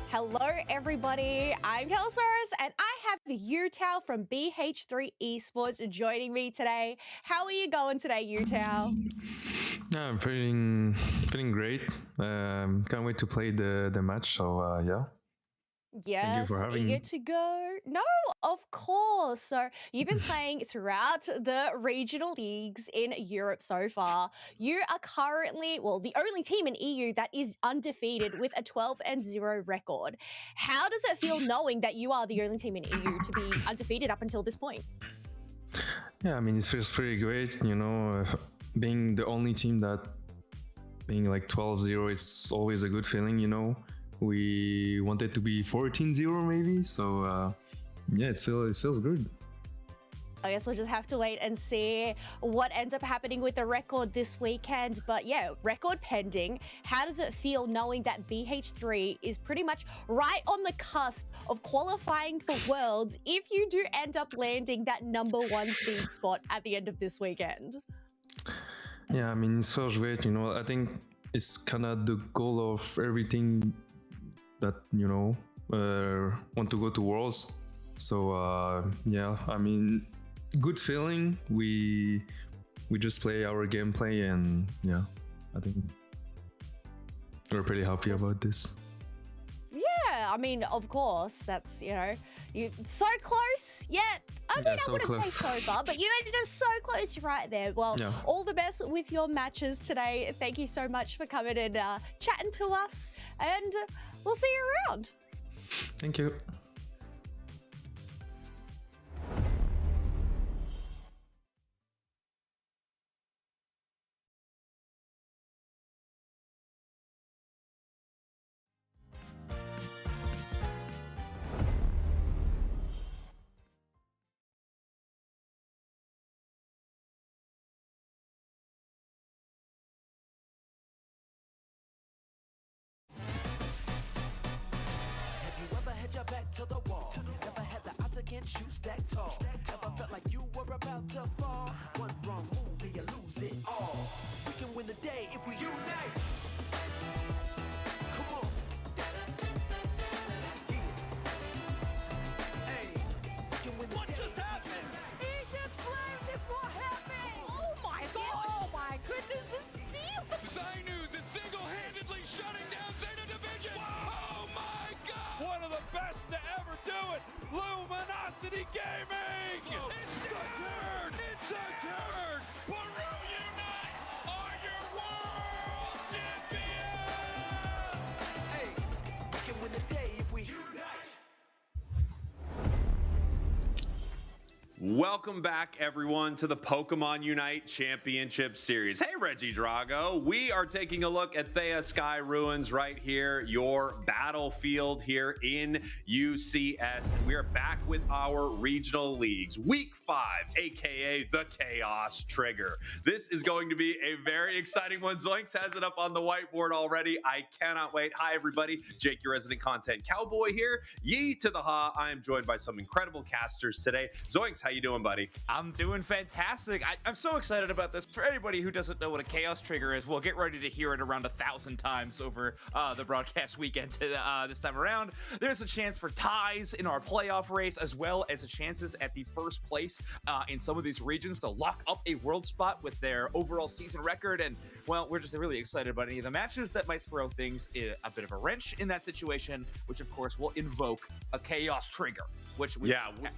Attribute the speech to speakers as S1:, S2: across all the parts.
S1: Hello, everybody. I'm Kelsaurus, and I have Utao from BH3 Esports joining me today. How are you going today, Utao?
S2: Yeah, I'm feeling great. Can't wait to play the match. So yeah.
S1: Yes,
S2: Thank you for having
S1: eager
S2: me.
S1: to go. No, of course. So you've been playing throughout the regional leagues in Europe so far. You are currently, well, the only team in EU that is undefeated with a 12-0 record. How does it feel knowing that you are the only team in EU to be undefeated up until this point?
S2: Yeah, I mean, it feels pretty great. Being the only team that being like 12-0, it's always a good feeling. We wanted to be 14-0 maybe, so yeah, it feels good.
S1: I guess we'll just have to wait and see what ends up happening with the record this weekend. But yeah, record pending. How does it feel knowing that BH3 is pretty much right on the cusp of qualifying for Worlds if you do end up landing that #1 seed spot at the end of this weekend?
S2: Yeah, I mean, it feels great. I think it's kind of the goal of everything that want to go to Worlds. So yeah, I mean, good feeling. We just play our gameplay, and yeah, I think we're pretty happy about this.
S1: Yeah, I mean, of course, that's, you so close yet. I wouldn't say so far, but you're just so close right there. Well, yeah. All the best with your matches today. Thank you so much for coming and chatting to us, and we'll see you around.
S2: Thank you.
S3: Your back to the wall. Never had the odds against you stacked tall. Never felt like you were about to fall. One wrong move and you lose it all. We can win the day if we unite. Come on. Yeah. Hey. We can win the
S4: what
S3: day.
S4: Just happened?
S5: Aegis Flames is what happened!
S1: Oh my god! Oh my goodness, the steal!
S4: Zynus is single-handedly shutting down Zeta Division! Oh my god! One of the best to ever do it! Luminosity Gaming! It's a turn! It's a turn! Peru Unite are your world champions!
S3: Hey, we can win the day if we unite.
S6: Welcome back, everyone, to the Pokemon Unite Championship Series. Hey, Reggie Drago. We are taking a look at Thea Sky Ruins right here, your battlefield here in UCS. And we are back with our regional leagues. Week 5, aka the Chaos Trigger. This is going to be a very exciting one. Zoinks has it up on the whiteboard already. I cannot wait. Hi, everybody. Jake, your resident content cowboy here. Yee to the ha. I am joined by some incredible casters today. Zoinks, how you doing, buddy?
S7: I'm doing fantastic. I'm so excited about this. For anybody who doesn't know what a Chaos Trigger is, well, get ready to hear it around 1,000 times over the broadcast weekend this time around. There's a chance for ties in our playoff race, as well as a chances at the first place in some of these regions to lock up a world spot with their overall season record. And, well, we're just really excited about any of the matches that might throw things a bit of a wrench in that situation, which, of course, will invoke a Chaos Trigger, which we're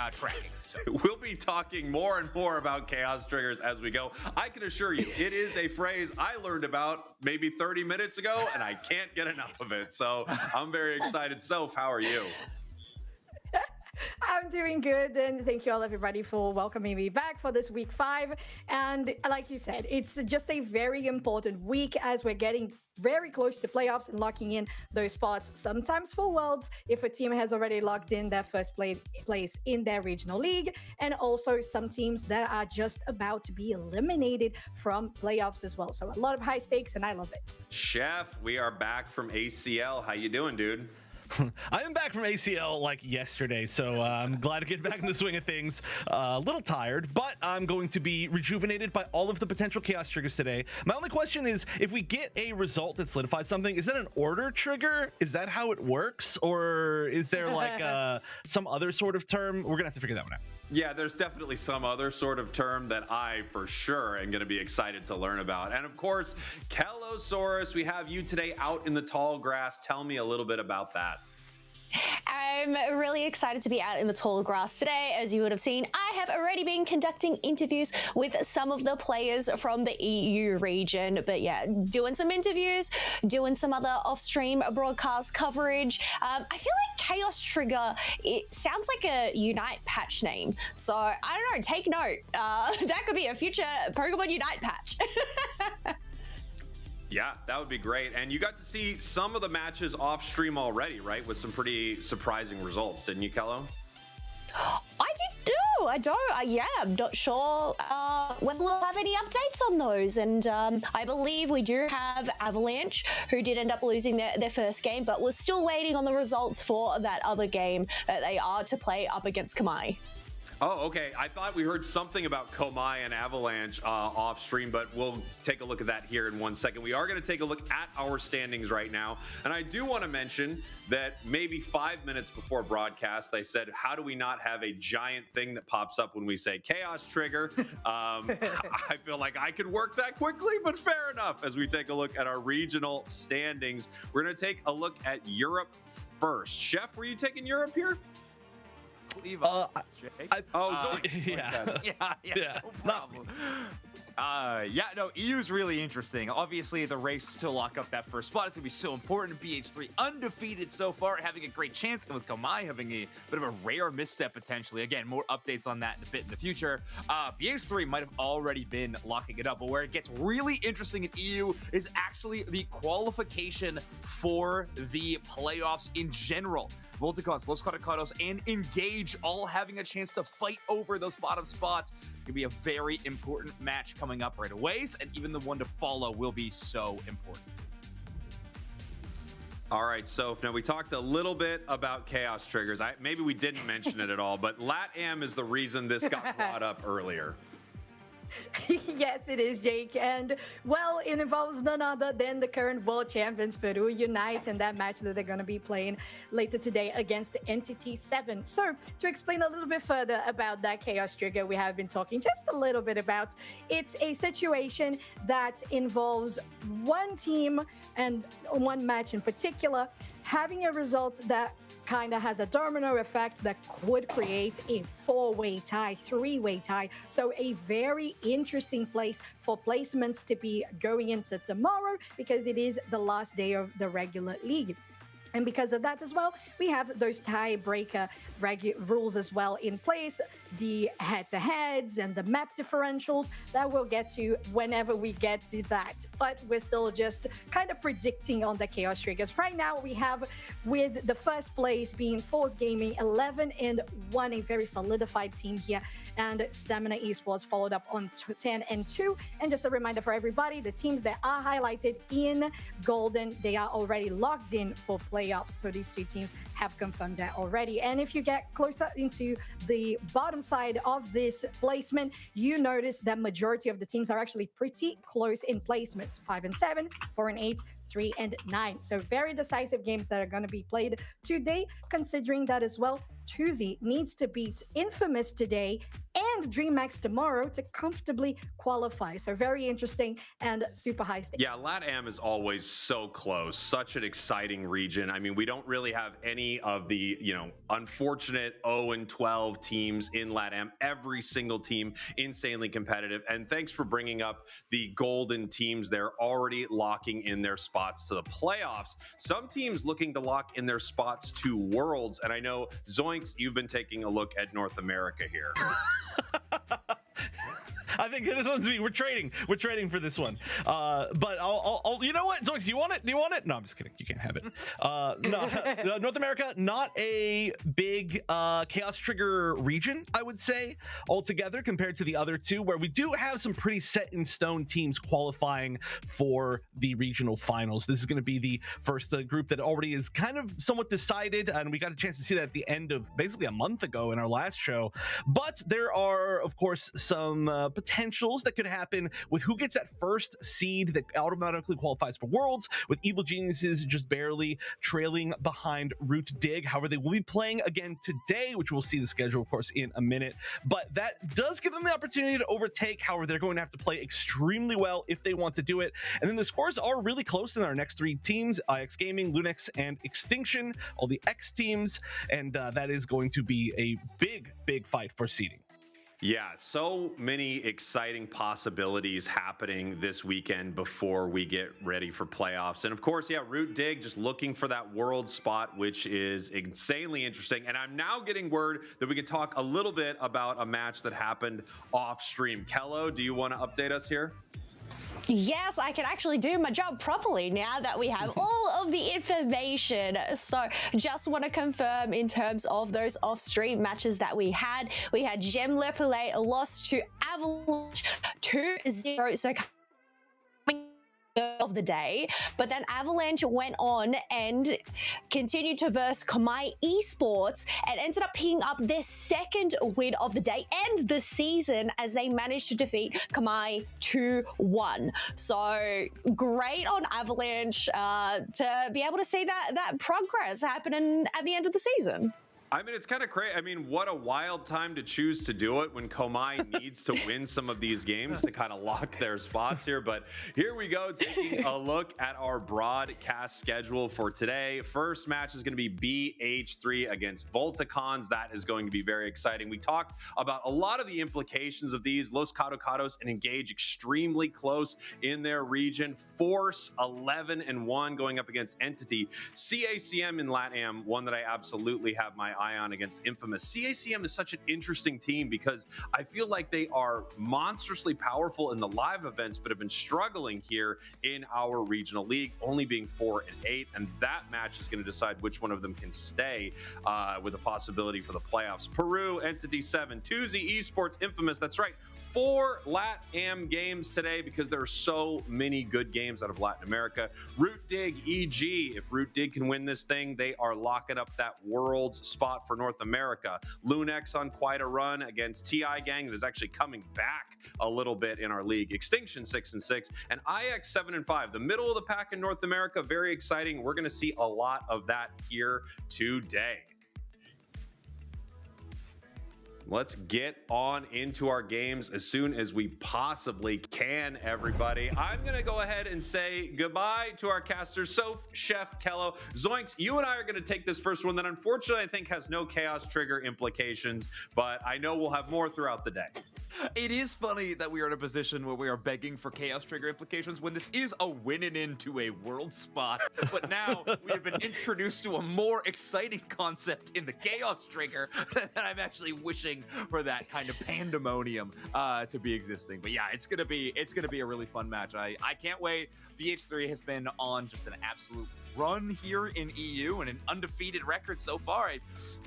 S7: tracking. So.
S6: We'll be talking more and more about Chaos Triggers as we go. I can assure you, it is a phrase I learned about maybe 30 minutes ago, and I can't get enough of it. So I'm very excited. Soph, how are you?
S8: I'm doing good, and thank you all, everybody, for welcoming me back for this week 5. And like you said, it's just a very important week as we're getting very close to playoffs and locking in those spots, sometimes for Worlds, if a team has already locked in their first place in their regional league, and also some teams that are just about to be eliminated from playoffs as well. So a lot of high stakes, and I love it.
S6: Chef, we are back from ACL. How you doing, dude?
S9: I am back from ACL like yesterday, so I'm glad to get back in the swing of things. A little tired, but I'm going to be rejuvenated by all of the potential Chaos Triggers today. My only question is, if we get a result that solidifies something, is that an order trigger? Is that how it works? Or is there like some other sort of term? We're going to have to figure that one out.
S6: Yeah, there's definitely some other sort of term that I, for sure, am going to be excited to learn about. And of course, Kelosaurus, we have you today out in the tall grass. Tell me a little bit about that.
S1: I'm really excited to be out in the tall grass today. As you would have seen, I have already been conducting interviews with some of the players from the EU region. But yeah, doing some interviews, doing some other off-stream broadcast coverage. I feel like Chaos Trigger, it sounds like a Unite patch name. So I don't know, take note. That could be a future Pokemon Unite patch.
S6: Yeah, that would be great. And you got to see some of the matches off stream already, right? With some pretty surprising results, didn't you, Kello?
S1: I did know. I don't. Yeah, I'm not sure when we'll have any updates on those. And I believe we do have Avalanche, who did end up losing their first game, but we're still waiting on the results for that other game that they are to play up against Kamai.
S6: Oh, okay. I thought we heard something about Komai and Avalanche off stream, but we'll take a look at that here in 1 second. We are going to take a look at our standings right now. And I do want to mention that maybe 5 minutes before broadcast, I said, how do we not have a giant thing that pops up when we say Chaos Trigger? I feel like I could work that quickly, but fair enough. As we take a look at our regional standings, we're going to take a look at Europe first. Chef, were you taking Europe here?
S7: Yeah, no problem. EU's really interesting. Obviously, the race to lock up that first spot is going to be so important. BH3 undefeated so far, having a great chance, and with Komai having a bit of a rare misstep potentially. Again, more updates on that in a bit in the future. BH3 might have already been locking it up, but where it gets really interesting in EU is actually the qualification for the playoffs in general. Volticons, Los Cardocados, and Engage all having a chance to fight over those bottom spots. It could be a very important match coming up right away, and even the one to follow will be so important.
S6: All right, so now we talked a little bit about Chaos Triggers. Maybe we didn't mention it at all, but Latam is the reason this got brought up earlier.
S8: Yes, it is, Jake. And, well, it involves none other than the current world champions, Peru Unite, and that match that they're going to be playing later today against Entity 7. So, to explain a little bit further about that Chaos Trigger we have been talking just a little bit about, it's a situation that involves one team and one match in particular having a result that kind of has a domino effect that could create a 4-way tie, 3-way tie. So a very interesting place for placements to be going into tomorrow because it is the last day of the regular league. And because of that as well, we have those tiebreaker rules as well in place, the head-to-heads and the map differentials that we'll get to whenever we get to that. But we're still just kind of predicting on the Chaos Triggers. Right now, we have, with the first place being Force Gaming, 11-1, a very solidified team here, and Stamina Esports followed up on 10-2. And just a reminder for everybody, the teams that are highlighted in golden, they are already locked in for playoffs. So these two teams have confirmed that already. And if you get closer into the bottom side of this placement, you notice that majority of the teams are actually pretty close in placements: 5 and 7, 4 and 8, 3 and 9. So very decisive games that are going to be played today, considering that as well, Tuesday needs to beat Infamous today and DreamHack tomorrow to comfortably qualify. So very interesting and super high stakes.
S6: Yeah, LATAM is always so close. Such an exciting region. I mean, we don't really have any of the, unfortunate 0-12 teams in LATAM. Every single team insanely competitive. And thanks for bringing up the golden teams. They're already locking in their spots to the playoffs. Some teams looking to lock in their spots to Worlds. And I know, Zoinks, you've been taking a look at North America here.
S9: I think this one's me. We're trading for this one. But I'll you know what, Zoinks, do you want it? No, I'm just kidding. You can't have it. No, North America, not a big Chaos Trigger region, I would say, altogether, compared to the other two, where we do have some pretty set in stone teams qualifying for the regional finals. This is going to be the first group that already is kind of somewhat decided, and we got a chance to see that at the end of basically a month ago in our last show. But there are, of course, some potentials that could happen with who gets that first seed that automatically qualifies for Worlds, with Evil Geniuses just barely trailing behind Root Dig. However, they will be playing again today, which we'll see the schedule, of course, in a minute. But that does give them the opportunity to overtake. However, they're going to have to play extremely well if they want to do it. And then the scores are really close in our next three teams: IX Gaming, Lunex, and Extinction, all the X teams. And that is going to be a big fight for seeding.
S6: Yeah, so many exciting possibilities happening this weekend before we get ready for playoffs. And of course, yeah, Root Dig just looking for that world spot, which is insanely interesting. And I'm now getting word that we can talk a little bit about a match that happened off stream. Kello, do you want to update us here?
S1: Yes, I can actually do my job properly now that we have all of the information. So just want to confirm in terms of those off-stream matches that we had Gem Lepoulet lost to Avalanche 2-0. So of the day, but then Avalanche went on and continued to verse Kamai Esports and ended up picking up their second win of the day and the season as they managed to defeat Kamai 2-1. So great on Avalanche to be able to see that progress happening at the end of the season.
S6: I mean, it's kind of crazy. I mean, what a wild time to choose to do it when Komai needs to win some of these games to kind of lock their spots here. But here we go, taking a look at our broadcast schedule for today. First match is going to be BH3 against Volticons. That is going to be very exciting. We talked about a lot of the implications of these. Los Cardocados and Engage extremely close in their region. Force 11-1 going up against Entity. CACM in LATAM, one that I absolutely have my eye on against Infamous. CACM is such an interesting team because I feel like they are monstrously powerful in the live events, but have been struggling here in our regional league, only being 4-8, and that match is going to decide which one of them can stay with a possibility for the playoffs. Peru, Entity 7, Tuesday Esports, Infamous. That's right. 4 LATAM games today because there are so many good games out of Latin America. Root Dig, EG. If Root Dig can win this thing, they are locking up that Worlds spot for North America. Lunex on quite a run against TI Gang that is actually coming back a little bit in our league. Extinction 6-6 and IX 7-5. The middle of the pack in North America, very exciting. We're going to see a lot of that here today. Let's get on into our games as soon as we possibly can, everybody. I'm going to go ahead and say goodbye to our casters, Soph, Chef, Kello. Zoinks, you and I are going to take this first one that unfortunately I think has no Chaos Trigger implications, but I know we'll have more throughout the day.
S7: It is funny that we are in a position where we are begging for Chaos Trigger implications when this is a winning into a world spot. But now we have been introduced to a more exciting concept in the Chaos Trigger that I'm actually wishing for that kind of pandemonium to be existing. But yeah, it's gonna be a really fun match. I can't wait. BH3 has been on just an absolute run here in EU and an undefeated record so far.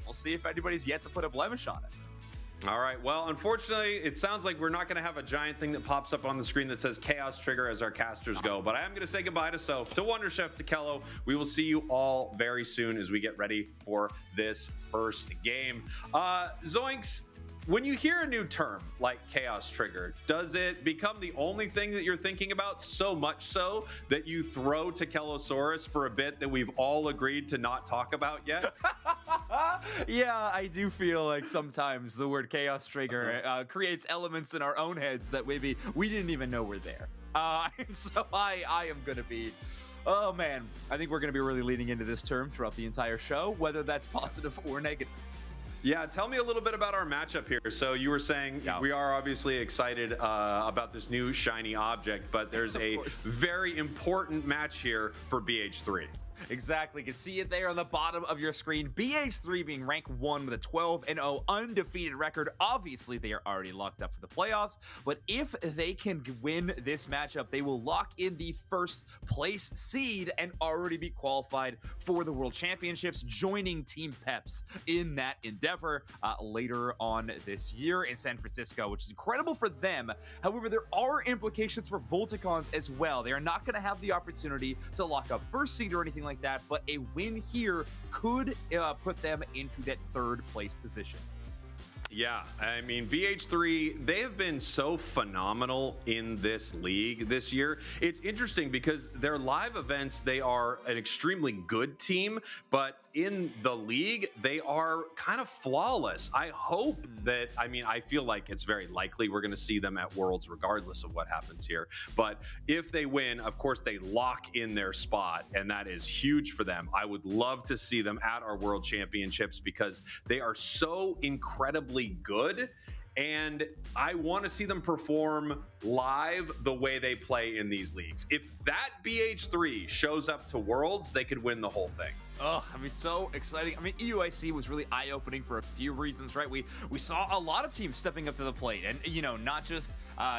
S7: We'll see if anybody's yet to put a blemish on it.
S6: All right. Well, unfortunately, it sounds like we're not going to have a giant thing that pops up on the screen that says Chaos Trigger as our casters go. But I am going to say goodbye to Soph, to Wonder Chef, to Kello. We will see you all very soon as we get ready for this first game. Zoinks, when you hear a new term like Chaos Trigger, does it become the only thing that you're thinking about, so much so that you throw to Kellosaurus for a bit that we've all agreed to not talk about yet?
S7: Yeah, I do feel like sometimes the word Chaos Trigger creates elements in our own heads that maybe we didn't even know were there. So I am going to be... Oh, man. I think we're going to be really leaning into this term throughout the entire show, whether that's positive or negative.
S6: Yeah, tell me a little bit about our matchup here. So you were saying we are obviously excited about this new shiny object, but there's a very important match here for BH3.
S7: Exactly. You can see it there on the bottom of your screen. BH3 being ranked 1 with a 12-0 undefeated record. Obviously, they are already locked up for the playoffs, but if they can win this matchup, they will lock in the first place seed and already be qualified for the World Championships, joining Team Peps in that endeavor later on this year in San Francisco, which is incredible for them. However, there are implications for Volticons as well. They are not going to have the opportunity to lock up first seed or anything like that, but a win here could put them into that third place position.
S6: Yeah, I mean, BH3, they have been so phenomenal in this league this year. It's interesting because their live events, they are an extremely good team, but in the league, they are kind of flawless. I hope that, I mean, I feel like it's very likely we're going to see them at Worlds regardless of what happens here. But if they win, of course, they lock in their spot, and that is huge for them. I would love to see them at our World Championships because they are so incredibly good. And I want to see them perform live the way they play in these leagues. If that BH3 shows up to Worlds, they could win the whole thing.
S7: Oh, I mean, so exciting. I mean, EUIC was really eye-opening for a few reasons, right? We saw a lot of teams stepping up to the plate, and, you know, not just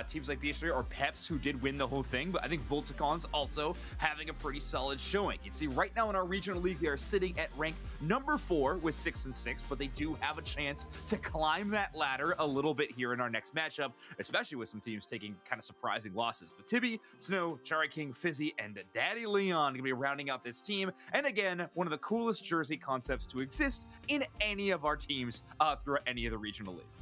S7: teams like BH3 or Peps who did win the whole thing, but I think Volticons also having a pretty solid showing. You see, right now in our regional league, they are sitting at rank number 4 with 6-6, but they do have a chance to climb that ladder a little bit here in our next matchup, especially with some teams taking kind of surprising losses. But Tibby, Snow, Chari King, Fizzy, and Daddy Leon gonna be rounding out this team, and again, one of the coolest jersey concepts to exist in any of our teams throughout any of the regional leagues.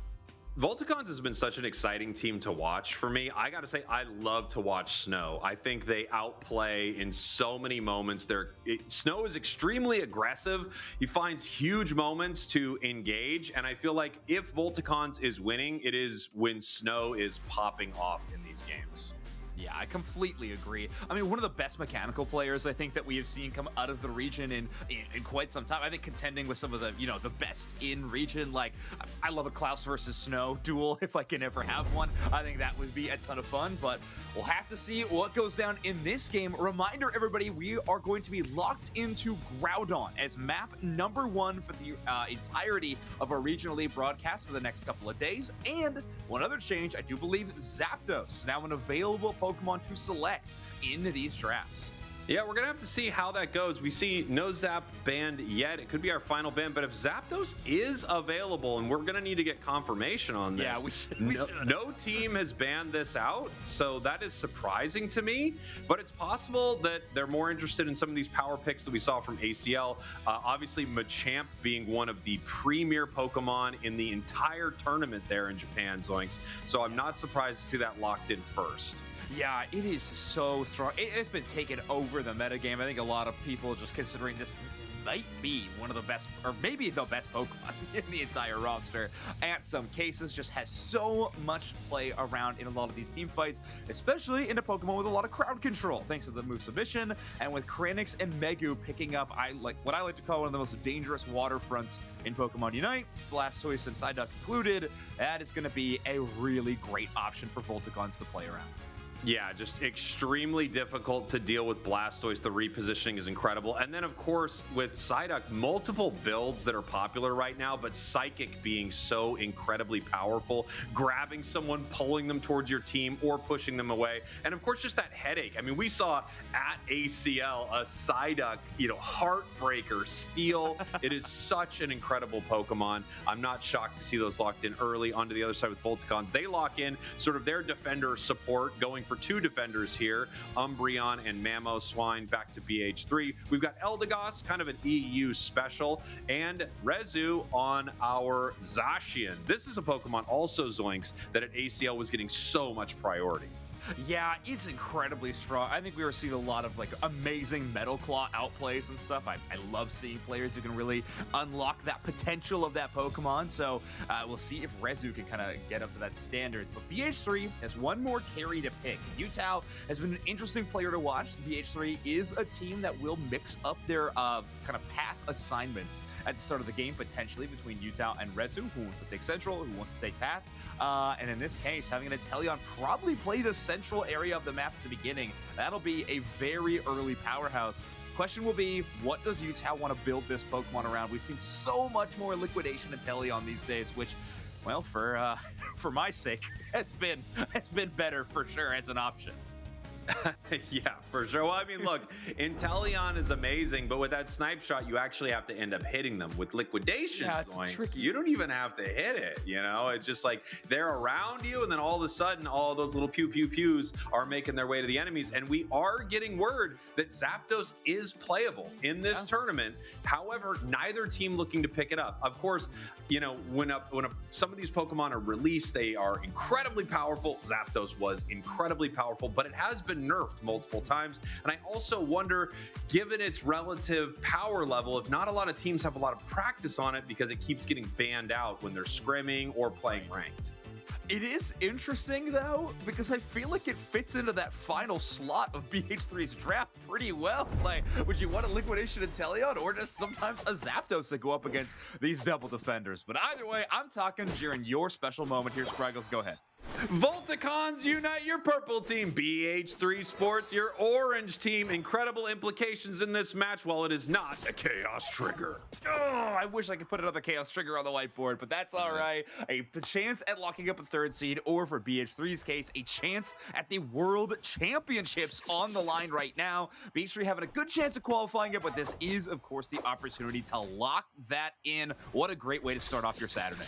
S6: Volticons has been such an exciting team to watch for me. I got to say, I love to watch Snow. I think they outplay in so many moments. Snow is extremely aggressive. He finds huge moments to engage, and I feel like if Volticons is winning, it is when Snow is popping off in these games.
S7: Yeah, I completely agree. I mean, one of the best mechanical players I think that we have seen come out of the region in quite some time. I think contending with some of the, you know, the best in region. Like, I love a Klaus versus Snow duel if I can ever have one. I think that would be a ton of fun, but we'll have to see what goes down in this game. Reminder, everybody, we are going to be locked into Groudon as map number 1 for the entirety of our regional league broadcast for the next couple of days. And one other change, I do believe Zapdos, now an available Pokemon to select in these drafts.
S6: Yeah, we're going to have to see how that goes. We see no Zap banned yet. It could be our final ban, but if Zapdos is available, and we're going to need to get confirmation on this.
S7: Yeah, we should.
S6: No team has banned this out, so that is surprising to me, but it's possible that they're more interested in some of these power picks that we saw from ACL. Obviously, Machamp being one of the premier Pokemon in the entire tournament there in Japan, Zoinks. So I'm not surprised to see that locked in first.
S7: Yeah, it is so strong. It's been taken over the metagame. I think a lot of people just considering this might be one of the best, or maybe the best Pokemon in the entire roster. At some cases, just has so much to play around in a lot of these team fights, especially in a Pokemon with a lot of crowd control, thanks to the move submission, and with Kranix and Megu picking up what I like to call one of the most dangerous waterfronts in Pokemon Unite, Blastoise and Psyduck included. That is going to be a really great option for Volticons to play around.
S6: Yeah, just extremely difficult to deal with Blastoise. The repositioning is incredible. And then, of course, with Psyduck, multiple builds that are popular right now, but Psychic being so incredibly powerful, grabbing someone, pulling them towards your team, or pushing them away. And, of course, just that headache. I mean, we saw at ACL a Psyduck, heartbreaker steal. It is such an incredible Pokemon. I'm not shocked to see those locked in early. Onto the other side with Volticons. They lock in sort of their defender support, going for two defenders here, Umbreon and Mamoswine back to BH3. We've got Eldegoss, kind of an EU special, and Rezu on our Zacian. This is a Pokemon, also Zoinks, that at ACL was getting so much priority.
S7: Yeah, it's incredibly strong. I think we were seeing a lot of amazing Metal Claw outplays and stuff. I love seeing players who can really unlock that potential of that Pokemon. So we'll see if Rezu can kind of get up to that standard. But BH3 has one more carry to pick. Yutao has been an interesting player to watch. BH3 is a team that will mix up their kind of path assignments at the start of the game, potentially between Yutao and Rezu, who wants to take Central, who wants to take Path. And in this case, having an Inteleon probably play the central area of the map at the beginning. That'll be a very early powerhouse. Question will be, what does Yutao want to build this Pokemon around? We've seen so much more Liquidation Inteleon these days, which, well, for my sake, it's been better for sure as an option.
S6: Yeah, for sure. Well, I mean, look, Inteleon is amazing, but with that snipe shot, you actually have to end up hitting them. With liquidation, you don't even have to hit it. It's just like they're around you, and then all of a sudden, all those little pew pew pews are making their way to the enemies. And we are getting word that Zapdos is playable in this tournament. However, neither team looking to pick it up. Of course, when some of these Pokemon are released, they are incredibly powerful. Zapdos was incredibly powerful, but it has been nerfed multiple times. And I also wonder, given its relative power level, if not a lot of teams have a lot of practice on it because it keeps getting banned out when they're scrimming or playing ranked.
S7: It is interesting, though, because I feel like it fits into that final slot of BH3's draft pretty well. Would you want a Liquidation Inteleon or just sometimes a Zapdos to go up against these double defenders? But either way, I'm talking during your special moment here, Spraggles. Go ahead.
S6: Volticons unite your purple team. BH3 Sports, your orange team. Incredible implications in this match while it is not a Chaos Trigger.
S7: Oh, I wish I could put another Chaos Trigger on the whiteboard, but that's all right. A chance at locking up a third seed, or for BH3's case, a chance at the World Championships on the line right now. BH3 having a good chance of qualifying it, but this is, of course, the opportunity to lock that in. What a great way to start off your Saturday.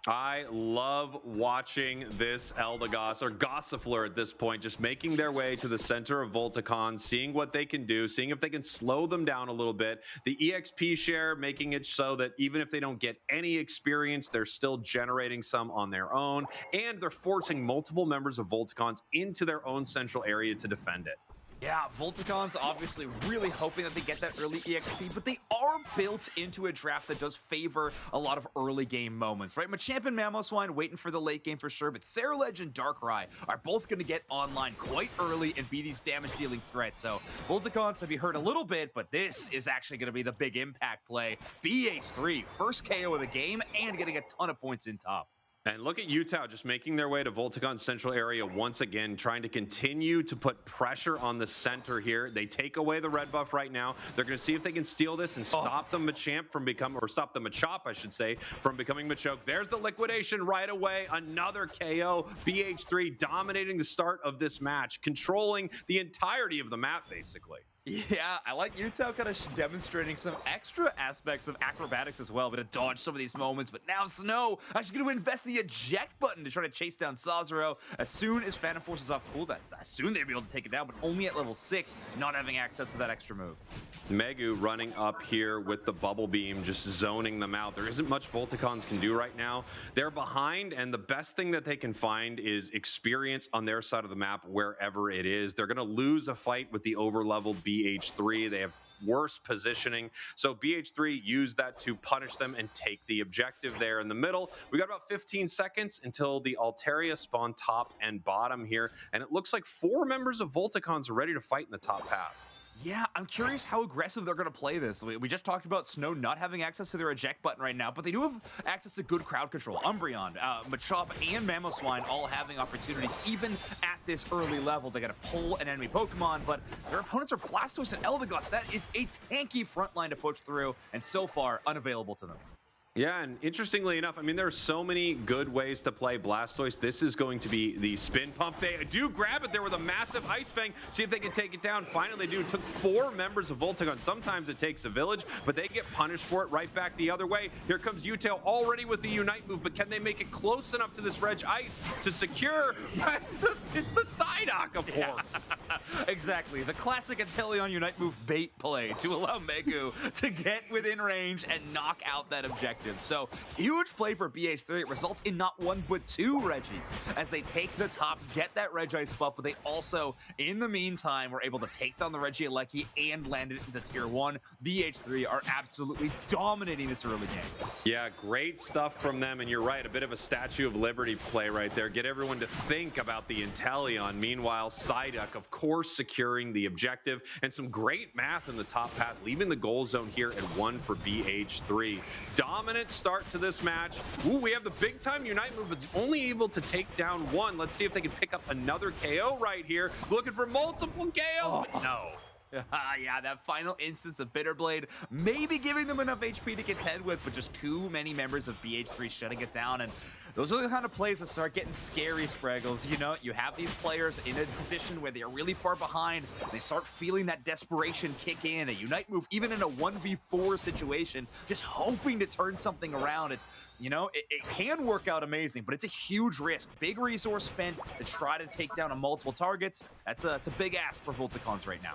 S6: I love watching this Eldegoss, or Gossifleur at this point, just making their way to the center of Volticon, seeing what they can do, seeing if they can slow them down a little bit. The EXP share making it so that even if they don't get any experience, they're still generating some on their own, and they're forcing multiple members of Volticons into their own central area to defend it.
S7: Yeah, Volticons obviously really hoping that they get that early EXP, but they are built into a draft that does favor a lot of early game moments, right? Machamp and Mamoswine waiting for the late game for sure, but Ceruledge and Darkrai are both going to get online quite early and be these damage-dealing threats. So Volticons have you heard a little bit, but this is actually going to be the big impact play. BH3, first KO of the game and getting a ton of points in top.
S6: And look at Yutao just making their way to Volticon's central area once again, trying to continue to put pressure on the center here. They take away the red buff right now. They're going to see if they can steal this and stop the Machamp from becoming, or stop the Machop, I should say, from becoming Machoke. There's the liquidation right away. Another KO. BH3 dominating the start of this match, controlling the entirety of the map, basically.
S7: Yeah, I like Yutao kind of demonstrating some extra aspects of acrobatics as well, but to dodge some of these moments. But now Snow actually going to invest the eject button to try to chase down Sazero. As soon as Phantom Force is off cooldown, soon they'll be able to take it down, but only at level 6, not having access to that extra move.
S6: Megu running up here with the Bubble Beam, just zoning them out. There isn't much Volticons can do right now. They're behind, and the best thing that they can find is experience on their side of the map wherever it is. They're going to lose a fight with the over-leveled BH3. They have worse positioning. So BH3 used that to punish them and take the objective there in the middle. We got about 15 seconds until the Altaria spawn top and bottom here, and it looks like 4 members of Volticons are ready to fight in the top path.
S7: Yeah, I'm curious how aggressive they're going to play this. We just talked about Snow not having access to their eject button right now, but they do have access to good crowd control. Umbreon, Machop, and Mamoswine all having opportunities, even at this early level, to get a pull an enemy Pokemon, but their opponents are Blastoise and Eldegoss. That is a tanky front line to push through, and so far, unavailable to them.
S6: Yeah, and interestingly enough, I mean, there are so many good ways to play Blastoise. This is going to be the spin pump. They do grab it there with a massive Ice Fang, see if they can take it down. Finally, they do. It took 4 members of Volticon. Sometimes it takes a village, but they get punished for it right back the other way. Here comes Uteo already with the Unite move, but can they make it close enough to this Reg Ice to secure? It's the Psyduck, of course.
S7: Exactly. The classic Inteleon Unite move bait play to allow Megu to get within range and knock out that objective. So, huge play for BH3. It results in not 1, but 2 Regis as they take the top, get that Regice buff, but they also, in the meantime, were able to take down the Regieleki and land it into Tier 1. BH3 are absolutely dominating this early game.
S6: Yeah, great stuff from them, and you're right, a bit of a Statue of Liberty play right there. Get everyone to think about the Inteleon. Meanwhile, Psyduck, of course, securing the objective, and some great math in the top path, leaving the goal zone here at 1 for BH3. Dominant start to this match. Ooh, we have the big time Unite move, but it's only able to take down 1. Let's see if they can pick up another KO right here. Looking for multiple KOs, but no.
S7: Yeah, that final instance of Bitterblade maybe giving them enough HP to contend with, but just too many members of BH3 shutting it down. And those are the kind of plays that start getting scary, Spraggles. You know, you have these players in a position where they're really far behind. They start feeling that desperation kick in. A Unite move, even in a 1v4 situation, just hoping to turn something around. It's, you know, it can work out amazing, but it's a huge risk. Big resource spent to try to take down on multiple targets. It's a big ask for Volticons right now.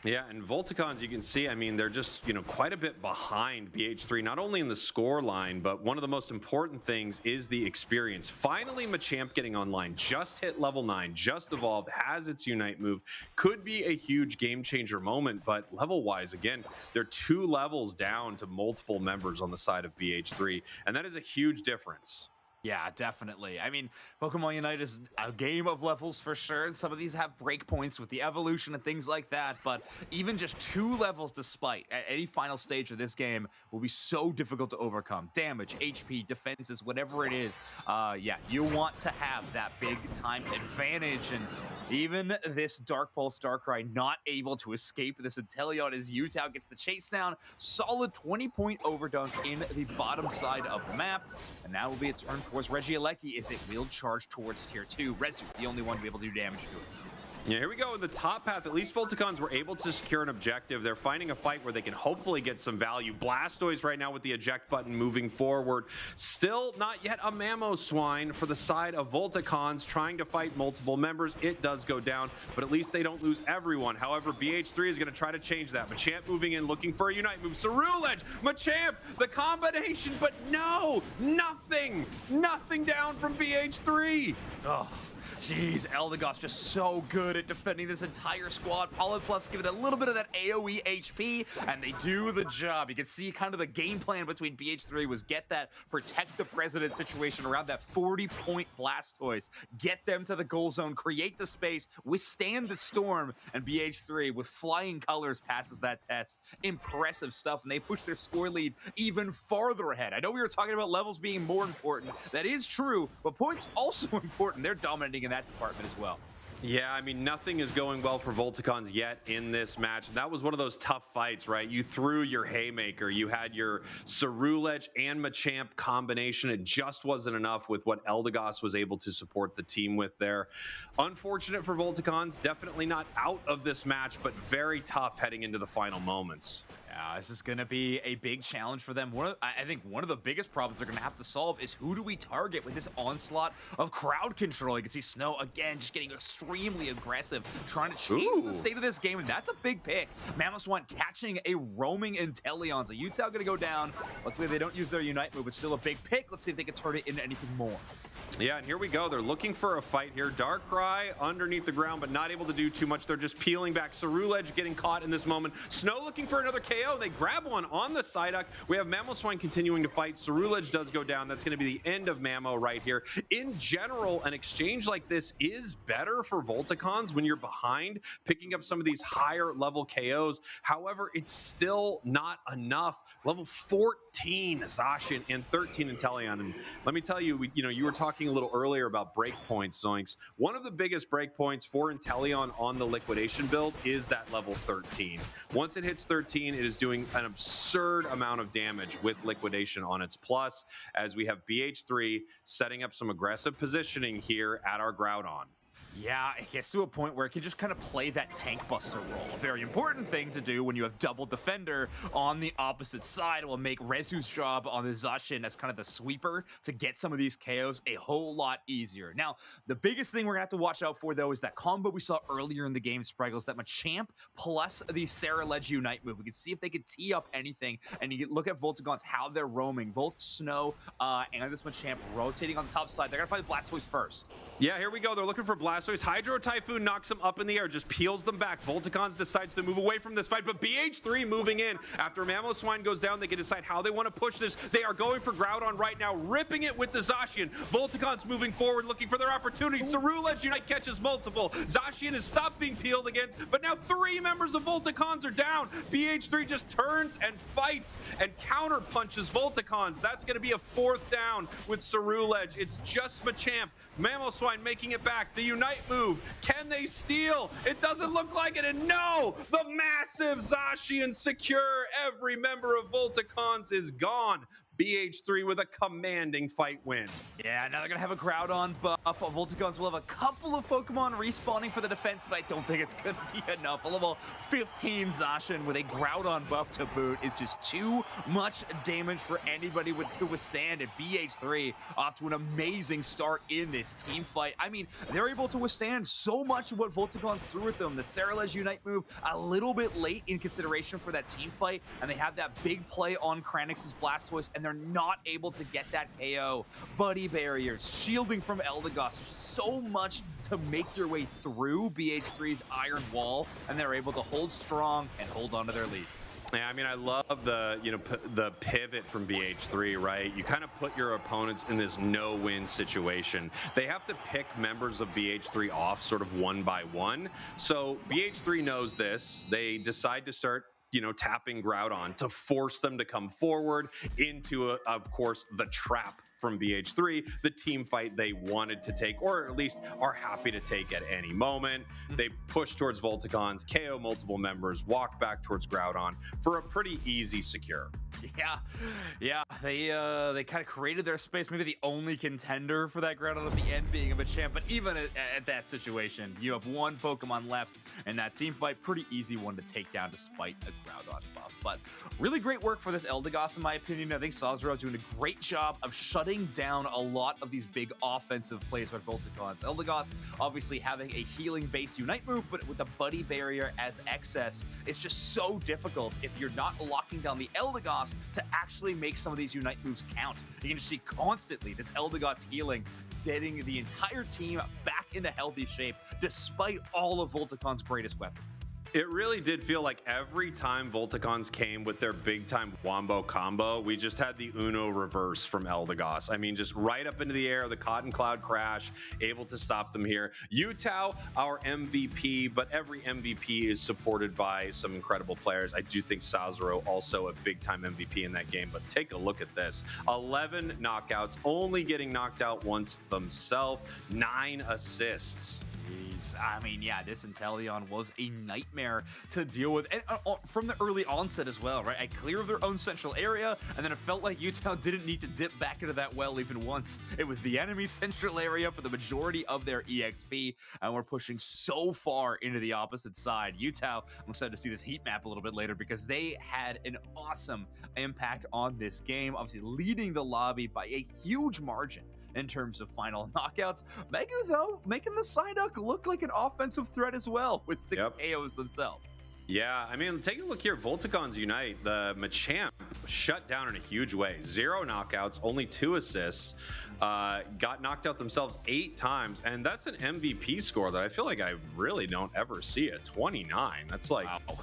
S6: Yeah, and Volticons, you can see, I mean, they're just, you know, quite a bit behind BH3, not only in the score line, but one of the most important things is the experience. Finally, Machamp getting online, just hit level 9, just evolved, has its Unite move, could be a huge game changer moment, but level-wise, again, they're 2 levels down to multiple members on the side of BH3, and that is a huge difference.
S7: Yeah, definitely. I mean, Pokemon Unite is a game of levels for sure. Some of these have breakpoints with the evolution and things like that, but even just 2 levels despite at any final stage of this game will be so difficult to overcome. Damage, HP, defenses, whatever it is. Yeah, you want to have that big time advantage, and even this Dark Pulse Darkrai not able to escape this Inteleon as Utah gets the chase down. Solid 20-point overdunk in the bottom side of the map, and now will be a turn towards Regieleki as it will charge towards Tier 2. Rezu, the only one to be able to do damage to it.
S6: Yeah, here we go in the top path. At least Volticons were able to secure an objective. They're finding a fight where they can hopefully get some value. Blastoise right now with the eject button moving forward. Still not yet a Mamoswine for the side of Volticons trying to fight multiple members. It does go down, but at least they don't lose everyone. However, BH3 is going to try to change that. Machamp moving in, looking for a Unite move. Cerulege, Machamp, the combination, but no, nothing. Nothing down from BH3.
S7: Oh. Jeez, Eldegoss just so good at defending this entire squad. Polypluff's give it a little bit of that AoE HP, and they do the job. You can see kind of the game plan between BH3 was get that protect the president situation around that 40-point Blastoise, get them to the goal zone, create the space, withstand the storm, and BH3 with flying colors passes that test. Impressive stuff, and they push their score lead even farther ahead. I know we were talking about levels being more important. That is true, but points also important. They're dominating in that department as well.
S6: Yeah, I mean, nothing is going well for Volticons yet in this match. And that was one of those tough fights, right? You threw your haymaker. You had your Cerulege and Machamp combination. It just wasn't enough with what Eldegoss was able to support the team with there. Unfortunate for Volticons. Definitely not out of this match, but very tough heading into the final moments.
S7: This is going to be a big challenge for them. I think one of the biggest problems they're going to have to solve is who do we target with this onslaught of crowd control. You can see Snow, again, just getting extremely aggressive, trying to change the state of this game, and that's a big pick. Mamoswine catching a roaming Inteleon. So Utah going to go down. Luckily, they don't use their Unite move, but still a big pick. Let's see if they can turn it into anything more.
S6: Yeah, and here we go. They're looking for a fight here. Darkrai underneath the ground, but not able to do too much. They're just peeling back. Cerulege getting caught in this moment. Snow looking for another KO. They grab one on the Psyduck. We have Mamoswine continuing to fight. Cerulege does go down. That's going to be the end of Mamo right here. In general, an exchange like this is better for Volticons when you're behind, picking up some of these higher level KOs. However, it's still not enough. Level 14 Zacian and 13 Inteleon. And let me tell you, you were talking a little earlier about breakpoints, Zoinks. One of the biggest breakpoints for Inteleon on the liquidation build is that level 13. Once it hits 13, it is doing an absurd amount of damage with liquidation on its plus, as we have BH3 setting up some aggressive positioning here at our Groudon.
S7: Yeah, it gets to a point where it can just kind of play that tank buster role. A very important thing to do when you have double defender on the opposite side. It will make Rezu's job on the Zacian as kind of the sweeper to get some of these KOs a whole lot easier. Now, the biggest thing we're going to have to watch out for, though, is that combo we saw earlier in the game, Spriggles, that Machamp plus the Cerulege Unite move. We can see if they could tee up anything, and you can look at Volticons, how they're roaming. Both Snow and this Machamp rotating on the top side. They're going to fight Blastoise first.
S6: Yeah, here we go. They're looking for Blastoise. Hydro Typhoon knocks them up in the air, just peels them back. Volticons decides to move away from this fight, but BH3 moving in. After Mamoswine goes down, they can decide how they want to push this. They are going for Groudon right now, ripping it with the Zacian. Volticons moving forward, looking for their opportunity. Cerulege Unite catches multiple. Zacian has stopped being peeled against, but now 3 members of Volticons are down. BH3 just turns and fights and counter punches Volticons. That's going to be a 4th down with Cerulege. It's just Machamp. Mamoswine making it back. The Unite move. Can they steal? It doesn't look like it. And no, the massive Zacian secure. Every member of Volticons is gone. BH3 with a commanding fight win.
S7: Yeah, now they're going to have a Groudon buff. Volticons will have a couple of Pokemon respawning for the defense, but I don't think it's going to be enough. A level 15 Zacian with a Groudon buff to boot is just too much damage for anybody to withstand. And BH3 off to an amazing start in this team fight. I mean, they're able to withstand so much of what Volticons threw at them. The Cerulege Unite move a little bit late in consideration for that team fight, and they have that big play on Kranix's Blastoise, and they're not able to get that KO. Buddy barriers, shielding from Eldegoss, just so much to make your way through BH3's Iron Wall, and they're able to hold strong and hold on to their lead.
S6: Yeah, I mean, I love the the pivot from BH3, right? You kind of put your opponents in this no-win situation. They have to pick members of BH3 off sort of one by one. So BH3 knows this. They decide to start tapping Groudon to force them to come forward into, of course, the trap from BH3, the team fight they wanted to take, or at least are happy to take at any moment. They push towards Volticons, KO multiple members, walk back towards Groudon for a pretty easy secure.
S7: Yeah, they kind of created their space. Maybe the only contender for that Groudon at the end being a Machamp, but even at that situation, you have one Pokemon left, and that team fight, pretty easy one to take down despite a Groudon buff. But really great work for this Eldegoss, in my opinion. I think Sazero doing a great job of shutting down a lot of these big offensive plays by Volticons. Eldegoss obviously having a healing-based Unite move, but with the Buddy Barrier as excess, it's just so difficult if you're not locking down the Eldegoss to actually make some of these Unite moves count. You can just see constantly this Eldegoss healing, getting the entire team back into healthy shape despite all of Volticon's greatest weapons.
S6: It really did feel like every time Volticons came with their big time Wombo combo, we just had the Uno reverse from Eldegoss. I mean, just right up into the air, the Cotton Cloud crash, able to stop them here. Utah, our MVP, but every MVP is supported by some incredible players. I do think Sazero also a big time MVP in that game, but take a look at this. 11 knockouts, only getting knocked out once themselves, 9 assists.
S7: Regies. I mean, yeah, this Inteleon was a nightmare to deal with, and from the early onset as well, right? A clear of their own central area, and then it felt like Utah didn't need to dip back into that well even once. It was the enemy central area for the majority of their EXP, and we're pushing so far into the opposite side. Utah, I'm excited to see this heat map a little bit later because they had an awesome impact on this game, obviously leading the lobby by a huge margin in terms of final knockouts. Megu, though, making the Psyduck look like an offensive threat as well with 6 KOs themselves.
S6: Yeah, I mean, take a look here. Volticons Unite, the Machamp, shut down in a huge way. 0 knockouts, only 2 assists, got knocked out themselves 8 times, and that's an MVP score that I feel like I really don't ever see at 29. That's like... Wow.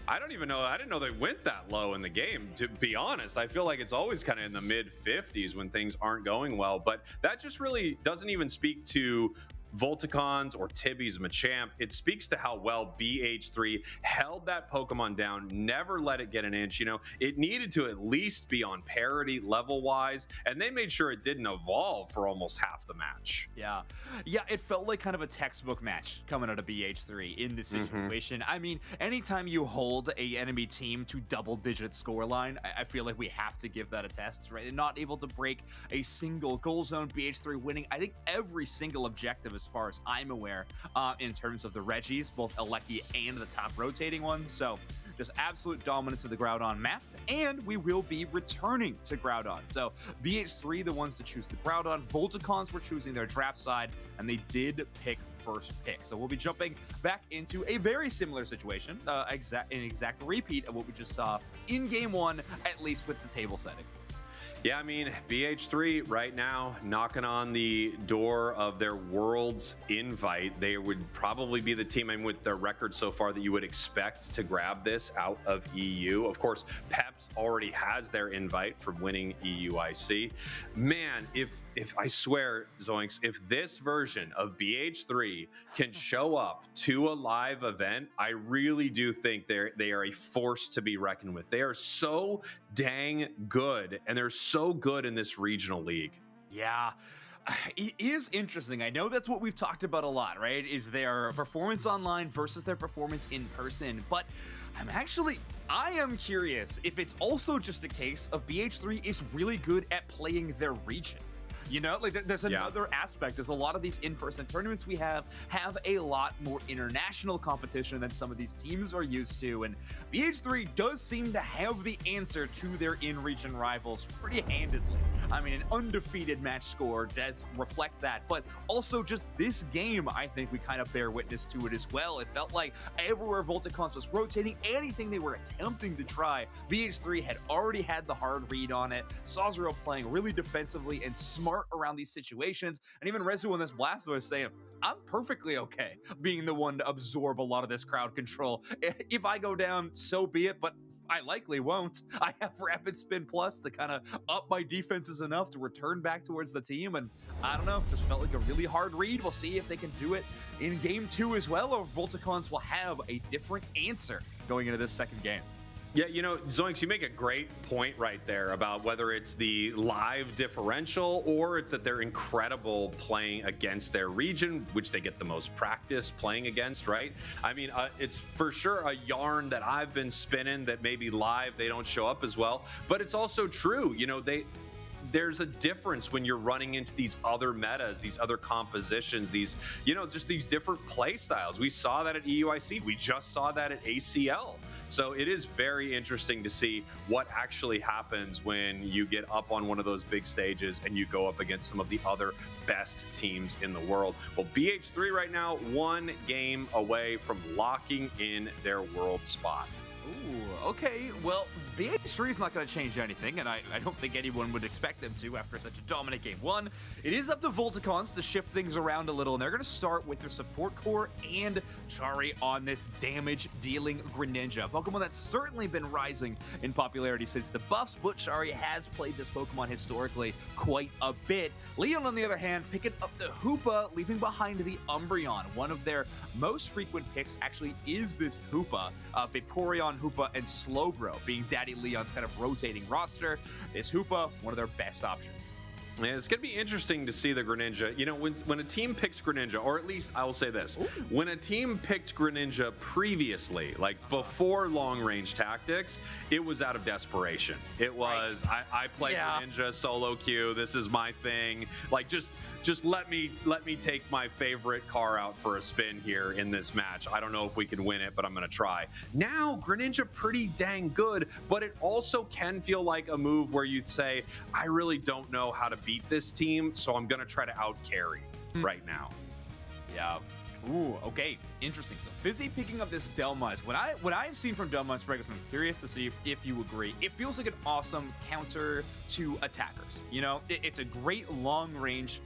S6: I don't even know. I didn't know they went that low in the game, to be honest. I feel like it's always kind of in the mid 50s when things aren't going well, but that just really doesn't even speak to Volticons or Tibby's Machamp. It speaks to how well BH3 held that Pokemon down, never let it get an inch. You know, it needed to at least be on parity level wise, and they made sure it didn't evolve for almost half the match.
S7: Yeah, it felt like kind of a textbook match coming out of BH3 in this situation. I mean, anytime you hold a enemy team to double-digit scoreline, I feel like we have to give that a test, right? They're not able to break a single goal zone. BH3 winning, I think, every single objective as far as I'm aware, in terms of the Regis, both Alecki and the top rotating ones. So just absolute dominance of the Groudon map, and we will be returning to Groudon. So BH3, the ones to choose the Groudon. Volticons were choosing their draft side, and they did pick first pick. So we'll be jumping back into a very similar situation, an exact repeat of what we just saw in game 1, at least with the table setting.
S6: Yeah, I mean, BH3 right now knocking on the door of their Worlds invite. They would probably be the team, I mean, with their record so far, that you would expect to grab this out of EU. Of course, Peps already has their invite from winning EUIC. Man, if I swear, Zoinks, if this version of BH3 can show up to a live event, I really do think they are a force to be reckoned with. They are so dang good, and they're so good in this regional league.
S7: Yeah. It is interesting. I know that's what we've talked about a lot, right? Is their performance online versus their performance in person. But I am curious if it's also just a case of BH3 is really good at playing their region. You know, like there's another aspect. There's a lot of these in-person tournaments we have a lot more international competition than some of these teams are used to. And BH3 does seem to have the answer to their in-region rivals pretty handedly. I mean, an undefeated match score does reflect that, but also just this game, I think we kind of bear witness to it as well. It felt like everywhere Volticons was rotating, anything they were attempting to try, BH3 had already had the hard read on it. Sazero playing really defensively and smart around these situations, and even Rezu in this blast was saying, I'm perfectly okay being the one to absorb a lot of this crowd control. If I go down, so be it, but I likely won't. I have Rapid Spin Plus to kind of up my defenses enough to return back towards the team, and I don't know, just felt like a really hard read. We'll see if they can do it in game 2 as well, or Volticons will have a different answer going into this second game.
S6: Yeah, you know, Zoinks, you make a great point right there about whether it's the live differential or it's that they're incredible playing against their region, which they get the most practice playing against, right? I mean, it's for sure a yarn that I've been spinning that maybe live they don't show up as well, but it's also true. You know, there's a difference when you're running into these other metas, these other compositions, these, you know, just these different play styles. We saw that at EUIC. We just saw that at ACL. So it is very interesting to see what actually happens when you get up on one of those big stages and you go up against some of the other best teams in the world. Well, BH3 right now, 1 game away from locking in their world spot.
S7: Ooh, okay. Well, BH3 is not going to change anything, and I don't think anyone would expect them to after such a dominant game 1. It is up to Volticons to shift things around a little, and they're going to start with their support core and Chari on this damage-dealing Greninja. Pokemon that's certainly been rising in popularity since the buffs, but Chari has played this Pokemon historically quite a bit. Leon, on the other hand, picking up the Hoopa, leaving behind the Umbreon. One of their most frequent picks actually is this Hoopa. Vaporeon, Hoopa, and Slowbro being Daddy Leon's kind of rotating roster. Is Hoopa one of their best options?
S6: Yeah, it's going to be interesting to see the Greninja. You know, when a team picks Greninja, or at least I will say this, when a team picked Greninja previously, like before long-range tactics, it was out of desperation. It was, I play Greninja solo queue. This is my thing. Like, just let me take my favorite car out for a spin here in this match. I don't know if we can win it, but I'm going to try. Now, Greninja pretty dang good, but it also can feel like a move where you say, I really don't know how to beat this team, so I'm going to try to out-carry right now.
S7: Yeah. Ooh, okay. Interesting. So Fizzy picking up this Delmise. What I've seen from Delmise, Bregus, I'm curious to see if you agree. It feels like an awesome counter to attackers. You know, it's a great long-range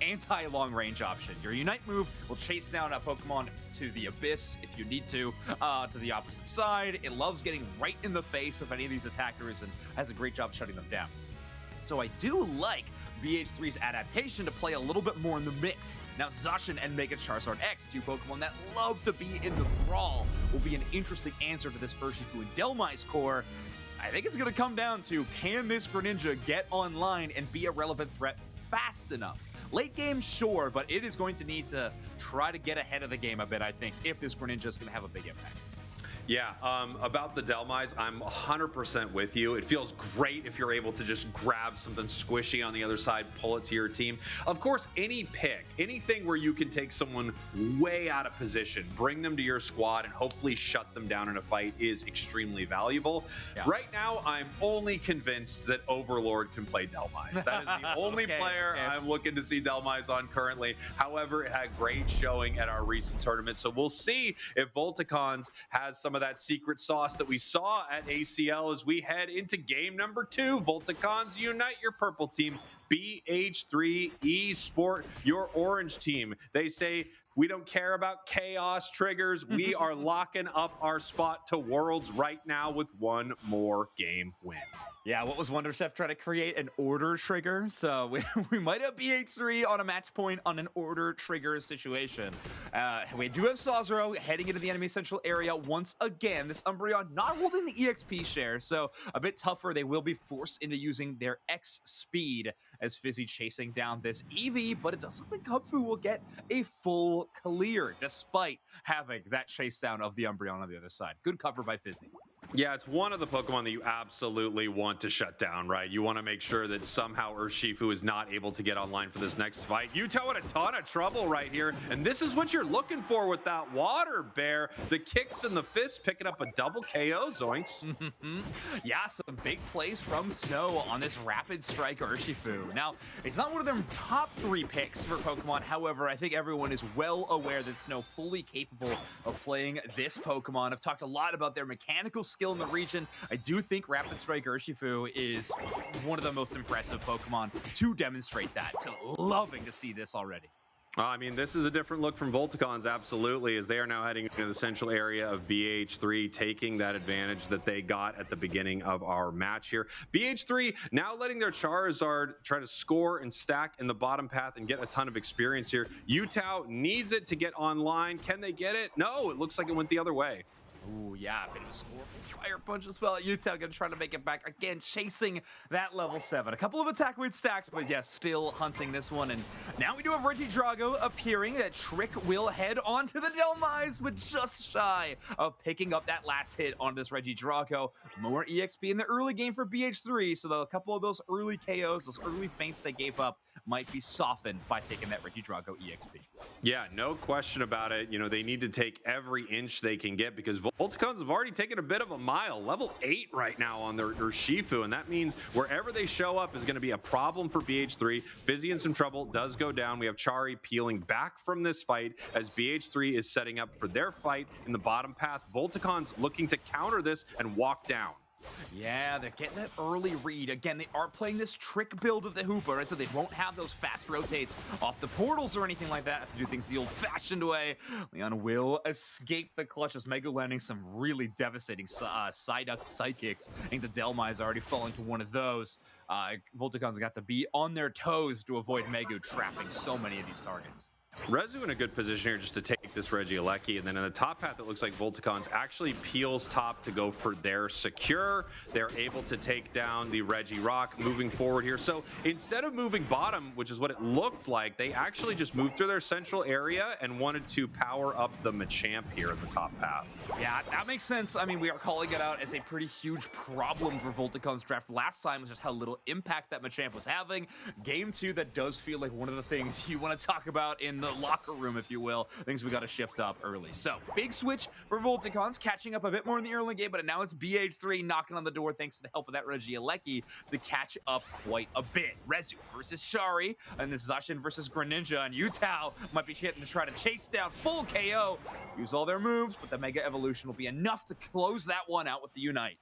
S7: anti-long range option. Your Unite move will chase down a Pokemon to the abyss if you need to the opposite side. It loves getting right in the face of any of these attackers and has a great job shutting them down. So I do like BH3's adaptation to play a little bit more in the mix. Now Zacian and Mega Charizard X, two Pokemon that love to be in the brawl, will be an interesting answer to this Urshifu and Delmise core. I think it's going to come down to, can this Greninja get online and be a relevant threat fast enough? Late game, sure, but it is going to need to try to get ahead of the game a bit, I think, if this Greninja is going to have a big impact.
S6: Yeah, about the Delmise, I'm 100% with you. It feels great if you're able to just grab something squishy on the other side, pull it to your team. Of course, any pick, anything where you can take someone way out of position, bring them to your squad, and hopefully shut them down in a fight is extremely valuable. Yeah. Right now, I'm only convinced that Overlord can play Delmise. That is the only player I'm looking to see Delmise on currently. However, it had great showing at our recent tournament, so we'll see if Volticons has some of that secret sauce that we saw at ACL as we head into game number 2. Volticons unite your purple team, BH3 Esport, your orange team. They say, we don't care about chaos triggers. We are locking up our spot to Worlds right now with one more game win.
S7: Yeah, what was Wonder Chef trying to create? An order trigger? So we might have BH3 on a match point on an order trigger situation. We do have Sazero heading into the enemy central area once again. This Umbreon not holding the EXP share, so a bit tougher. They will be forced into using their X speed as Fizzy chasing down this EV, but it does look like Kubfu will get a full clear despite having that chase down of the Umbreon on the other side. Good cover by Fizzy.
S6: Yeah, it's one of the Pokemon that you absolutely want to shut down, right? You want to make sure that somehow Urshifu is not able to get online for this next fight. Yuto in a ton of trouble right here, and this is what you're looking for with that Water Bear. The kicks and the fists picking up a double KO, zoinks.
S7: Yeah, some big plays from Snow on this Rapid Strike Urshifu. Now, it's not one of their top 3 picks for Pokemon. However, I think everyone is well aware that Snow fully capable of playing this Pokemon. I've talked a lot about their mechanical skill in the region. I do think Rapid Strike Urshifu is one of the most impressive Pokemon to demonstrate that. So loving to see this already.
S6: I mean, this is a different look from Volticons, absolutely, as they are now heading into the central area of BH3, taking that advantage that they got at the beginning of our match here. BH3 now letting their Charizard try to score and stack in the bottom path and get a ton of experience here. Yutao needs it to get online. Can they get it? No, it looks like it went the other way.
S7: Ooh, yeah, a bit of a scoreful fire punch as well. Yutao gonna try to make it back again, chasing that level 7. A couple of attack weight stacks, but yeah, still hunting this one. And now we do have Regidrago appearing. That Trick will head onto the Delmise, but just shy of picking up that last hit on this Regidrago. More EXP in the early game for BH3, so a couple of those early KOs, those early feints they gave up, might be softened by taking that Regidrago EXP.
S6: Yeah, no question about it. You know, they need to take every inch they can get because Volticons have already taken a bit of a mile. Level 8 right now on their Urshifu, and that means wherever they show up is going to be a problem for BH3. Fizzy in some trouble, does go down. We have Chari peeling back from this fight as BH3 is setting up for their fight in the bottom path. Volticons looking to counter this and walk down.
S7: Yeah, they're getting that early read. Again, they are playing this trick build of the Hooper, right? So they won't have those fast rotates off the portals or anything like that. Have to do things the old-fashioned way. Leon will escape the clutch as Mega landing some really devastating Psyduck Psychics. I think the Delmise already falling to one of those. Volticons got to be on their toes to avoid Megu trapping so many of these targets.
S6: Rezu in a good position here just to take this Regieleki, and then in the top path it looks like Volticons actually peels top to go for their secure. They're able to take down the Regirock moving forward here. So instead of moving bottom, which is what it looked like, they actually just moved through their central area and wanted to power up the Machamp here at the top path.
S7: Yeah, that makes sense. I mean, we are calling it out as a pretty huge problem for Volticon's draft last time, was just how little impact that Machamp was having. Game 2, that does feel like one of the things you want to talk about in the locker room, if you will. Things we got to shift up early. So, big switch for Volticons, catching up a bit more in the early game, but now it's BH3 knocking on the door thanks to the help of that Regieleki to catch up quite a bit. Rezu versus Shari, and this is Zacian versus Greninja, and Yutao might be hitting to try to chase down full KO. Use all their moves, but the Mega Evolution will be enough to close that one out with the Unite.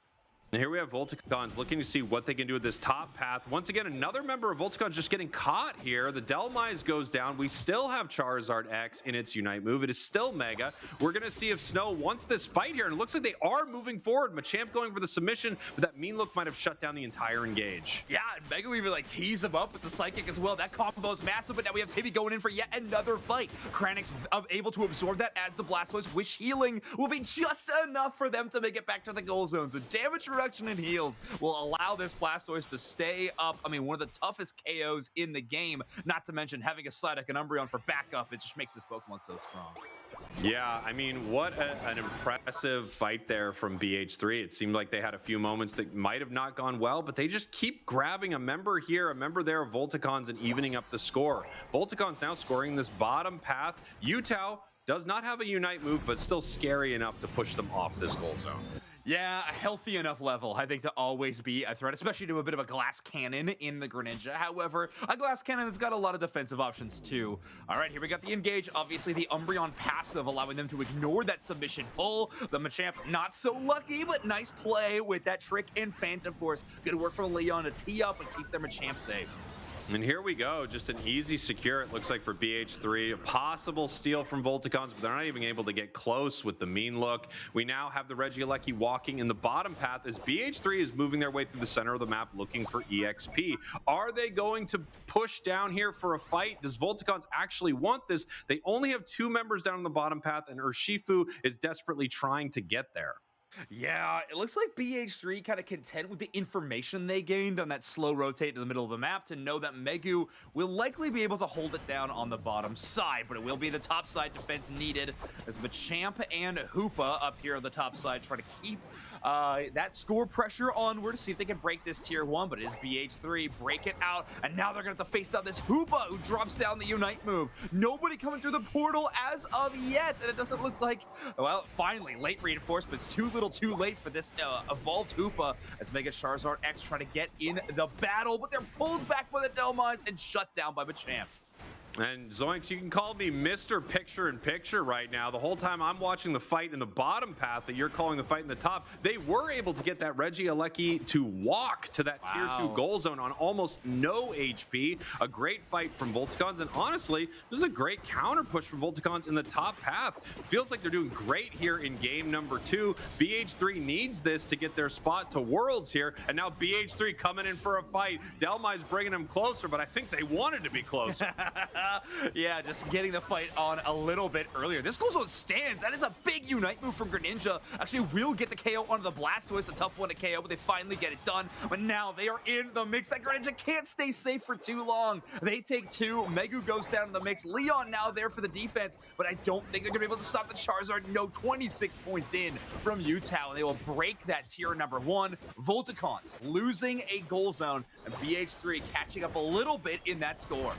S6: And here we have Volticons looking to see what they can do with this top path. Once again, another member of Volticons just getting caught here. The Delmise goes down. We still have Charizard X in its Unite move. It is still Mega. We're going to see if Snow wants this fight here. And it looks like they are moving forward. Machamp going for the submission, but that mean look might have shut down the entire engage.
S7: Yeah, and Mega will even like tease him up with the Psychic as well. That combo is massive, but now we have Timmy going in for yet another fight. Kranix able to absorb that as the Blastoise. Wish healing will be just enough for them to make it back to the goal zone. So damage reduction and heals will allow this Blastoise to stay up. I mean, one of the toughest KOs in the game, not to mention having a Psyduck and Umbreon for backup. It just makes this Pokemon so strong.
S6: Yeah, I mean, what an impressive fight there from BH3. It seemed like they had a few moments that might have not gone well, but they just keep grabbing a member here, a member there of Volticons, and evening up the score. Volticons now scoring this bottom path. Yutao does not have a Unite move, but still scary enough to push them off this goal zone.
S7: Yeah, a healthy enough level, I think, to always be a threat, especially to a bit of a glass cannon in the Greninja. However, a glass cannon has got a lot of defensive options too. All right, here we got the engage. Obviously, the Umbreon passive allowing them to ignore that submission pull. The Machamp not so lucky, but nice play with that trick and Phantom Force. Good work from Leon to tee up and keep their Machamp safe.
S6: And here we go, just an easy secure, it looks like, for BH3. A possible steal from Volticons, but they're not even able to get close with the mean look. We now have the Regieleki walking in the bottom path as BH3 is moving their way through the center of the map looking for EXP. Are they going to push down here for a fight? Does Volticons actually want this? They only have 2 members down on the bottom path, and Urshifu is desperately trying to get there.
S7: Yeah, it looks like BH3 kind of content with the information they gained on that slow rotate in the middle of the map to know that Megu will likely be able to hold it down on the bottom side, but it will be the top side defense needed as Machamp and Hoopa up here on the top side try to keep that score pressure onward to see if they can break this tier 1, but it is BH3, break it out, and now they're going to have to face down this Hoopa who drops down the Unite move. Nobody coming through the portal as of yet, and it doesn't look like, well, finally, late reinforcements, too little too late for this evolved Hoopa as Mega Charizard X trying to get in the battle, but they're pulled back by the Delmise and shut down by Machamp.
S6: And Zoinks, you can call me Mr. Picture-in-Picture right now. The whole time I'm watching the fight in the bottom path that you're calling the fight in the top, they were able to get that Regieleki to walk to that tier 2 goal zone on almost no HP. A great fight from Volticons, and honestly, this is a great counter push from Volticons in the top path. Feels like they're doing great here in game number 2. BH3 needs this to get their spot to Worlds here, and now BH3 coming in for a fight. Delmi's bringing them closer, but I think they wanted to be closer.
S7: Yeah, just getting the fight on a little bit earlier. This goes on stands. That is a big Unite move from Greninja. Actually, will get the KO onto the Blastoise. A tough one to KO, but they finally get it done. But now they are in the mix. That Greninja can't stay safe for too long. They take 2. Megu goes down in the mix. Leon now there for the defense, but I don't think they're going to be able to stop the Charizard. No, 26 points in from Yutao, and they will break that tier number 1. Volticons losing a goal zone, and BH3 catching up a little bit in that score.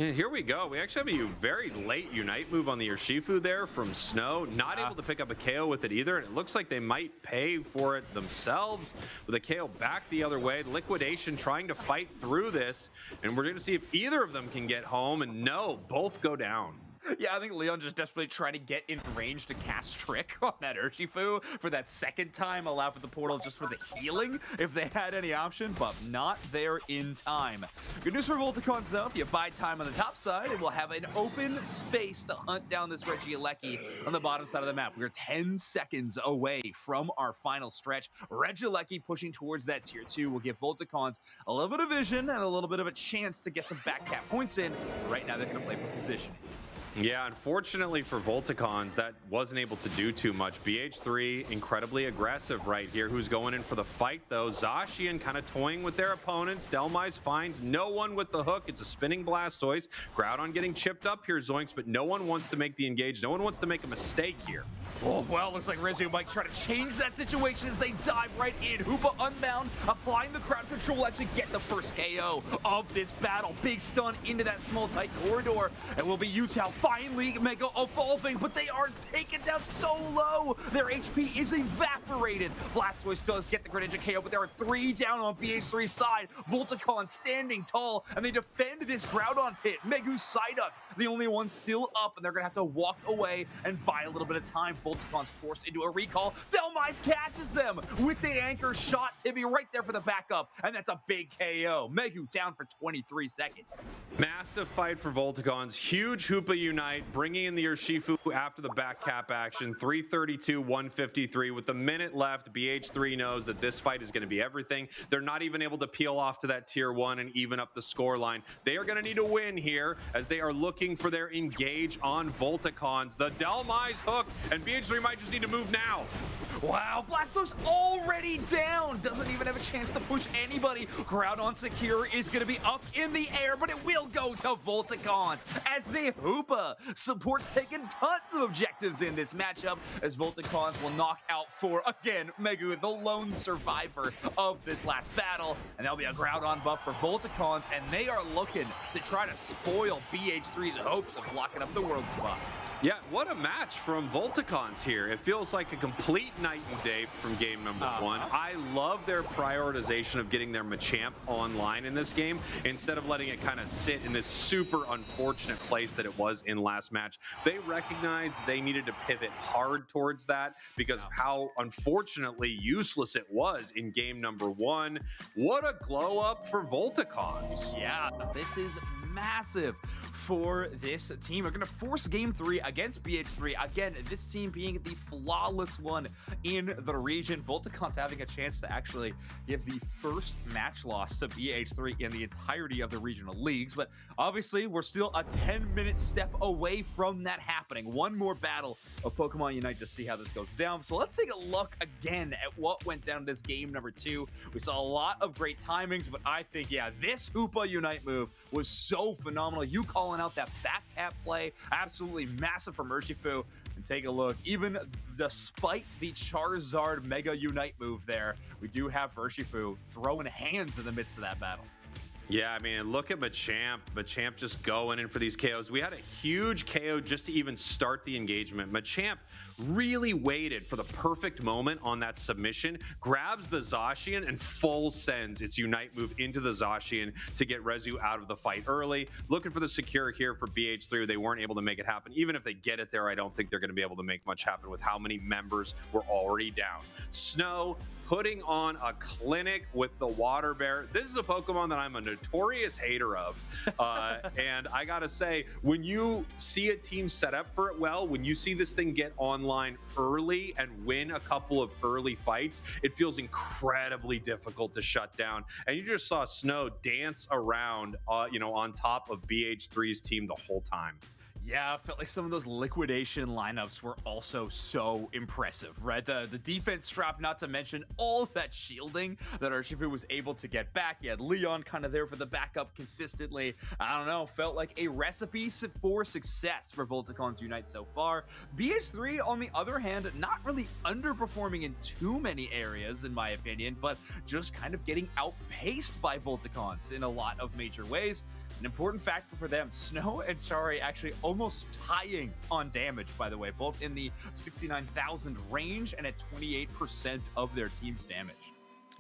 S6: And here we go. We actually have a very late Unite move on the Urshifu there from Snow. Not able to pick up a KO with it either. And it looks like they might pay for it themselves with a KO back the other way. Liquidation trying to fight through this. And we're going to see if either of them can get home. And no, both go down.
S7: Yeah, I think Leon just desperately trying to get in range to cast Trick on that Urshifu for that second time, allow for the portal just for the healing if they had any option, but not there in time. Good news for Volticons though, if you buy time on the top side, it will have an open space to hunt down this Regieleki on the bottom side of the map. We're 10 seconds away from our final stretch. Regieleki pushing towards that tier 2 will give Volticons a little bit of vision and a little bit of a chance to get some back cap points in. Right now they're going to play for position.
S6: Yeah, unfortunately for Volticons, that wasn't able to do too much. BH3 incredibly aggressive right here. Who's going in for the fight, though? Zacian kind of toying with their opponents. Delmise finds no one with the hook. It's a spinning Blastoise. Groudon getting chipped up here, Zoinks, but no one wants to make the engage. No one wants to make a mistake here.
S7: Oh, well, looks like Rezu might try to change that situation as they dive right in. Hoopa unbound, applying the crowd control will actually get the first KO of this battle. Big stun into that small, tight corridor. And will be Utah finally Mega evolving, but they are taken down so low. Their HP is evaporated. Blastoise does get the Greninja KO, but there are 3 down on BH3's side. Volticon standing tall, and they defend this Groudon pit. Megu Psyduck, the only one still up, and they're going to have to walk away and buy a little bit of time. Volticon's forced into a recall. Delmise catches them with the anchor shot. Tibby right there for the backup, and that's a big KO. Megu down for 23 seconds.
S6: Massive fight for Volticons. Huge Hoopa Unite, bringing in the Urshifu after the back cap action. 332-153 with a minute left. BH3 knows that this fight is going to be everything. They're not even able to peel off to that tier 1 and even up the score line. They are going to need a win here as they are looking for their engage on Volticons. The Delmise hook, and BH3 might just need to move now.
S7: Wow, Blastoise already down. Doesn't even have a chance to push anybody. Groudon secure is going to be up in the air, but it will go to Volticons as the Hoopa support's taking tons of objectives in this matchup as Volticons will knock out for, again, Megu, the lone survivor of this last battle. And there'll be a Groudon buff for Volticons, and they are looking to try to spoil BH3's hopes of locking up the world spot.
S6: Yeah, what a match from Volticons here. It feels like a complete night and day from game number 1. I love their prioritization of getting their Machamp online in this game instead of letting it kind of sit in this super unfortunate place that it was in last match. They recognized they needed to pivot hard towards that because of how unfortunately useless it was in game number 1. What a glow up for Volticons.
S7: Yeah, this is massive for this team. We're going to force game 3 against BH3. Again, this team being the flawless one in the region. Volticons having a chance to actually give the first match loss to BH3 in the entirety of the regional leagues. But obviously, we're still a 10-minute step away from that happening. One more battle of Pokemon Unite to see how this goes down. So let's take a look again at what went down in this game number 2. We saw a lot of great timings, but I think, yeah, this Hoopa Unite move was so phenomenal. You calling out that back cap play, absolutely massive from Urshifu. And take a look, even despite the Charizard Mega Unite move there, we do have Urshifu throwing hands in the midst of that battle.
S6: Yeah, I mean, look at Machamp. Machamp just going in for these KOs. We had a huge KO just to even start the engagement. Machamp really waited for the perfect moment on that submission, grabs the Zacian, and full sends its Unite move into the Zacian to get Rezu out of the fight early. Looking for the secure here for BH3. They weren't able to make it happen. Even if they get it there, I don't think they're going to be able to make much happen with how many members were already down. Snow putting on a clinic with the Water Bear. This is a Pokemon that I'm a notorious hater of. And I gotta say, when you see a team set up for it well, when you see this thing get online early and win a couple of early fights, it feels incredibly difficult to shut down. And you just saw Snow dance around, on top of BH3's team the whole time.
S7: Yeah, I felt like some of those liquidation lineups were also so impressive, right? The defense strap, not to mention all of that shielding that Urshifu was able to get back. You had Leon kind of there for the backup consistently. I don't know, felt like a recipe for success for Volticons Unite so far. BH3, on the other hand, not really underperforming in too many areas, in my opinion, but just kind of getting outpaced by Volticons in a lot of major ways. An important factor for them, Snow and Chari actually almost tying on damage, by the way, both in the 69,000 range and at 28% of their team's damage.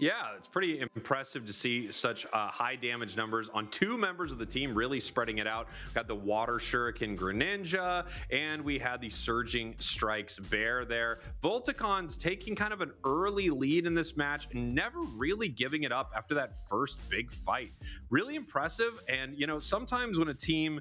S6: Yeah, it's pretty impressive to see such high damage numbers on 2 members of the team, really spreading it out. We got the Water Shuriken Greninja, and we had the Surging Strikes Bear there. Volticons taking kind of an early lead in this match and never really giving it up after that first big fight. Really impressive, and sometimes when a team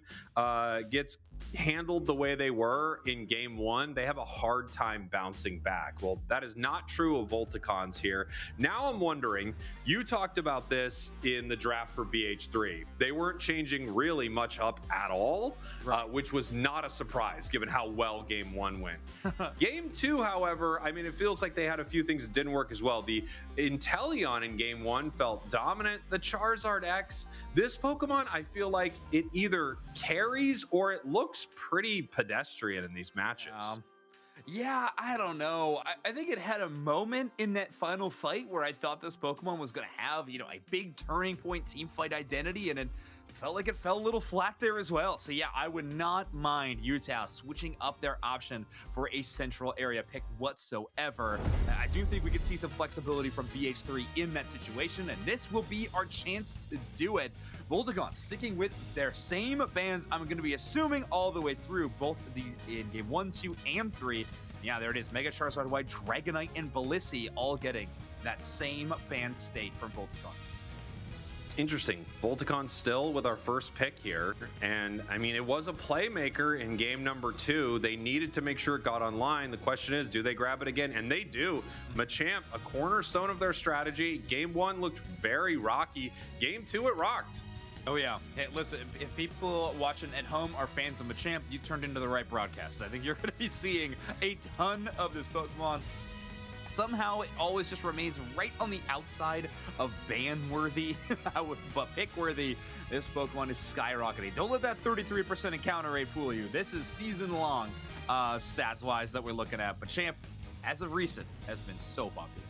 S6: gets handled the way they were in game one, they have a hard time bouncing back. Well, that is not true of Volticons here. Now I'm wondering, you talked about this in the draft for BH3. They weren't changing really much up at all, which was not a surprise given how well game one went. Game two, however, I mean, it feels like they had a few things that didn't work as well. The Inteleon in game one felt dominant. The Charizard X, this Pokemon, I feel like it either carries or it looks pretty pedestrian in these matches.
S7: Yeah, I don't know. I think it had a moment in that final fight where I thought this Pokemon was going to have, you know, a big turning point team fight identity, and it felt like it fell a little flat there as well. So yeah, I would not mind Utah switching up their option for a central area pick whatsoever. I do think we could see some flexibility from BH3 in that situation, and this will be our chance to do it. Volticons sticking with their same bans, I'm going to be assuming all the way through both of these in game 1, 2, and 3. Yeah, there it is. Mega Charizard Y, Dragonite, and Balissi all getting that same ban state from Volticons.
S6: Interesting. Volticons still with our first pick here. And I mean, it was a playmaker in game number 2. They needed to make sure it got online. The question is, do they grab it again? And they do. Machamp, a cornerstone of their strategy. Game 1 looked very rocky. Game 2, it rocked.
S7: Oh yeah. Hey, listen, if people watching at home are fans of Machamp, you turned into the right broadcast. I think you're going to be seeing a ton of this Pokemon. Somehow it always just remains right on the outside of ban-worthy, but pick-worthy. This Pokemon is skyrocketing. Don't let that 33% encounter rate fool you. This is season-long stats-wise that we're looking at. But Champ, as of recent, has been so popular.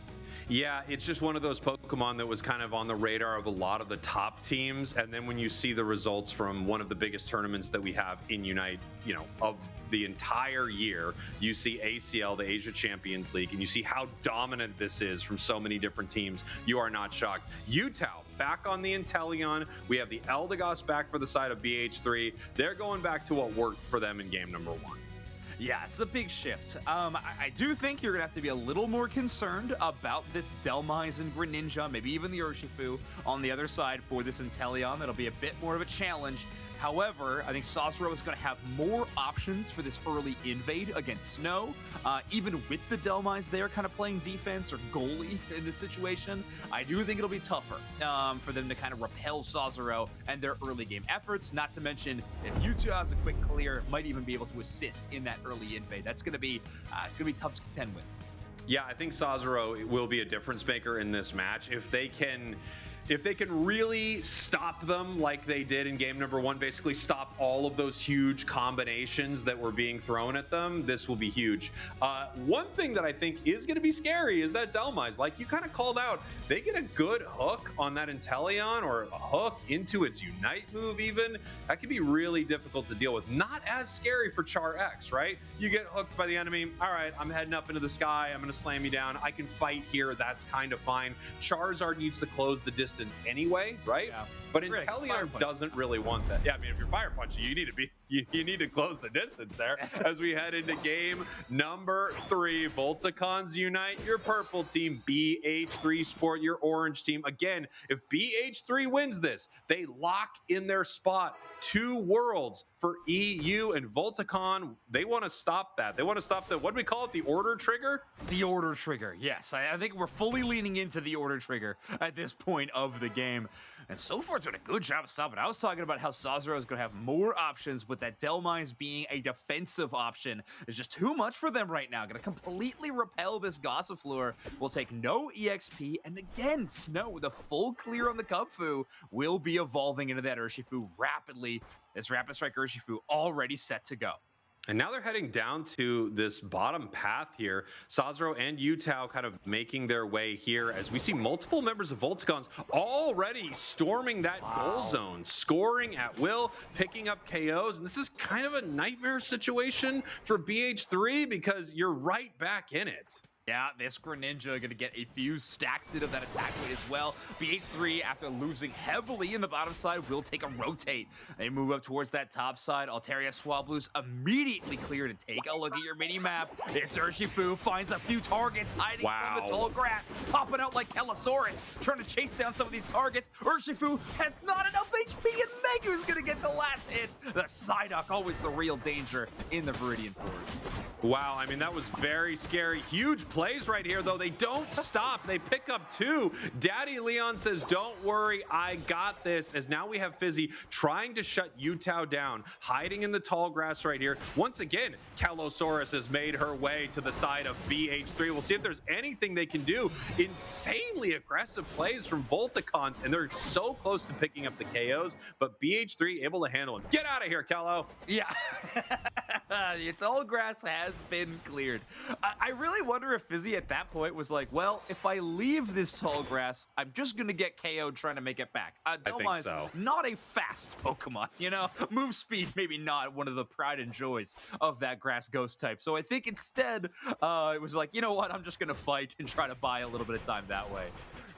S6: Yeah, it's just one of those Pokemon that was kind of on the radar of a lot of the top teams. And then when you see the results from one of the biggest tournaments that we have in Unite, you know, of the entire year, you see ACL, the Asia Champions League, and you see how dominant this is from so many different teams. You are not shocked. Utah back on the Inteleon. We have the Eldegoss back for the side of BH3. They're going back to what worked for them in game number 1.
S7: Yeah, it's a big shift. I do think you're going to have to be a little more concerned about this Delmise and Greninja, maybe even the Urshifu on the other side for this Inteleon. That'll be a bit more of a challenge. However, I think Sazero is going to have more options for this early invade against Snow. Even with the Delmise there kind of playing defense or goalie in this situation, I do think it'll be tougher for them to kind of repel Sazero and their early game efforts. Not to mention, if Utah has a quick clear, might even be able to assist in that early invade. That's going to be it's going to be tough to contend with.
S6: Yeah, I think Sazero will be a difference maker in this match if they can really stop them like they did in game number 1, basically stop all of those huge combinations that were being thrown at them. This will be huge. One thing that I think is going to be scary is that Delmise, like you kind of called out, they get a good hook on that Inteleon or a hook into its Unite move even. That could be really difficult to deal with. Not as scary for Char X, right? You get hooked by the enemy. All right, I'm heading up into the sky. I'm going to slam you down. I can fight here. That's kind of fine. Charizard needs to close the distance anyway, right? Yeah. But Inteleon doesn't really want that. Yeah, I mean, if you're fire punching, you need to close the distance there. As we head into game number 3, Volticons unite, your purple team, BH3 Sport, your orange team. Again, if BH3 wins this, they lock in their spot. 2 worlds for EU and Volticon. They want to stop that. They want to stop the, what do we call it? The order trigger?
S7: The order trigger, yes. I think we're fully leaning into the order trigger at this point of the game. And so far, it's doing a good job of stopping. I was talking about how Sazero is going to have more options, with that Delmise being a defensive option. It's just too much for them right now. Going to completely repel this Gossifleur. Will take no EXP. And again, Snow with a full clear on the Kubfu will be evolving into that Urshifu rapidly. This Rapid Strike Urshifu already set to go.
S6: And now they're heading down to this bottom path here. Sazero and Utah kind of making their way here as we see multiple members of Volticons already storming that goal zone, scoring at will, picking up KOs. And this is kind of a nightmare situation for BH3 because you're right back in it.
S7: Yeah, this Greninja going to get a few stacks into that attack weight as well. BH3, after losing heavily in the bottom side, will take a rotate. They move up towards that top side. Altaria Swablu's immediately clear to take a look at your mini-map. This Urshifu finds a few targets hiding from the tall grass, popping out like Kellosaurus, trying to chase down some of these targets. Urshifu has not enough HP, and Megu's going to get the last hit. it. The Psyduck, always the real danger in the Viridian Forest.
S6: Wow, I mean, that was very scary. Huge plays right here, though. They don't stop. They pick up 2. Daddy Leon says, don't worry, I got this. As now we have Fizzy trying to shut Utah down, hiding in the tall grass right here. Once again, Kalosaurus has made her way to the side of BH3. We'll see if there's anything they can do. Insanely aggressive plays from Volticons, and they're so close to picking up the KOs, but BH3 able to handle it. Get out of here, Kalo.
S7: Yeah. The tall grass has been cleared. I really wonder if Fizzy at that point was like, well, if I leave this tall grass, I'm just going to get KO'd trying to make it back.
S6: I think so.
S7: Not a fast Pokemon, you know? Move speed, maybe not one of the pride and joys of that grass ghost type. So I think instead, it was like, you know what? I'm just going to fight and try to buy a little bit of time that way.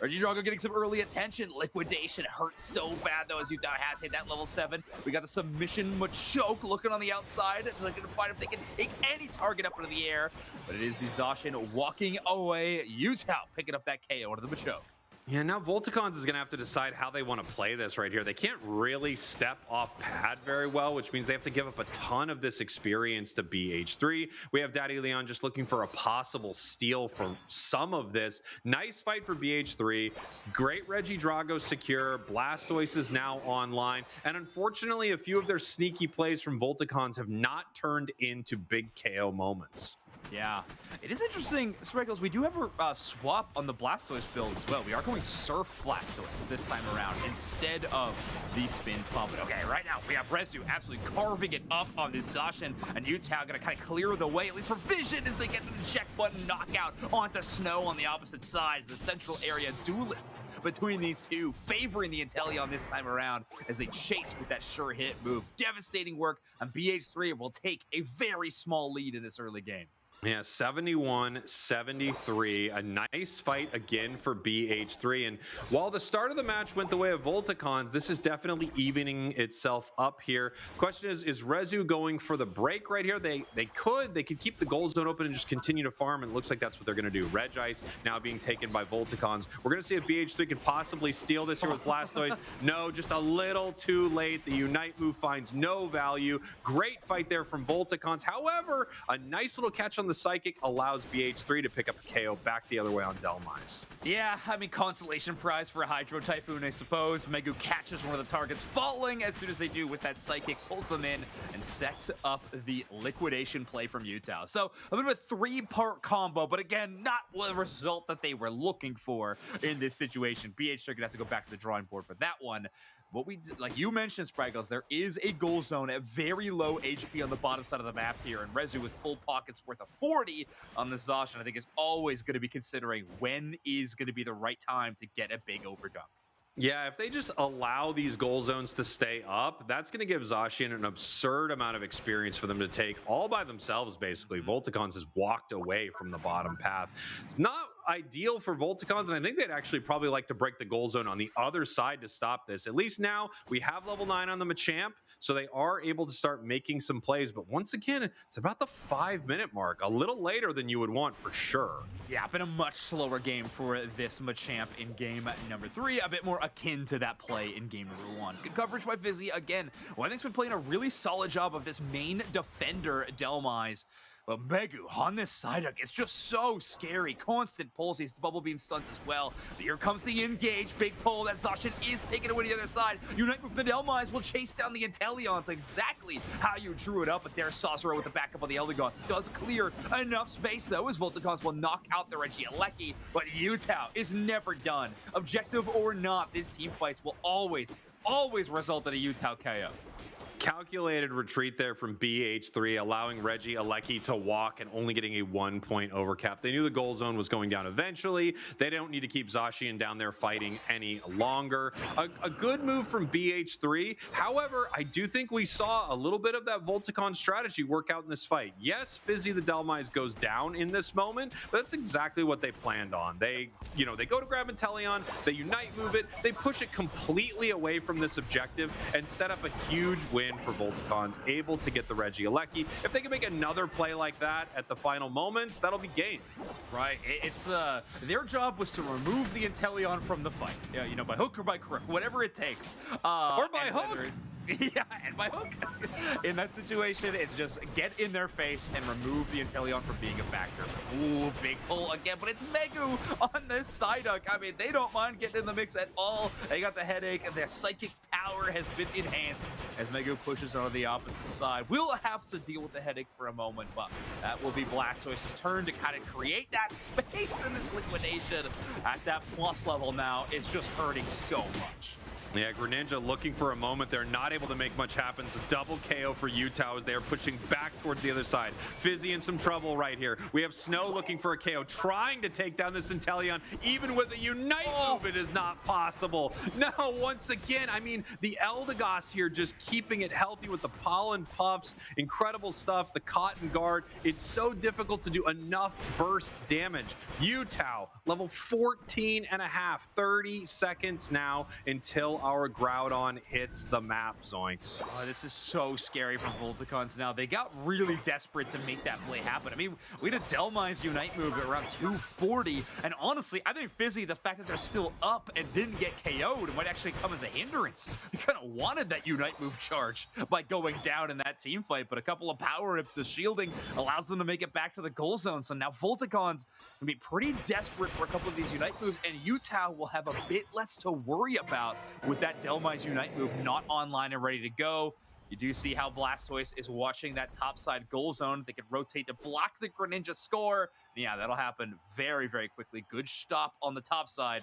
S7: Regidrago getting some early attention. Liquidation hurts so bad, though, as Utah has hit that level 7. We got the submission Machoke looking on the outside. Looking to find if they can take any target up into the air. But it is the Zacian walking away. Utah picking up that KO to the Machoke.
S6: Yeah, now Volticons is going to have to decide how they want to play this right here. They can't really step off pad very well, which means they have to give up a ton of this experience to BH3. We have Daddy Leon just looking for a possible steal for some of this. Nice fight for BH3. Great Regidrago secure. Blastoise is now online. And unfortunately, a few of their sneaky plays from Volticons have not turned into big KO moments.
S7: Yeah, it is interesting, Sprinkles. We do have a swap on the Blastoise build as well. We are going Surf Blastoise this time around instead of the Spin Pump. But okay, right now we have Rezu absolutely carving it up on this Zacian, and Utah going to kind of clear the way, at least for Vision, as they get the eject button knockout onto Snow on the opposite side. The central area duelists between these two, favoring the Inteleon this time around as they chase with that sure hit move. Devastating work, and BH3 will take a very small lead in this early game.
S6: Yeah, 71-73. A nice fight again for BH3. And while the start of the match went the way of Volticons, this is definitely evening itself up here. Question is Rezu going for the break right here? They could keep the goal zone open and just continue to farm, and it looks like that's what they're going to do. Regice now being taken by Volticons. We're going to see if BH3 can possibly steal this here with Blastoise. No, just a little too late. The Unite move finds no value. Great fight there from Volticons. However, a nice little catch on the Psychic allows BH3 to pick up a KO back the other way on Delmise.
S7: Yeah, I mean, consolation prize for a Hydro Typhoon, I suppose. Megu catches one of the targets falling as soon as they do with that Psychic, pulls them in, and sets up the liquidation play from Utah. So a bit of a 3-part combo, but again, not the result that they were looking for in this situation. BH3 gonna have to go back to the drawing board for that one. What we did, like you mentioned, Spraggles, there is a goal zone at very low HP on the bottom side of the map here, and Rezu with full pockets worth of 40 on the Zacian, I think is always going to be considering when is going to be the right time to get a big overdunk.
S6: Yeah, if they just allow these goal zones to stay up, that's going to give Zacian an absurd amount of experience for them to take all by themselves, basically. Volticons has walked away from the bottom path. It's not ideal for Volticons, and I think they'd actually probably like to break the goal zone on the other side to stop this. At least now we have level 9 on the Machamp, so they are able to start making some plays. But once again, it's about the 5-minute mark, a little later than you would want for sure.
S7: Yeah, been a much slower game for this Machamp in game number 3, a bit more akin to that play in game number 1. Good coverage by Fizzy again. Well, I think's been playing a really solid job of this main defender, Delmise. But Megu on this Psyduck is just so scary. Constant pulls, these bubble beam stunts as well. But here comes the engage. Big pull. That Zacian is taken away to the other side. Unite with the Delmise will chase down the Inteleons. Exactly how you drew it up. But there's Saucero with the backup of the Eldegoss. Does clear enough space though, as Volticons will knock out the Regieleki. But Utah is never done. Objective or not, this team fights will always result in a Utah KO.
S6: Calculated retreat there from BH3, allowing Regieleki to walk and only getting a 1-point overcap. They knew the goal zone was going down eventually. They don't need to keep Zacian down there fighting any longer. A good move from BH3. However, I do think we saw a little bit of that Volticon strategy work out in this fight. Yes, Fizzy the Delmise goes down in this moment, but that's exactly what they planned on. They go to grab Inteleon, they Unite move it, they push it completely away from this objective and set up a huge win win for Volticons, able to get the Regieleki. If they can make another play like that at the final moments, that'll be game.
S7: Right. It's their job was to remove the Inteleon from the fight. Yeah, you know, by hook or by crook, whatever it takes.
S6: Or by hook.
S7: Yeah, and by hook. In that situation, it's just get in their face and remove the Inteleon from being a factor. Ooh, big pull again, but it's Megu on this Psyduck. I mean, they don't mind getting in the mix at all. They got the headache, and their psychic power has been enhanced as Megu pushes on the opposite side. We'll have to deal with the headache for a moment, but that will be Blastoise's turn to kind of create that space in this liquidation. At that plus level now, it's just hurting so much.
S6: Yeah, Greninja looking for a moment. They're not able to make much happen. It's a double KO for Utah as they are pushing back towards the other side. Fizzy in some trouble right here. We have Snow looking for a KO, trying to take down this Inteleon. Even with a Unite move, it is not possible. No, once again, I mean, the Eldegoss here just keeping it healthy with the Pollen Puffs. Incredible stuff. The Cotton Guard. It's so difficult to do enough burst damage. Utah, level 14 and a half. 30 seconds now until our Groudon hits the map, Zoinks.
S7: Oh, this is so scary for Volticons now. They got really desperate to make that play happen. I mean, we had a Delmize Unite move at around 240, and honestly, I think Fizzy, the fact that they're still up and didn't get KO'd might actually come as a hindrance. They kind of wanted that Unite move charge by going down in that team fight, but a couple of power-ups, the shielding allows them to make it back to the goal zone, so now Volticons can be pretty desperate for a couple of these Unite moves, and Utah will have a bit less to worry about with that Delmize Unite move not online and ready to go. You do see how Blastoise is watching that top side goal zone. They can rotate to block the Greninja score. Yeah, that'll happen very, very quickly. Good stop on the top side.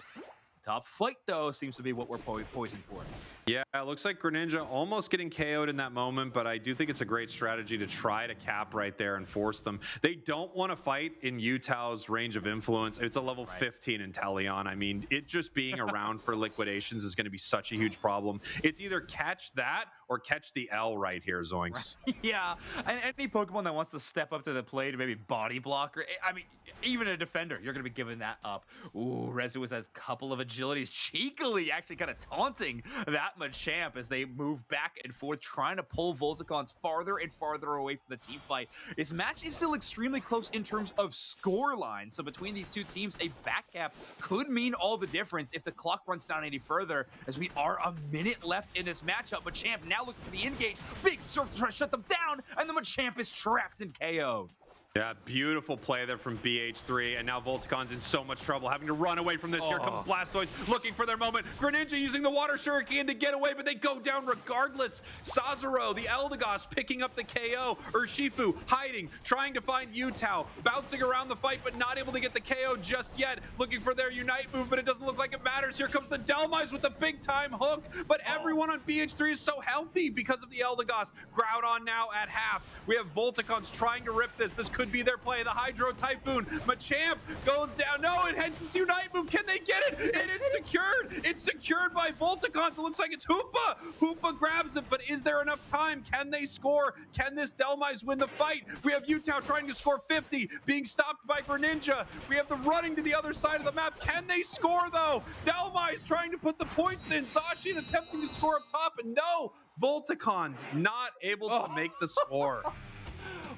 S7: Top fight, though, seems to be what we're poising for.
S6: Yeah, it looks like Greninja almost getting KO'd in that moment, but I do think it's a great strategy to try to cap right there and force them. They don't want to fight in Utah's range of influence. It's a level 15 Inteleon. I mean, it just being around for liquidations is going to be such a huge problem. It's either catch that or catch the L right here, Zoinks.
S7: Yeah, and any Pokemon that wants to step up to the plate to maybe body block, or I mean, even a defender, you're going to be giving that up. Ooh, Rezu has a couple of agilities, cheekily actually kind of taunting that Machamp as they move back and forth, trying to pull Volticons farther and farther away from the team fight. This match is still extremely close in terms of score line, so between these two teams, a back cap could mean all the difference if the clock runs down any further, as we are a minute left in this matchup. Machamp now looking for the engage, big surf to try to shut them down, and the Machamp is trapped and KO'd.
S6: Yeah, beautiful play there from BH3, and now Volticon's in so much trouble, having to run away from this. Here comes Blastoise, looking for their moment. Greninja using the Water Shuriken to get away, but they go down regardless. Sazero, the Eldegoss, picking up the KO. Urshifu hiding, trying to find Utah, bouncing around the fight, but not able to get the KO just yet. Looking for their Unite move, but it doesn't look like it matters. Here comes the Delmize with the big-time hook, but everyone on BH3 is so healthy because of the Eldegoss. Groudon now at half. We have Volticons trying to rip this. This could be their play. The Hydro Typhoon. Machamp goes down. No, it hits its Unite move. Can they get it? It is secured. It's secured by Volticons. It looks like it's Hoopa. Hoopa grabs it, but is there enough time? Can they score? Can this Delmize win the fight? We have Utah trying to score 50, being stopped by Greninja. We have them running to the other side of the map. Can they score, though? Delmize trying to put the points in. Zacian attempting to score up top, and no, Volticons not able to make the score.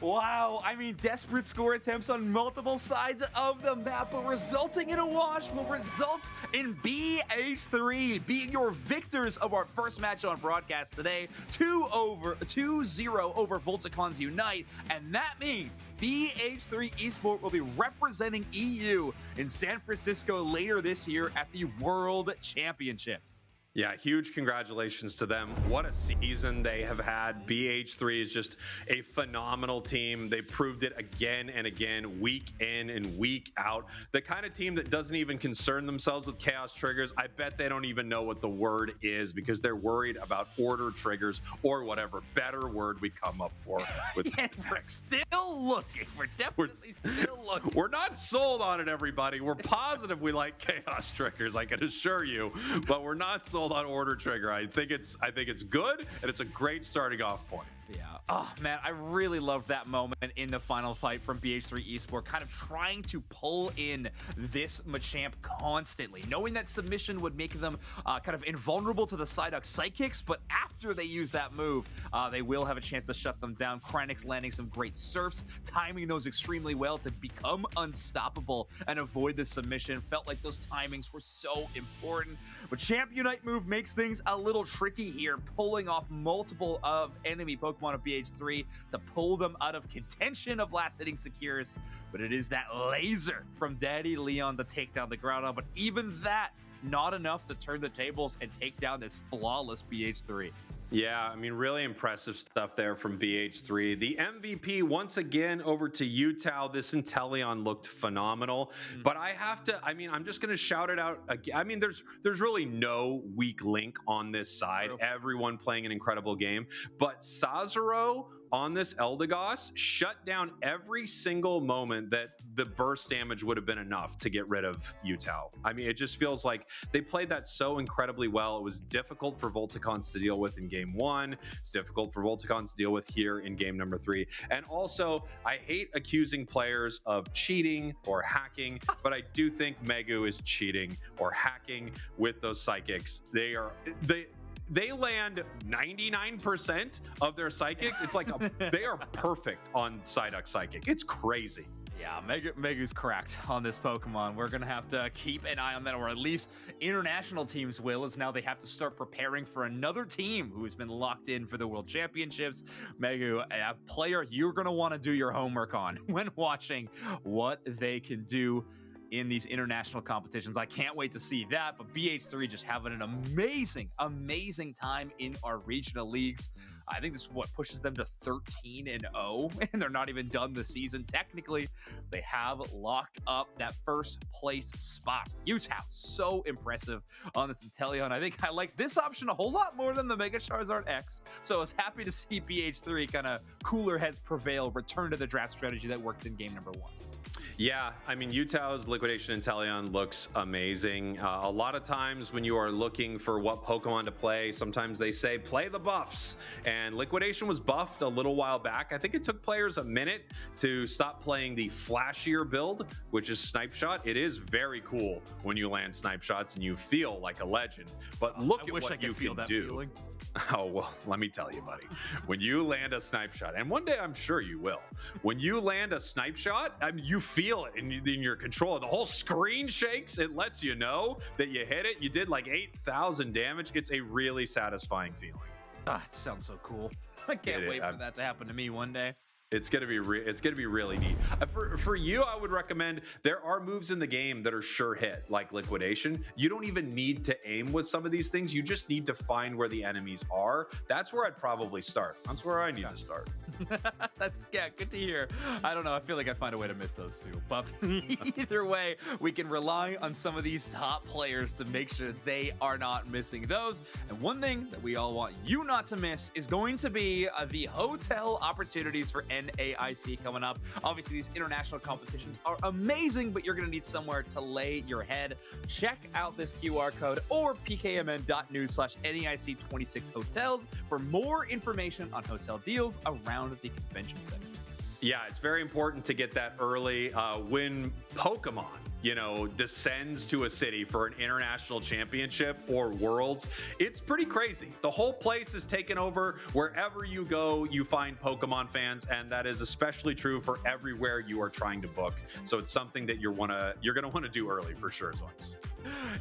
S7: Wow, I mean, desperate score attempts on multiple sides of the map, but resulting in a wash will result in BH3 being your victors of our first match on broadcast today, 2-0 over Volticons Unite, and that means BH3 Esport will be representing EU in San Francisco later this year at the World Championships.
S6: Yeah, huge congratulations to them. What a season they have had. BH3 is just a phenomenal team. They proved it again and again, week in and week out. The kind of team that doesn't even concern themselves with chaos triggers. I bet they don't even know what the word is because they're worried about order triggers or whatever better word we come up for.
S7: Yeah, we're still looking. We're definitely still looking.
S6: We're not sold on it, everybody. We're positive we like chaos triggers, I can assure you, but we're not sold on order trigger. I think it's good, and it's a great starting off point.
S7: Yeah. Oh, man, I really loved that moment in the final fight from BH3 Esport, kind of trying to pull in this Machamp constantly, knowing that submission would make them kind of invulnerable to the Psyduck Psychics, but after they use that move, they will have a chance to shut them down. Kranix landing some great surfs, timing those extremely well to become unstoppable and avoid the submission. Felt like those timings were so important. But Champ Unite move makes things a little tricky here, pulling off multiple of enemy Pokemon of BH3 to pull them out of contention of last hitting Secures. But it is that laser from Daddy Leon to take down the Groudon. But even that, not enough to turn the tables and take down this flawless BH3.
S6: Yeah, I mean, really impressive stuff there from BH3. The MVP once again over to Utah. This Inteleon looked phenomenal, but I have to, I mean, I'm just going to shout it out again. I mean, there's really no weak link on this side. Everyone playing an incredible game, but Sazero on this Eldegoss shut down every single moment that the burst damage would have been enough to get rid of Utah. I mean, it just feels like they played that so incredibly well. It was difficult for Volticons to deal with in game 1. It's difficult for Volticons to deal with here in game number 3. And also, I hate accusing players of cheating or hacking, but I do think Megu is cheating or hacking with those psychics. They land 99% of their psychics. It's like they are perfect on Psyduck Psychic. It's crazy.
S7: Yeah, Megu's cracked on this Pokemon. We're going to have to keep an eye on that, or at least international teams will, as now they have to start preparing for another team who has been locked in for the World Championships. Megu, a player you're going to want to do your homework on when watching what they can do in these international competitions. I can't wait to see that, but BH3 just having an amazing time in our regional leagues. I think this is what pushes them to 13-0, and they're not even done the season. Technically, they have locked up that first place spot. Utah, so impressive on this Inteleon. I think I liked this option a whole lot more than the Mega Charizard X, so I was happy to see BH3 kind of cooler heads prevail, return to the draft strategy that worked in game number 1.
S6: Yeah, I mean, Utah's Liquidation Inteleon looks amazing. A lot of times when you are looking for what Pokemon to play, sometimes they say, play the buffs. And Liquidation was buffed a little while back. I think it took players a minute to stop playing the flashier build, which is Snipe Shot. It is very cool when you land Snipe Shots and you feel like a legend. But look at what you can do. Feeling. Oh, well, let me tell you, buddy. When you land a Snipe Shot, and one day I'm sure you will, when you land a Snipe Shot, I mean, you feel it in your controller. The whole screen shakes. It lets you know that you hit it. You did like 8,000 damage. It's a really satisfying feeling.
S7: Ah, it sounds so cool. I can't wait for that to happen to me one day.
S6: It's gonna be really neat. For you, I would recommend, there are moves in the game that are sure hit, like Liquidation. You don't even need to aim with some of these things. You just need to find where the enemies are. That's where I'd probably start. That's where I need to start.
S7: That's good to hear. I don't know. I feel like I'd find a way to miss those two. But either way, we can rely on some of these top players to make sure they are not missing those. And one thing that we all want you not to miss is going to be the hotel opportunities for NAIC coming up. Obviously, these international competitions are amazing, but you're going to need somewhere to lay your head. Check out this QR code or pkmn.news/NAIC26 hotels for more information on hotel deals around the convention center.
S6: Yeah, it's very important to get that early. When Pokemon, descends to a city for an international championship or worlds, it's pretty crazy. The whole place is taken over. Wherever you go, you find Pokemon fans, and that is especially true for everywhere you are trying to book. So it's something that you're gonna want to do early for sure, Zoinks.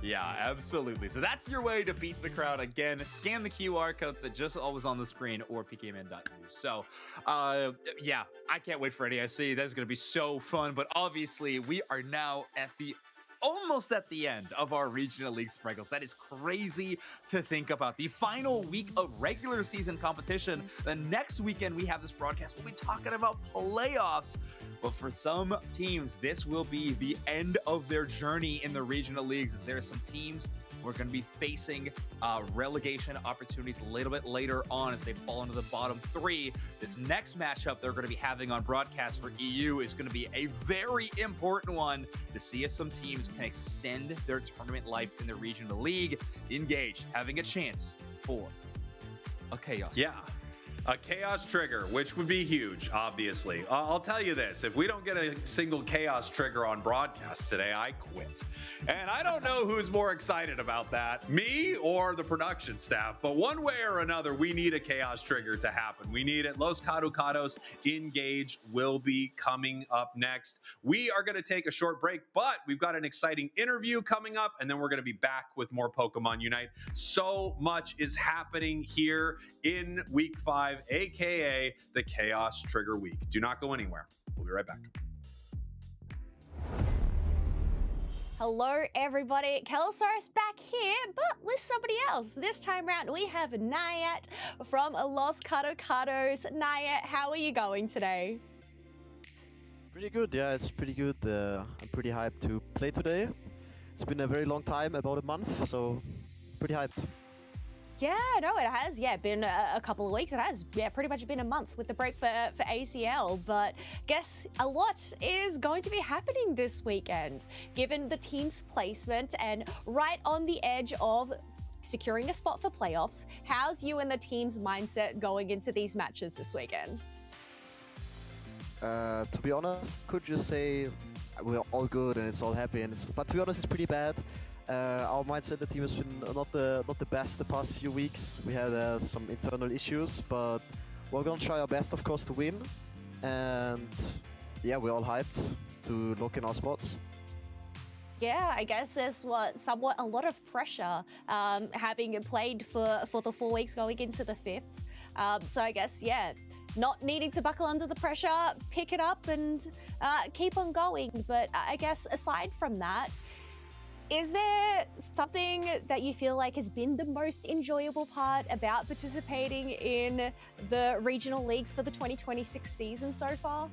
S7: Yeah, absolutely. So that's your way to beat the crowd. Again, scan the QR code that just always on the screen or pkmn.news. So, yeah, I can't wait for NAIC. That's going to be so fun. But obviously, we are now almost at the end of our regional league sprinkles. That is crazy to think about. The final week of regular season competition. The next weekend we have this broadcast, we'll be talking about playoffs. But for some teams, this will be the end of their journey in the regional leagues, as there are some teams who are going to be facing relegation opportunities a little bit later on as they fall into the bottom 3. This next matchup they're going to be having on broadcast for EU is going to be a very important one to see if some teams can extend their tournament life in the regional league, engage, having a chance for a chaos.
S6: Yeah. A chaos trigger, which would be huge, obviously. I'll tell you this, if we don't get a single chaos trigger on broadcast today, I quit. And I don't know who's more excited about that, me or the production staff, but one way or another, we need a chaos trigger to happen. We need it. Los Cardocados Engage will be coming up next. We are going to take a short break, but we've got an exciting interview coming up, and then we're going to be back with more Pokemon Unite. So much is happening here in Week 5, aka the Chaos Trigger Week. Do not go anywhere. We'll be right back.
S1: Hello, everybody. Kelsosaurus back here, but with somebody else. This time round, we have Nayat from Los Cardocados. Nayat, how are you going today?
S10: Pretty good, yeah, it's pretty good. I'm pretty hyped to play today. It's been a very long time, about a month, so pretty hyped.
S1: Yeah, no, it has. Yeah, been a couple of weeks. It has, yeah, pretty much been a month with the break for ACL. But guess a lot is going to be happening this weekend, given the team's placement and right on the edge of securing a spot for playoffs. How's you and the team's mindset going into these matches this weekend?
S10: To be honest, could just say we're all good and it's all happy. But to be honest, it's pretty bad. Our mindset, the team has been not the best the past few weeks. We had some internal issues, but we're gonna try our best, of course, to win. And yeah, we're all hyped to lock in our spots.
S1: Yeah, I guess there's somewhat a lot of pressure having played for the 4 weeks going into the 5th. So I guess, yeah, not needing to buckle under the pressure, pick it up and keep on going. But I guess aside from that, is there something that you feel like has been the most enjoyable part about participating in the regional leagues for the 2026 season so far?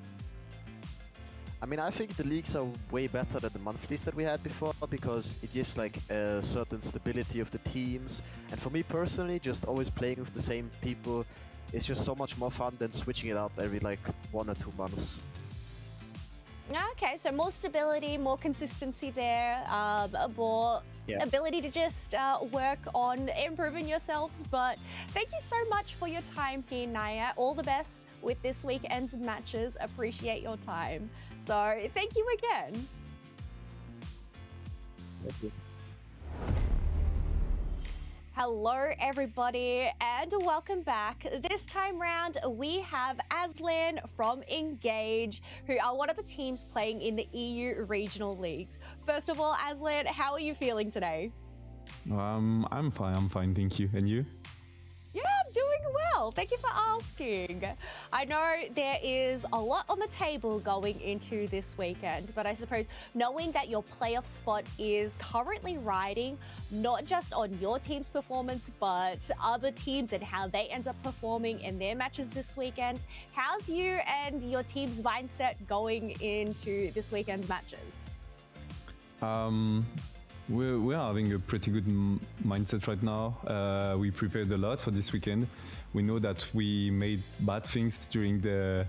S10: I mean, I think the leagues are way better than the monthlies that we had before because it gives like a certain stability of the teams. And for me personally, just always playing with the same people is just so much more fun than switching it up every like 1 or 2 months.
S1: Okay, so more stability, more consistency there, more ability to just work on improving yourselves. But thank you so much for your time here, Naya. All the best with this weekend's matches. Appreciate your time. So thank you again.
S10: Thank you.
S1: Hello, everybody, and welcome back. This time round, we have Aslan from Engage, who are one of the teams playing in the EU regional leagues. First of all, Aslan, how are you feeling today?
S2: I'm fine, thank you. And you?
S1: Yeah, I'm doing well. Thank you for asking. I know there is a lot on the table going into this weekend, but I suppose knowing that your playoff spot is currently riding not just on your team's performance, but other teams and how they end up performing in their matches this weekend, how's you and your team's mindset going into this weekend's matches?
S2: We are having a pretty good mindset right now. We prepared a lot for this weekend. We know that we made bad things during the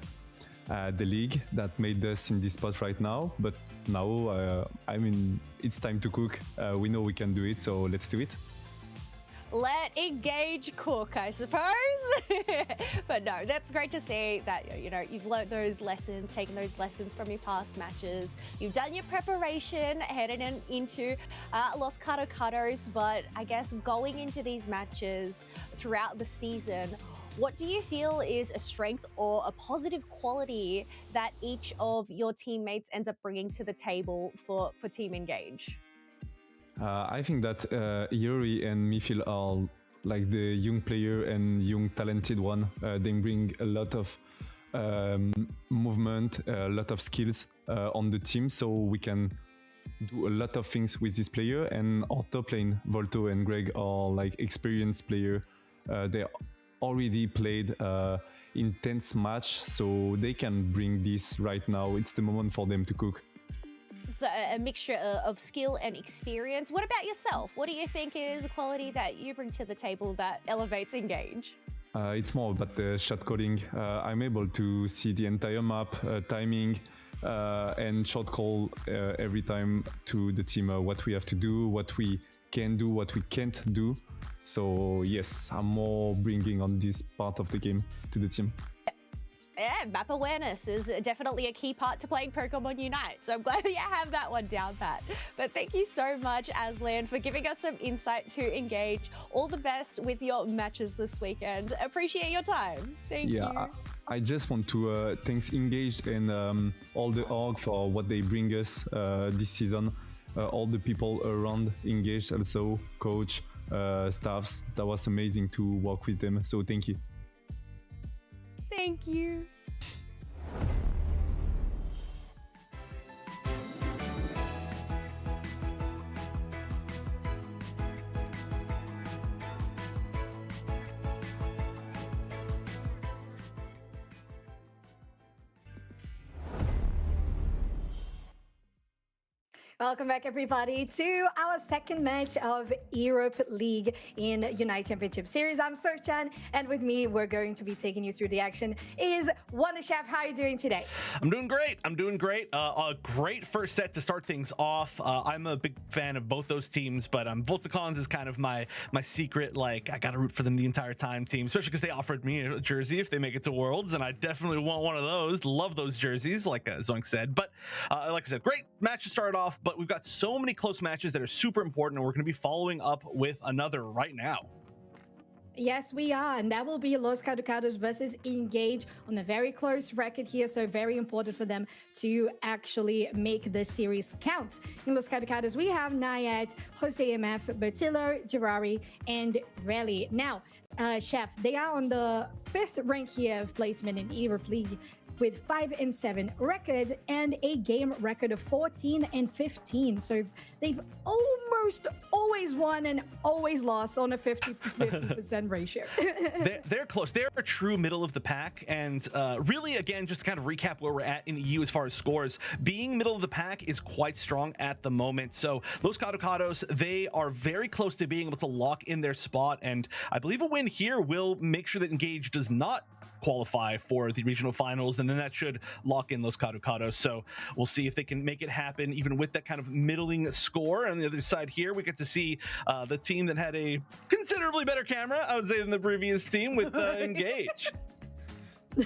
S2: league that made us in this spot right now. But now, I mean, it's time to cook. We know we can do it, so let's do it.
S1: Let Engage cook, I suppose. But no, that's great to see that, you know, you've learned those lessons, taken those lessons from your past matches. You've done your preparation heading into Los Cardocados, but I guess going into these matches throughout the season, what do you feel is a strength or a positive quality that each of your teammates ends up bringing to the table for Team Engage?
S2: I think that Yuri and Mifil are like the young player and young talented one. They bring a lot of movement, a lot of skills on the team, so we can do a lot of things with this player. And our top lane, Volto and Greg, are like experienced player. They already played intense match, so they can bring this right now. It's the moment for them to cook.
S1: So a mixture of skill and experience. What about yourself? What do you think is a quality that you bring to the table that elevates Engage?
S2: It's more about the shot calling. I'm able to see the entire map, timing, and shot call every time to the team what we have to do, what we can do, what we can't do.
S11: So yes, I'm more bringing on this part of the game to the team.
S1: Yeah, map awareness is definitely a key part to playing Pokemon Unite. So I'm glad that you have that one down pat. But thank you so much, Aslan, for giving us some insight to Engage. All the best with your matches this weekend. Appreciate your time. Thank you.
S11: I just want to thanks Engage and all the org for what they bring us this season. All the people around Engage, also coach, staffs. That was amazing to work with them. So thank you.
S1: Thank you.
S8: Welcome back, everybody, to our second match of Europe League in Unite Championship Series. I'm Serchan, and with me, we're going to be taking you through the action, is Wonder Chef. How are you doing today?
S9: I'm doing great. A great first set to start things off. I'm a big fan of both those teams, but Volticons is kind of my secret, like, I gotta root for them the entire time team, especially because they offered me a jersey if they make it to Worlds, and I definitely want one of those. Love those jerseys, like Zoink said. But like I said, great match to start off, but we've got so many close matches that are super important, and we're going to be following up with another right now.
S8: Yes, we are, and that will be Los Cardocados versus Engage on a very close record here, so very important for them to actually make this series count. In Los Cardocados, we have Nayat, Jose MF, Bertillo, Girari, and Relly. Now, Chef, they are on the 5th rank here of placement in Europe League, with 5-7 record and a game record of 14-15. So they've almost always won and always lost on a 50% ratio.
S9: They're close. They're a true middle of the pack. And really, again, just to kind of recap where we're at in EU as far as scores, being middle of the pack is quite strong at the moment. So Los Cardocados, they are very close to being able to lock in their spot. And I believe a win here will make sure that Engage does not qualify for the regional finals, and then that should lock in Los Cardocados. So we'll see if they can make it happen even with that kind of middling score. On the other side here, we get to see the team that had a considerably better camera, I would say, than the previous team with Engage.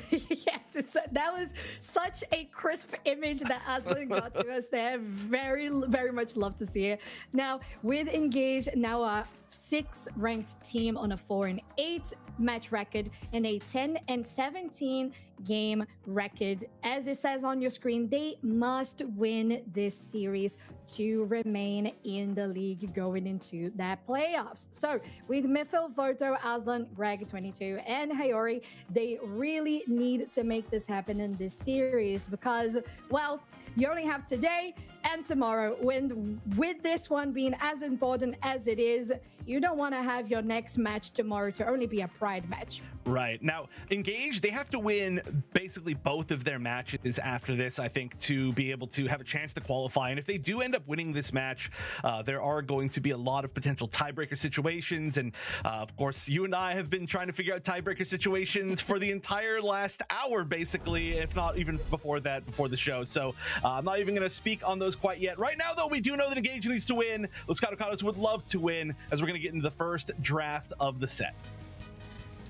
S8: Yes, that was such a crisp image that Aslan got to us there. Very, very much love to see it. Now, with Engage, now a 6th ranked team on a 4-8 match record and a 10-17 game record. As it says on your screen, they must win this series to remain in the league going into that playoffs. So with Mifil, Voto, Aslan, Greg 22, and Hayori, they really need to make this happen in this series because, well, you only have today and tomorrow. With this one being as important as it is, you don't want to have your next match tomorrow to only be a pride match.
S9: Right. Now, Engage, they have to win basically both of their matches after this, I think, to be able to have a chance to qualify. And if they do end up winning this match, there are going to be a lot of potential tiebreaker situations. And of course, you and I have been trying to figure out tiebreaker situations for the entire last hour, basically, if not even before that, before the show. So I'm not even going to speak on those quite yet. Right now, though, we do know that Engage needs to win. Los Cardocados would love to win, as we're going to get into the first draft of the set.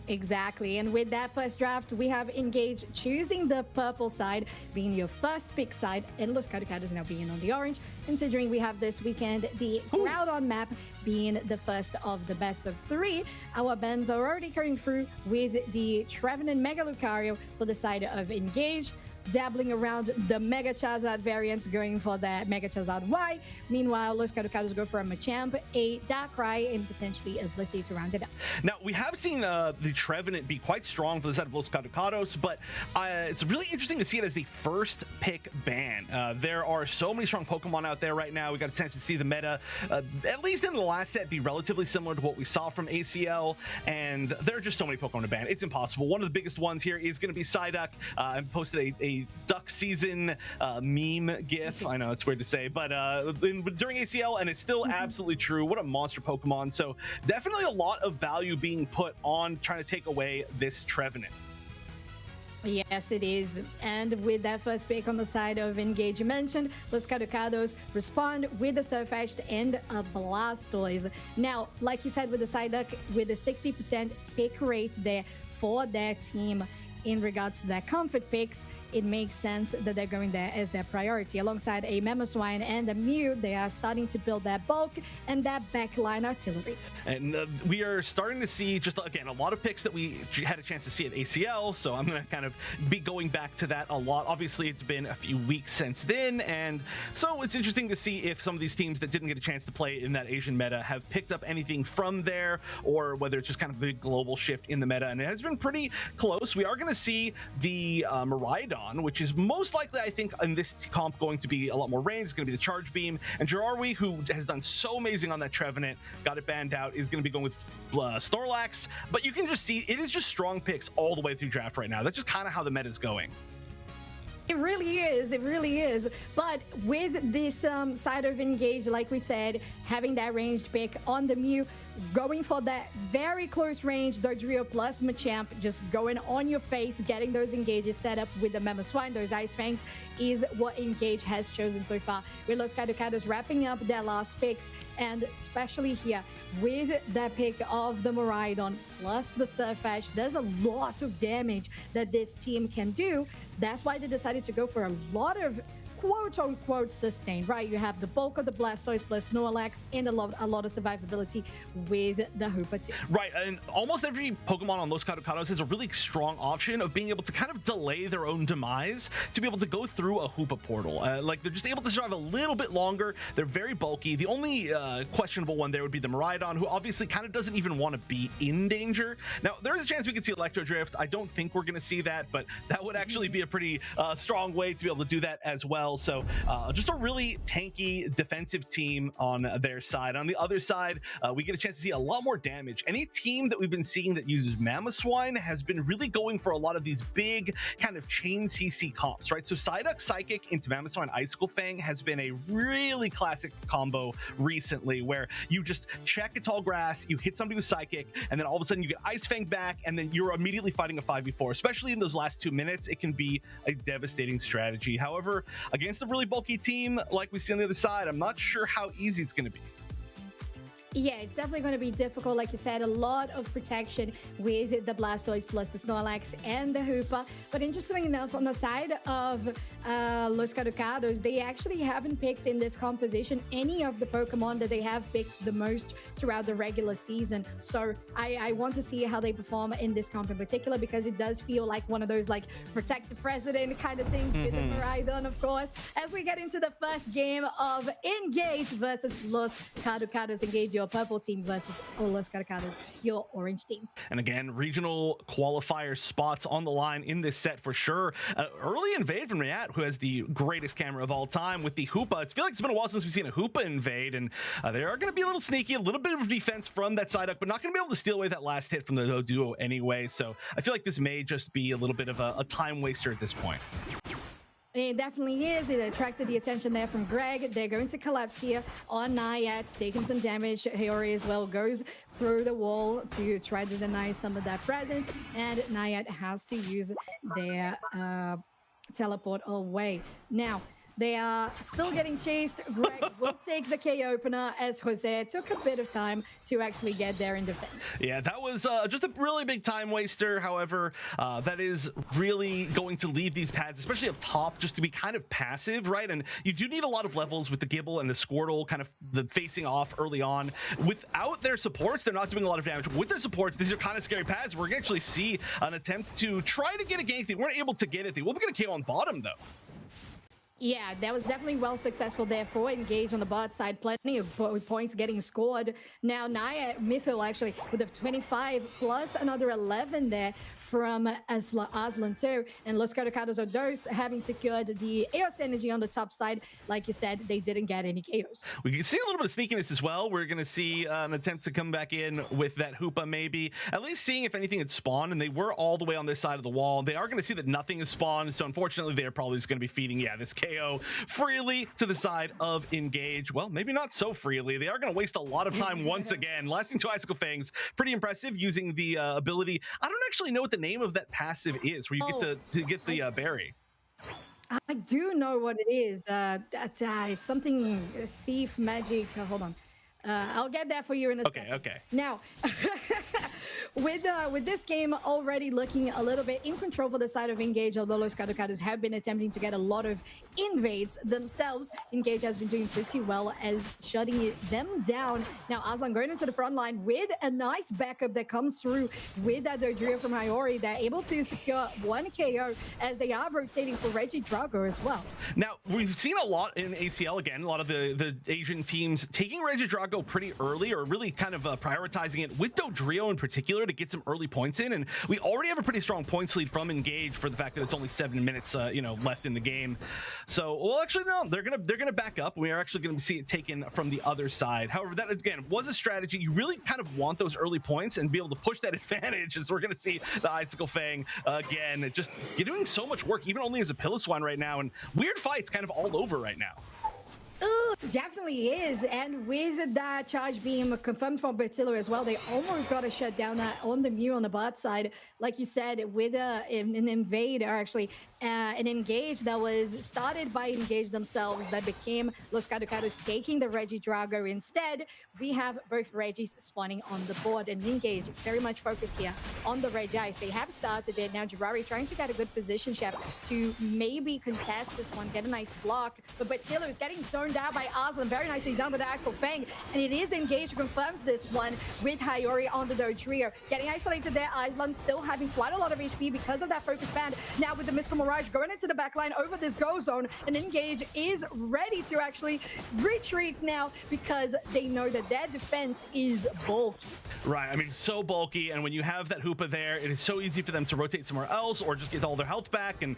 S8: Exactly. And with that first draft, we have Engage choosing the purple side, being your first pick side, and Los Cardocados now being on the orange, considering we have this weekend the Groudon map being the first of the best of 3. Our bans are already coming through with the Trevenant Mega Lucario for the side of Engage, dabbling around the Mega Charizard variants, going for that Mega Charizard Y. Meanwhile, Los Cardocados go for a Machamp, a Darkrai, and potentially a Blissey to round it up.
S9: Now, we have seen the Trevenant be quite strong for the side of Los Cardocados, but it's really interesting to see it as the first pick ban. There are so many strong Pokemon out there right now. We got a chance to see the meta, at least in the last set, be relatively similar to what we saw from ACL, and there are just so many Pokemon to ban. It's impossible. One of the biggest ones here is going to be Psyduck. I posted a duck season meme gif. I know it's weird to say, but during ACL, and it's still absolutely true. What a monster Pokemon. So definitely a lot of value being put on trying to take away this Trevenant.
S8: Yes, it is. And with that first pick on the side of Engage, you mentioned, Los Cardocados respond with the Surfetched and a Blastoise. Now, like you said with the Psyduck, with the 60% pick rate there for their team in regards to their comfort picks, it makes sense that they're going there as their priority. Alongside a Mamoswine and a Mew, they are starting to build their bulk and that backline artillery.
S9: And we are starting to see, just again, a lot of picks that we had a chance to see at ACL, so I'm going to kind of be going back to that a lot. Obviously, it's been a few weeks since then, and so it's interesting to see if some of these teams that didn't get a chance to play in that Asian meta have picked up anything from there, or whether it's just kind of a big global shift in the meta, and it has been pretty close. We are going to see the Miraidon, which is most likely, I think, in this comp going to be a lot more range. It's going to be the Charge Beam, and Girarwi, who has done so amazing on that Trevenant, got it banned out, is going to be going with Snorlax. But you can just see it is just strong picks all the way through draft right now. That's just kind of how the meta is going.
S8: It really is. It really is. But with this side of Engage, like we said, having that ranged pick on the Mew, going for that very close range Dodrio plus Machamp, just going on your face, getting those engages set up with the Mamoswine, those Ice Fangs, is what Engage has chosen so far. With Los Cardocados wrapping up their last picks, and especially here with that pick of the Miraidon plus the Surfetched, there's a lot of damage that this team can do. That's why they decided to go for a lot of quote-unquote sustain, right? You have the bulk of the Blastoise plus Snorlax and a lot of survivability with the Hoopa too.
S9: Right, and almost every Pokemon on Los Cardocados has a really strong option of being able to kind of delay their own demise to be able to go through a Hoopa portal. Like, they're just able to survive a little bit longer. They're very bulky. The only questionable one there would be the Miraidon, who obviously kind of doesn't even want to be in danger. Now, there is a chance we could see Electro Drift. I don't think we're going to see that, but that would actually be a pretty strong way to be able to do that as well. So just a really tanky defensive team on their side. On the other side, we get a chance to see a lot more damage. Any team that we've been seeing that uses Mamoswine has been really going for a lot of these big kind of chain CC comps, right? So Psyduck Psychic into Mamoswine Icicle Fang has been a really classic combo recently, where you just check a tall grass, you hit somebody with Psychic, and then all of a sudden you get Ice Fang back, and then you're immediately fighting a 5v4. Especially in those last 2 minutes, it can be a devastating strategy. However, against a really bulky team like we see on the other side, I'm not sure how easy it's going to be.
S8: Yeah, it's definitely going to be difficult. Like you said, a lot of protection with the Blastoise plus the Snorlax and the Hoopa. But interestingly enough, on the side of Los Cardocados, they actually haven't picked in this composition any of the Pokemon that they have picked the most throughout the regular season. So I want to see how they perform in this comp in particular, because it does feel like one of those like protect the president kind of things with the Miraidon, of course. As we get into the first game of Engage versus Los Cardocados. Engage, your purple team, versus Los Cardocados, your orange team.
S9: And again, regional qualifier spots on the line in this set for sure. Early invade from Rayat, who has the greatest camera of all time with the Hoopa. I feel like it's been a while since we've seen a Hoopa invade, and they are going to be a little sneaky, a little bit of defense from that Psyduck, but not going to be able to steal away that last hit from the duo anyway. So I feel like this may just be a little bit of a time waster at this point.
S8: It definitely is. It attracted the attention there from Greg. They're going to collapse here on Nayat, taking some damage. Hiyori as well goes through the wall to try to deny some of that presence, and Nayat has to use their teleport away. Now, they are still getting chased. Greg will take the K opener, as Jose took a bit of time to actually get there and defend.
S9: Yeah, that was just a really big time waster. However, that is really going to leave these pads, especially up top, just to be kind of passive, right? And you do need a lot of levels with the Gibble and the Squirtle kind of the facing off early on. Without their supports, they're not doing a lot of damage. With their supports, these are kind of scary pads. We're going to actually see an attempt to try to get a gank. They weren't able to get it. They will be going to KO on bottom, though.
S8: Yeah, that was definitely well successful there for Engage on the bot side. Plenty of points getting scored. Now, Naya Mythil actually with a 25 plus another 11 there from Aslan too. And Los Cardocados are those having secured the Eos energy on the top side. Like you said, they didn't get any KOs.
S9: We can see a little bit of sneakiness as well. We're going to see an attempt to come back in with that Hoopa maybe. At least seeing if anything had spawned, and they were all the way on this side of the wall. They are going to see that nothing has spawned, so unfortunately they're probably just going to be feeding, yeah, this KO freely to the side of Engage. Well, maybe not so freely. They are going to waste a lot of time once again. Lasting 2 Icicle Fangs, pretty impressive using the ability. I don't actually know what the name of that passive is, where you get to get the berry.
S8: I do know what it is. It's something thief magic. Hold on. I'll get that for you in a second.
S9: Okay.
S8: Now, with this game already looking a little bit in control for the side of Engage, although Los Cardocados have been attempting to get a lot of invades themselves, Engage has been doing pretty well as shutting them down. Now, Aslan going into the front line with a nice backup that comes through with that Dodrio from Hiyori. They're able to secure 1 KO as they are rotating for Reggie Drago as well.
S9: Now, we've seen a lot in ACL again, a lot of the Asian teams taking Reggie Drago pretty early, or really kind of prioritizing it with Dodrio in particular to get some early points in. And we already have a pretty strong points lead from Engage for the fact that it's only 7 minutes, left in the game. So, well, actually, no, they're gonna back up. We are actually gonna see it taken from the other side. However, that again was a strategy. You really kind of want those early points and be able to push that advantage. As we're gonna see the Icicle Fang again, just you're doing so much work, even only as a Piloswine right now, and weird fights kind of all over right now.
S8: Oh, definitely is. And with that charge beam confirmed from Bertillo as well, they almost got a shutdown on the Mew on the bot side. Like you said, with an invade, or actually an engage that was started by Engage themselves that became Los Cardocados taking the Reggie Drago instead. We have both Reggies spawning on the board, and Engage very much focused here on the Reggies. They have started it. Now Jirari trying to get a good position, Chef, to maybe contest this one, get a nice block. But Bertillo is getting zoned out by Aslan. Very nicely done with the Icicle Fang. And it is Engage who confirms this one with Hiyori on the Dodrio. Getting isolated there, Aslan still having quite a lot of HP because of that focus band. Now with the Mystical Mirage going into the backline over this go zone, and Engage is ready to actually retreat now because they know that their defense is bulky.
S9: Right, I mean, so bulky, and when you have that Hoopa there, it is so easy for them to rotate somewhere else or just get all their health back, and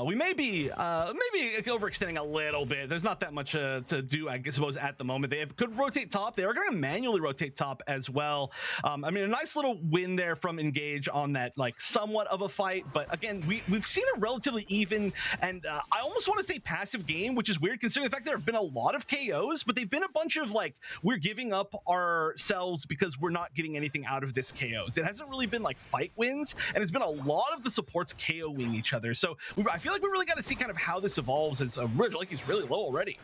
S9: we may be maybe overextending a little bit. There's not that much to do, I suppose, at the moment. They could rotate top. They are going to manually rotate top as well. I mean, a nice little win there from Engage on that, like, somewhat of a fight, but again, we've seen a relatively even and I almost want to say passive game, which is weird considering the fact there have been a lot of KOs, but they've been a bunch of like, we're giving up ourselves because we're not getting anything out of this KOs. It hasn't really been like fight wins, and it's been a lot of the supports KOing each other. So I feel like we really got to see kind of how this evolves. It's originally, like, he's really low already.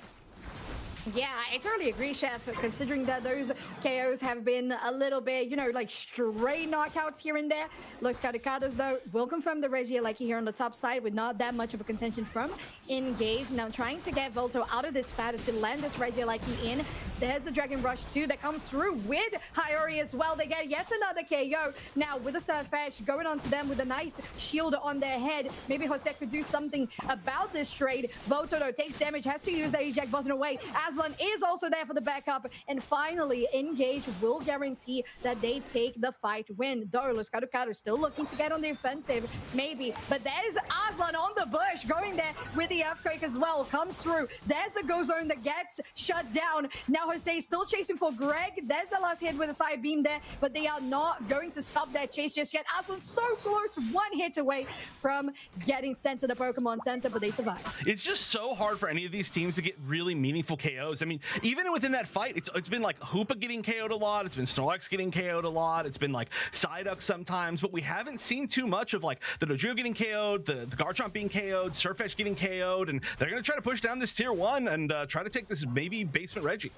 S8: Yeah, I totally agree, Chef, considering that those KOs have been a little bit, like stray knockouts here and there. Los Cardocados, though, will confirm the Regia like here on the top side with not that much of a contention from Engage. Now trying to get Volto out of this pattern to land this Regia like in. There's the Dragon Rush 2 that comes through with Hiyori as well. They get yet another KO. Now with the Surfash going onto them with a nice shield on their head. Maybe Jose could do something about this trade. Volto, though, takes damage, has to use the eject button away. Aslan is also there for the backup, and finally Engage will guarantee that they take the fight win. Though Los Cardocados still looking to get on the offensive, maybe, but there's Aslan on the bush going there with the Earthquake as well. Comes through. There's the go zone that gets shut down. Now Jose still chasing for Greg. There's the last hit with a side beam there, but they are not going to stop that chase just yet. Aslan so close, one hit away from getting sent to the Pokemon Center, but they survive.
S9: It's just so hard for any of these teams to get really meaningful KOs. I mean, even within that fight, it's been like Hoopa getting KO'd a lot. It's been Snorlax getting KO'd a lot. It's been like Psyduck sometimes, but we haven't seen too much of like the Dodrio getting KO'd, the Garchomp being KO'd, Surfetch getting KO'd, and they're going to try to push down this tier 1 and try to take this maybe basement Reggie.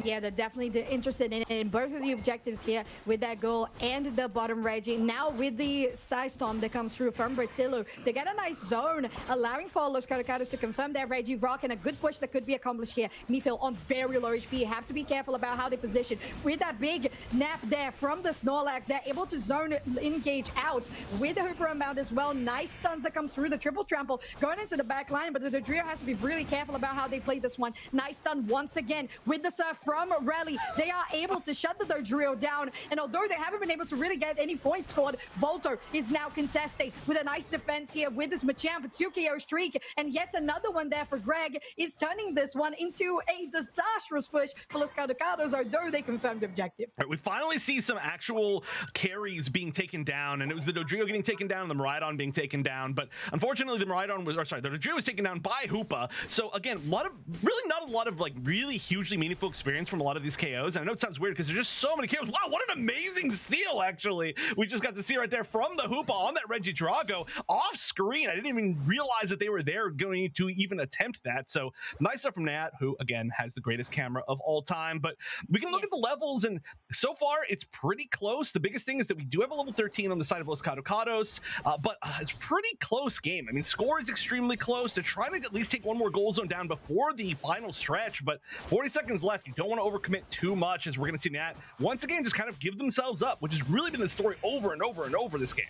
S8: Yeah, they're definitely interested in both of the objectives here with that goal and the bottom Reggie. Now with the Psy Storm that comes through from Bertillo, they get a nice zone, allowing for Los Cardocados to confirm their Reggie Rock, and a good push that could be accomplished here. Mifil on very low HP. Have to be careful about how they position. With that big nap there from the Snorlax, they're able to zone Engage out with the Hooper Unbound as well. Nice stuns that come through. The triple trample going into the back line, but the Dodrio has to be really careful about how they play this one. Nice stun once again with the Surf from Rally. They are able to shut the Dodrio down, and although they haven't been able to really get any points scored, Volto is now contesting with a nice defense here with this Machamp 2 KO streak, and yet another one there for Greg is turning this one into a disastrous push for Los Cardocados, although they confirmed the objective.
S9: Right, we finally see some actual carries being taken down, and it was the Dodrio getting taken down and the Miraidon being taken down, but unfortunately the Dodrio was taken down by Hoopa. So again, really not a lot of like really hugely meaningful experience experience from a lot of these KOs. And I know it sounds weird because there's just so many KOs. Wow, what an amazing steal, actually. We just got to see right there from the Hoopa on that Reggie Drago off screen. I didn't even realize that they were there going to even attempt that. So nice stuff from Nat, who again has the greatest camera of all time. But we can look at the levels, and so far it's pretty close. The biggest thing is that we do have a level 13 on the side of Los Cardocados, but it's a pretty close game. I mean, score is extremely close. They're trying to at least take one more goal zone down before the final stretch, but 40 seconds left. You don't want to overcommit too much, as we're going to see Nat once again just kind of give themselves up, which has really been the story over and over and over this game.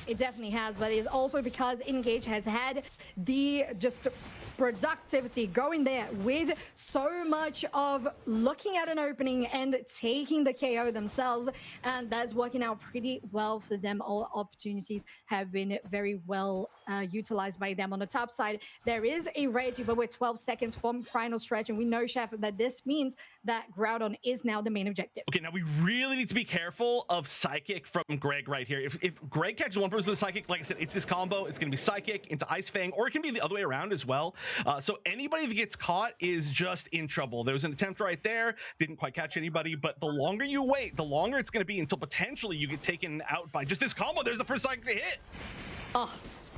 S8: It definitely has, but it is also because Engage has had the just productivity going there with so much of looking at an opening and taking the KO themselves, and that's working out pretty well for them. All opportunities have been very well utilized by them. On the top side, there is a Reggie, but with 12 seconds from final stretch, and we know, Chef, that this means that Groudon is now the main objective.
S9: Okay, now we really need to be careful of Psychic from Greg right here. If Greg catches one person with Psychic, like I said, it's this combo. It's going to be Psychic into Ice Fang, or it can be the other way around as well. So anybody that gets caught is just in trouble. There was an attempt right there, didn't quite catch anybody, but the longer you wait, the longer it's going to be until potentially you get taken out by just this combo. There's the first Psychic to hit.
S8: Oh.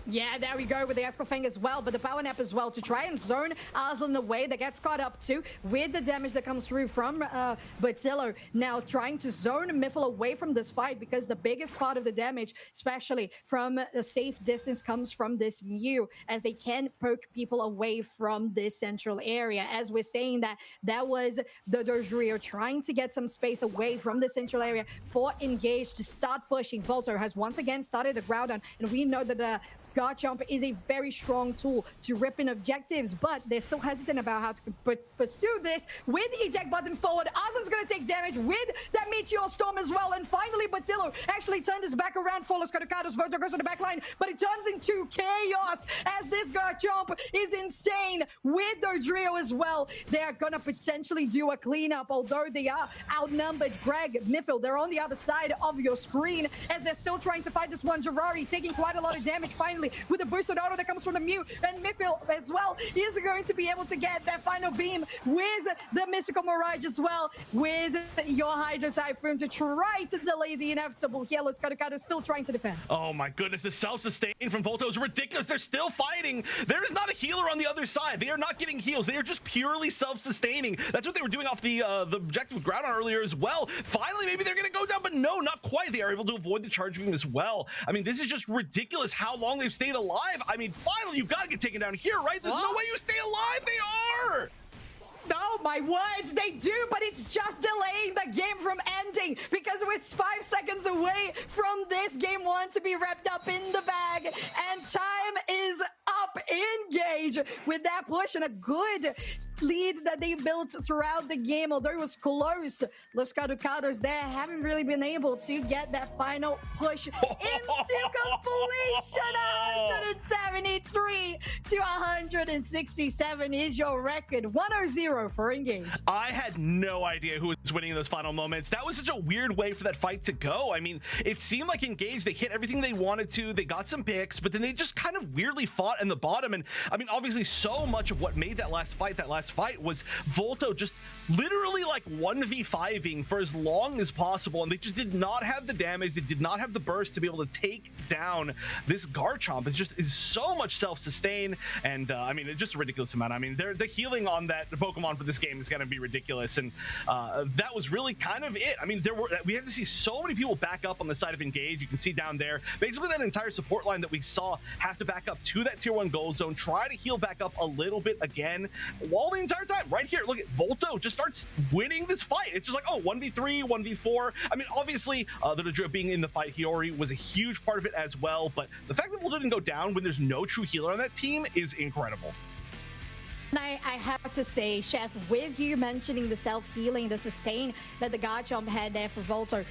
S8: Yeah, there we go with the Esco Fang as well, but the Power Nap as well to try and zone Arslan away. That gets caught up too with the damage that comes through from Batillo. Now trying to zone Miffle away from this fight, because the biggest part of the damage, especially from a safe distance, comes from this Mew, as they can poke people away from this central area. As we're saying that was the Dodrio trying to get some space away from the central area for Engage to start pushing. Volto has once again started the Groudon, and we know that Garchomp is a very strong tool to rip in objectives, but they're still hesitant about how to pursue this. With the eject button forward, Arslan's going to take damage with that Meteor Storm as well. And finally, Batillo actually turned his back around for Los Cardocados. Voto goes to the back line, but it turns into chaos as this Garchomp is insane with Dodrio as well. They are going to potentially do a cleanup, although they are outnumbered. Greg, Miffle, they're on the other side of your screen as they're still trying to fight this one. Jirari taking quite a lot of damage finally with the boosted auto that comes from the Mew, and Miffle as well is going to be able to get that final beam with the Mystical Mirage as well, with your Hydro Typhoon to try to delay the inevitable here. Los Cardocados still trying to defend.
S9: Oh my goodness, the self-sustain from Volto is ridiculous. They're still fighting. There is not a healer on the other side. They are not getting heals. They are just purely self-sustaining. That's what they were doing off the objective with Groudon earlier as well. Finally, maybe they're going to go down, but no, not quite. They are able to avoid the charge beam as well. I mean, this is just ridiculous how long they've stayed alive. I mean, finally, you've got to get taken down here, right? There's no way you stay alive. They are.
S8: Oh my words, they do, but it's just delaying the game from ending, because we're 5 seconds away from this game one to be wrapped up in the bag, and time is up. Engage with that push and a good lead that they built throughout the game, although it was close. Los Cardocados there haven't really been able to get that final push into completion. 173 to 167 is your record. 1-0 for Engage.
S9: I had no idea who was winning in those final moments. That was such a weird way for that fight to go. I mean, it seemed like Engage, they hit everything they wanted to, they got some picks, but then they just kind of weirdly fought in the bottom. And I mean, obviously so much of what made that last fight was Volto just literally like 1v5ing for as long as possible, and they just did not have the damage, they did not have the burst to be able to take down this Garchomp. Is so much self-sustain, and I mean, it's just a ridiculous amount. I mean, the healing on that Pokemon for this game is going to be ridiculous, and that was really kind of it. I mean, we had to see so many people back up on the side of Engage. You can see down there, basically that entire support line that we saw have to back up to that tier 1 gold zone, try to heal back up a little bit again, while the entire time, right here, look at Volto just starts winning this fight. It's just like, oh, 1v3, 1v4. I mean, obviously, the Dodrio being in the fight, Hiyori was a huge part of it as well, but the fact that Volto didn't go down when there's no true healer on that team is incredible.
S8: I have to say, Chef, with you mentioning the self-healing, the sustain that the Garchomp had there for Volto,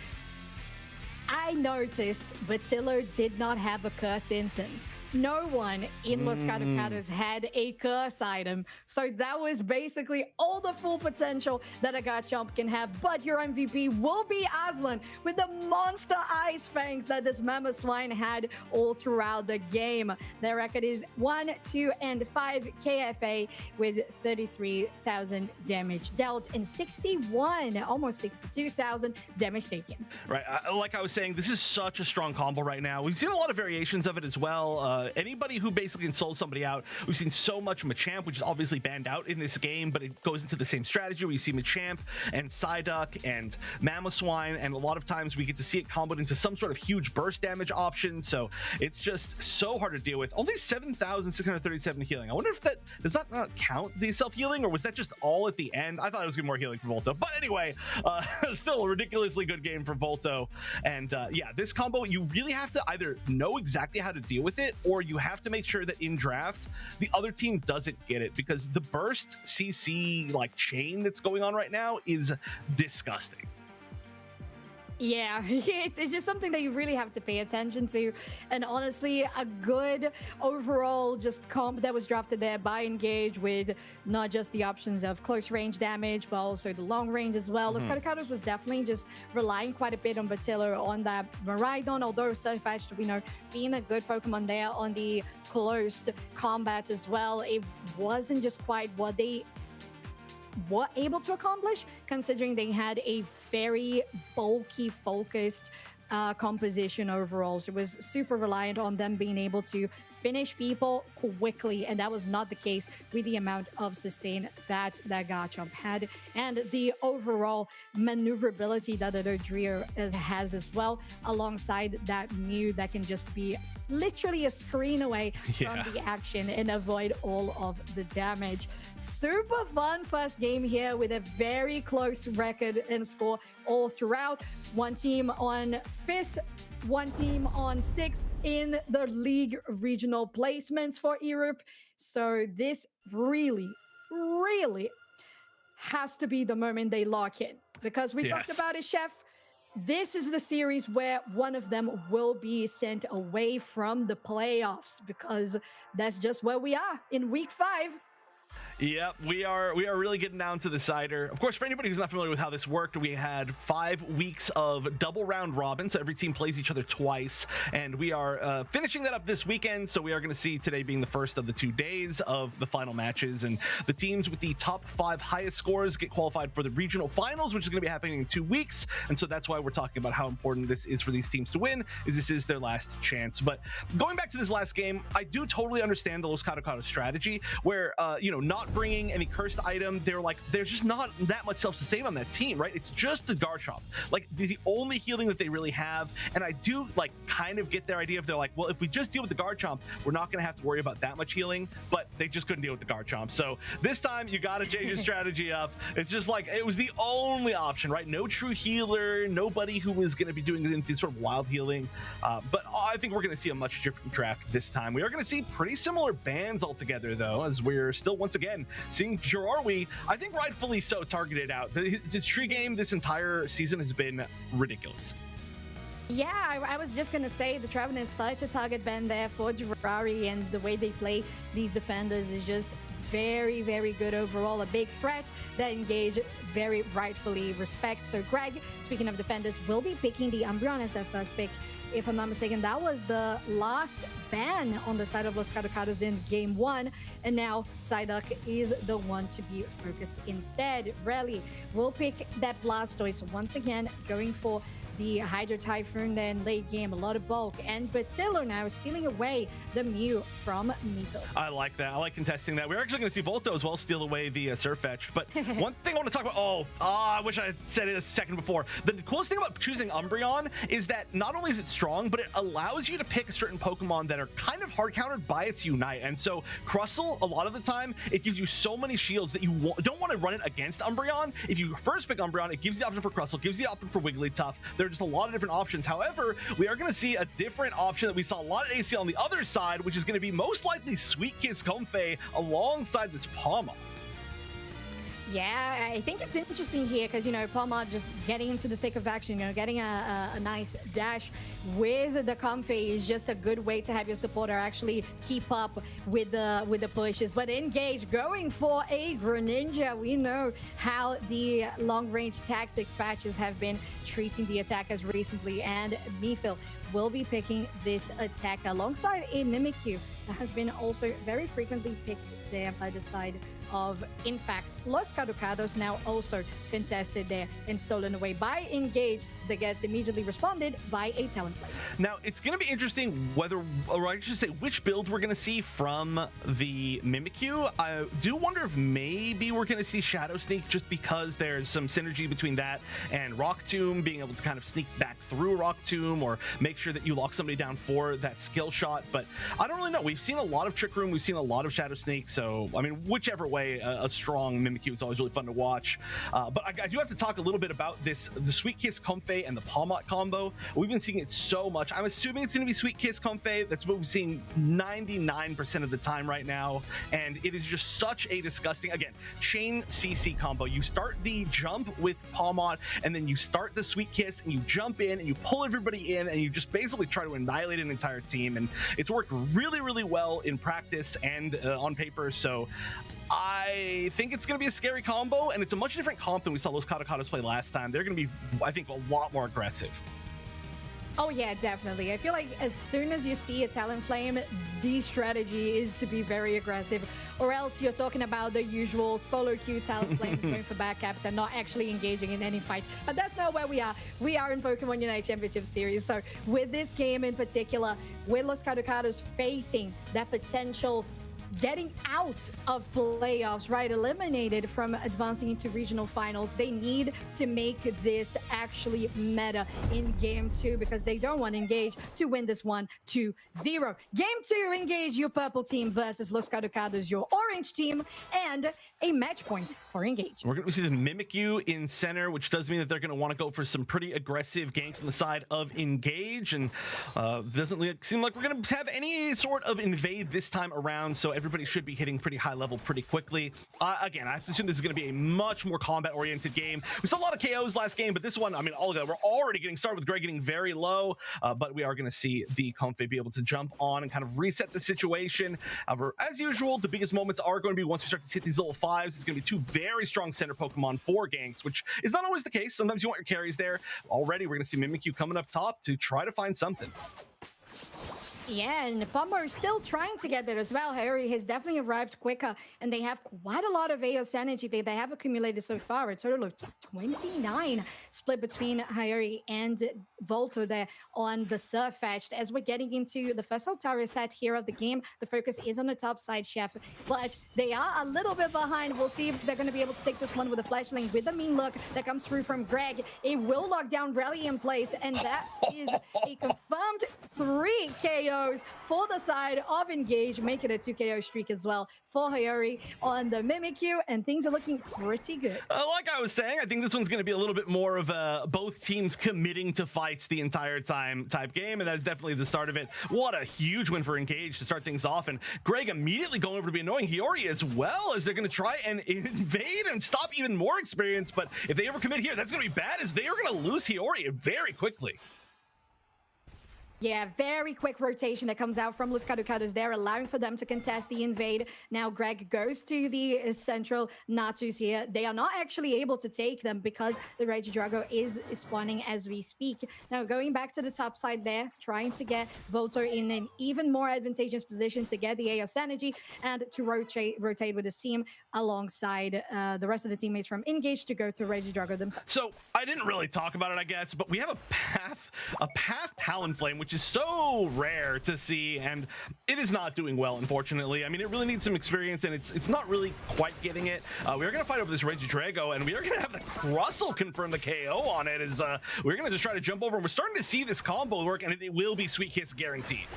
S8: I noticed Batillo did not have a curse instance. No one in Los Cardocados had a curse item. So that was basically all the full potential that a Garchomp can have. But your MVP will be Aslan with the monster ice fangs that this Mamoswine had all throughout the game. Their record is 1, 2, and 5 KFA with 33,000 damage dealt and 61, almost 62,000 damage taken.
S9: Right. Like I was saying, this is such a strong combo right now. We've seen a lot of variations of it as well. Anybody who basically can soul somebody out. We've seen so much Machamp, which is obviously banned out in this game, but it goes into the same strategy where you see Machamp and Psyduck and Mamoswine, and a lot of times we get to see it comboed into some sort of huge burst damage option. So it's just so hard to deal with. Only 7,637 healing. I wonder if that does that not count the self-healing, or was that just all at the end? I thought it was gonna be more healing for Volto, but anyway, still a ridiculously good game for Volto. And yeah, this combo, you really have to either know exactly how to deal with it, or you have to make sure that in draft the other team doesn't get it, because the burst CC like chain that's going on right now is disgusting.
S8: Yeah, it's just something that you really have to pay attention to. And honestly, a good overall just comp that was drafted there by Engage, with not just the options of close range damage, but also the long range as well. Los Cardocados was definitely just relying quite a bit on Batillo on that Miraidon, although Surfetched, we know, being a good Pokemon there on the closed combat as well, it wasn't just quite what they were able to accomplish, considering they had a very bulky focused composition overall. So it was super reliant on them being able to finish people quickly, and that was not the case with the amount of sustain that Garchomp had, and the overall maneuverability that the Dodrio has as well, alongside that Mew that can just be literally a screen away from the action and avoid all of the damage. Super fun first game here with a very close record and score all throughout. One team on 5th, one team on 6th in the league regional placements for Europe. So this really, really has to be the moment they lock in, because we talked about it, Chef. This is the series where one of them will be sent away from the playoffs, because that's just where we are in week 5.
S9: Yep, we are really getting down to the cider. Of course, for anybody who's not familiar with how this worked, we had 5 weeks of double round robin, so every team plays each other twice, and we are finishing that up this weekend. So we are going to see today being the first of the 2 days of the final matches, and the teams with the top 5 highest scores get qualified for the regional finals, which is going to be happening in 2 weeks. And so that's why we're talking about how important this is for these teams to win, is this is their last chance. But going back to this last game, I do totally understand the Los Cardocados strategy, where you know, not bringing any cursed item, they're like, there's just not that much self-sustain on that team, right? It's just the Garchomp, like the only healing that they really have. And I do like kind of get their idea of, they're like, well, if we just deal with the Garchomp, we're not going to have to worry about that much healing, but they just couldn't deal with the Garchomp. So this time you got to change your strategy up. It's just like, it was the only option, right? No true healer, nobody who was going to be doing this sort of wild healing. But I think we're going to see a much different draft this time. We are going to see pretty similar bans altogether, though, as we're still once again seeing Jirarwi, I think rightfully so, targeted out. His tree game this entire season has been ridiculous.
S8: Yeah, I was just gonna say the Treven is such a target ban there for Jirarwi, and the way they play these defenders is just very, very good overall. A big threat that Engage very rightfully respects. So Greg, speaking of defenders, will be picking the Umbreon as their first pick. If I'm not mistaken, that was the last ban on the side of Los Cardocados in game 1, and now Psyduck is the one to be focused instead. Rally will pick that Blastoise once again, going for the Hydro Typhoon, then late game, a lot of bulk, and Batillo now stealing away the Mew from Mito.
S9: I like that. I like contesting that. We're actually going to see Volto as well steal away the Surfetched. But one thing I want to talk about, I wish I had said it a second before. The coolest thing about choosing Umbreon is that not only is it strong, but it allows you to pick certain Pokemon that are kind of hard countered by its Unite. And so Crustle, a lot of the time, it gives you so many shields that you don't want to run it against Umbreon. If you first pick Umbreon, it gives you the option for Crustle, gives you the option for Wigglytuff. There are just a lot of different options. However, we are going to see a different option that we saw a lot of ACL on the other side, which is going to be most likely Sweet Kiss Comfey alongside this Palma.
S8: Yeah, I think it's interesting here because, Palma just getting into the thick of action, getting a nice dash with the comfy is just a good way to have your supporter actually keep up with the pushes. But Engage going for a Greninja. We know how the long-range tactics patches have been treating the attackers recently, and Mifil will be picking this attack alongside a Mimikyu that has been also very frequently picked there by the side of, in fact, Los Cardocados, now also contested there and stolen away by Engage that gets immediately responded by a Talonflame.
S9: Now, it's going to be interesting or I should say, which build we're going to see from the Mimikyu. I do wonder if maybe we're going to see Shadow Sneak just because there's some synergy between that and Rock Tomb, being able to kind of sneak back through Rock Tomb or make sure that you lock somebody down for that skill shot. But I don't really know. We've seen a lot of Trick Room. We've seen a lot of Shadow Sneak. So, I mean, whichever way, a strong Mimikyu is always really fun to watch. But I do have to talk a little bit about the Sweet Kiss Comfey and the Palmot combo. We've been seeing it so much. I'm assuming it's going to be Sweet Kiss Comfey. That's what we're seeing 99% of the time right now. And it is just such a disgusting, again, chain CC combo. You start the jump with Palmot, and then you start the Sweet Kiss, and you jump in, and you pull everybody in, and you just basically try to annihilate an entire team. And it's worked really, really well in practice and on paper. So I think it's going to be a scary combo, and it's a much different comp than we saw Los Cardocados play last time. They're going to be, I think, a lot more aggressive.
S8: Oh yeah, definitely. I feel like as soon as you see a Talonflame, the strategy is to be very aggressive, or else you're talking about the usual solo queue Talonflames going for backcaps and not actually engaging in any fight. But that's not where we are. We are in Pokemon Unite Championship Series. So with this game in particular, with Los Cardocados facing that potential getting out of playoffs, right, eliminated from advancing into regional finals, they need to make this actually meta in game 2 because they don't want Engage to win this 1-2-0. Game 2, Engage, your purple team versus Los Cardocados, your orange team, and a match point for Engage.
S9: We're going to see the Mimikyu in center, which does mean that they're going to want to go for some pretty aggressive ganks on the side of Engage, and doesn't seem like we're going to have any sort of invade this time around, so everybody should be hitting pretty high level pretty quickly. Again, I assume this is going to be a much more combat-oriented game. We saw a lot of KOs last game, but this one, I mean, all of that, we're already getting started with Greg getting very low, but we are going to see the Comfey be able to jump on and kind of reset the situation. However, as usual, the biggest moments are going to be once we start to hit these little 5s. It's going to be 2 very strong center Pokemon for ganks, which is not always the case. Sometimes you want your carries there. Already, we're going to see Mimikyu coming up top to try to find something.
S8: Yeah, and Pombo is still trying to get there as well. Harry has definitely arrived quicker, and they have quite a lot of AOS energy they have accumulated so far. A total of 29 split between Harry and Volto there on the Surf Fetched. As we're getting into the first Altaria set here of the game, the focus is on the top side, Chef, but they are a little bit behind. We'll see if they're going to be able to take this one with a flashling with a mean look that comes through from Greg. It will lock down Rally in place, and that is a confirmed 3 KO for the side of Engage, making a 2 KO streak as well for Hayori on the Mimikyu, and things are looking pretty good.
S9: Like I was saying, I think this one's going to be a little bit more of a both teams committing to fights the entire time type game, and that's definitely the start of it. What a huge win for Engage to start things off, and Greg immediately going over to be annoying Hiyori as well, as they're going to try and invade and stop even more experience. But if they ever commit here, that's going to be bad, as they are going to lose Hiyori very quickly.
S8: Yeah, very quick rotation that comes out from Los Cardocados there, allowing for them to contest the invade. Now Greg goes to the central Natus here. They are not actually able to take them because the Regidrago is spawning as we speak. Now going back to the top side there, trying to get Voltor in an even more advantageous position to get the AOS energy and to rotate with his team alongside the rest of the teammates from Engage to go to Regidrago themselves.
S9: So I didn't really talk about it, I guess, but we have a path Talonflame, which is so rare to see, and it is not doing well, unfortunately. I mean, it really needs some experience, and it's not really quite getting it. We are going to fight over this Regidrago, and we are going to have the Crustle confirm the KO on it, as we're going to just try to jump over, and we're starting to see this combo work, and it will be Sweet Kiss guaranteed.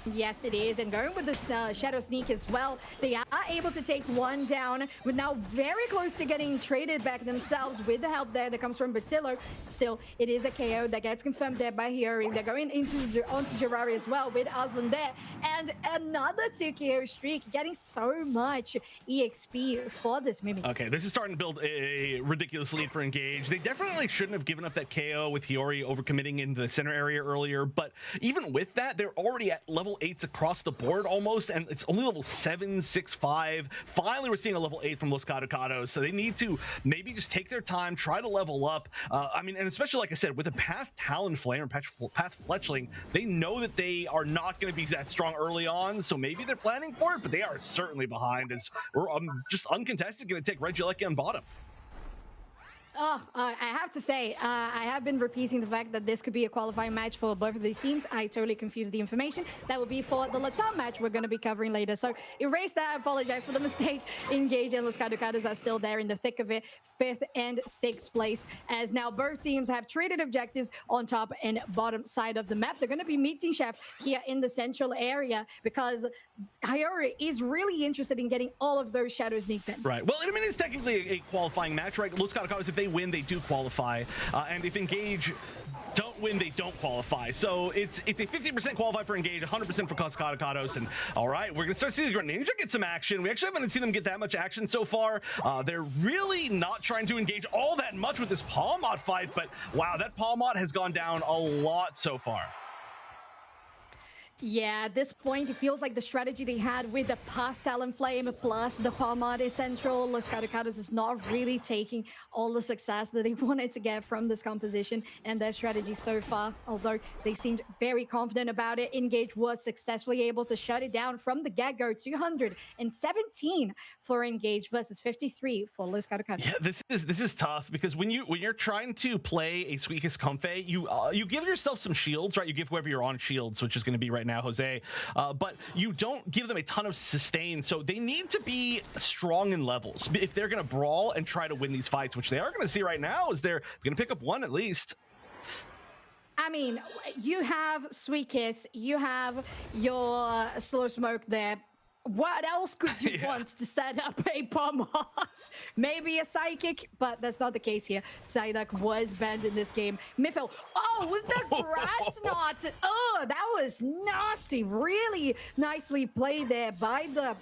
S8: Yes, it is. And going with this Shadow Sneak as well, they are able to take one down, but now very close to getting traded back themselves with the help there that comes from Batillo. Still, it is a KO that gets confirmed there by Hiyori. They're going onto Jirari as well with Aslan there. And another 2 KO streak, getting so much EXP for this Mimi.
S9: Okay, this is starting to build a ridiculous lead for Engage. They definitely shouldn't have given up that KO with Hiyori overcommitting in the center area earlier, but even with that, they're already at level 8s across the board almost, and it's only level 7, 6, 5. Finally, we're seeing a level 8 from Los Cardocados, so they need to maybe just take their time, try to level up. I mean, and especially, like I said, with the Path Talonflame or Path Fletchling, they know that they are not going to be that strong early on, so maybe they're planning for it, but they are certainly behind as we're just uncontested going to take Regieleki on bottom.
S8: Oh, I have to say, I have been repeating the fact that this could be a qualifying match for both of these teams. I totally confused the information. That will be for the Latam match we're going to be covering later. So erase that. I apologize for the mistake. Engage and Los Cardocados are still there in the thick of it. 5th and 6th place, as now both teams have traded objectives on top and bottom side of the map. They're going to be meeting Chef here in the central area because Hiyori is really interested in getting all of those Shadow Sneaks in.
S9: Right. Well, I mean, it's technically a qualifying match, right? Los Cardocados, if they win, they do qualify. And if Engage don't win, they don't qualify. So it's a 50% qualify for Engage, 100% for Los Cardocados. And all right, we're going to start seeing Greninja get some action. We actually haven't seen them get that much action so far. They're really not trying to engage all that much with this Palmot fight, but wow, that Palmot has gone down a lot so far.
S8: Yeah, at this point, it feels like the strategy they had with the past Talonflame plus the Palmade Central, Los Cardocados is not really taking all the success that they wanted to get from this composition and their strategy so far. Although they seemed very confident about it, Engage was successfully able to shut it down from the get-go. 217 for Engage versus 53 for Los Cardocados.
S9: Yeah, this is tough because when you're trying to play a Suicune Comfey, you give yourself some shields, right? You give whoever you're on shields, which is going to be right now Jose, but you don't give them a ton of sustain, so they need to be strong in levels if they're going to brawl and try to win these fights, which they are going to see right now is they're going to pick up one at least.
S8: I mean, you have Sweet Kiss, you have your Slow Smoke there. What else could you want to set up a Palmot? Maybe a Psychic, but that's not the case here. Psyduck was banned in this game. Miffle, oh, with the Grass Knot. Oh, that was nasty. Really nicely played there by the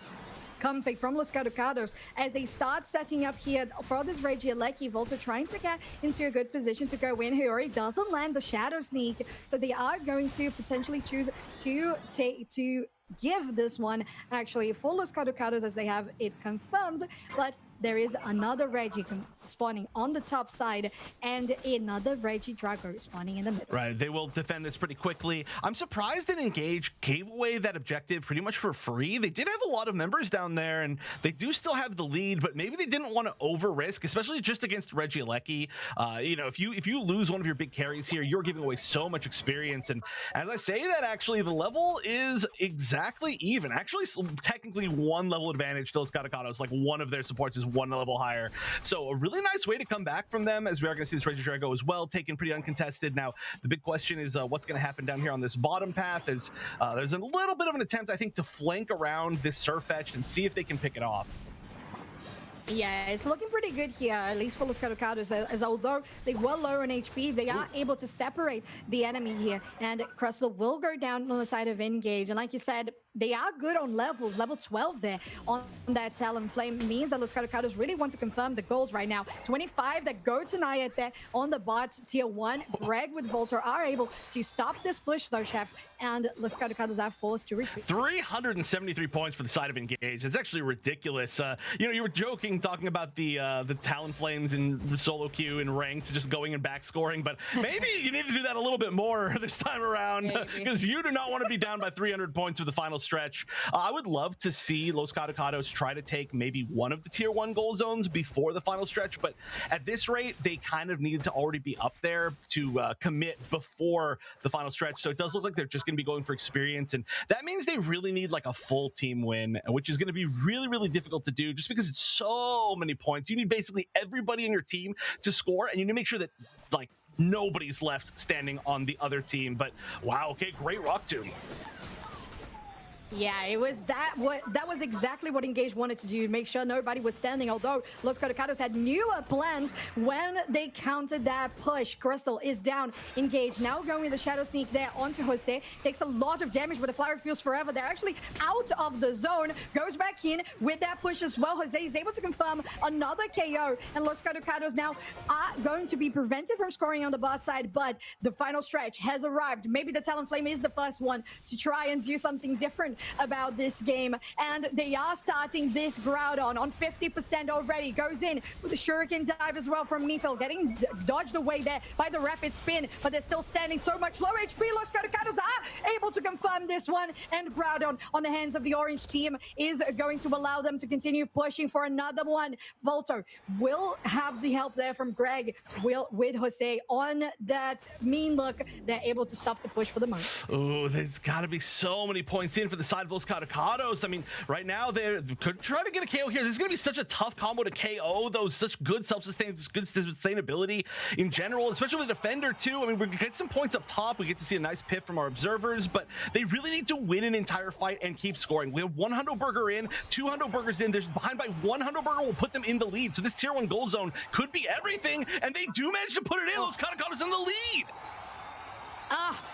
S8: Comfey from Los Cardocados as they start setting up here for this Regieleki. Volta trying to get into a good position to go in. Hiyori doesn't land the Shadow Sneak, so they are going to potentially choose to give this one actually for Los Cardocados as they have it confirmed, but there is another Reggie spawning on the top side and another Reggie Drago spawning in the middle.
S9: Right, they will defend this pretty quickly. I'm surprised that Engage gave away that objective pretty much for free. They did have a lot of members down there and they do still have the lead, but maybe they didn't want to over risk, especially just against Regieleki. You know, if you lose one of your big carries here, you're giving away so much experience. And as I say that, actually the level is exactly even. Actually, technically one level advantage to Los Cardocados, like one of their supports is one level higher. So a really nice way to come back from them, as we are going to see this Reggie Drago as well, taken pretty uncontested. Now, the big question is what's going to happen down here on this bottom path as there's a little bit of an attempt, I think, to flank around this Surfetched and see if they can pick it off.
S8: Yeah, it's looking pretty good here, at least for Los Cardocados, as although they were low on HP, they are able to separate the enemy here, and Crystal will go down on the side of Engage, and like you said, they are good on levels. Level 12 there on that Talonflame means that Los Cardocados really want to confirm the goals right now. 25 that go to Nayat there on the bot. Tier 1, Greg with Voltor are able to stop this push though, Chef, and Los Cardocados are forced to retreat.
S9: 373 points for the side of Engage. It's actually ridiculous. You know, you were joking talking about the Talonflames in solo queue and ranked, just going and back scoring, but maybe you need to do that a little bit more this time around because you do not want to be down by 300 points for the final stretch. I would love to see Los Cardocados try to take maybe one of the tier 1 goal zones before the final stretch, but at this rate, they kind of needed to already be up there to commit before the final stretch. So it does look like they're just going to be going for experience, and that means they really need like a full team win, which is going to be really, really difficult to do just because it's so many points. You need basically everybody in your team to score, and you need to make sure that like nobody's left standing on the other team. But wow, okay, great Rock Tomb.
S8: Yeah, it was that was exactly what Engage wanted to do, make sure nobody was standing, although Los Cardocados had newer plans when they countered that push. Crystal is down. Engage now going with the Shadow Sneak there onto Jose. Takes a lot of damage, but the Flower Fuels forever. They're actually out of the zone. Goes back in with that push as well. Jose is able to confirm another KO, and Los Cardocados now are going to be prevented from scoring on the bot side, but the final stretch has arrived. Maybe the Talonflame is the first one to try and do something different about this game, and they are starting this Groudon on 50% already. Goes in with a Shuriken dive as well from Mifil, getting dodged away there by the rapid spin, but they're still standing so much low HP. Los Cardocados are able to confirm this one, and Groudon on the hands of the orange team is going to allow them to continue pushing for another one. Volto will have the help there from Greg with Jose on that mean look. They're able to stop the push for the moment.
S9: Oh, there's got to be so many points in for the side of those Cardocados. I mean, right now they could try to get a KO here. This is going to be such a tough combo to KO, though. Such good good sustainability in general, especially with the defender too. I mean, we get some points up top. We get to see a nice pick from our observers, but they really need to win an entire fight and keep scoring. We have one Hundo Burger in, two Hundo Burgers in. There's behind by one Hundo Burger will put them in the lead. So this tier 1 goal zone could be everything, and they do manage to put it in. Those Cardocados in the lead.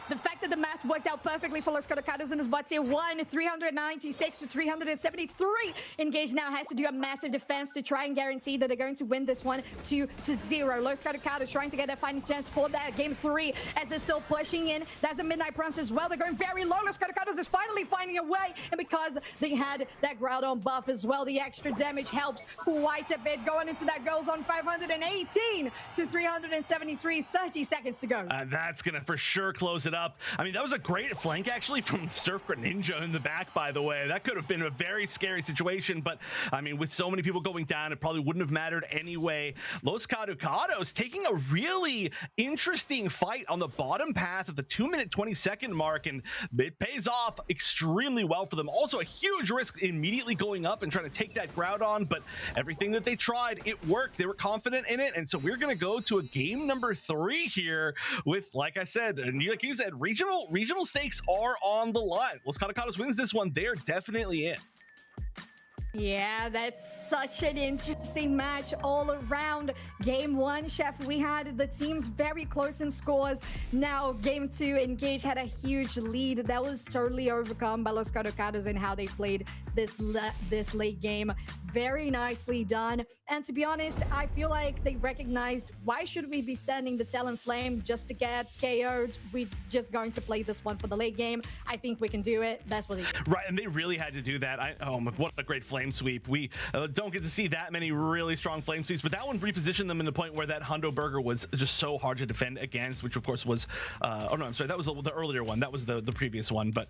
S8: The fact that the math worked out perfectly for Los Cardocados in this bot tier 1, 396 to 373. Engage now has to do a massive defense to try and guarantee that they're going to win this one 2-0. Los Cardocados trying to get their fighting chance for that game 3 as they're still pushing in. That's the Midnight Prance as well. They're going very low. Los Cardocados is finally finding a way, and because they had that Groudon buff as well, the extra damage helps quite a bit. Going into that goal zone, 518 to 373, 30 seconds to go.
S9: That's gonna for sure close it up. I mean, that was a great flank actually from Surf Greninja in the back, by the way. That could have been a very scary situation, but I mean, with so many people going down, it probably wouldn't have mattered anyway. Los Cardocados taking a really interesting fight on the bottom path at the 2-minute 20-second mark, and it pays off extremely well for them. Also a huge risk immediately going up and trying to take that Groudon, but everything that they tried, it worked. They were confident in it, and so we're gonna go to a game number 3 here with, like I said, and like you said, regional stakes are on the line. Los Cardocados wins this one, they're definitely in.
S8: Yeah, that's such an interesting match all around. Game 1, Chef, we had the teams very close in scores. Now, Game 2, Engage had a huge lead. That was totally overcome by Los Cardocados and how they played this late game. Very nicely done. And to be honest, I feel like they recognized, why should we be sending the Talonflame just to get KO'd? We're just going to play this one for the late game. I think we can do it. That's what they did.
S9: Right, and they really had to do that. Oh, what a great flame sweep. We don't get to see that many really strong flame sweeps, but that one repositioned them in the point where that Hundo Burger was just so hard to defend against, which of course was, oh no, I'm sorry, that was the earlier one. That was the previous one. But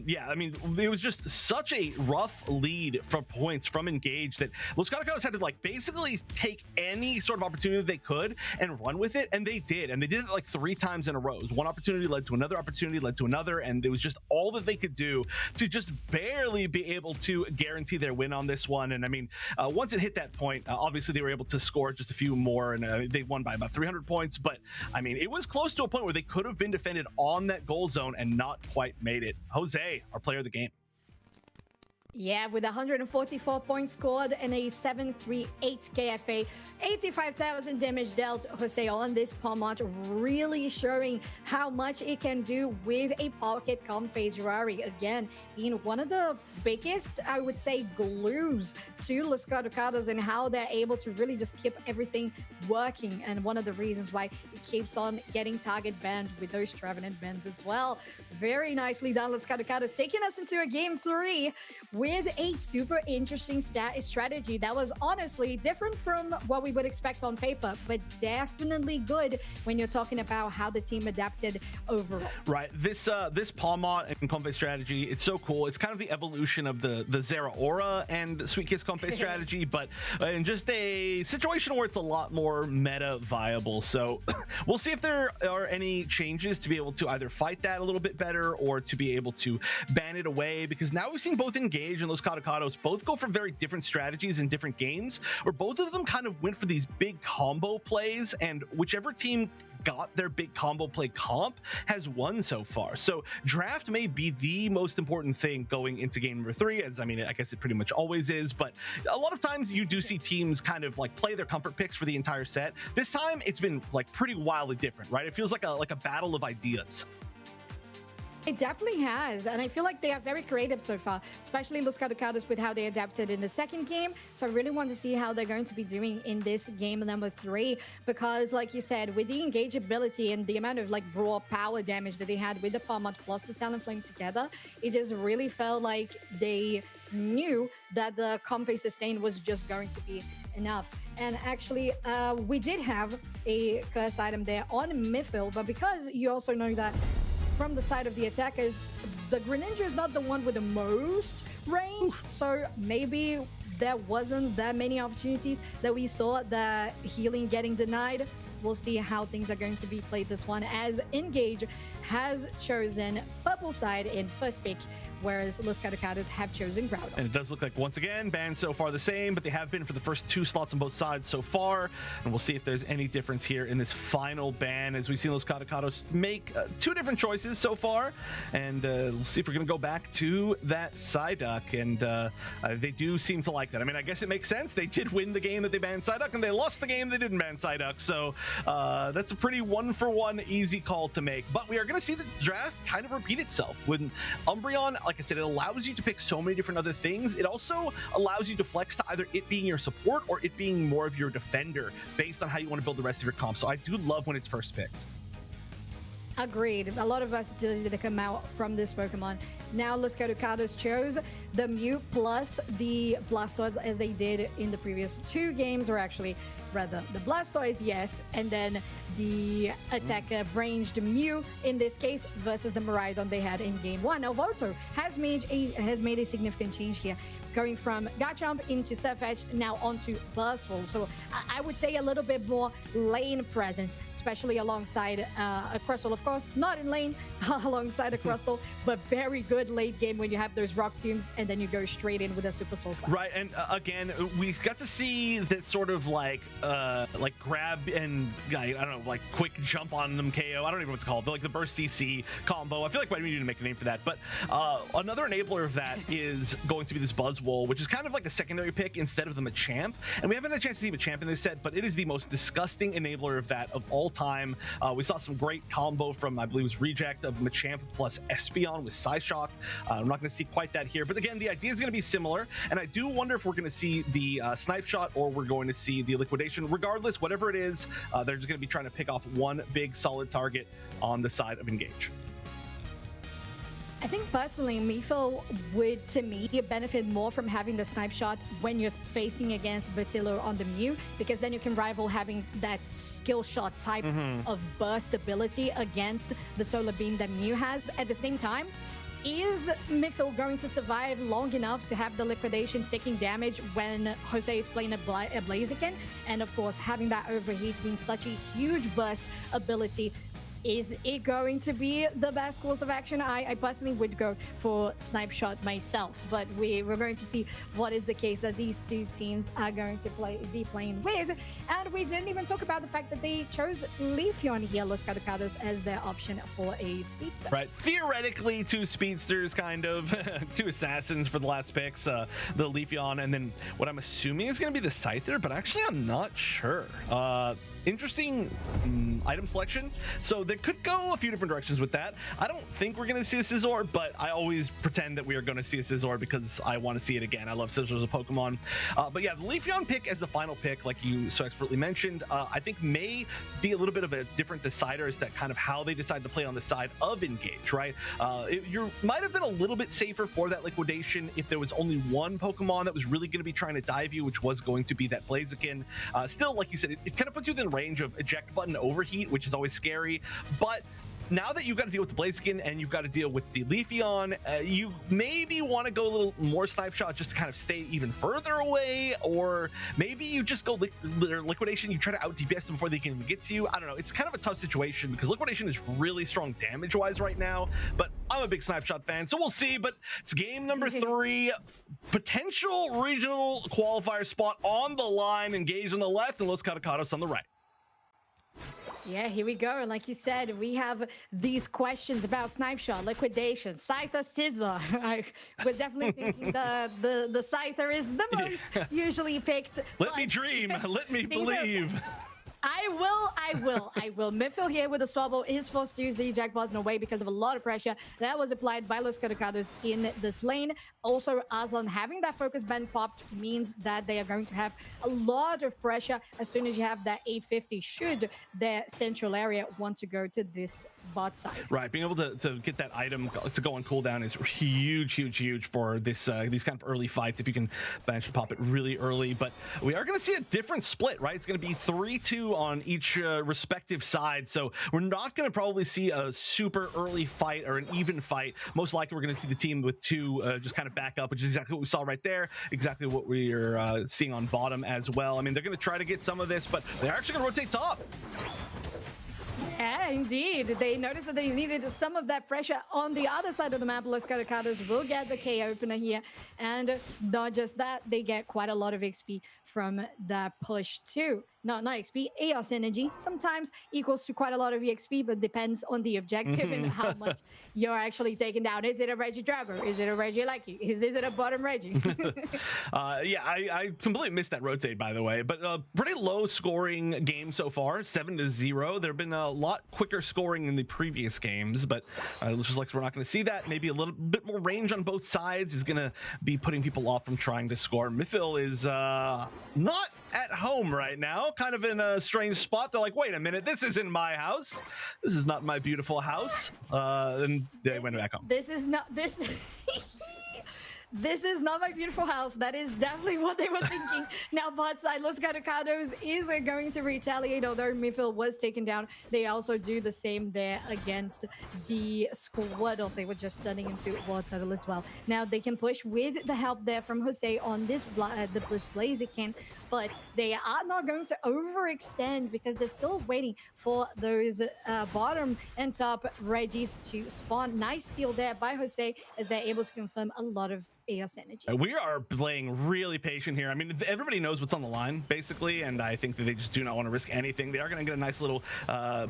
S9: yeah, I mean, it was just such a rough lead for points from Engage that Los Cardocados had to like basically take any sort of opportunity they could and run with it, and they did it like 3 times in a row. One opportunity led to another opportunity, led to another, and it was just all that they could do to just barely be able to guarantee their win on this one. And I mean, once it hit that point, obviously they were able to score just a few more, and they won by about 300 points. But I mean, it was close to a point where they could have been defended on that goal zone and not quite made it. Jose, our player of the game.
S8: Yeah, with 144 points scored and a 738 KFA, 85,000 damage dealt, Jose on this Pomot, really showing how much it can do with a Pocket Confederari. Again, being one of the biggest, I would say, glues to Los Cardocados and how they're able to really just keep everything working. And one of the reasons why it keeps on getting target banned with those Trevenant bans as well. Very nicely done, Los Cardocados, taking us into a game 3 with a super interesting strategy that was honestly different from what we would expect on paper, but definitely good when you're talking about how the team adapted overall.
S9: Right, this Palmot and Comfey strategy, it's so cool. It's kind of the evolution of the Zera Aura and Sweet Kiss Comfey strategy, but in just a situation where it's a lot more meta viable. So we'll see if there are any changes to be able to either fight that a little bit better or to be able to ban it away, because now we've seen both Engage Engage and Los Cardocados both go for very different strategies in different games, where both of them kind of went for these big combo plays, and whichever team got their big combo play comp has won so far. So draft may be the most important thing going into game number 3, as I mean, I guess it pretty much always is, but a lot of times you do see teams kind of like play their comfort picks for the entire set. This time it's been like pretty wildly different, right? It feels like a battle of ideas.
S8: It definitely has, and I feel like they are very creative so far, especially Los Cardocados with how they adapted in the second game. So I really want to see how they're going to be doing in this game number 3, because like you said, with the engage ability and the amount of like raw power damage that they had with the Palmont plus the Talonflame together, it just really felt like they knew that the Comfey sustain was just going to be enough. And actually, we did have a curse item there on Mythil, but because you also know that from the side of the attackers, the Greninja is not the one with the most range, so maybe there wasn't that many opportunities that we saw the healing getting denied. We'll see how things are going to be played this one, as Engage has chosen purple side in first pick, whereas Los Cardocados have chosen Groudon.
S9: And it does look like, once again, bans so far the same, but they have been for the first 2 slots on both sides so far. And we'll see if there's any difference here in this final ban, as we've seen Los Cardocados make 2 different choices so far. And we'll see if we're going to go back to that Psyduck. And they do seem to like that. I mean, I guess it makes sense. They did win the game that they banned Psyduck, and they lost the game they didn't ban Psyduck. So that's a pretty 1-for-1 easy call to make. But we are going to see the draft kind of repeat itself. When Umbreon, like I said, it allows you to pick so many different other things. It also allows you to flex to either it being your support or it being more of your defender based on how you want to build the rest of your comp. So I do love when it's first picked.
S8: Agreed. A lot of versatility to come out from this Pokemon. Now Los Cardocados chose the Mew plus the Blastoise, as they did in the previous 2 games, or actually rather the Blastoise, yes, and then the attacker ranged Mew in this case versus the Miraidon they had in game 1. Now Volto has made a significant change here, going from Garchomp into Surfetch'd, now onto Burstful. So I would say a little bit more lane presence, especially alongside a Crystal, of course, not in lane alongside a Crystal, but very good late game when you have those Rock Tombs and then you go straight in with a Super Soul Slap.
S9: Right, and again, we got to see that sort of like grab and I don't know, like quick jump on them KO. I don't even know what it's called, but like the burst CC combo. I feel like we need to make a name for that. But another enabler of that is going to be this Buzzwole, which is kind of like a secondary pick instead of the Machamp. And we haven't had a chance to see Machamp in this set, but it is the most disgusting enabler of that of all time. We saw some great combo from, I believe it was Reject, of Machamp plus Espeon with Psyshock. I'm not going to see quite that here, but again, the idea is going to be similar. And I do wonder if we're going to see the Snipe Shot or we're going to see the Liquidation. Regardless, whatever it is, they're just going to be trying to pick off one big solid target on the side of Engage.
S8: I think personally, Mythil would, to me, benefit more from having the Snipe Shot when you're facing against Bertillo on the Mew, because then you can rival having that skill shot type of burst ability against the Solar Beam that Mew has. At the same time, is Mythil going to survive long enough to have the Liquidation taking damage when Jose is playing a Blaziken? And of course, having that Overheat being such a huge burst ability, is it going to be the best course of action? I personally would go for Snipe Shot myself, but we're going to see what is the case that these 2 teams are going to be playing with. And we didn't even talk about the fact that they chose Leafeon here, Los Cardocados, as their option for a Speedster.
S9: Right, theoretically 2 Speedsters, kind of 2 Assassins for the last picks, the Leafeon, and then what I'm assuming is going to be the Scyther, but actually I'm not sure. Interesting item selection. So they could go a few different directions with that. I don't think we're going to see a Scizor, but I always pretend that we are going to see a Scizor because I want to see it again. I love Scizor as a Pokemon. But yeah, the Leafeon pick as the final pick, like you so expertly mentioned, I think may be a little bit of a different decider as to kind of how they decide to play on the side of Engage, right? You might have been a little bit safer for that Liquidation if there was only one Pokemon that was really going to be trying to dive you, which was going to be that Blaziken. Still, like you said, it kind of puts you within range of eject button overheat, which is always scary, but now that you've got to deal with the Blaziken and you've got to deal with the Leafeon, you maybe want to go a little more Snipe Shot just to kind of stay even further away, or maybe you just go Liquidation, you try to out DPS them before they can even get to you. I don't know, it's kind of a tough situation because Liquidation is really strong damage wise right now, but I'm a big Snapshot fan, so we'll see. But it's game number 3, potential regional qualifier spot on the line. Engage on the left and Los Cardocados on the right.
S8: Yeah, here we go. And like you said, we have these questions about Snapshot, Liquidation, Scyther, Scissor. We're definitely thinking the Scyther is the most usually picked.
S9: Let me dream. Let me believe.
S8: I will. Midfield here with the Swabble is forced to use the eject button away because of a lot of pressure that was applied by Los Cardocados in this lane. Also, Aslan having that focus band popped means that they are going to have a lot of pressure as soon as you have that 850 should their central area want to go to this bot side.
S9: Right, being able to get that item to go on cooldown is huge for this these kind of early fights if you can manage to pop it really early. But we are going to see a different split, right? It's going to be 3-2 on each respective side, so we're not going to probably see a super early fight or an even fight. Most likely we're going to see the team with 2 just kind of back up, which is exactly what we saw right there, exactly what we're seeing on bottom as well. I mean, they're going to try to get some of this, but they're actually going to rotate top.
S8: Yeah, indeed. They noticed that they needed some of that pressure on the other side of the map. Los Cardocados will get the K opener here. And not just that, they get quite a lot of XP from that push too. Not XP, EOS energy. Sometimes equals to quite a lot of EXP, but depends on the objective and how much you're actually taking down. Is it a Reggie Driver? Is it a Reggie Lucky? Is it a bottom Reggie?
S9: Yeah, I completely missed that rotate, by the way. But pretty low scoring game so far, 7-0. There have been a lot quicker scoring in the previous games, but it looks like we're not going to see that. Maybe a little bit more range on both sides is going to be putting people off from trying to score. Mythil is not at home right now, kind of in a strange spot. They're like, wait a minute, this isn't my house. This is not my beautiful house. And they went back home.
S8: This is not This is not my beautiful house. That is definitely what they were thinking. Now, bot side, Los Cardocados is going to retaliate, although Mythil was taken down. They also do the same there against the Squirtle. They were just stunning into Water as well. Now, they can push with the help there from Jose on this the Bliss Blaziken, but they are not going to overextend because they're still waiting for those bottom and top Reggies to spawn. Nice steal there by Jose as they're able to confirm a lot of EOS energy.
S9: We are playing really patient here. I mean, everybody knows what's on the line, basically, and I think that they just do not want to risk anything. They are going to get a nice little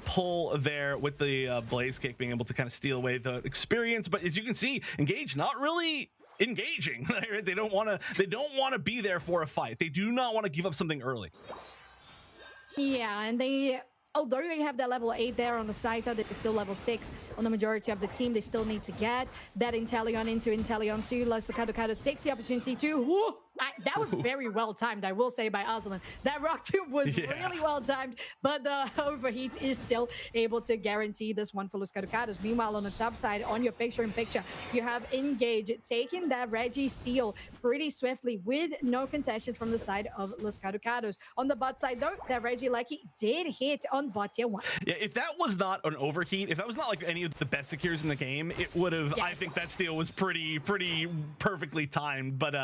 S9: pull there with the Blaze Kick, being able to kind of steal away the experience. But as you can see, Engage not really engaging. They don't want to be there for a fight. They do not want to give up something early.
S8: Yeah, and although they have that level 8 there on the side, they're still level 6 on the majority of the team. They still need to get that Inteleon into Inteleon 2. Los Cardocados takes the opportunity to... that was very well timed, I will say, by Aslan. That rock tube was really well timed, but the overheat is still able to guarantee this one for Los Cardocados. Meanwhile, on the top side, on your picture-in-picture, you have Engage taking that Reggie steal pretty swiftly with no contestation from the side of Los Cardocados. On the bot side, though, that Reggie Lucky did hit on bot tier 1.
S9: Yeah, if that was not an overheat, if that was not like any of the best secures in the game, it would have, I think that steal was pretty perfectly timed, but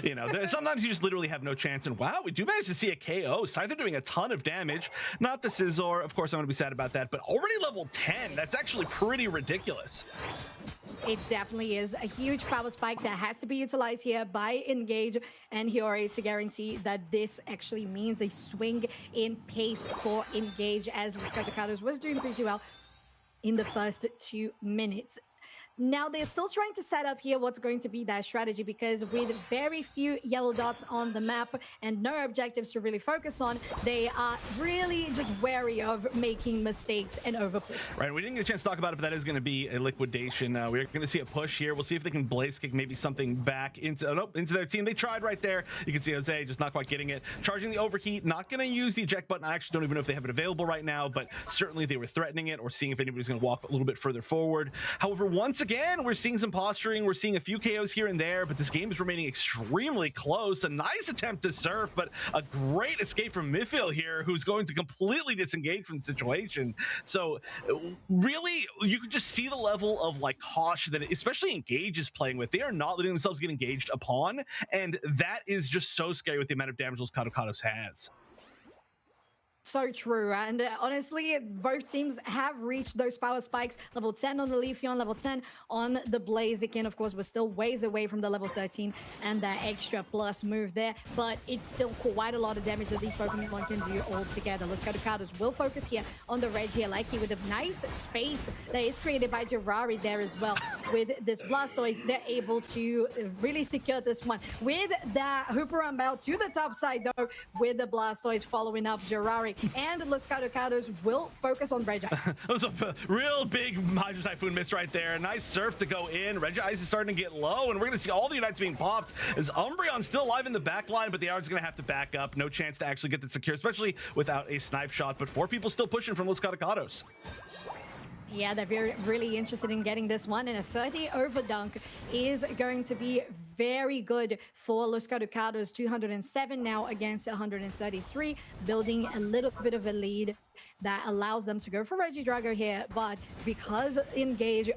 S9: you know, sometimes you just literally have no chance, and wow, we do manage to see a KO. Scyther doing a ton of damage. Not the Scizor, of course I'm going to be sad about that, but already level 10. That's actually pretty ridiculous.
S8: It definitely is a huge power spike that has to be utilized here by Engage and Hiyori to guarantee that this actually means a swing in pace for Engage, as Los Cardocados was doing pretty well in the first 2 minutes. Now, they're still trying to set up here what's going to be that strategy, because with very few yellow dots on the map and no objectives to really focus on, they are really just wary of making mistakes and overpush.
S9: Right, we didn't get a chance to talk about it, but that is going to be a liquidation. We're going to see a push here. We'll see if they can Blaze Kick maybe something back into into their team. They tried right there. You can see Jose just not quite getting it. Charging the overheat, not going to use the eject button. I actually don't even know if they have it available right now, but certainly they were threatening it or seeing if anybody's going to walk a little bit further forward. However, once again, we're seeing some posturing. We're seeing a few KOs here and there, but this game is remaining extremely close. A nice attempt to surf, but a great escape from Mythil here, who's going to completely disengage from the situation. So really, you can just see the level of like caution that especially Engage is playing with. They are not letting themselves get engaged upon, and that is just so scary with the amount of damage those Cardocados has.
S8: So true. And honestly, both teams have reached those power spikes. Level 10 on the Leafeon, level 10 on the Blaziken. Of course, we're still ways away from the level 13 and that extra plus move there. But it's still quite a lot of damage that these Pokemon can do all together. Los Cardocados will focus here on the Regieleki with a nice space that is created by Jirari there as well. With this Blastoise, they're able to really secure this one. With that Hooper Bell to the top side, though, with the Blastoise following up Jirari. And Los Cardocados will focus on Regice.
S9: That was a real big Hydro Typhoon miss right there. Nice surf to go in. Regice is starting to get low, and we're going to see all the Unites being popped as Umbreon still alive in the back line, but the Ar's going to have to back up. No chance to actually get the secure, especially without a snipe shot, but 4 people still pushing from Los Cardocados.
S8: Yeah, they're really interested in getting this one, and a 30 over dunk is going to be very good for Los Cardocados. 207 now against 133, building a little bit of a lead that allows them to go for Regidrago here. But because Engage,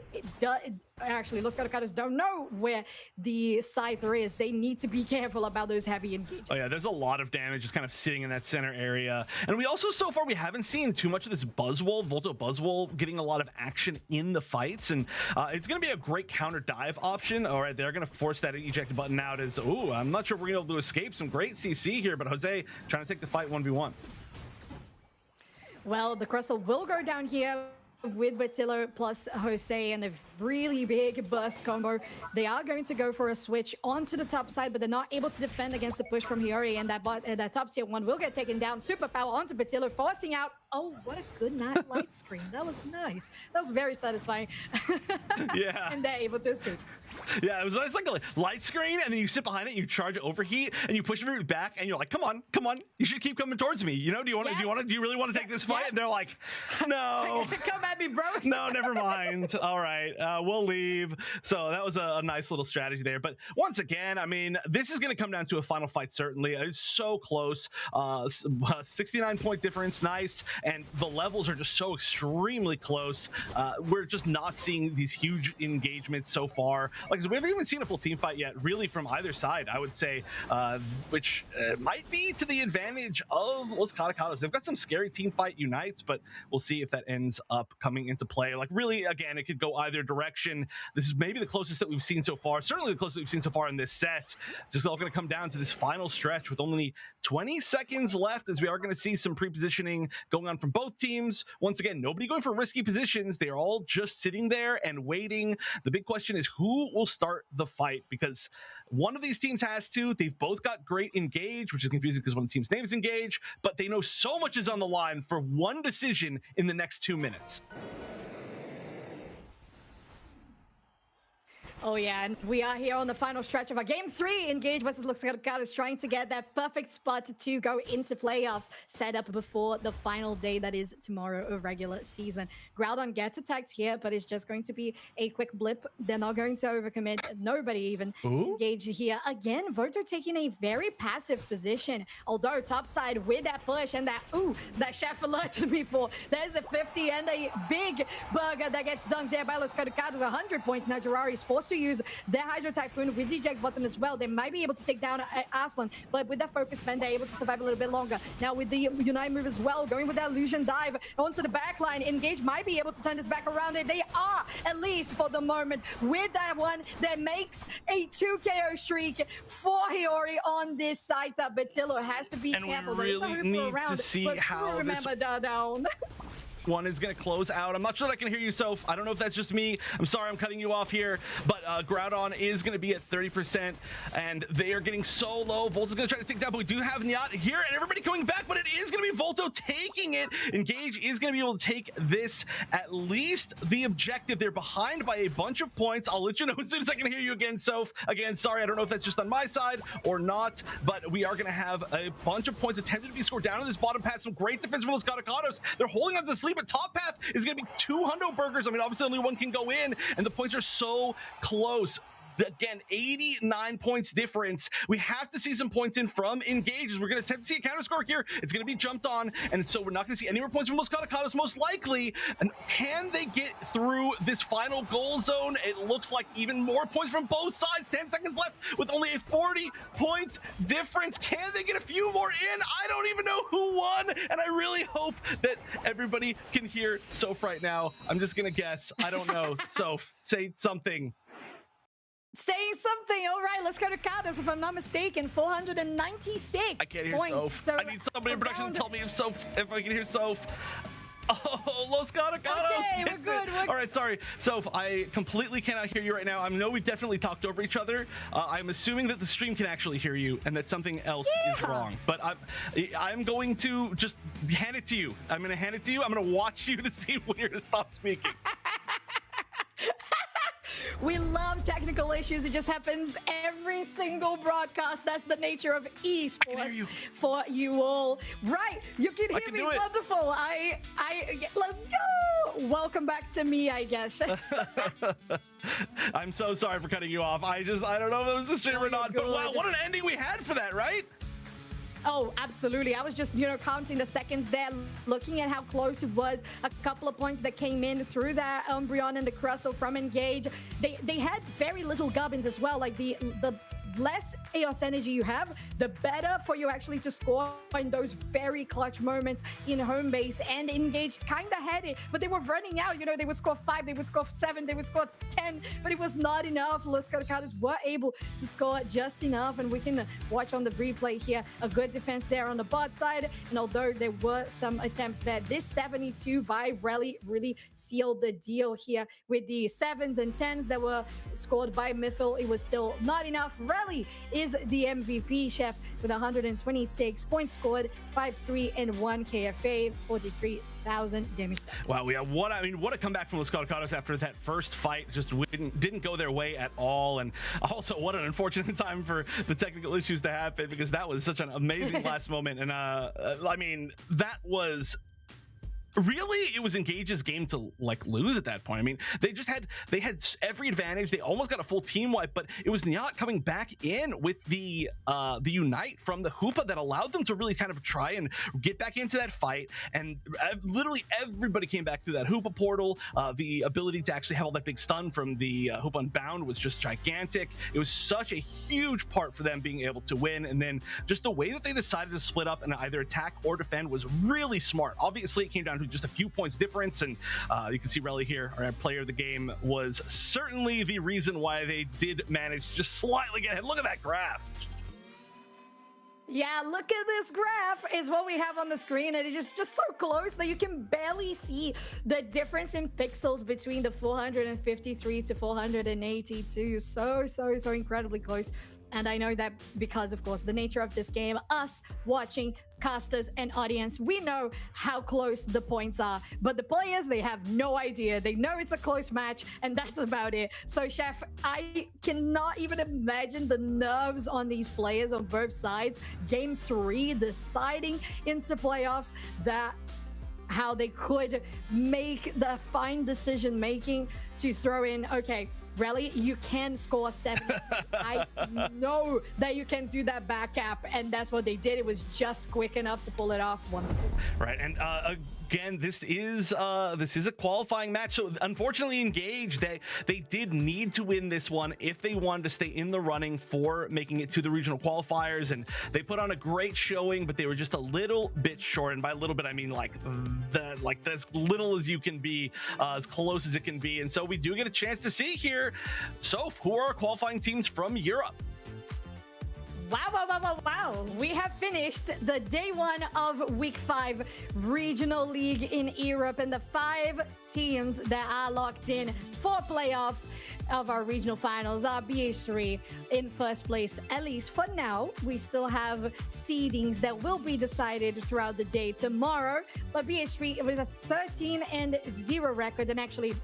S8: actually Los Cardocados don't know where the Scyther is, they need to be careful about those heavy engages.
S9: Oh yeah, there's a lot of damage just kind of sitting in that center area. And we also, so far, we haven't seen too much of this Buzzwole, Volto Buzzwole, getting a lot of action in the fights. And it's going to be a great counter dive option. All right, they're going to force that eject button out as, ooh, I'm not sure if we're going to be able to escape some great CC here, but Jose trying to take the fight 1v1.
S8: Well, the Crystal will go down here with Batillo plus Jose and a really big burst combo. They are going to go for a switch onto the top side, but they're not able to defend against the push from Hiyori, and that top tier one will get taken down. Superpower onto Batillo, forcing out. Oh, what a good night light screen. That was nice. That was very satisfying.
S9: Yeah.
S8: And they're able to escape.
S9: Yeah, it was nice, like a light screen, and then you sit behind it, and you charge overheat, and you push it back, and you're like, come on, you should keep coming towards me. You know, do you really want to take this fight? And they're like, no.
S8: Come at me, bro.
S9: No, never mind. All right, we'll leave. So that was a nice little strategy there. But once again, I mean, this is going to come down to a final fight, certainly. It's so close. 69-point difference, nice. And the levels are just so extremely close. We're just not seeing these huge engagements so far. Like, we haven't even seen a full team fight yet, really, from either side, I would say, which might be to the advantage of Los Cardocados. They've got some scary team fight unites, but we'll see if that ends up coming into play. Like, really, again, it could go either direction. This is maybe the closest that we've seen so far, certainly the closest we've seen so far in this set. It's just all going to come down to this final stretch with only 20 seconds left, as we are going to see some pre-positioning going on from both teams. Once again, nobody going for risky positions. They're all just sitting there and waiting. The big question is who will start the fight, because one of these teams has to. They've both got great engage, which is confusing because one of the team's name is Engage, but they know so much is on the line for one decision in the next 2 minutes.
S8: Oh yeah, and we are here on the final stretch of our Game 3. Engage versus Los Cardocados, trying to get that perfect spot to go into playoffs, set up before the final day that is tomorrow of regular season. Groudon gets attacked here, but it's just going to be a quick blip. They're not going to overcommit. Nobody even engaged here. Again, Voto taking a very passive position. Although topside with that push and that, that chef alerted me for. There's a 50 and a big burger that gets dunked there by Los Cardocados. 100 points. Now Jirari is forced to use their Hydro Typhoon with the eject button as well. They might be able to take down Aslan, but with that focus pen, they're able to survive a little bit longer. Now with the Unite move as well, going with that illusion dive onto the back line, Engage might be able to turn this back around. And they are, at least for the moment, with that one that makes a 2 KO streak for Hiyori on this side. That Batillo has to be careful.
S9: We really need to see how this
S8: down.
S9: One is going to close out. I'm not sure that I can hear you, Soph. I don't know if that's just me. I'm sorry I'm cutting you off here, but Groudon is going to be at 30%, and they are getting so low. Volto's going to try to take down, but we do have Nyat here, and everybody coming back, but it is going to be Volto taking it. Engage is going to be able to take this, at least the objective. They're behind by a bunch of points. I'll let you know as soon as I can hear you again, Soph. Again, sorry, I don't know if that's just on my side or not, but we are going to have a bunch of points attempted to be scored down in this bottom path. Some great defense from Los Cardocados. They're holding on to sleep, but top path is going to be 200 burgers. I mean, obviously only one can go in, and the points are so close. Again, 89 points difference. We have to see some points in from Engages. We're going to attempt to see a counter score here. It's going to be jumped on, and so we're not going to see any more points from Los Cardocados, most likely. And can they get through this final goal zone? It looks like even more points from both sides. 10 seconds left with only a 40-point difference. Can they get a few more in? I don't even know who won, and I really hope that everybody can hear Soph right now. I'm just going to guess. I don't know. Soph, say something.
S8: Saying something. All right, let's go to Cardocados. If I'm not mistaken, 496
S9: I can't hear
S8: points.
S9: Soph.
S8: So
S9: I need somebody in production to tell me if I can hear Soph. Oh, Los Cardocados.
S8: Okay, we're good.
S9: All right, sorry. Soph, I completely cannot hear you right now. I know we definitely talked over each other. I'm assuming that the stream can actually hear you and that something else is wrong. But I'm going to just hand it to you. I'm going to hand it to you. I'm going to watch you to see when you're going to stop speaking.
S8: We love technical issues. It just happens every single broadcast. That's the nature of esports for you all. Right, you can hear me. Wonderful. Let's go. Welcome back to me, I guess.
S9: I'm so sorry for cutting you off. I don't know if it was the stream or not, but wow, what an ending we had for that, right?
S8: Oh, absolutely. I was just, counting the seconds there, looking at how close it was. A couple of points that came in through that Umbreon and the Crustle from Engage. They had very little gubbins as well. Like the less Eos energy you have, the better for you actually to score in those very clutch moments in home base. And Engage kind of had it, but they were running out. They would score 5, they would score 7, they would score 10, but it was not enough. Los Cardocados were able to score just enough, and we can watch on the replay here a good defense there on the bot side. And although there were some attempts there, this 72 by Rally really sealed the deal here with the 7s and 10s that were scored by Miffle. It was still not enough. Rally is the MVP, Chef, with 126 points scored, 5-3 and 1 KFA, 43,000 damage.
S9: Wow, what a comeback from Los Cardocados after that first fight. Just didn't go their way at all, and also what an unfortunate time for the technical issues to happen, because that was such an amazing last moment. And that was really, it was Engage's game to lose at that point. I mean, they had every advantage. They almost got a full team wipe, but it was Nyat coming back in with the Unite from the Hoopa that allowed them to really kind of try and get back into that fight. And literally everybody came back through that Hoopa portal. The ability to actually have all that big stun from the Hoopa Unbound was just gigantic. It was such a huge part for them being able to win. And then just the way that they decided to split up and either attack or defend was really smart. Obviously, it came down to just a few points difference, and you can see Relly here, our player of the game, was certainly the reason why they did manage to just slightly get ahead. Look at that graph.
S8: Yeah, look at this graph is what we have on the screen, and it's just so close that you can barely see the difference in pixels between the 453 to 482. So incredibly close. And I know that because, of course, the nature of this game, us watching, casters and audience, we know how close the points are. But the players, they have no idea. They know it's a close match, and that's about it. So, Chef, I cannot even imagine the nerves on these players on both sides. Game 3, deciding into playoffs, that how they could make the fine decision making to throw in, okay, Relly, you can score 70. I know that you can do that back cap, and that's what they did. It was just quick enough to pull it off. Wonderful.
S9: Right, and again, this is a qualifying match. So unfortunately, Engage, they did need to win this one if they wanted to stay in the running for making it to the regional qualifiers, and they put on a great showing, but they were just a little bit short. And by a little bit, I mean like as little as you can be, as close as it can be. And so we do get a chance to see here. So, who are our qualifying teams from Europe?
S8: Wow. We have finished the day 1 of week 5 regional league in Europe, and the 5 teams that are locked in for playoffs of our regional finals are BH3 in first place. At least for now, we still have seedings that will be decided throughout the day tomorrow, but BH3 with a 13-0 record, and actually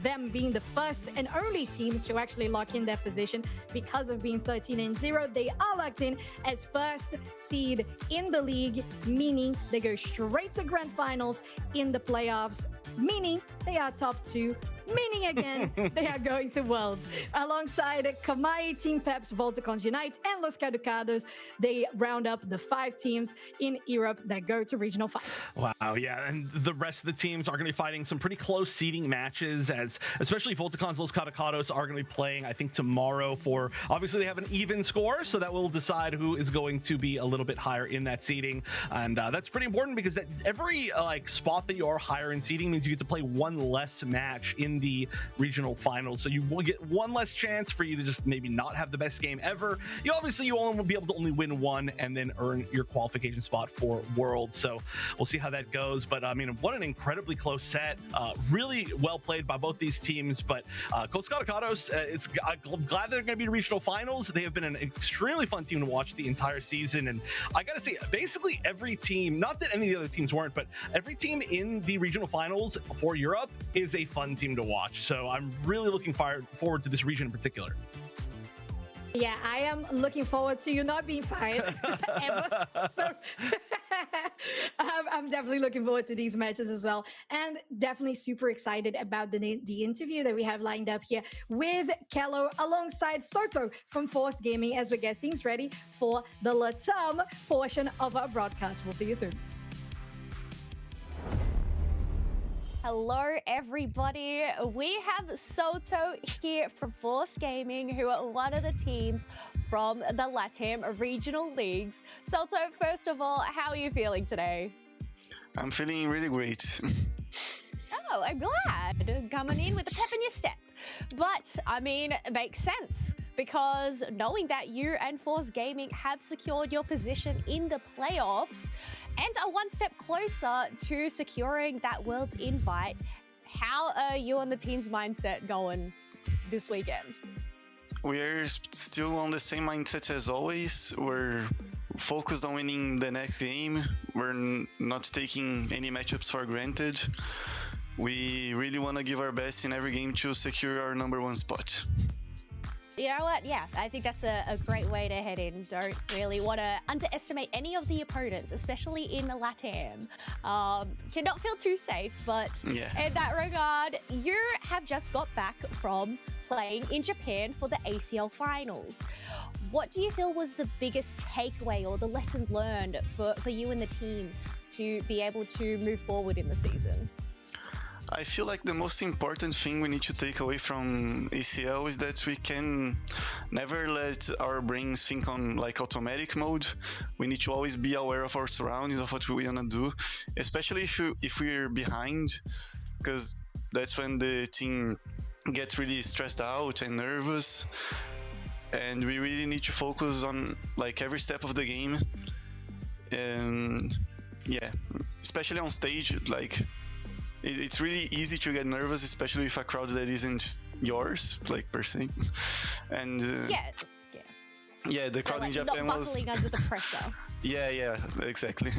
S8: them being the first and only team to actually lock in their position because of being 13-0. They are locked in as first seed in the league, meaning they go straight to grand finals in the playoffs, meaning they are top 2 meaning again, they are going to Worlds. Alongside Kamai, Team Peps, Volticons Unite, and Los Cardocados, they round up the 5 teams in Europe that go to regional finals.
S9: Wow, yeah, and the rest of the teams are going to be fighting some pretty close seeding matches, as especially Volticons, Los Cardocados are going to be playing, I think, tomorrow for, obviously they have an even score, so that will decide who is going to be a little bit higher in that seeding, and that's pretty important because that every spot that you are higher in seeding means you get to play one less match in the regional finals, so you will get one less chance for you to just maybe not have the best game ever. You only will be able to only win one and then earn your qualification spot for Worlds, so we'll see how that goes. But I mean, what an incredibly close set, really well played by both these teams. But Los Cardocados, I'm glad they're going to be regional finals. They have been an extremely fun team to watch the entire season, and I gotta say, basically every team, not that any of the other teams weren't, but every team in the regional finals for Europe is a fun team to watch. So I'm really looking forward to this region in particular.
S8: Yeah, I am looking forward to you not being fired ever. So I'm definitely looking forward to these matches as well. And definitely super excited about the interview that we have lined up here with Kello alongside Soto from Force Gaming as we get things ready for the Latam portion of our broadcast. We'll see you soon.
S1: Hello, everybody. We have Soto here from Force Gaming, who are one of the teams from the Latam regional leagues. Soto, first of all, how are you feeling today?
S12: I'm feeling really great.
S1: Oh, I'm glad. Coming in with a pep in your step. But, I mean, it makes sense, because knowing that you and Force Gaming have secured your position in the playoffs and are one step closer to securing that World's invite, how are you and the team's mindset going this weekend?
S12: We're still on the same mindset as always. We're focused on winning the next game. We're not taking any matchups for granted. We really want to give our best in every game to secure our #1 spot.
S1: You know what? Yeah, I think that's a great way to head in. Don't really want to underestimate any of the opponents, especially in the Latam. Cannot feel too safe, but in that regard, you have just got back from playing in Japan for the ACL finals. What do you feel was the biggest takeaway or the lesson learned for you and the team to be able to move forward in the season?
S12: I feel like the most important thing we need to take away from ACL is that we can never let our brains think on automatic mode. We need to always be aware of our surroundings, of what we want to do, especially if we're behind, because that's when the team gets really stressed out and nervous, and we really need to focus on every step of the game. And yeah, especially on stage, it's really easy to get nervous, especially with a crowd that isn't yours, per se. And yeah, the crowd in Japan
S1: not
S12: was
S1: buckling under the pressure.
S12: yeah, exactly.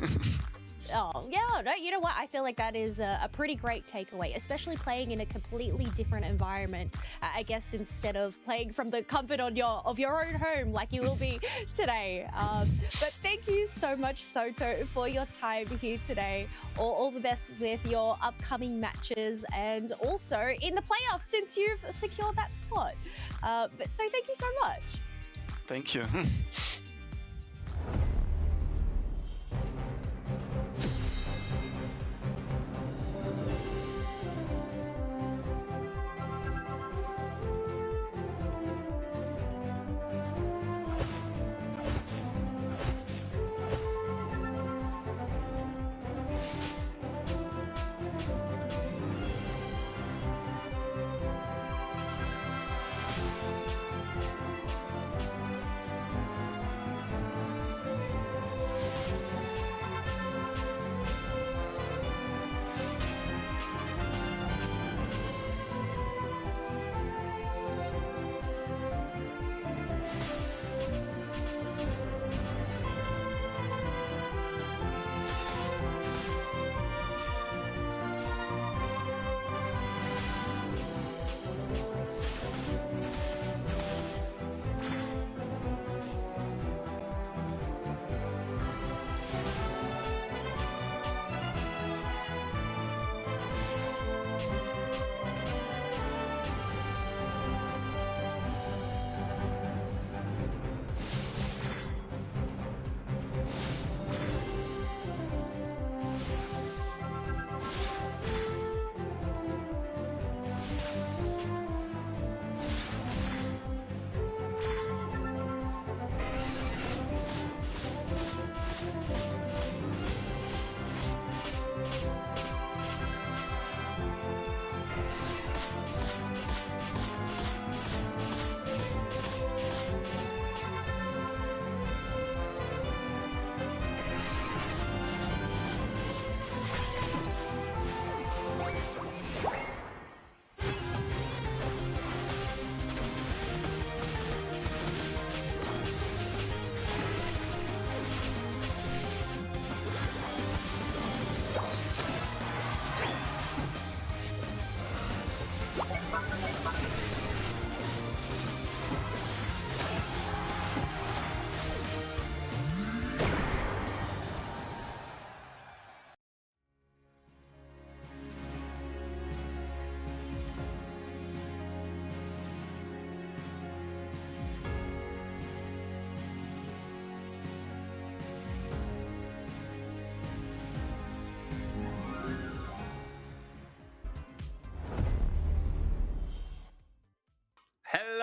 S1: Oh, yeah, no, you know what? I feel like that is a pretty great takeaway, especially playing in a completely different environment. I guess instead of playing from the comfort of your own home like you will be today. But thank you so much, Soto, for your time here today. All the best with your upcoming matches and also in the playoffs since you've secured that spot. So thank you so much.
S12: Thank you.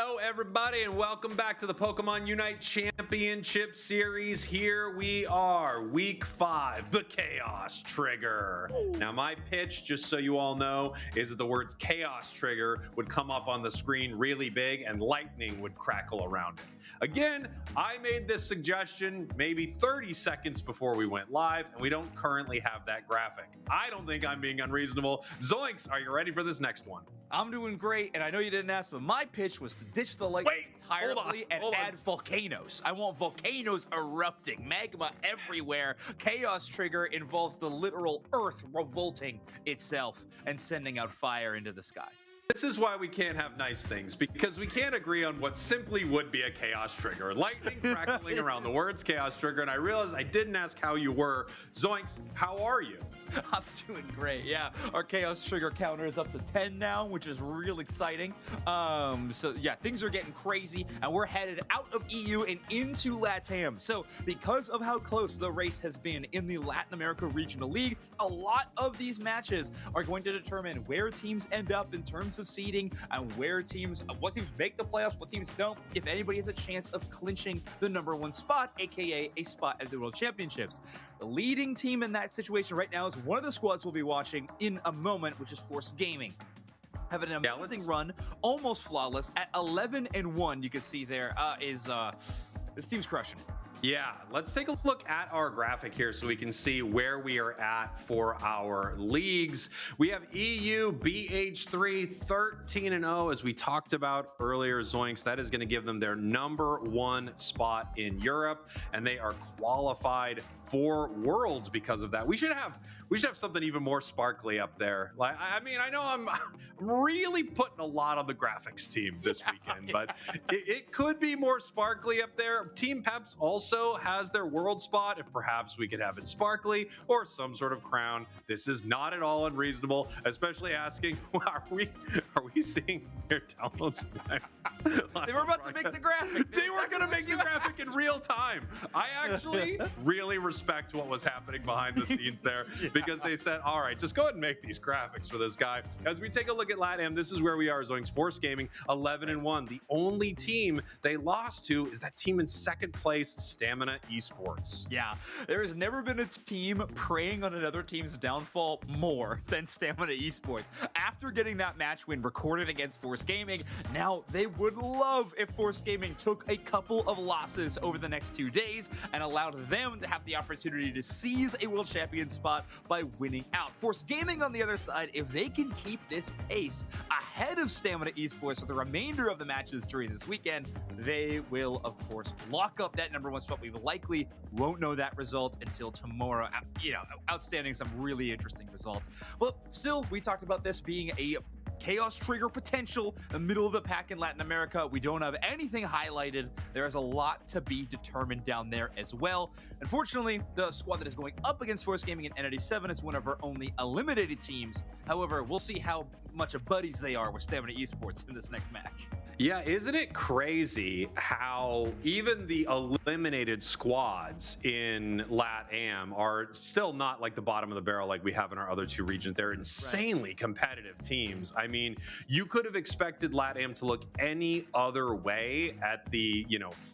S6: Hello, everybody, and welcome back to the Pokemon Unite Championship Series. Here we are, Week 5, the Chaos Trigger. Now, my pitch, just so you all know, is that the words Chaos Trigger would come up on the screen really big and lightning would crackle around it. Again, I made this suggestion maybe 30 seconds before we went live, and we don't currently have that graphic. I don't think I'm being unreasonable. Zoinks, are you ready for this next one?
S7: I'm doing great, and I know you didn't ask, but my pitch was to ditch the lightning entirely and add volcanoes. I want volcanoes erupting, magma everywhere. Chaos Trigger involves the literal earth revolting itself and sending out fire into the sky.
S6: This is why we can't have nice things, because we can't agree on what simply would be a Chaos Trigger. Lightning crackling around the words Chaos Trigger, and I realized I didn't ask how you were. Zoinks, how are you?
S7: I'm doing great, yeah. Our Chaos Trigger counter is up to 10 now, which is real exciting. So yeah, things are getting crazy, and we're headed out of EU and into Latam. So because of how close the race has been in the Latin America Regional League, a lot of these matches are going to determine where teams end up in terms of seeding and what teams make the playoffs, what teams don't, if anybody has a chance of clinching the #1 spot, aka a spot at the World Championships. The leading team in that situation right now is one of the squads we'll be watching in a moment, which is Force Gaming. Having an amazing run, almost flawless at 11-1. You can see there this team's crushing it.
S6: Yeah, let's take a look at our graphic here so we can see where we are at for our leagues. We have EU BH3 13-0, as we talked about earlier, Zoinks. That is going to give them their #1 spot in Europe, and they are qualified for Worlds because of that. We should have something even more sparkly up there. Like, I mean, I know I'm really putting a lot on the graphics team this weekend, but it could be more sparkly up there. Team Peps also has their world spot. If perhaps we could have it sparkly or some sort of crown. This is not at all unreasonable, especially asking, are we seeing their downloads?
S7: They were about to make the graphic.
S6: They were going to make the graphic in real time. I actually really respect what was happening behind the scenes there, because they said, all right, just go ahead and make these graphics for this guy. As we take a look at LATAM, this is where we are, Zoinks. Force Gaming, 11-1. The only team they lost to is that team in second place, Stamina Esports.
S7: Yeah, there has never been a team preying on another team's downfall more than Stamina Esports. After getting that match win recorded against Force Gaming, now they would love if Force Gaming took a couple of losses over the next 2 days and allowed them to have the opportunity to seize a world champion spot by winning out. Force Gaming, on the other side, if they can keep this pace ahead of Stamina Esports for the remainder of the matches during this weekend, they will, of course, lock up that #1 spot. We likely won't know that result until tomorrow. You know, outstanding, some really interesting results. But still, we talked about this being a Chaos Trigger potential, the middle of the pack in Latin America. We don't have anything highlighted. There is a lot to be determined down there as well. Unfortunately, the squad that is going up against Force Gaming and Entity 7 is one of our only eliminated teams. However, we'll see how much of buddies they are with Stamina Esports in this next match.
S6: Yeah, isn't it crazy how even the eliminated squads in LATAM are still not like the bottom of the barrel like we have in our other two regions? They're insanely competitive teams. I mean, you could have expected LATAM to look any other way at the,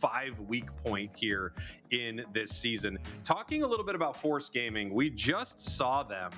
S6: 5-week point here in this season. Talking a little bit about Force Gaming, we just saw them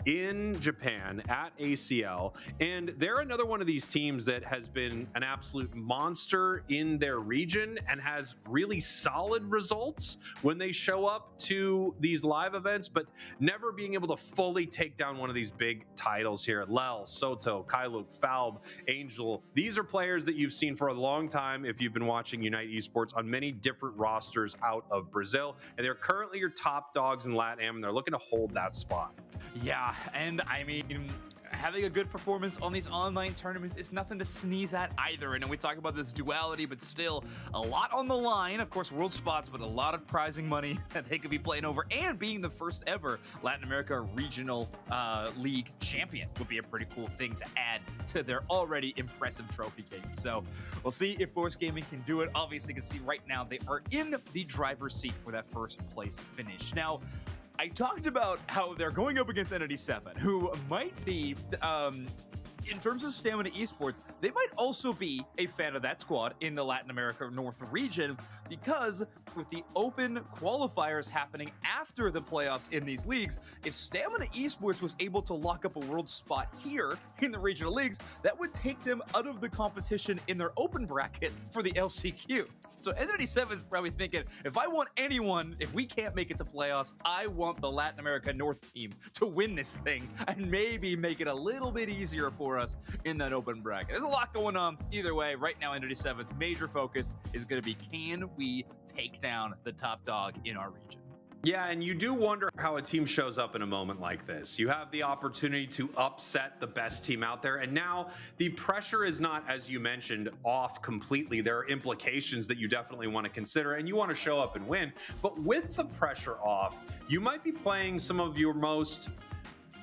S6: in Japan at ACL, and they're another one of these teams that has been an absolute monster in their region and has really solid results when they show up to these live events, but never being able to fully take down one of these big titles here. Lel, Soto, Kailuk, Falb, Angel, these are players that you've seen for a long time if you've been watching Unite Esports on many different rosters out of Brazil, and they're currently your top dogs in LATAM, and they're looking to hold that spot.
S7: Yeah, and I mean, having a good performance on these online tournaments is nothing to sneeze at either. And we talk about this duality, but still a lot on the line. Of course, world spots, but a lot of prizing money that they could be playing over, and being the first ever Latin America Regional League champion would be a pretty cool thing to add to their already impressive trophy case. So we'll see if Force Gaming can do it. Obviously, you can see right now they are in the driver's seat for that first place finish. Now, I talked about how they're going up against Entity 7, who might be in terms of Stamina Esports, they might also be a fan of that squad in the Latin America North region, because with the open qualifiers happening after the playoffs in these leagues, if Stamina Esports was able to lock up a world spot here in the regional leagues, that would take them out of the competition in their open bracket for the LCQ. So Entity 7 is probably thinking, if I want anyone, if we can't make it to playoffs, I want the Latin America North team to win this thing and maybe make it a little bit easier for us in that open bracket. There's a lot going on. Either way, right now Entity 7's major focus is going to be, can we take down the top dog in our region?
S6: Yeah, and you do wonder how a team shows up in a moment like this. You have the opportunity to upset the best team out there, and now the pressure is not, as you mentioned, off completely. There are implications that you definitely want to consider, and you want to show up and win. But with the pressure off, you might be playing some of your most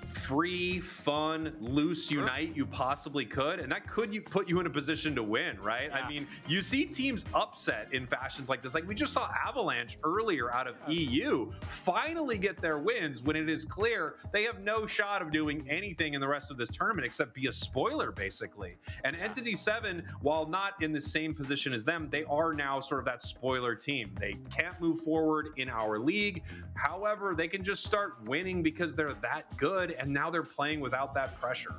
S6: free, fun, loose Unite you possibly could, and that could put you in a position to win, right? Yeah. I mean, you see teams upset in fashions like this. Like we just saw Avalanche earlier out of EU finally get their wins when it is clear they have no shot of doing anything in the rest of this tournament except be a spoiler, basically. And Entity 7, while not in the same position as them, they are now sort of that spoiler team. They can't move forward in our league. However, they can just start winning because they're that good, and now they're playing without that pressure.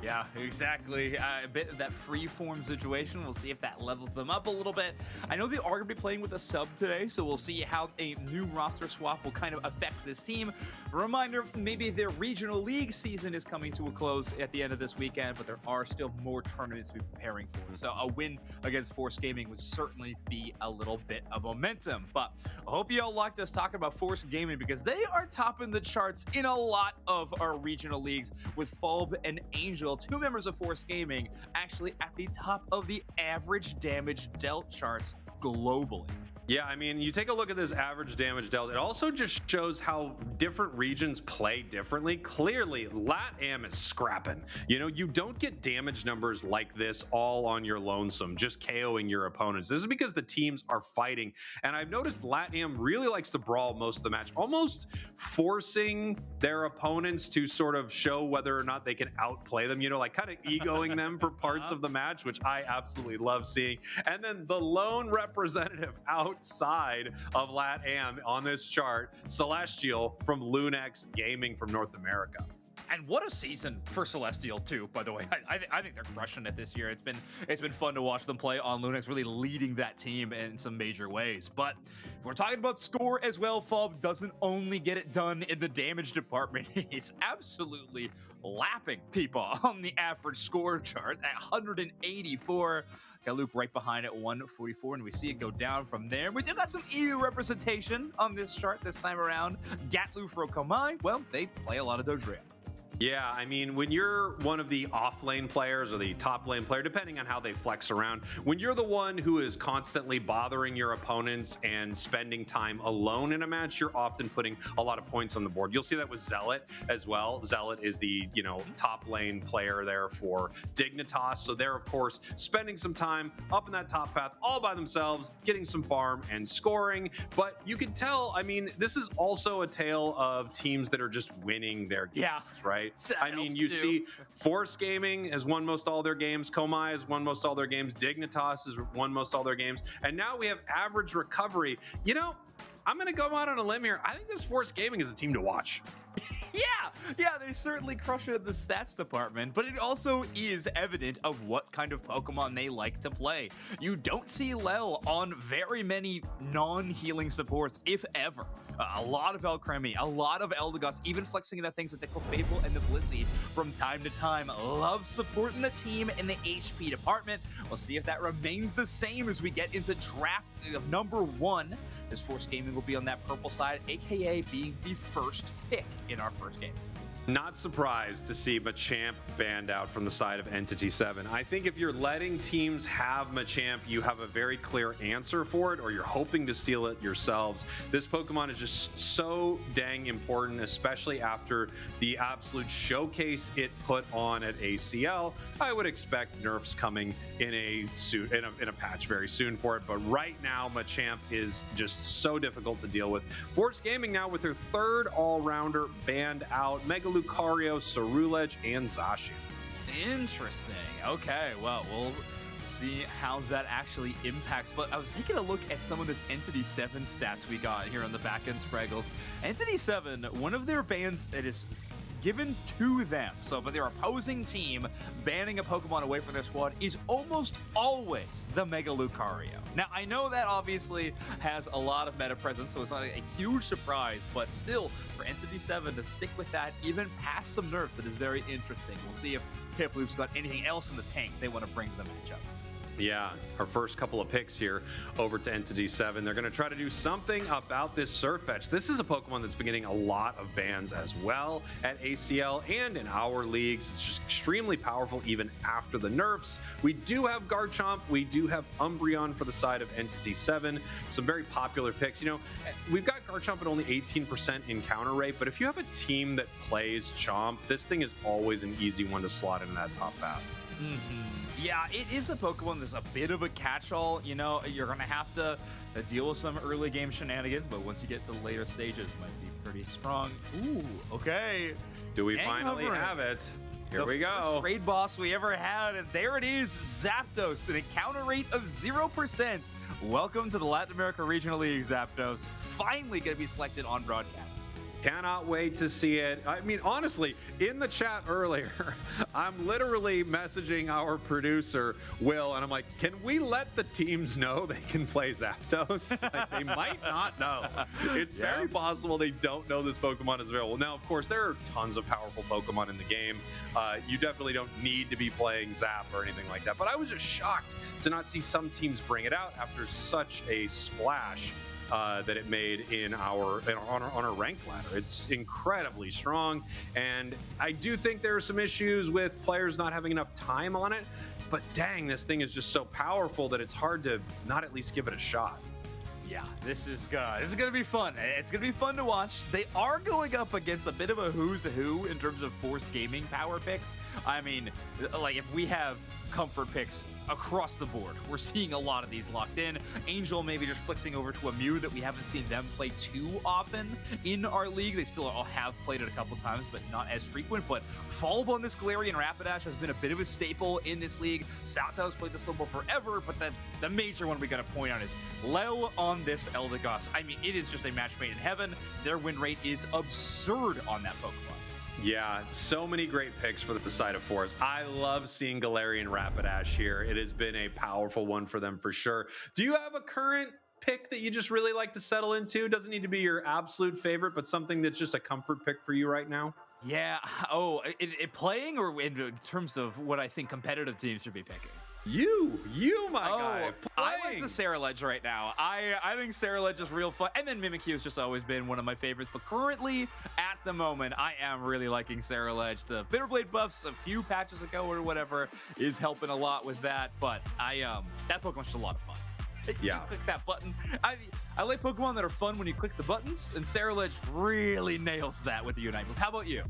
S7: Yeah, exactly. A bit of that free-form situation. We'll see if that levels them up a little bit. I know they are going to be playing with a sub today, so we'll see how a new roster swap will kind of affect this team. A reminder, maybe their regional league season is coming to a close at the end of this weekend, but there are still more tournaments to be preparing for. So a win against Force Gaming would certainly be a little bit of momentum. But I hope you all liked us talking about Force Gaming, because they are topping the charts in a lot of our regional leagues, with Fulb and Angel, two members of Force Gaming, actually at the top of the average damage dealt charts globally.
S6: Yeah, I mean, you take a look at this average damage dealt, it also just shows how different regions play differently. Clearly, Latam is scrapping. You know, you don't get damage numbers like this all on your lonesome, just KOing your opponents. This is because the teams are fighting. And I've noticed Latam really likes to brawl most of the match, almost forcing their opponents to sort of show whether or not they can outplay them, you know, like kind of egoing them for parts of the match, which I absolutely love seeing. And then the lone representative outside of Latam on this chart, Celestial from Lunex Gaming from North America.
S7: And what a season for Celestial too, by the way. I think they're crushing it this year. It's been fun to watch them play on Lunex, really leading that team in some major ways. But if we're talking about score as well, Fulb doesn't only get it done in the damage department. He's absolutely lapping people on the average score chart at 184. Got Luke right behind at 144, and we see it go down from there. We do got some EU representation on this chart this time around. Gatlu for Komai, well, they play a lot of Dodrio.
S6: Yeah, I mean, when you're one of the off lane players or the top lane player, depending on how they flex around, when you're the one who is constantly bothering your opponents and spending time alone in a match, you're often putting a lot of points on the board. You'll see that with Zealot as well. Zealot is the, you know, top lane player there for Dignitas. So they're, of course, spending some time up in that top path all by themselves, getting some farm and scoring. But you can tell, I mean, this is also a tale of teams that are just winning their games, right? I mean, you see Force Gaming has won most all their games. Komai has won most all their games. Dignitas has won most all their games. And now we have average recovery. You know, I'm going to go out on a limb here. I think this Force Gaming is a team to watch.
S7: Yeah, they certainly crush it in the stats department, but it also is evident of what kind of Pokemon they like to play. You don't see Lel on very many non-healing supports, if ever. A lot of Alcremie, a lot of Eldegoss, even flexing into things like the Clefable and the Blissey from time to time. Love supporting the team in the HP department. We'll see if that remains the same as we get into draft number 1. This Force Gaming will be on that purple side, aka being the first pick in our first game.
S6: Not surprised to see Machamp banned out from the side of Entity 7. I think if you're letting teams have Machamp, you have a very clear answer for it, or you're hoping to steal it yourselves. This Pokemon is just so dang important, especially after the absolute showcase it put on at ACL. I would expect nerfs coming in a patch very soon for it, but right now Machamp is just so difficult to deal with. Force Gaming now with their third all-rounder banned out, Mega Lucario, Cerulege, and Zashu.
S7: Interesting. Okay, well, we'll see how that actually impacts. But I was taking a look at some of this Entity 7 stats we got here on the back end, Spraggles. Entity 7, one of their bans that is given to them, so but their opposing team banning a Pokemon away from their squad, is almost always the Mega Lucario. Now, I know that obviously has a lot of meta presence, so it's not a huge surprise, but still, for Entity 7 to stick with that, even past some nerfs, it is very interesting. We'll see if Piplu's got anything else in the tank they want to bring to the matchup.
S6: Yeah, our first couple of picks here over to Entity 7. They're going to try to do something about this Surfetch. This is a Pokemon that's been getting a lot of bans as well at ACL and in our leagues. It's just extremely powerful even after the nerfs. We do have Garchomp. We do have Umbreon for the side of Entity 7. Some very popular picks. You know, we've got Garchomp at only 18% encounter rate, but if you have a team that plays Chomp, this thing is always an easy one to slot into that top half.
S7: Yeah, it is a Pokemon that's a bit of a catch-all. You know, you're going to have to deal with some early game shenanigans, but once you get to later stages, it might be pretty strong. Ooh, okay.
S6: Do we finally have it? Here we go.
S7: First raid boss we ever had, and there it is, Zapdos, an encounter rate of 0%. Welcome to the Latin America Regional League, Zapdos. Finally going to be selected on broadcast.
S6: Cannot wait to see it. I mean, honestly, in the chat earlier, I'm literally messaging our producer, Will, and I'm like, can we let the teams know they can play Zapdos? Like, they might not know. It's very possible they don't know this Pokemon is available. Now, of course, there are tons of powerful Pokemon in the game. You definitely don't need to be playing Zap or anything like that. But I was just shocked to not see some teams bring it out after such a splash that it made on our ranked ladder. It's incredibly strong, and I do think there are some issues with players not having enough time on it, but dang, this thing is just so powerful that it's hard to not at least give it a shot.
S7: Yeah, this is gonna be fun. It's gonna be fun to watch. They are going up against a bit of a who's who in terms of Force Gaming power picks. I mean, like, if we have comfort picks across the board, we're seeing a lot of these locked in. Angel maybe just flexing over to a Mew that we haven't seen them play too often in our league. They still all have played it a couple times, but not as frequent. But follow up on this Galarian Rapidash has been a bit of a staple in this league. Saltow's played this symbol forever, but the major one we gotta point out is Lel on this Eldegoss. I mean, it is just a match made in heaven. Their win rate is absurd on that Pokemon.
S6: Yeah, so many great picks for the side of Forest. I love seeing Galarian Rapidash here. It has been a powerful one for them for sure. Do you have a current pick that you just really like to settle into? Doesn't need to be your absolute favorite, but something that's just a comfort pick for you right now?
S7: Yeah. Oh, it playing or in terms of what I think competitive teams should be picking?
S6: You, my guy.
S7: I like the Ceruledge right now. I think Ceruledge is real fun. And then Mimikyu has just always been one of my favorites. But currently, at the moment, I am really liking Ceruledge. The Bitterblade buffs a few patches ago or whatever is helping a lot with that. But that Pokemon's just a lot of fun.
S6: Yeah.
S7: You click that button. I like Pokemon that are fun when you click the buttons, and Ceruledge really nails that with the Unite move. How about you?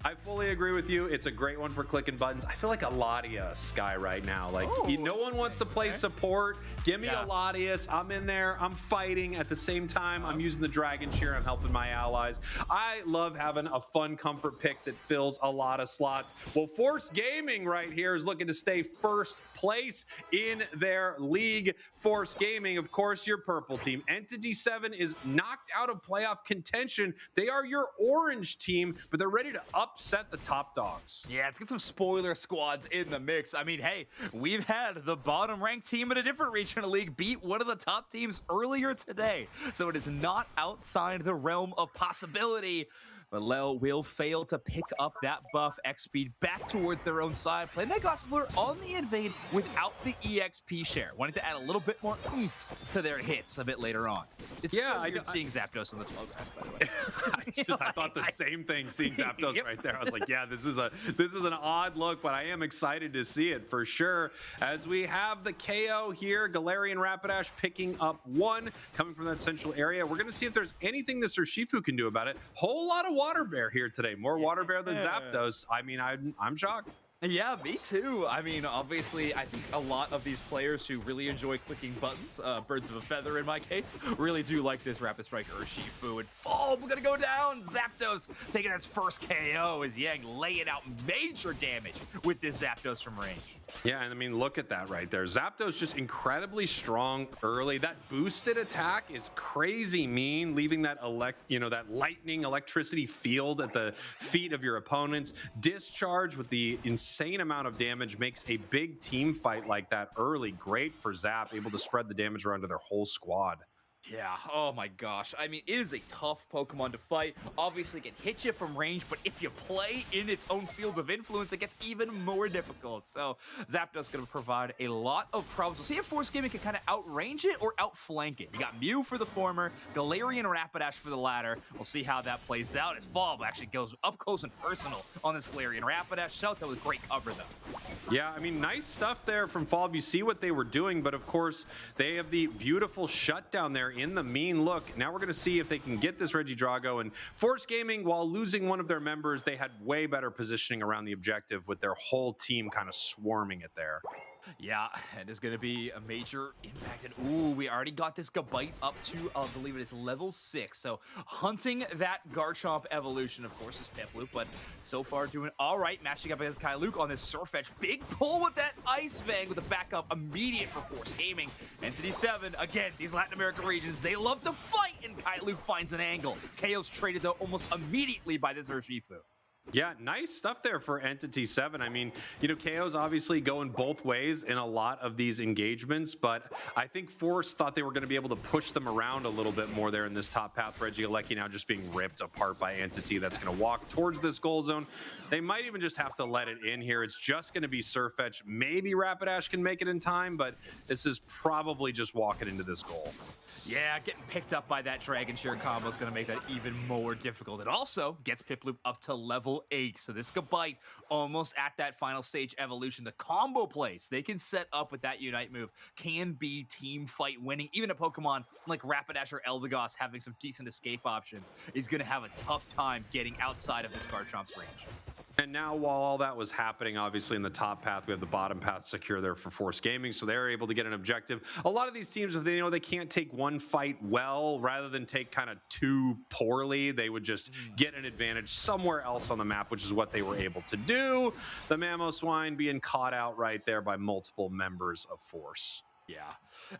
S6: I fully agree with you. It's a great one for clicking buttons. I feel like a Latias guy right now. Like, no one wants to play support. Give me a Latias. I'm in there. I'm fighting. At the same time, I'm using the Dragon Cheer. I'm helping my allies. I love having a fun comfort pick that fills a lot of slots. Well, Force Gaming right here is looking to stay first place in their league. Force Gaming, of course, your purple team. Entity 7 is knocked out of playoff contention. They are your orange team, but they're ready to upset the top dogs.
S7: Yeah, let's get some spoiler squads in the mix. I mean, hey, we've had the bottom ranked team in a different regional league beat one of the top teams earlier today. So it is not outside the realm of possibility. But Lel will fail to pick up that buff X-Speed back towards their own side. Playing that Gossifleur on the invade without the EXP share. Wanting to add a little bit more oomph to their hits a bit later on. It's so weird seeing Zapdos on the 12 grass, by the way.
S6: I thought the same thing seeing Zapdos right there. I was like, yeah, this is an odd look, but I am excited to see it for sure. As we have the KO here, Galarian Rapidash picking up one, coming from that central area. We're going to see if there's anything this Urshifu can do about it. Whole lot of Water Bear here today. More Water Bear than Zapdos. I mean, I'm shocked.
S7: Yeah, me too. I mean, obviously, I think a lot of these players who really enjoy clicking buttons, birds of a feather in my case, really do like this Rapid Strike Urshifu. And Fall, we're gonna go down. Zapdos taking his first KO as Yang laying out major damage with this Zapdos from range.
S6: Yeah, and I mean, look at that right there. Zapdos just incredibly strong early. That boosted attack is crazy mean, leaving that that lightning electricity field at the feet of your opponents. Discharge with the insane amount of damage makes a big team fight like that early great for Zap, able to spread the damage around to their whole squad.
S7: Yeah, oh my gosh. I mean, it is a tough Pokemon to fight. Obviously, it can hit you from range, but if you play in its own field of influence, it gets even more difficult. So Zapdos going to provide a lot of problems. We'll see if Force Gaming can kind of outrange it or outflank it. You got Mew for the former, Galarian Rapidash for the latter. We'll see how that plays out as Fall actually goes up close and personal on this Galarian Rapidash. Shouts out with great cover, though.
S6: Yeah, I mean, nice stuff there from Fall. You see what they were doing, but of course, they have the beautiful shutdown there in the mean look. Now we're going to see if they can get this Regidrago. And Force Gaming, while losing one of their members, they had way better positioning around the objective with their whole team kind of swarming it there.
S7: Yeah, it is going to be a major impact. And ooh, we already got this Gabite up to, I believe it is level 6. So hunting that Garchomp evolution, of course, is Piplup, but so far doing all right. Matching up against Kyluke on this Surf Edge. Big pull with that Ice Fang with the backup immediate for Force Gaming. Entity 7, again, these Latin American regions, they love to fight, and Kyluke finds an angle. KO's traded, though, almost immediately by this Urshifu.
S6: Yeah, nice stuff there for Entity 7. I mean, KO's obviously going both ways in a lot of these engagements, but I think Force thought they were going to be able to push them around a little bit more there in this top path. Regieleki now just being ripped apart by Entity that's going to walk towards this goal zone. They might even just have to let it in here. It's just going to be Surfetch. Maybe Rapidash can make it in time, but this is probably just walking into this goal.
S7: Yeah, getting picked up by that Dragon Shear combo is going to make that even more difficult. It also gets Piplup up to level 8. So this Gabite almost at that final stage evolution. The combo plays they can set up with that Unite move can be team fight winning. Even a Pokemon like Rapidash or Eldegoss having some decent escape options is going to have a tough time getting outside of this Garchomp's range.
S6: And now, while all that was happening, obviously in the top path, we have the bottom path secure there for Force Gaming, so they're able to get an objective. A lot of these teams, if they know they can't take one fight well, rather than take kind of two poorly, they would just get an advantage somewhere else on the map, which is what they were able to do. The Mamoswine being caught out right there by multiple members of Force.
S7: Yeah,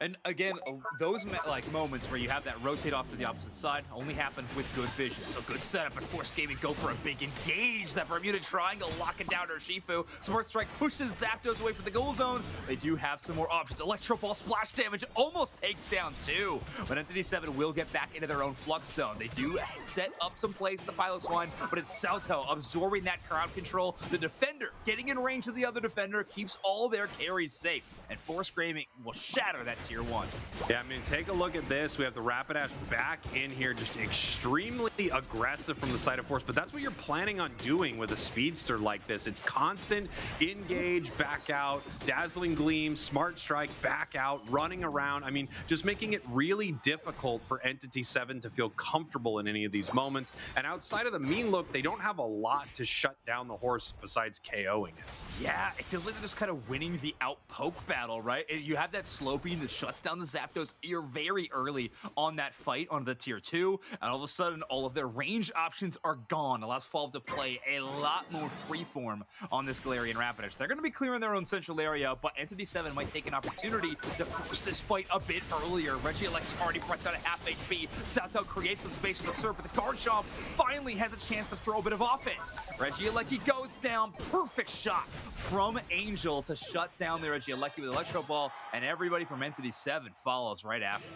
S7: and again, those moments where you have that rotate off to the opposite side only happen with good vision. So good setup, and Force Gaming go for a big engage. That Bermuda Triangle locking down Urshifu. Smart Strike pushes Zapdos away from the goal zone. They do have some more options. Electro Ball splash damage almost takes down 2. But Entity 7 will get back into their own flux zone. They do set up some plays in the Piloswine, but it's Salto absorbing that crowd control. The defender getting in range of the other defender keeps all their carries safe, and Force Gaming will shatter that tier 1.
S6: Yeah, I mean, take a look at this. We have the Rapidash back in here, just extremely aggressive from the side of Force, but that's what you're planning on doing with a speedster like this. It's constant engage, back out, dazzling gleam, smart strike, back out, running around. I mean, just making it really difficult for Entity 7 to feel comfortable in any of these moments. And outside of the mean look, they don't have a lot to shut down the horse besides KOing it.
S7: Yeah, it feels like they're just kind of winning the out-poke battle, right? You have that Sloping that shuts down the Zapdos. You're very early on that fight on the tier 2, and all of a sudden, all of their range options are gone. Allows Fall to play a lot more freeform on this Galarian Rapidash. They're going to be clearing their own central area, but Entity 7 might take an opportunity to force this fight a bit earlier. Regieleki already brought down a half HP. Salto creates some space for the Surf, but the Garchomp finally has a chance to throw a bit of offense. Regieleki goes down. Perfect shot from Angel to shut down the Regieleki with Electro Ball, and everybody from Entity 7 follows right after.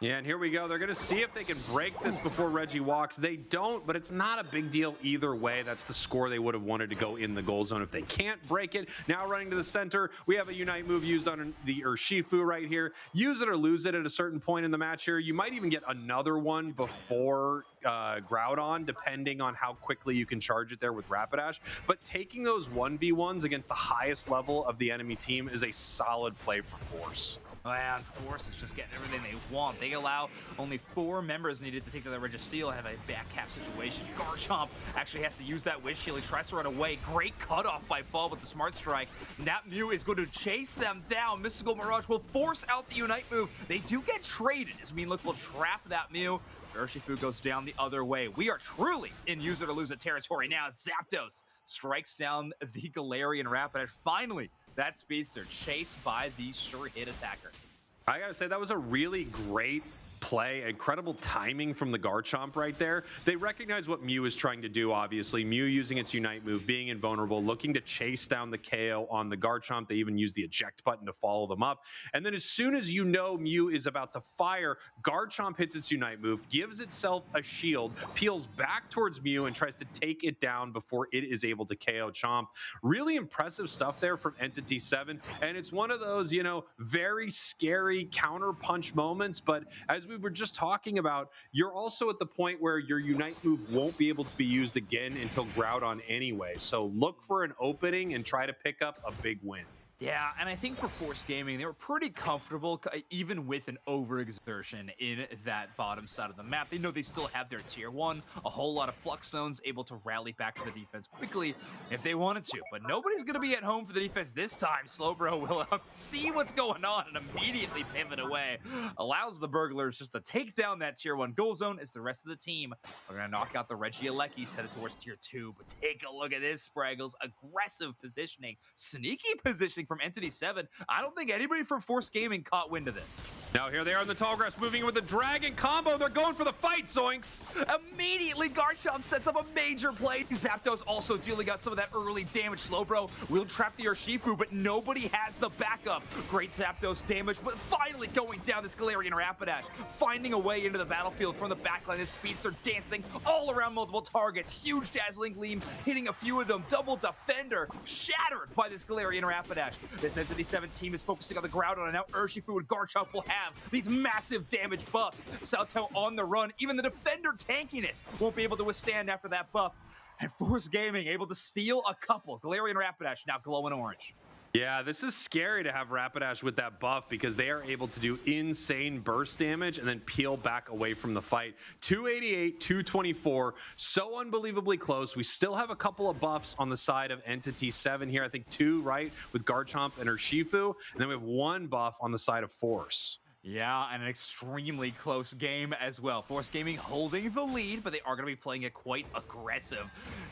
S6: Yeah, and here we go. They're going to see if they can break this before Reggie walks. They don't, but it's not a big deal either way. That's the score they would have wanted to go in the goal zone if they can't break it. Now running to the center, we have a Unite move used on the Urshifu right here. Use it or lose it at a certain point in the match here. You might even get another one before Groudon, depending on how quickly you can charge it there with Rapidash. But taking those 1v1s against the highest level of the enemy team is a solid play for Force.
S7: Man, Force is just getting everything they want. They allow only 4 members needed to take to the Registeel and have a back cap situation. Garchomp actually has to use that Wish Shield. He tries to run away. Great cutoff by Fall with the Smart Strike. That Mew is going to chase them down. Mystical Mirage will force out the Unite move. They do get traded as Meanlook will trap that Mew. Urshifu goes down the other way. We are truly in use it or lose it territory now. Zapdos strikes down the Galarian Rapidash. Finally, that speedster chased by the sure hit attacker.
S6: I gotta say, that was a really great play. Incredible timing from the Garchomp right there. They recognize what Mew is trying to do, obviously. Mew using its Unite move, being invulnerable, looking to chase down the KO on the Garchomp. They even use the eject button to follow them up. And then as soon as you know Mew is about to fire, Garchomp hits its Unite move, gives itself a shield, peels back towards Mew, and tries to take it down before it is able to KO Chomp. Really impressive stuff there from Entity 7. And it's one of those, you know, very scary counter punch moments. But as we were just talking about, you're also at the point where your Unite move won't be able to be used again until Groudon anyway. So look for an opening and try to pick up a big win.
S7: Yeah, and I think for Force Gaming, they were pretty comfortable, even with an overexertion in that bottom side of the map. They know they still have their tier 1, a whole lot of flux zones, able to rally back to the defense quickly if they wanted to. But nobody's going to be at home for the defense this time. Slowbro will see what's going on and immediately pivot away. Allows the Burglars just to take down that tier 1 goal zone as the rest of the team are going to knock out the Regieleki, set it towards tier 2. But take a look at this, Spraggles. Aggressive positioning, sneaky positioning from Entity 7. I don't think anybody from Force Gaming caught wind of this.
S6: Now here they are in the tall grass, moving in with the Dragon combo. They're going for the fight, Zoinks.
S7: Immediately, Garchomp sets up a major play. Zapdos also dealing out some of that early damage. Slowbro will trap the Urshifu, but nobody has the backup. Great Zapdos damage, but finally going down this Galarian Rapidash, finding a way into the battlefield from the backline. His speedster dancing all around multiple targets. Huge dazzling gleam, hitting a few of them. Double defender, shattered by this Galarian Rapidash. This Entity 7 team is focusing on the Groudon, and now Urshifu and Garchomp will have these massive damage buffs. Salto on the run. Even the defender tankiness won't be able to withstand after that buff. And Force Gaming able to steal a couple. Galarian Rapidash now glowing orange.
S6: Yeah, this is scary to have Rapidash with that buff because they are able to do insane burst damage and then peel back away from the fight. 288, 224, so unbelievably close. We still have a couple of buffs on the side of Entity 7 here. I think 2, right, with Garchomp and Urshifu. And then we have 1 buff on the side of Force.
S7: Yeah, and an extremely close game as well. Force Gaming holding the lead, but they are going to be playing it quite aggressive.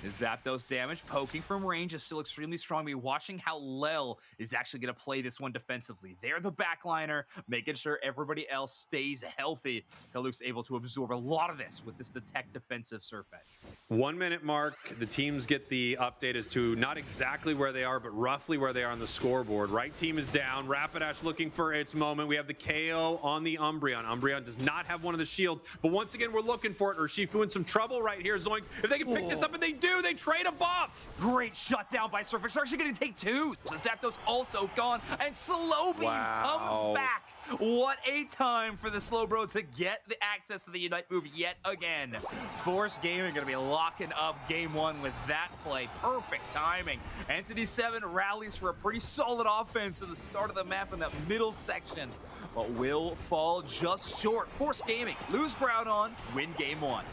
S7: Zapdos damage, poking from range is still extremely strong. We're watching how Lel is actually going to play this one defensively. They're the backliner, making sure everybody else stays healthy. Kaluk's able to absorb a lot of this with this detect defensive Surf Edge.
S6: 1 minute mark, the teams get the update as to not exactly where they are, but roughly where they are on the scoreboard. Right team is down. Rapidash looking for its moment. We have the KO on the Umbreon. Umbreon does not have one of the shields, but once again, we're looking for it. Urshifu in some trouble right here, Zoinks. If they can pick this up, and they do, they trade a buff.
S7: Great shutdown by Surf Edge. They're actually going to take 2. So Zapdos also gone, and Slowbeam comes back. What a time for the Slowbro to get the access to the Unite move yet again. Force Gaming going to be locking up game 1 with that play. Perfect timing. Entity 7 rallies for a pretty solid offense at the start of the map in that middle section, but will fall just short. Force Gaming lose Groudon, win game 1.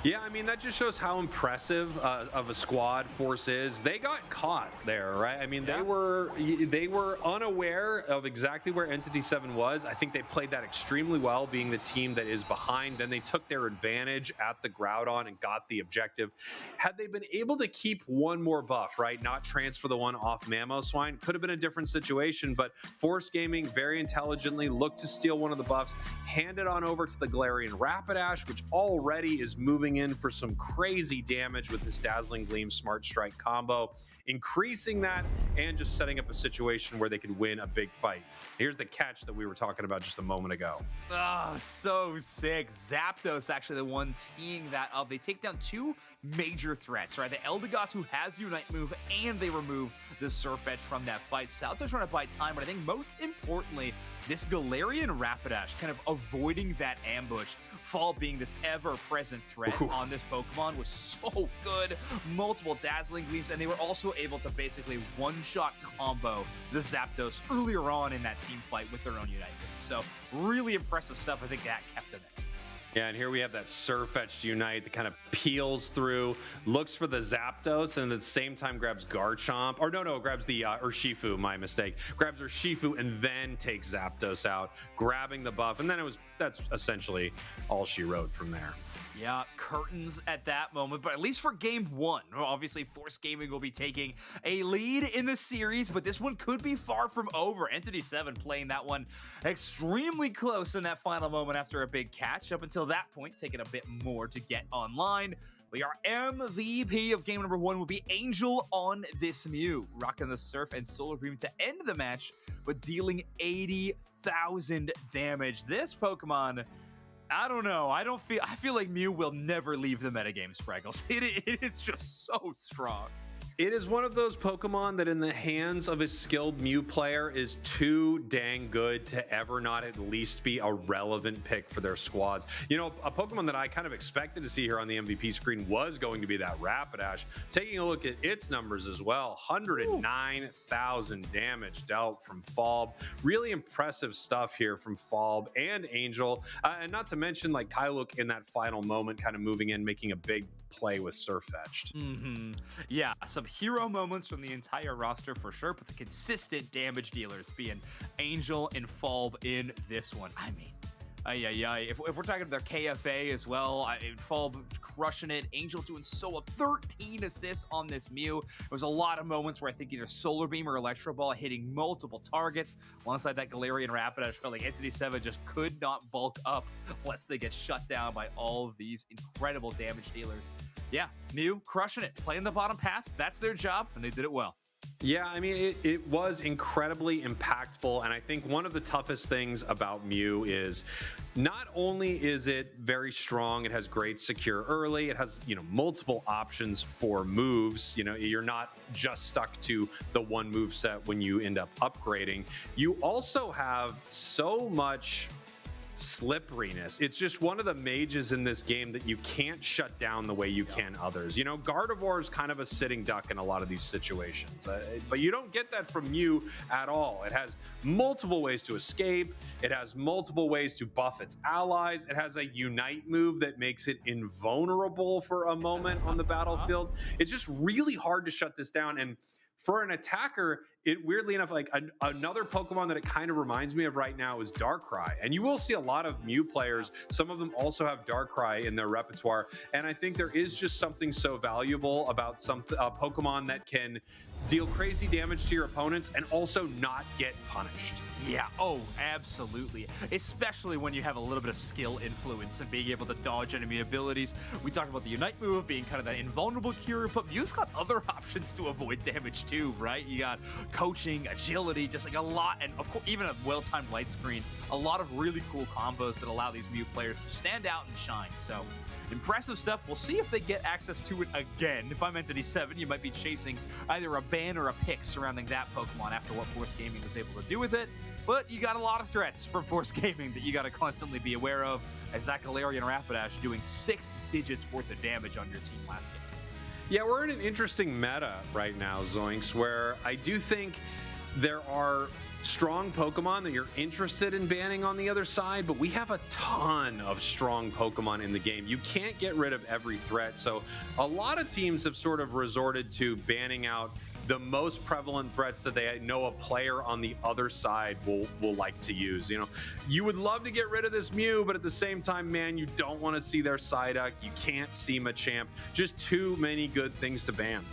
S6: Yeah, I mean, that just shows how impressive of a squad Force is. They got caught there, right? I mean, they were unaware of exactly where Entity 7 was. I think they played that extremely well, being the team that is behind. Then they took their advantage at the Groudon and got the objective. Had they been able to keep 1 more buff, right, not transfer the one off Mamoswine, could have been a different situation. But Force Gaming very intelligently looked to steal one of the buffs, hand it on over to the Galarian Rapidash, which already is moving in for some crazy damage with this Dazzling Gleam Smart Strike combo, increasing that and just setting up a situation where they could win a big fight. Here's the catch that we were talking about just a moment ago.
S7: Oh, so sick. Zapdos actually the one teeing that up. They take down 2 major threats, right? The Eldegoss, who has Unite move, and they remove the Surf Edge from that fight. Salto trying to buy time, but I think most importantly, this Galarian Rapidash kind of avoiding that ambush, Fall being this ever-present threat on this Pokemon was so good. Multiple Dazzling Gleams, and they were also able to basically one-shot combo the Zapdos earlier on in that team fight with their own Unite move. So really impressive stuff. I think that kept them in.
S6: Yeah, and here we have that Surfetched Unite that kind of peels through, looks for the Zapdos, and at the same time grabs Garchomp. Or no, grabs the Urshifu, my mistake. Grabs Urshifu and then takes Zapdos out, grabbing the buff. And then that's essentially all she wrote from there.
S7: Yeah, curtains at that moment, but at least for game one, obviously Force Gaming will be taking a lead in the series, but this one could be far from over. Entity 7 playing that one extremely close in that final moment after a big catch. Up until that point, taking a bit more to get online. Our MVP of game number 1 will be Angel on this Mew, rocking the Surf and Solar Beam to end the match, but dealing 80,000 damage. This Pokemon, I don't know. I feel like Mew will never leave the metagame, Spraggles. It is just so strong.
S6: It is one of those Pokemon that in the hands of a skilled Mew player is too dang good to ever not at least be a relevant pick for their squads. You know, a Pokemon that I kind of expected to see here on the MVP screen was going to be that Rapidash. Taking a look at its numbers as well, 109,000 damage dealt from Falb. Really impressive stuff here from Falb and Angel. And not to mention like Kyluk in that final moment kind of moving in, making a big play with Surfetched.
S7: Yeah, some hero moments from the entire roster for sure, but the consistent damage dealers being Angel and Falb in this one. I mean, if we're talking about their KFA as well, Falb crushing it, Angel doing 13 assists on this Mew. There was a lot of moments where I think either Solar Beam or Electro Ball hitting multiple targets. Alongside that Galarian Rapidash, felt like Entity 7 just could not bulk up lest they get shut down by all of these incredible damage dealers. Yeah, Mew crushing it, playing the bottom path. That's their job, and they did it well.
S6: Yeah, I mean, it was incredibly impactful, and I think one of the toughest things about Mew is not only is it very strong, it has great secure early, it has, multiple options for moves. You're not just stuck to the one move set when you end up upgrading. You also have so much slipperiness. It's just one of the mages in this game that you can't shut down the way you can others. Gardevoir is kind of a sitting duck in a lot of these situations, but you don't get that from Mew at all. It has multiple ways to escape. It has multiple ways to buff its allies. It has a Unite move that makes it invulnerable for a moment on the battlefield. It's just really hard to shut this down. And for an attacker, it weirdly enough, like another Pokemon that it kind of reminds me of right now is Darkrai. And you will see a lot of Mew players. Some of them also have Darkrai in their repertoire. And I think there is just something so valuable about some Pokemon that can deal crazy damage to your opponents and also not get punished.
S7: Yeah, oh, absolutely. Especially when you have a little bit of skill influence and being able to dodge enemy abilities. We talked about the Unite move being kind of that invulnerable cure, but Mew's got other options to avoid damage too, right? You got coaching, agility, just like a lot, and of course, even a well-timed light screen. A lot of really cool combos that allow these Mew players to stand out and shine. So, impressive stuff. We'll see if they get access to it again. If I'm Entity 7, you might be chasing either a ban or a pick surrounding that Pokemon after what Force Gaming was able to do with it. But you got a lot of threats from Force Gaming that you got to constantly be aware of, as that Galarian Rapidash doing 6 digits worth of damage on your team last game.
S6: Yeah, we're in an interesting meta right now, Zoinks, where I do think there are strong Pokemon that you're interested in banning on the other side, but we have a ton of strong Pokemon in the game. You can't get rid of every threat, so a lot of teams have sort of resorted to banning out the most prevalent threats that they know a player on the other side will like to use. You would love to get rid of this Mew, but at the same time, man, you don't want to see their Psyduck. You can't see Machamp. Just too many good things to ban.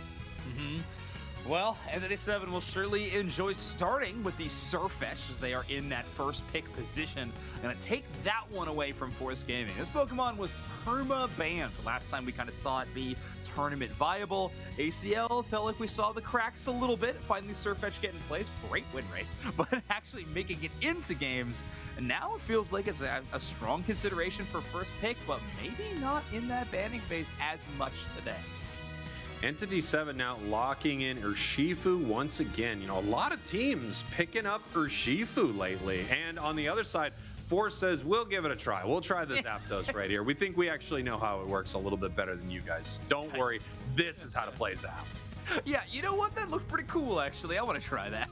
S7: Well, Entity 7 will surely enjoy starting with the Surfetch as they are in that first pick position. Gonna take that one away from Force Gaming. This Pokemon was perma-banned the last time we kind of saw it be tournament viable. ACL felt like we saw the cracks a little bit. Finally, Surfetch getting plays. Great win rate. But actually making it into games. And now it feels like it's a strong consideration for first pick, but maybe not in that banning phase as much today.
S6: Entity 7 now locking in Urshifu once again. You know, a lot of teams picking up Urshifu lately. And on the other side, Force says, we'll give it a try. We'll try the Zapdos right here. We think we actually know how it works a little bit better than you guys. Don't worry. This is how to play Zap.
S7: Yeah, you know what? That looks pretty cool, actually. I want to try that.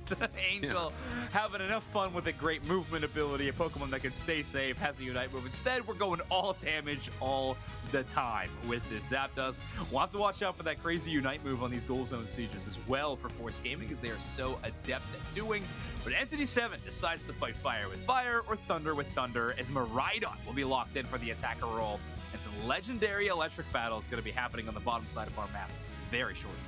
S7: Angel having enough fun with a great movement ability, a Pokemon that can stay safe, has a Unite move. Instead, we're going all damage all the time with this Zapdos. We'll have to watch out for that crazy Unite move on these Goal Zone Sieges as well for Force Gaming, as they are so adept at doing. But Entity 7 decides to fight fire with fire or thunder with thunder, as Miraidon will be locked in for the attacker role. And some legendary electric battles going to be happening on the bottom side of our map very shortly.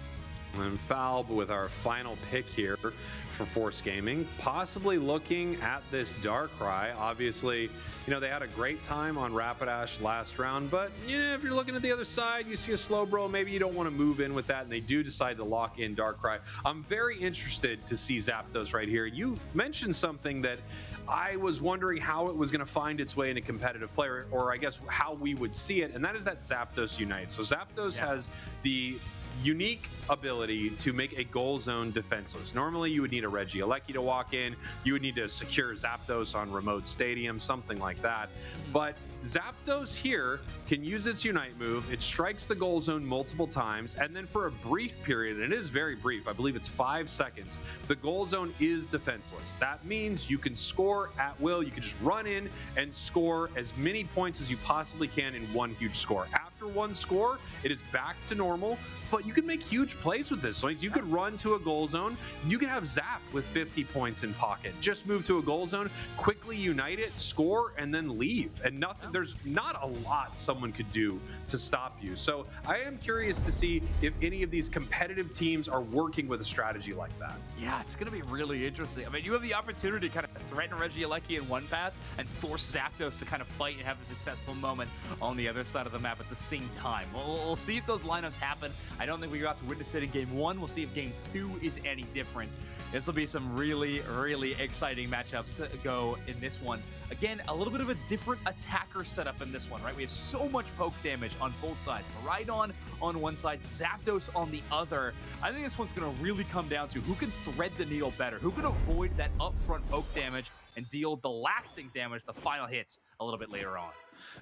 S6: And Falb with our final pick here for Force Gaming, possibly looking at this Darkrai. Obviously, you know, they had a great time on Rapidash last round, but yeah, if you're looking at the other side, you see a Slowbro, maybe you don't want to move in with that, and they do decide to lock in Darkrai. I'm very interested to see Zapdos right here. You mentioned something that I was wondering how it was going to find its way in a competitive player, or I guess how we would see it, and that is that Zapdos Unite. So Zapdos has the unique ability to make a goal zone defenseless. Normally, you would need a Regieleki to walk in. You would need to secure Zapdos on remote stadium, something like that. But Zapdos here can use its Unite move. It strikes the goal zone multiple times, and then for a brief period, and it is very brief, I believe it's 5 seconds, the goal zone is defenseless. That means you can score at will. You can just run in and score as many points as you possibly can in one huge score. After one score, it is back to normal, but you can make huge plays with this. So you could run to a goal zone. You can have Zap with 50 points in pocket. Just move to a goal zone, quickly unite it, score, and then leave. And nothing. There's not a lot someone could do to stop you. So I am curious to see if any of these competitive teams are working with a strategy like that.
S7: Yeah, it's going to be really interesting. I mean, you have the opportunity to kind of threaten Regieleki in one path and force Zapdos to kind of fight and have a successful moment on the other side of the map at the same time. We'll see if those lineups happen. I don't think we got to witness it in Game 1. We'll see if Game 2 is any different. This will be some really, really exciting matchups to go in this one. Again, a little bit of a different attacker setup in this one, right? We have so much poke damage on both sides. Miraidon on one side, Zapdos on the other. I think this one's going to really come down to who can thread the needle better, who can avoid that upfront poke damage and deal the lasting damage, the final hits, a little bit later on.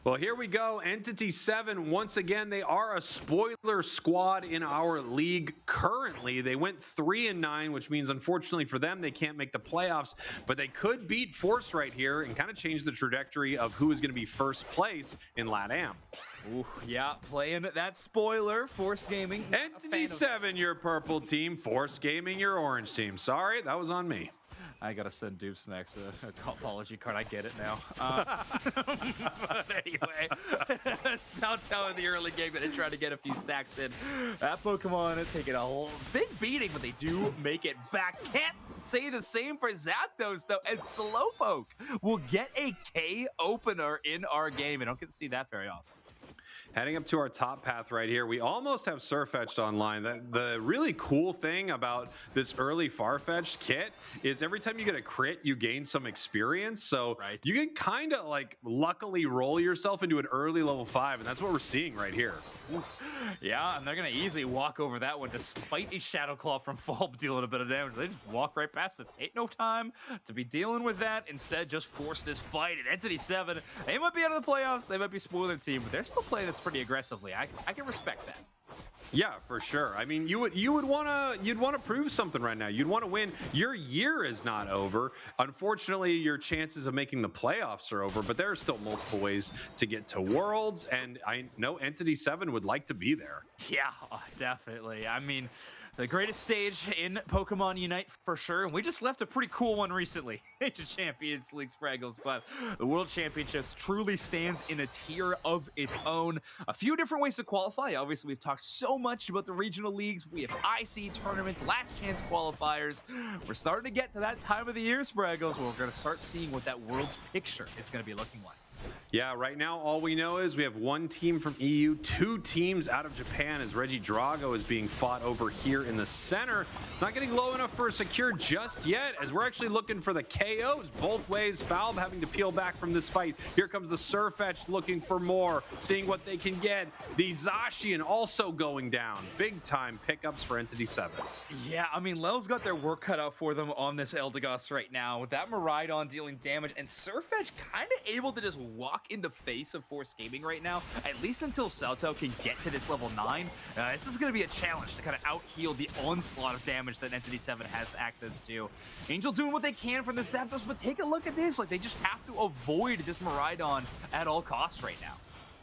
S6: Well, here we go. Entity 7, once again, they are a spoiler squad in our league currently. They went 3-9, which means, unfortunately for them, they can't make the playoffs, but they could beat Force right here and kind of change the trajectory of who is going to be first place in Latam.
S7: Ooh, yeah, playing that spoiler, Force Gaming.
S6: Entity 7, your purple team. Force Gaming, your orange team. Sorry, that was on me.
S7: I gotta send Dupes next a apology card. I get it now. But anyway, Southtown in the early game gonna try to get a few stacks in. That Pokemon is taking a whole big beating, but they do make it back. Can't say the same for Zapdos though, and Slowpoke will get a K opener in our game. I don't get to see that very often.
S6: Heading up to our top path right here, we almost have Surfetched online. The really cool thing about this early Farfetch'd kit is every time you get a crit, you gain some experience. So you can kind of like luckily roll yourself into an early level 5, and that's what we're seeing right here.
S7: Yeah, and they're going to easily walk over that one despite a Shadow Claw from Falb dealing a bit of damage. They just walk right past it. Ain't no time to be dealing with that. Instead, just force this fight. At Entity 7, they might be out of the playoffs. They might be spoiler team, but they're still playing this pretty aggressively. I can respect that.
S6: Yeah, for sure. I mean, you'd want to prove something right now. You'd want to win. Your year is not over. Unfortunately, your chances of making the playoffs are over, but there are still multiple ways to get to Worlds, and I know Entity 7 would like to be there.
S7: Yeah, definitely. I mean, the greatest stage in Pokemon Unite for sure. And we just left a pretty cool one recently. Major Champions League Spraggles, but the World Championships truly stands in a tier of its own. A few different ways to qualify. Obviously, we've talked so much about the regional leagues. We have IC tournaments, last chance qualifiers. We're starting to get to that time of the year, Spraggles, where we're going to start seeing what that world's picture is going to be looking like.
S6: Yeah, right now all we know is we have one team from EU, two teams out of Japan as Reggie Drago is being fought over here in the center. It's not getting low enough for a secure just yet as we're actually looking for the KOs both ways. Valve having to peel back from this fight. Here comes the Surfetch looking for more, seeing what they can get. The Zacian also going down. Big time pickups for Entity 7.
S7: Yeah, I mean, Lel's got their work cut out for them on this Eldegoss right now. With that Miraidon dealing damage and Surfetch kind of able to just walk in the face of Force Gaming right now, at least until Salto can get to this level 9. This is going to be a challenge to kind of out-heal the onslaught of damage that Entity 7 has access to. Angel doing what they can from the Zapdos, but take a look at this. Like, they just have to avoid this Miraidon at all costs right now.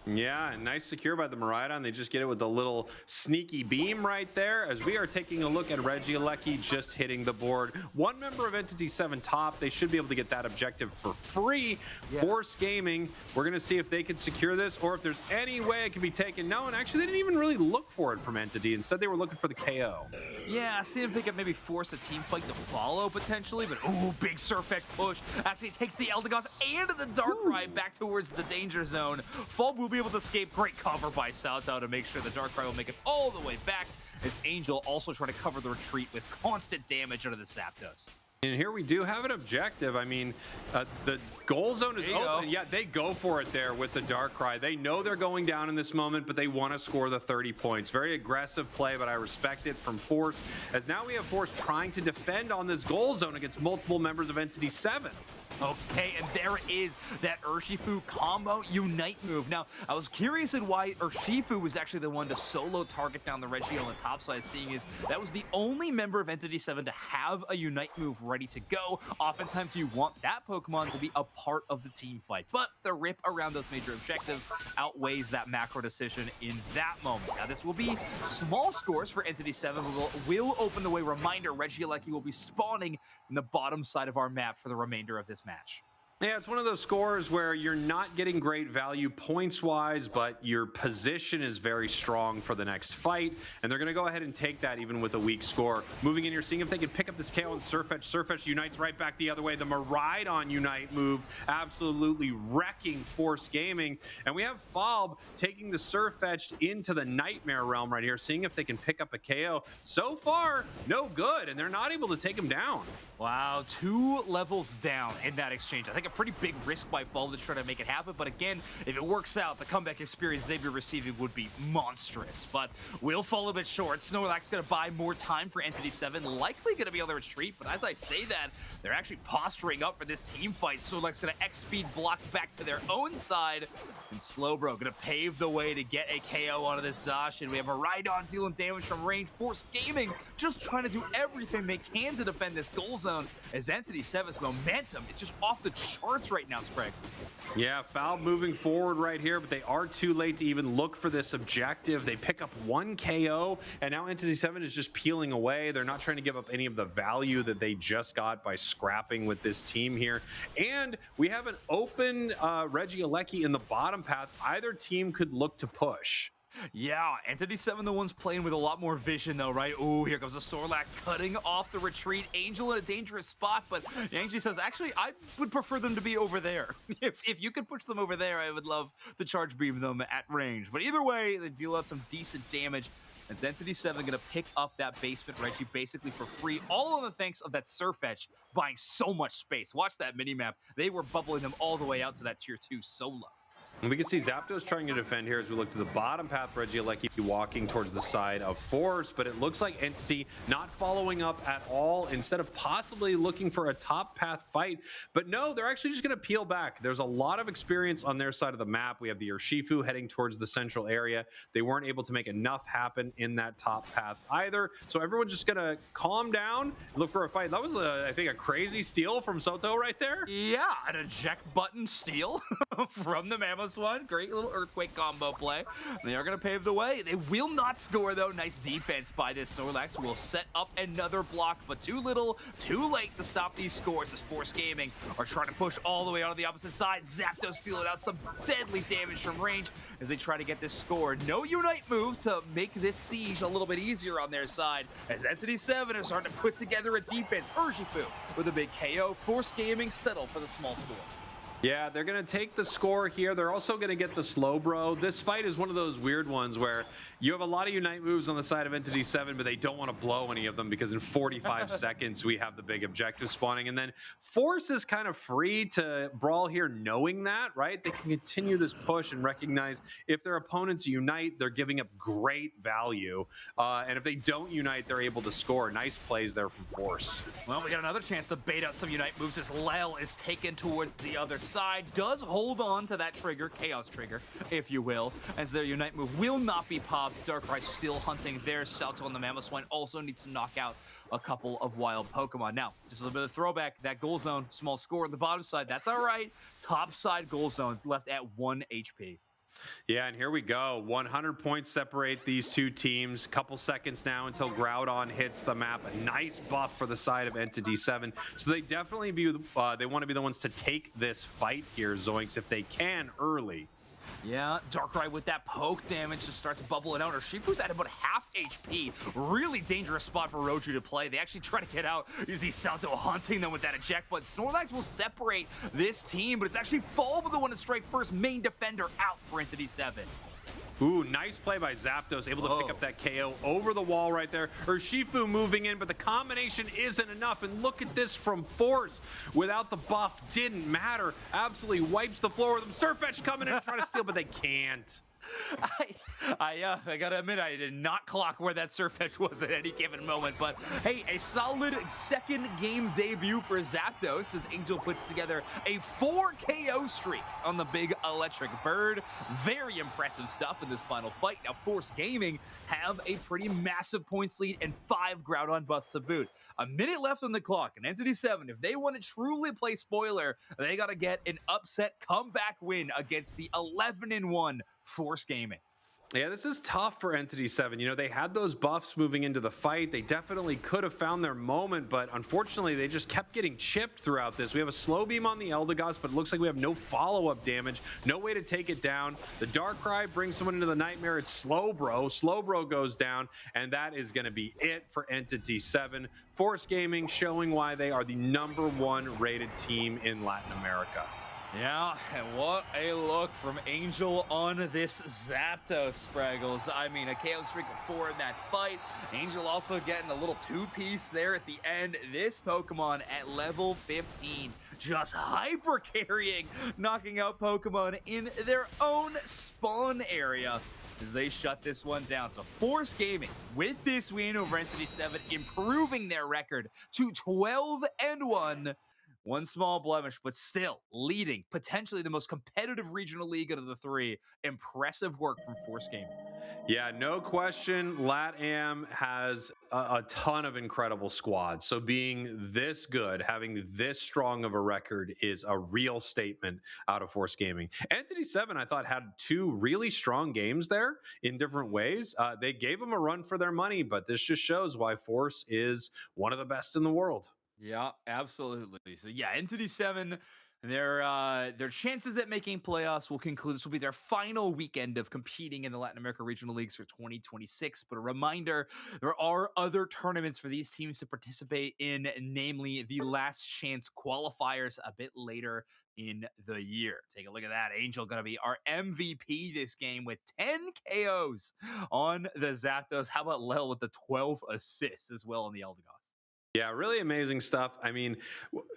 S6: Yeah, nice secure by the Miraidon. They just get it with a little sneaky beam right there as we are taking a look at Regieleki just hitting the board. One member of Entity 7 top. They should be able to get that objective for free. Yeah. Force Gaming, we're going to see if they can secure this or if there's any way it can be taken. No, and actually they didn't even really look for it from Entity. Instead, they were looking for the KO.
S7: Yeah, see if they could maybe force a team fight to follow potentially, but ooh, big Surfetch push. Actually takes the Eldegoss and the Darkrai back towards the danger zone. Fall will be able to escape. Great cover by Salto to make sure the Darkrai will make it all the way back as Angel also trying to cover the retreat with constant damage out of the Zapdos.
S6: And here we do have an objective. I mean, the goal zone is open. Yeah, they go for it there with the Darkrai. They know they're going down in this moment, but they want to score the 30 points. Very aggressive play, but I respect it from Force. As now we have Force trying to defend on this goal zone against multiple members of Entity 7.
S7: Okay, and there is that Urshifu combo Unite move. Now, I was curious in why Urshifu was actually the one to solo target down the Reggie on the top side, seeing as that was the only member of Entity 7 to have a Unite move ready to go. Oftentimes, you want that Pokemon to be a part of the team fight, but the rip around those major objectives outweighs that macro decision in that moment. Now, this will be small scores for Entity 7, will open the way. Reminder, Regieleki will be spawning in the bottom side of our map for the remainder of this match.
S6: Yeah, it's one of those scores where you're not getting great value points-wise, but your position is very strong for the next fight, and they're going to go ahead and take that even with a weak score. Moving in, you're seeing if they can pick up this KO on Surfetch. Surfetch unites right back the other way. The Miraidon Unite move absolutely wrecking Force Gaming, and we have Falb taking the Surfetch into the Nightmare Realm right here, seeing if they can pick up a KO. So far, no good, and they're not able to take him down.
S7: Wow, 2 levels down in that exchange. I think a pretty big risk by Fall to try to make it happen, but again, if it works out, the comeback experience they'd be receiving would be monstrous, but will fall a bit short. Snorlax gonna buy more time for Entity 7, likely gonna be able to retreat, but as I say that, they're actually posturing up for this team fight. Snorlax gonna X-speed block back to their own side, and Slowbro gonna pave the way to get a KO out of this Zacian. We have a Miraidon dealing damage from range. Force Gaming just trying to do everything they can to defend this goal zone, as Entity 7's momentum is just off the charts right now, Sprague.
S6: Yeah, Foul moving forward right here, but they are too late to even look for this objective. They pick up 1 KO, and now Entity 7 is just peeling away. They're not trying to give up any of the value that they just got by scrapping with this team here. And we have an open Regieleki in the bottom path. Either team could look to push.
S7: Yeah, Entity 7 the ones playing with a lot more vision though, right? Ooh, here comes the Snorlax cutting off the retreat. Angel in a dangerous spot, but Yangji says, actually, I would prefer them to be over there. If you could push them over there, I would love to charge beam them at range. But either way, they deal out some decent damage. It's Entity 7 going to pick up that basement Reggie basically for free, all on the thanks of that Surfetch buying so much space. Watch that minimap. They were bubbling them all the way out to that tier 2 solo.
S6: And we can see Zapdos trying to defend here as we look to the bottom path. Regieleki walking towards the side of Force, but it looks like Entity not following up at all, instead of possibly looking for a top path fight. But no, they're actually just going to peel back. There's a lot of experience on their side of the map. We have the Urshifu heading towards the central area. They weren't able to make enough happen in that top path either. So everyone's just going to calm down, look for a fight. That was, I think, a crazy steal from Soto right there.
S7: Yeah, an eject button steal from the Mammoth one. Great little earthquake combo play. They are going to pave the way. They will not score, though. Nice defense by this Snorlax. Will set up another block, but too little, too late to stop these scores as Force Gaming are trying to push all the way out of the opposite side. Zapdos dealing out some deadly damage from range as they try to get this score. No Unite move to make this siege a little bit easier on their side as Entity 7 is starting to put together a defense. Urshifu with a big KO. Force Gaming settle for the small score.
S6: Yeah, they're going to take the score here. They're also going to get the slow bro. This fight is one of those weird ones where you have a lot of Unite moves on the side of Entity 7, but they don't want to blow any of them because in 45 seconds we have the big objective spawning. And then Force is kind of free to brawl here knowing that, right? They can continue this push and recognize if their opponents unite, they're giving up great value. And if they don't unite, they're able to score. Nice plays there from Force.
S7: Well, we got another chance to bait out some Unite moves as Lel is taken towards the other side. Does hold on to that trigger, Chaos trigger, if you will, as their Unite move will not be popped. Darkrai still hunting there. Salto on the Mamoswine also needs to knock out a couple of wild Pokemon. Now, just a little bit of throwback. That goal zone, small score on the bottom side. That's all right. Top side goal zone left at 1 HP.
S6: Yeah, and here we go. 100 points separate these two teams. Couple seconds now until Groudon hits the map. A nice buff for the side of Entity 7. So they definitely they want to be the ones to take this fight here, Zoinks, if they can early.
S7: Yeah, Darkrai with that poke damage to start to bubble it out. Urshifu's at about half HP. Really dangerous spot for Roju to play. They actually try to get out. You see Salto hunting them with that eject, but Snorlax will separate this team, but it's actually Fulba the one to strike first. Main defender out for Entity 7.
S6: Ooh, nice play by Zapdos, able to pick up that KO over the wall right there. Urshifu moving in, but the combination isn't enough. And look at this from Force. Without the buff, didn't matter. Absolutely wipes the floor with them. Surfetch coming in and trying to steal, but they can't.
S7: I gotta admit, I did not clock where that Surfetch was at any given moment, but hey, a solid second game debut for Zapdos as Angel puts together a 4 KO streak on the big electric bird. Very impressive stuff in this final fight. Now, Force Gaming have a pretty massive points lead and 5 Groudon buffs to boot. A minute left on the clock, and Entity 7, if they want to truly play spoiler, they gotta get an upset comeback win against the 11-1 Force Gaming.
S6: Yeah, this is tough for Entity 7. You know, they had those buffs moving into the fight. They definitely could have found their moment, but unfortunately, they just kept getting chipped throughout this. We have a slow beam on the Eldegoss, but it looks like we have no follow-up damage, no way to take it down. The Darkrai brings someone into the Nightmare. It's Slowbro. Slowbro goes down, and that is going to be it for Entity 7. Force Gaming showing why they are the #1 rated team in Latin America.
S7: Yeah, and what a look from Angel on this Zapdos, Spraggles. I mean, a KO streak of 4 in that fight. Angel also getting a little 2-piece there at the end. This Pokemon at level 15, just hyper carrying, knocking out Pokemon in their own spawn area as they shut this one down. So Force Gaming, with this win over Entity 7, improving their record to 12-1. One small blemish, but still leading potentially the most competitive regional league out of the 3. Impressive work from Force Gaming.
S6: Yeah, no question. LATAM has a ton of incredible squads. So being this good, having this strong of a record is a real statement out of Force Gaming. Entity 7, I thought, had 2 really strong games there in different ways. They gave them a run for their money, but this just shows why Force is one of the best in the world.
S7: Yeah, absolutely. So yeah, Entity 7, their chances at making playoffs will conclude. This will be their final weekend of competing in the Latin America Regional Leagues for 2026. But a reminder, there are other tournaments for these teams to participate in, namely the Last Chance qualifiers a bit later in the year. Take a look at that. Angel going to be our MVP this game with 10 KOs on the Zapdos. How about Lel with the 12 assists as well on the Eldegoss?
S6: Yeah, really amazing stuff. I mean,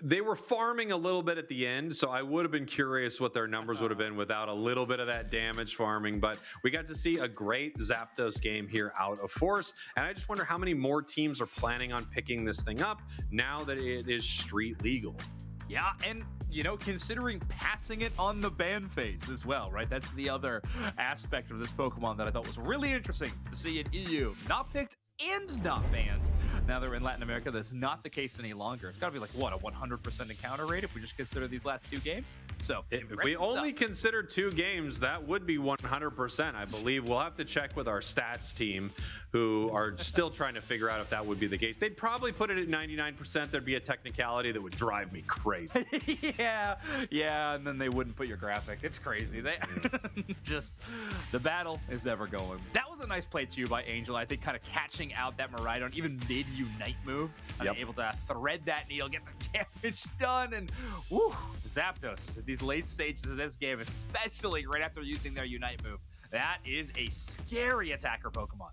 S6: they were farming a little bit at the end, so I would have been curious what their numbers would have been without a little bit of that damage farming, but we got to see a great Zapdos game here out of Force, and I just wonder how many more teams are planning on picking this thing up now that it is street legal.
S7: Yeah, and you know, considering passing it on the ban phase as well, right? That's the other aspect of this Pokemon that I thought was really interesting to see in EU. Not picked and not banned. Now they're in Latin America. That's not the case any longer. It's got to be like, what, a 100% encounter rate if we just consider these last 2 games? So
S6: if we only consider 2 games, that would be 100%. I believe we'll have to check with our stats team, who are still trying to figure out if that would be the case. They'd probably put it at 99%. There'd be a technicality that would drive me crazy.
S7: yeah, and then they wouldn't put your graphic. It's crazy. They just, the battle is ever going. That was a nice play too by Angel. I think kind of catching out that Miraidon even mid Unite move. And able to thread that needle, get the damage done, and woo, Zapdos, these late stages of this game, especially right after using their Unite move, that is a scary attacker Pokemon.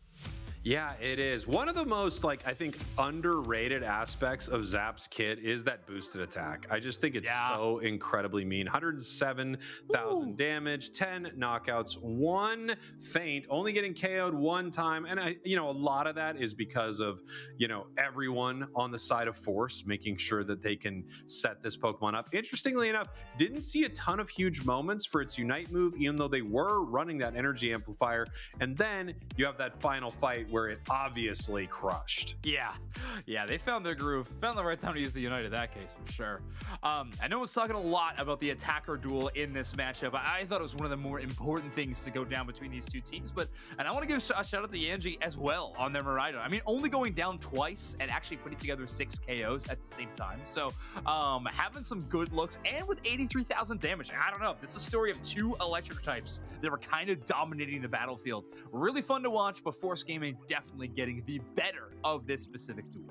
S6: Yeah, it is. One of the most, like, I think, underrated aspects of Zap's kit is that boosted attack. I just think it's so incredibly mean. 107,000 damage, 10 knockouts, 1 feint, only getting KO'd 1 time. And, a lot of that is because of, everyone on the side of Force making sure that they can set this Pokemon up. Interestingly enough, didn't see a ton of huge moments for its Unite move, even though they were running that energy amplifier. And then you have that final fight where it obviously crushed.
S7: Yeah, they found their groove, found the right time to use the Unite in that case for sure. I know it's talking a lot about the attacker duel in this matchup. I thought it was one of the more important things to go down between these two teams, and I want to give a shout out to Yanji as well on their Miraidon. I mean, only going down twice and actually putting together 6 KOs at the same time. So having some good looks, and with 83,000 damage. I don't know, this is a story of 2 electric types that were kind of dominating the battlefield. Really fun to watch, but Force Gaming definitely getting the better of this specific duel.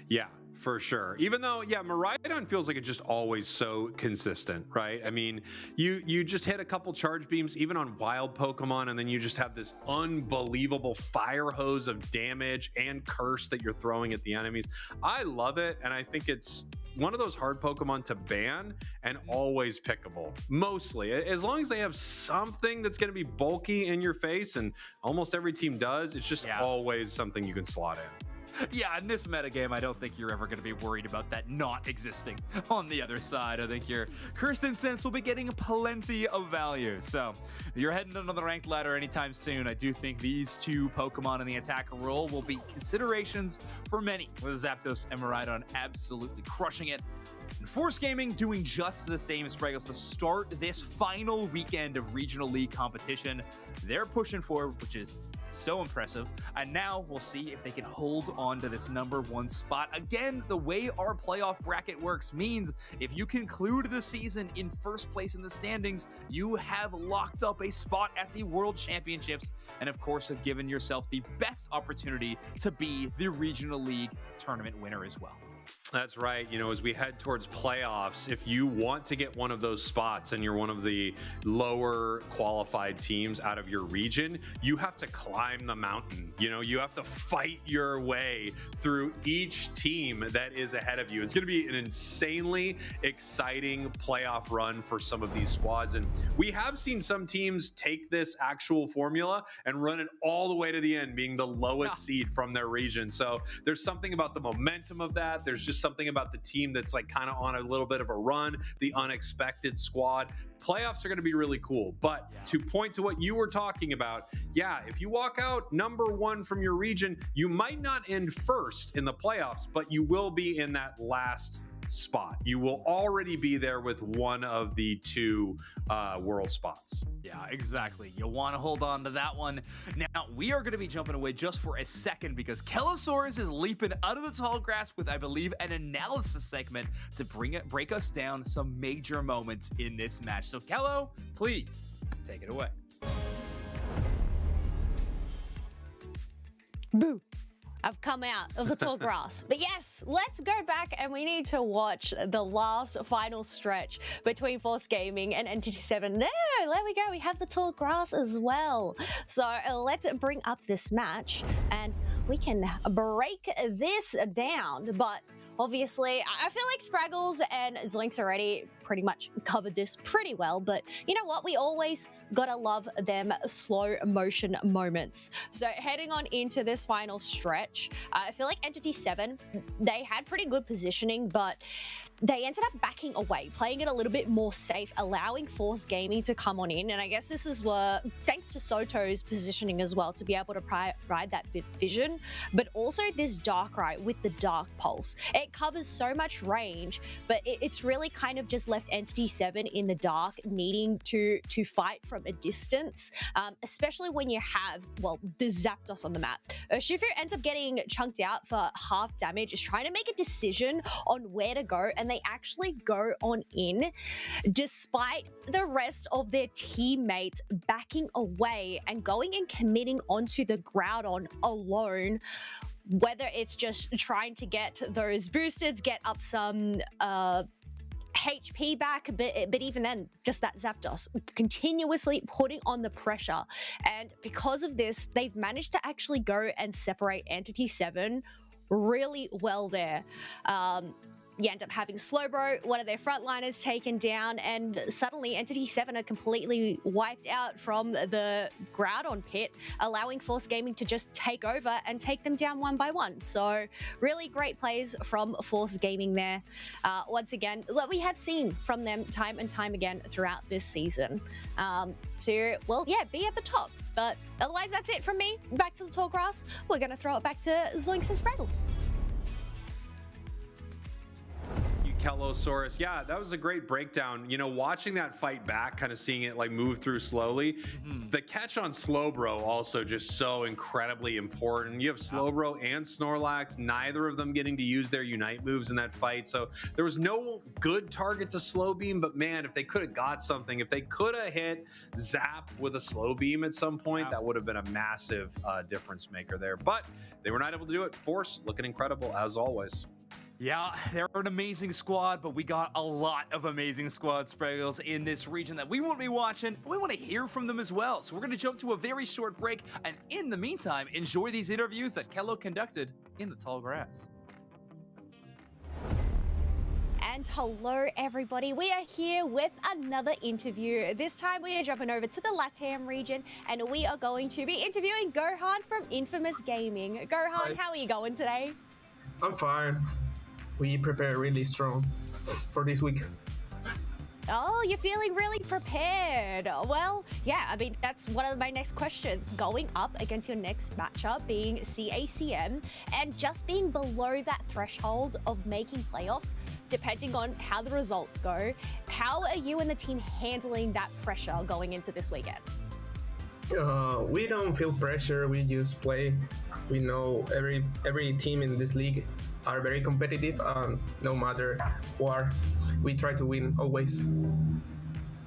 S6: Yeah, for sure. Even though, Miraidon feels like it's just always so consistent, right? I mean, you just hit a couple charge beams, even on wild Pokemon, and then you just have this unbelievable fire hose of damage and curse that you're throwing at the enemies. I love it, and I think it's one of those hard Pokemon to ban and always pickable. Mostly, as long as they have something that's going to be bulky in your face, and almost every team does, it's just always something you can slot in.
S7: Yeah, in this metagame, I don't think you're ever going to be worried about that not existing on the other side. I think your Cursed Incense will be getting plenty of value. So if you're heading on the ranked ladder anytime soon, I do think these 2 Pokemon in the attacker role will be considerations for many, with Zapdos and Miraidon absolutely crushing it. And Force Gaming doing just the same as Spraggles to start this final weekend of Regional League competition. They're pushing forward, which is so impressive. And now we'll see if they can hold on to this #1 spot. Again, the way our playoff bracket works means if you conclude the season in first place in the standings, you have locked up a spot at the World Championships, and of course have given yourself the best opportunity to be the Regional League tournament winner as well.
S6: That's right. As we head towards playoffs, if you want to get one of those spots and you're one of the lower qualified teams out of your region, you have to climb the mountain. You have to fight your way through each team that is ahead of you. It's going to be an insanely exciting playoff run for some of these squads. And we have seen some teams take this actual formula and run it all the way to the end, being the lowest seed from their region. So there's something about the momentum of that. There's just something about the team that's like kind of on a little bit of a run, the unexpected squad. Playoffs are going to be really cool. But to point to what you were talking about, if you walk out #1 from your region, you might not end first in the playoffs, but you will be in that last spot. You will already be there with one of the 2 world spots.
S7: Yeah, exactly. You want to hold on to that one. Now, we are going to be jumping away just for a second because Kellosaurus is leaping out of the tall grass with, I believe, an analysis segment to break us down some major moments in this match. So, Kello, please take it away.
S1: Boo. I've come out of the tall grass. But yes, let's go back and we need to watch the last final stretch between Force Gaming and Entity 7. No, there we go. We have the tall grass as well. So let's bring up this match and we can break this down. But obviously, I feel like Spraggles and Zoinks already pretty much covered this pretty well, but you know what? We always gotta love them slow motion moments. So heading on into this final stretch, I feel like Entity 7, they had pretty good positioning, but they ended up backing away, playing it a little bit more safe, allowing Force Gaming to come on in. And I guess this is where, thanks to Soto's positioning as well, to be able to provide that bit vision, but also this Darkrai with the Dark Pulse. It covers so much range, but it's really kind of just left Entity 7 in the dark, needing to fight from a distance, especially when you have, well, the Zapdos on the map. Urshifu ends up getting chunked out for half damage, is trying to make a decision on where to go, and they actually go on in despite the rest of their teammates backing away and going and committing onto the Groudon alone. whether it's just trying to get those boosters, get up some HP back, but even then, just that Zapdos continuously putting on the pressure. And because of this, they've managed to actually go and separate Entity 7 really well there. You end up having Slowbro, one of their frontliners, taken down, and suddenly Entity 7 are completely wiped out from the Groudon pit, allowing Force Gaming to just take over and take them down one by one. So really great plays from Force Gaming there. Once again, what we have seen from them time and time again throughout this season. To, well, yeah, be at the top. But otherwise, that's it from me. Back to the tall grass. We're going to throw it back to Zoinks and Spraggles.
S6: Kellosaurus. Yeah, that was a great breakdown. You know, watching that fight back, kind of seeing it like move through slowly. The catch on Slowbro also just so incredibly important. You have Slowbro and Snorlax, neither of them getting to use their Unite moves in that fight. So there was no good target to Slow Beam, but man, if they could have got something, if they could have hit Zap with a Slow Beam at some point, that would have been a massive difference maker there. But they were not able to do it. Force looking incredible as always.
S7: Yeah, they're an amazing squad, but we got a lot of amazing squad Spraggles in this region that we want to be watching. We want to hear from them as well. So we're going to jump to a very short break. And in the meantime, enjoy these interviews that Kello conducted in the tall grass.
S1: And hello, everybody. We are here with another interview. This time we are jumping over to the Latam region, and we are going to be interviewing Gohan from Infamous Gaming. Gohan,
S13: Hi.
S1: how are you going today?
S13: I'm fine. We prepare really strong for this week.
S1: Oh, you're feeling really prepared. Well, yeah, I mean, that's one of my next questions. Going up against your next matchup being CACM and just being below that threshold of making playoffs, depending on how the results go, how are you and the team handling that pressure going into this weekend?
S13: We don't feel pressure, we just play. We know every team in this league are very competitive, no matter what, we try to win always.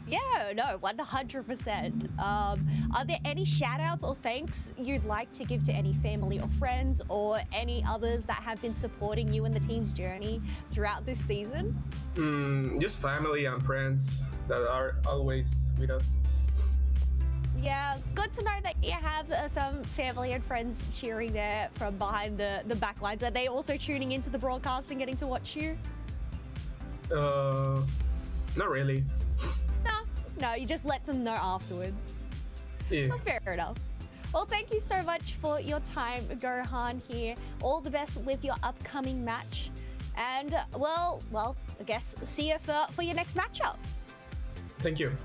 S1: Yeah, no, 100%. Are there any shout outs or thanks you'd like to give to any family or friends or any others that have been supporting you and the team's journey throughout this season?
S13: Just family and friends that are always with us.
S1: Yeah, it's good to know that you have some family and friends cheering there from behind the back lines. Are they also tuning into the broadcast and getting to watch you?
S13: Not really.
S1: No, you just let them know afterwards.
S13: Yeah.
S1: Well, fair enough. Well, thank you so much for your time, Gohan here. All the best with your upcoming match. And, well, I guess see you for your next matchup.
S13: Thank you.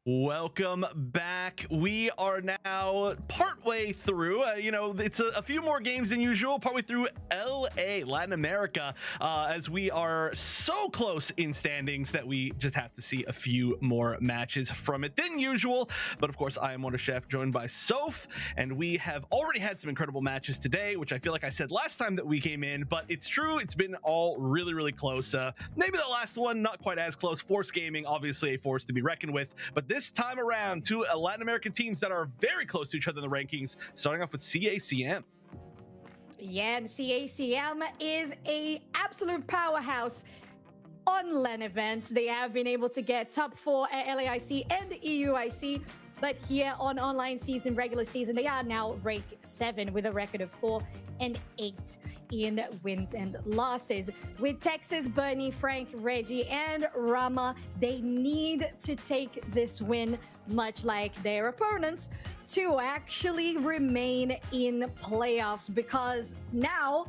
S9: Welcome back. We are now partway through. It's a few more games than usual. Partway through LA, Latin America, as we are so close in standings that we just have to see a few more matches from it than usual. But of course, I am Wonder Chef, joined by Soph, and we have already had some incredible matches today, which I feel like I said last time that we came in, but it's true. It's been all really, really close. Maybe the last one, not quite as close. Force Gaming, obviously a force to be reckoned with, but this time around, two Latin American teams that are very close to each other in the rankings, starting off with CACM.
S8: Yeah, and CACM is a absolute powerhouse on LAN events. They have been able to get top 4 at LAIC and EUIC, but here on online season, regular season, they are now ranked 7 with a record of 4 and 8 in wins and losses. With Texas, Bernie, Frank, Reggie, and Rama, they need to take this win, much like their opponents, to actually remain in playoffs, because now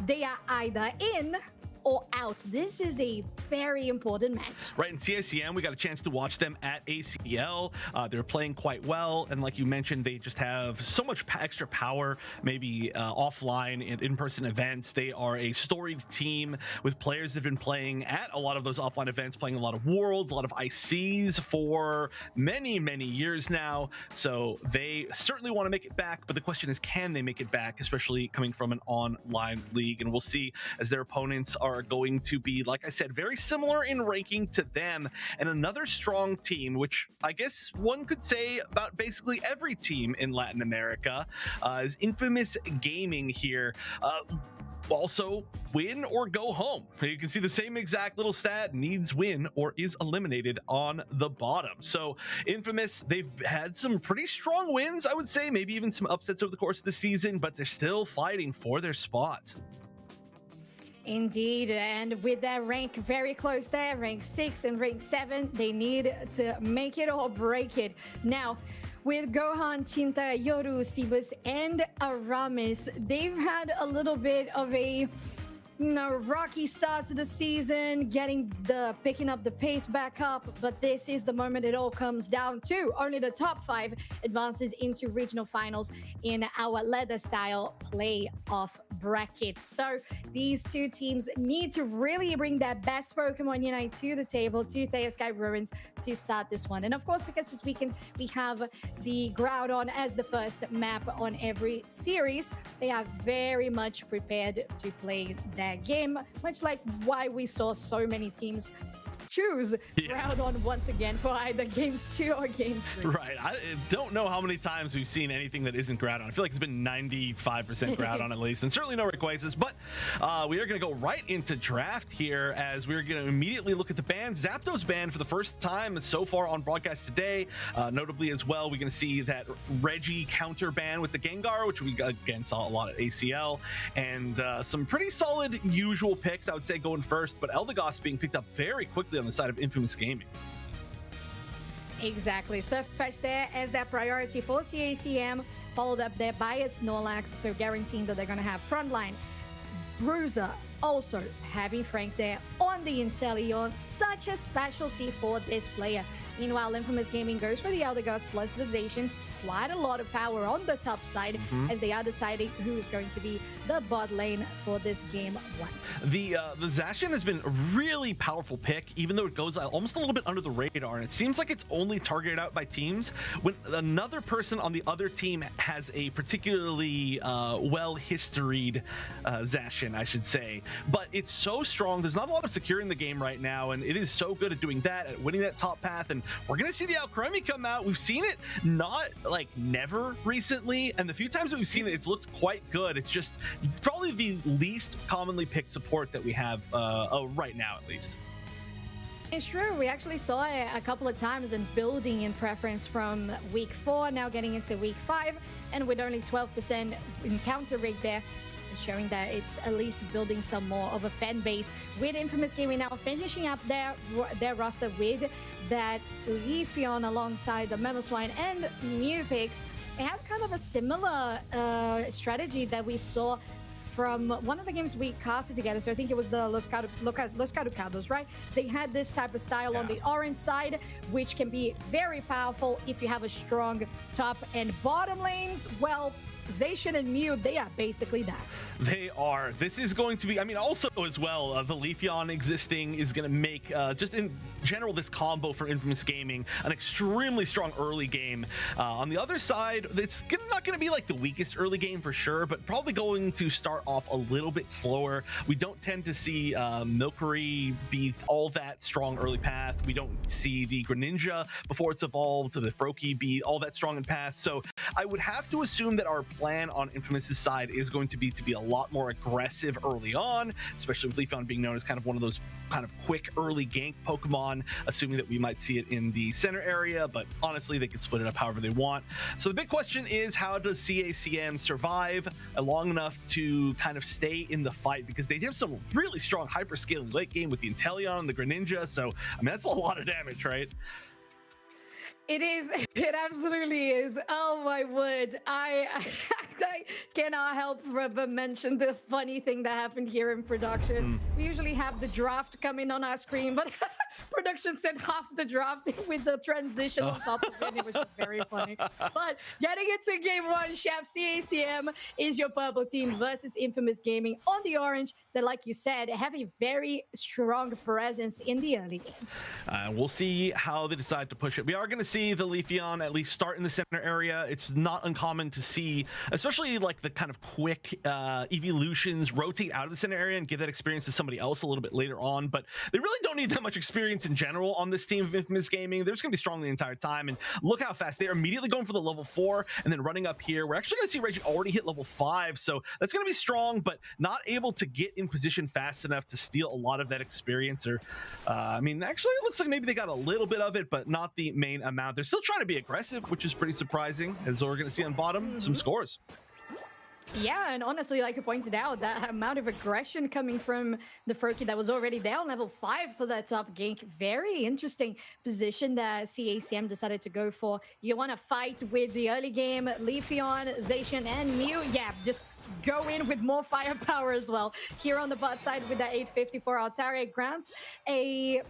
S8: they are either in or out. This is a very important match.
S9: Right, in CACM, we got a chance to watch them at ACL. They're playing quite well, and like you mentioned, they just have so much extra power, maybe offline and in-person events. They are a storied team with players that have been playing at a lot of those offline events, playing a lot of Worlds, a lot of ICs for many, many years now. So they certainly want to make it back, but the question is, can they make it back, especially coming from an online league? And we'll see, as their opponents are going to be, like I said, very similar in ranking to them. And another strong team, which I guess one could say about basically every team in Latin America, is Infamous Gaming here. Also, win or go home. You can see the same exact little stat, needs win or is eliminated, on the bottom. So Infamous, they've had some pretty strong wins, I would say, maybe even some upsets over the course of the season, but they're still fighting for their spot.
S8: Indeed, and with their rank very close there, rank 6 and rank 7, they need to make it or break it. Now, with Gohan, Chinta, Yoru, Sibus, and Aramis, they've had a little bit of a rocky start to the season, picking up the pace back up, but this is the moment it all comes down to. Only the top 5 advances into regional finals in our leather style playoff bracket. So these two teams need to really bring their best Pokemon Unite to the table, to Thea Sky Ruins, to start this one. And of course, because this weekend we have the Groudon as the first map on every series, they are very much prepared to play their game, much like why we saw so many teams choose Groudon once again for either games 2 or game 3.
S9: Right. I don't know how many times we've seen anything that isn't Groudon. I feel like it's been 95% Groudon at least, and certainly no Rayquazas. But we are going to go right into draft here, as we're going to immediately look at the bans. Zapdos banned for the first time so far on broadcast today. Notably as well, we're going to see that Reggie counter ban with the Gengar, which we again saw a lot at ACL, and some pretty solid usual picks, I would say, going first, but Eldegoss being picked up very quickly on the side of Infamous Gaming.
S8: Exactly. Surfetch there as that priority for CACM, followed up there by a Snorlax, so guaranteeing that they're going to have frontline. Bruiser also having Frank there on the Inteleon, such a specialty for this player. Meanwhile, Infamous Gaming goes for the Eldegoss plus the Zacian, quite a lot of power on the top side as they are deciding who's going to be the bot lane for this game 1.
S9: The Zacian has been a really powerful pick, even though it goes almost a little bit under the radar, and it seems like it's only targeted out by teams when another person on the other team has a particularly well-historied Zacian, I should say. But it's so strong. There's not a lot of security in the game right now, and it is so good at doing that, at winning that top path. And we're gonna see the Alcremie come out. We've seen it not like never recently, and the few times that we've seen it, it's looked quite good. It's just probably the least commonly picked support that we have right now, at least.
S8: It's true. We actually saw it a couple of times in building in preference from week 4, now getting into week 5, and with only 12% encounter rate there, showing that it's at least building some more of a fan base. With Infamous Gaming now finishing up their roster with that Leafeon alongside the Mamoswine and Mew picks. They have kind of a similar strategy that we saw from one of the games we casted together. So I think it was the Los Cardocados, right? They had this type of style on the orange side, which can be very powerful if you have a strong top and bottom lanes. Well, Zacian and Mew, they are basically that.
S9: They are. This is going to be, I mean, also as well, the Leafeon existing is going to make, just in general, this combo for Infamous Gaming an extremely strong early game. On the other side, it's not going to be like the weakest early game for sure, but probably going to start off a little bit slower. We don't tend to see Milcery be all that strong early path. We don't see the Greninja before it's evolved to the Froakie be all that strong in path. So I would have to assume that our plan on Infamous's side is going to be a lot more aggressive early on, especially with Leafeon being known as kind of one of those kind of quick early gank Pokemon, assuming that we might see it in the center area, but honestly, they could split it up however they want. So the big question is, how does CACM survive long enough to kind of stay in the fight? Because they have some really strong hyper-scaling late game with the Inteleon and the Greninja, so, I mean, that's a lot of damage, right?
S8: It is. It absolutely is. Oh my word. I cannot help but mention the funny thing that happened here in production. We usually have the draft coming on our screen, but production sent half the draft with the transition on top of it. It was just very funny. But getting into game 1, Chef, CACM is your purple team versus Infamous Gaming on the orange that, like you said, have a very strong presence in the early game.
S9: We'll see how they decide to push it. We are going to see the Leafeon at least start in the center area. It's not uncommon to see, especially like the kind of quick evolutions rotate out of the center area and give that experience to somebody else a little bit later on, but they really don't need that much experience in general on this team of Infamous Gaming. They're just going to be strong the entire time, and look how fast they're immediately going for the level 4 and then running up here. We're actually going to see Reggie already hit level 5, so that's going to be strong, but not able to get in position fast enough to steal a lot of that experience. Or I mean, actually it looks like maybe they got a little bit of it, but not the main amount. They're still trying to be aggressive, which is pretty surprising, as we're going to see on bottom some scores.
S8: Yeah, and honestly, like you pointed out, that amount of aggression coming from the Froakie that was already there on level 5 for that top gank. Very interesting position that CACM decided to go for. You want to fight with the early game, Leafeon, Zacian, and Mew. Yeah, just go in with more firepower as well. Here on the bot side with that 854 Altaria grants a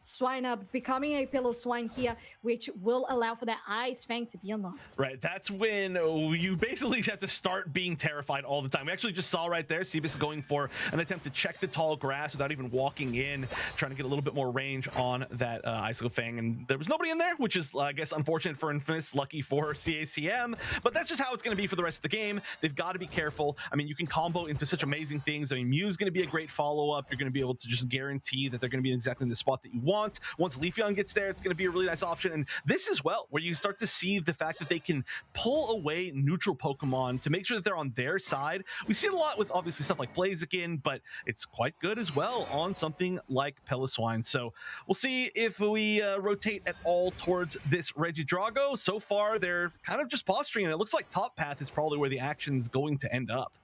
S8: Swine up, becoming a Pillow Swine here, which will allow for that Ice Fang to be unlocked.
S9: Right, that's when you basically have to start being terrified all the time. We actually just saw right there, Cebus going for an attempt to check the tall grass without even walking in, trying to get a little bit more range on that Icicle Fang, and there was nobody in there, which is, I guess, unfortunate for Infamous, lucky for CACM, but that's just how it's going to be for the rest of the game. They've got to be careful. I mean, you can combo into such amazing things. I mean, Mew's going to be a great follow-up. You're going to be able to just guarantee that they're going to be exactly in the spot that you want. Once Leafeon gets there, it's going to be a really nice option. And this as well, where you start to see the fact that they can pull away neutral Pokemon to make sure that they're on their side. We see it a lot with obviously stuff like Blaziken, but it's quite good as well on something like Piloswine. So we'll see if we rotate at all towards this Regidrago. So far, they're kind of just posturing, and it looks like top path is probably where the action's going to end up.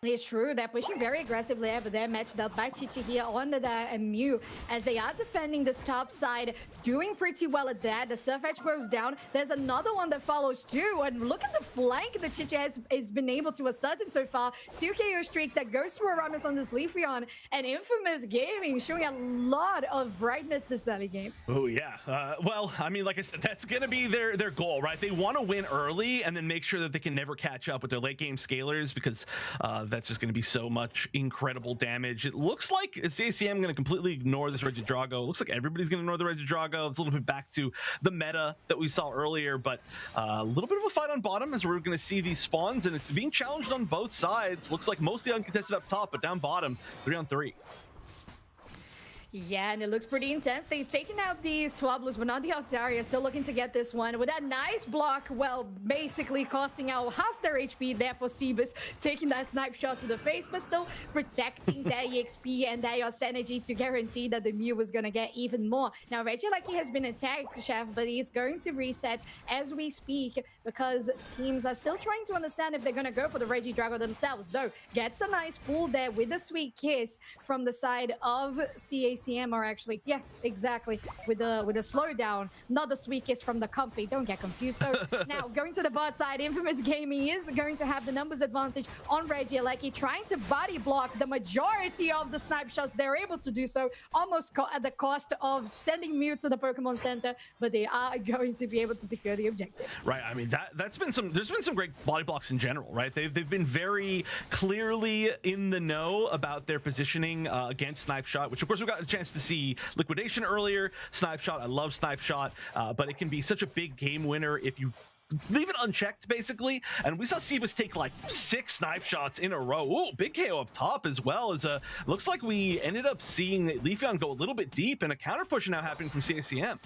S8: It's true. They're pushing very aggressively over there, matched up by Chichi here on the and Mew as they are defending this top side, doing pretty well at that. The Surf Edge goes down. There's another one that follows too. And look at the flank that Chichi has been able to assert so far. 2 KO streak that goes to Aramis on this Leafeon. And Infamous Gaming showing a lot of brightness this early game.
S9: Oh, yeah. Well, I mean, like I said, that's going to be their goal, right? They want to win early and then make sure that they can never catch up with their late game scalers because that's just going to be so much incredible damage. It looks like CACM going to completely ignore this Regidrago. It looks like everybody's going to ignore the Regidrago. It's a little bit back to the meta that we saw earlier, but a little bit of a fight on bottom as we're going to see these spawns, and it's being challenged on both sides. Looks like mostly uncontested up top, but down bottom, 3-on-3.
S8: Yeah, and it looks pretty intense. They've taken out the Swablu's, but not the Altaria. Still looking to get this one with that nice block. Well, basically costing out half their HP there for Cebus, taking that snipe shot to the face, but still protecting their EXP and their energy to guarantee that the Mew was going to get even more. Now, Regieleki has been attacked, Chef, but he's going to reset as we speak because teams are still trying to understand if they're going to go for the Regidrago themselves. Though, gets a nice pull there with a sweet kiss from the side of CACM, or actually, yes, exactly, with the slowdown, not the sweet kiss from the comfy. Don't get confused. So now going to the bot side, Infamous Gaming is going to have the numbers advantage on Regieleki, trying to body block the majority of the snipe shots. They're able to do so almost at the cost of sending Mew to the Pokemon Center, but they are going to be able to secure the objective.
S9: Right. I mean, there's been some great body blocks in general, right? They've been very clearly in the know about their positioning against Snipe Shot, which of course we got a chance to see Liquidation earlier. Snipe Shot, I love Snipe Shot, but it can be such a big game winner if you leave it unchecked, basically. And we saw Cebus take like 6 snipe shots in a row. Ooh, big KO up top as well. As looks like we ended up seeing Leafeon go a little bit deep, and a counter push now happening from CACM.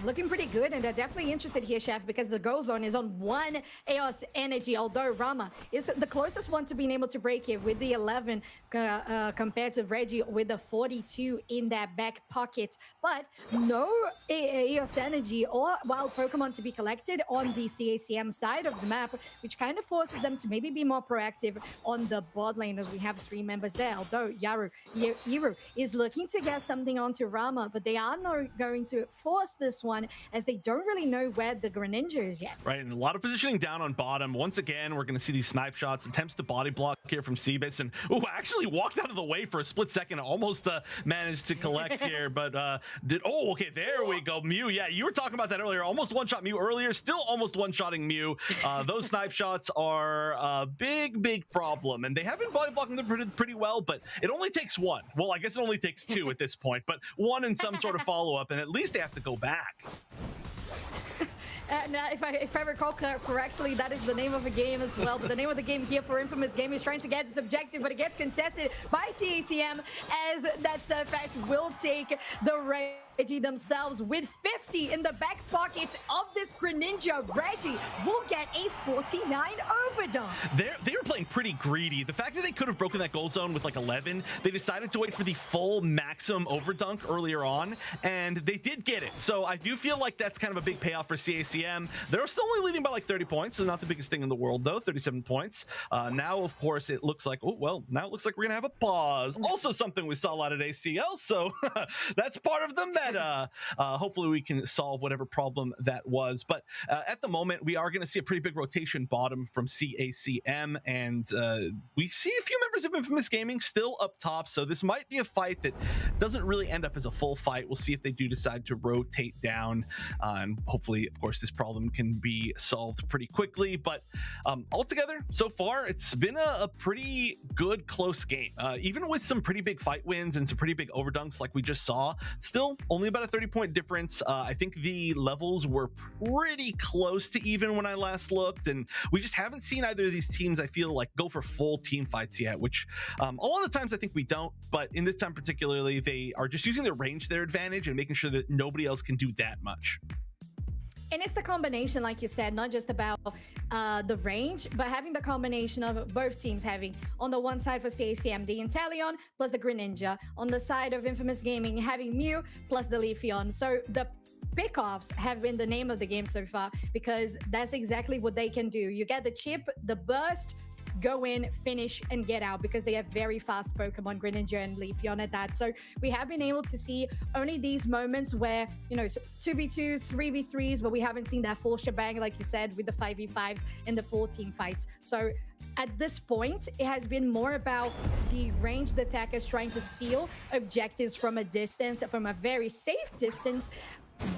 S8: Looking pretty good, and they're definitely interested here, Chef, because the goal zone is on 1 EOS energy, although Rama is the closest one to being able to break it with the 11 compared to Reggie with the 42 in that back pocket. But no EOS energy or wild Pokemon to be collected on the CACM side of the map, which kind of forces them to maybe be more proactive on the bot lane, as we have 3 members there. Although Yaru is looking to get something onto Rama, but they are not going to force this one as they don't really know where the Greninja is yet.
S9: Right, and a lot of positioning down on bottom. Once again, we're going to see these snipe shots, attempts to body block here from Cebus, and actually walked out of the way for a split second, almost managed to collect here, but okay, there we go. Mew, yeah, you were talking about that earlier, almost one-shot Mew earlier, still almost one-shotting Mew. Those snipe shots are a big problem, and they have been body blocking them pretty well, but it only takes 1. Well, I guess it only takes 2 at this point, but 1 in some sort of follow-up, and at least they have to go back.
S8: Now, if I recall correctly, that is the name of the game as well. But the name of the game here for Infamous Game is trying to get this objective, but it gets contested by CACM as that Surfact will take the Reggie themselves with 50 in the back pocket of this Greninja. Reggie will get a 49 overdone.
S9: They were playing pretty greedy. The fact that they could have broken that goal zone with like 11, they decided to wait for the full maximum overdunk earlier on, and they did get it. So I do feel like that's kind of a big payoff for CACM. They're still only leading by like 30 points, so not the biggest thing in the world though, 37 points. Now, of course, it looks like, now it looks like we're gonna have a pause. Also something we saw a lot at ACL, so that's part of the meta. Hopefully we can solve whatever problem that was. But at the moment, we are gonna see a pretty big rotation bottom from CACM, and we see a few members of Infamous Gaming still up top, so this might be a fight that doesn't really end up as a full fight. We'll see if they do decide to rotate down, and hopefully, of course, this problem can be solved pretty quickly. But altogether, so far, it's been a pretty good close game. Even with some pretty big fight wins and some pretty big overdunks like we just saw, still only about a 30-point difference. I think the levels were pretty close to even when I last looked, and we just haven't seen either of these teams, I feel like, go for full team fights yet, which a lot of times I think we don't, but in this time particularly, they are just using their range to their advantage and making sure that nobody else can do that much.
S8: And it's the combination, like you said, not just about the range, but having the combination of both teams having, on the one side for CACM, the Inteleon plus the Greninja. On the side of Infamous Gaming, having Mew plus the Leafeon. So the pickoffs have been the name of the game so far, because that's exactly what they can do. You get the chip, the burst, go in, finish, and get out because they have very fast Pokemon, Greninja and Leafeon at that. So we have been able to see only these moments where, 2v2s, 3v3s, but we haven't seen that full shebang, like you said, with the 5v5s and the full team fights. So at this point, it has been more about the ranged attackers trying to steal objectives from a distance, from a very safe distance,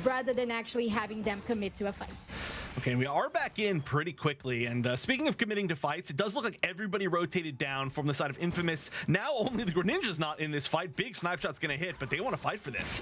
S8: rather than actually having them commit to a fight.
S9: Okay, we are back in pretty quickly, and speaking of committing to fights, it does look like everybody rotated down from the side of Infamous. Now only the Greninja's not in this fight. Big Snipe Shot's gonna hit, but they want to fight for this.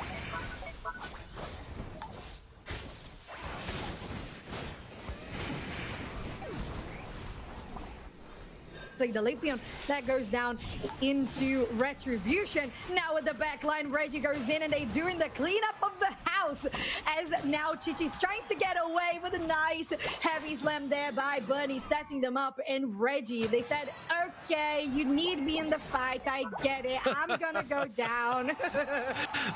S8: Like the Leafeon that goes down into Retribution. Now with the backline, Reggie goes in and they doing the cleanup of the house as now Chichi's trying to get away with a nice heavy slam there by Bunny, setting them up. And Reggie, they said, okay, you need me in the fight, I get it, I'm gonna go down.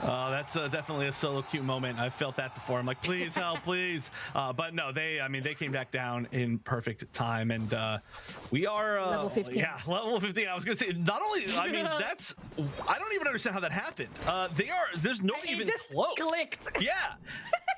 S9: That's definitely a solo cute moment. I've felt that before. I'm like, please help, please. But no, they came back down in perfect time, and we are
S8: level 15.
S9: Yeah, level 15. I was gonna say, not only, I mean, that's, I don't even understand how that happened. There's no even
S8: just
S9: close.
S8: Clicked.
S9: Yeah.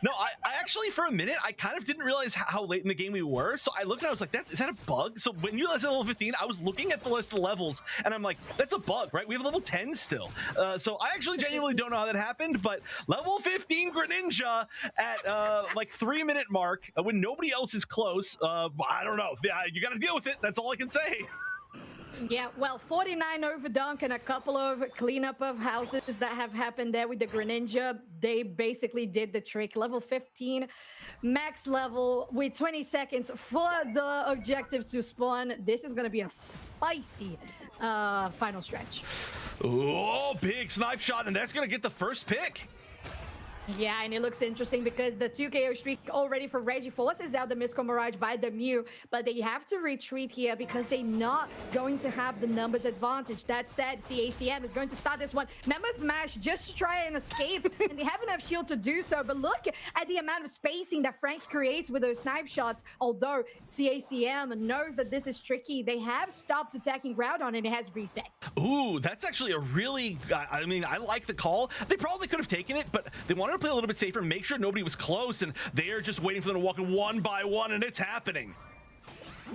S9: No, I actually, for a minute, I kind of didn't realize how late in the game we were. So I looked and I was like, is that a bug? So when you left at level 15, I was looking at the list of levels and I'm like, that's a bug, right? We have level 10 still. So I actually genuinely don't know how that happened, but level 15 Greninja at like 3-minute mark when nobody else is close. I don't know. You got to deal with it. That's all I can say.
S8: Yeah, well, 49 overdunk and a couple of cleanup of houses that have happened there with the Greninja. They basically did the trick. Level 15, max level with 20 seconds for the objective to spawn. This is going to be a spicy final stretch.
S9: Oh, big snipe shot, and that's going to get the first pick.
S8: Yeah, and it looks interesting because the 2 KO streak already for Reggie forces out the Misco Mirage by the Mew, but they have to retreat here because they're not going to have the numbers advantage. That said, CACM is going to start this one. Mammoth Mash just to try and escape, and they have enough shield to do so, but look at the amount of spacing that Frank creates with those snipe shots. Although CACM knows that this is tricky, they have stopped attacking Groudon and it has reset.
S9: Ooh, that's actually a really, I mean, I like the call. They probably could have taken it, but they wanted to play a little bit safer, make sure nobody was close, and they are just waiting for them to walk in one by one, and it's happening.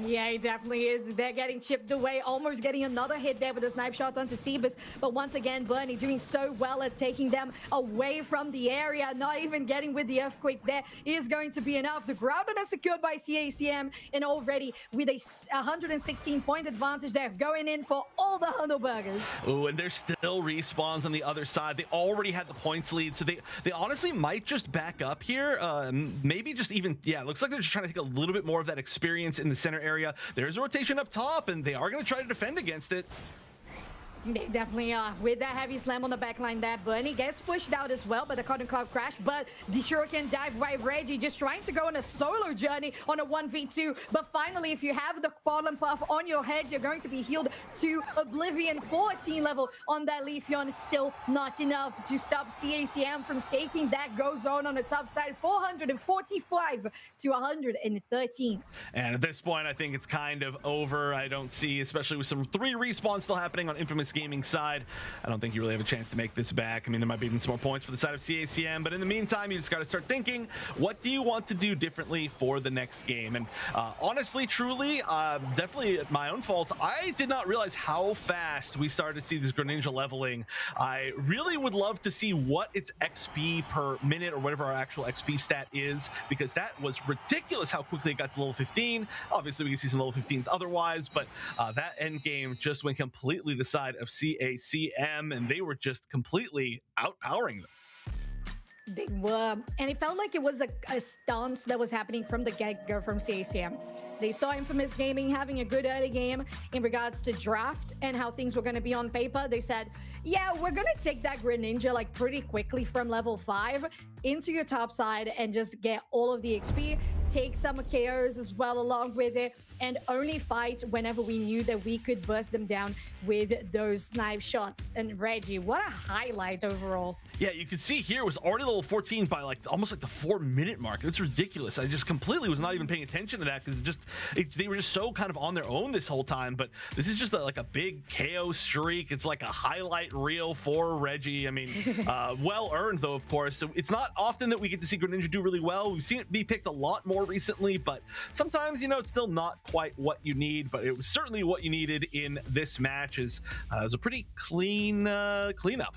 S8: Yeah, he definitely is. They're getting chipped away, almost getting another hit there with a snipe shot onto Cebus. But once again, Bernie doing so well at taking them away from the area, not even getting with the earthquake there is going to be enough. The Groudon is secured by CACM, and already with a 116-point advantage, they're going in for all the Hundelburgers.
S9: Oh, and there's still respawns on the other side. They already had the points lead, so they honestly might just back up here. Maybe just even, yeah, it looks like they're just trying to take a little bit more of that experience in the center area. There's a rotation up top, and they are going to try to defend against it.
S8: They definitely are. With that heavy slam on the backline, that Bunny gets pushed out as well by the Cardocados crash, but the Shuriken dive by Reggie, just trying to go on a solo journey on a 1v2. But finally, if you have the Pollen Puff on your head, you're going to be healed to Oblivion. 14 level on that Leafeon is still not enough to stop CACM from taking that Go Zone on the top side. 445 to 113.
S9: And at this point, I think it's kind of over. I don't see, especially with some 3 respawns still happening on Infamous Gaming side, I don't think you really have a chance to make this back. I mean, there might be even some more points for the side of CACM, but in the meantime, you just got to start thinking, what do you want to do differently for the next game? And honestly, truly, definitely my own fault, I did not realize how fast we started to see this Greninja leveling. I really would love to see what its XP per minute or whatever our actual XP stat is, because that was ridiculous how quickly it got to level 15. Obviously, we can see some level 15s otherwise, but that end game just went completely the side of CACM, and they were just completely outpowering them.
S8: They were, and it felt like it was a stance that was happening from the get-go from CACM. They saw Infamous Gaming having a good early game in regards to draft and how things were going to be on paper. They said, yeah, we're going to take that Greninja like pretty quickly from level 5 into your top side and just get all of the XP, take some KOs as well along with it, and only fight whenever we knew that we could burst them down with those snipe shots. And Reggie, what a highlight overall.
S9: Yeah, you can see here was already level 14 by like almost like the 4-minute mark. That's ridiculous. I just completely was not even paying attention to that because they were just so kind of on their own this whole time. But this is just like a big KO streak. It's like a highlight reel for Reggie. I mean, well earned though, of course. So it's not often that we get to see Greninja do really well. We've seen it be picked a lot more recently, but sometimes, you know, it's still not quite what you need. But it was certainly what you needed in this match. It was a pretty clean cleanup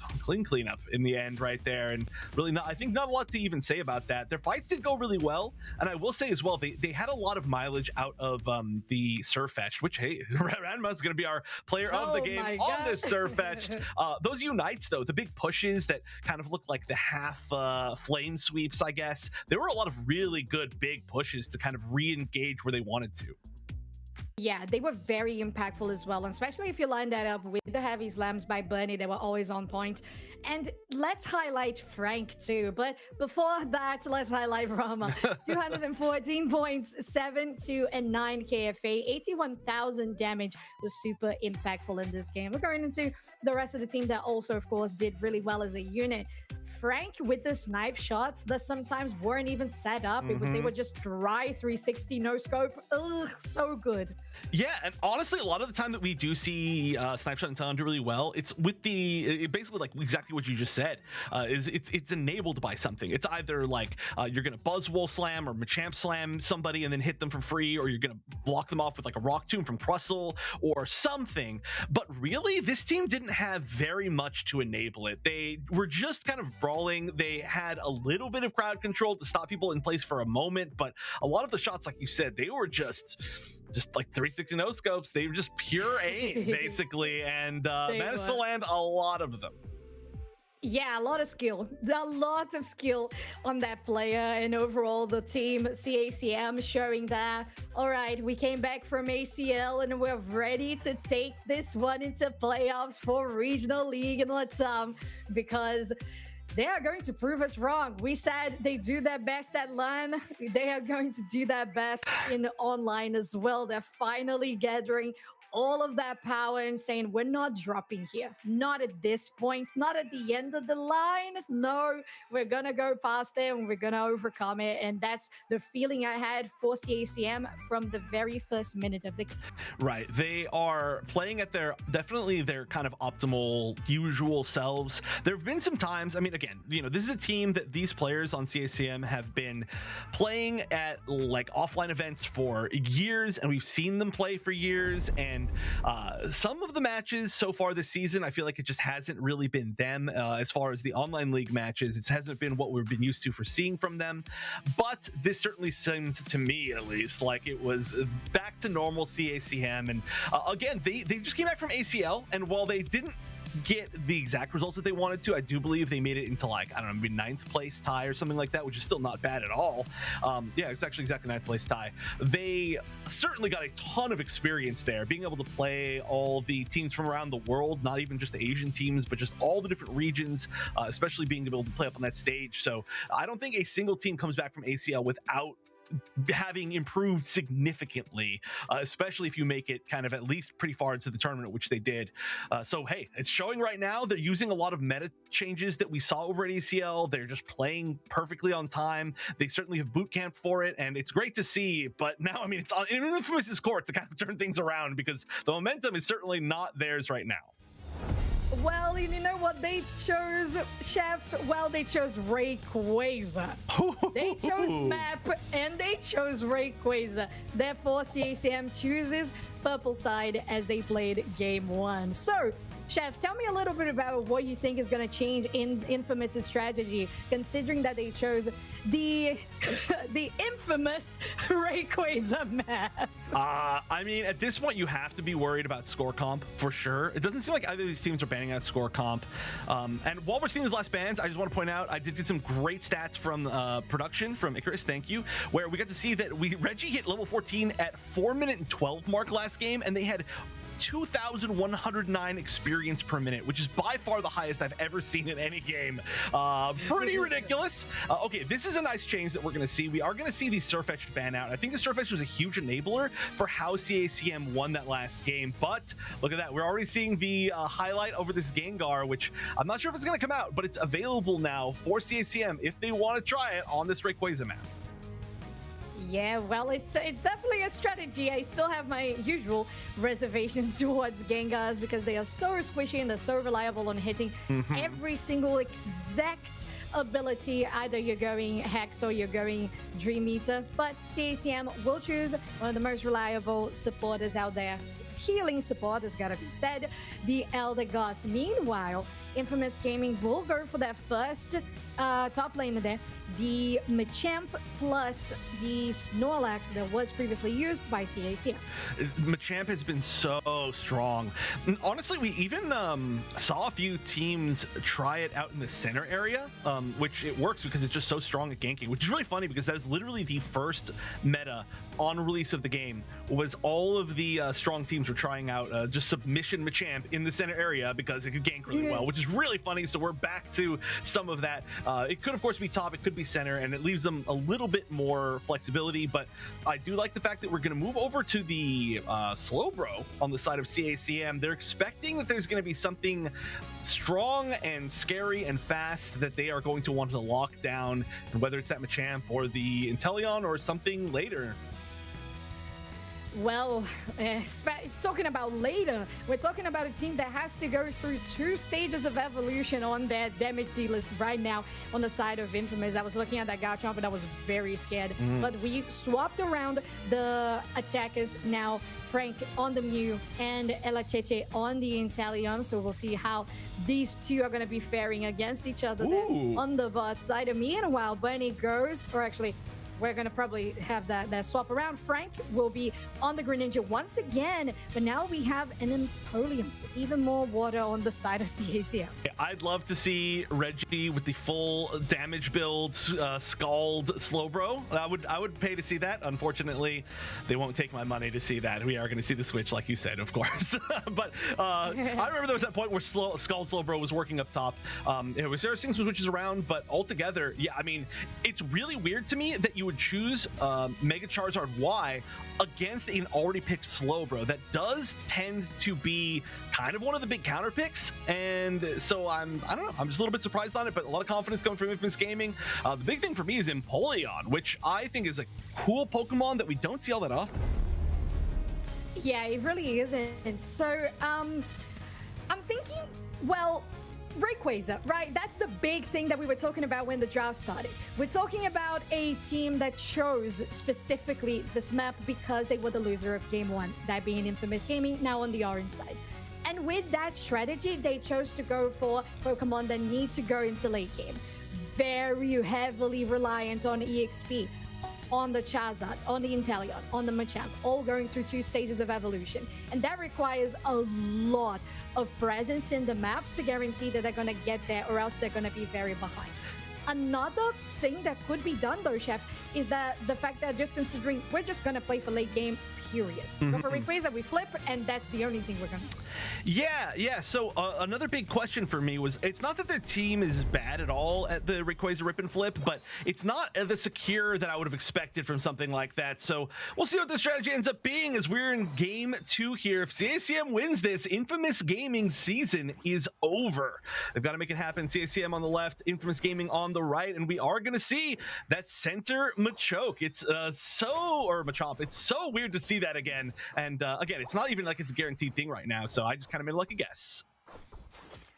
S9: in the end right there, and really I think not a lot to even say about that. Their fights did go really well, and I will say as well, they had a lot of mileage out of the Surf Fetch, which, hey, Ranma is going to be our player of the game on this Surf Fetch. Those unites though, the big pushes that kind of look like the half flame sweeps, I guess, there were a lot of really good big pushes to kind of re-engage where they wanted to.
S8: Yeah, they were very impactful as well, and especially if you line that up with the heavy slams by Bunny, they were always on point. And let's highlight Frank too, but before that, let's highlight Rama. 214 points, 7, 2, and 9 KFA, 81,000 damage was super impactful in this game. We're going into the rest of the team that also, of course, did really well as a unit. Frank with the snipe shots that sometimes weren't even set up. They were just dry 360 no scope. Ugh, so good.
S9: Yeah, and honestly, a lot of the time that we do see Snipe Shot and Talon do really well, it's with basically like exactly what you just said. It's enabled by something. It's either like you're gonna Buzzwole slam or Machamp slam somebody and then hit them for free, or you're gonna block them off with like a Rock Tomb from Crustle or something. But really, this team didn't have very much to enable it. They were just kind of brawling. They had a little bit of crowd control to stop people in place for a moment, but a lot of the shots, like you said, they were just like 360 no scopes. They were just pure aim basically, and managed to land a lot of them.
S8: Yeah, a lot of skill on that player, and overall the team CACM showing that, all right, we came back from ACL and we're ready to take this one into playoffs for Regional League in Latam, because they are going to prove us wrong. We said they do their best at LAN. They are going to do their best in online as well. They're finally gathering all of that power and saying, we're not dropping here. Not at this point. Not at the end of the line. No, we're going to go past it and we're going to overcome it. And that's the feeling I had for CACM from the very first minute of the game.
S9: Right. They are playing at definitely their kind of optimal, usual selves. There have been some times, I mean, again, you know, this is a team that these players on CACM have been playing at like offline events for years, and we've seen them play for years. And some of the matches so far this season, I feel like it just hasn't really been them. As far as the online league matches, it hasn't been what we've been used to for seeing from them. But this certainly seems, to me at least, like it was back to normal CACM. And again, they just came back from ACL, and while they didn't get the exact results that they wanted to, I do believe they made it into like, I don't know, maybe 9th place tie or something like that, which is still not bad at all. Yeah, it's actually exactly 9th place tie. They certainly got a ton of experience there, being able to play all the teams from around the world, not even just the Asian teams, but just all the different regions, especially being able to play up on that stage. So I don't think a single team comes back from ACL without having improved significantly, especially if you make it kind of at least pretty far into the tournament, which they did. So hey, it's showing right now. They're using a lot of meta changes that we saw over at ACL. They're just playing perfectly on time. They certainly have boot camp for it, and it's great to see. But now, I mean, it's on Infamous's court to kind of turn things around, because the momentum is certainly not theirs right now.
S8: Well, you know what they chose, Chef? Well, they chose Rayquaza. They chose map and they chose Rayquaza. Therefore, CACM chooses purple side as they played game 1. So, Chef, tell me a little bit about what you think is going to change in Infamous's strategy, considering that they chose the infamous Rayquaza map.
S9: I mean, at this point, you have to be worried about score comp for sure. It doesn't seem like either of these teams are banning out score comp. And while we're seeing these last bans, I just want to point out I did get some great stats from production from Icarus, thank you, where we got to see that Reggie hit level 14 at 4 minute and 12 mark last game, and they had 2,109 experience per minute, which is by far the highest I've ever seen in any game. Pretty ridiculous. Okay, this is a nice change that we're going to see. We are going to see the Surf Edge ban out. I think the Surf Edge was a huge enabler for how CACM won that last game, but look at that. We're already seeing the highlight over this Gengar, which I'm not sure if it's going to come out, but it's available now for CACM if they want to try it on this Rayquaza map.
S8: Yeah, well, it's definitely a strategy. I still have my usual reservations towards Gengars because they are so squishy and they're so reliable on hitting every single exact ability. Either you're going Hex or you're going Dream Eater, but CACM will choose one of the most reliable supporters out there. Healing support has got to be said. The Elder Gods. Meanwhile, Infamous Gaming will go for their first top laner there, the Machamp plus the Snorlax that was previously used by CACM.
S9: Machamp has been so strong. Honestly, we even saw a few teams try it out in the center area, which it works because it's just so strong at ganking, which is really funny because that's literally the first meta on release of the game was all of the strong teams were trying out just submission Machamp in the center area because it could gank really well, which is really funny. So we're back to some of that. It could, of course, be top, it could be center, and it leaves them a little bit more flexibility, but I do like the fact that we're going to move over to the Slowbro on the side of CACM. They're expecting that there's going to be something strong and scary and fast that they are going to want to lock down, whether it's that Machamp or the Inteleon or something later.
S8: Well, talking about later, we're talking about a team that has to go through 2 stages of evolution on their damage dealers right now on the side of Infamous. I was looking at that Garchomp and I was very scared. But we swapped around the attackers now. Frank on the Mew and Elacheche on the Inteleon. So we'll see how these two are going to be faring against each other there on the bot side. Meanwhile, Bunny goes, or actually, we're going to probably have that swap around. Frank will be on the Greninja once again, but now we have an Empoleon, so even more water on the side of CACM.
S9: I'd love to see Reggie with the full damage build, Scald Slowbro. I would pay to see that. Unfortunately, they won't take my money to see that. We are going to see the switch, like you said, of course. But I remember there was that point where Scald Slowbro was working up top. There was some switches around, but altogether, yeah, I mean, it's really weird to me that you would choose Mega Charizard Y against an already picked Slowbro. That does tend to be kind of one of the big counter picks, and so I don't know, I'm just a little bit surprised on it, but a lot of confidence coming from Infamous Gaming. The big thing for me is Empoleon, which I think is a cool Pokemon that we don't see all that often.
S8: Yeah, it really isn't. So I'm thinking, well, Rayquaza, right? That's the big thing that we were talking about when the draft started. We're talking about a team that chose specifically this map because they were the loser of Game 1, that being Infamous Gaming, now on the orange side. And with that strategy, they chose to go for Pokemon that need to go into late game. Very heavily reliant on EXP, on the Charizard, on the Inteleon, on the Machamp, all going through 2 stages of evolution. And that requires a lot of presence in the map to guarantee that they're going to get there, or else they're going to be very behind. Another thing that could be done, though, Chef, is that the fact that just considering we're just going to play for late game, period. But for Rayquaza, we flip, and that's the only thing we're going to do.
S9: Yeah. So another big question for me was, it's not that their team is bad at all at the Rayquaza rip and flip, but it's not the secure that I would have expected from something like that. So we'll see what their strategy ends up being as we're in Game 2 here. If CACM wins this, Infamous Gaming season is over. They've got to make it happen. CACM on the left, Infamous Gaming on the right, and we are going to see that center Machoke. It's Machop. It's so weird to see that again. And again, it's not even like it's a guaranteed thing right now, so I just kind of made a lucky guess.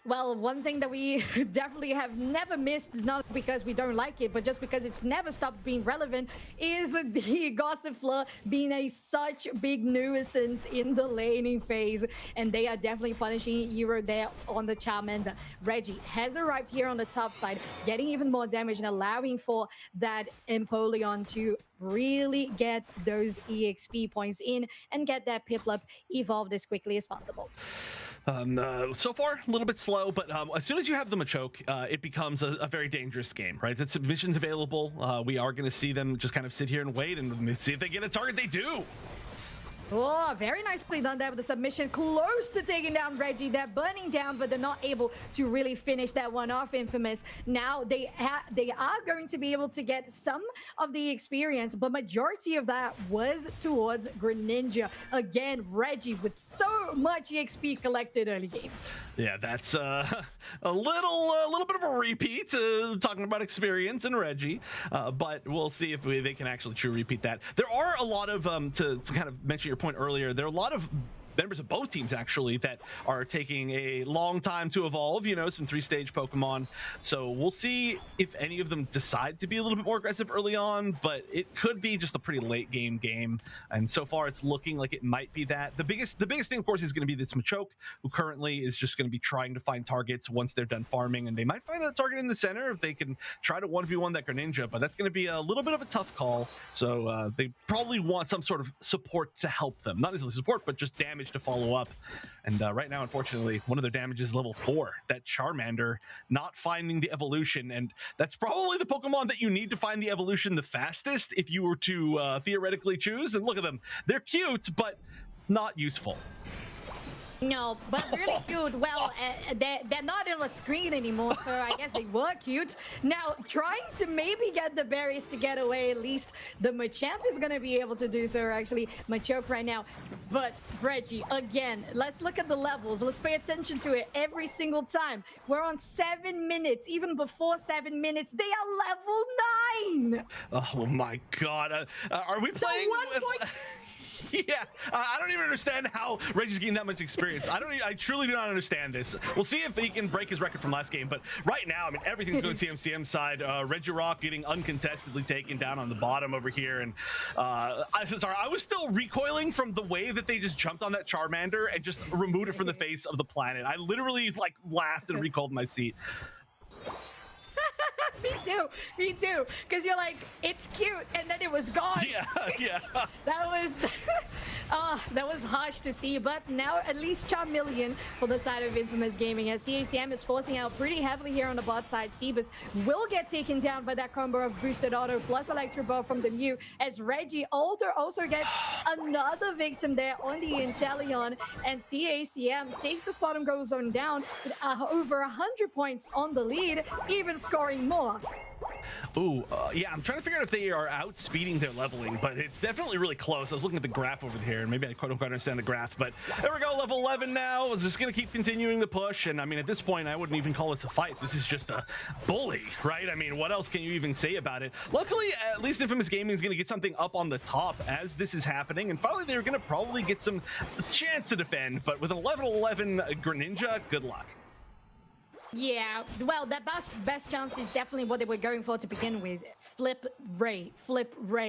S8: Well, one thing that we definitely have never missed, not because we don't like it, but just because it's never stopped being relevant, is the Gossifleur being such big nuisance in the laning phase. And they are definitely punishing Euro there on the Charmander. Reggie has arrived here on the top side, getting even more damage and allowing for that Empoleon to really get those EXP points in and get that Piplup evolved as quickly as possible.
S9: So far, a little bit slow, but as soon as you have the Machoke, it becomes a very dangerous game, right? The submission's available. We are going to see them just kind of sit here and wait and see if they get a target. They do.
S8: Oh, very nicely done there with the submission. Close to taking down Reggie. They're burning down, but they're not able to really finish that one off, Infamous. Now they are going to be able to get some of the experience, but majority of that was towards Greninja. Again, Reggie with so much EXP collected early game.
S9: Yeah, that's a little bit of a repeat, talking about experience and Reggie, but we'll see if they can actually truly repeat that. There are a lot of, to kind of mention your point earlier, there are a lot of members of both teams actually that are taking a long time to evolve, you know, some 3-stage Pokemon. So we'll see if any of them decide to be a little bit more aggressive early on, but it could be just a pretty late game. And so far it's looking like it might be that. The biggest thing, of course, is going to be this Machoke, who currently is just going to be trying to find targets once they're done farming, and they might find a target in the center if they can try to 1v1 that Greninja, but that's going to be a little bit of a tough call. So they probably want some sort of support to help them. Not necessarily support, but just damage to follow up. And right now, unfortunately, one of their damage is level 4. That Charmander not finding the evolution, and that's probably the Pokemon that you need to find the evolution the fastest if you were to theoretically choose. And look at them. They're cute, but not useful.
S8: No, but really cute. Well, they're not on the screen anymore, so I guess they were cute. Now, trying to maybe get the berries to get away, at least the Machamp is going to be able to do so, actually, Machoke right now. But Reggie, again, let's look at the levels. Let's pay attention to it every single time. We're on 7 minutes. Even before 7 minutes, they are level 9!
S9: Oh my god. Are we playing... Yeah, I don't even understand how Reggie's getting that much experience. I truly do not understand this. We'll see if he can break his record from last game, but right now, I mean, everything's going CMCM side. Regirock getting uncontestedly taken down on the bottom over here, and I was still recoiling from the way that they just jumped on that Charmander and just removed it from the face of the planet. I literally like laughed and recoiled in my seat.
S8: Me too, because you're like, it's cute, and then it was gone.
S9: Yeah.
S8: That was harsh to see, but now at least Charmeleon for the side of Infamous Gaming, as CACM is forcing out pretty heavily here on the bot side. Seabus will get taken down by that combo of Boosted Auto plus Electro Ball from the Mew, as Reggie also gets another victim there on the Inteleon, and CACM takes the bottom goal zone down with over 100 points on the lead, even scoring more.
S9: Ooh, yeah, I'm trying to figure out if they are outspeeding their leveling, but it's definitely really close. I was looking at the graph over here, and maybe I don't quite understand the graph, but there we go, level 11 now. Is just going to keep continuing the push, and I mean, at this point, I wouldn't even call this a fight. This is just a bully, right? I mean, what else can you even say about it? Luckily, at least Infamous Gaming is going to get something up on the top as this is happening, and finally, they're going to probably get some chance to defend, but with an 11-11 Greninja, good luck.
S8: Yeah, well, that best chance is definitely what they were going for to begin with. Flip Ray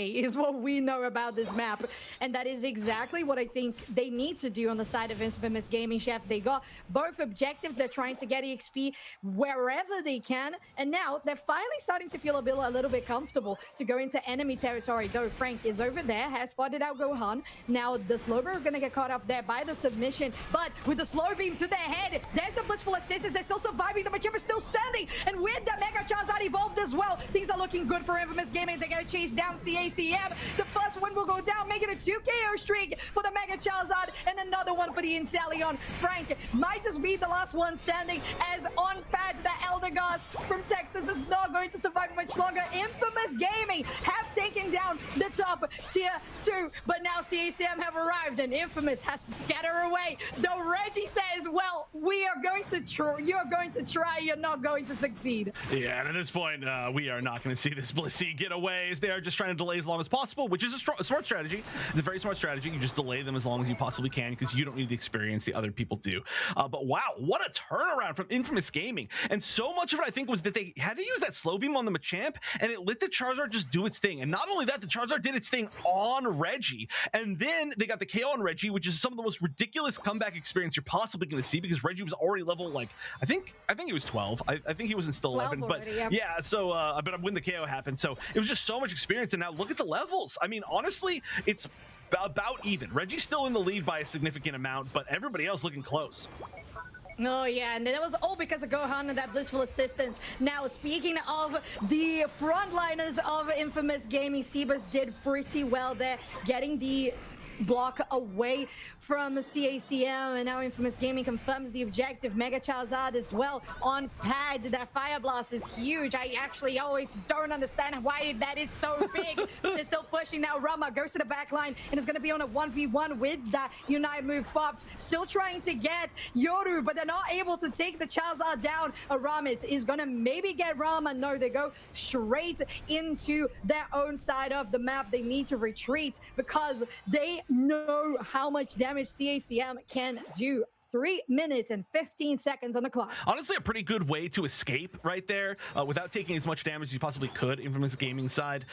S8: is what we know about this map, and that is exactly what I think they need to do on the side of Infamous Gaming, Chef. They got both objectives. They're trying to get EXP wherever they can, and now they're finally starting to feel a little bit comfortable to go into enemy territory, though Frank is over there, has spotted out Gohan. Now the Slowbro is going to get caught off there by the submission, but with the slow beam to their head, there's the Blissful Assistance. They're still surviving. The Machamp is still standing, and with the Mega Charizard evolved as well, things are looking good for Infamous Gaming. They're gonna chase down CACM. The first one will go down, making a 2 KO streak for the Mega Charizard, and another one for the Inteleon. Frank might just be the last one standing, as on pads, the Eldegoss from Texas is not going to survive much longer. Infamous Gaming have taken down the top tier 2, but now CACM have arrived, and Infamous has to scatter away. Though Reggie says, well, we are going to you're going to try, you're not going to succeed.
S9: Yeah, and at this point, we are not going to see this Blissey get away, as they are just trying to delay as long as possible, which is a smart strategy. It's a very smart strategy. You just delay them as long as you possibly can, because you don't need the experience the other people do. But wow, what a turnaround from Infamous Gaming. And so much of it, I think, was that they had to use that slow beam on the Machamp, and it let the Charizard just do its thing. And not only that, the Charizard did its thing on Reggie. And then they got the KO on Reggie, which is some of the most ridiculous comeback experience you're possibly going to see, because Reggie was already level, like, I think he was 12. I think he wasn't still 11,
S8: already,
S9: but yeah, so but when the KO happened, so it was just so much experience. And now look at the levels. I mean, honestly, it's about even. Reggie's still in the lead by a significant amount, but everybody else looking close.
S8: Oh yeah, and that was all because of Gohan and that Blissful Assistance. Now, speaking of the frontliners of Infamous Gaming, Seabus did pretty well there, getting the block away from CACM, and now Infamous Gaming confirms the objective. Mega Charizard as well on pad. That Fire Blast is huge. I actually always don't understand why that is so big. They're still pushing now. Rama goes to the back line and is going to be on a 1v1 with that Unite move popped. Still trying to get Yoru, but they're not able to take the Charizard down. Aramis is going to maybe get Rama. No, they go straight into their own side of the map. They need to retreat because they know how much damage CACM can do. 3 minutes and 15 seconds on the clock.
S9: Honestly, a pretty good way to escape right there without taking as much damage as you possibly could. Infamous Gaming side,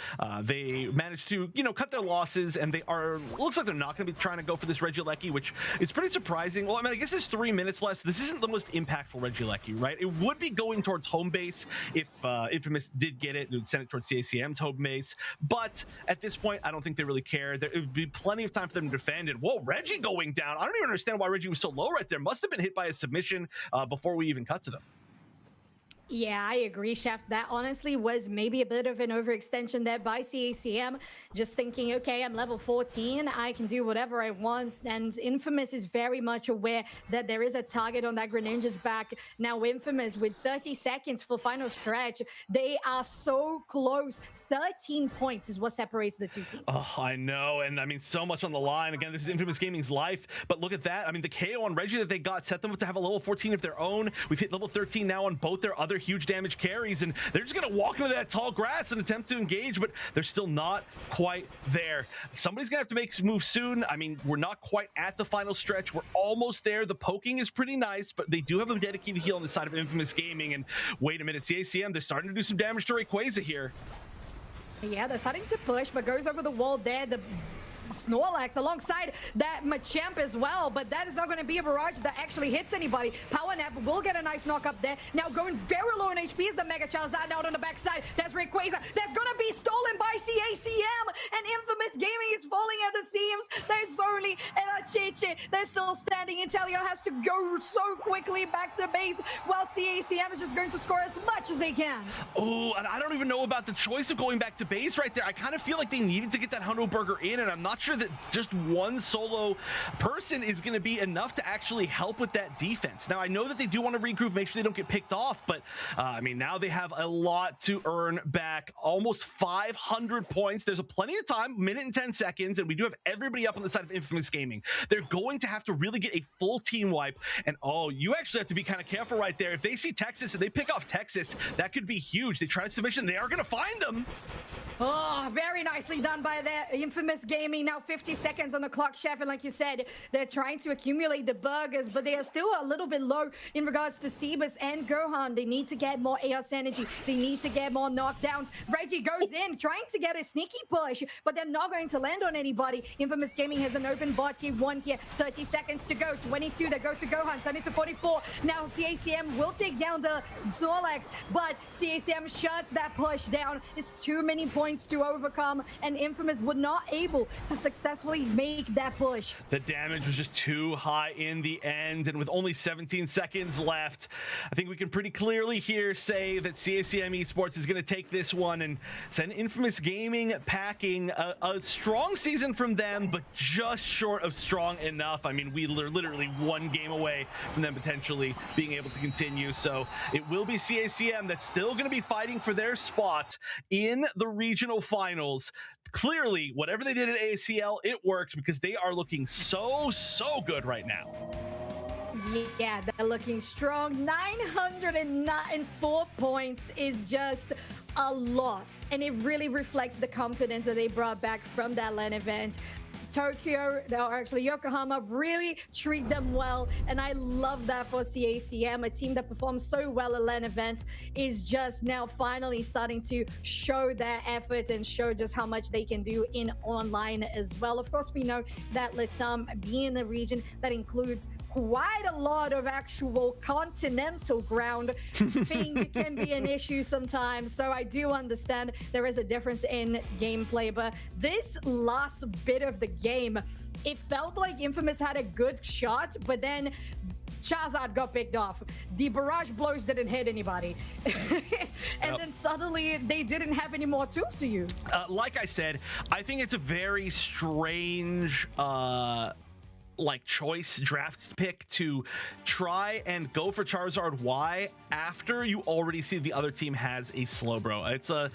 S9: they managed to, cut their losses, and they are, looks like they're not going to be trying to go for this Regieleki, which is pretty surprising. Well, I mean, I guess there's 3 minutes left. So this isn't the most impactful Regieleki, right? It would be going towards home base if Infamous did get it. It would send it towards CACM's home base. But at this point, I don't think they really care. There would be plenty of time for them to defend it. Whoa, Reggie going down. I don't even understand why Reggie was so low right there. Must have been hit by a submission before we even cut to them.
S8: Yeah, I agree, Chef. That honestly was maybe a bit of an overextension there by CACM. Just thinking, okay, I'm level 14. I can do whatever I want. And Infamous is very much aware that there is a target on that Greninja's back. Now, Infamous, with 30 seconds for final stretch, they are so close. 13 points is what separates the two teams.
S9: Oh, I know. And I mean, so much on the line. Again, this is Infamous Gaming's life. But look at that. I mean, the KO on Reggie that they got set them up to have a level 14 of their own. We've hit level 13 now on both their other huge damage carries, and they're just gonna walk into that tall grass and attempt to engage, but they're still not quite there. Somebody's gonna have to make some moves soon. I mean, we're not quite at the final stretch. We're almost there. The poking is pretty nice, but they do have a dedicated heal on the side of Infamous Gaming. And wait a minute, CACM, they're starting to do some damage to Rayquaza here.
S8: Yeah, they're starting to push, but goes over the wall there. The Snorlax alongside that Machamp as well, but that is not going to be a barrage that actually hits anybody. Power Nap will get a nice knock up there. Now going very low on HP is the Mega Charizard out on the backside. That's Rayquaza. That's going to be stolen by CACM, and Infamous Gaming is falling at the seams. There's only Chichi. They're still standing. Intelio has to go so quickly back to base, while CACM is just going to score as much as they can.
S9: Oh, and I don't even know about the choice of going back to base right there. I kind of feel like they needed to get that Hundo Burger in, and I'm not sure that just one solo person is going to be enough to actually help with that defense. Now, I know that they do want to regroup, make sure they don't get picked off, but I mean, now they have a lot to earn back. Almost 500 points. There's a plenty of time, minute and 10 seconds, and we do have everybody up on the side of Infamous Gaming. They're going to have to really get a full team wipe, and oh, you actually have to be kind of careful right there. If they see Texas and they pick off Texas, that could be huge. They try to submission, they are going to find them.
S8: Oh, very nicely done by the Infamous Gaming. Now 50 seconds on the clock, Chef, and like you said, they're trying to accumulate the burgers, but they are still a little bit low in regards to Sebas and Gohan. They need to get more AS energy. They need to get more knockdowns. Reggie goes in, trying to get a sneaky push, but they're not going to land on anybody. Infamous Gaming has an open bot here, 1 here, 30 seconds to go, 22, they go to Gohan, turn it to 44. Now CACM will take down the Snorlax, but CACM shuts that push down. It's too many points to overcome, and Infamous would not able to successfully make that push.
S9: The damage was just too high in the end, and with only 17 seconds left, I think we can pretty clearly here say that CACM Esports is going to take this one and send Infamous Gaming packing. A strong season from them, but just short of strong enough. I mean, we are literally one game away from them potentially being able to continue, so it will be CACM that's still going to be fighting for their spot in the regional finals. Clearly, whatever they did at ACL, it worked, because they are looking so good right now.
S8: Yeah, they're looking strong. 904 points is just a lot, and it really reflects the confidence that they brought back from that LAN event. Tokyo, or actually Yokohama, really treat them well, and I love that for CACM. A team that performs so well at LAN events is just now finally starting to show their effort and show just how much they can do in online as well. Of course, we know that Latam, being a region that includes quite a lot of actual continental ground, can be an issue sometimes. So I do understand there is a difference in gameplay, but this last bit of the game, it felt like Infamous had a good shot, but then Charizard got picked off. The barrage blows didn't hit anybody. And then suddenly they didn't have any more tools to use.
S9: Like I said, I think it's a very strange choice draft pick to try and go for Charizard Y after you already see the other team has a Slowbro. It's an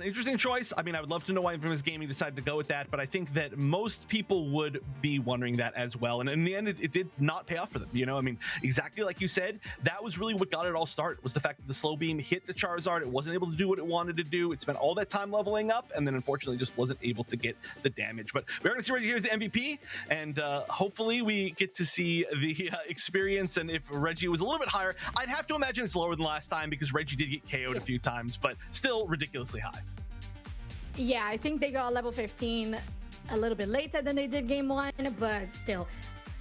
S9: interesting choice. I mean, I would love to know why Infamous Gaming decided to go with that, but I think that most people would be wondering that as well. And in the end, it did not pay off for them. You know, I mean, exactly like you said, that was really what got it all started, was the fact that the Slow Beam hit the Charizard. It wasn't able to do what it wanted to do. It spent all that time leveling up, and then unfortunately just wasn't able to get the damage. But we're going to see right here is the MVP, and hopefully we get to see the experience. And if Reggie was a little bit higher, I'd have to imagine it's lower than last time because Reggie did get KO'd a few times, but still ridiculously high.
S8: Yeah, I think they got level 15 a little bit later than they did game 1, but still,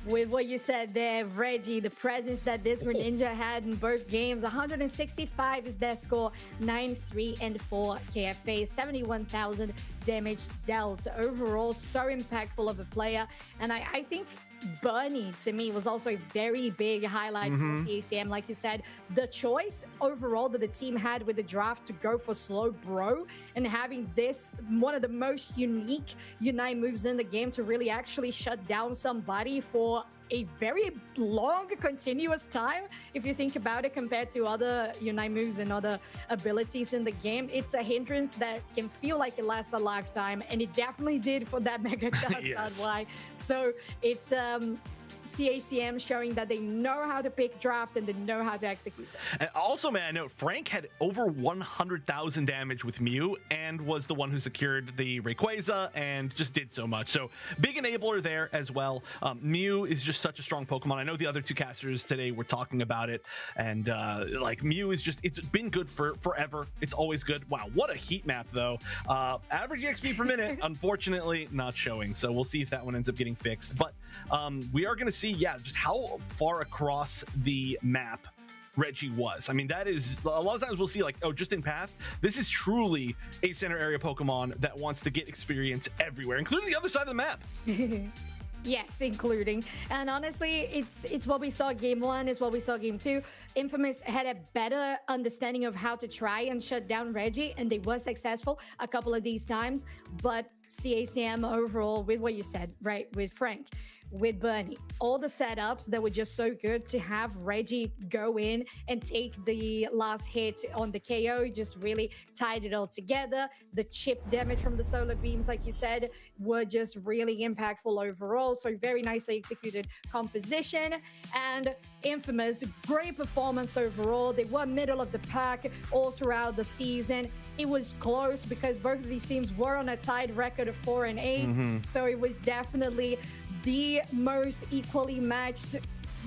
S8: with what you said there, Reggie, the presence that this Greninja had in both games, 165 is their score, 9, 3, and 4 KFA, 71,000 damage dealt. Overall, so impactful of a player, and I think Bernie, to me, was also a very big highlight for CACM. Like you said, the choice overall that the team had with the draft to go for Slow Bro and having this, one of the most unique Unite moves in the game to really actually shut down somebody for a very long, continuous time. If you think about it, compared to other Unite moves and other abilities in the game, it's a hindrance that can feel like it lasts a lifetime, and it definitely did for that Mega Charizard. So it's CACM showing that they know how to pick draft and they know how to execute it.
S9: And also, man, I know Frank had over 100,000 damage with Mew and was the one who secured the Rayquaza and just did so much. So big enabler there as well. Mew is just such a strong Pokemon. I know the other two casters today were talking about it, and like Mew is just, it's been good for forever. It's always good. Wow, what a heat map though. Average XP per minute, unfortunately not showing. So we'll see if that one ends up getting fixed. But we are going to see, just how far across the map Reggie was. I mean, that is, a lot of times we'll see like, oh, just in path. This is truly a center area Pokemon that wants to get experience everywhere, including the other side of the map.
S8: Yes, including. And honestly, it's what we saw game 1, is what we saw game 2. Infamous had a better understanding of how to try and shut down Reggie, and they were successful a couple of these times. But CACM overall, with what you said, right, with Frank, with Bernie, all the setups that were just so good to have Reggie go in and take the last hit on the KO, just really tied it all together. The chip damage from the solar beams, like you said, were just really impactful overall. So very nicely executed composition. And Infamous, great performance overall. They were middle of the pack all throughout the season. It was close because both of these teams were on a tied record of 4 and 8. So it was definitely the most equally matched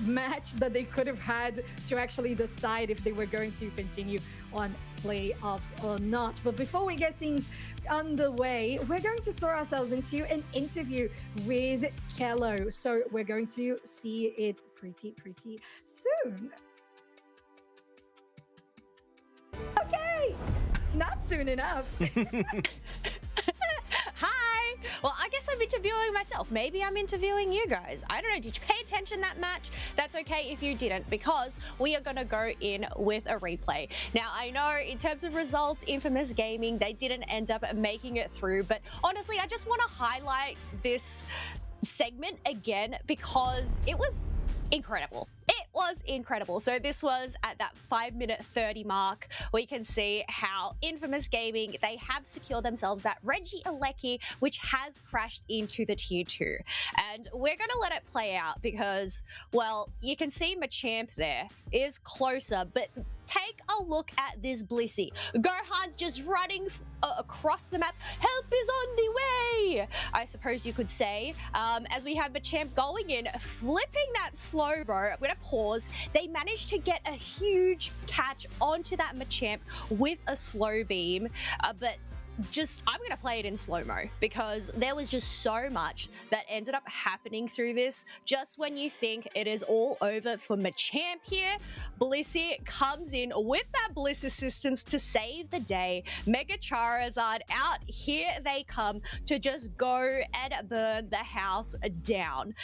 S8: match that they could have had to actually decide if they were going to continue on playoffs or not. But before we get things underway, we're going to throw ourselves into an interview with Kello. So we're going to see it pretty soon. Okay, not soon enough.
S1: Hi! Well, I guess I'm interviewing myself. Maybe I'm interviewing you guys. I don't know. Did you pay attention that match? That's okay if you didn't, because we are going to go in with a replay. Now, I know in terms of results, Infamous Gaming, they didn't end up making it through, but honestly, I just want to highlight this segment again because it was incredible. It was incredible. So this was at that 5-minute 30 mark. We can see how Infamous Gaming, they have secured themselves that Reggie Alecki, which has crashed into the tier 2. And we're going to let it play out because, well, you can see Machamp there is closer, but take a look at this Blissey. Gohan's just running across the map. Help is on the way, I suppose you could say. As we have Machamp going in, flipping that slow bro. I'm going to pause. They managed to get a huge catch onto that Machamp with a slow beam, but I'm going to play it in slow-mo because there was just so much that ended up happening through this. Just when you think it is all over for Machamp here, Blissey comes in with that Bliss assistance to save the day. Mega Charizard out, here they come to just go and burn the house down.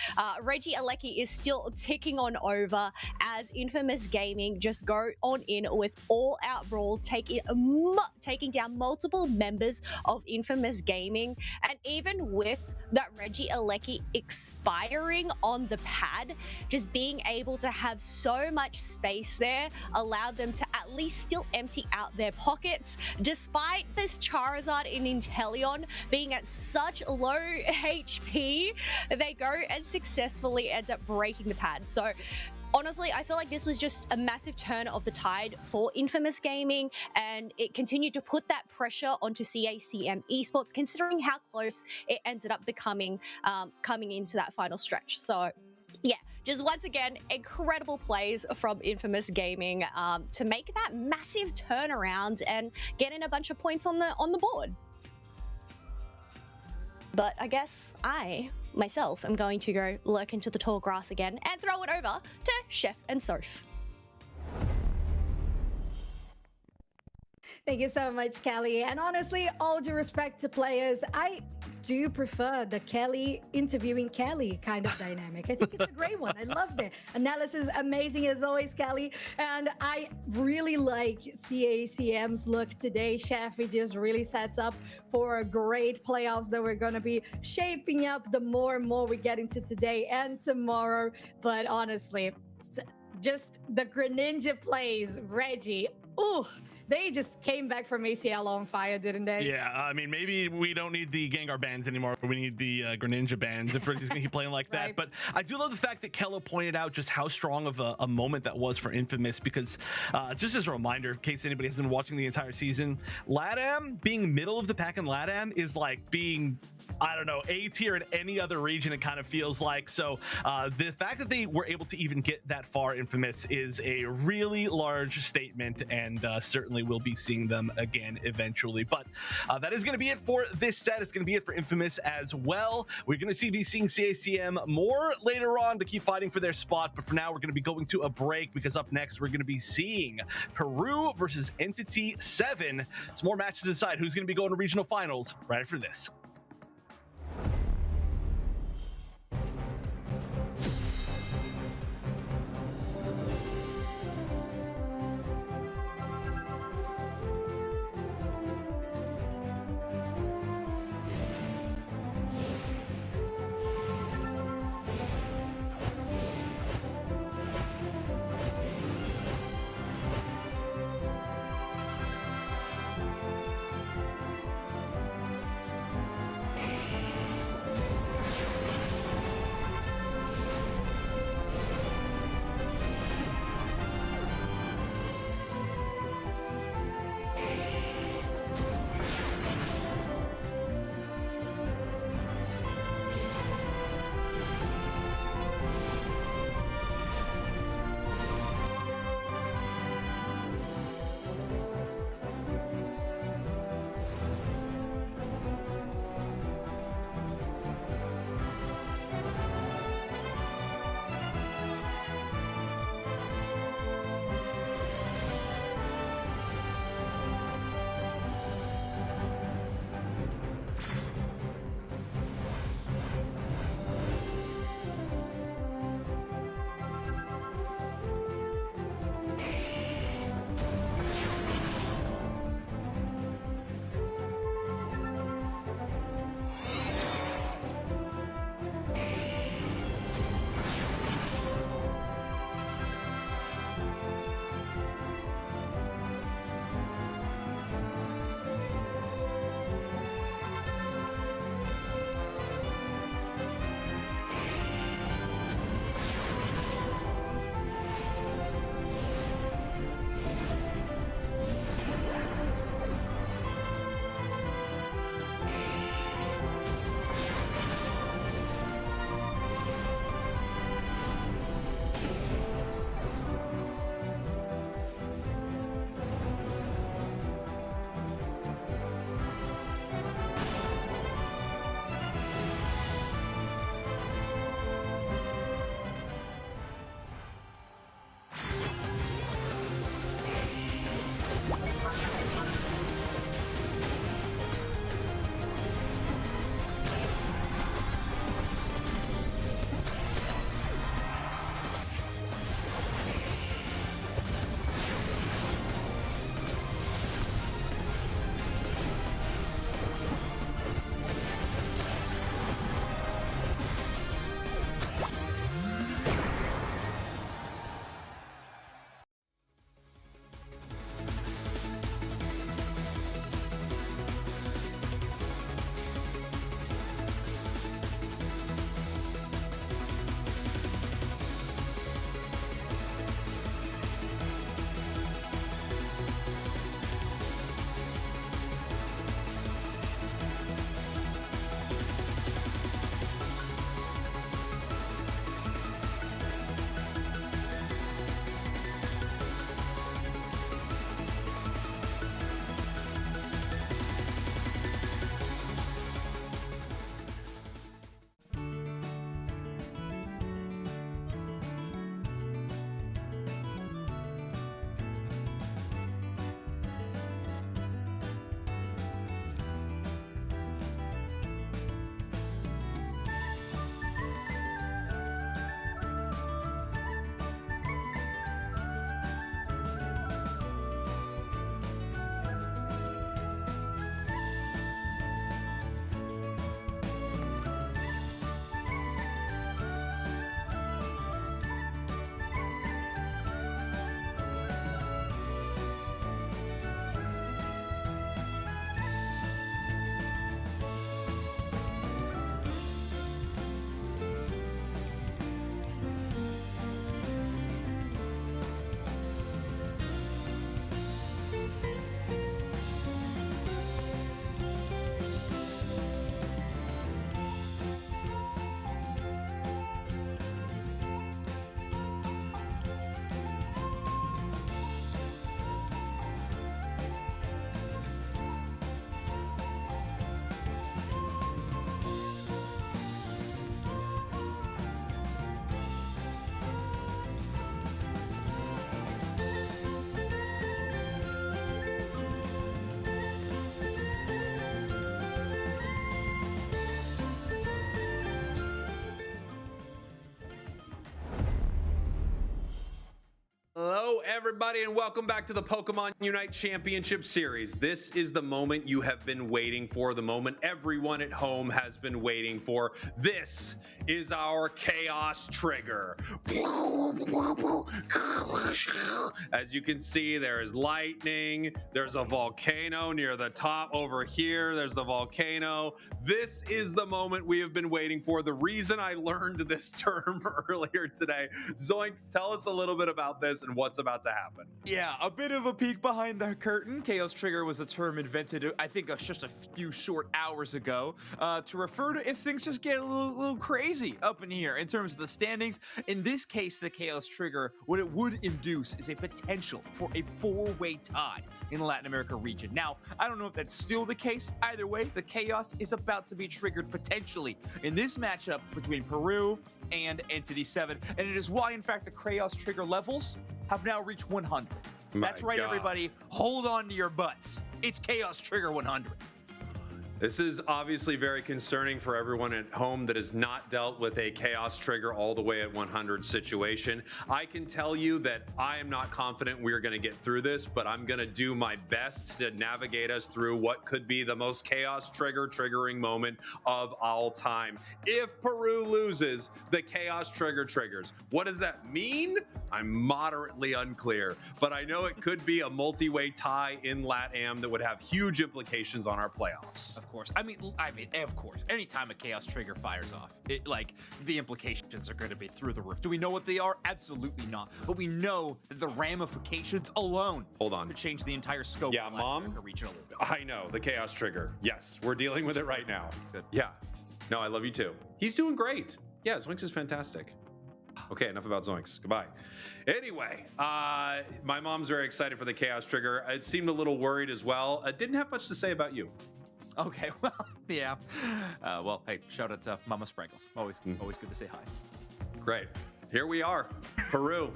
S1: Reggie Alecki is still ticking on over as Infamous Gaming just go on in with all-out brawls, taking down multiple members of Infamous Gaming, and even with that Reggie Alecki expiring on the pad, just being able to have so much space there allowed them to at least still empty out their pockets, despite this Charizard in Inteleon being at such low HP. They go and successfully end up breaking the pad. So honestly, I feel like this was just a massive turn of the tide for Infamous Gaming, and it continued to put that pressure onto CACM Esports, considering how close it ended up becoming coming into that final stretch. So yeah, just once again, incredible plays from Infamous Gaming to make that massive turnaround and get in a bunch of points on the board. But I guess I, myself, am going to go lurk into the tall grass again and throw it over to Chef and Soph.
S8: Thank you so much, Kelly. And honestly, all due respect to players, I do prefer the Kelly interviewing Kelly kind of dynamic. I think it's a great one. I loved it. Analysis amazing as always, Kelly. And I really like CACM's look today. Chef, it just really sets up for a great playoffs that we're going to be shaping up the more and more we get into today and tomorrow. But honestly, just the Greninja plays, Reggie. Ooh. They just came back from ACL on fire, didn't they?
S9: Yeah, I mean, maybe we don't need the Gengar bands anymore. We need the Greninja bands if we're just going to keep playing like that. But I do love the fact that Kello pointed out just how strong of a moment that was for Infamous, because just as a reminder, in case anybody hasn't been watching the entire season, Latam, being middle of the pack in Latam is like being, I don't know, A tier in any other region, it kind of feels like. So the fact that they were able to even get that far, Infamous, is a really large statement, and certainly we'll be seeing them again eventually. But that is going to be it for this set. It's going to be it for Infamous as well. We're going to be seeing CACM more later on to keep fighting for their spot, but for now we're going to be going to a break, because up next we're going to be seeing Peru versus Entity 7. Some more matches to decide who's going to be going to regional finals right after this.
S6: everybody, and welcome back to the Pokemon Unite Championship Series. This is the moment you have been waiting for, the moment everyone at home has been waiting for. This is our Chaos Trigger. As you can see, there is lightning, there's a volcano near the top over here, there's the volcano. This is the moment we have been waiting for. The reason I learned this term earlier today. Zoinks, tell us a little bit about this and what's about to happen.
S7: Yeah, a bit of a peek behind the curtain. Chaos Trigger was a term invented, I think, just a few short hours ago to refer to if things just get a little crazy up in here in terms of the standings. In this case, the Chaos Trigger, what it would induce is a potential for a four-way tie in the Latin America region. Now, I don't know if that's still the case. Either way, the Chaos is about to be triggered potentially in this matchup between Peru and Entity 7, and it is why, in fact, the Chaos Trigger levels have now reached 100. That's right, everybody. Hold on to your butts. It's Chaos Trigger 100.
S6: This is obviously very concerning for everyone at home that has not dealt with a Chaos Trigger all the way at 100 situation. I can tell you that I am not confident we're going to get through this, but I'm going to do my best to navigate us through what could be the most Chaos Trigger triggering moment of all time. If Peru loses, the Chaos Trigger triggers. What does that mean? I'm moderately unclear, but I know it could be a multi-way tie in LATAM that would have huge implications on our playoffs.
S7: Of course. I mean, of course. Anytime a Chaos Trigger fires off, the implications are going to be through the roof. Do we know what they are? Absolutely not. But we know that the ramifications alone could change the entire scope of the Latin America region a little bit.
S6: I know, the Chaos Trigger. Yes, we're dealing with it right now. Good. Yeah. No, I love you too. He's doing great. Yeah, Zoinks is fantastic. Okay, enough about Zoinks. Goodbye. Anyway, my mom's very excited for the Chaos Trigger. It seemed a little worried as well. Didn't have much to say about you.
S7: Okay, well, yeah. Well, hey, shout out to Mama Sprinkles. Always good to say hi.
S6: Great. Here we are, Peru,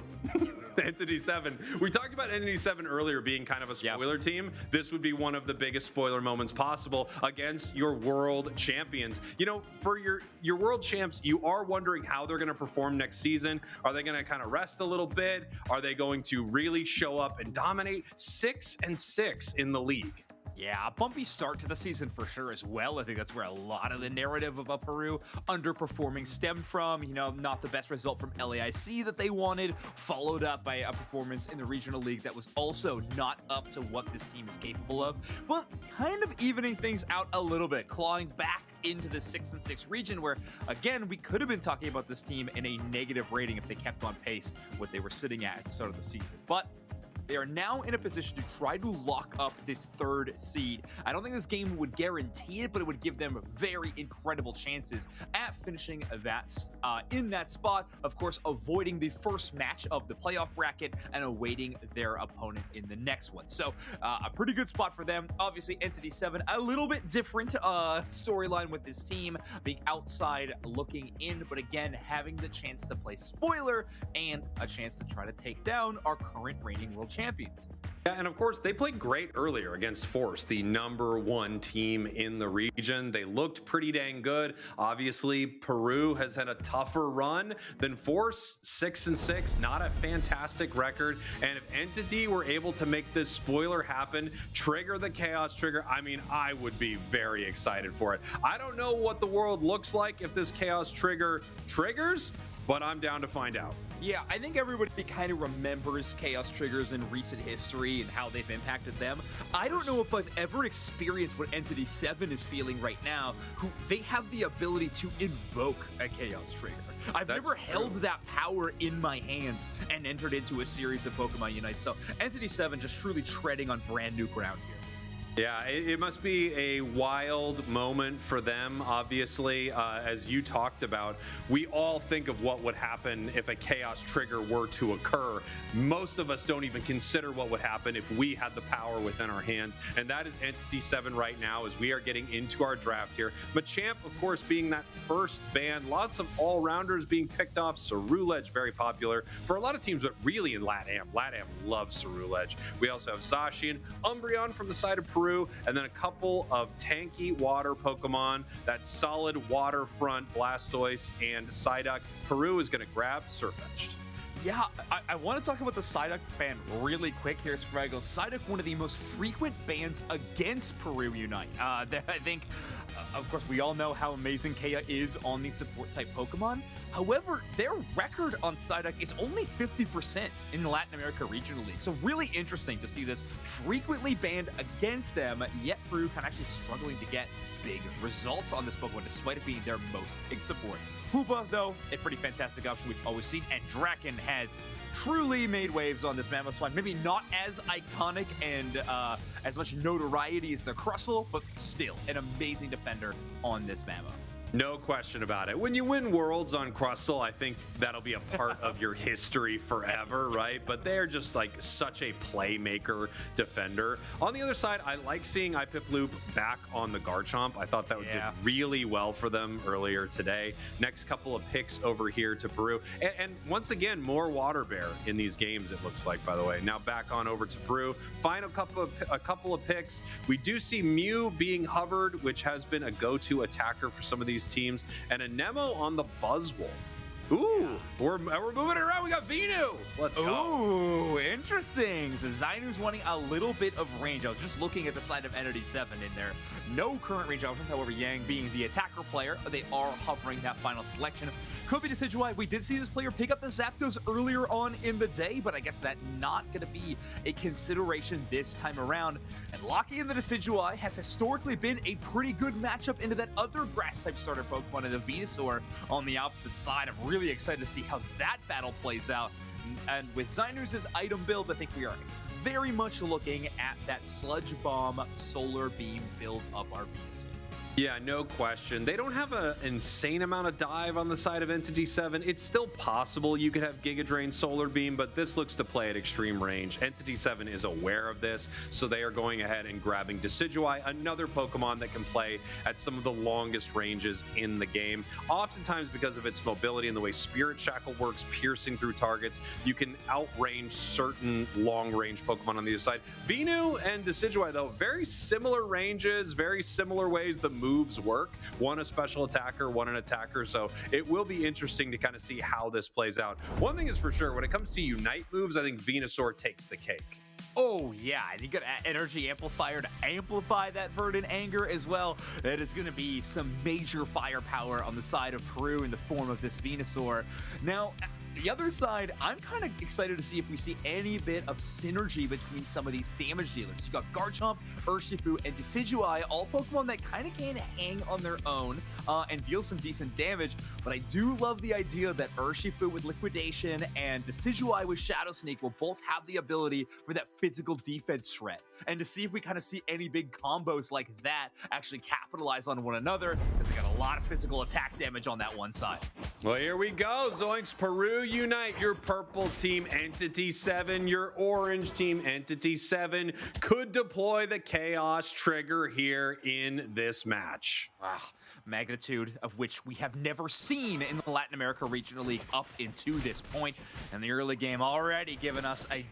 S6: Entity 7. We talked about Entity 7 earlier being kind of a spoiler team. This would be one of the biggest spoiler moments possible against your world champions. You know, for your world champs, you are wondering how they're going to perform next season. Are they going to kind of rest a little bit? Are they going to really show up and dominate? 6-6 in the league.
S7: Yeah, a bumpy start to the season for sure as well. I think that's where a lot of the narrative of Peru underperforming stemmed from. You know, not the best result from LAIC that they wanted, followed up by a performance in the regional league that was also not up to what this team is capable of, but kind of evening things out a little bit, clawing back into the 6-6 region where, again, we could have been talking about this team in a negative rating if they kept on pace what they were sitting at the start of the season. But they are now in a position to try to lock up this third seed. I don't think this game would guarantee it, but it would give them very incredible chances at finishing that in that spot. Of course, avoiding the first match of the playoff bracket and awaiting their opponent in the next one. So a pretty good spot for them. Obviously, Entity 7, a little bit different storyline with this team, being outside looking in, but again, having the chance to play spoiler and a chance to try to take down our current reigning world champions.
S6: Yeah, and of course, they played great earlier against Force, the #1 team in the region. They looked pretty dang good. Obviously, Peru has had a tougher run than Force, 6-6, not a fantastic record. And if Entity were able to make this spoiler happen, trigger the Chaos Trigger, I mean, I would be very excited for it. I don't know what the world looks like if this Chaos Trigger triggers, but I'm down to find out.
S7: Yeah, I think everybody kind of remembers Chaos Triggers in recent history and how they've impacted them. I don't know if I've ever experienced what Entity 7 is feeling right now, who they have the ability to invoke a Chaos Trigger. I've never held that power in my hands and entered into a series of Pokemon Unite. So Entity 7 just truly treading on brand new ground here.
S6: Yeah, it must be a wild moment for them, obviously. As you talked about, we all think of what would happen if a Chaos Trigger were to occur. Most of us don't even consider what would happen if we had the power within our hands, and that is Entity 7 right now as we are getting into our draft here. Machamp, of course, being that first ban, lots of all-rounders being picked off. Ceruledge, very popular for a lot of teams, but really in LATAM. LATAM loves Ceruledge. We also have Zacian, Umbreon from the side of Peru, and then a couple of tanky water Pokemon, that solid waterfront Blastoise and Psyduck. Peru is going to grab Surfetched.
S7: Yeah, I want to talk about the Psyduck ban really quick here, Scraggle. Psyduck, one of the most frequent bans against Peru Unite. I think, of course, we all know how amazing Kea is on these support-type Pokemon. However, their record on Psyduck is only 50% in the Latin America Regional League. So really interesting to see this frequently banned against them, yet Peru kind of actually struggling to get big results on this Pokemon, despite it being their most big support. Hoopa, though, a pretty fantastic option we've always seen, and Draken has truly made waves on this Mamoswine. Maybe not as iconic and as much notoriety as the Crustle, but still an amazing defender on this Mamo.
S6: No question about it. When you win Worlds on Crustle, I think that'll be a part of your history forever, right? But they're just like such a playmaker defender. On the other side, I like seeing Ipiploop back on the Garchomp. I thought that did really well for them earlier today. Next couple of picks over here to Peru. And once again, more Water Bear in these games, it looks like, by the way. Now back on over to Peru. Final a couple of picks. We do see Mew being hovered, which has been a go-to attacker for some of these teams, and a Nemo on the Buzzwole. Ooh, we're moving it around. We got Vinu. Let's go.
S7: Ooh, interesting. So Zainu's wanting a little bit of range. I was just looking at the side of Entity 7 in there. No current range options. However, Yang being the attacker player, they are hovering that final selection. Could be Decidueye. We did see this player pick up the Zapdos earlier on in the day, but I guess that's not going to be a consideration this time around. And locking in the Decidueye has historically been a pretty good matchup into that other grass-type starter Pokemon, and the Venusaur on the opposite side. I'm really excited to see how that battle plays out. And with Zynus' item build, I think we are very much looking at that Sludge Bomb Solar Beam build up our Venusaur.
S6: Yeah, no question. They don't have an insane amount of dive on the side of Entity 7. It's still possible you could have Giga Drain Solar Beam, but this looks to play at extreme range. Entity 7 is aware of this, so they are going ahead and grabbing Decidueye, another Pokemon that can play at some of the longest ranges in the game. Oftentimes, because of its mobility and the way Spirit Shackle works, piercing through targets, you can outrange certain long-range Pokemon on the other side. Venu and Decidueye, though, very similar ranges, very similar ways the moves work. One a special attacker, one an attacker, so it will be interesting to kind of see how this plays out. One thing is for sure, when it comes to Unite moves, I think Venusaur takes the cake.
S7: Oh yeah, and you got Energy Amplifier to amplify that Verdant Anger as well. That is going to be some major firepower on the side of Peru in the form of this Venusaur. Now, the other side, I'm kind of excited to see if we see any bit of synergy between some of these damage dealers. You got Garchomp, Urshifu, and Decidueye, all Pokemon that kind of can hang on their own and deal some decent damage. But I do love the idea that Urshifu with Liquidation and Decidueye with Shadow Sneak will both have the ability for that physical defense threat. And to see if we kind of see any big combos like that actually capitalize on one another, because they got a lot of physical attack damage on that one side.
S6: Well, here we go. Zoinks, Peru Unite, your purple team Entity 7, your orange team Entity 7 could deploy the Chaos Trigger here in this match.
S7: Wow. Magnitude of which we have never seen in the Latin America Regional League up into this point. And the early game already given us a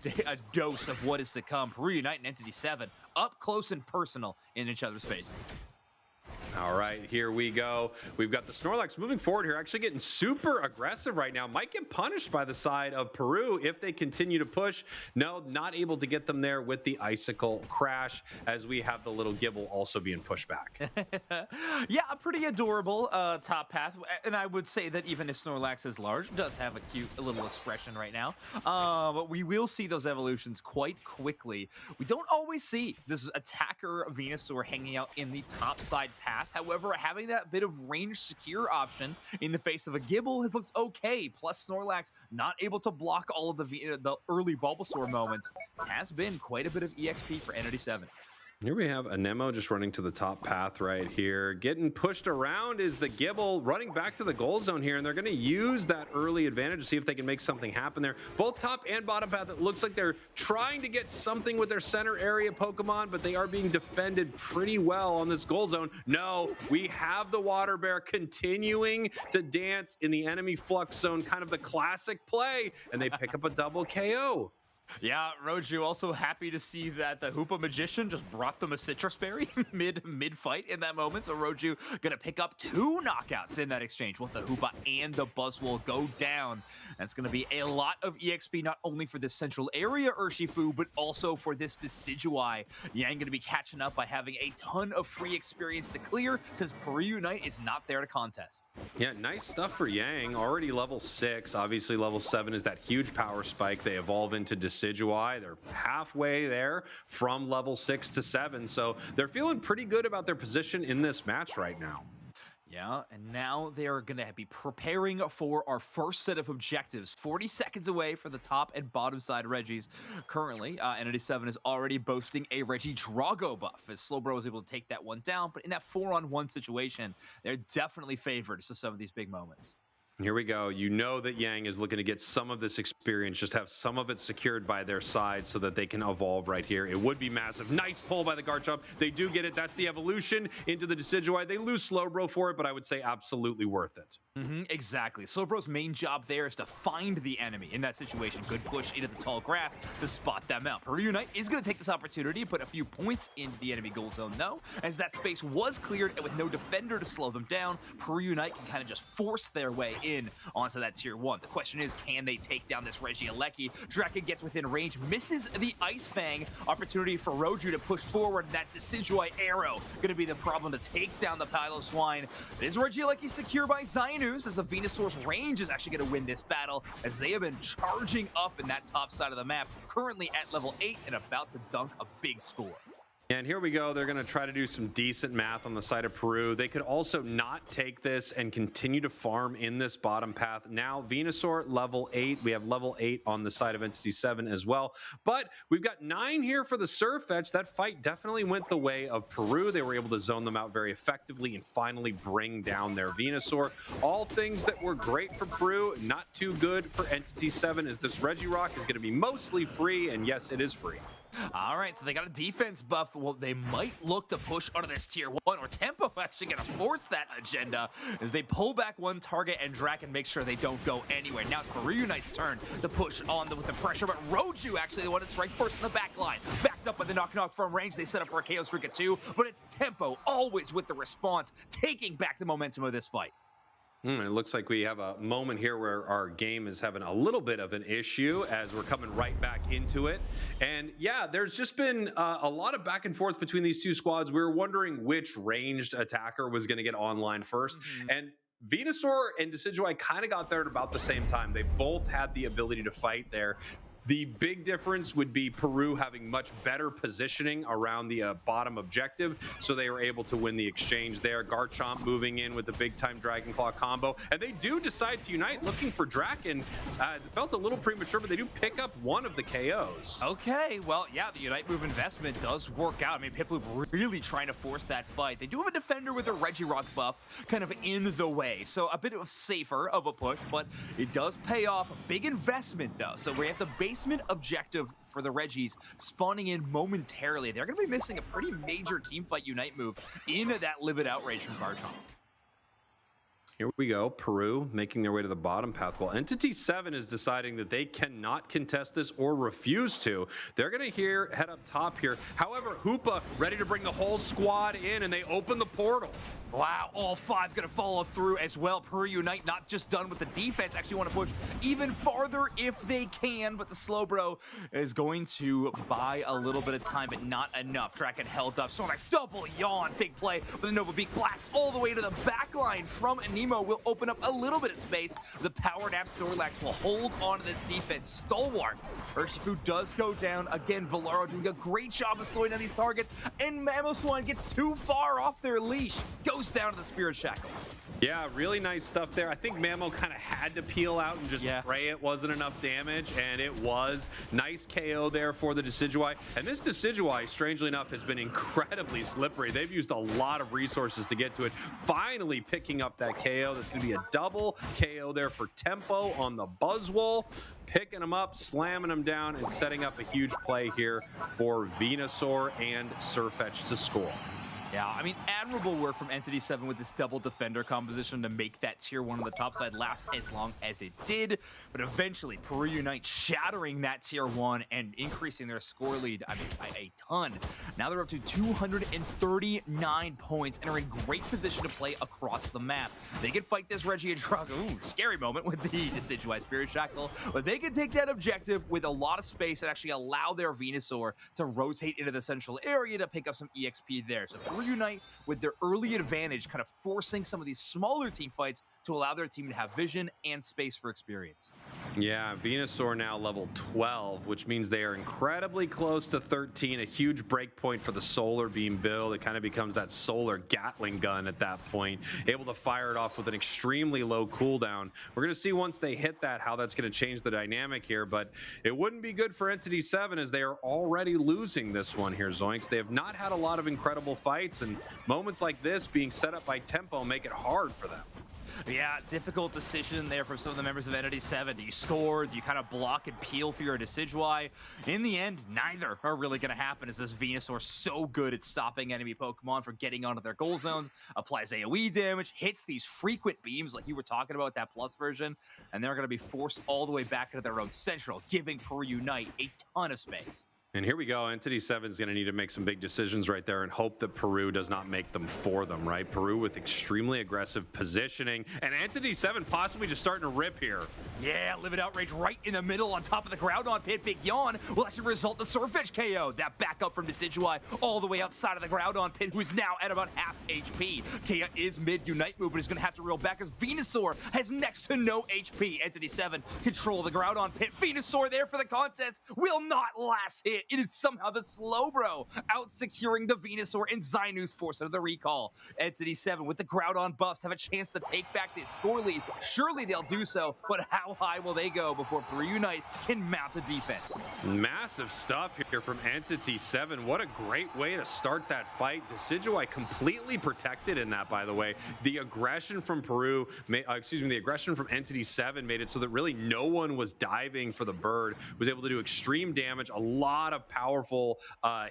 S7: dose of what is to come. Peru Unite and Entity 7 up close and personal in each other's faces.
S6: All right, here we go. We've got the Snorlax moving forward here, actually getting super aggressive right now. Might get punished by the side of Peru if they continue to push. No, not able to get them there with the Icicle Crash, as we have the little Gibble also being pushed back.
S7: Yeah, a pretty adorable top path. And I would say that even if Snorlax is large, does have a cute little expression right now. But we will see those evolutions quite quickly. We don't always see this attacker Venusaur hanging out in the top side path. However, having that bit of range secure option in the face of a Gibble has looked okay. Plus, Snorlax not able to block all of the early Bulbasaur moments has been quite a bit of EXP for Entity 7.
S6: Here we have a Nemo just running to the top path right here. Getting pushed around is the Gibble, running back to the goal zone here, and they're going to use that early advantage to see if they can make something happen there. Both top and bottom path, it looks like they're trying to get something with their center area Pokemon, but they are being defended pretty well on this goal zone. No, we have the Water Bear continuing to dance in the enemy flux zone, kind of the classic play, and they pick up a double KO.
S7: Yeah, Roju also happy to see that the Hoopa Magician just brought them a Citrus Berry mid-fight in that moment. So Roju gonna pick up 2 knockouts in that exchange with the Hoopa and the Buzzwole go down. That's gonna be a lot of EXP, not only for this central area Urshifu, but also for this Decidueye. Yang gonna be catching up by having a ton of free experience to clear since Peru Unite is not there to contest.
S6: Yeah, nice stuff for Yang. Already level 6. Obviously, level 7 is that huge power spike. They evolve into Decidueye. They're halfway there from level 6 to 7. So they're feeling pretty good about their position in this match right now.
S7: Yeah, and now they are going to be preparing for our first set of objectives. 40 seconds away for the top and bottom side Regis. Currently, Entity 7 is already boasting a Regidrago buff, as Slowbro was able to take that one down. But in that 4-on-1 situation, they're definitely favored to some of these big moments.
S6: Here we go. You know that Yang is looking to get some of this experience, just have some of it secured by their side so that they can evolve right here. It would be massive. Nice pull by the Garchomp. They do get it. That's the evolution into the Decidueye. They lose Slowbro for it, but I would say absolutely worth it.
S7: Exactly. Slowbro's main job there is to find the enemy in that situation. Good push into the tall grass to spot them out. Peru Unite is going to take this opportunity to put a few points into the enemy goal zone, though, as that space was cleared and with no defender to slow them down, Peru Unite can kind of just force their way in onto that tier 1. The question is, can they take down this Regieleki? Draken gets within range, misses the Ice Fang. Opportunity for Roju to push forward. That Decidueye arrow going to be the problem to take down the Piloswine. Is Regieleki secure by Zainus, as the Venusaur's range is actually going to win this battle, as they have been charging up in that top side of the map, currently at level 8 and about to dunk a big score.
S6: And here we go. They're going to try to do some decent math on the side of Peru. They could also not take this and continue to farm in this bottom path. Now, Venusaur level 8. We have level 8 on the side of Entity 7 as well. But we've got 9 here for the Surfetch. That fight definitely went the way of Peru. They were able to zone them out very effectively and finally bring down their Venusaur. All things that were great for Peru, not too good for Entity 7, as this Regirock is going to be mostly free. And yes, it is free.
S7: All right, so they got a defense buff. Well, they might look to push onto this tier 1, or Tempo actually going to force that agenda as they pull back one target and Draken makes sure they don't go anywhere. Now it's Peru Unite's turn to push on with the pressure, but Roju actually the one to strike first in the back line. Backed up by the knock from range. They set up for a KO streak at 2, but it's Tempo always with the response, taking back the momentum of this fight.
S6: It looks like we have a moment here where our game is having a little bit of an issue as we're coming right back into it. And yeah, there's just been a lot of back and forth between these two squads. We were wondering which ranged attacker was going to get online first. And Venusaur and Decidueye kind of got there at about the same time. They both had the ability to fight there. The big difference would be Peru having much better positioning around the bottom objective, so they were able to win the exchange there. Garchomp moving in with the big-time Dragon Claw combo, and they do decide to unite, looking for Draken. Felt a little premature, but they do pick up one of the KOs.
S7: Okay, well, yeah, the Unite move investment does work out. I mean, Piplup really trying to force that fight. They do have a defender with a Regirock buff kind of in the way, so a bit of safer of a push, but it does pay off. Big investment, though, so we have the basement objective for the Regis spawning in momentarily. They're going to be missing a pretty major teamfight Unite move into that Livid Outrage from Garchomp.
S6: Here we go, Peru making their way to the bottom path. Well, Entity 7 is deciding that they cannot contest this or refuse to. They're going to head up top here. However, Hoopa ready to bring the whole squad in, and they open the portal.
S7: Wow, all 5 going to follow through as well. Peru Unite not just done with the defense, actually want to push even farther if they can, but the Slowbro is going to buy a little bit of time, but not enough. Draken held up. Snorlax double yawn. Big play with a Nova Beak blast all the way to the back line from Nemo. Will open up a little bit of space. The Power Nap Snorlax will hold on to this defense. Stalwart. Urshifu does go down. Again, Valaro doing a great job of slowing down these targets, and Mamoswine gets too far off their leash. Goes down to the Spirit Shackle.
S6: Yeah, really nice stuff there. I think Mamo kind of had to peel out and just pray it wasn't enough damage, and it was. Nice KO there for the Decidueye. And this Decidueye, strangely enough, has been incredibly slippery. They've used a lot of resources to get to it. Finally picking up that KO. That's going to be a double KO there for Tempo on the Buzzwole. Picking him up, slamming him down, and setting up a huge play here for Venusaur and Surfetch to score.
S7: Yeah, I mean, admirable work from Entity 7 with this double defender composition to make that tier 1 on the top side last as long as it did. But eventually, Peru Unite shattering that tier 1 and increasing their score lead, I mean, by a ton. Now they're up to 239 points and are in great position to play across the map. They can fight this Reggie and Drago. Ooh, scary moment with the Decidueye Spirit Shackle. But they can take that objective with a lot of space and actually allow their Venusaur to rotate into the central area to pick up some EXP there. So Peru Unite with their early advantage, kind of forcing some of these smaller team fights to allow their team to have vision and space for experience.
S6: Yeah, Venusaur now level 12, which means they are incredibly close to 13, a huge break point for the Solar Beam build. It kind of becomes that Solar Gatling gun at that point, able to fire it off with an extremely low cooldown. We're going to see once they hit that how that's going to change the dynamic here, but it wouldn't be good for Entity 7 as they are already losing this one here, Zoinks. They have not had a lot of incredible fights, and moments like this being set up by tempo make it hard for them.
S7: Yeah, difficult decision there from some of the members of Entity 7. Do you score? Do you kind of block and peel for your Decidueye? In the end, neither are really going to happen as this Venusaur so good at stopping enemy Pokemon from getting onto their goal zones, applies AoE damage, hits these frequent beams like you were talking about with that Plus version, and they're going to be forced all the way back into their own Central, giving Peru Unite a ton of space.
S6: And here we go. Entity 7 is going to need to make some big decisions right there and hope that Peru does not make them for them, right? Peru with extremely aggressive positioning, and Entity 7 possibly just starting to rip here.
S7: Yeah, Livid Outrage right in the middle on top of the Groudon pit. Big Yawn will actually result in the Surfetch KO. That backup from Decidueye all the way outside of the Groudon pit, who's now at about half HP. Kea is mid-Unite move, but he's going to have to reel back as Venusaur has next to no HP. Entity 7 control the Groudon pit. Venusaur there for the contest will not last hit. It is somehow the Slowbro out securing the Venusaur, and Zynus forced out of the recall. Entity 7 with the Groudon buffs have a chance to take back this score lead. Surely they'll do so, but how high will they go before Peru Unite can mount a defense?
S6: Massive stuff here from Entity 7. What a great way to start that fight. Decidueye completely protected in that, by the way. The aggression from Peru, the aggression from Entity 7 made it so that really no one was diving for the bird, was able to do extreme damage, a lot of powerful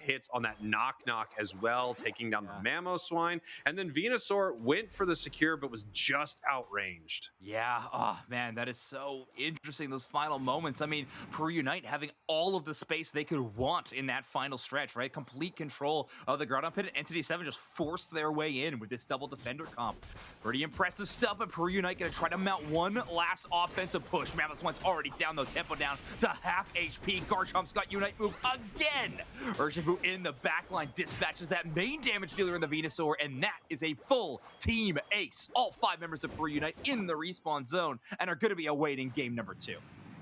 S6: hits on that knock as well, taking down the Mamoswine. And then Venusaur went for the secure, but was just outranged.
S7: Yeah, oh man, that is so interesting, those final moments. I mean, Peru Unite having all of the space they could want in that final stretch, right? Complete control of the Groudon pit. Entity 7 just forced their way in with this double defender comp. Pretty impressive stuff, but Peru Unite gonna try to mount one last offensive push. Mamoswine's already down, though, tempo down to half HP. Garchomp's got Unite move again. Urshifu in the backline dispatches that main damage dealer in the Venusaur, and that is a full team ace. All 5 members of Peru Unite in the respawn zone and are going to be awaiting game number 2.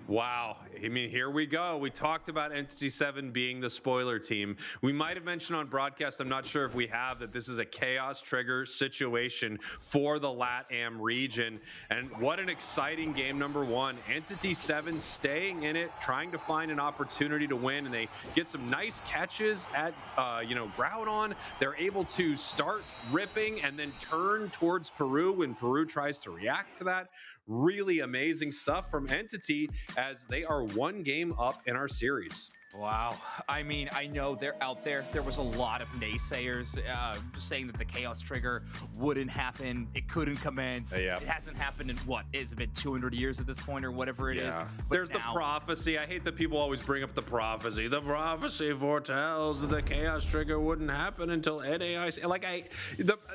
S6: Wow. I mean, here we go. We talked about Entity 7 being the spoiler team. We might have mentioned on broadcast, I'm not sure if we have, that this is a chaos trigger situation for the LATAM region. And what an exciting game number 1. Entity 7 staying in it, trying to find an opportunity to win, and they get some nice catches at, Groudon. They're able to start ripping and then turn towards Peru when Peru tries to react to that. Really amazing stuff from Entity as they are 1 game up in our series.
S7: Wow. I mean, I know they're out there. There was a lot of naysayers saying that the Chaos Trigger wouldn't happen. It couldn't commence.
S6: Yeah.
S7: It hasn't happened in, what, has it been 200 years at this point or whatever it is? But
S6: there's the prophecy. I hate that people always bring up the prophecy. The prophecy foretells that the Chaos Trigger wouldn't happen until NAIC.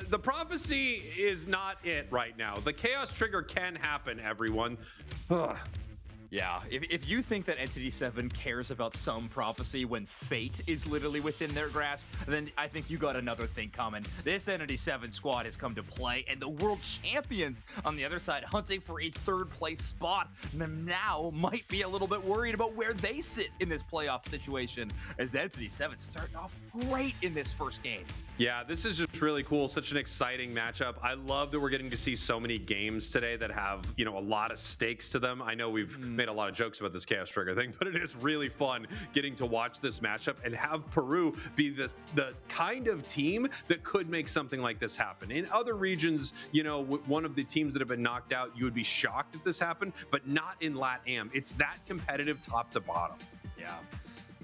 S6: The prophecy is not it right now. The Chaos Trigger can happen, everyone. Ugh.
S7: Yeah, if you think that Entity 7 cares about some prophecy when fate is literally within their grasp, then I think you got another thing coming. This Entity 7 squad has come to play, and the world champions on the other side hunting for a 3rd place spot now might be a little bit worried about where they sit in this playoff situation, as Entity 7 starting off great in this first game.
S6: Yeah, this is just really cool. Such an exciting matchup. I love that we're getting to see so many games today that have, a lot of stakes to them. I know we've made a lot of jokes about this Chaos Trigger thing, but it is really fun getting to watch this matchup and have Peru be the kind of team that could make something like this happen. In other regions, one of the teams that have been knocked out, you would be shocked if this happened, but not in LATAM. It's that competitive top to bottom.
S7: Yeah.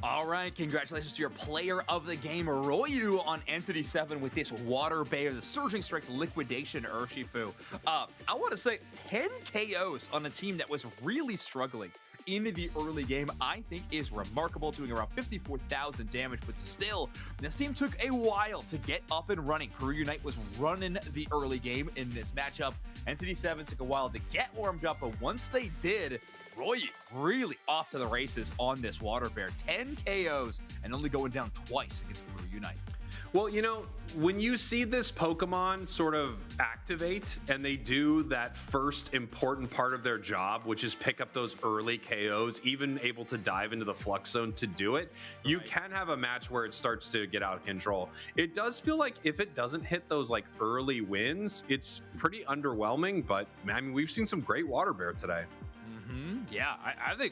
S7: All right, congratulations to your player of the game, Royu, on Entity 7 with this Water Bear, the Surging Strikes Liquidation Urshifu. I want to say 10 KOs on a team that was really struggling in the early game, I think is remarkable, doing around 54,000 damage, but still, this team took a while to get up and running. Peru Unite was running the early game in this matchup. Entity 7 took a while to get warmed up, but once they did, Roy really off to the races on this Water Bear. 10 KOs and only going down twice against Peru Unite.
S6: Well, you know, when you see this Pokemon sort of activate and they do that first important part of their job, which is pick up those early KOs, even able to dive into the Flux Zone to do it, you can have a match where it starts to get out of control. It does feel like if it doesn't hit those like early wins, it's pretty underwhelming, but I mean, we've seen some great Water Bear today.
S7: Yeah, I think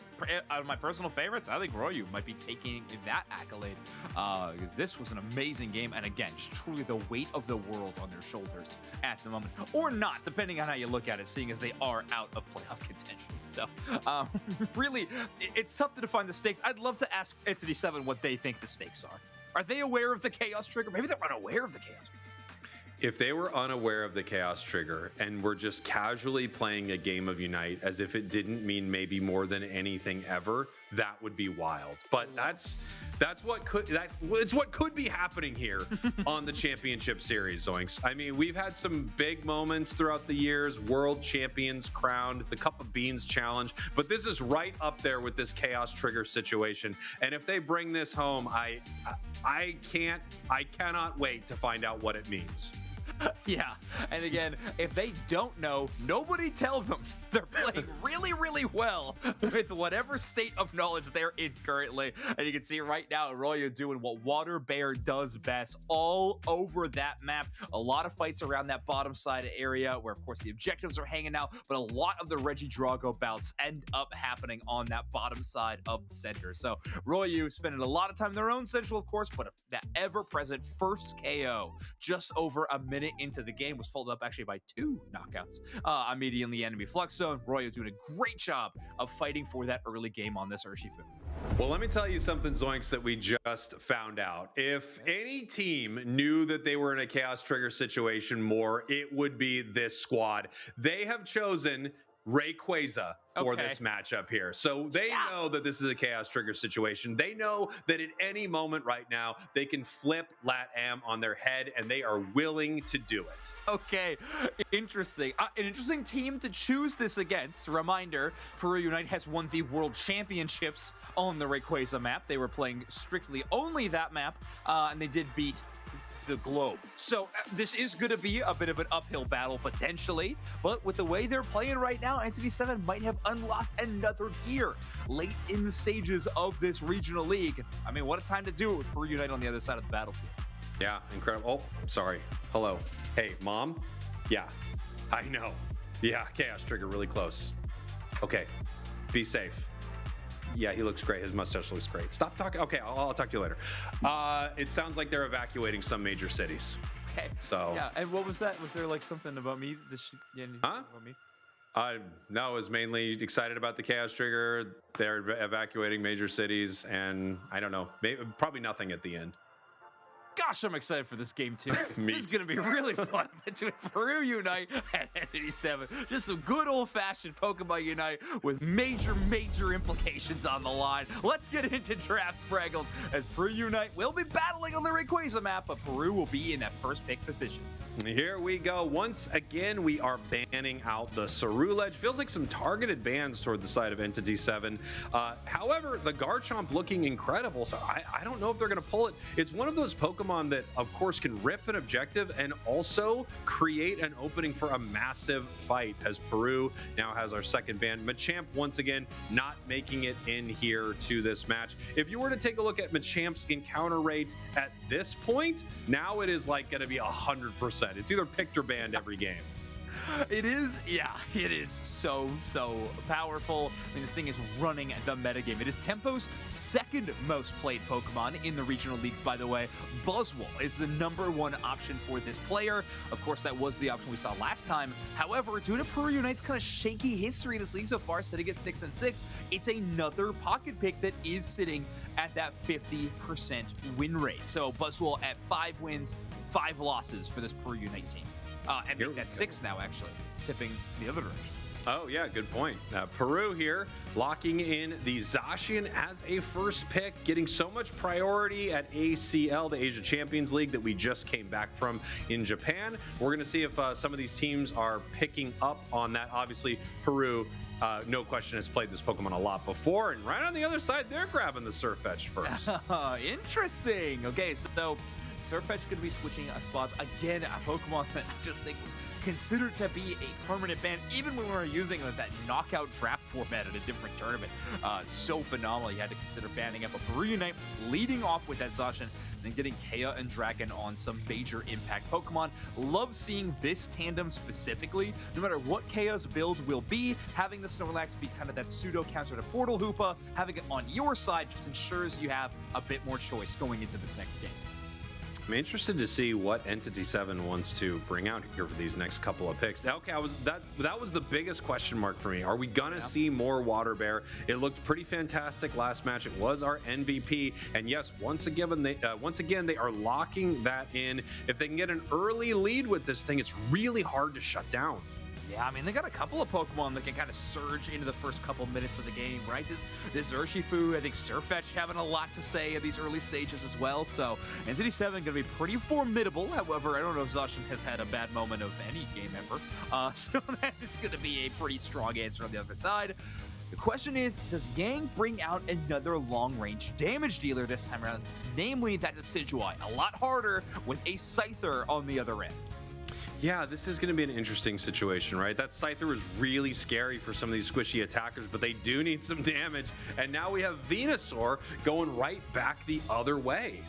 S7: out of my personal favorites, I think Royu might be taking that accolade because this was an amazing game. And again, just truly the weight of the world on their shoulders at the moment, or not, depending on how you look at it, seeing as they are out of playoff contention. So really, it's tough to define the stakes. I'd love to ask Entity 7 what they think the stakes are. Are they aware of the Chaos Trigger? Maybe they're unaware of the Chaos Trigger.
S6: If they were unaware of the Chaos Trigger and were just casually playing a game of Unite as if it didn't mean maybe more than anything ever, that would be wild. But it's what could be happening here on the championship series, Zoinks. I mean, we've had some big moments throughout the years, world champions crowned, the Cup of Beans challenge, but this is right up there with this Chaos Trigger situation. And if they bring this home, I cannot wait to find out what it means.
S7: Yeah, and again, if they don't know, nobody tell them. They're playing really, really well with whatever state of knowledge they're in currently. And you can see right now, Royo doing what Water Bear does best all over that map. A lot of fights around that bottom side area where, of course, the objectives are hanging out, but a lot of the Regidrago bouts end up happening on that bottom side of the center. So Royo spending a lot of time in their own central, of course, but that ever-present first KO just over a minute into the game was followed up actually by 2 knockouts immediately in the enemy Flux Zone. Royo doing a great job of fighting for that early game on this Urshifu.
S6: Well, let me tell you something, Zoinks, that we just found out. If any team knew that they were in a Chaos Trigger situation more, it would be this squad. They have chosen Rayquaza for this matchup here. So they know that this is a Chaos Trigger situation. They know that at any moment right now, they can flip Latam on their head, and they are willing to do it.
S7: Okay, interesting. An interesting team to choose this against. Reminder, Peru Unite has won the World Championships on the Rayquaza map. They were playing strictly only that map, and they did beat the globe. So this is going to be a bit of an uphill battle potentially, but with the way they're playing right now, Entity 7 might have unlocked another gear late in the stages of this regional league. I mean, what a time to do it with Peru Unite on the other side of the battlefield.
S6: Yeah, incredible. Oh, sorry. Hello. Hey, Mom? Yeah, I know. Yeah, Chaos Trigger really close. Okay, be safe. Yeah, he looks great. His mustache looks great. Stop talking. Okay, I'll talk to you later. It sounds like they're evacuating some major cities.
S7: Okay.
S6: So
S7: yeah, and what was that? Was there like something about me? About me?
S6: No, I was mainly excited about the Chaos Trigger. They're evacuating major cities, and I don't know, probably nothing at the end.
S7: Gosh, I'm excited for this game too. This is going to be really fun between Peru Unite and Entity 7. Just some good old-fashioned Pokemon Unite with major implications on the line. Let's get into draft spraggles as Peru Unite will be battling on the Rayquaza map, but Peru will be in that first pick position.
S6: Here we go. Once again, we are banning out the Cerulege. Feels like some targeted bans toward the side of Entity 7. However, the Garchomp looking incredible, so I don't know if they're going to pull it. It's one of those Pokemon that, of course, can rip an objective and also create an opening for a massive fight, as Peru now has our second ban. Machamp, once again, not making it in here to this match. If you were to take a look at Machamp's encounter rate at this point, now it is like going to be 100%. It's either picked or banned every game.
S7: It is, yeah, it is so powerful. I mean, this thing is running the metagame. It is Tempo's second most played Pokemon in the regional leagues, by the way. Buzzwole is the #1 option for this player. Of course, that was the option we saw last time. However, due to Peru Unite's kind of shaky history in this league so far, sitting at 6-6, it's another pocket pick that is sitting at that 50% win rate. So Buzzwole at 5 wins, 5 losses for this Peru Unite team. And make that 6 now, actually, tipping the other direction.
S6: Oh, yeah, good point. Peru here locking in the Zacian as a first pick, getting so much priority at ACL, the Asia Champions League, that we just came back from in Japan. We're going to see if some of these teams are picking up on that. Obviously, Peru, no question, has played this Pokemon a lot before. And right on the other side, they're grabbing the Surfetch first.
S7: Interesting. Okay, so Surfetch going to be switching spots again. A Pokemon that I just think was considered to be a permanent ban, even when we were using that knockout draft format at a different tournament. So phenomenal. You had to consider banning up a Peru Unite, leading off with that Zacian, and then getting Kea and Dragon on some major impact Pokemon. Love seeing this tandem specifically. No matter what Kea's build will be, having the Snorlax be kind of that pseudo counter to Portal Hoopa, having it on your side just ensures you have a bit more choice going into this next game.
S6: I'm interested to see what Entity 7 wants to bring out here for these next couple of picks. Okay, that was the biggest question mark for me. Are we gonna see more Water Bear? It looked pretty fantastic last match. It was our MVP, and yes, once again they are locking that in. If they can get an early lead with this thing, it's really hard to shut down.
S7: Yeah, I mean, they got a couple of Pokemon that can kind of surge into the first couple minutes of the game, right? This Urshifu, I think Surfetch having a lot to say at these early stages as well. So Entity 7 going to be pretty formidable. However, I don't know if Zacian has had a bad moment of any game ever. So that is going to be a pretty strong answer on the other side. The question is, does Yang bring out another long-range damage dealer this time around? Namely, that Decidueye. A lot harder with a Scyther on the other end.
S6: Yeah, this is going to be an interesting situation, right? That Scyther was really scary for some of these squishy attackers, but they do need some damage. And now we have Venusaur going right back the other way.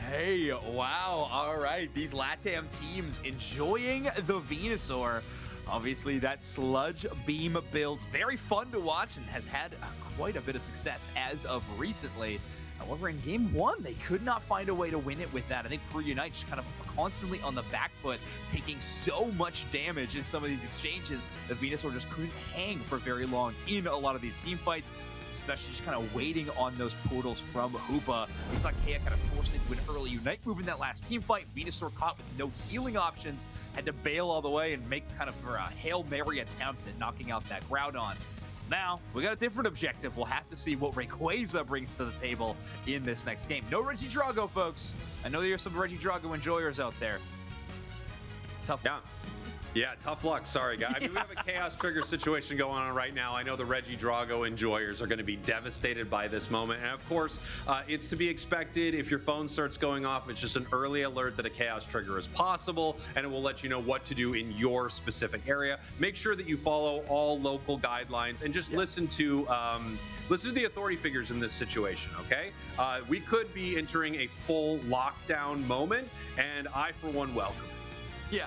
S7: Okay, wow. All right, these Latam teams enjoying the Venusaur. Obviously, that Sludge Beam build, very fun to watch and has had quite a bit of success as of recently. However, in game 1, they could not find a way to win it with that. I think Peru Unite just kind of constantly on the back foot, taking so much damage in some of these exchanges that Venusaur just couldn't hang for very long in a lot of these team fights, especially just kind of waiting on those portals from Hoopa. We saw Kea kind of forced into an early Unite move in that last team fight. Venusaur caught with no healing options, had to bail all the way and make kind of a Hail Mary attempt at knocking out that Groudon. Now, we got a different objective. We'll have to see what Rayquaza brings to the table in this next game. No Regidrago, folks. I know there are some Regidrago enjoyers out there. Tough.
S6: Yeah, tough luck. Sorry, guys. I mean, we have a Chaos Trigger situation going on right now. I know the Regidrago enjoyers are going to be devastated by this moment. And of course, it's to be expected. If your phone starts going off, it's just an early alert that a Chaos Trigger is possible, and it will let you know what to do in your specific area. Make sure that you follow all local guidelines and just listen to the authority figures in this situation, okay? We could be entering a full lockdown moment, and I, for one, welcome it.
S7: Yeah.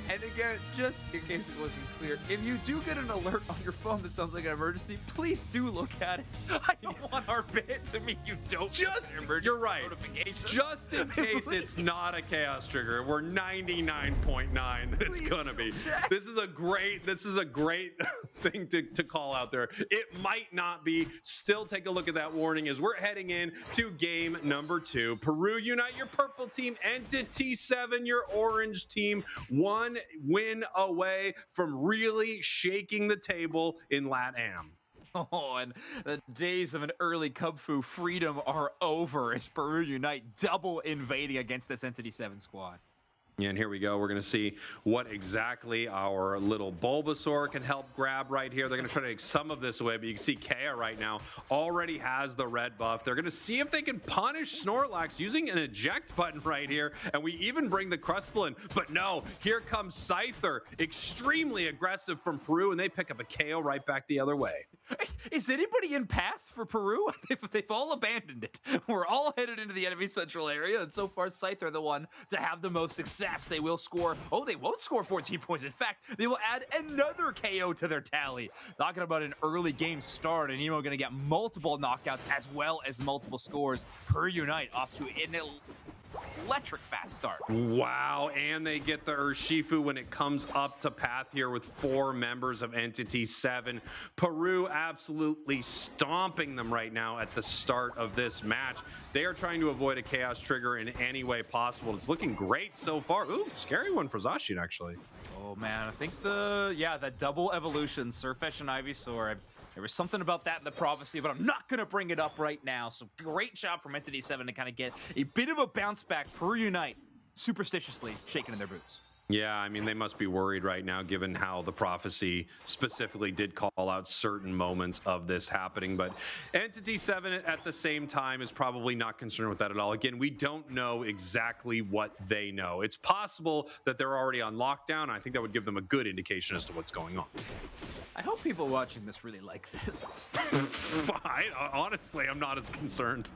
S7: And again, just in case it wasn't clear, if you do get an alert on your phone that sounds like an emergency, please do look at it. I don't want our bit to mean you don't
S6: just, you're right. Just in case it's not a Chaos Trigger, we're 99.9 that it's gonna be. This is a great thing to call out there. It might not be. Still take a look at that warning as we're heading in to game number 2. Peru Unite, your purple team. Entity 7, your orange team. 1 win away from really shaking the table in Latam.
S7: Oh, and the days of an early Kubfu freedom are over as Peru Unite double invading against this Entity 7 squad.
S6: Yeah, and here we go. We're going to see what exactly our little Bulbasaur can help grab right here. They're going to try to take some of this away, but you can see Kea right now already has the red buff. They're going to see if they can punish Snorlax using an eject button right here, and we even bring the Crustlin, but no, here comes Scyther, extremely aggressive from Peru, and they pick up a KO right back the other way.
S7: Is anybody in path for Peru? They've all abandoned it. We're all headed into the enemy central area, and so far Scyther the one to have the most success success, they will score. Oh, they won't score 14 points. In fact, they will add another KO to their tally. Talking about an early game start, and Nemo going to get multiple knockouts as well as multiple scores. Per Unite off to an electric fast start.
S6: Wow, and they get the Urshifu when it comes up to path here with 4 members of Entity 7. Peru absolutely stomping them right now at the start of this match. They are trying to avoid a Chaos Trigger in any way possible. It's looking great so far. Ooh, scary one for Zacian, actually.
S7: Oh, man, I think that double evolution, Surfetch and Ivysaur, there was something about that in the prophecy, but I'm not going to bring it up right now. So great job from Entity 7 to kind of get a bit of a bounce back. Per Unite, superstitiously shaking in their boots.
S6: Yeah, I mean, they must be worried right now, given how the prophecy specifically did call out certain moments of this happening. But Entity 7 at the same time is probably not concerned with that at all. Again, we don't know exactly what they know. It's possible that they're already on lockdown. I think that would give them a good indication as to what's going on.
S7: I hope people watching this really like this.
S6: Honestly, I'm not as concerned.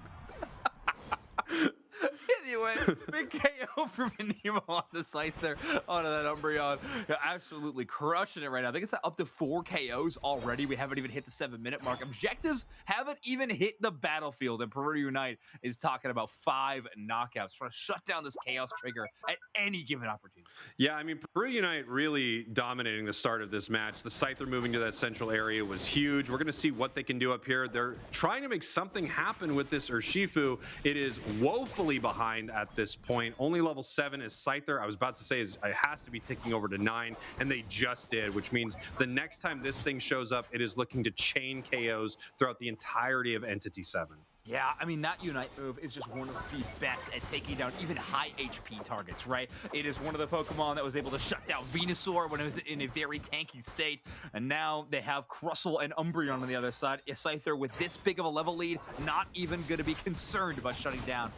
S7: Anyway, big KO from Nemo on the site there, onto that Umbreon. Yeah, absolutely crushing it right now. I think it's up to 4 KOs already. We haven't even hit the 7-minute mark. Objectives haven't even hit the battlefield, and Peru Unite is talking about 5 knockouts, trying to shut down this Chaos Trigger at any given opportunity.
S6: Yeah, I mean, Peru Unite really dominating the start of this match. The Scyther moving to that central area was huge. We're going to see what they can do up here. They're trying to make something happen with this Urshifu. It is woefully behind at this point. Only level 7 is Scyther. I was about to say it has to be ticking over to 9, and they just did, which means the next time this thing shows up, it is looking to chain KOs throughout the entirety of Entity 7.
S7: Yeah, I mean, that Unite move is just one of the best at taking down even high HP targets, right? It is one of the Pokemon that was able to shut down Venusaur when it was in a very tanky state, and now they have Crustle and Umbreon on the other side. Scyther, with this big of a level lead, not even going to be concerned about shutting down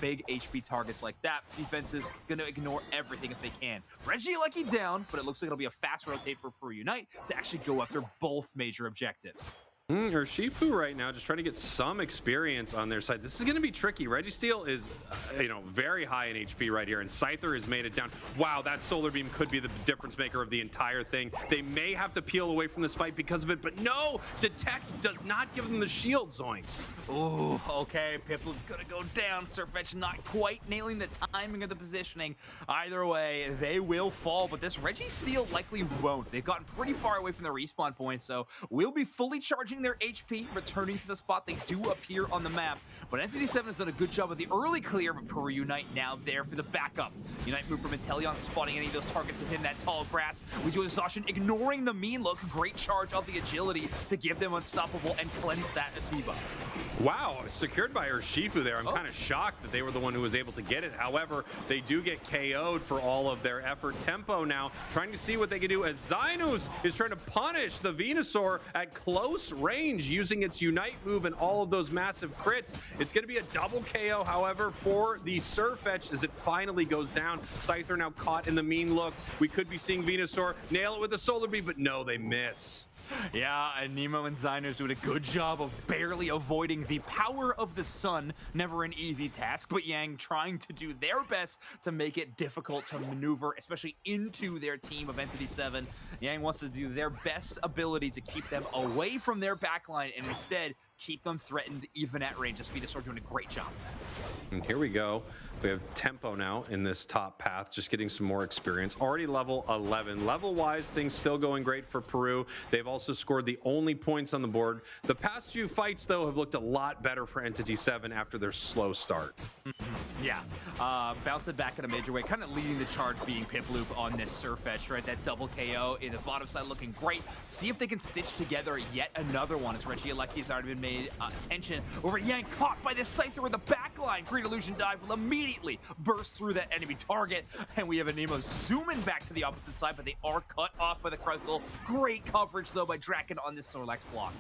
S7: big HP targets like that. Defense is going to ignore everything if they can. Regieleki down, but it looks like it'll be a fast rotate for Peru Unite to actually go after both major objectives.
S6: Urshifu right now just trying to get some experience on their side. This is going to be tricky. Registeel is, very high in HP right here, and Scyther has made it down. Wow, that Solar Beam could be the difference maker of the entire thing. They may have to peel away from this fight because of it, but no! Detect does not give them the shield, Zoinks.
S7: Ooh, okay, Piplu's gonna go down. Surfetch not quite nailing the timing of the positioning. Either way, they will fall, but this Registeel likely won't. They've gotten pretty far away from the respawn point, so we'll be fully charging their HP, returning to the spot they do appear on the map. But Entity 7 has done a good job of the early clear, but Peru Unite now there for the backup. Unite move from Inteleon, spotting any of those targets within that tall grass. We do Zacian ignoring the mean look. Great charge of the agility to give them unstoppable and cleanse that debuff.
S6: Wow, secured by Urshifu there. I'm kind of shocked that they were the one who was able to get it. However, they do get KO'd for all of their effort. Tempo now trying to see what they can do as Zinus is trying to punish the Venusaur at close range using its Unite move and all of those massive crits. It's going to be a double KO, however, for the Surfetch as it finally goes down. Scyther now caught in the mean look. We could be seeing Venusaur nail it with a Solar Beam, but no, they miss.
S7: Yeah, and Nemo and Zinus doing a good job of barely avoiding the power of the sun. Never an easy task, but Yang trying to do their best to make it difficult to maneuver, especially into their team of Entity 7. Yang wants to do their best ability to keep them away from their backline and instead keep them threatened even at range. Venusaur doing a great job of that.
S6: And here we go. We have Tempo now in this top path, just getting some more experience. Already level 11. Level-wise, things still going great for Peru. They've also scored the only points on the board. The past few fights, though, have looked a lot better for Entity 7 after their slow start.
S7: Yeah, bouncing back in a major way, kind of leading the charge being Piplup on this Surfetch, right? That double KO in the bottom side looking great. See if they can stitch together yet another one as Regieleki has already been made attention over Yang, caught by this Scyther with the backline. Great illusion dive will immediately burst through that enemy target, and we have a Nemo zooming back to the opposite side, but they are cut off by the Crustle. Great coverage though by Draken on this Snorlax block.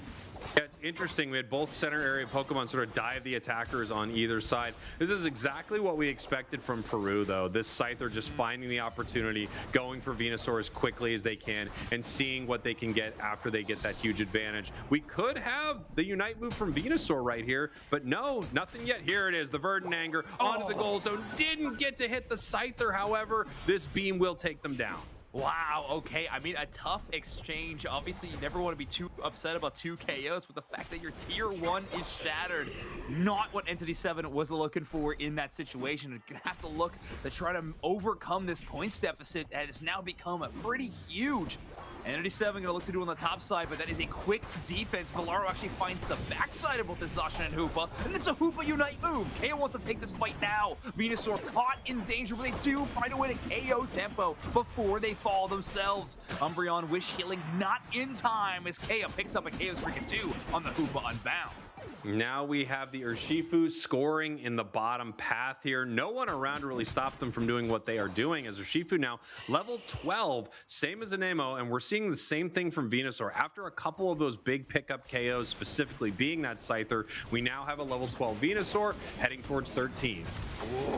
S6: Yeah, it's interesting. We had both center area Pokemon sort of dive the attackers on either side. This is exactly what we expected from Peru, though. This Scyther just finding the opportunity, going for Venusaur as quickly as they can, and seeing what they can get after they get that huge advantage. We could have the Unite move from Venusaur right here, but no, nothing yet. Here it is, the Verdant Anger onto the goal zone. Didn't get to hit the Scyther, however. This beam will take them down.
S7: Wow, okay. I mean, a tough exchange. Obviously, you never want to be too upset about 2 KOs, but the fact that your tier 1 is shattered, not what Entity 7 was looking for in that situation. You're going to have to look to try to overcome this points deficit that has now become a pretty huge. Entity 7 going to look to do on the top side, but that is a quick defense. Valaro actually finds the backside of both the Zacian and Hoopa, and it's a Hoopa Unite move. KO wants to take this fight now. Venusaur caught in danger, but they do find a way to KO Tempo before they fall themselves. Umbreon Wish healing not in time as KO picks up a KO freaking 2 on the Hoopa Unbound.
S6: Now we have the Urshifu scoring in the bottom path here. No one around to really stop them from doing what they are doing, as Urshifu now level 12, same as Anemo, and we're seeing the same thing from Venusaur. After a couple of those big pickup KOs, specifically being that Scyther, we now have a level 12 Venusaur heading towards 13.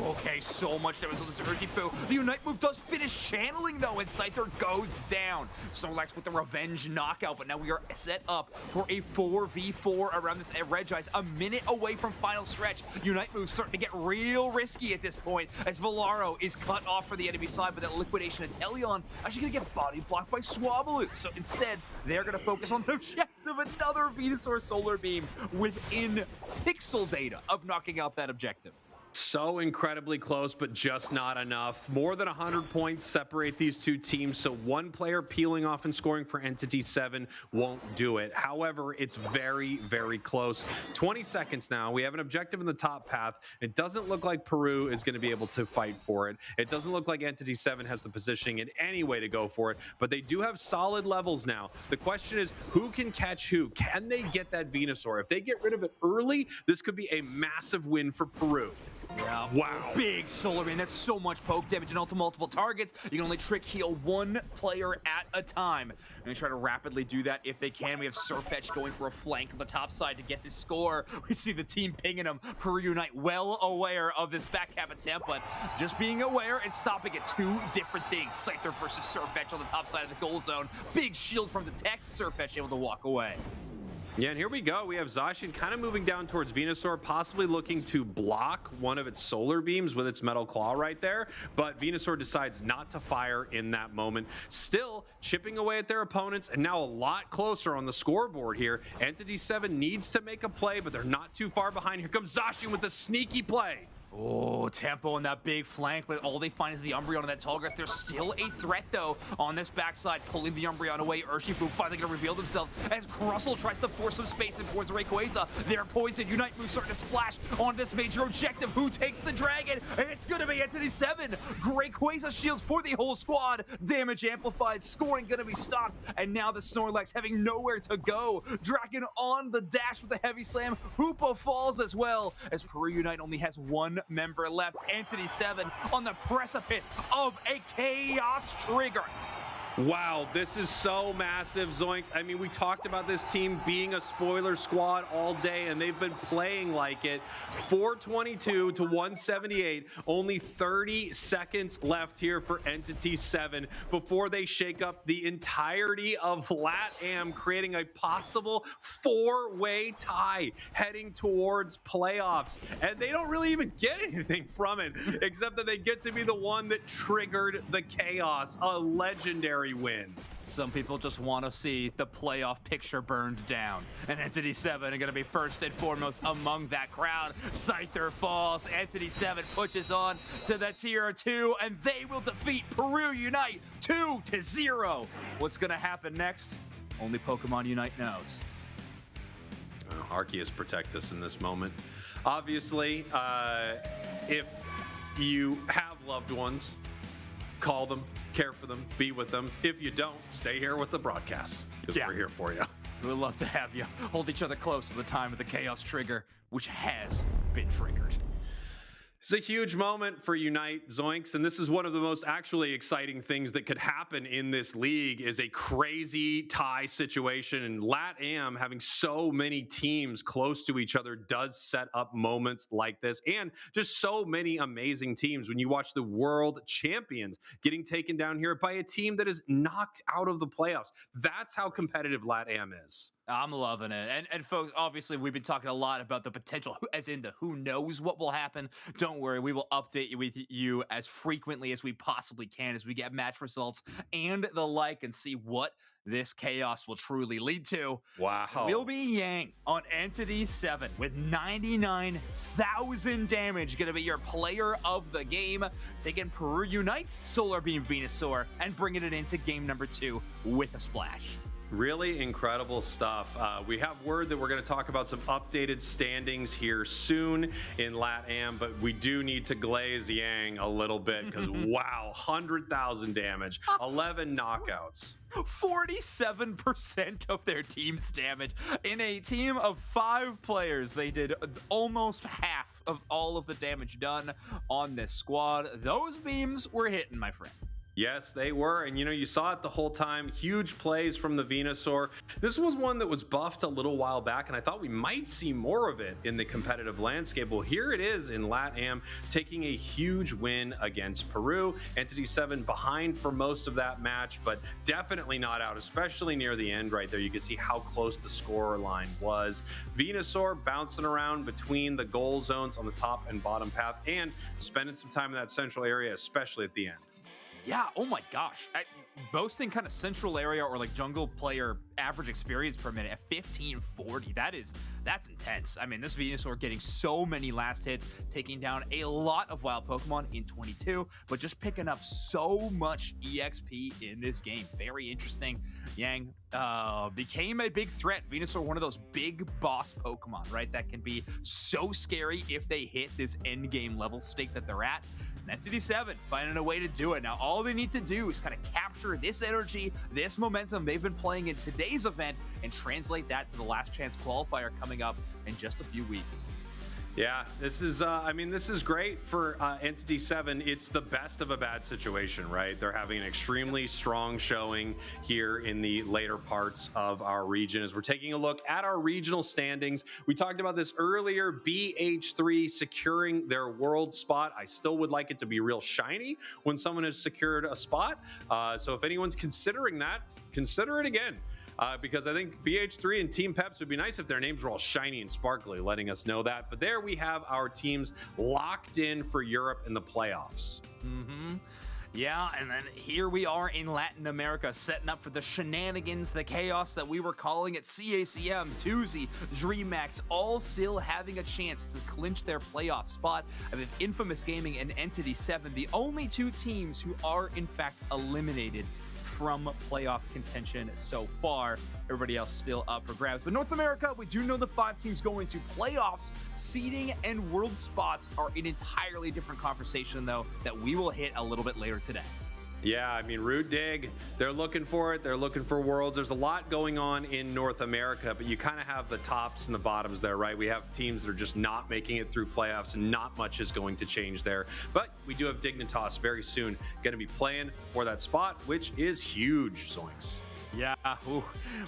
S7: Okay, so much damage on this Urshifu. The Unite move does finish channeling, though, and Scyther goes down. Snorlax with the revenge knockout, but now we are set up for a 4v4 around this Regice, a minute away from final stretch. Unite move starting to get real risky at this point, as Valaro is cut off for the enemy side, but that liquidation Inteleon actually going to get body blocked by Swablu. So instead, they're going to focus on the objective, another Venusaur Solar Beam within pixel data of knocking out that objective.
S6: So incredibly close, but just not enough. More than 100 points separate these two teams, so one player peeling off and scoring for Entity 7 won't do it. However, it's very, very close. 20 seconds now. We have an objective in the top path. It doesn't look like Peru is going to be able to fight for it. It doesn't look like Entity 7 has the positioning in any way to go for it, but they do have solid levels now. The question is, who can catch who? Can they get that Venusaur? If they get rid of it early, this could be a massive win for Peru.
S7: Yeah.
S6: Wow.
S7: Big Solar Beam. That's so much poke damage and onto multiple targets. You can only trick heal one player at a time. And they try to rapidly do that if they can. We have Surfetch going for a flank on the top side to get this score. We see the team pinging him. Peru Unite well aware of this back cap attempt, but just being aware and stopping at 2 different things. Scyther versus Surfetch on the top side of the goal zone. Big shield from the tech. Surfetch able to walk away.
S6: Yeah, and here we go. We have Zacian kind of moving down towards Venusaur, possibly looking to block one of its solar beams with its metal claw right there, but Venusaur decides not to fire in that moment. Still chipping away at their opponents, and now a lot closer on the scoreboard here. Entity 7 needs to make a play, but they're not too far behind. Here comes Zacian with a sneaky play.
S7: Oh, Tempo in that big flank, but all they find is the Umbreon on that tall grass. There's still a threat, though, on this backside, pulling the Umbreon away. Urshifu finally going to reveal themselves as Crustle tries to force some space in towards Rayquaza. They're poisoned. Unite move starting to splash on this major objective. Who takes the dragon? It's going to be Entity 7. Rayquaza shields for the whole squad. Damage amplified. Scoring going to be stopped. And now the Snorlax having nowhere to go. Dragon on the dash with a heavy slam. Hoopa falls as well, as Peru Unite only has 1 member left. Entity 7 on the precipice of a chaos trigger.
S6: Wow, this is so massive, Zoinks. I mean, we talked about this team being a spoiler squad all day, and they've been playing like it. 422 to 178. Only 30 seconds left here for Entity 7 before they shake up the entirety of Latam, creating a possible 4-way tie heading towards playoffs. And they don't really even get anything from it, except that they get to be the one that triggered the chaos. A legendary win.
S7: Some people just want to see the playoff picture burned down. And Entity 7 are going to be first and foremost among that crowd. Scyther falls. Entity 7 pushes on to the tier 2, and they will defeat Peru Unite 2-0. What's going to happen next? Only Pokemon Unite knows.
S6: Arceus protect us in this moment. Obviously, if you have loved ones, call them, care for them, be with them. If you don't, stay here with the broadcast, because we're here for you.
S7: We would love to have you hold each other close to the time of the Chaos Trigger, which has been triggered.
S6: It's a huge moment for Unite, Zoinks, and this is one of the most actually exciting things that could happen in this league is a crazy tie situation, and LatAm having so many teams close to each other does set up moments like this, and just so many amazing teams when you watch the world champions getting taken down here by a team that is knocked out of the playoffs. That's how competitive LatAm is.
S7: I'm loving it. And folks, obviously, we've been talking a lot about the potential, as in the who knows what will happen. Don't worry, we will update you with you as frequently as we possibly can as we get match results and the like and see what this chaos will truly lead to.
S6: Wow.
S7: We'll be Yang on Entity 7 with 99,000 damage. Going to be your player of the game, taking Peru Unite's Solar Beam Venusaur and bringing it into game number 2 with a splash.
S6: Really incredible stuff. We have word that we're going to talk about some updated standings here soon in LatAm, but we do need to glaze Yang a little bit because wow, 100,000 damage, 11 knockouts.
S7: 47% of their team's damage in a team of 5 players. They did almost half of all of the damage done on this squad. Those beams were hitting, my friend.
S6: Yes, they were. And, you know, you saw it the whole time. Huge plays from the Venusaur. This was one that was buffed a little while back, and I thought we might see more of it in the competitive landscape. Well, here it is in LatAm, taking a huge win against Peru. Entity 7 behind for most of that match, but definitely not out, especially near the end right there. You can see how close the score line was. Venusaur bouncing around between the goal zones on the top and bottom path and spending some time in that central area, especially at the end.
S7: Yeah, oh my gosh. Boasting kind of central area or like jungle player average experience per minute at 1540. That's intense. I mean, this Venusaur getting so many last hits, taking down a lot of wild Pokemon in 22, but just picking up so much EXP in this game. Very interesting. Yang became a big threat. Venusaur, one of those big boss Pokemon, right? That can be so scary if they hit this end game level stake that they're at. Entity 7 finding a way to do it. Now, all they need to do is kind of capture this energy, this momentum they've been playing in today's event and translate that to the last chance qualifier coming up in just a few weeks.
S6: Yeah, this is, this is great for Entity 7. It's the best of a bad situation, right? They're having an extremely strong showing here in the later parts of our region. As we're taking a look at our regional standings, we talked about this earlier, BH3 securing their world spot. I still would like it to be real shiny when someone has secured a spot. So if anyone's considering that, consider it again. Because I think BH3 and Team Peps would be nice if their names were all shiny and sparkly, letting us know that. But there we have our teams locked in for Europe in the playoffs.
S7: Yeah, and then here we are in Latin America, setting up for the shenanigans, the chaos that we were calling it. CACM, Tuzi, DreamMax, all still having a chance to clinch their playoff spot. I mean, Infamous Gaming and Entity 7, the only 2 teams who are in fact eliminated from playoff contention so far. Everybody else still up for grabs. But North America, we do know the 5 teams going to playoffs. Seeding and world spots are an entirely different conversation, though, that we will hit a little bit later today.
S6: Yeah, I mean, Root Dig, they're looking for it. They're looking for Worlds. There's a lot going on in North America, but you kind of have the tops and the bottoms there, right? We have teams that are just not making it through playoffs, and not much is going to change there. But we do have Dignitas very soon going to be playing for that spot, which is huge, Zoinks.
S7: Yeah,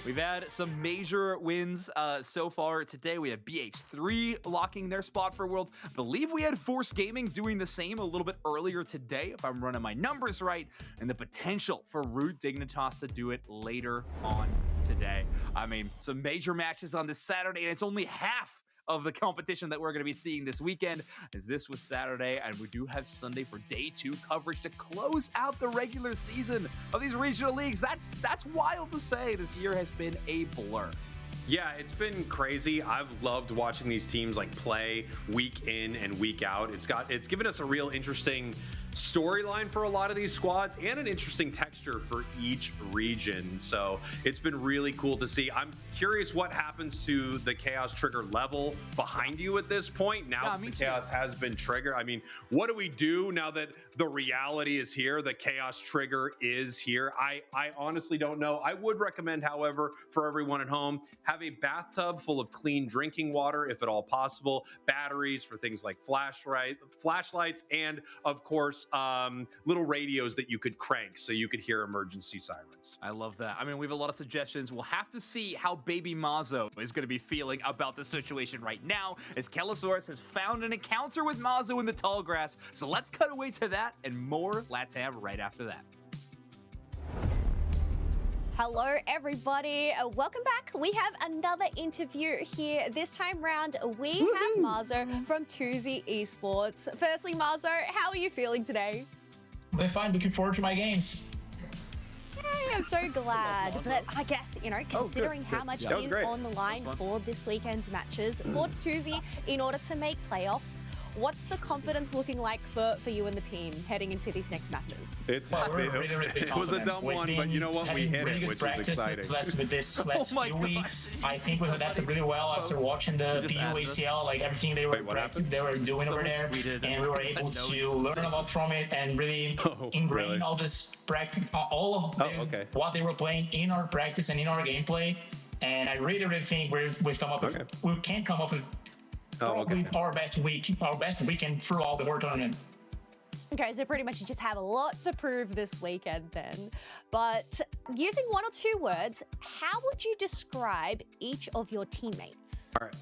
S7: we've had some major wins so far today. We have BH3 locking their spot for Worlds. I believe we had Force Gaming doing the same a little bit earlier today, if I'm running my numbers right, and the potential for Root Dignitas to do it later on today. I mean, some major matches on this Saturday, and it's only half of the competition that we're going to be seeing this weekend, as this was Saturday, and we do have Sunday for day 2 coverage to close out the regular season of these regional leagues. That's wild to say. This year has been a blur.
S6: Yeah, it's been crazy. I've loved watching these teams like play week in and week out. It's given us a real interesting storyline for a lot of these squads and an interesting texture for each region. So it's been really cool to see. I'm curious what happens to the Chaos Trigger level behind you at this point. Now that the Chaos has been triggered. I mean, what do we do now that the reality is here? The Chaos Trigger is here. I honestly don't know. I would recommend, however, for everyone at home, have a bathtub full of clean drinking water, if at all possible, batteries for things like flashlights, and of course, little radios that you could crank so you could hear emergency sirens.
S7: I love that. I mean, we have a lot of suggestions. We'll have to see how Baby Mazo is going to be feeling about the situation right now, as Kellosaurus has found an encounter with Mazo in the tall grass. So let's cut away to that and more Latam right after that.
S1: Hello, everybody. Welcome back. We have another interview here. This time round, we have Mazo from 2Z Esports. Firstly, Mazo, how are you feeling today?
S14: I'm fine. Looking forward to my games.
S1: Yay, I'm so glad. But I guess, you know, considering how much is on the line for this weekend's matches for 2Z in order to make playoffs, what's the confidence looking like for you and the team heading into these next matches?
S6: It was a dumb one, but you know what? We hit it, which is exciting.
S14: With this last few weeks, I think we adapted really well after watching the PU ACL, like everything they were doing over there, and we were able to learn a lot from it and really ingrain all this practice, all of what they were playing in our practice and in our gameplay. And I really think we've come up with, we can come up with probably our best weekend throughout the whole tournament.
S1: Okay, so pretty much you just have a lot to prove this weekend then. But using one or two words, how would you describe each of your teammates?
S6: All right.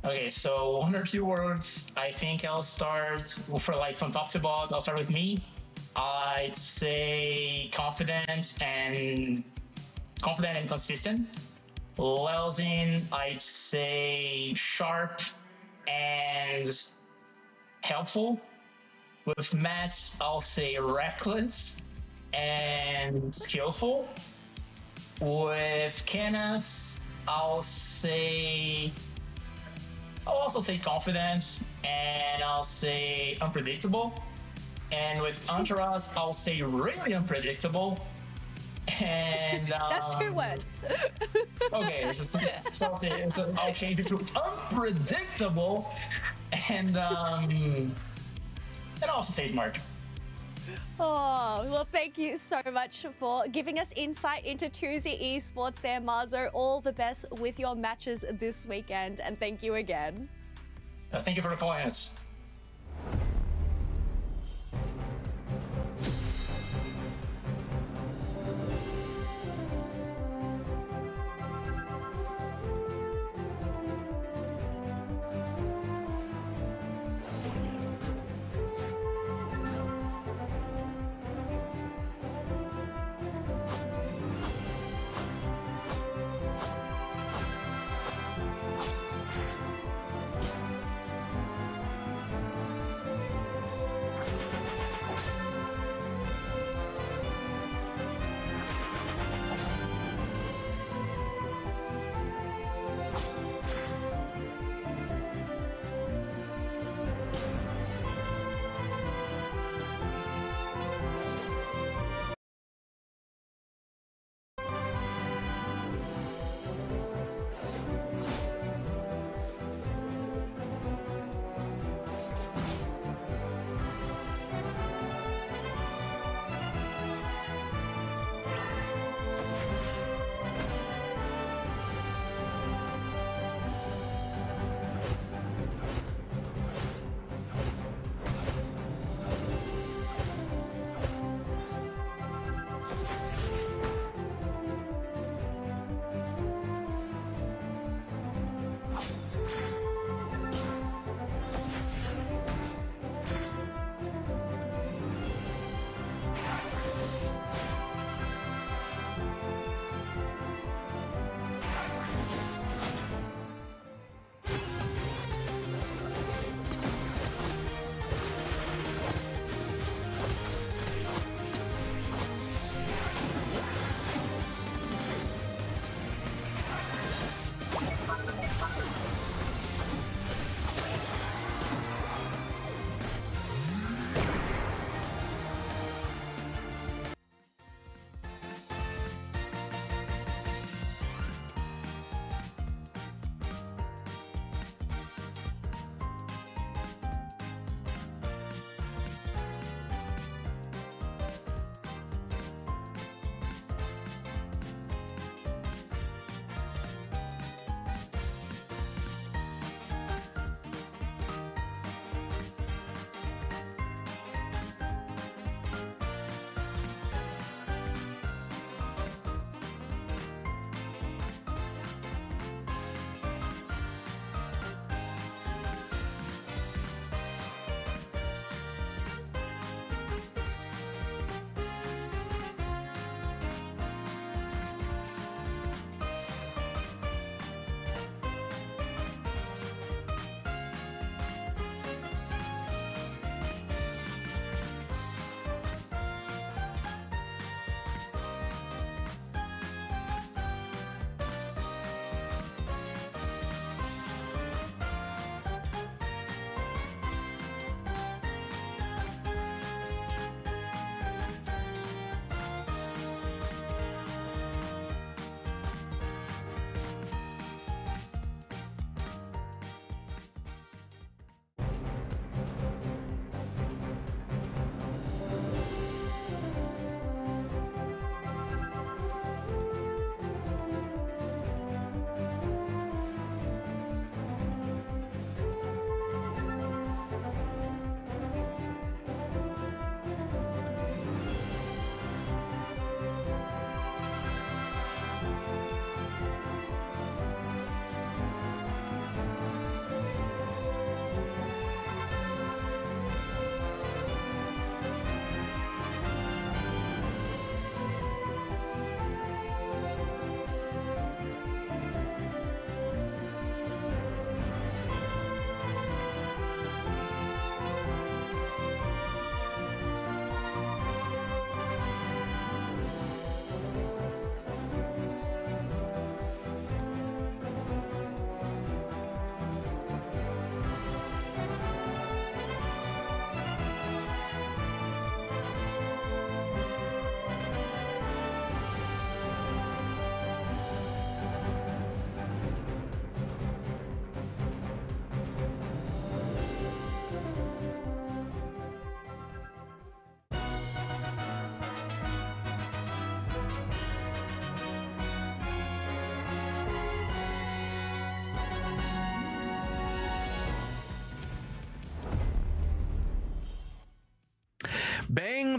S14: Okay, so one or two words. I think I'll start from top to bottom. I'll start with me. I'd say confident and consistent. Lelzin, I'd say sharp and helpful. With Matt, I'll say reckless and skillful. With Kenneth, I'll also say confident, and I'll say unpredictable. And with Antaras, I'll say really unpredictable. And
S1: that's two words.
S14: Okay, so I'll change it to unpredictable, and I'll also say smart.
S1: Oh, well, thank you so much for giving us insight into 2Z Esports there, Mazo. All the best with your matches this weekend, and thank you again.
S14: Thank you for calling us.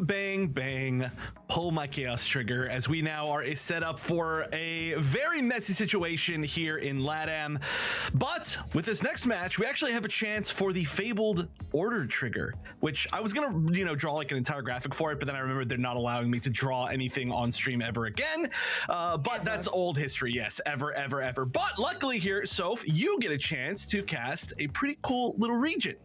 S9: bang, bang, bang, pull my chaos trigger, as we now are set up for a very messy situation here in Latam. But with this next match, we actually have a chance for the fabled order trigger, which I was gonna, draw like an entire graphic for it, but then I remembered they're not allowing me to draw anything on stream ever again. But that's old history, yes, ever. But luckily here, Soph, you get a chance to cast a pretty cool little region.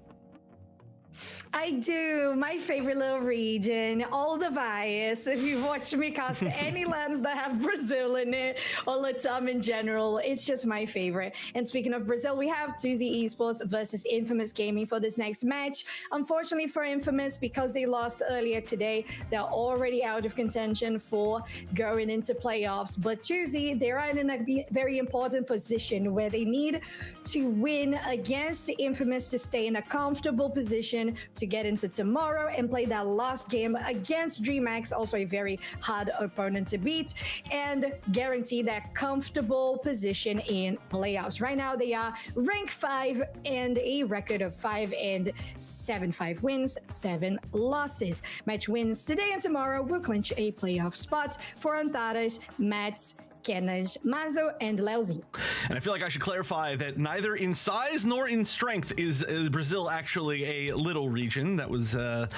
S8: I do. My favorite little region, all the bias. If you've watched me cast any lands that have Brazil in it, or Latam in general, it's just my favorite. And speaking of Brazil, we have 2Z Esports versus Infamous Gaming for this next match. Unfortunately for Infamous, because they lost earlier today, they're already out of contention for going into playoffs. But 2Z, they're in a very important position where they need to win against Infamous to stay in a comfortable position to get into tomorrow and play that last game against DreamHack, also a very hard opponent to beat, and guarantee that comfortable position in playoffs. Right now, they are rank 5 and a record of 5-7, 5 wins, 7 losses. Match wins today and tomorrow will clinch a playoff spot for Antares, Mats, Kenas, Mazo, and Leozi.
S9: And I feel like I should clarify that neither in size nor in strength is Brazil actually a little region. That was an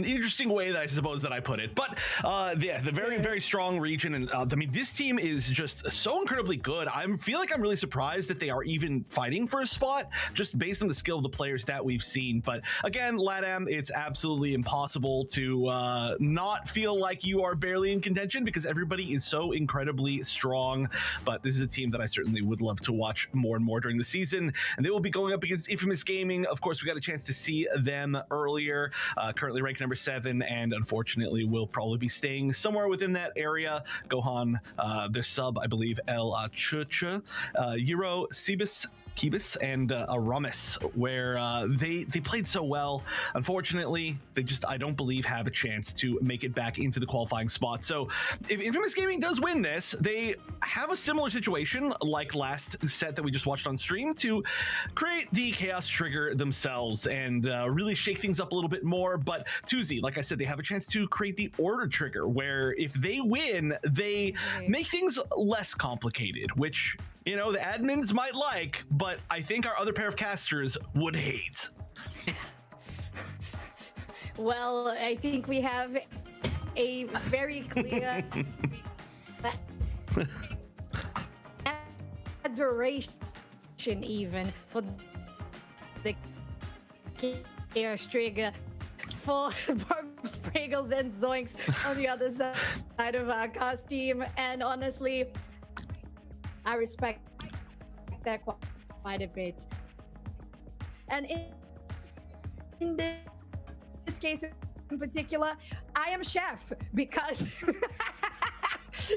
S9: interesting way that I suppose that I put it. But yeah, the very strong region. And I mean, this team is just so incredibly good. I feel like I'm really surprised that they are even fighting for a spot, just based on the skill of the players that we've seen. But again, LATAM, it's absolutely impossible to not feel like you are barely in contention, because everybody is so incredibly strong. But this is a team that I certainly would love to watch more and more during the season, and they will be going up against Infamous Gaming. Of course, we got a chance to see them earlier, currently ranked number 7, and unfortunately will probably be staying somewhere within that area. Gohan, their sub, I believe, El Chucha, Euro, Kibis, and Aramis, where they played so well. Unfortunately, they just, I don't believe, have a chance to make it back into the qualifying spot. So if Infamous Gaming does win this, they have a similar situation like last set that we just watched on stream, to create the Chaos Trigger themselves and really shake things up a little bit more. But 2Z, like I said, they have a chance to create the Order Trigger, where if they win, they make things less complicated, which, you know, the admins might like, but I think our other pair of casters would hate.
S8: Well, I think we have a very clear adoration even for the Chaos Trigger, for both Spriggles and Zoinks on the other side of our cast team. And honestly, I respect that quite a bit. And in this case in particular, I am Chef, because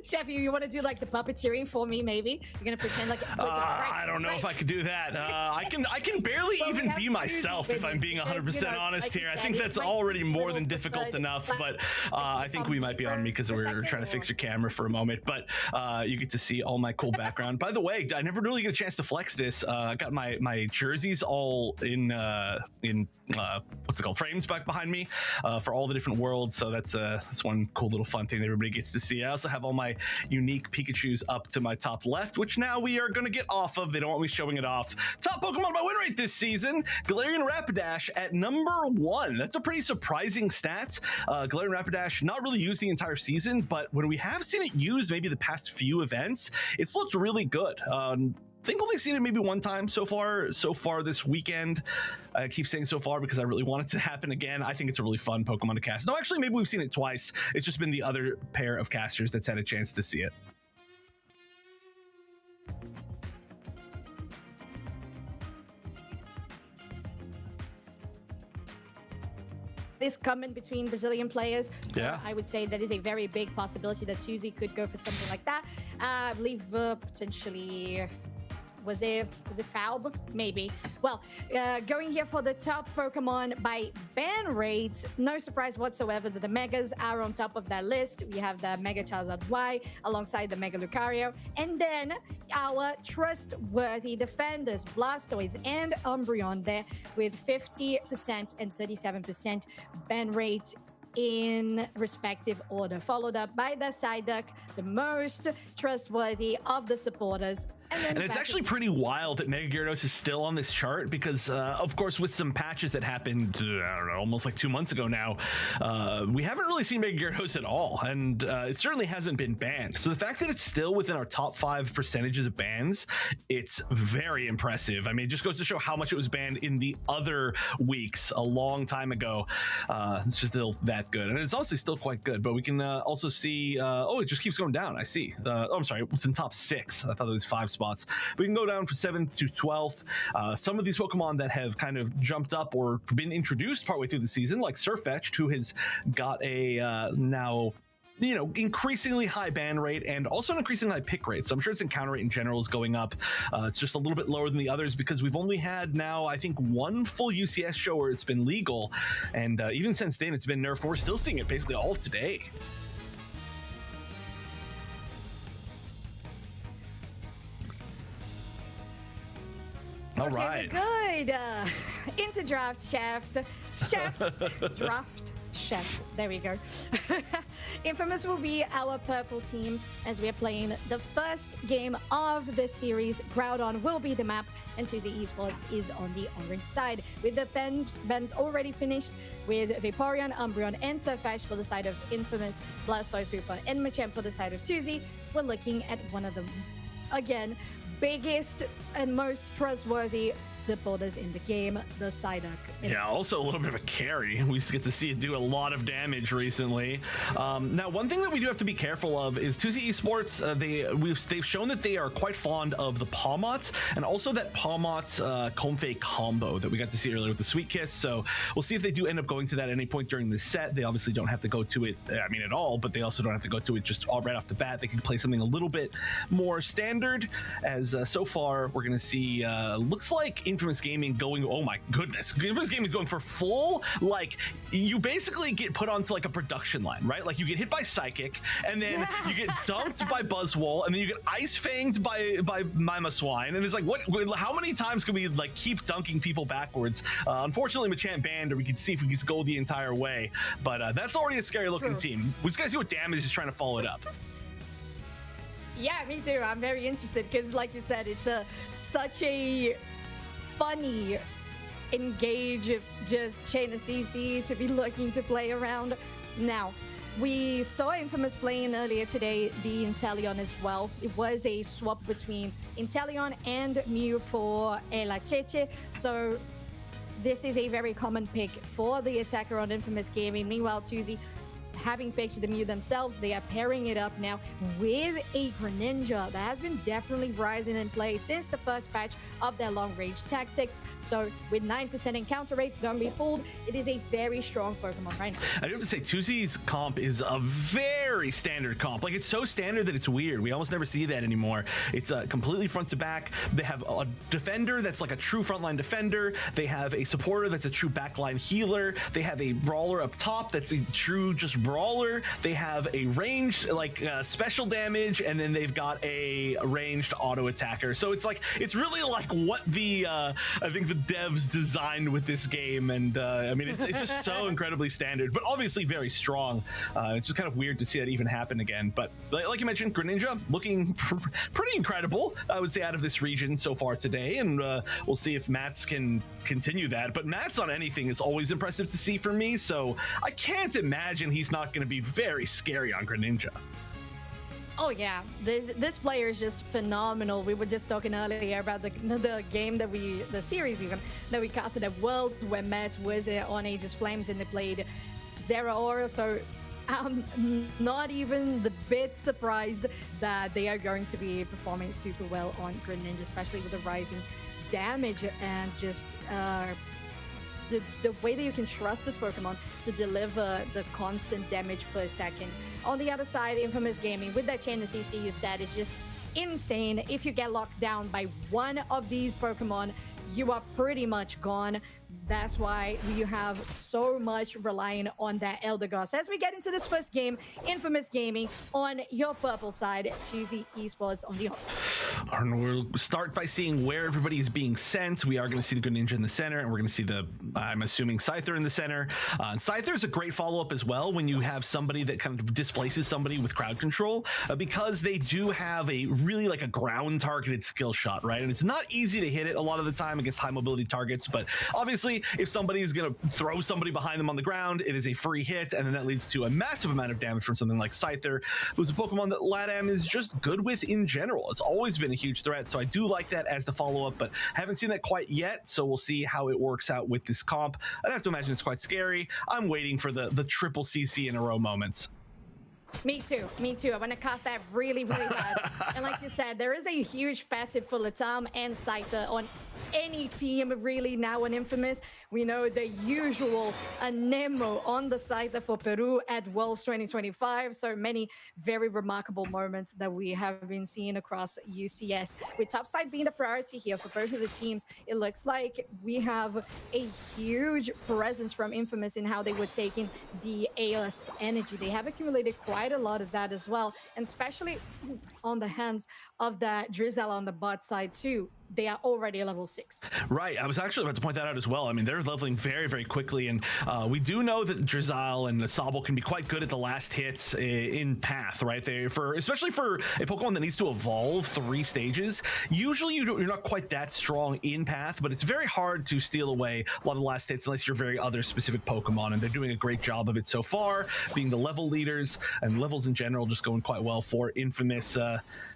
S8: Chef, you want to do like the puppeteering for me? Maybe you're gonna pretend like
S9: I don't know if I could do that. I can barely even be myself, if I'm being 100% honest here. I think that's already more than difficult enough. But I think we might be on me because we're trying to fix your camera for a moment. But you get to see all my cool background. By the way, I never really get a chance to flex this. I got my jerseys all in what's it called, frames back behind me for all the different worlds. So that's one cool little fun thing that everybody gets to see. I also have all my unique Pikachus up to my top left, which now we are going to get off of. They don't want me showing it off. Top Pokemon by win rate this season, Galarian Rapidash at number 1. That's a pretty surprising stat. Galarian Rapidash not really used the entire season, but when we have seen it used maybe the past few events, it's looked really good. I think only seen it maybe one time so far this weekend. I keep saying so far because I really want it to happen again. I think it's a really fun Pokemon to cast. No, actually, maybe we've seen it twice. It's just been the other pair of casters that's had a chance to see it.
S8: This comment between Brazilian players, so
S9: yeah.
S8: I would say that is a very big possibility that 2Z could go for something like that. I believe potentially Was it Falb? Maybe. Well, going here for the top Pokemon by ban rate, no surprise whatsoever that the Megas are on top of that list. We have the Mega Charizard Y alongside the Mega Lucario, and then our trustworthy defenders, Blastoise and Umbreon, there with 50% and 37% ban rate in respective order, followed up by the Psyduck, the most trustworthy of the supporters.
S9: And it's actually pretty wild that Mega Gyarados is still on this chart because, of course, with some patches that happened, I don't know, almost like 2 months ago now, we haven't really seen Mega Gyarados at all, and it certainly hasn't been banned. So the fact that it's still within our top 5 percentages of bans, it's very impressive. I mean, it just goes to show how much it was banned in the other weeks a long time ago. It's just still that good, and it's honestly still quite good. But we can also see, oh, it just keeps going down. I see. Oh, I'm sorry, it's in top 6. I thought it was 5 spots. We can go down from 7th to 12th. Some of these Pokemon that have kind of jumped up or been introduced partway through the season, like Sirfetch'd, who has got a now, you know, increasingly high ban rate and also an increasingly high pick rate. So I'm sure its encounter rate in general is going up. It's just a little bit lower than the others because we've only had now, I think, 1 full UCS show where it's been legal. And even since then, it's been nerfed. We're still seeing it basically all today. All right.
S8: Good. Into draft shaft. Draft chef. There we go. Infamous will be our purple team as we are playing the first game of the series. Groudon will be the map, and 2Z Esports is on the orange side. With the bans already finished, with Vaporeon, Umbreon, and Sirfetch'd for the side of Infamous, Blastoise, Hoopa, and Machamp for the side of 2Z, we're looking at one of the, again, biggest and most trustworthy supporters in the game, the Psyduck.
S9: Yeah, also a little bit of a carry. We get to see it do a lot of damage recently. Now, one thing that we do have to be careful of is 2Z Esports, they've shown that they are quite fond of the Pawmots and also that Pawmots Comfey combo that we got to see earlier with the Sweet Kiss. So we'll see if they do end up going to that at any point during the set. They obviously don't have to go to it, I mean, at all, but they also don't have to go to it just right off the bat. They can play something a little bit more standard, as so far we're going to see, looks like Infamous Gaming going, oh my goodness, Infamous Gaming is going for full, like, you basically get put onto like a production line, right? Like you get hit by Psychic, and then you get dunked by Buzzwole, and then you get Ice Fanged by Mima Swine, and it's like, what? How many times can we like keep dunking people backwards? Unfortunately, Machamp banned, or we could see if we could go the entire way, but that's already a scary looking team. We just gotta see what damage is trying to follow it up.
S8: Yeah, me too. I'm very interested because, like you said, it's such a funny engage, just chain of CC to be looking to play around. Now, we saw Infamous playing earlier today the Inteleon as well. It was a swap between Inteleon and Mew for Ela Cheche, so this is a very common pick for the attacker on Infamous Gaming. Meanwhile, 2Z, having picked the Mew themselves, they are pairing it up now with a Greninja that has been definitely rising in play since the first patch of their long-range tactics. So with 9% encounter rate, don't be fooled, it is a very strong Pokemon right now.
S9: I do have to say, 2Z's comp is a very standard comp. Like, it's so standard that it's weird. We almost never see that anymore. It's completely front to back. They have a defender that's like a true frontline defender. They have a supporter that's a true backline healer. They have a brawler up top that's a true just brawler. They have a ranged like special damage, and then they've got a ranged auto attacker. So it's like, it's really like what the I think the devs designed with this game, and I mean, it's just so incredibly standard, but obviously very strong. It's just kind of weird to see that even happen again. But like you mentioned, Greninja looking pretty incredible, I would say, out of this region so far today, and we'll see if Mats can continue that. But Mats on anything is always impressive to see for me, so I can't imagine he's not going to be very scary on Greninja.
S8: Oh yeah, this player is just phenomenal. We were just talking earlier about the game that the series even, that we casted at World, where Matt was on Aegis Flames and they played Zeraora, so I'm not even the bit surprised that they are going to be performing super well on Greninja, especially with the rising damage and just the way that you can trust this Pokemon to deliver the constant damage per second. On the other side, Infamous Gaming, with that chain of CC you said, is just insane. If you get locked down by one of these Pokemon, you are pretty much gone. That's why you have so much relying on that Eldegoss. As we get into this first game, Infamous Gaming on your purple side, Choosy Esports on the other.
S9: And we'll start by seeing where everybody is being sent. We are going to see the Greninja in the center, and we're going to see I'm assuming, Scyther in the center. Scyther is a great follow-up as well when you have somebody that kind of displaces somebody with crowd control, because they do have a really like a ground-targeted skill shot, right? And it's not easy to hit it a lot of the time against high-mobility targets, but obviously, if somebody is going to throw somebody behind them on the ground, it is a free hit, and then that leads to a massive amount of damage from something like Scyther, who's a Pokemon that Latam is just good with in general. It's always been a huge threat, so I do like that as the follow-up, but haven't seen that quite yet, so we'll see how it works out with this comp. I have to imagine it's quite scary. I'm waiting for the triple CC in a row moments.
S8: Me too. I want to cast that really, really bad. And like you said, there is a huge passive for Latam and Scyther on any team really now on Infamous. We know the usual Nemo on the Scyther for Peru at Worlds 2025. So many very remarkable moments that we have been seeing across UCS. With topside being the priority here for both of the teams, it looks like we have a huge presence from Infamous in how they were taking the AOS energy. They have accumulated quite a lot of that as well, and especially on the hands of that Drizzle on the bot side too. They are already level 6.
S9: Right. I was actually about to point that out as well. I mean, they're leveling very, very quickly, and we do know that Drizzle and Sobble can be quite good at the last hits in Path, right? Especially for a Pokemon that needs to evolve 3 stages. Usually you're not quite that strong in Path, but it's very hard to steal away a lot of the last hits unless you're very other specific Pokemon, and they're doing a great job of it so far, being the level leaders, and levels in general just going quite well for Infamous.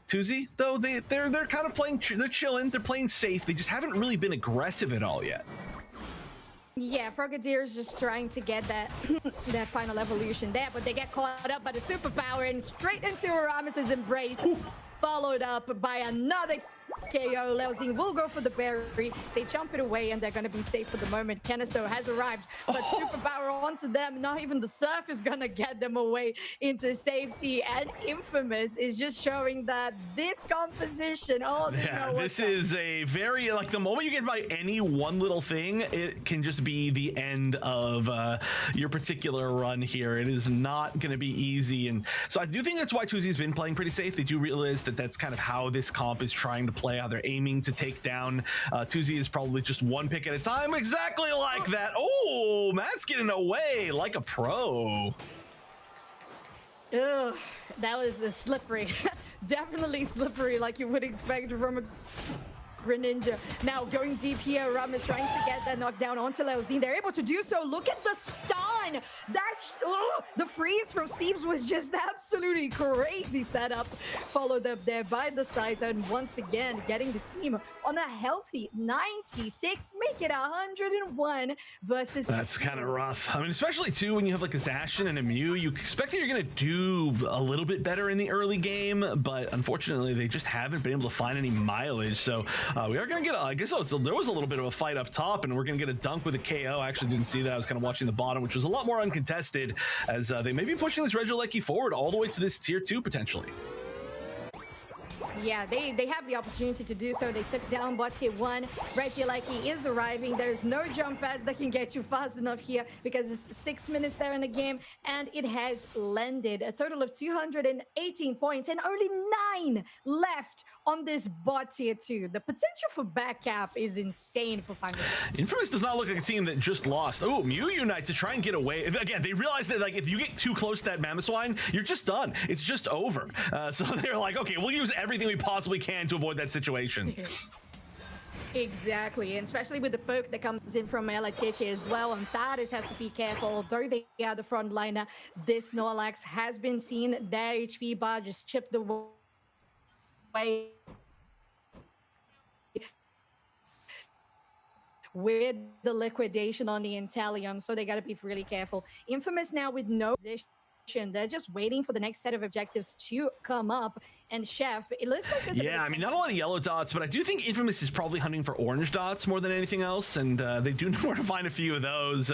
S9: Tuzi, though, they're kind of playing, they're chilling, they're playing safe. They just haven't really been aggressive at all yet.
S8: Yeah, Frogadier's just trying to get that that final evolution there, but they get caught up by the superpower and straight into Aramis's embrace, followed up by another KO. Leozin will go for the berry. They jump it away, and they're going to be safe for the moment. Canisto has arrived, but superpower onto them. Not even the surf is going to get them away into safety. And Infamous is just showing that this composition.
S9: This is a very, like, the moment you get by any one little thing, it can just be the end of your particular run here. It is not going to be easy, and so I do think that's why Tuzi's been playing pretty safe. They do realize that that's kind of how this comp is trying to play, how they're aiming to take down. Tuzi is probably just one pick at a time, exactly like that. Oh, Matt's getting away like a pro.
S8: Ugh, that was slippery. Definitely slippery, like you would expect from a Greninja. Now going deep here, Ram is trying to get that knockdown onto Leozin. They're able to do so. Look at the stun! That's the freeze from Seeps was just absolutely crazy setup. Followed up there by the side, and once again getting the team on a healthy 96, make it 101 versus.
S9: That's kind of rough. I mean, especially too when you have like a Zacian and a Mew, you expect that you're gonna do a little bit better in the early game, but unfortunately they just haven't been able to find any mileage. So we are going to get, I guess there was a little bit of a fight up top, and we're going to get a dunk with a KO. I actually didn't see that. I was kind of watching the bottom, which was a lot more uncontested, as they may be pushing this Regieleki forward all the way to this tier 2 potentially.
S8: Yeah, they have the opportunity to do so. They took down bot tier 1. Regieleki is arriving. There's no jump pads that can get you fast enough here because it's 6 minutes there in the game, and it has landed a total of 218 points and only 9 left on this bot tier 2. The potential for back cap is insane for Final.
S9: Infamous does not look like a team that just lost. Oh, Mew Unite to try and get away. Again, they realize that like if you get too close to that Mamoswine, you're just done. It's just over. So they're like, okay, we'll use everything we possibly can to avoid that situation.
S8: Exactly, and especially with the poke that comes in from Elacheche as well, and Thaddeus has to be careful. Although they are the frontliner, this Snorlax has been seen. Their HP bar just chipped away with the liquidation on the Inteleon, so they got to be really careful. Infamous now with no position. They're just waiting for the next set of objectives to come up, And Chef, it looks like this.
S9: Yeah, I mean, not a lot of yellow dots, but I do think Infamous is probably hunting for orange dots more than anything else, and they do know where to find a few of those.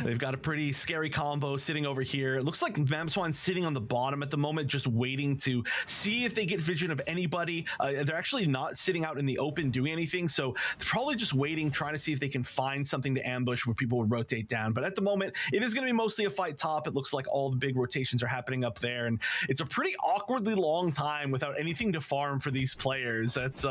S9: They've got a pretty scary combo sitting over here. It looks like Mamswan's sitting on the bottom at the moment, just waiting to see if they get vision of anybody. They're actually not sitting out in the open doing anything, so they're probably just waiting, trying to see if they can find something to ambush where people would rotate down. But at the moment, it is going to be mostly a fight top. It looks like all the big rotations are happening up there, and it's a pretty awkwardly long time without anything to farm for these players. That's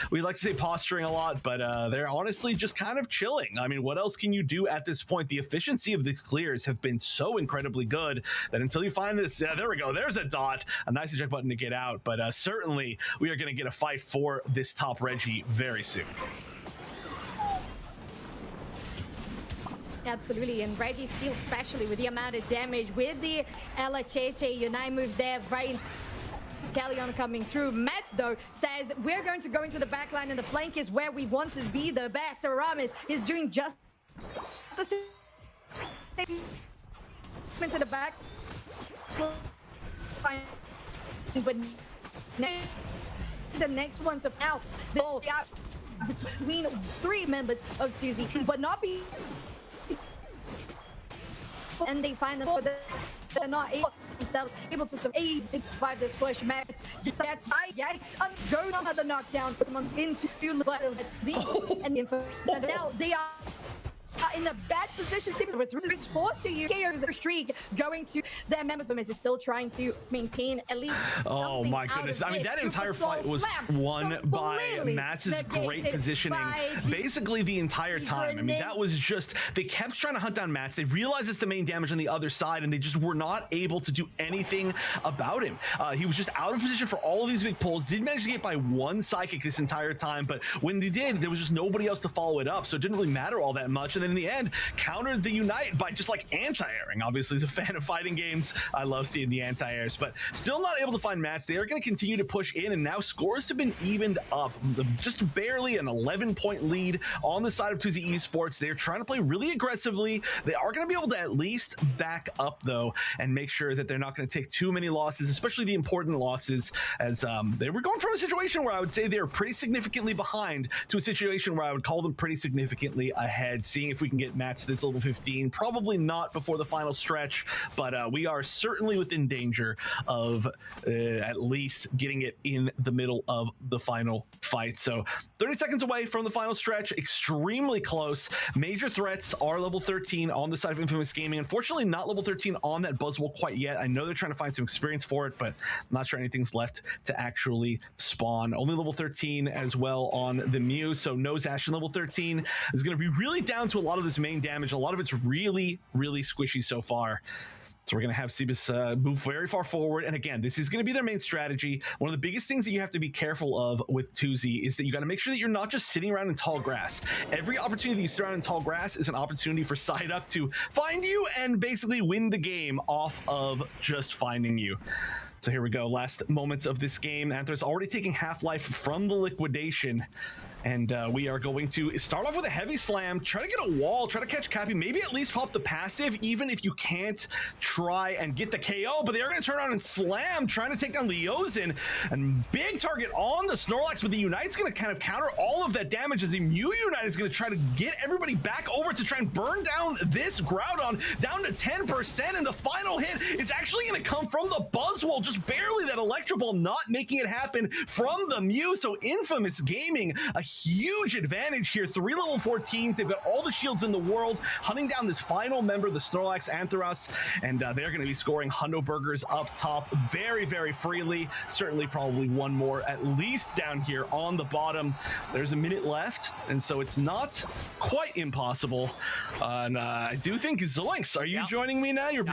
S9: we like to say posturing a lot, but they're honestly just kind of chilling. I mean, what else can you do at this point? The efficiency of these clears have been so incredibly good that until you find this, there we go, there's a dot, a nice eject button to get out, but certainly we are going to get a fight for this top Reggie very soon.
S8: Absolutely, and Reggie still, especially with the amount of damage with the LHH Unite move there, very Talion coming through. Matt, though, says we're going to go into the backline and the flank is where we want to be the best. Aramis is doing just the same into the back. But the next one to foul the ball out between three members of 2Z, but not be. And they find them, they're not able themselves able to survive this push. Max gets going on the knockdown, Pokemon's into Z and Info. Now they are in a bad position. It's forced to use KO's streak going to their Mammoth is still trying to maintain at least.
S9: Oh my goodness. I mean, that entire fight was won by Matt's great positioning basically the entire time. I mean, that was just, they kept trying to hunt down Mats. They realized it's the main damage on the other side, and they just were not able to do anything about him. He was just out of position for all of these big pulls. Did manage to get by one psychic this entire time, but when they did, there was just nobody else to follow it up, so it didn't really matter all that much. And then in the end, countered the Unite by just like anti-airing. Obviously, as a fan of fighting games, I love seeing the anti-airs, but still not able to find Mats. They are going to continue to push in, and now scores have been evened up. Just barely an 11-point lead on the side of 2Z Esports. They're trying to play really aggressively. They are going to be able to at least back up, though, and make sure that they're not going to take too many losses, especially the important losses, as they were going from a situation where I would say they were pretty significantly behind to a situation where I would call them pretty significantly ahead. Seeing if we can get Mats to this level 15, probably not before the final stretch, but we are certainly within danger of at least getting it in the middle of the final fight. So 30 seconds away from the final stretch, extremely close. Major threats are level 13 on the side of Infamous Gaming. Unfortunately, not level 13 on that Buzzwole quite yet. I know they're trying to find some experience for it, but I'm not sure anything's left to actually spawn. Only level 13 as well on the Mew, so Nose Ash in level 13 is going to be really down to a lot of this main damage. A lot of it's really, really squishy so far. So we're going to have Cebus move very far forward. And again, this is going to be their main strategy. One of the biggest things that you have to be careful of with 2Z is that you got to make sure that you're not just sitting around in tall grass. Every opportunity that you sit around in tall grass is an opportunity for Psyduck to find you and basically win the game off of just finding you. So here we go. Last moments of this game. Anthra's already taking half-life from the liquidation. And we are going to start off with a heavy slam, try to get a wall, try to catch Cappy, maybe at least pop the passive, even if you can't try and get the KO, but they are going to turn around and slam, trying to take down Leozin. And big target on the Snorlax, but the Unite's going to kind of counter all of that damage as the Mew Unite is going to try to get everybody back over to try and burn down this Groudon down to 10%, and the final hit is actually going to come from the Buzzwole, just barely. That Electro Ball not making it happen from the Mew. So Infamous Gaming, a huge advantage here. 3 level 14s. They've got all the shields in the world, hunting down this final member, the Snorlax Anthras, and they're going to be scoring Hundo Burgers up top very, very freely. Certainly probably one more at least down here on the bottom. There's a minute left, and so it's not quite impossible. And I do think Zoinks, are you joining me now? You're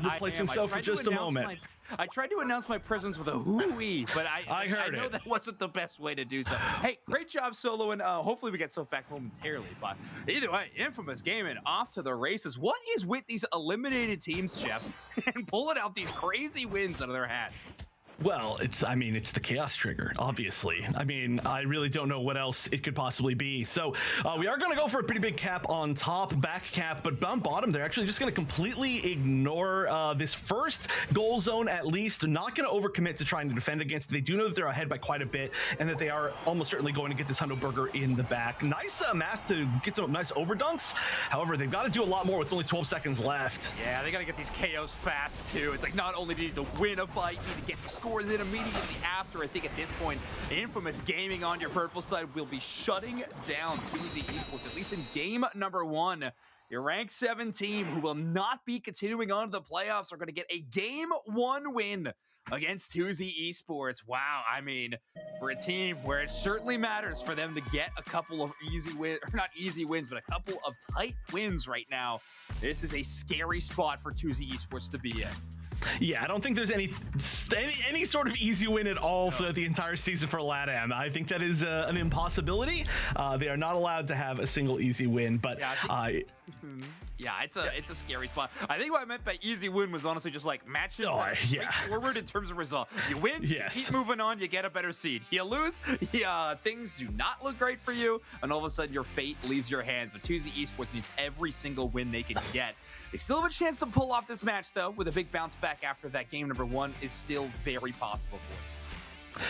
S9: replacing Self for just a moment.
S7: I tried to announce my presence with a hoo-wee, but I know that wasn't the best way to do so. Hey, great job soloing. Hopefully we get Soph back momentarily, but either way, Infamous Gaming off to the races. What is with these eliminated teams, Chef, and pulling out these crazy wins out of their hats?
S9: Well, it's the Chaos Trigger, obviously. I mean, I really don't know what else it could possibly be. So we are going to go for a pretty big cap on top, back cap, but on bottom, they're actually just going to completely ignore this first goal zone, at least. Not going to overcommit to trying to defend against it. They do know that they're ahead by quite a bit, and that they are almost certainly going to get this Hundo Burger in the back. Nice math to get some nice overdunks. However, they've got to do a lot more with only 12 seconds left.
S7: Yeah, they got to get these KOs fast, too. It's like not only do you need to win a fight, you need to get the scores in immediately after. I think at this point, Infamous Gaming on your purple side will be shutting down 2Z Esports, at least in game number 1. Your rank 7 team, who will not be continuing on to the playoffs, are going to get a game 1 win against 2Z Esports. Wow, I mean, for a team where it certainly matters for them to get a couple of easy wins, or not easy wins, but a couple of tight wins right now, this is a scary spot for 2Z Esports to be in.
S9: Yeah, I don't think there's any sort of easy win at all for the entire season for Latam. I think that is an impossibility. They are not allowed to have a single easy win, but
S7: yeah, it's a scary spot. I think what I meant by easy win was honestly just like matches forward in terms of result. You win, you keep moving on, you get a better seed. You lose, things do not look great for you, and all of a sudden your fate leaves your hands. So 2Z Esports needs every single win they can get. They still have a chance to pull off this match, though, with a big bounce back after that. Game number 1 is still very possible for them.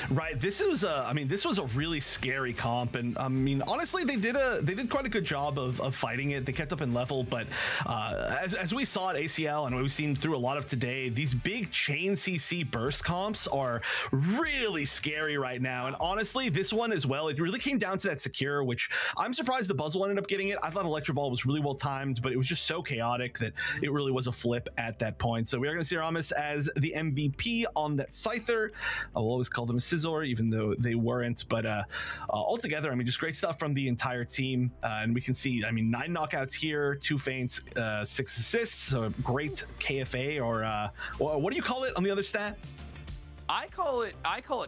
S9: Right, this was a really scary comp, and I mean, honestly, they did quite a good job of fighting it. They kept up in level, but as we saw at ACL and we've seen through a lot of today, these big chain CC burst comps are really scary right now. And honestly, this one as well, it really came down to that secure, which I'm surprised the Buzzle ended up getting it. I thought Electro Ball was really well timed, but it was just so chaotic that it really was a flip at that point. So we are going to see Aramis as the MVP on that Scyther. I'll always call them a Scizor, even though they weren't, but altogether, I mean, just great stuff from the entire team, and we can see, I mean, 9 knockouts here, 2 feints, 6 assists, so great KFA, or what do you call it on the other stat?
S7: I call it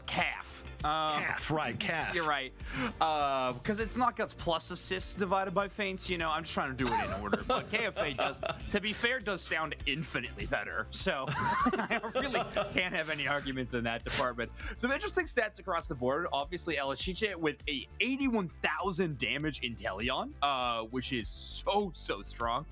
S7: calf.
S9: Calf, right, calf.
S7: You're right. Because it's knockouts plus assists divided by feints, you know, I'm just trying to do it in order. But KFA does, to be fair, does sound infinitely better. So I really can't have any arguments in that department. Some interesting stats across the board. Obviously, Elachiche with a 81,000 damage in Teleon, which is so strong.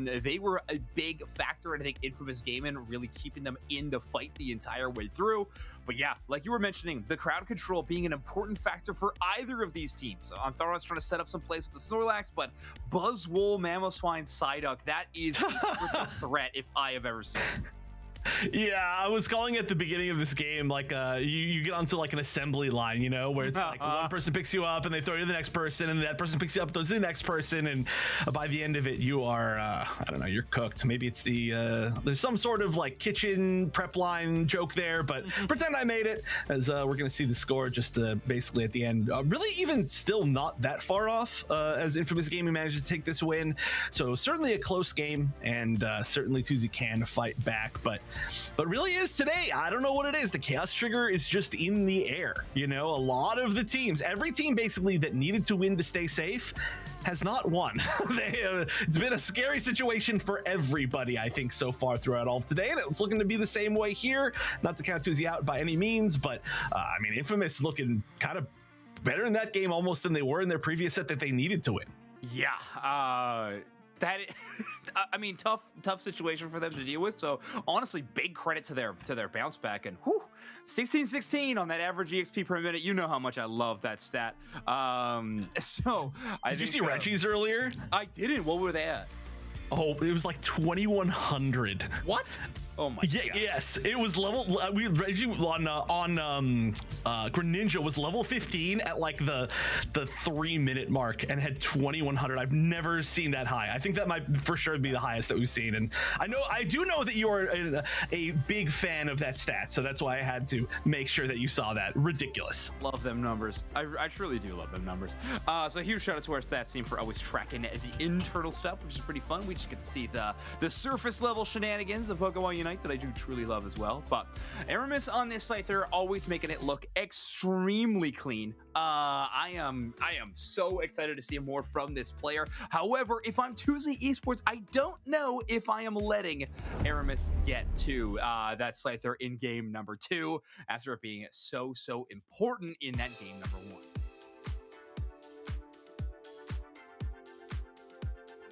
S7: They were a big factor, and I think Infamous Gaming really keeping them in the fight the entire way through. But yeah, like you were mentioning, the crowd control being an important factor for either of these teams. I'm trying to set up some plays with the Snorlax, but Buzzwole, Mamoswine, Psyduck, that is a triple threat if I have ever seen it.
S9: Yeah, I was calling at the beginning of this game, like you get onto like an assembly line, you know, where it's like one person picks you up and they throw you to the next person, and that person picks you up, throws you to the next person, and by the end of it, you are I don't know, you're cooked. Maybe it's the there's some sort of like kitchen prep line joke there, but pretend I made it, as we're gonna see the score just basically at the end. Really, even still not that far off, as Infamous Gaming managed to take this win. So certainly a close game, and certainly 2Z can fight back, but really is today, I don't know what it is. The Chaos Trigger is just in the air. You know, a lot of the teams, every team basically that needed to win to stay safe has not won. It's been a scary situation for everybody, I think, so far throughout all of today, and it's looking to be the same way here. Not to count 2Z out by any means, but I mean, Infamous looking kind of better in that game almost than they were in their previous set that they needed to win.
S7: Yeah, I mean, tough situation for them to deal with. So honestly, big credit to their bounce back, and 16-16 on that average EXP per minute. You know how much I love that stat. So
S9: did you see Reggie's earlier?
S7: I didn't. What were they at?
S9: Oh, it was like 2,100.
S7: What? Oh my god.
S9: Yes, it was level. Reggie on Greninja was level 15 at like the 3-minute mark and had 2,100. I've never seen that high. I think that might for sure be the highest that we've seen. And I do know that you are a big fan of that stat, so that's why I had to make sure that you saw that. Ridiculous.
S7: Love them numbers. I truly do love them numbers. So huge shout out to our stats team for always tracking the internal stuff, which is pretty fun. We just get to see the surface level shenanigans of Pokemon Unite that I do truly love as well. But Aramis on this Scyther always making it look extremely clean. I am so excited to see more from this player. However, if I'm Tuesday Esports, I don't know if I am letting Aramis get to that Scyther in game number 2 after it being so important in that game number 1.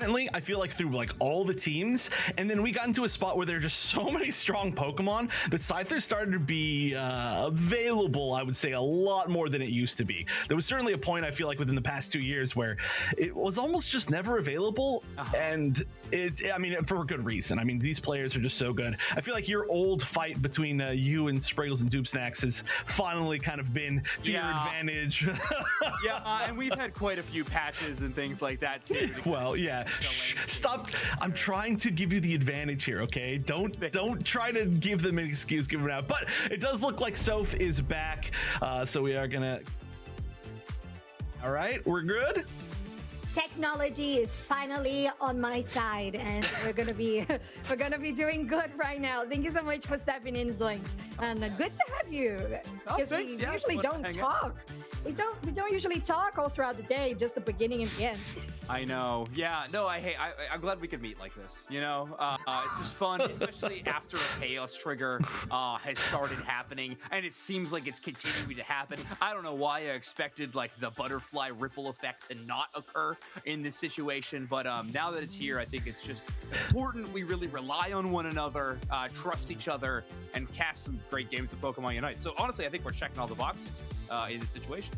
S9: I feel like through like all the teams, and then we got into a spot where there are just so many strong Pokemon that Scyther started to be available, I would say, a lot more than it used to be. There was certainly a point, I feel like, within the past 2 years where it was almost just never available, and I mean, for a good reason. I mean, these players are just so good. I feel like your old fight between you and Spriggles and Dupe Snacks has finally kind of been to your advantage.
S7: And we've had quite a few patches and things like that too.
S9: Well, yeah. Shh, stop. I'm trying to give you the advantage here, okay? Don't try to give them an excuse, give them out. But it does look like Soph is back, so we are gonna. All right, we're good.
S8: Technology is finally on my side, and we're gonna be doing good right now. Thank you so much for stepping in, Zoinks, and good to have you. Because we usually don't talk. We don't usually talk all throughout the day, just the beginning and the end.
S7: I know. Yeah. No. I'm glad we could meet like this. You know, it's just fun, especially after a chaos trigger has started happening, and it seems like it's continuing to happen. I don't know why I expected like the butterfly ripple effect to not occur in this situation, but now that it's here, I think it's just important we really rely on one another, trust each other, and cast some great games of Pokemon Unite. So honestly, I think we're checking all the boxes in this situation.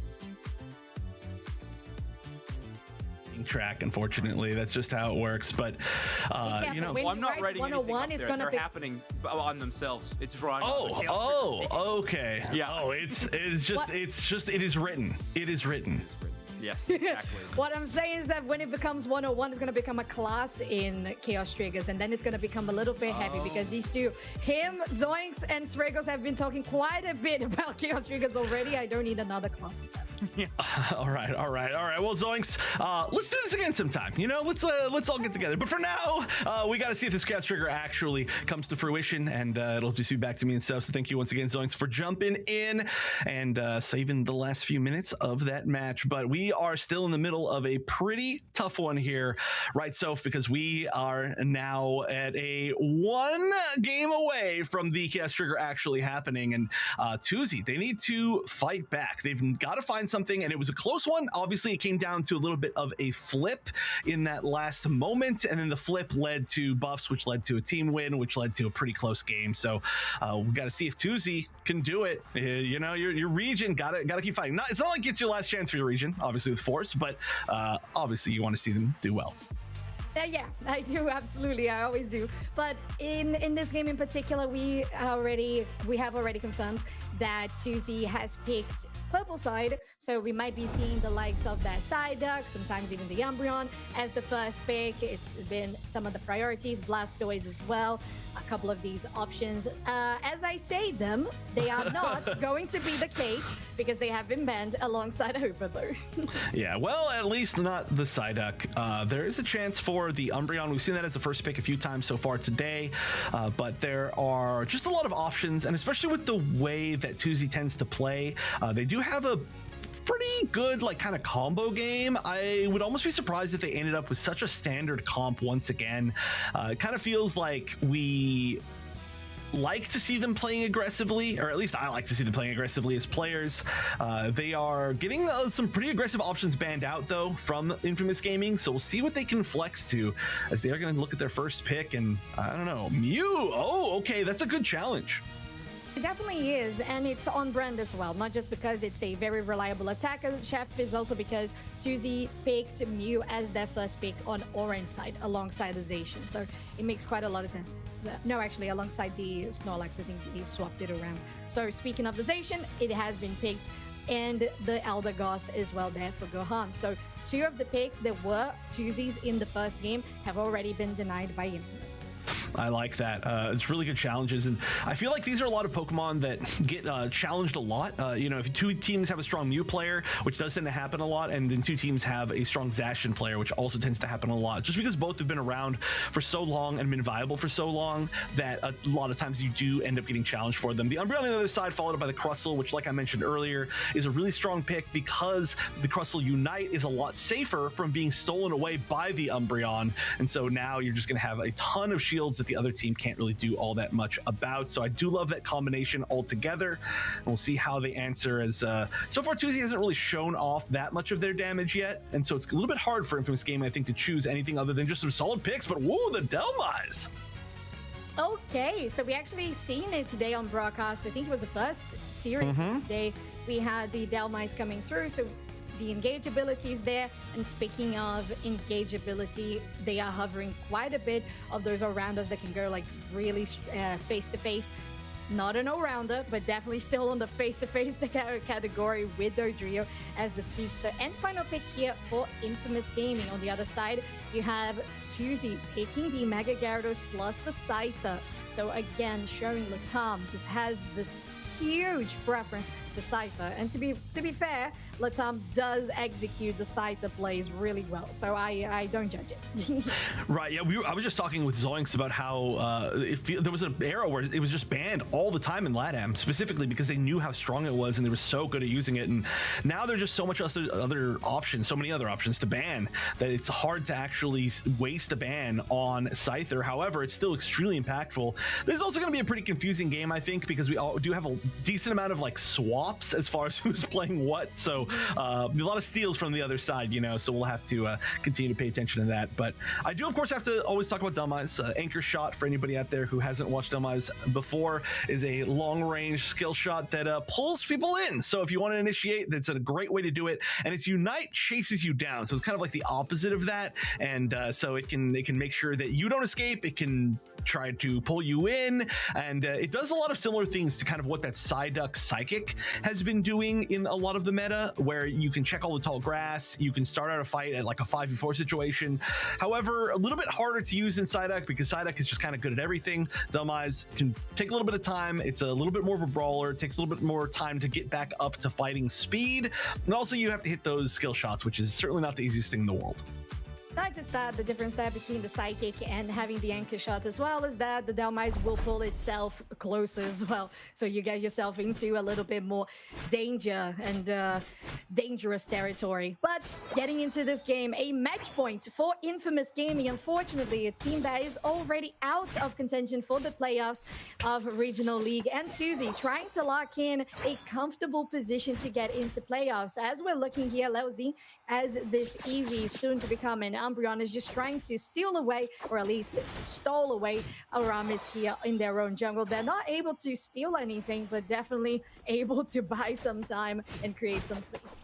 S9: Track, unfortunately, that's just how it works. But you know,
S7: I'm not writing anything up there. They're happening on themselves. It's drawing.
S9: Okay.
S7: Yeah.
S9: It is written. It is written.
S7: Yes, exactly.
S8: What I'm saying is that when it becomes 101, it's going to become a class in Chaos Triggers, and then it's going to become a little bit heavy because these two, him, Zoinks, and Spriggles have been talking quite a bit about Chaos Triggers already. I don't need another class.
S9: Yeah. All right. Well, Zoinks, let's do this again sometime. You know, let's all get together. But for now, we got to see if this Chaos Trigger actually comes to fruition, and it'll just be back to me and stuff. So thank you once again, Zoinks, for jumping in and saving the last few minutes of that match. But we are still in the middle of a pretty tough one here, right, Soph? Because we are now at a 1 game away from the Chaos Trigger actually happening, and Tuesday, they need to fight back. They've got to find something, and it was a close one. Obviously, it came down to a little bit of a flip in that last moment, and then the flip led to buffs, which led to a team win, which led to a pretty close game. So we got to see if Tuesday can do it. You know, your region gotta keep fighting. It's not like it's your last chance for your region, obviously with Force, but obviously you want to see them do well.
S8: Yeah, I do, absolutely. I always do. But in this game in particular, we have already confirmed that Tuesday has picked purple side, so we might be seeing the likes of that Psyduck, sometimes even the Umbreon as the first pick. It's been some of the priorities, Blastoise as well, a couple of these options. As I say them, they are not going to be the case because they have been banned alongside Hooper.
S9: Yeah, well, at least not the Psyduck. There is a chance for the Umbreon. We've seen that as a first pick a few times so far today, but there are just a lot of options, and especially with the way that Tuesday tends to play, they do have a pretty good like kind of combo game. I would almost be surprised if they ended up with such a standard comp once again. It kind of feels like we like to see them playing aggressively, or at least I like to see them playing aggressively as players. They are getting some pretty aggressive options banned out though from Infamous Gaming, so we'll see what they can flex to as they are going to look at their first pick. And I don't know, Mew. Oh, okay, that's a good challenge.
S8: It definitely is, and it's on brand as well, not just because it's a very reliable attacker, Chef, is also because Tuesday picked Mew as their first pick on orange side alongside the Zacian, so it makes quite a lot of sense. No, actually, alongside the Snorlax, I think he swapped it around. So speaking of the Zacian, it has been picked, and the Eldegoss as well there for Gohan. So 2 of the picks that were Tuesdays in the first game have already been denied by Infamous.
S9: I like that. It's really good challenges, and I feel like these are a lot of Pokemon that get challenged a lot. You know, if two teams have a strong Mew player, which does tend to happen a lot, and then two teams have a strong Zacian player, which also tends to happen a lot, just because both have been around for so long and been viable for so long that a lot of times you do end up getting challenged for them. The Umbreon on the other side, followed by the Crustle, which, like I mentioned earlier, is a really strong pick because the Crustle Unite is a lot safer from being stolen away by the Umbreon, and so now you're just going to have a ton of shields that the other team can't really do all that much about. So I do love that combination altogether, and we'll see how they answer, as so far Tuesday hasn't really shown off that much of their damage yet, and so it's a little bit hard for Infamous Gaming, I think, to choose anything other than just some solid picks. But whoa, the Delmise!
S8: Okay, so we actually seen it today on broadcast. I think it was the first series today. We had the Delmise coming through, so the engage ability is there. And speaking of engage ability, they are hovering quite a bit of those all-rounders that can go like really face-to-face. Not an all-rounder, but definitely still on the face-to-face category with Dodrio as the speedster. And final pick here for Infamous Gaming. On the other side, you have Tuesday picking the Mega Gyarados plus the Scyther. So again, showing Latam just has this huge preference for Scyther. And to be fair, Latam does execute the Scyther plays really well, so I don't judge it.
S9: Right, yeah, I was just talking with Zoinks about how there was an era where it was just banned all the time in Latam, specifically because they knew how strong it was and they were so good at using it, and now there's just so much other options, so many other options to ban, that it's hard to actually waste a ban on Scyther. However, it's still extremely impactful. This is also going to be a pretty confusing game, I think, because we all do have a decent amount of like swaps as far as who's playing what, so a lot of steals from the other side, you know, so we'll have to continue to pay attention to that. But I do, of course, have to always talk about Delmise. Anchor Shot, for anybody out there who hasn't watched Delmise before, is a long-range skill shot that pulls people in. So if you want to initiate, that's a great way to do it. And its Unite chases you down, so it's kind of like the opposite of that. And so it can make sure that you don't escape. It can try to pull you in, and it does a lot of similar things to kind of what that Psyduck Psychic has been doing in a lot of the meta, where you can check all the tall grass, you can start out a fight at like a 5v4 situation. However, a little bit harder to use than Psyduck because Psyduck is just kind of good at everything. Delmise can take a little bit of time. It's a little bit more of a brawler. It takes a little bit more time to get back up to fighting speed, and also you have to hit those skill shots, which is certainly not the easiest thing in the world.
S8: Not just that, the difference there between the Psychic and having the Anchor Shot as well is that the Delmise will pull itself closer as well. So you get yourself into a little bit more danger and dangerous territory. But getting into this game, a match point for Infamous Gaming. Unfortunately, a team that is already out of contention for the playoffs of Regional League, and Tuesday trying to lock in a comfortable position to get into playoffs. As we're looking here, Leuzi, as this Eevee soon to become an Umbreon, is just trying to steal away, or at least stole away, Aramis here in their own jungle. They're not able to steal anything, but definitely able to buy some time and create some space.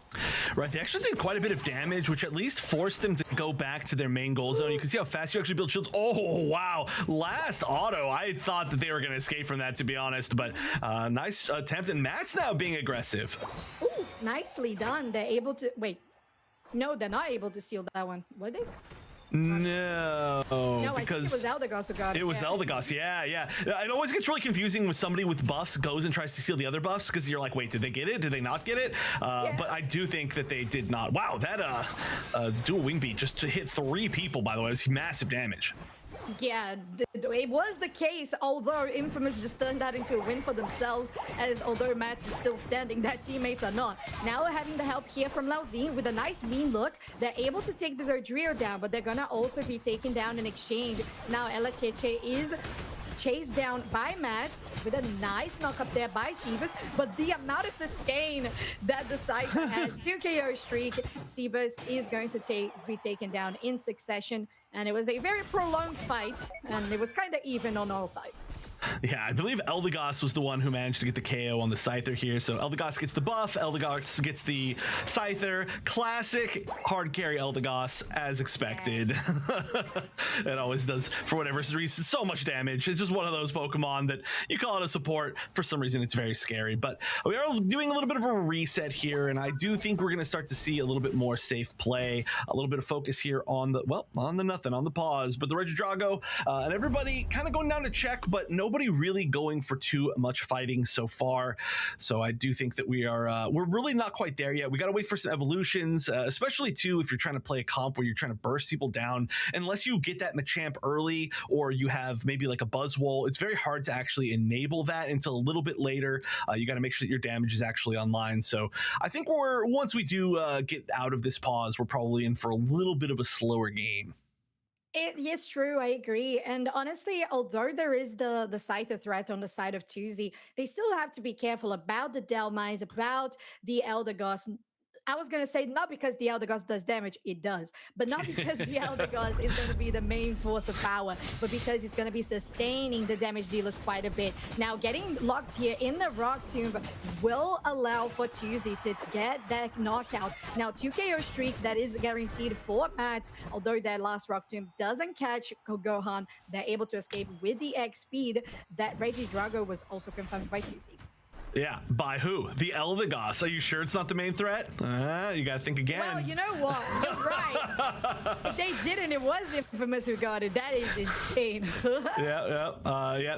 S9: Right, they actually did quite a bit of damage, which at least forced them to go back to their main goal zone. You can see how fast you actually build shields. Oh, wow. Last auto. I thought that they were going to escape from that, to be honest, but nice attempt. And Matt's now being aggressive.
S8: Ooh, nicely done. They're able to... Wait. No, they're not able to steal that one. Were they?
S9: No,
S8: I think it was Eldegoss who got it.
S9: It was Eldegoss, yeah. It always gets really confusing when somebody with buffs goes and tries to steal the other buffs, because you're like, wait, did they get it? Did they not get it? But I do think that they did not. Wow, that dual wing beat just to hit 3 people, by the way, was massive damage.
S8: Yeah, it was the case, although Infamous just turned that into a win for themselves, as although Mats is still standing, their teammates are not. Now having the help here from Lauzin with a nice mean look, they're able to take the Dodrio down, but they're gonna also be taken down in exchange. Now Ella Cheche is chased down by Mats with a nice knock up there by Seabus, but the amount of sustain that the Cypher has, 2 KO streak, Seabus is going to be taken down in succession, and it was a very prolonged fight, and it was kind of even on all sides.
S9: Yeah, I believe Eldegoss was the one who managed to get the KO on the Scyther here. So Eldegoss gets the buff, Eldegoss gets the Scyther. Classic hard carry Eldegoss, as expected. It always does, for whatever reason, so much damage. It's just one of those Pokemon that you call it a support. For some reason, it's very scary. But we are doing a little bit of a reset here, and I do think we're going to start to see a little bit more safe play, a little bit of focus here on the, well, on the nothing, on the pause. But the Regidrago and everybody kind of going down to check, but nobody really going for too much fighting so far. So I do think that we're really not quite there yet. We got to wait for some evolutions, especially too if you're trying to play a comp where you're trying to burst people down. Unless you get that Machamp early, or you have maybe like a Buzzwole, it's very hard to actually enable that until a little bit later. You got to make sure that your damage is actually online. So I think once we do get out of this pause, we're probably in for a little bit of a slower game.
S8: It is true, I agree. And honestly, although there is the Scyther threat on the side of Tuesday, they still have to be careful about the Delmise, about the Eldegoss. I was going to say not because the Eldegoss does damage, it does, but not because the Eldegoss is going to be the main force of power, but because it's going to be sustaining the damage dealers quite a bit. Now, getting locked here in the Rock Tomb will allow for Tuesday to get that knockout. Now, 2 KO streak that is guaranteed for Mats, although that last Rock Tomb doesn't catch Gohan, they're able to escape with the X speed. That Regidrago was also confirmed by Tuesday.
S9: Yeah, by who? The Eldegoss. Are you sure it's not the main threat? You gotta think again.
S8: Well, you know what? You're right. If they didn't, it was Infamous who got it. That is insane.
S9: Yeah,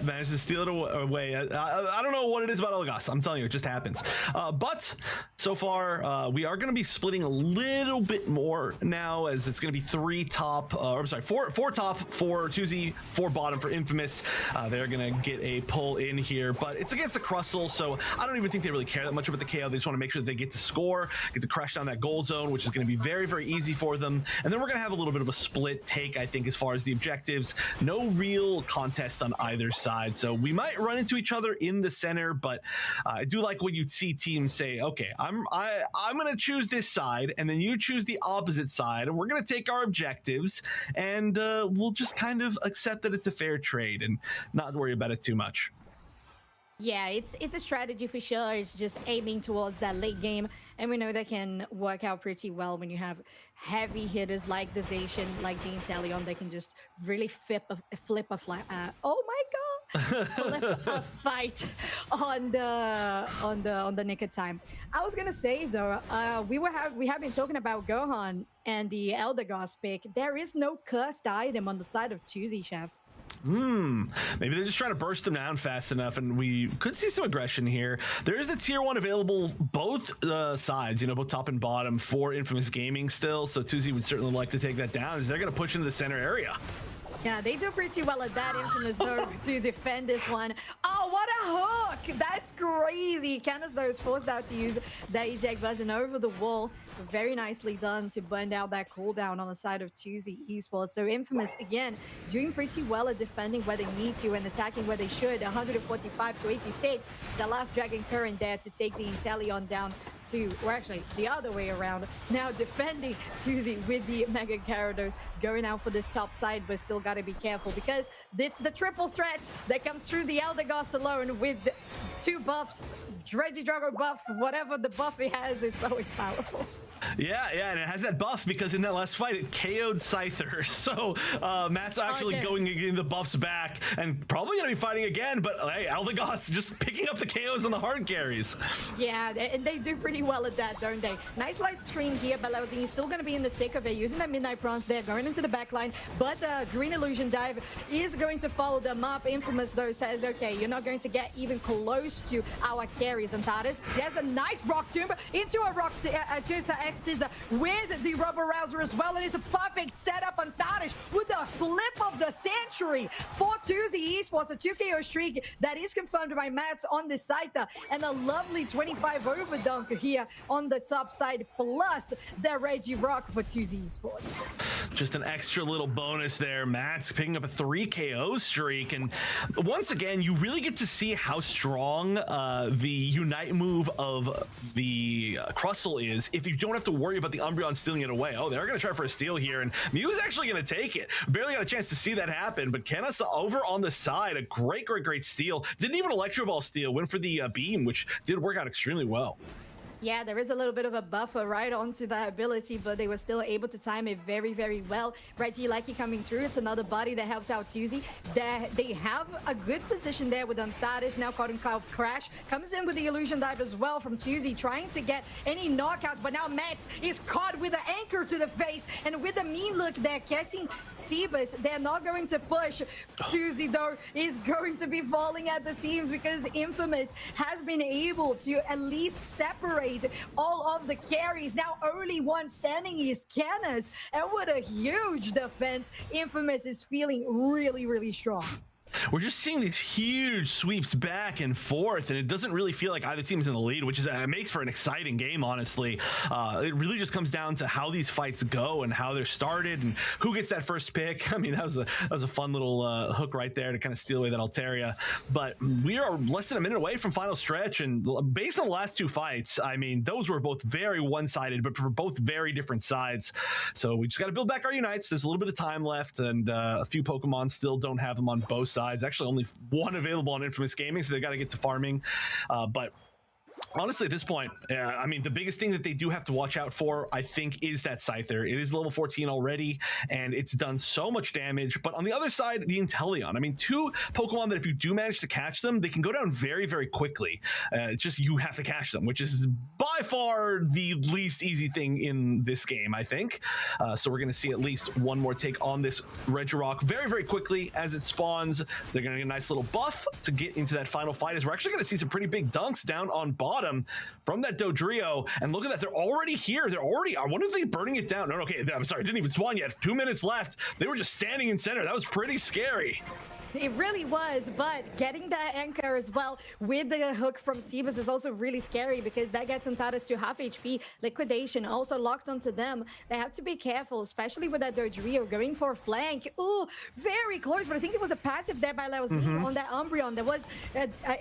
S9: managed to steal it away. I don't know what it is about Eldegoss. I'm telling you, it just happens. But so far, we are going to be splitting a little bit more now, as it's going to be 4 top for Tuesday, 4 bottom for Infamous. They're going to get a pull in here, but it's against the Crustle, so I don't even think they really care that much about the KO. They just want to make sure that they get to score, get to crash down that goal zone, which is going to be very, very easy for them. And then we're going to have a little bit of a split take, I think, as far as the objectives. No real contest on either side, so we might run into each other in the center, but I do like when you see teams say, okay, I'm going to choose this side, and then you choose the opposite side, and we're going to take our objectives, and we'll just kind of accept that it's a fair trade and not worry about it too much.
S8: Yeah, it's a strategy for sure. It's just aiming towards that late game, and we know that can work out pretty well when you have heavy hitters like the Zacian, like the Inteleon. They can just really flip a fight on the nick of time. I was gonna say though, we have been talking about Gohan and the Eldegoss pick. There is no cursed item on the side of Tuesday, Chef.
S9: Maybe they're just trying to burst them down fast enough, and we could see some aggression here. There is a tier 1 available both sides, both top and bottom for Infamous Gaming still, so Tuesday would certainly like to take that down as they're going to push into the center area.
S8: Yeah, they do pretty well at that, Infamous, though, to defend this one. Oh, what a hook! That's crazy. Canis, though, is forced out to use that eject button over the wall. Very nicely done to burn out that cooldown on the side of Tuesday Esports. So Infamous, again, doing pretty well at defending where they need to and attacking where they should. 145 to 86. The last Dragon Current there to take the Inteleon down to, or actually the other way around. Now defending Tuesday with the Mega Gyarados, going out for this top side, but still got to be careful because it's the triple threat that comes through the Eldegoss alone with 2 buffs. Regidrago buff, whatever the buff he has, it's always powerful.
S9: Yeah, and it has that buff because in that last fight it KO'd Scyther. So Matt's actually going and getting the buffs back and probably going to be fighting again, but hey, Eldegoss just picking up the KOs on the hard carries.
S8: Yeah, and they do pretty well at that, don't they? Nice light screen here, but Lauzin is still going to be in the thick of it, using that Midnight Bronze there, going into the backline, but the Green Illusion Dive is going to follow them up. Infamous, though, says, okay, you're not going to get even close to our carries. And Tatis, there's a nice Rock Tomb into a Rock X's with the Rubber Rouser as well. It is a perfect setup on Tadish with the flip of the century for Tuesday Esports. A 2 KO streak that is confirmed by Mats on the side, and a lovely 25 overdunk here on the top side, plus the Reggie Rock for Tuesday Esports.
S9: Just an extra little bonus there. Mats picking up a 3 KO streak, and once again, you really get to see how strong the Unite move of the Crustle is if you don't have have to worry about the Umbreon stealing it away. Oh, they're going to try for a steal here, and Mew's actually going to take it. Barely got a chance to see that happen, but Kenna over on the side, a great steal. Didn't even Electro Ball steal, went for the beam, which did work out extremely well.
S8: Yeah, there is a little bit of a buffer right onto that ability, but they were still able to time it very, very well. Reggie Lucky coming through. It's another body that helps out Tuesday. They have a good position there with Antares. Now Cardocados Crash comes in with the illusion dive as well from Tuesday, trying to get any knockouts, but now Mets is caught with an anchor to the face, and with the mean look, they're getting Sebas. They're not going to push. Tuesday, though, is going to be falling at the seams because Infamous has been able to at least separate all of the carries. Now only one standing is Canas, and what a huge defense. Infamous is feeling really, really strong.
S9: We're just seeing these huge sweeps back and forth, and it doesn't really feel like either team's in the lead, which is makes for an exciting game, honestly. It really just comes down to how these fights go and how they're started and who gets that first pick. I mean, that was a fun little hook right there to kind of steal away that Altaria. But we are less than a minute away from final stretch, and based on the last two fights, I mean, those were both very one-sided, but for both very different sides. So we just got to build back our unites. There's a little bit of time left, and a few Pokemon still don't have them on both sides. Actually, only one available on Infamous Gaming, so they got to get to farming. But honestly, at this point, I mean, the biggest thing that they do have to watch out for, I think, is that Scyther. It is level 14 already, and it's done so much damage. But on the other side, the Inteleon. I mean, two Pokemon that if you do manage to catch them, they can go down very, very quickly. Just you have to catch them, which is by far the least easy thing in this game, I think. So we're going to see at least one more take on this Regirock very, very quickly as it spawns. They're going to get a nice little buff to get into that final fight, as we're actually going to see some pretty big dunks down on bottom from that Dodrio. And look at that, they're already here. They're already, I wonder if they're burning it down. No, okay, I'm sorry, it didn't even spawn yet. 2 minutes left. They were just standing in center. That was pretty scary.
S8: It really was, but getting that anchor as well with the hook from Sebas is also really scary because that gets Antares to half HP. Liquidation also locked onto them. They have to be careful, especially with that Dodrio going for a flank. Ooh, very close, but I think it was a passive there by Leozing on that Umbreon that was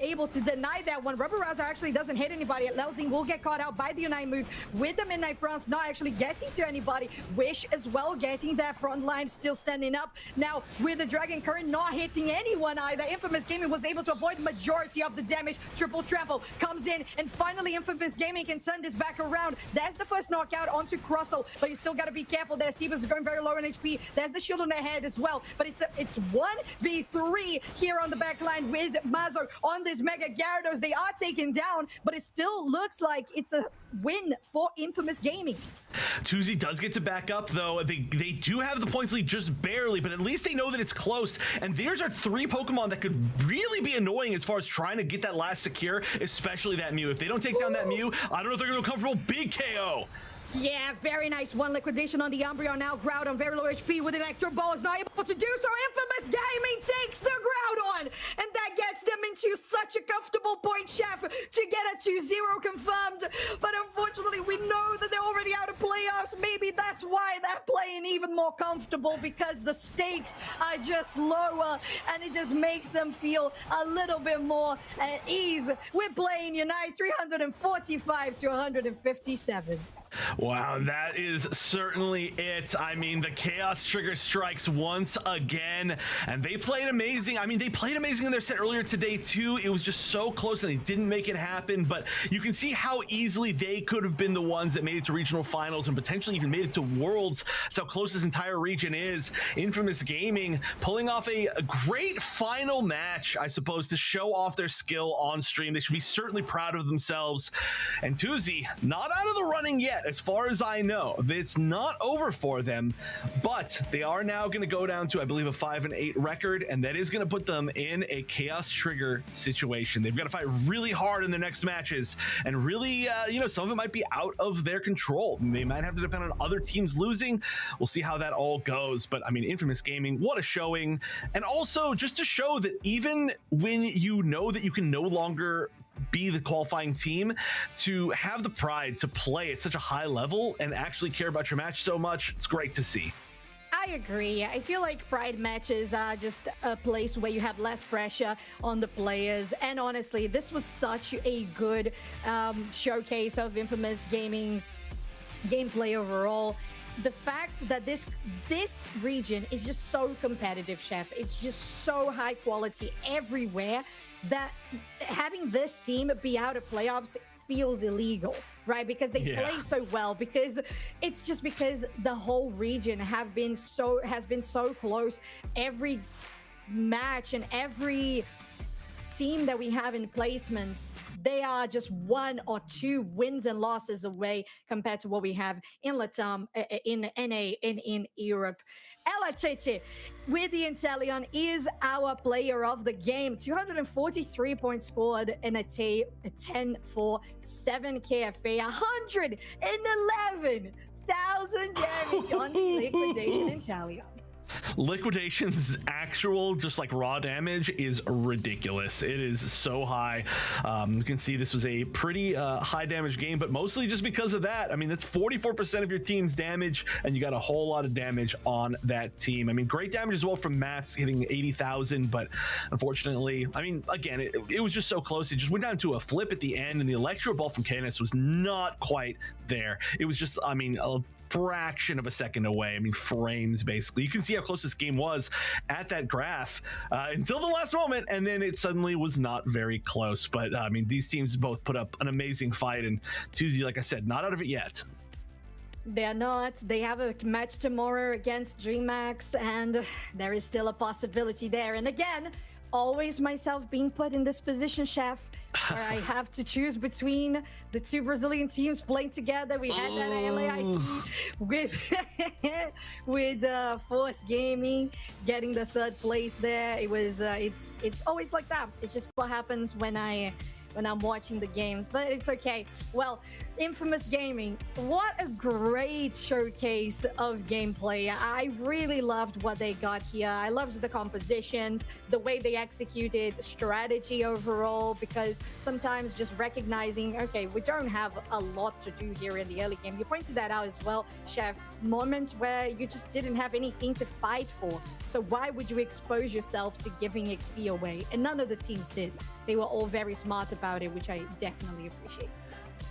S8: able to deny that one. Rubber Rouser actually doesn't hit anybody. Leozing will get caught out by the Unite move with the Midnight Bronze not actually getting to anybody. Wish as well getting that front line still standing up. Now with the Dragon Current not hitting anyone either. Infamous Gaming was able to avoid majority of the damage. Triple Trample comes in, and finally Infamous Gaming can send this back around. That's the first knockout onto Crustle, but you still got to be careful there. Sebas is going very low on HP. There's the shield on their head as well, but it's 1v3 here on the back line with Mazo on this Mega Gyarados. They are taken down, but it still looks like it's a win for Infamous Gaming.
S9: Tuesday does get to back up, though. They do have the points lead just barely, but at least they know that it's close. And there's our three Pokemon that could really be annoying as far as trying to get that last secure, especially that Mew. If they don't take down that Mew, I don't know if they're going to go comfortable. Big KO.
S8: Yeah, very nice. One liquidation on the Umbreon now. Groudon very low HP with Electro Ball is not able to do so. Infamous Gaming takes the Groudon, and that gets them into such a comfortable point, Chef, to get a 2-0 confirmed. But unfortunately, we know that they're already out of playoffs. Maybe that's why they're playing even more comfortable, because the stakes are just lower, and it just makes them feel a little bit more at ease. We're playing Unite 345 to 157.
S9: Wow, that is certainly it. I mean, the Chaos Trigger strikes once again, and they played amazing. I mean, they played amazing in their set earlier today, too. It was just so close, and they didn't make it happen, but you can see how easily they could have been the ones that made it to regional finals and potentially even made it to Worlds. That's how close this entire region is. Infamous Gaming pulling off a great final match, I suppose, to show off their skill on stream. They should be certainly proud of themselves. And Tuzi, not out of the running yet. As far as I know, it's not over for them, but they are now going to go down to, I believe, a 5-8 record, and that is going to put them in a Chaos Trigger situation. They've got to fight really hard in their next matches, and really, some of it might be out of their control. They might have to depend on other teams losing. We'll see how that all goes, but I mean, Infamous Gaming, what a showing. And also, just to show that even when you know that you can no longer be the qualifying team, to have the pride to play at such a high level and actually care about your match so much, it's great to see.
S8: I agree. I feel like Pride matches are just a place where you have less pressure on the players. And honestly, this was such a good showcase of Infamous Gaming's gameplay overall. The fact that this region is just so competitive, Chef. It's just so high quality everywhere that having this team be out of playoffs feels illegal, right? Because they play so well, because it's just because the whole region has been so close. Every match and every team that we have in placements, they are just 1 or 2 wins and losses away compared to what we have in Latam, in NA, and in Europe. LHT with the Inteleon is our player of the game. 243 points scored and a 10 for 7 KFA, 111,000 damage on the Liquidation Inteleon.
S9: Liquidation's actual just like raw damage is ridiculous. It is so high. You can see this was a pretty high damage game, but mostly just because of that. I mean, that's 44% of your team's damage, and you got a whole lot of damage on that team. I mean, great damage as well from Mats hitting 80,000, but unfortunately, I mean, again, it was just so close. It just went down to a flip at the end, and the Electro Ball from Canis was not quite there. It was just, I mean, a fraction of a second away. I mean, frames basically. You can see how close this game was at that graph until the last moment, and then it suddenly was not very close. But I mean, these teams both put up an amazing fight, and Tuesday, like I said, not out of it yet.
S8: They're not. They have a match tomorrow against DreamHack, and there is still a possibility there. And again, always myself being put in this position, Chef, where I have to choose between the 2 Brazilian teams playing together. We had that LAIC with Force Gaming getting the 3rd place there. It was it's always like that. It's just what happens when I'm watching the games, but it's okay. Well, Infamous Gaming, what a great showcase of gameplay. I really loved what they got here. I loved the compositions, the way they executed strategy overall, because sometimes just recognizing, okay, we don't have a lot to do here in the early game. You pointed that out as well, Chef. Moments where you just didn't have anything to fight for. So why would you expose yourself to giving XP away? And none of the teams did. They were all very smart about it, which I definitely appreciate.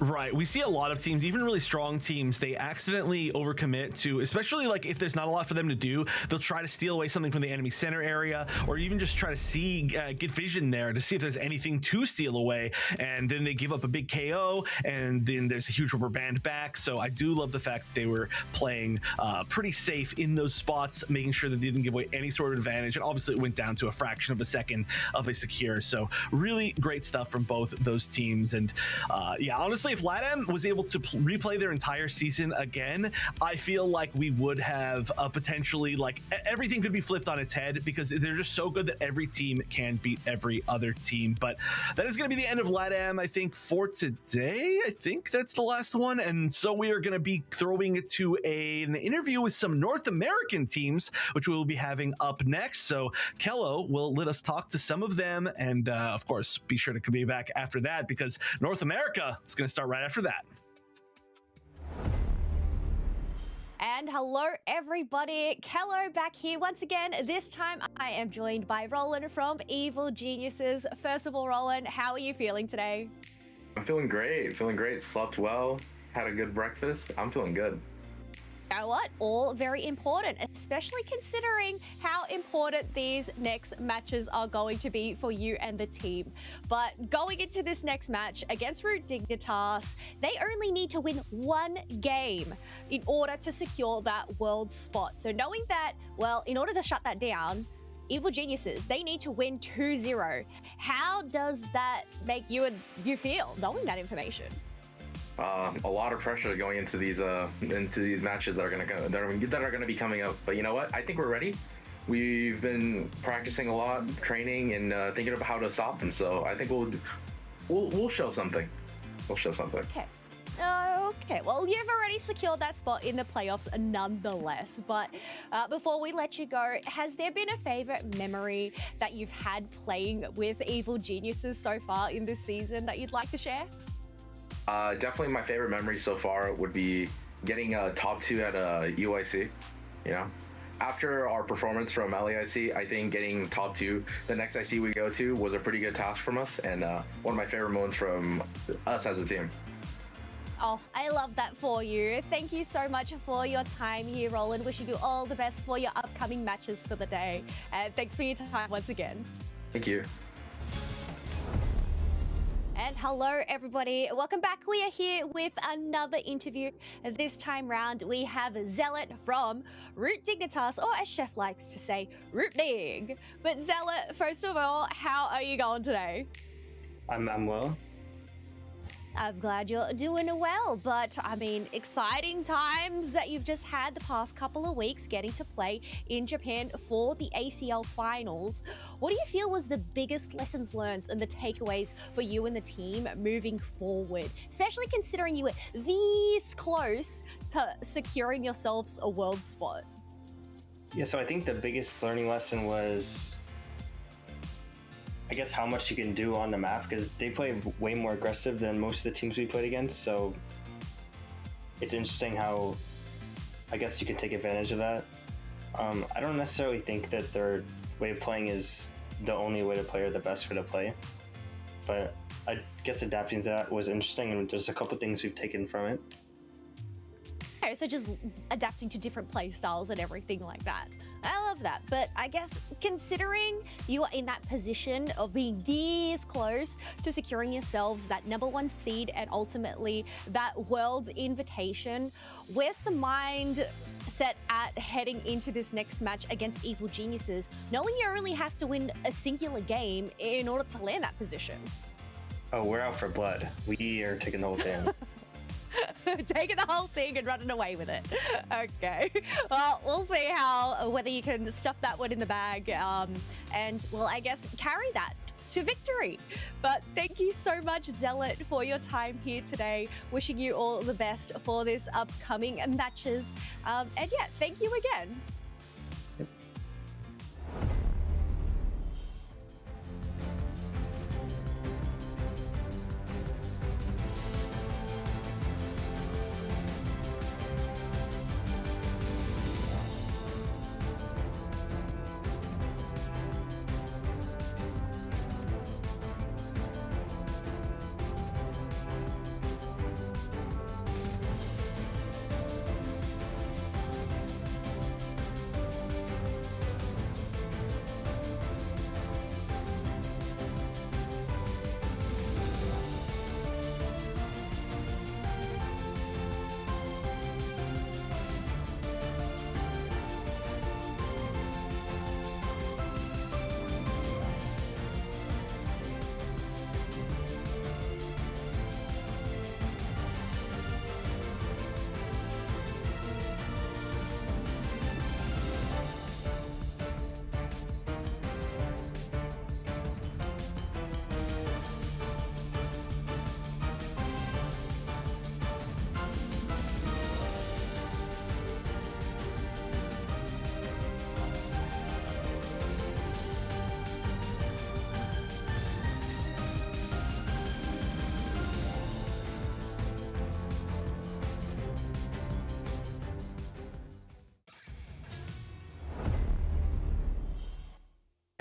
S9: Right. We see a lot of teams, even really strong teams, they accidentally overcommit to, especially like if there's not a lot for them to do, they'll try to steal away something from the enemy center area, or even just try to see, get vision there to see if there's anything to steal away. And then they give up a big KO, and then there's a huge rubber band back. So I do love the fact that they were playing pretty safe in those spots, making sure that they didn't give away any sort of advantage. And obviously it went down to a fraction of a second of a secure. So really great stuff from both those teams. And yeah, honestly, if Latam was able to replay their entire season again, I feel like we would have potentially, like, everything could be flipped on its head, because they're just so good that every team can beat every other team. But that is going to be the end of Latam, I think, for today. I think that's the last one. And so we are going to be throwing it to an interview with some North American teams, which we will be having up next. So Kello will let us talk to some of them. And of course, be sure to be back after that, because North America is going to start right after that.
S1: And hello, everybody. Kello back here once again. This time I am joined by Roland from Evil Geniuses. First of all, Roland, how are you feeling today?
S15: I'm feeling great. Slept well, had a good breakfast. I'm feeling good.
S1: You know what? All very important, especially considering how important these next matches are going to be for you and the team. But going into this next match against Dignitas, they only need to win 1 game in order to secure that world spot. So knowing that, well, in order to shut that down, Evil Geniuses, they need to win 2-0. How does that make you feel, knowing that information?
S15: A lot of pressure going into these matches that are gonna be coming up. But you know what? I think we're ready. We've been practicing a lot, training, and thinking about how to stop them. So I think we'll show something. We'll show something.
S1: Okay. Okay, well, you've already secured that spot in the playoffs nonetheless. But before we let you go, has there been a favorite memory that you've had playing with Evil Geniuses so far in this season that you'd like to share?
S15: Definitely my favorite memory so far would be getting top 2 at UIC. You know, after our performance from LAIC, I think getting top 2 the next IC we go to was a pretty good task from us, and one of my favorite moments from us as a team.
S1: Oh, I love that for you. Thank you so much for your time here, Roland. Wishing you all the best for your upcoming matches for the day. And thanks for your time once again.
S15: Thank you.
S1: And hello, everybody. Welcome back. We are here with another interview. This time round, we have Zealot from Root Dignitas, or as Chef likes to say, Root Dig. But Zealot, first of all, how are you going today?
S16: I'm well.
S1: I'm glad you're doing well, but I mean, exciting times that you've just had the past couple of weeks getting to play in Japan for the ACL finals. What do you feel was the biggest lessons learned and the takeaways for you and the team moving forward, especially considering you were this close to securing yourselves a world spot?
S16: Yeah, so I think the biggest learning lesson was, I guess, how much you can do on the map, because they play way more aggressive than most of the teams we played against. So it's interesting how, I guess, you can take advantage of that. I don't necessarily think that their way of playing is the only way to play or the best way to play, but I guess adapting to that was interesting, and there's a couple things we've taken from it.
S1: Okay, so just adapting to different play styles and everything like that. I love that. But I guess considering you are in that position of being this close to securing yourselves that #1 seed and ultimately that world's invitation, where's the mind set at heading into this next match against Evil Geniuses, knowing you only have to win a singular game in order to land that position?
S16: Oh, we're out for blood. We are taking the whole thing.
S1: Taking the whole thing and running away with it. Okay. Well, we'll see whether you can stuff that one in the bag and, well, I guess carry that to victory. But thank you so much, Zealot, for your time here today. Wishing you all the best for this upcoming matches. And yeah, thank you again.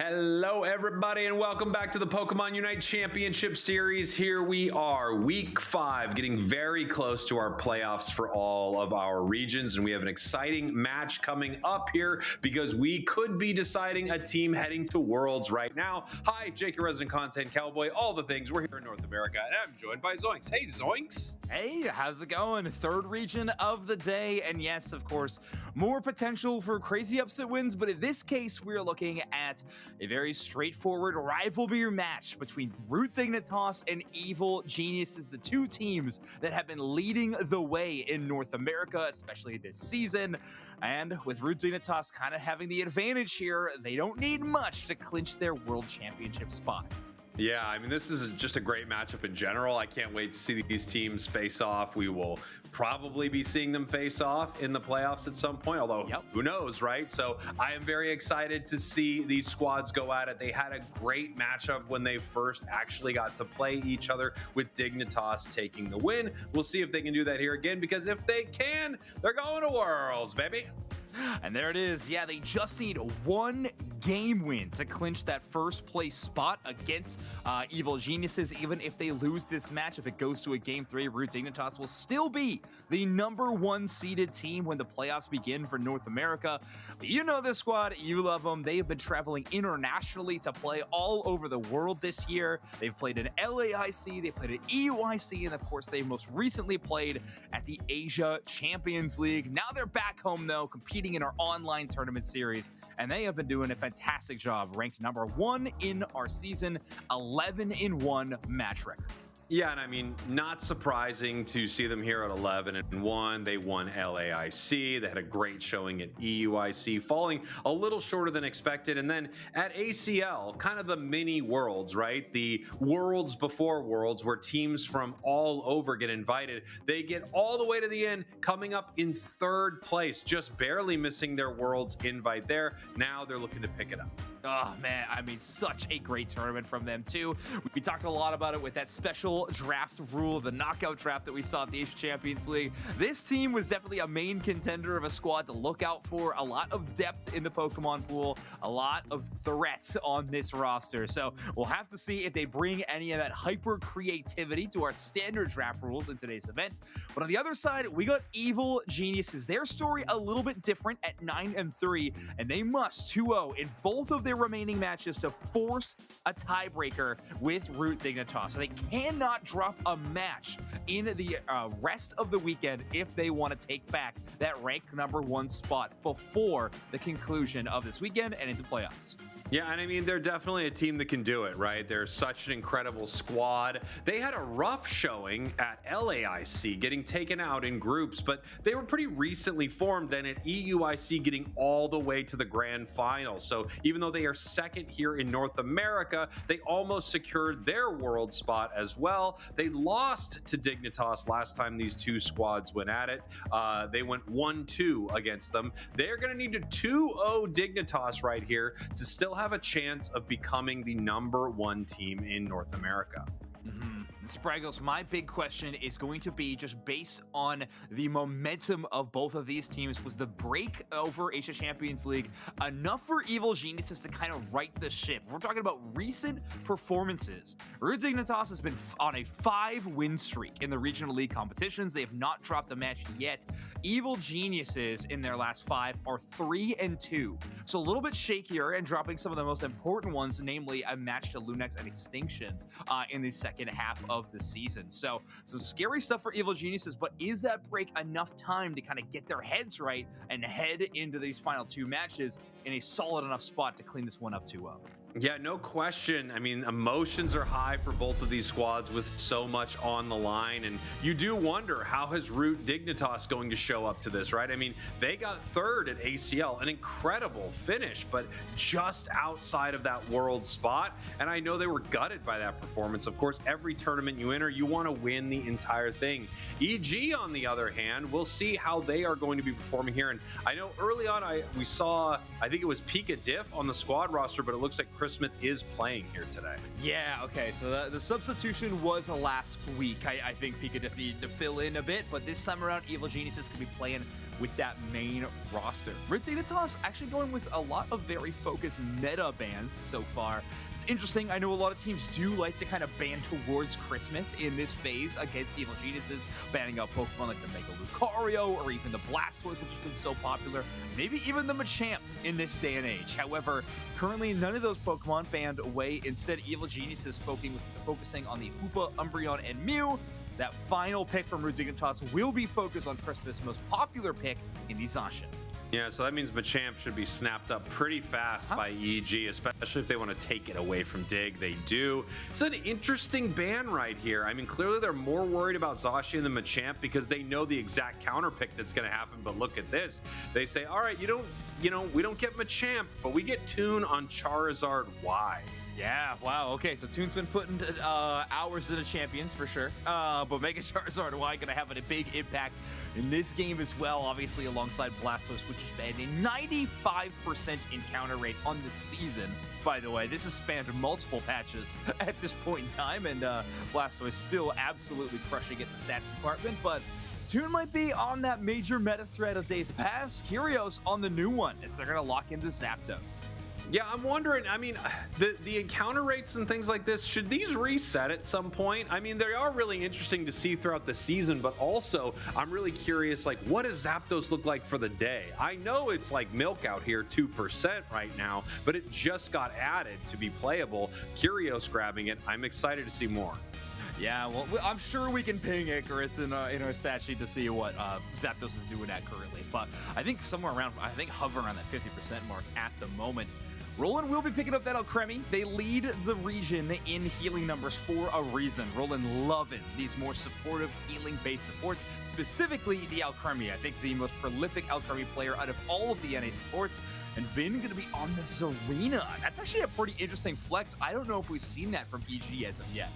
S6: Hello, everybody, and welcome back to the Pokemon Unite Championship Series. Here we are, Week 5, getting very close to our playoffs for all of our regions, and we have an exciting match coming up here because we could be deciding a team heading to Worlds right now. Hi, Jake, your resident content cowboy, all the things. We're here in North America, and I'm joined by Zoinks. Hey, Zoinks.
S7: Hey, how's it going? Third region of the day, and yes, of course, more potential for crazy upset wins, but in this case, we're looking at a very straightforward rivalry match between Root Dignitas and Evil Geniuses, the two teams that have been leading the way in North America, especially this season. And with Root Dignitas kind of having the advantage here, they don't need much to clinch their world championship spot.
S6: Yeah, I mean, this is just a great matchup in general. I can't wait to see these teams face off. We will probably be seeing them face off in the playoffs at some point, although who knows, right? So I am very excited to see these squads go at it. They had a great matchup when they first actually got to play each other, with Dignitas taking the win. We'll see if they can do that here again, because if they can, they're going to Worlds, baby.
S7: And there it is. Yeah, they just need one game win to clinch that first place spot against Evil Geniuses. Even if they lose this match, if it goes to a game 3, Root Dignitas will still be the #1 seeded team when the playoffs begin for North America. But you know this squad, you love them. They have been traveling internationally to play all over the world this year. They've played in LAIC, they played at EUIC, and of course they most recently played at the Asia Champions League. Now they're back home though, competing in our online tournament series, and they have been doing a fantastic job, ranked #1 in our season, 11-1 match record.
S6: Yeah, and I mean, not surprising to see them here at 11-1. They won LAIC. They had a great showing at EUIC, falling a little shorter than expected. And then at ACL, kind of the mini worlds, right? The worlds before worlds, where teams from all over get invited. They get all the way to the end, coming up in 3rd place, just barely missing their worlds invite there. Now they're looking to pick it up.
S7: Oh man, I mean, such a great tournament from them too. We talked a lot about it with that special draft rule, the knockout draft that we saw at the Asia Champions League. This team was definitely a main contender of a squad to look out for. A lot of depth in the Pokemon pool, a lot of threats on this roster. So we'll have to see if they bring any of that hyper creativity to our standard draft rules in today's event. But on the other side, we got Evil Geniuses. Their story a little bit different at 9-3, and they must 2-0 in both of their remaining matches to force a tiebreaker with Root Dignitas. So they cannot drop a match in the rest of the weekend if they want to take back that ranked #1 spot before the conclusion of this weekend and into playoffs.
S6: Yeah, and I mean, they're definitely a team that can do it, right? They're such an incredible squad. They had a rough showing at LAIC, getting taken out in groups, but they were pretty recently formed then at EUIC, getting all the way to the grand final. So even though they are 2nd here in North America, they almost secured their world spot as well. They lost to Dignitas last time these two squads went at it. They went 1-2 against them. They're going to need to 2-0 Dignitas right here to still have a chance of becoming the #1 team in North America.
S7: Spraggles, my big question is going to be, just based on the momentum of both of these teams, was the break over Asia Champions League enough for Evil Geniuses to kind of right the ship? We're talking about recent performances. Root Dignitas has been on a 5-win streak in the regional league competitions. They have not dropped a match yet. Evil Geniuses in their last 5 are 3-2. So a little bit shakier and dropping some of the most important ones, namely a match to Lunex and Extinction in the second half of the season. So some scary stuff for Evil Geniuses, but is that break enough time to kind of get their heads right and head into these final 2 matches in a solid enough spot to clean this one up 2-0?
S6: Yeah, no question. I mean, emotions are high for both of these squads with so much on the line, and you do wonder, how is Root Dignitas going to show up to this, right? I mean, they got 3rd at ACL, an incredible finish, but just outside of that world spot, and I know they were gutted by that performance. Of course, every tournament you enter, you want to win the entire thing. EG, on the other hand, we'll see how they are going to be performing here, and I know early on we saw, I think it was Pika Diff on the squad roster, but it looks like Chris Smith is playing here today.
S7: Yeah, okay, so the substitution was last week. I think Pika Diff needed to fill in a bit, but this time around, Evil Geniuses can be playing with that main roster. Root Dignitas actually going with a lot of very focused meta bans so far. It's interesting. I know a lot of teams do like to kind of ban towards Chris Smith in this phase against Evil Geniuses, banning out Pokemon like the Mega Lucario or even the Blastoise, which has been so popular. Maybe even the Machamp in this day and age. However, currently none of those Pokemon banned away. Instead, Evil Geniuses focusing on the Hoopa, Umbreon, and Mew. That final pick from Root Dignitas will be focused on Chris Smith's most popular pick in the Zacian.
S6: Yeah, so that means Machamp should be snapped up pretty fast by EG, especially if they want to take it away from Dig. They do. It's an interesting ban right here. I mean, clearly they're more worried about Zacian than Machamp because they know the exact counter pick that's going to happen. But look at this. They say, all right, we don't get Machamp, but we get Toon on Charizard. Why?
S7: Yeah, wow, okay, so Toon's been putting hours into champions for sure, but Mega Charizard Y gonna have a big impact in this game as well, obviously alongside Blastoise, which has been a 95% encounter rate on the season. By the way, this has spanned multiple patches at this point in time, and Blastoise still absolutely crushing it in the stats department, but Toon might be on that major meta thread of days past. Curious on the new one, as they're gonna lock into Zapdos.
S6: Yeah, I'm wondering, I mean, the encounter rates and things like this, should these reset at some point? I mean, they are really interesting to see throughout the season, but also I'm really curious, like, what does Zapdos look like for the day? I know it's like milk out here, 2% right now, but it just got added to be playable. Curios grabbing it. I'm excited to see more.
S7: Yeah, well, I'm sure we can ping Icarus in our stat sheet to see what Zapdos is doing at currently, but I think somewhere around, hovering around that 50% mark at the moment. Roland will be picking up that Alcremie. They lead the region in healing numbers for a reason. Roland loving these more supportive healing-based supports, specifically the Alcremie. I think the most prolific Alcremie player out of all of the NA supports. And Vin going to be on the Zarina. That's actually a pretty interesting flex. I don't know if we've seen that from EG as of yet.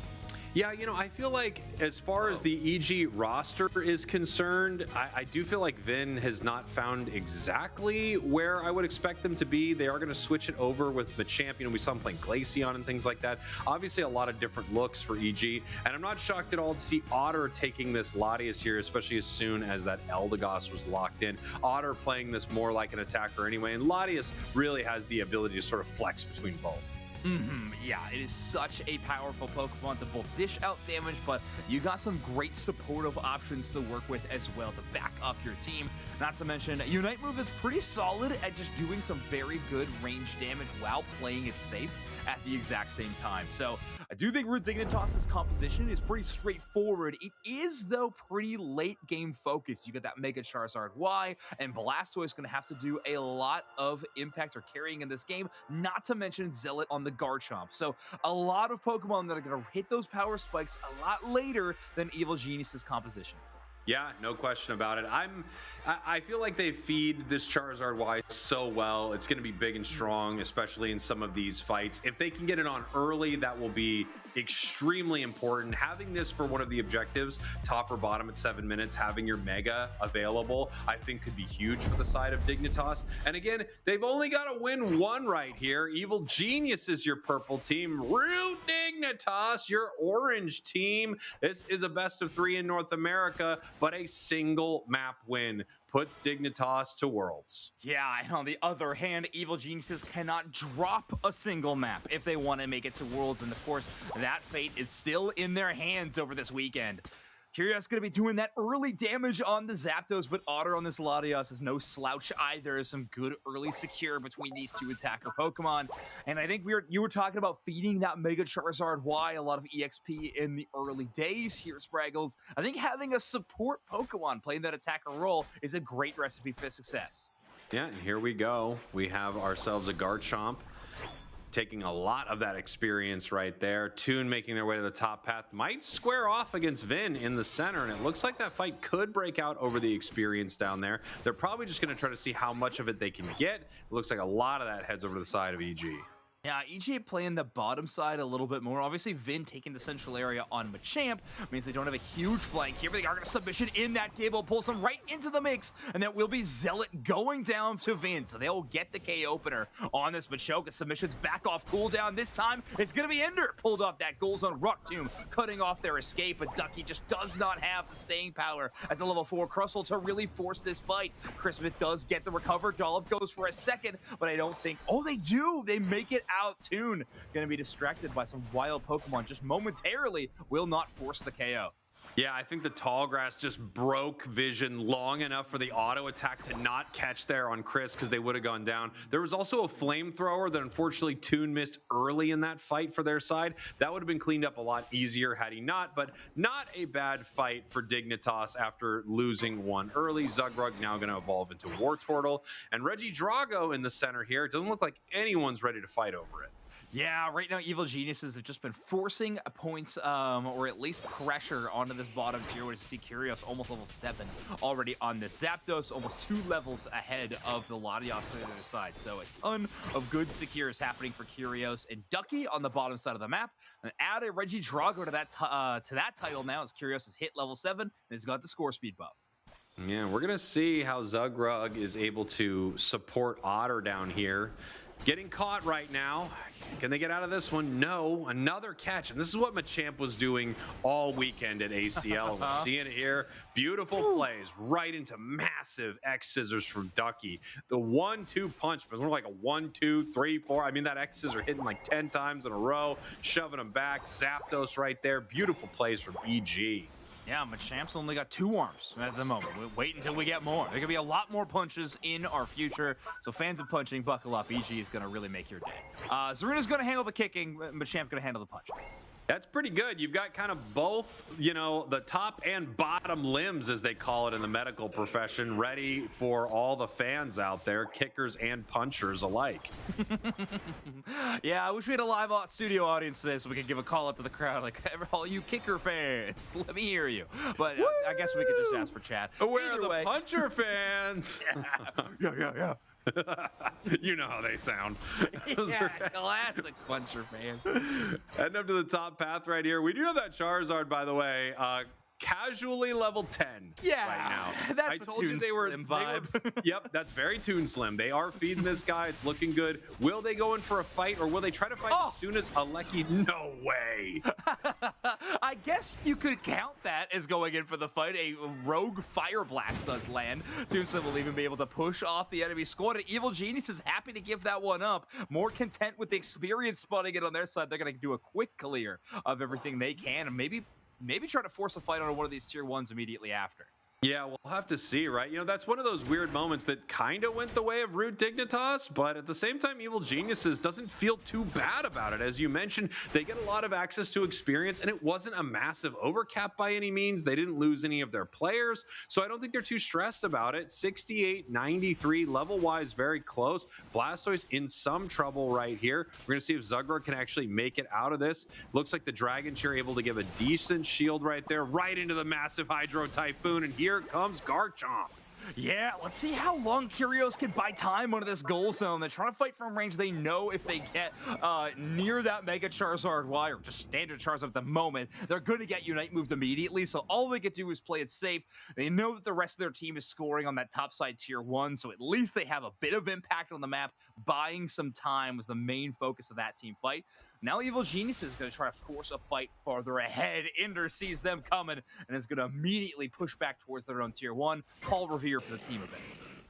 S6: Yeah, you know, I feel like as far as the EG roster is concerned, I do feel like Vin has not found exactly where I would expect them to be. They are going to switch it over with the champion. We saw him playing Glaceon and things like that. Obviously, a lot of different looks for EG. And I'm not shocked at all to see Otter taking this Latias here, especially as soon as that Eldegoss was locked in. Otter playing this more like an attacker anyway. And Latias really has the ability to sort of flex between both.
S7: Yeah, it is such a powerful Pokemon to both dish out damage, but you got some great supportive options to work with as well to back up your team. Not to mention, Unite move is pretty solid at just doing some very good range damage while playing it safe at the exact same time. So I do think Root Dignitas' composition is pretty straightforward. It is, though, pretty late game focused. You get that Mega Charizard Y, and Blastoise going to have to do a lot of impact or carrying in this game, not to mention Zealot on the Garchomp. So a lot of Pokemon that are going to hit those power spikes a lot later than Evil Genius's composition.
S6: Yeah, no question about it. I feel like they feed this Charizard Y so well. It's going to be big and strong, especially in some of these fights. If they can get it on early, that will be extremely important. Having this for one of the objectives, top or bottom at 7 minutes, having your Mega available, I think could be huge for the side of Dignitas. And again, they've only got to win one right here. Evil Genius is your purple team. Root Dignitas, your orange team. This is a best of 3 in North America, but a single map win puts Dignitas to Worlds.
S7: Yeah, and on the other hand, Evil Geniuses cannot drop a single map if they want to make it to Worlds, and of course, that fate is still in their hands over this weekend. Curious going to be doing that early damage on the Zapdos, but Otter on this Latias is no slouch either. Some good early secure between these two attacker Pokemon. And I think you were talking about feeding that Mega Charizard Y a lot of EXP in the early days here, Spraggles. I think having a support Pokemon playing that attacker role is a great recipe for success.
S6: Yeah, and here we go. We have ourselves a Garchomp, taking a lot of that experience right there. Toon making their way to the top path. Might square off against Vin in the center, and it looks like that fight could break out over the experience down there. They're probably just going to try to see how much of it they can get. It looks like a lot of that heads over to the side of EG.
S7: Yeah, EG playing the bottom side a little bit more. Obviously, Vin taking the central area on Machamp means they don't have a huge flank here, but they are going to submission in that cable, pulls them right into the mix, and that will be Zealot going down to Vin. So they'll get the K opener on this Machoke. Submissions back off cooldown. This time, it's going to be Ender. Pulled off that goals on Rock Tomb, cutting off their escape, but Ducky just does not have the staying power as a level 4 Crustle to really force this fight. Chris Smith does get the recover. Dollop goes for a second, but I don't think... Oh, they do! They make it out. Toon gonna be distracted by some wild Pokemon just momentarily, will not force the KO.
S6: Yeah, I think the tall grass just broke vision long enough for the auto attack to not catch there on Chris because they would have gone down. There was also a flamethrower that unfortunately Toon missed early in that fight for their side. That would have been cleaned up a lot easier had he not, but not a bad fight for Dignitas after losing one early. Zugrug now going to evolve into Wartortle, and Reggie Drago in the center here. It doesn't look like anyone's ready to fight over it.
S7: Yeah, right now Evil Geniuses have just been forcing points or at least pressure onto this bottom tier, where you see Curios almost level 7 already on this Zapdos, almost 2 levels ahead of the Latias on the other side. So a ton of good secures happening for Curios and Ducky on the bottom side of the map. And add a Reggie Drago to that title now as Curios has hit level 7 and has got the score speed buff.
S6: Yeah, we're going to see how Zugrug is able to support Otter down here. Getting caught right now. Can they get out of this one? No. Another catch. And this is what Machamp was doing all weekend at ACL. We're seeing it here. Beautiful plays right into massive X scissors from Ducky. The 1-2 punch, but more like a 1, 2, 3, 4. I mean, that X scissor hitting like 10 times in a row, shoving them back. Zapdos right there. Beautiful plays from EG.
S7: Yeah, Machamp's only got 2 arms at the moment. We'll wait until we get more. There could be a lot more punches in our future. So fans of punching, buckle up. EG is going to really make your day. Zaruna's going to handle the kicking. Machamp's going to handle the punching.
S6: That's pretty good. You've got kind of both, you know, the top and bottom limbs, as they call it in the medical profession, ready for all the fans out there, kickers and punchers alike.
S7: Yeah, I wish we had a live studio audience today so we could give a call out to the crowd, like, all you kicker fans, let me hear you. But I guess we could just ask for chat.
S6: Where are the puncher fans?
S7: Yeah.
S6: You know how they sound.
S7: Yeah, classic puncher fan.
S6: Heading up to the top path right here. We do have that Charizard, by the way. Casually level 10 right now.
S7: That's
S6: I told you they were
S7: vibe.
S6: Yep, that's very Toon Slim. They are feeding this guy. It's looking good. Will they go in for a fight, or will they try to fight as soon as Aleki? No way.
S7: I guess you could count that as going in for the fight. A rogue Fire Blast does land. Toon Slim will even be able to push off the enemy squad. And Evil Genius is happy to give that one up. More content with the experience spotting it on their side. They're going to do a quick clear of everything they can, and maybe try to force a fight on one of these tier 1s immediately after.
S6: Yeah, we'll have to see, right? You know, that's one of those weird moments that kind of went the way of Root Dignitas, but at the same time, Evil Geniuses doesn't feel too bad about it. As you mentioned, they get a lot of access to experience, and it wasn't a massive overcap by any means. They didn't lose any of their players, so I don't think they're too stressed about it. 68-93, level-wise, very close. Blastoise in some trouble right here. We're going to see if Zugrug can actually make it out of this. Looks like the Dragon Cheer able to give a decent shield right there, right into the massive Hydro Typhoon, and here comes Garchomp.
S7: Yeah, let's see how long Curios can buy time under this goal zone. They're trying to fight from range. They know if they get near that Mega Charizard Y, or just standard Charizard at the moment, they're going to get Unite moved immediately, so all they could do is play it safe. They know that the rest of their team is scoring on that top side tier 1, so at least they have a bit of impact on the map. Buying some time was the main focus of that team fight. Now Evil Genius is going to try to force a fight farther ahead. Inder sees them coming and is going to immediately push back towards their own tier 1. Paul Revere for the team event.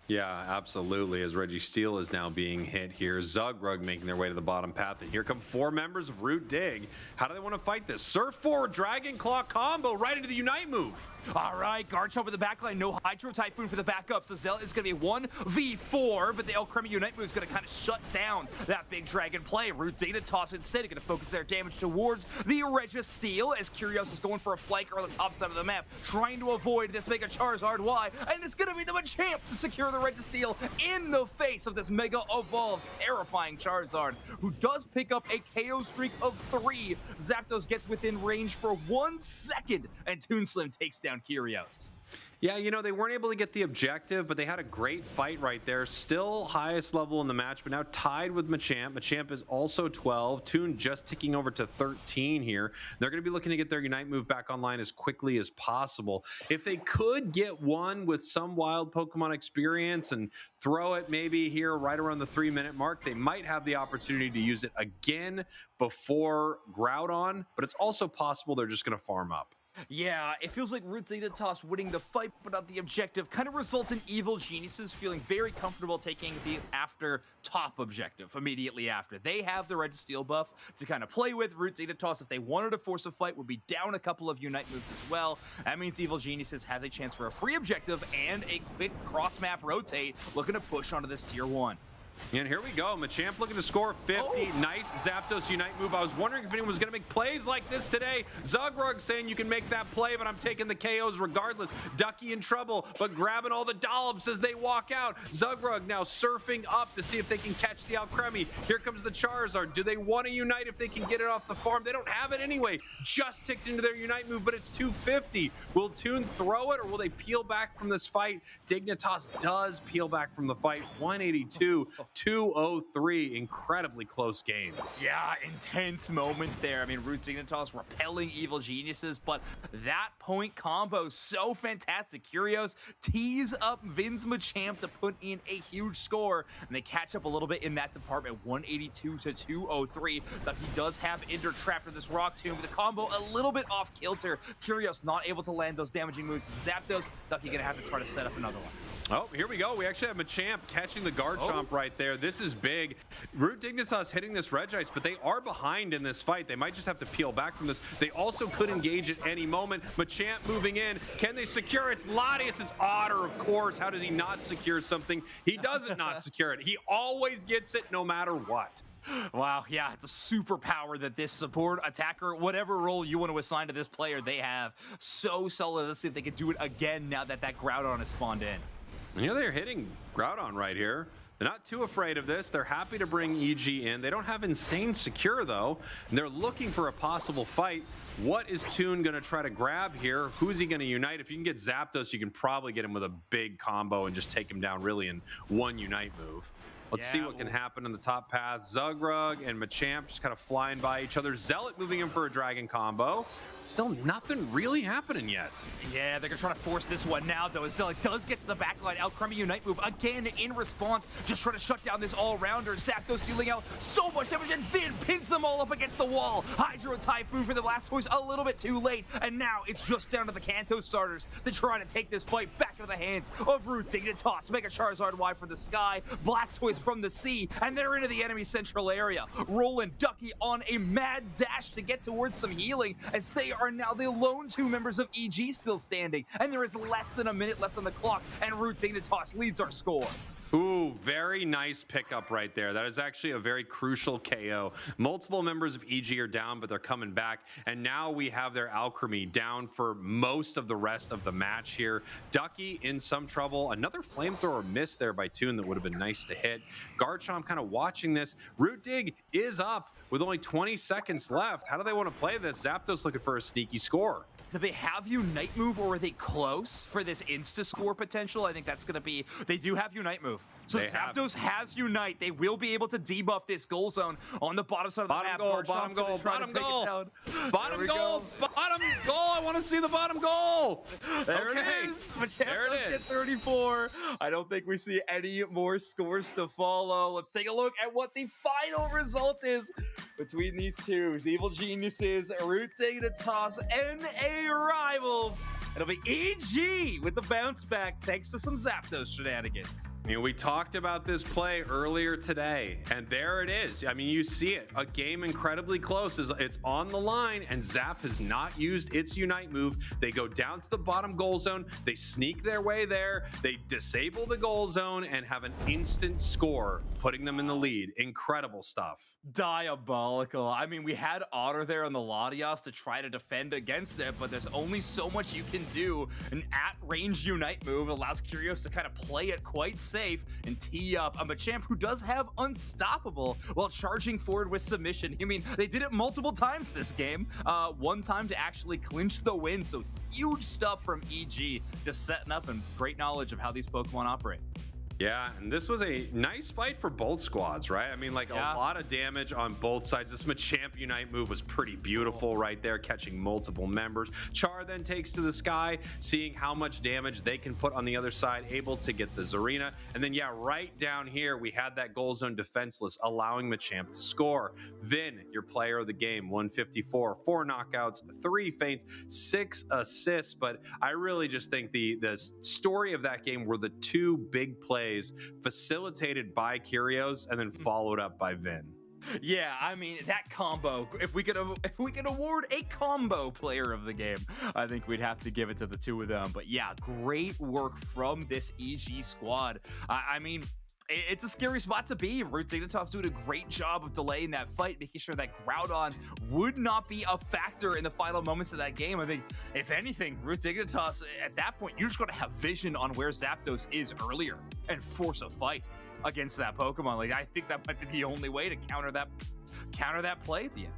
S6: Yeah, absolutely. As Registeel is now being hit here. Zugrug making their way to the bottom path. And here come 4 members of Root Dig. How do they want to fight this? Surf forward, Dragon Claw combo right into the Unite move.
S7: All right, Garchomp with the backline. No Hydro Typhoon for the backup. So Zell is going to be 1v4, but the Alcremie Unite move is going to kind of shut down that big Dragon play. Root Dignitas instead are going to focus their damage towards the Registeel as Curios is going for a flanker on the top side of the map, trying to avoid this Mega Charizard Y, and it's going to be the Machamp to secure the Registeel in the face of this Mega Evolved, terrifying Charizard, who does pick up a KO streak of 3. Zapdos gets within range for 1 second, and Toon Slim takes down Curios.
S6: Yeah, you know, they weren't able to get the objective, but they had a great fight right there. Still highest level in the match, but now tied with Machamp. Machamp is also 12. Toon just ticking over to 13 here. They're going to be looking to get their Unite move back online as quickly as possible. If they could get one with some wild Pokemon experience and throw it maybe here right around the 3-minute mark, they might have the opportunity to use it again before Groudon, but it's also possible they're just going to farm up.
S7: Yeah, it feels like Root Dignitas winning the fight but not the objective kind of results in Evil Geniuses feeling very comfortable taking the after top objective immediately after. They have the Registeel buff to kind of play with. Root Dignitas, if they wanted to force a fight, would be down a couple of Unite moves as well. That means Evil Geniuses has a chance for a free objective and a quick cross-map rotate, looking to push onto this tier 1.
S6: And here we go. Machamp looking to score 50. Oh. Nice Zapdos Unite move. I was wondering if anyone was going to make plays like this today. Zugrug saying you can make that play, but I'm taking the KOs regardless. Ducky in trouble, but grabbing all the dollops as they walk out. Zugrug now surfing up to see if they can catch the Alcremie. Here comes the Charizard. Do they want to Unite if they can get it off the farm? They don't have it anyway. Just ticked into their Unite move, but it's 250. Will Toon throw it, or will they peel back from this fight? Dignitas does peel back from the fight. 182. 203. Incredibly close game.
S7: Yeah, intense moment there. I mean, Root Dignitas repelling Evil Geniuses, but that point combo, so fantastic. Curios tees up Vin's Machamp to put in a huge score, and they catch up a little bit in that department, 182 to 203. But he does have Ender trapped in this Rock Tomb. The combo a little bit off kilter. Curios not able to land those damaging moves to Zapdos. Ducky gonna have to try to set up another one.
S6: Oh, here we go. We actually have Machamp catching the Garchomp right there. This is big. Root Dignitas hitting this Regice, but they are behind in this fight. They might just have to peel back from this. They also could engage at any moment. Machamp moving in. Can they secure it? It's Latias. It's Otter, of course. How does he not secure something? He doesn't not secure it. He always gets it no matter what.
S7: Wow, yeah, it's a superpower that this support attacker, whatever role you want to assign to this player, they have. So solid. Let's see if they can do it again now that that Groudon has spawned in.
S6: And they're hitting Groudon right here. They're not too afraid of this. They're happy to bring EG in. They don't have insane secure, though. And they're looking for a possible fight. What is Toon going to try to grab here? Who's he going to unite? If you can get Zapdos, you can probably get him with a big combo and just take him down really in one unite move. Let's see what can happen in the top path. Zugrug and Machamp just kind of flying by each other. Zealot moving in for a dragon combo. Still nothing really happening yet.
S7: Yeah, they're going to try to force this one now, though. Zealot does get to the backline. Alcremie Unite move again in response. Just trying to shut down this all-rounder. Zapdos dealing out so much damage, and Vin pins them all up against the wall. Hydro Typhoon for the Blastoise a little bit too late. And now it's just down to the Kanto starters to try to take this fight back into the hands of Root Dignitas. Mega Charizard Y from the sky. Blastoise from the sea, and they're into the enemy central area. Roland Ducky on a mad dash to get towards some healing, as they are now the lone two members of EG still standing, and there is less than a minute left on the clock, and Root Dignitas leads our score.
S6: Ooh, very nice pickup right there. That is actually a very crucial KO. Multiple members of EG are down, but they're coming back. And now we have their Alcremie down for most of the rest of the match here. Ducky in some trouble. Another flamethrower missed there by Toon that would have been nice to hit. Garchomp kind of watching this. Root Dig is up with only 20 seconds left. How do they want to play this? Zapdos looking for a sneaky score.
S7: Do they have Unite move, or are they close for this insta-score potential? I think that's going to be... They do have Unite move. So Zapdos has Unite. They will be able to debuff this goal zone on the bottom side of the map.
S6: Bottom goal. Bottom goal. I want to see the bottom goal.
S7: There it is. There it is. Get 34. I don't think we see any more scores to follow. Let's take a look at what the final result is between these two. Evil Geniuses, Root Dignitas, NA Rivals. It'll be EG with the bounce back thanks to some Zapdos shenanigans.
S6: You know, we talked about this play earlier today, and there it is. I mean, you see it. A game incredibly close. It's on the line, and Zap has not used its Unite move. They go down to the bottom goal zone. They sneak their way there. They disable the goal zone and have an instant score, putting them in the lead. Incredible stuff.
S7: Diabolical. I mean, we had Otter there on the Latias to try to defend against it, but there's only so much you can do. An at-range Unite move allows Curios to kind of play it quite safe and tee up a Machamp who does have Unstoppable while charging forward with submission. I mean, they did it multiple times this game. One time to actually clinch the win, so huge stuff from EG, just setting up and great knowledge of how these Pokemon operate.
S6: Yeah, and this was a nice fight for both squads, right? I mean, like a lot of damage on both sides. This Machamp Unite move was pretty beautiful right there, catching multiple members. Char then takes to the sky, seeing how much damage they can put on the other side, able to get the Zarina. And then, yeah, right down here, we had that goal zone defenseless, allowing Machamp to score. Vin, your player of the game, 154, 4 knockouts, 3 feints, 6 assists. But I really just think the story of that game were the 2 big plays facilitated by Curios and then followed up by Vin.
S7: Yeah, I mean, that combo, if we could award a combo player of the game, I think we'd have to give it to the 2 of them. But yeah, great work from this EG squad. I mean, it's a scary spot to be. Root Dignitas doing a great job of delaying that fight, making sure that Groudon would not be a factor in the final moments of that game. I think, if anything, Root Dignitas, at that point, you're just going to have vision on where Zapdos is earlier and force a fight against that Pokemon. Like, I think that might be the only way to counter that play at the end.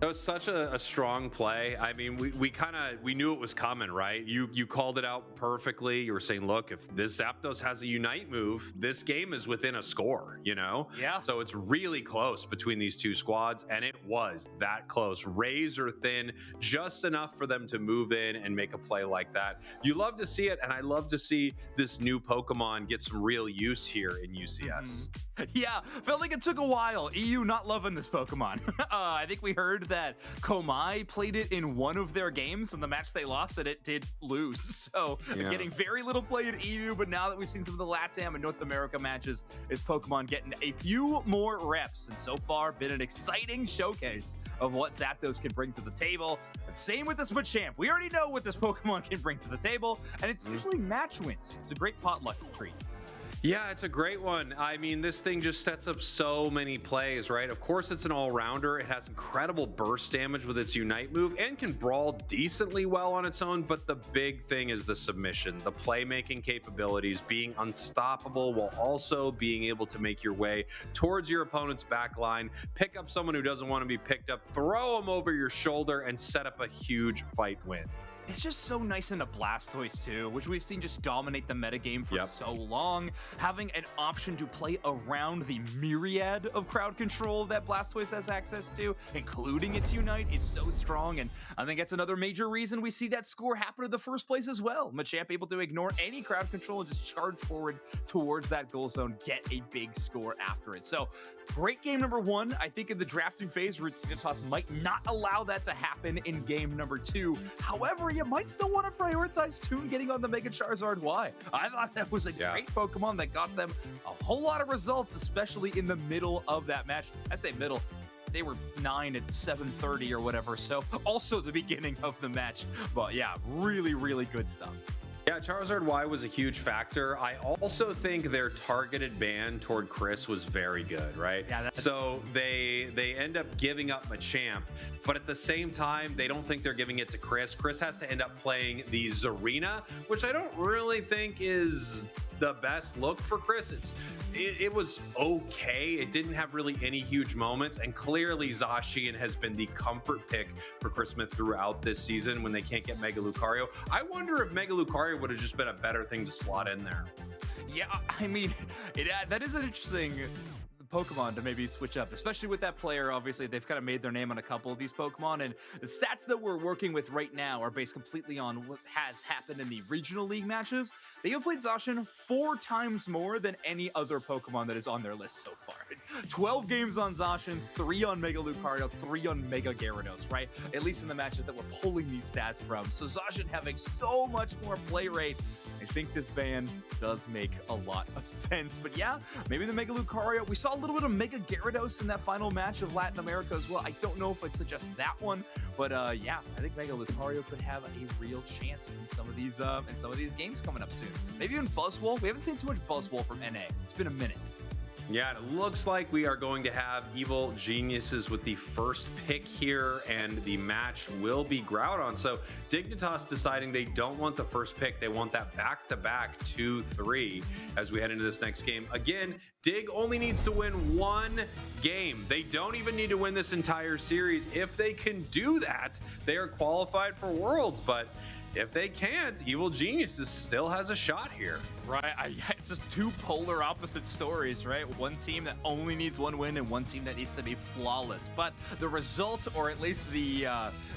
S6: That was such a strong play. I mean, we knew it was coming, right? You called it out perfectly. You were saying, look, if this Zapdos has a Unite move, this game is within a score, you know?
S7: Yeah.
S6: So it's really close between these two squads, and it was that close. Razor thin, just enough for them to move in and make a play like that. You love to see it, and I love to see this new Pokemon get some real use here in UCS.
S7: Yeah, felt like it took a while. EU not loving this Pokemon. I think we heard that Komai played it in one of their games, and the match they lost and it did lose. So getting very little play in EU, but now that we've seen some of the Latam and North America matches, is Pokemon getting a few more reps, and so far been an exciting showcase of what Zapdos can bring to the table. And same with this Machamp. We already know what this Pokemon can bring to the table, and it's usually match wins. It's a great potluck treat.
S6: Yeah, it's a great one. I mean, this thing just sets up so many plays, right? Of course, it's an all-rounder. It has incredible burst damage with its Unite move and can brawl decently well on its own, but the big thing is the submission, the playmaking capabilities, being unstoppable while also being able to make your way towards your opponent's back line, pick up someone who doesn't want to be picked up, throw them over your shoulder, and set up a huge fight win.
S7: It's just so nice in a Blastoise too, which we've seen just dominate the metagame for so long. Having an option to play around the myriad of crowd control that Blastoise has access to, including its Unite, is so strong. And I think that's another major reason we see that score happen in the first place as well. Machamp able to ignore any crowd control and just charge forward towards that goal zone, get a big score after it. So great game number one. I think in the drafting phase, Dignitas might not allow that to happen in game number two. However, you might still want to prioritize Toon getting on the Mega Charizard Y. I thought that was a great Pokemon that got them a whole lot of results, especially in the middle of that match. I say middle. They were 9 at 7:30 or whatever, so also the beginning of the match. But yeah, really, really good stuff.
S6: Yeah, Charizard Y was a huge factor. I also think their targeted ban toward Chris was very good, right?
S7: Yeah.
S6: So they end up giving up Machamp, but at the same time, they don't think they're giving it to Chris. Chris has to end up playing the Zarina, which I don't really think is the best look for Chris. It was okay. It didn't have really any huge moments, and clearly Zacian has been the comfort pick for Chris Smith throughout this season when they can't get Mega Lucario. I wonder if Mega Lucario would have just been a better thing to slot in there.
S7: Yeah, I mean, that is an interesting Pokemon to maybe switch up, especially with that player. Obviously, they've kind of made their name on a couple of these Pokemon, and the stats that we're working with right now are based completely on what has happened in the regional league matches. They have played Zacian 4 times more than any other Pokemon that is on their list so far. 12 games on Zacian, 3 on Mega Lucario, 3 on Mega Gyarados, right? At least in the matches that we're pulling these stats from. So Zacian having so much more play rate, I think this ban does make a lot of sense. But yeah, maybe the Mega Lucario. We saw a little bit of Mega Gyarados in that final match of Latin America as well. I don't know if I'd suggest that one, but yeah, I think Mega Lucario could have a real chance in some of these games coming up soon. Maybe even Buzzwole. We haven't seen too much Buzzwole from NA. It's been a minute.
S6: Yeah, it looks like we are going to have Evil Geniuses with the first pick here, and the match will be Groudon. So Dignitas deciding they don't want the first pick. They want that back-to-back 2-3 as we head into this next game. Again, Dig only needs to win 1 game. They don't even need to win this entire series. If they can do that, they are qualified for Worlds, but if they can't, Evil Geniuses still has a shot here.
S7: Right, it's just 2 polar opposite stories, right? One team that only needs 1 win and one team that needs to be flawless. But the result, or at least the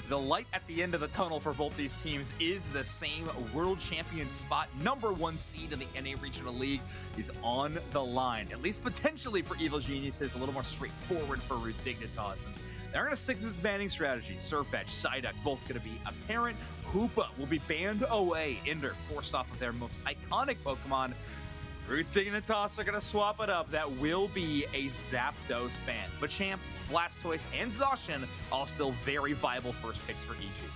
S7: light at the end of the tunnel for both these teams, is the same world champion spot. Number 1 seed in the NA Regional League is on the line. At least potentially for Evil Geniuses, a little more straightforward for Dignitas. And they're going to stick to this banning strategy. Surfetch, Psyduck, both going to be apparent. Hoopa will be banned away. Ender forced off of their most iconic Pokemon. Dignitas are going to swap it up. That will be a Zapdos ban. Machamp, Blastoise, and Zacian all still very viable first picks for EG.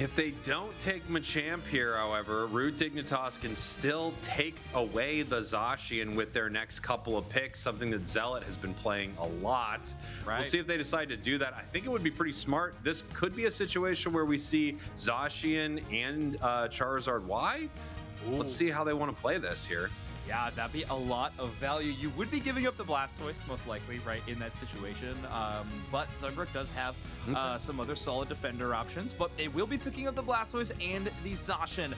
S6: If they don't take Machamp here, however, Root Dignitas can still take away the Zacian with their next couple of picks, something that Zealot has been playing a lot.
S7: Right.
S6: We'll see if they decide to do that. I think it would be pretty smart. This could be a situation where we see Zacian and Charizard Y. Let's see how they want to play this here.
S7: Yeah, that'd be a lot of value. You would be giving up the Blastoise, most likely, right, in that situation. But Zugbrok does have some other solid defender options, but it will be picking up the Blastoise and the Zacian.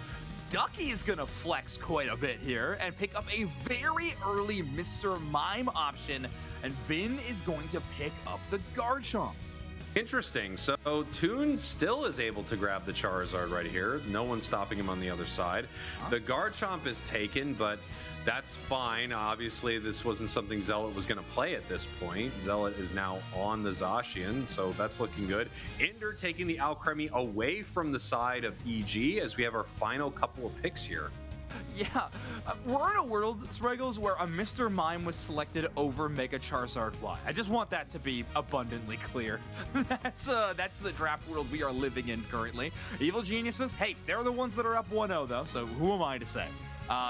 S7: Ducky is going to flex quite a bit here and pick up a very early Mr. Mime option, and Vin is going to pick up the Garchomp.
S6: Interesting. So Toon still is able to grab the Charizard right here. No one's stopping him on the other side. The Garchomp is taken, but that's fine. Obviously, this wasn't something Zealot was going to play at this point. Zealot is now on the Zacian, so that's looking good. Ender taking the Alcremie away from the side of EG as we have our final couple of picks here.
S7: Yeah, we're in a world, Spriggles, where a Mr. Mime was selected over Mega Charizard Y. I just want that to be abundantly clear. That's the draft world we are living in currently. Evil Geniuses, hey, they're the ones that are up 1-0 though, so who am I to say?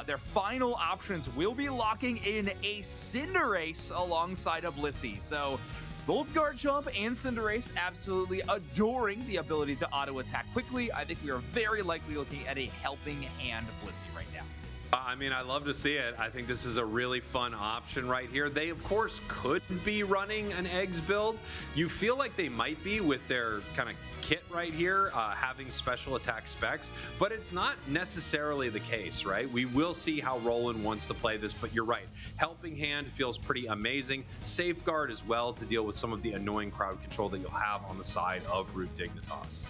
S7: Their final options will be locking in a Cinderace alongside a Blissey. So both Garchomp and Cinderace absolutely adoring the ability to auto-attack quickly. I think we are very likely looking at a helping hand Blissey right now.
S6: I mean, I love to see it. I think this is a really fun option right here. They, of course, could be running an Eggs build. You feel like they might be with their kind of kit right here, having special attack specs, but it's not necessarily the case, right? We will see how Roland wants to play this, but you're right. Helping Hand feels pretty amazing. Safeguard as well to deal with some of the annoying crowd control that you'll have on the side of Root Dignitas.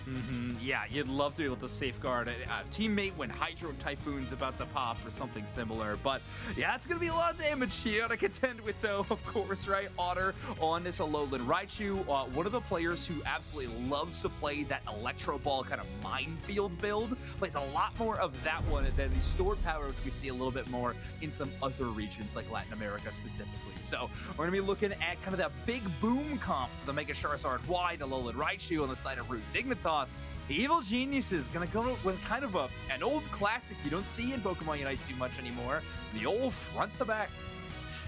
S7: Yeah, you'd love to be able to safeguard a teammate when Hydro Typhoon's about to pop or something similar, but yeah, it's gonna be a lot of damage here to contend with though, of course, right? Otter on this Alolan Raichu, one of the players who absolutely loves to play that Electro Ball kind of minefield build, plays a lot more of that one than the stored power, which we see a little bit more in some other regions like Latin America specifically. So we're gonna be looking at kind of that big boom comp for the Mega Charizard Y, the Alolan Raichu on the side of Root Dignitas. The Evil Genius is going to go with kind of an old classic you don't see in Pokemon Unite too much anymore, the old front to back.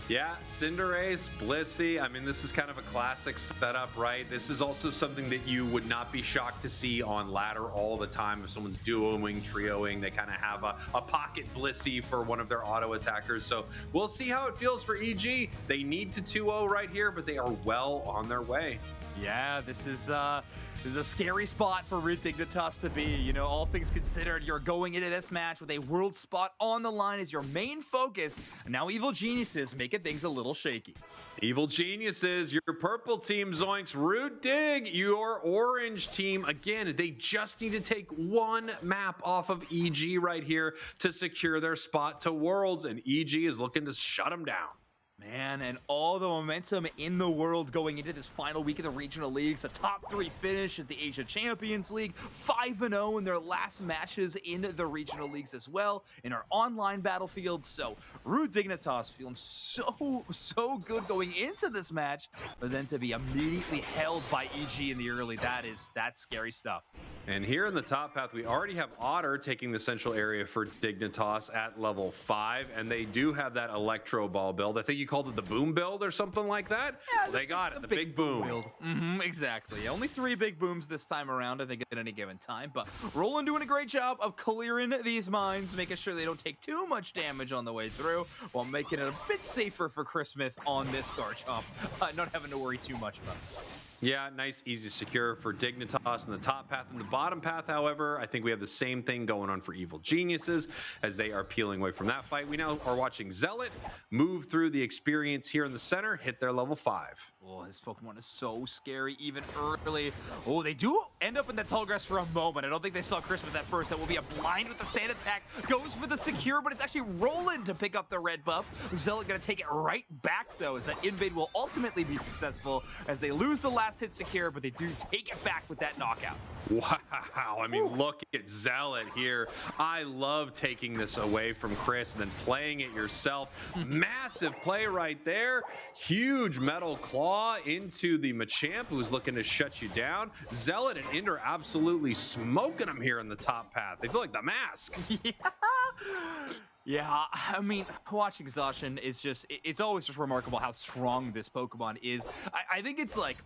S6: Yeah, Cinderace, Blissey, I mean, this is kind of a classic setup, right? This is also something that you would not be shocked to see on ladder all the time. If someone's duoing, trioing, they kind of have a pocket Blissey for one of their auto attackers. So we'll see how it feels for EG. They need to 2-0 right here, but they are well on their way.
S7: Yeah, this is a scary spot for Root Dignitas to be. You know, all things considered, you're going into this match with a world spot on the line as your main focus. And now Evil Geniuses making things a little shaky.
S6: Evil Geniuses, your purple team, Zoinks. Root Dig, your orange team. Again, they just need to take one map off of EG right here to secure their spot to Worlds, and EG is looking to shut them down.
S7: Man, and all the momentum in the world going into this final week of the regional leagues. A top 3 finish at the Asia Champions League, 5-0 in their last matches in the regional leagues as well, in our online battlefield. So Root Dignitas feeling so good going into this match, but then to be immediately held by EG in the early, that's scary stuff.
S6: And here in the top path, we already have Otter taking the central area for Dignitas at level 5, and they do have that Electro Ball build. I think you called it the Boom build or something like that? Yeah, they got it, the big boom.
S7: Build. Exactly. Only 3 big booms this time around, I think, at any given time. But Roland doing a great job of clearing these mines, making sure they don't take too much damage on the way through, while making it a bit safer for Chris Smith on this Garchomp, not having to worry too much about it.
S6: Yeah, nice, easy, secure for Dignitas in the top path. In the bottom path, however, I think we have the same thing going on for Evil Geniuses as they are peeling away from that fight. We now are watching Zealot move through the experience here in the center, hit their level 5.
S7: Oh, this Pokemon is so scary even early. Oh, they do end up in that tall grass for a moment. I don't think they saw Chris with that first. That will be a blind with the sand attack. Goes for the secure, but it's actually Roland to pick up the red buff. Zealot going to take it right back, though, as that invade will ultimately be successful as they lose the last hit secure, but they do take it back with that knockout.
S6: Wow, I mean, look at Zealot here. I love taking this away from Chris and then playing it yourself. Massive play right there. Huge metal claw into the Machamp, who's looking to shut you down. Zealot and Ender absolutely smoking them here in the top path. They feel like the mask.
S7: Yeah, I mean, watching Zacian is just, it's always just remarkable how strong this Pokemon is. I think it's like,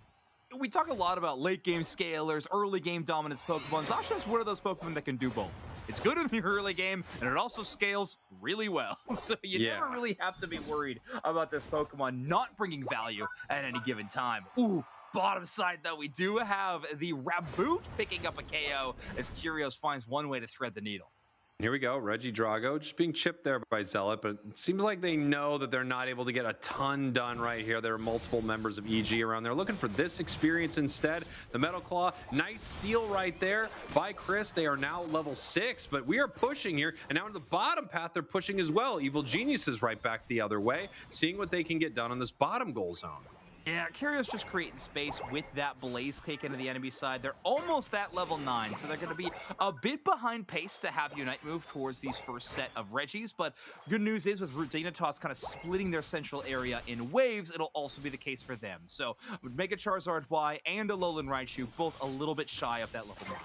S7: we talk a lot about late game scalers, early game dominance Pokemon. Zacian's one of those Pokemon that can do both. It's good in the early game, and it also scales really well. So you never really have to be worried about this Pokemon not bringing value at any given time. Ooh. Bottom side, though, we do have the Raboot picking up a KO as Curios finds one way to thread the needle.
S6: Here we go, Reggie Drago just being chipped there by Zealot, but it seems like they know that they're not able to get a ton done right here. There are multiple members of EG around there looking for this experience instead. The Metal Claw, nice steal right there by Chris. They are now level 6, but we are pushing here, and now in the bottom path, they're pushing as well. Evil Geniuses right back the other way, seeing what they can get done on this bottom goal zone.
S7: Yeah, Curios just creating space with that Blaze kick into the enemy side. They're almost at level 9, so they're going to be a bit behind pace to have Unite move towards these first set of Reggies, but good news is with Root Dignitas kind of splitting their central area in waves, it'll also be the case for them. So Mega Charizard Y and Alolan Raichu both a little bit shy of that level 9.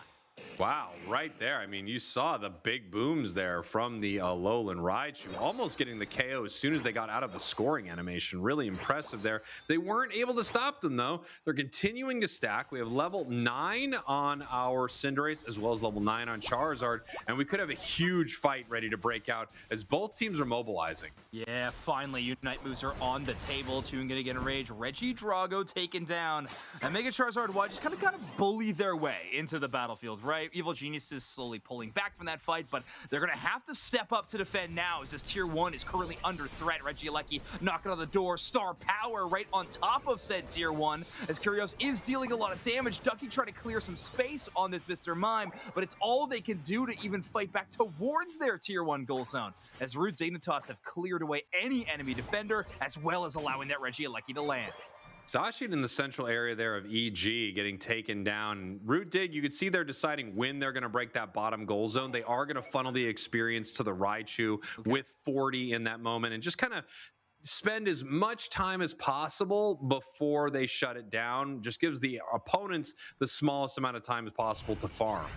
S6: Wow, right there. I mean, you saw the big booms there from the Alolan Raichu, almost getting the KO as soon as they got out of the scoring animation. Really impressive there. They weren't able to stop them, though. They're continuing to stack. We have level 9 on our Cinderace, as well as level 9 on Charizard, and we could have a huge fight ready to break out as both teams are mobilizing.
S7: Yeah, finally, Unite moves are on the table. Toon gonna get enraged. Reggie Drago taken down. And Mega Charizard Y just kind of bully their way into the battlefield, right? Evil Genius is slowly pulling back from that fight, but they're gonna have to step up to defend now as this tier 1 is currently under threat. Regieleki knocking on the door. Star Power right on top of said tier 1 as Curios is dealing a lot of damage. Ducky trying to clear some space on this Mr. Mime, but it's all they can do to even fight back towards their tier 1 goal zone as Root Dignitas have cleared away any enemy defender as well as allowing that Regieleki to land.
S6: Zacian in the central area there of EG getting taken down. Root Dig, you can see they're deciding when they're going to break that bottom goal zone. They are going to funnel the experience to the Raichu with 40 in that moment and just kind of spend as much time as possible before they shut it down. Just gives the opponents the smallest amount of time as possible to farm.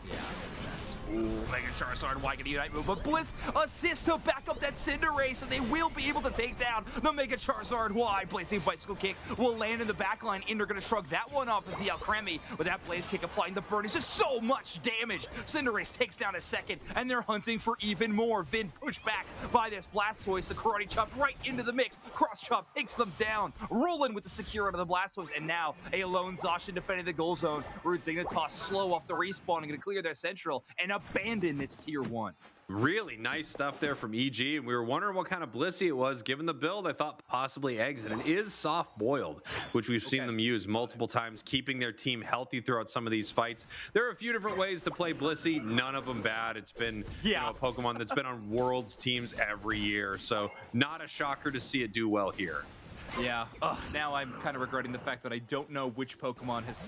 S7: Yeah, makes sense. Ooh, Mega Charizard Y can Unite move, but Bliss assists to back up that Cinderace, and they will be able to take down the Mega Charizard Y. Blazing Bicycle Kick will land in the backline, and they're going to shrug that one off as the Alcremie, with that Blaze Kick applying the burn. It's just so much damage. Cinderace takes down a second, and they're hunting for even more. Vin pushed back by this Blastoise, the Karate Chop right into the mix. Cross Chop takes them down, rolling with the secure out of the Blastoise, and now a lone Zacian defending the goal zone. Root Dignitas slow off the respawn and going to clear their central and abandon this tier 1.
S6: Really nice stuff there from EG, and we were wondering what kind of Blissey it was. Given the build, I thought possibly eggs, and it is soft-boiled, which we've seen them use multiple times, keeping their team healthy throughout some of these fights. There are a few different ways to play Blissey, none of them bad. It's been you know, a Pokemon that's been on Worlds teams every year, so not a shocker to see it do well here.
S7: Yeah, now I'm kind of regretting the fact that I don't know which Pokemon has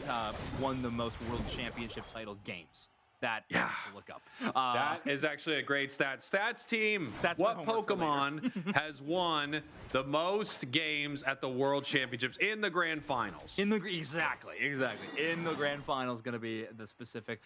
S7: won the most World Championship title games. That I have to look up.
S6: That is actually a great stat. Stats team, what Pokemon has won the most games at the World Championships in the Grand Finals?
S7: Exactly. In the Grand Finals going to be the specific.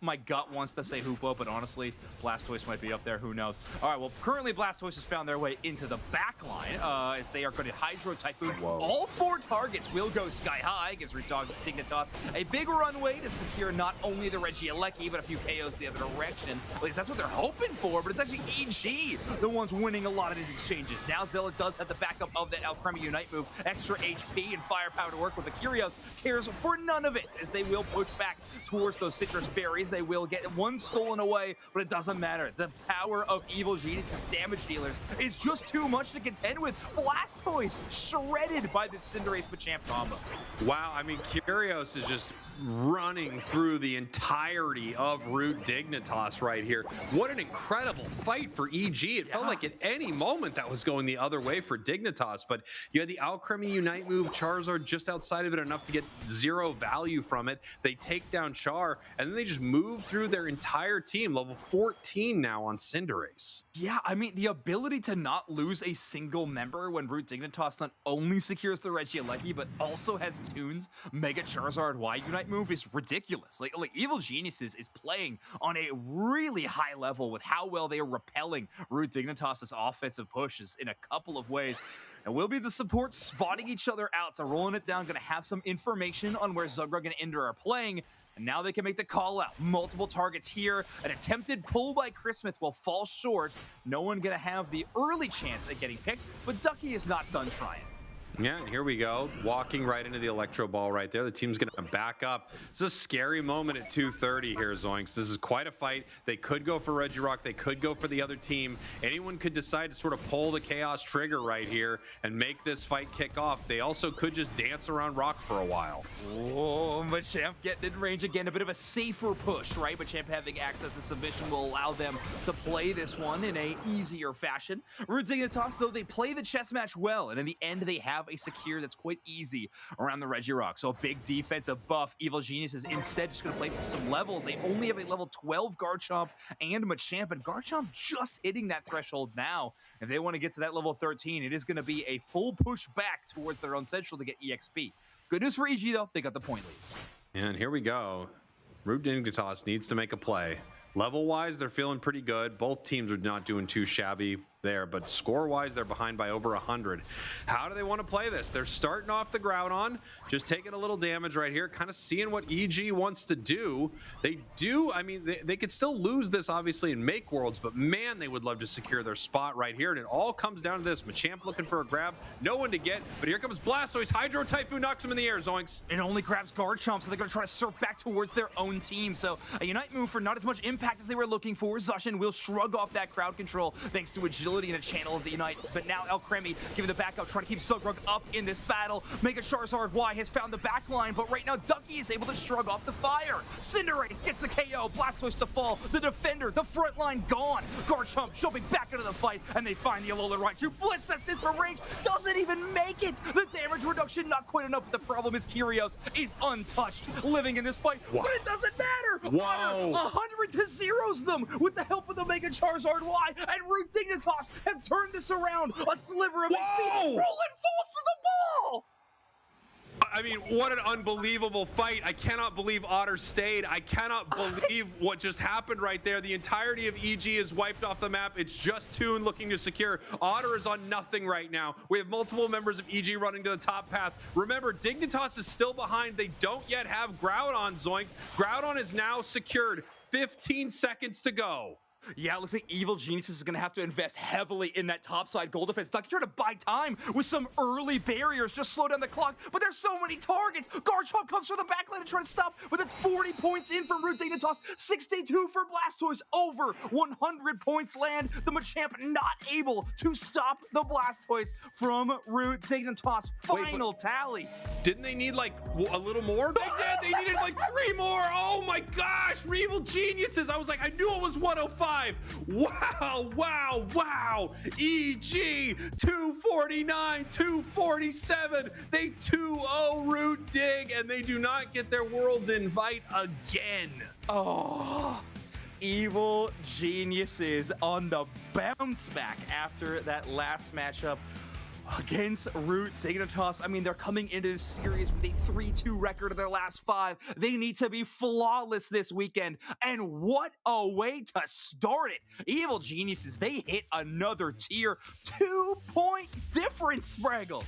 S7: My gut wants to say Hoopo, but honestly, Blastoise might be up there. Who knows? All right, well, currently Blastoise has found their way into the back line as they are going to Hydro Typhoon. Whoa. All 4 targets will go sky high against Root Dignitas. A big runway to secure not only the Regieleki, but a few KOs the other direction. At least that's what they're hoping for, but it's actually EG the ones winning a lot of these exchanges. Now Zealot does have the backup of that Alcremie Unite move, extra HP and firepower to work with. The Curios cares for none of it as they will push back towards those citrus berries. They will get one stolen away, but it doesn't matter. The power of Evil Genius's damage dealers is just too much to contend with. Blastoise shredded by this Cinderace Machamp combo.
S6: Wow, I mean, Curios is just running through the entirety of Root Dignitas right here. What an incredible fight for EG. It felt like at any moment that was going the other way for Dignitas, but you had the Alcremie Unite move, Charizard just outside of it enough to get 0 value from it. They take down Char, and then they just move through their entire team, level 14 now on Cinderace.
S7: Yeah, I mean, the ability to not lose a single member when Root Dignitas not only secures the Regieleki, but also has Toon's Mega Charizard Y Unite move is ridiculous. Like Evil Geniuses is playing on a really high level with how well they are repelling Root Dignitas' offensive pushes in a couple of ways. And will be the support spotting each other out. So rolling it down, going to have some information on where Zugra and Ender are playing. And now they can make the call out. Multiple targets here. An attempted pull by Christmas will fall short. No one gonna have the early chance at getting picked, but Ducky is not done trying.
S6: Yeah, and here we go. Walking right into the Electro Ball right there. The team's going to back up. It's a scary moment at 2:30 here, Zoinks. This is quite a fight. They could go for Regirock. They could go for the other team. Anyone could decide to sort of pull the Chaos trigger right here and make this fight kick off. They also could just dance around Rock for a while.
S7: Oh, Machamp getting in range again. A bit of a safer push, right? Machamp having access to submission will allow them to play this one in a easier fashion. Dignitas, though, they play the chess match well, and in the end, they have a secure that's quite easy around the Regirock. So a big defensive buff. Evil Genius is instead just going to play for some levels. They only have a level 12 Garchomp and Machamp, and Garchomp just hitting that threshold now. If they want to get to that level 13, it is going to be a full push back towards their own central to get EXP. Good news for EG, though. They got the point lead.
S6: And here we go. Rube Dignitas needs to make a play. Level-wise, they're feeling pretty good. Both teams are not doing too shabby there, but score-wise, they're behind by over 100. How do they want to play this? They're starting off the Groudon, just taking a little damage right here, kind of seeing what EG wants to do. They do, I mean, they could still lose this, obviously, in Make Worlds, but man, they would love to secure their spot right here, and it all comes down to this. Machamp looking for a grab, no one to get, but here comes Blastoise. Hydro Typhoon knocks him in the air, Zoinks.
S7: It only grabs Garchomp, so they're going to try to surf back towards their own team, so a Unite move for not as much impact as they were looking for. Zacian will shrug off that crowd control thanks to agility and a channel of the Unite, but now Alcremie giving the backup, trying to keep Sugrug up in this battle. Mega Charizard Y has found the back line, but right now Ducky is able to shrug off the fire. Cinderace gets the KO, Blastoise to fall, the defender, the front line gone. Garchomp jumping back into the fight, and they find the Alolan Raichu. Blitz assist from range, doesn't even make it. The damage reduction not quite enough, but the problem is Kyrios is untouched, living in this fight, but it doesn't matter.
S6: Whoa.
S7: 100 to zeros them with the help of the Mega Charizard Y, and Root Dignitas have turned this around. A sliver of HP. Roland falls to the ball.
S6: I mean, what an unbelievable fight. I cannot believe Otter stayed. I cannot believe what just happened right there. The entirety of EG is wiped off the map. It's just Toon looking to secure. Otter is on nothing right now. We have multiple members of EG running to the top path. Remember, Dignitas is still behind. They don't yet have Groudon, Zoinks. Groudon is now secured. 15 seconds to go.
S7: Yeah, it looks like Evil Geniuses is going to have to invest heavily in that topside goal defense. Ducky trying to buy time with some early barriers, just slow down the clock, but there's so many targets. Garchomp comes from the backline to try to stop, but it's 40 points in from Root Dignitas, 62 for Blastoise, over 100 points land. The Machamp not able to stop the Blastoise from Root Dignitas. Final tally.
S6: Didn't they need like a little more? They did. They needed like 3 more. Oh my gosh, Evil Geniuses. I was like, I knew it was 105. Wow, wow, wow. EG 249, 247. They 2-0 Root Dig, and they do not get their Worlds Invite again.
S7: Oh, Evil Geniuses on the bounce back after that last matchup against Root Dignitas. I mean, they're coming into this series with a 3-2 record of their last 5. They need to be flawless this weekend. And what a way to start it. Evil Geniuses, they hit another tier. 2-point difference, Spraggles.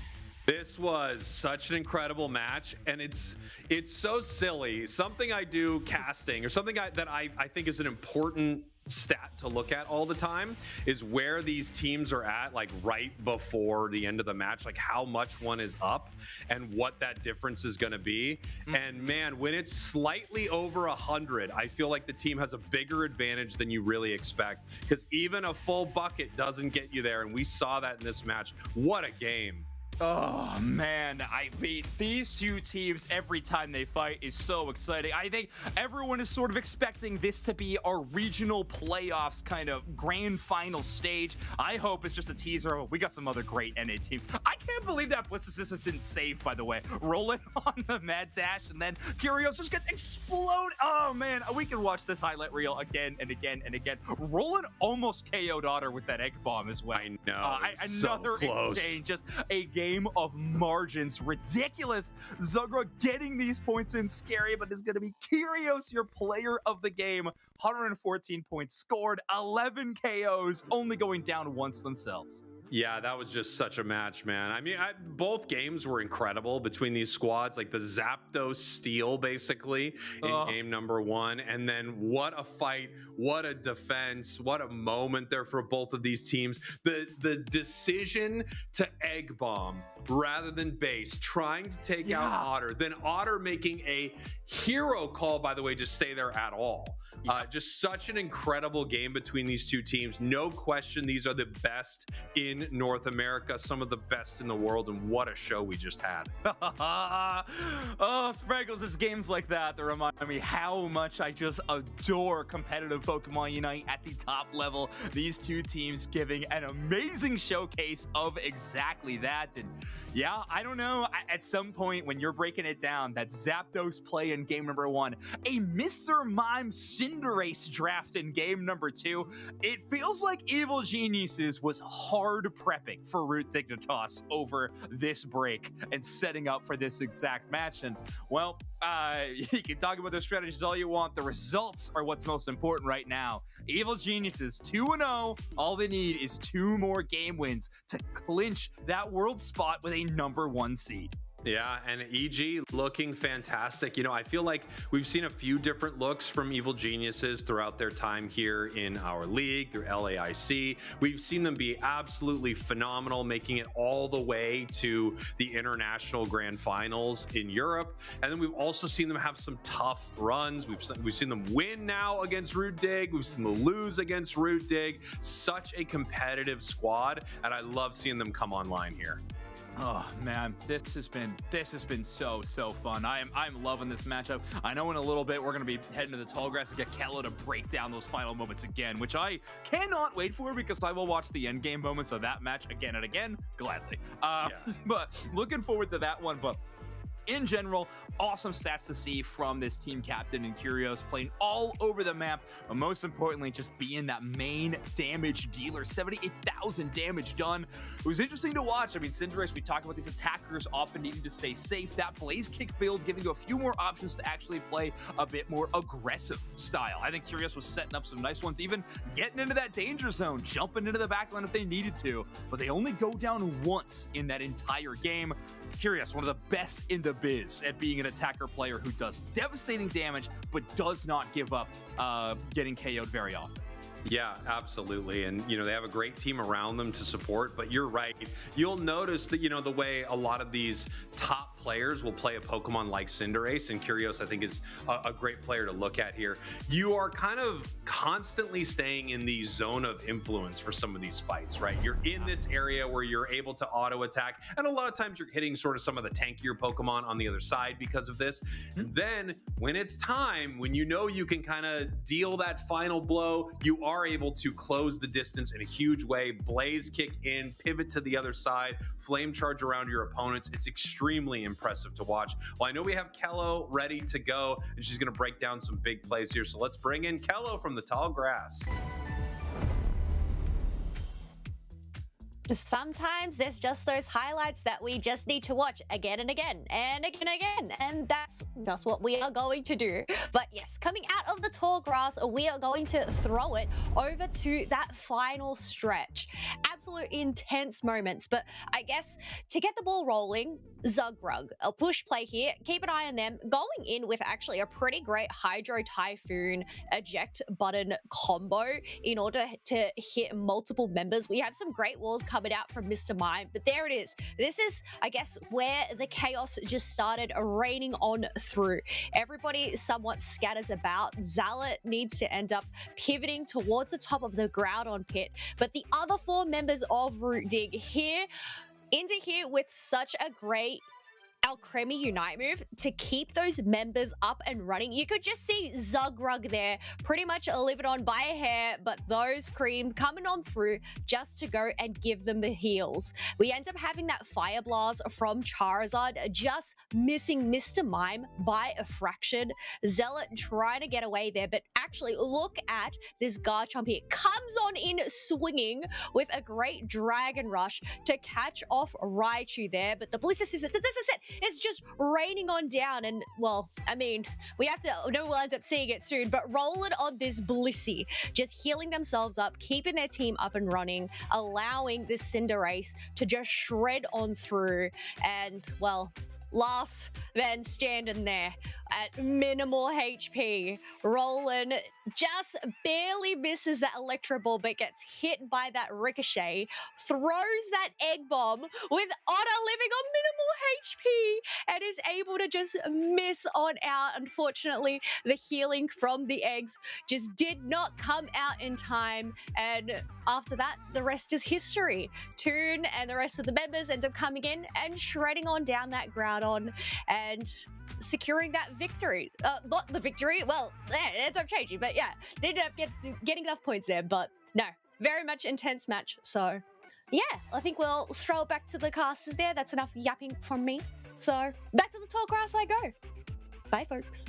S6: This was such an incredible match, and it's so silly. Something I do casting, or something that I think is an important stat to look at all the time, is where these teams are at, like right before the end of the match, like how much one is up and what that difference is going to be. And man, when it's slightly over 100, I feel like the team has a bigger advantage than you really expect, because even a full bucket doesn't get you there, and we saw that in this match. What a game.
S7: Oh man, I mean, these two teams every time they fight is so exciting. I think everyone is sort of expecting this to be our regional playoffs kind of grand final stage. I hope it's just a teaser. We got some other great NA teams. I can't believe that Bliss Assistance didn't save, by the way. Rolling on the mad dash, and then Kyrios just gets exploded. Oh man, we can watch this highlight reel again and again and again. Roland almost KO'd Otter with that egg bomb as well.
S6: I know.
S7: Another
S6: so
S7: exchange, just a game of margins. Ridiculous. Zugra getting these points in, scary, but it's going to be Kyrios, your player of the game. 114 points scored, 11 KOs, only going down once themselves.
S6: Yeah, that was just such a match, man. I mean, both games were incredible between these squads, like the Zapdos steal basically in game number 1. And then what a fight, what a defense, what a moment there for both of these teams. The decision to egg bomb rather than base, trying to take out Otter, then Otter making a hero call, by the way, to stay there at all. Just such an incredible game between these two teams. No question, these are the best in North America, some of the best in the world, and what a show we just had.
S7: Oh, Sprinkles, it's games like that that remind me how much I just adore competitive Pokemon Unite at the top level. These two teams giving an amazing showcase of exactly that. And yeah, I don't know, at some point when you're breaking it down, that Zapdos play in game number 1, a Mr. Mime Cinderace draft in game number 2, it feels like Evil Geniuses was hard prepping for Root Dignitas over this break and setting up for this exact match. And well, you can talk about their strategies all you want. The results are what's most important right now. Evil Geniuses 2-0. All they need is 2 more game wins to clinch that world spot with a number 1 seed.
S6: Yeah, and EG looking fantastic. You know, I feel like we've seen a few different looks from Evil Geniuses throughout their time here in our league, through LAIC. We've seen them be absolutely phenomenal, making it all the way to the international grand finals in Europe. And then we've also seen them have some tough runs. We've seen them win now against Root Dig. We've seen them lose against Root Dig. Such a competitive squad, and I love seeing them come online here.
S7: Oh man, this has been so fun. I'm loving this matchup. I know in a little bit we're gonna be heading to the tall grass to get Kello to break down those final moments again, which I cannot wait for because I will watch the end game moments of that match again and again gladly. But looking forward to that one. But in general, awesome stats to see from this team captain and Curios, playing all over the map, but most importantly, just being that main damage dealer. 78,000 damage done. It was interesting to watch. I mean, Cinderace, we talked about these attackers often needing to stay safe. That Blaze Kick build giving you a few more options to actually play a bit more aggressive style. I think Curios was setting up some nice ones, even getting into that danger zone, jumping into the backline if they needed to, but they only go down once in that entire game. Curious, one of the best in the biz at being an attacker player who does devastating damage but does not give up getting KO'd very often.
S6: Yeah, absolutely. And, you know, they have a great team around them to support, but you're right. You'll notice that, you know, the way a lot of these top players will play a Pokemon like Cinderace, and Curios, I think, is a great player to look at here. You are kind of constantly staying in the zone of influence for some of these fights, right? You're in this area where you're able to auto attack, and a lot of times you're hitting sort of some of the tankier Pokemon on the other side because of this. And then when it's time, when you know you can kind of deal that final blow, you are able to close the distance in a huge way. Blaze Kick in, pivot to the other side, flame charge around your opponents. It's extremely impressive to watch. Well, I know we have Kello ready to go, and she's going to break down some big plays here. So let's bring in Kello from the tall grass.
S1: Sometimes there's just those highlights that we just need to watch again and again and again and again, and that's just what we are going to do. But yes, coming out of the tall grass, we are going to throw it over to that final stretch. Absolute intense moments, but I guess to get the ball rolling, Zugrug, a push play here, keep an eye on them, going in with actually a pretty great Hydro Typhoon eject button combo in order to hit multiple members. We have some great walls coming out from Mr. Mime, but there it is. This is, I guess, where the chaos just started raining on through. Everybody somewhat scatters about. Zalet needs to end up pivoting towards the top of the Groudon pit, but the other 4 members of Root Dig into here with such a great Alcremie Unite move to keep those members up and running. You could just see Zugrug there pretty much live it on by a hair, but those cream coming on through just to go and give them the heals. We end up having that Fire Blast from Charizard, just missing Mr. Mime by a fraction. Zealot trying to get away there, but actually look at this Garchomp here. Comes on in swinging with a great Dragon Rush to catch off Raichu there, but the Blister Scissors, this is it. it's just raining on down. And well, I mean, we'll end up seeing it soon, but rolling on this Blissey, just healing themselves up, keeping their team up and running, allowing this Cinder race to just shred on through. And well, last man standing there at minimal HP. Roland just barely misses that Electro Ball, but gets hit by that Ricochet, throws that Egg Bomb with Otter living on minimal HP and is able to just miss on out. Unfortunately, the healing from the eggs just did not come out in time. And after that, the rest is history. Toon and the rest of the members end up coming in and shredding on down that Groudon and securing that victory. Not the victory, well, it ends up changing, but yeah, they ended up getting enough points there. But no, very much intense match. So yeah, I think we'll throw it back to the casters there. That's enough yapping from me. So back to the tall grass I go. Bye, folks.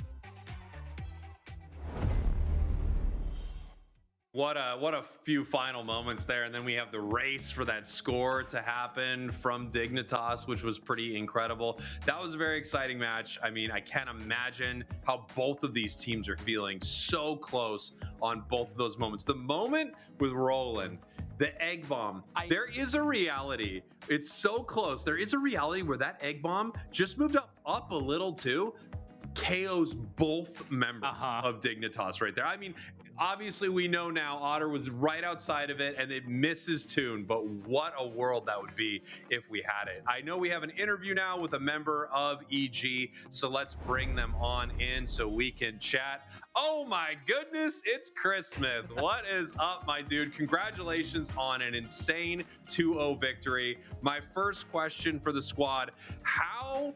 S6: What a few final moments there, and then we have the race for that score to happen from Dignitas, which was pretty incredible. That was a very exciting match. I mean, I can't imagine how both of these teams are feeling, so close on both of those moments. The moment with Roland, the Egg Bomb, there is a reality. It's so close. There is a reality where that Egg Bomb just moved up a little too. KOs both members of Dignitas right there. I mean, obviously we know now Otter was right outside of it and it misses Toon, but what a world that would be if we had it. I know we have an interview now with a member of EG, so let's bring them on in so we can chat. Oh my goodness, it's Chris Smith. What is up, my dude? Congratulations on an insane 2-0 victory. My first question for the squad, how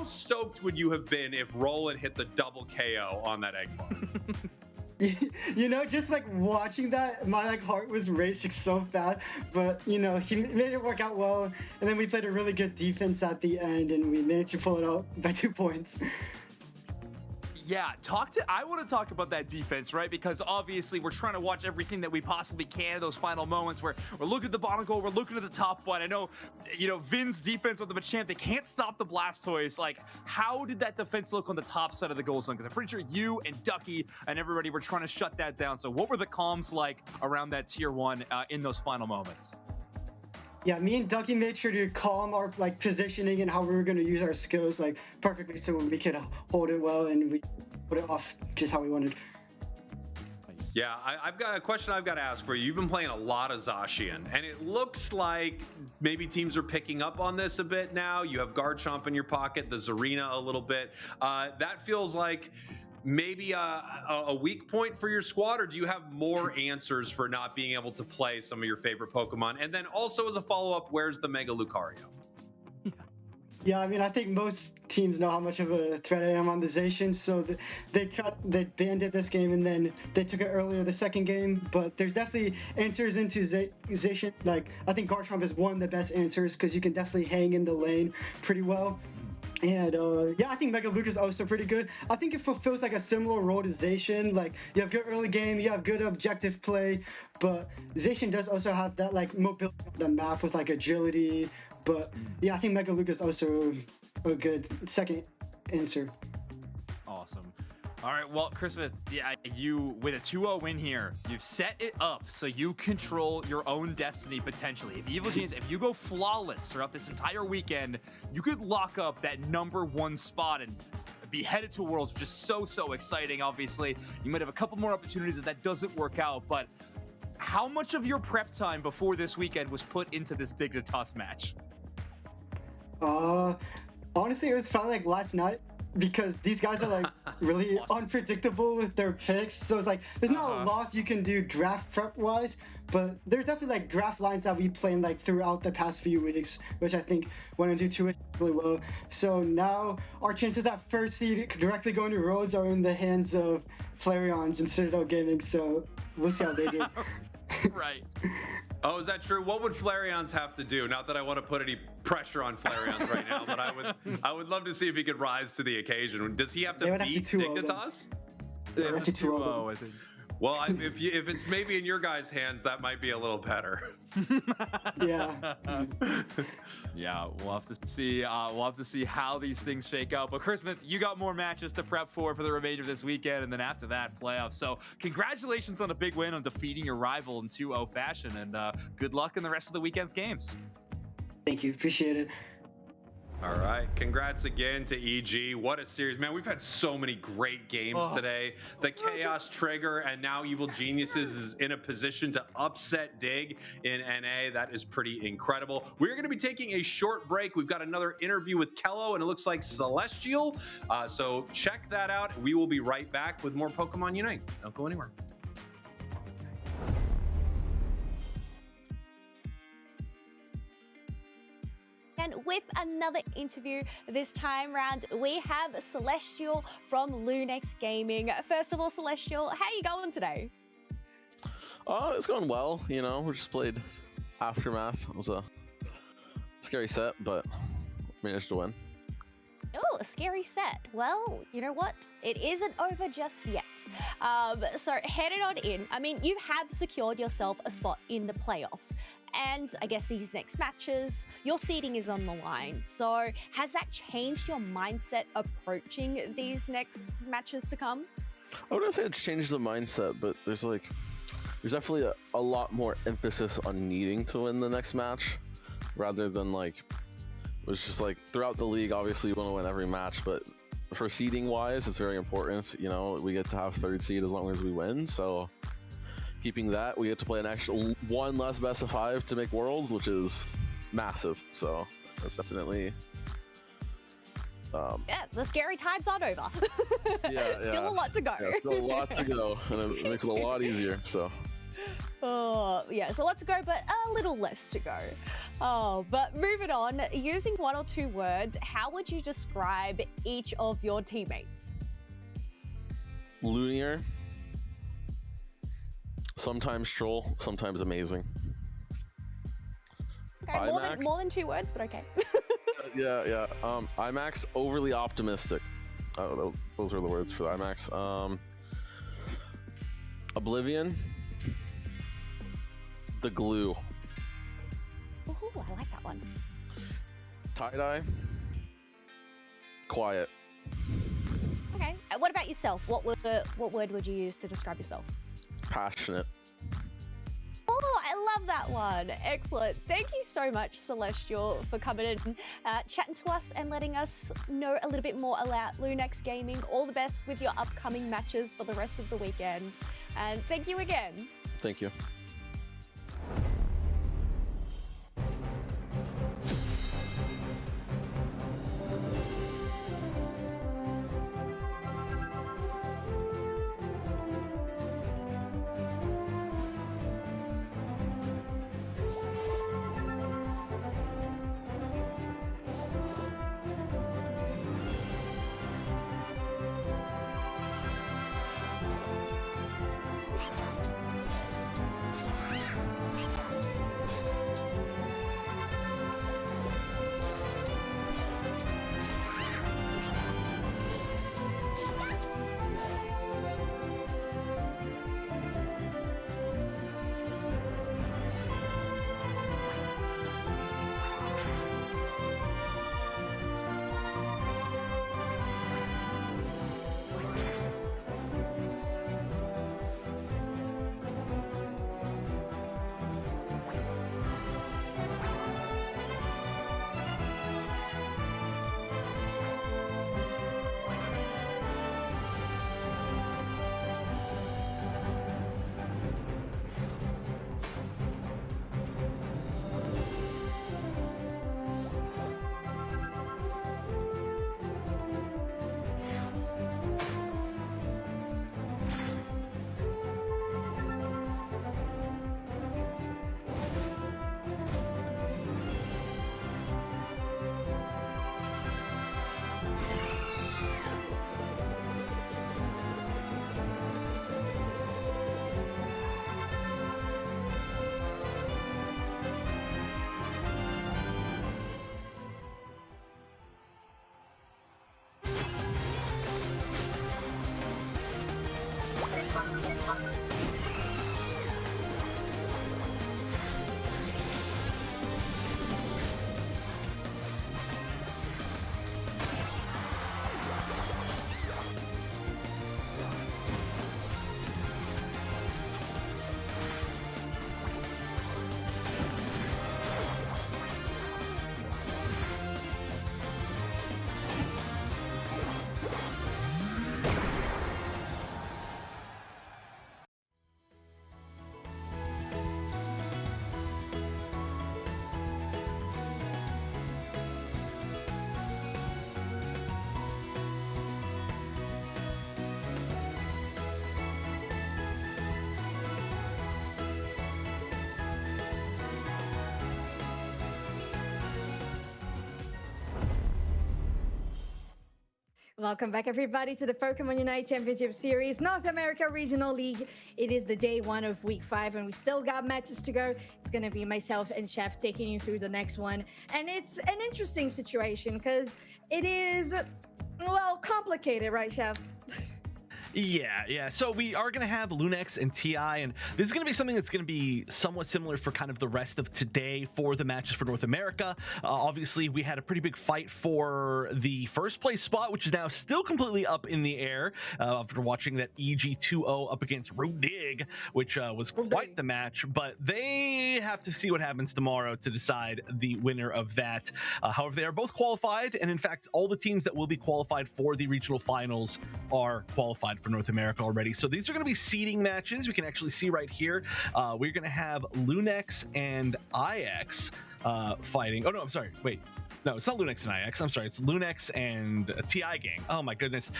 S6: stoked would you have been if Roland hit the double KO on that Egg Bomb?
S17: You know, just like watching that, my like heart was racing so fast. But you know, he made it work out well, and then we played a really good defense at the end, and we managed to pull it out by 2 points.
S7: Yeah, I want to talk about that defense, right? Because obviously we're trying to watch everything that we possibly can in those final moments where we're looking at the bottom goal, we're looking at the top one. I know, you know, Vin's defense on the Machamp, they can't stop the Blastoise. Like, how did that defense look on the top side of the goal zone? Because I'm pretty sure you and Ducky and everybody were trying to shut that down. So what were the comms like around that tier 1 in those final moments?
S17: Yeah, me and Ducky made sure to calm our like positioning and how we were going to use our skills like perfectly so we could hold it well and we put it off just how we wanted.
S6: Yeah, I've got a question I've got to ask for you. You've been playing a lot of Zacian, and it looks like maybe teams are picking up on this a bit now. You have Garchomp in your pocket, the Zarina a little bit. That feels like maybe a weak point for your squad, or do you have more answers for not being able to play some of your favorite Pokemon? And then also as a follow-up, where's the Mega Lucario?
S17: Yeah, I mean, I think most teams know how much of a threat I am on the Zacian, so they banned it this game, and then they took it earlier the second game. But there's definitely answers into Zacian. Like, I think Garchomp is one of the best answers because you can definitely hang in the lane pretty well. And yeah, I think Mega Luke is also pretty good. I think it fulfills like a similar role to Zacian. Like, you have good early game, you have good objective play, but Zacian does also have that like mobility on the map with like agility. But yeah, I think Mega Luke is also a good second answer.
S7: Awesome. All right, well, Chris Smith, yeah, you with a 2-0 win here, you've set it up so you control your own destiny potentially. If Evil Genius, if you go flawless throughout this entire weekend, you could lock up that #1 spot and be headed to Worlds, which is so exciting. Obviously, you might have a couple more opportunities if that doesn't work out, but how much of your prep time before this weekend was put into this Dignitas match?
S17: Honestly, it was probably like last night. Because these guys are like really unpredictable with their picks, so it's like there's not a lot you can do draft prep wise, but there's definitely like draft lines that we played like throughout the past few weeks, which I think went into tuition really well. So now our chances at first seed directly going to Rose are in the hands of Flareons and Citadel Gaming, so we'll see how they do.
S7: Right.
S6: Oh, is that true? What would Flareons have to do? Not that I want to put any pressure on Flareons right now, but I would love to see if he could rise to the occasion. Does he have to beat Dignitas?
S17: They would have to 2-0,
S7: I think.
S6: Well, if it's maybe in your guys' hands, that might be a little better.
S17: Yeah.
S7: Yeah, we'll have to see. We'll have to see how these things shake out. But Chris Smith, you got more matches to prep for the remainder of this weekend, and then after that, playoffs. So congratulations on a big win on defeating your rival in 2-0 fashion, and good luck in the rest of the weekend's games.
S17: Thank you. Appreciate it.
S6: All right. Congrats again to EG. What a series, man. We've had so many great games today. The Chaos Trigger and now Evil Geniuses is in a position to upset Dig in NA. That is pretty incredible. We're going to be taking a short break. We've got another interview with Kello, and it looks like Celestial. So check that out. We will be right back with more Pokemon Unite. Don't go anywhere.
S1: And with another interview this time round, we have Celestial from Lunex Gaming. First of all, Celestial, how are you going today?
S18: It's going well. You know, we just played Aftermath. It was a scary set, but managed to win.
S1: Oh, a scary set. Well, you know what? It isn't over just yet. So headed on in. I mean, you have secured yourself a spot in the playoffs. And I guess these next matches, your seeding is on the line. So has that changed your mindset approaching these next matches to come?
S18: I wouldn't say it's changed the mindset, but there's definitely a lot more emphasis on needing to win the next match rather than like, it was just like throughout the league, obviously you want to win every match, but for seeding wise, it's very important. You know, we get to have third seed as long as we win. So keeping that, we get to play an actual one less best of 5 to make worlds, which is massive. So that's definitely
S1: yeah, the scary times aren't over. Still a lot to go.
S18: Yeah, still a lot to go, and it makes it a lot easier. So
S1: yeah, it's a lot to go, but a little less to go. But moving on, using 1 or 2 words, how would you describe each of your teammates?
S18: Linear, sometimes troll, sometimes amazing.
S1: Okay, more than 2 words, but okay.
S18: Yeah. IMAX, overly optimistic. Those are the words for the IMAX. Oblivion, the glue.
S1: Ooh, I like that one.
S18: Tie-dye, quiet.
S1: Okay, what about yourself? What word would you use to describe yourself?
S18: Passionate.
S1: Oh, I love that one. Excellent. Thank you so much, Celestial, for coming in, chatting to us and letting us know a little bit more about Lunex Gaming. All the best with your upcoming matches for the rest of the weekend. And thank you again.
S18: Thank you.
S8: Welcome back, everybody, to the Pokémon Unite Championship Series, North America Regional League. It is the day 1 of week 5, and we still got matches to go. It's going to be myself and Chef taking you through the next one. And it's an interesting situation because it is, well, complicated, right, Chef?
S9: Yeah. So we are going to have Lunex and TI, and this is going to be something that's going to be somewhat similar for kind of the rest of today for the matches for North America. Obviously, we had a pretty big fight for the first place spot, which is now still completely up in the air after watching that EG 2-0 up against Rodig, which was quite the match, but they have to see what happens tomorrow to decide the winner of that. However, they are both qualified, and in fact, all the teams that will be qualified for the regional finals are qualified for North America already. So these are going to be seeding matches. We can actually see right here. We're going to have Lunex and IX fighting. Oh, no, I'm sorry. Wait. No, it's not Lunex and IX. I'm sorry. It's Lunex and TI Gang. Oh, my goodness.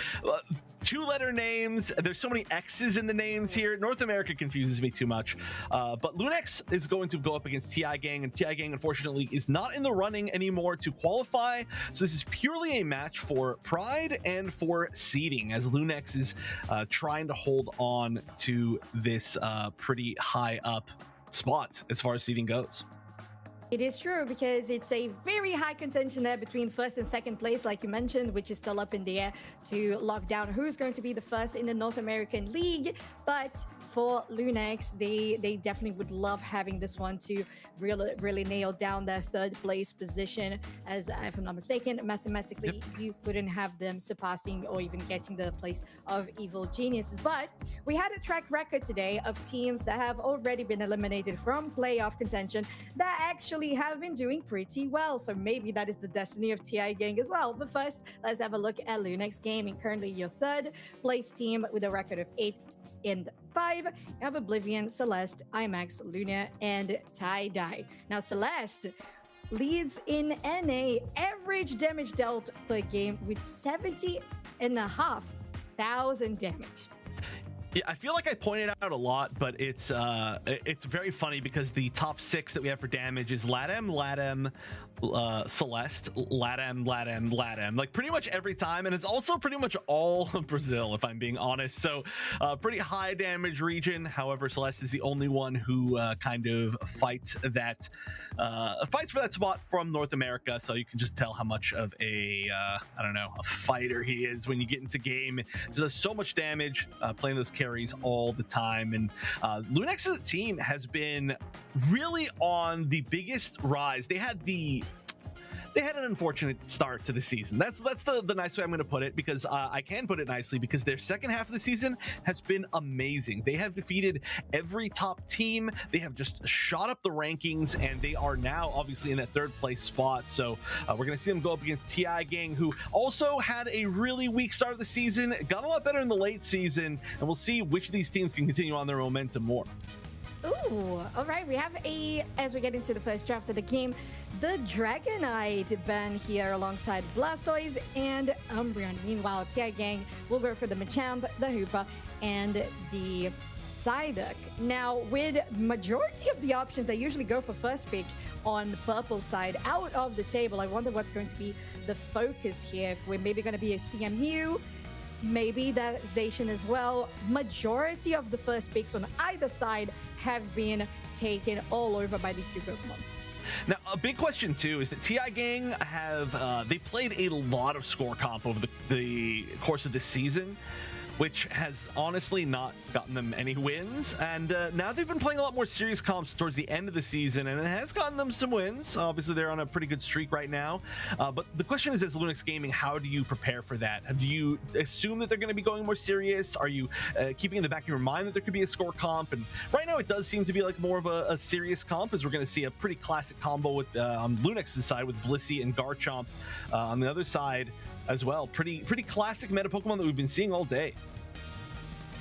S9: 2-letter names. There's so many X's in the names here. North America confuses me too much. But Lunex is going to go up against TI Gang, and TI Gang, unfortunately, is not in the running anymore to qualify. So this is purely a match for pride and for seeding, as Lunex is trying to hold on to this pretty high up spot as far as seeding goes.
S8: It is true, because it's a very high contention there between first and second place, like you mentioned, which is still up in the air to lock down who's going to be the first in the North American League. But for Lunex, they definitely would love having this one to really nail down their third place position, as if I'm not mistaken, mathematically you couldn't have them surpassing or even getting the place of Evil Geniuses. But we had a track record today of teams that have already been eliminated from playoff contention that actually have been doing pretty well. So maybe that is the destiny of TI Gang as well. But first, let's have a look at Lunex Gaming, currently your third place team with a record of 8-5. You have Oblivion, Celeste, IMAX, Luna, and Tie-Dye. Now, Celeste leads in NA average damage dealt per game with 70,500 damage.
S9: Yeah, I feel like I pointed out a lot, but it's very funny because the top 6 that we have for damage is Latam, Celeste, Latam, like pretty much every time, and it's also pretty much all Brazil, if I'm being honest. So pretty high damage region. However, Celeste is the only one who kind of fights for that spot from North America. So you can just tell how much of a a fighter he is when you get into game. He does so much damage playing those carries all the time, and Lunex as a team has been really on the biggest rise. They had an unfortunate start to the season. That's the nice way I'm going to put it, because I can put it nicely, because their second half of the season has been amazing. They have defeated every top team. They have just shot up the rankings, and they are now obviously in that third place spot. So we're going to see them go up against TI Gang, who also had a really weak start of the season, got a lot better in the late season, and we'll see which of these teams can continue on their momentum more.
S8: Ooh, all right. We have as we get into the first draft of the game, the Dragonite ban here alongside Blastoise and Umbreon. Meanwhile, TI Gang will go for the Machamp, the Hoopa, and the Psyduck. Now, with majority of the options that usually go for first pick on the purple side out of the table, I wonder what's going to be the focus here. If we're maybe going to be a CMU, maybe that Zacian as well. Majority of the first picks on either side have been taken all over by these two Pokemon.
S9: Now, a big question too is that TI Gang have they played a lot of score comp over the course of this season, which has honestly not gotten them any wins. And now they've been playing a lot more serious comps towards the end of the season, and it has gotten them some wins. Obviously, they're on a pretty good streak right now. But the question is, as Lunix Gaming, how do you prepare for that? Do you assume that they're going to be going more serious? Are you keeping in the back of your mind that there could be a score comp? And right now, it does seem to be like more of a serious comp, as we're going to see a pretty classic combo with on Lunix's side with Blissey and Garchomp. On the other side as well, pretty classic meta Pokemon that we've been seeing all day.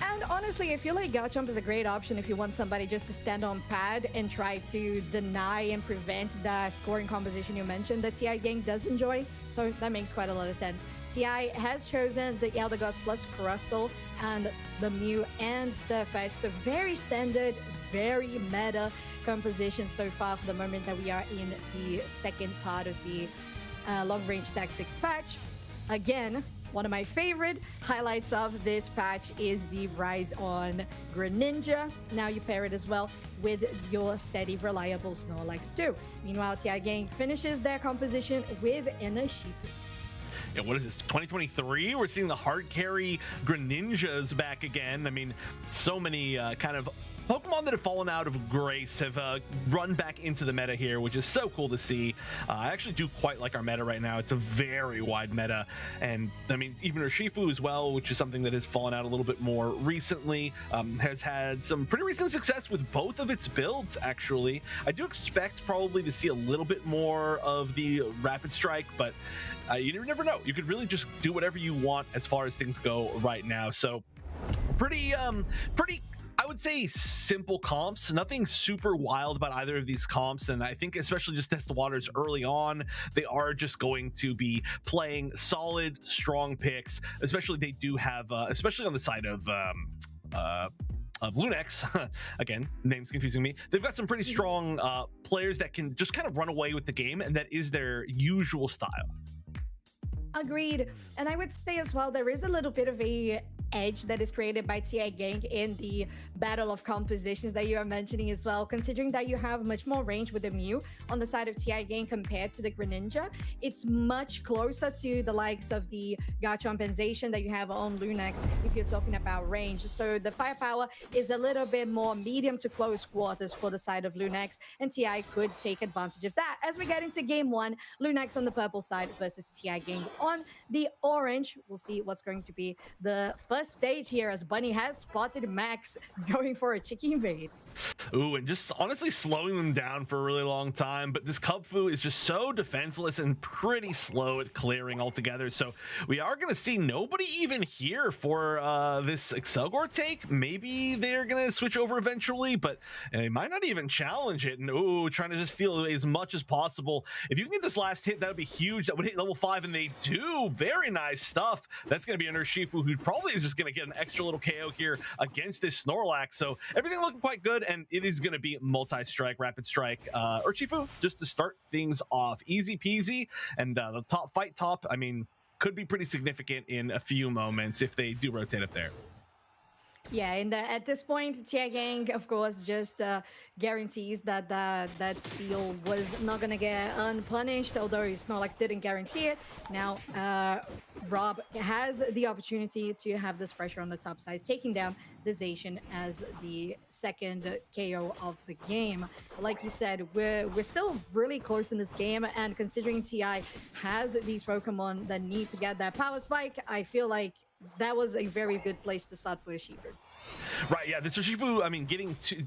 S8: And honestly, I feel like Garchomp is a great option if you want somebody just to stand on pad and try to deny and prevent the scoring composition you mentioned that TI Gang does enjoy. So that makes quite a lot of sense. TI has chosen the Eldegoss plus Crustle and the Mew and Surface. So very standard, very meta composition so far for the moment that we are in the second part of the long-range tactics patch. Again, one of my favorite highlights of this patch is the rise on Greninja. Now you pair it as well with your steady, reliable Snorlax too. Meanwhile, TI Gang finishes their composition with an Urshifu.
S9: Yeah, what is this, 2023? We're seeing the hard carry Greninjas back again. I mean, so many kind of Pokemon that have fallen out of grace have run back into the meta here, which is so cool to see. I actually do quite like our meta right now. It's a very wide meta, and I mean, even Urshifu as well, which is something that has fallen out a little bit more recently, has had some pretty recent success with both of its builds, actually. I do expect probably to see a little bit more of the Rapid Strike, but you never know. You could really just do whatever you want as far as things go right now. So pretty I would say simple comps, nothing super wild about either of these comps. And I think especially just test the waters early on, they are just going to be playing solid, strong picks, especially they do have, especially on the side of Lunix, again, name's confusing me. They've got some pretty strong players that can just kind of run away with the game, and that is their usual style.
S8: Agreed. And I would say as well, there is a little bit of a edge that is created by TI Gang in the battle of compositions that you are mentioning as well, considering that you have much more range with the Mew on the side of TI Gang compared to the Greninja. It's much closer to the likes of the Garchomp and Zacian that you have on Lunix if you're talking about range. So the firepower is a little bit more medium to close quarters for the side of Lunix, and TI could take advantage of that. As we get into game one, Lunix on the purple side versus TI Gang on the orange. We'll see what's going to be the first stage here, as Bunny has spotted Max going for a chicken invade.
S9: Ooh, and just honestly slowing them down for a really long time. But this Kubfu is just so defenseless and pretty slow at clearing altogether. So we are going to see nobody even here for this Excelgor take. Maybe they're going to switch over eventually, but they might not even challenge it. And ooh, trying to just steal as much as possible. If you can get this last hit, that would be huge. That would hit level 5, and they do. Very nice stuff. That's going to be an Urshifu, who probably is just going to get an extra little KO here against this Snorlax. So everything looking quite good, and it is going to be multi-strike, rapid strike, Urshifu, just to start things off. Easy peasy, and the top, I mean, could be pretty significant in a few moments if they do rotate up there.
S8: Yeah, and at this point, TI Gang, of course, just guarantees that that steal was not going to get unpunished, although Snorlax didn't guarantee it. Now, Rob has the opportunity to have this pressure on the top side, taking down the Zacian as the second KO of the game. Like you said, we're still really close in this game, and considering TI has these Pokemon that need to get that power spike, I feel like that was a very good place to start for Urshifu.
S9: Right, yeah, this Urshifu, I mean, getting to...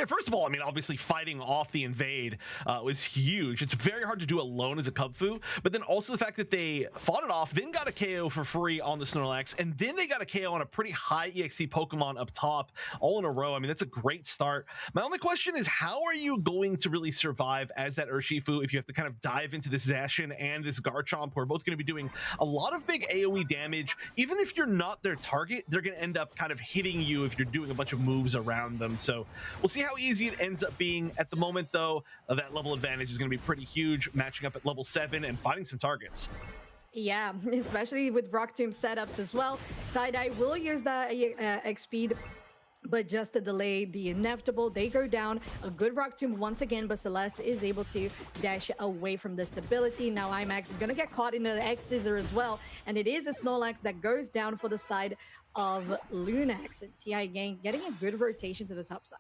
S9: First of all, I mean, obviously fighting off the invade was huge. It's very hard to do alone as a Kubfu, but then also the fact that they fought it off, then got a KO for free on the Snorlax, and then they got a KO on a pretty high EXP Pokemon up top, all in a row. I mean, that's a great start. My only question is, how are you going to really survive as that Urshifu if you have to kind of dive into this Zacian and this Garchomp, who are both going to be doing a lot of big AoE damage? Even if you're not their target, they're going to end up kind of hitting you if you're doing a bunch of moves around them. So we'll see how easy it ends up being. At the moment, though, that level advantage is going to be pretty huge, matching up at level 7 and finding some targets.
S8: Yeah, especially with Rock Tomb setups as well. Tie-Dye will use that XP but just to delay the inevitable, they go down. A good rock tomb once again, but Celeste is able to dash away from this ability. Now IMAX is going to get caught in the X Scissor as well, and it is a Snorlax that goes down for the side of Lunax, and TI Gang getting a good rotation to the top side.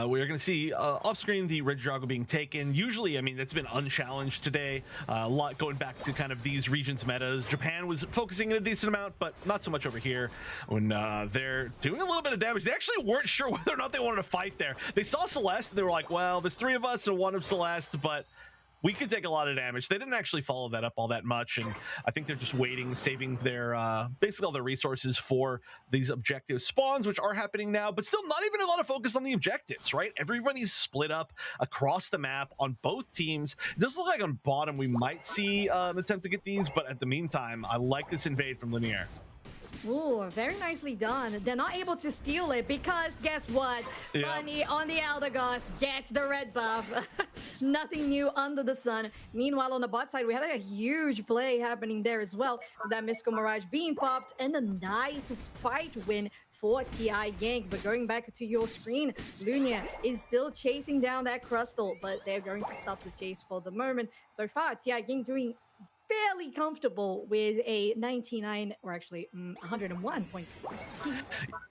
S9: We are going to see off screen the Regidrago being taken. Usually, I mean, that's been unchallenged today. A lot going back to kind of these regions metas. Japan was focusing in a decent amount, but not so much over here. When they're doing a little bit of damage, they actually weren't sure whether or not they wanted to fight there. They saw Celeste, and they were like, well, there's 3 of us and 1 of Celeste, but we could take a lot of damage. They didn't actually follow that up all that much, and I think they're just waiting, saving their basically all their resources for these objective spawns, which are happening now, but still not even a lot of focus on the objectives, right? Everybody's split up across the map on both teams. It does look like on bottom we might see an attempt to get these, but at the meantime, I like this invade from Linear.
S8: Ooh, very nicely done. They're not able to steal it because guess what?
S9: Yeah.
S8: Bunny on the Eldegoss gets the red buff. Nothing new under the sun. Meanwhile, on the bot side, we had a huge play happening there as well. With that Mystical Mirage being popped and a nice fight win for TI Gang. But going back to your screen, Lunia is still chasing down that Crustle, but they're going to stop the chase for the moment. So far, TI Gang doing fairly comfortable with a 99 or actually 101 point.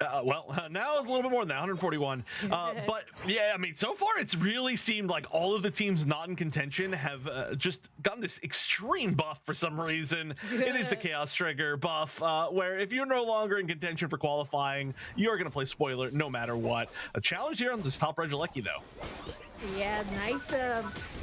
S9: Now it's a little bit more than that, 141. But yeah, I mean, so far it's really seemed like all of the teams not in contention have just gotten this extreme buff for some reason. It is the Chaos Trigger buff, where if you're no longer in contention for qualifying, you're going to play spoiler no matter what. A challenge here on this top Regieleki, though.
S8: Yeah, nice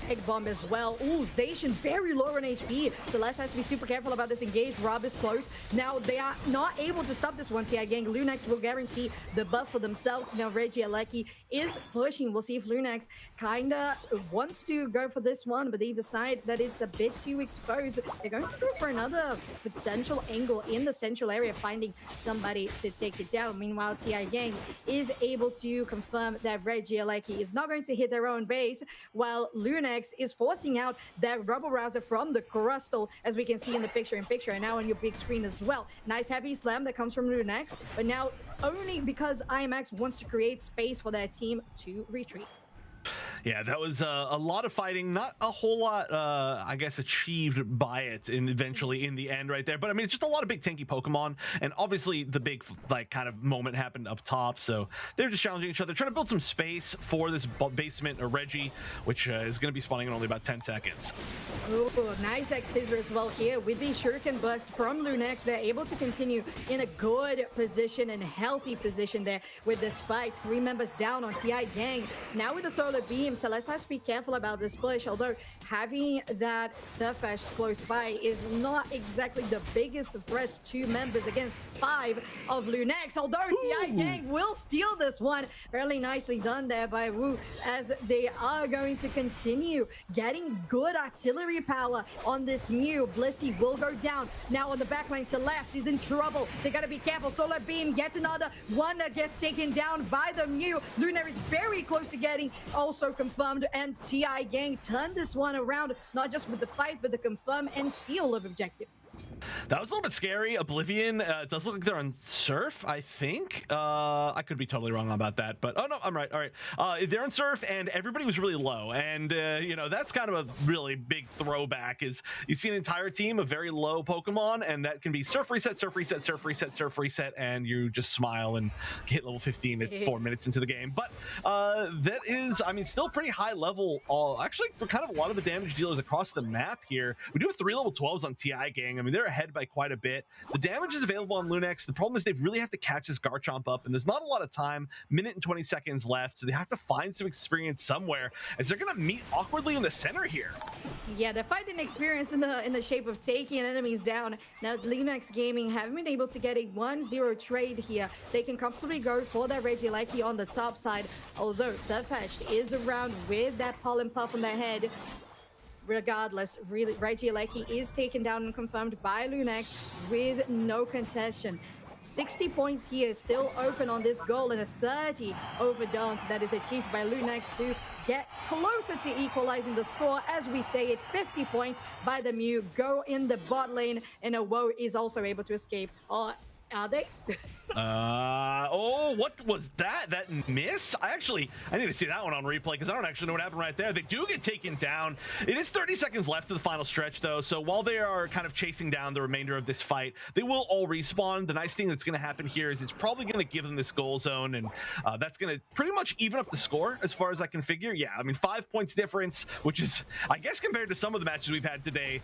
S8: egg bomb as well. Ooh, Zacian very low on HP. Celeste has to be super careful about this engage. Rob is close. Now they are not able to stop this one. TI Gang, Lunax will guarantee the buff for themselves. Now Regieleki is pushing. We'll see if Lunax kinda wants to go for this one, but they decide that it's a bit too exposed. They're going to go for another potential angle in the central area, finding somebody to take it down. Meanwhile, TI Gang is able to confirm that Regieleki is not going to hit their own base, while Lunax is forcing out that Rubble Rouser from the Crustle, as we can see in the picture-in-picture, and now on your big screen as well. Nice heavy slam that comes from Lunax, but now only because IMAX wants to create space for their team to retreat.
S9: Yeah, that was a lot of fighting, not a whole lot, I guess, achieved by it eventually in the end right there. But I mean, it's just a lot of big tanky Pokemon, and obviously the big like kind of moment happened up top, so they're just challenging each other, trying to build some space for this basement or Reggie, which is going to be spawning in only about 10 seconds.
S8: Ooh, nice X Scissor as well here with the Shuriken Burst from Lunax. They're able to continue in a good position and healthy position there with this fight. 3 members down on TI Gang. Now with the Solar Beam, Celeste has to be careful about this push, although having that Surfash close by is not exactly the biggest of threats. 2 members against 5 of Lunax, although TI Gang will steal this one. Fairly nicely done there by Wu, as they are going to continue getting good artillery power on this Mew. Blissey will go down. Now on the backline, Celeste is in trouble. They gotta be careful. Solar Beam, yet another one that gets taken down by the Mew. Lunar is very close to getting also confirmed, and TI Gang turned this one around, not just with the fight, but the confirm and steal of objective.
S9: That was a little bit scary. Oblivion, it does look like they're on Surf, I think. I could be totally wrong about that, but oh no, I'm right. All right. They're on Surf, and everybody was really low. And, you know, that's kind of a really big throwback, is you see an entire team of very low Pokemon, and that can be Surf Reset, Surf Reset, Surf Reset, Surf Reset, and you just smile and hit level 15 at 4 minutes into the game. But that is, I mean, still pretty high level, actually, for kind of a lot of the damage dealers across the map here. We do have 3 level 12s on TI Gang. I mean, they're ahead by quite a bit. The damage is available on Lunax. The problem is they really have to catch this Garchomp up, and there's not a lot of time. Minute and 20 seconds left, so they have to find some experience somewhere, as they're going to meet awkwardly in the center here.
S8: Yeah, they're finding experience in the shape of taking enemies down. Now, Lunax Gaming haven't been able to get a 1-0 trade here. They can comfortably go for their Regieleki on the top side, although Surfash is around with that Pollen Puff on their head. Regardless, really, Regieleki is taken down and confirmed by Lunax with no contestation. 60 points here, still open on this goal, and a 30 over dunk that is achieved by Lunax to get closer to equalizing the score. As we say it, 50 points by the Mew go in the bot lane, and Awo is also able to escape. Are they?
S9: Oh, what was that? That miss? I need to see that one on replay because I don't actually know what happened right there. They do get taken down. It is 30 seconds left to the final stretch, though. So while they are kind of chasing down the remainder of this fight, they will all respawn. The nice thing that's going to happen here is it's probably going to give them this goal zone, and that's going to pretty much even up the score as far as I can figure. Yeah, I mean, 5 points difference, which is, I guess, compared to some of the matches we've had today,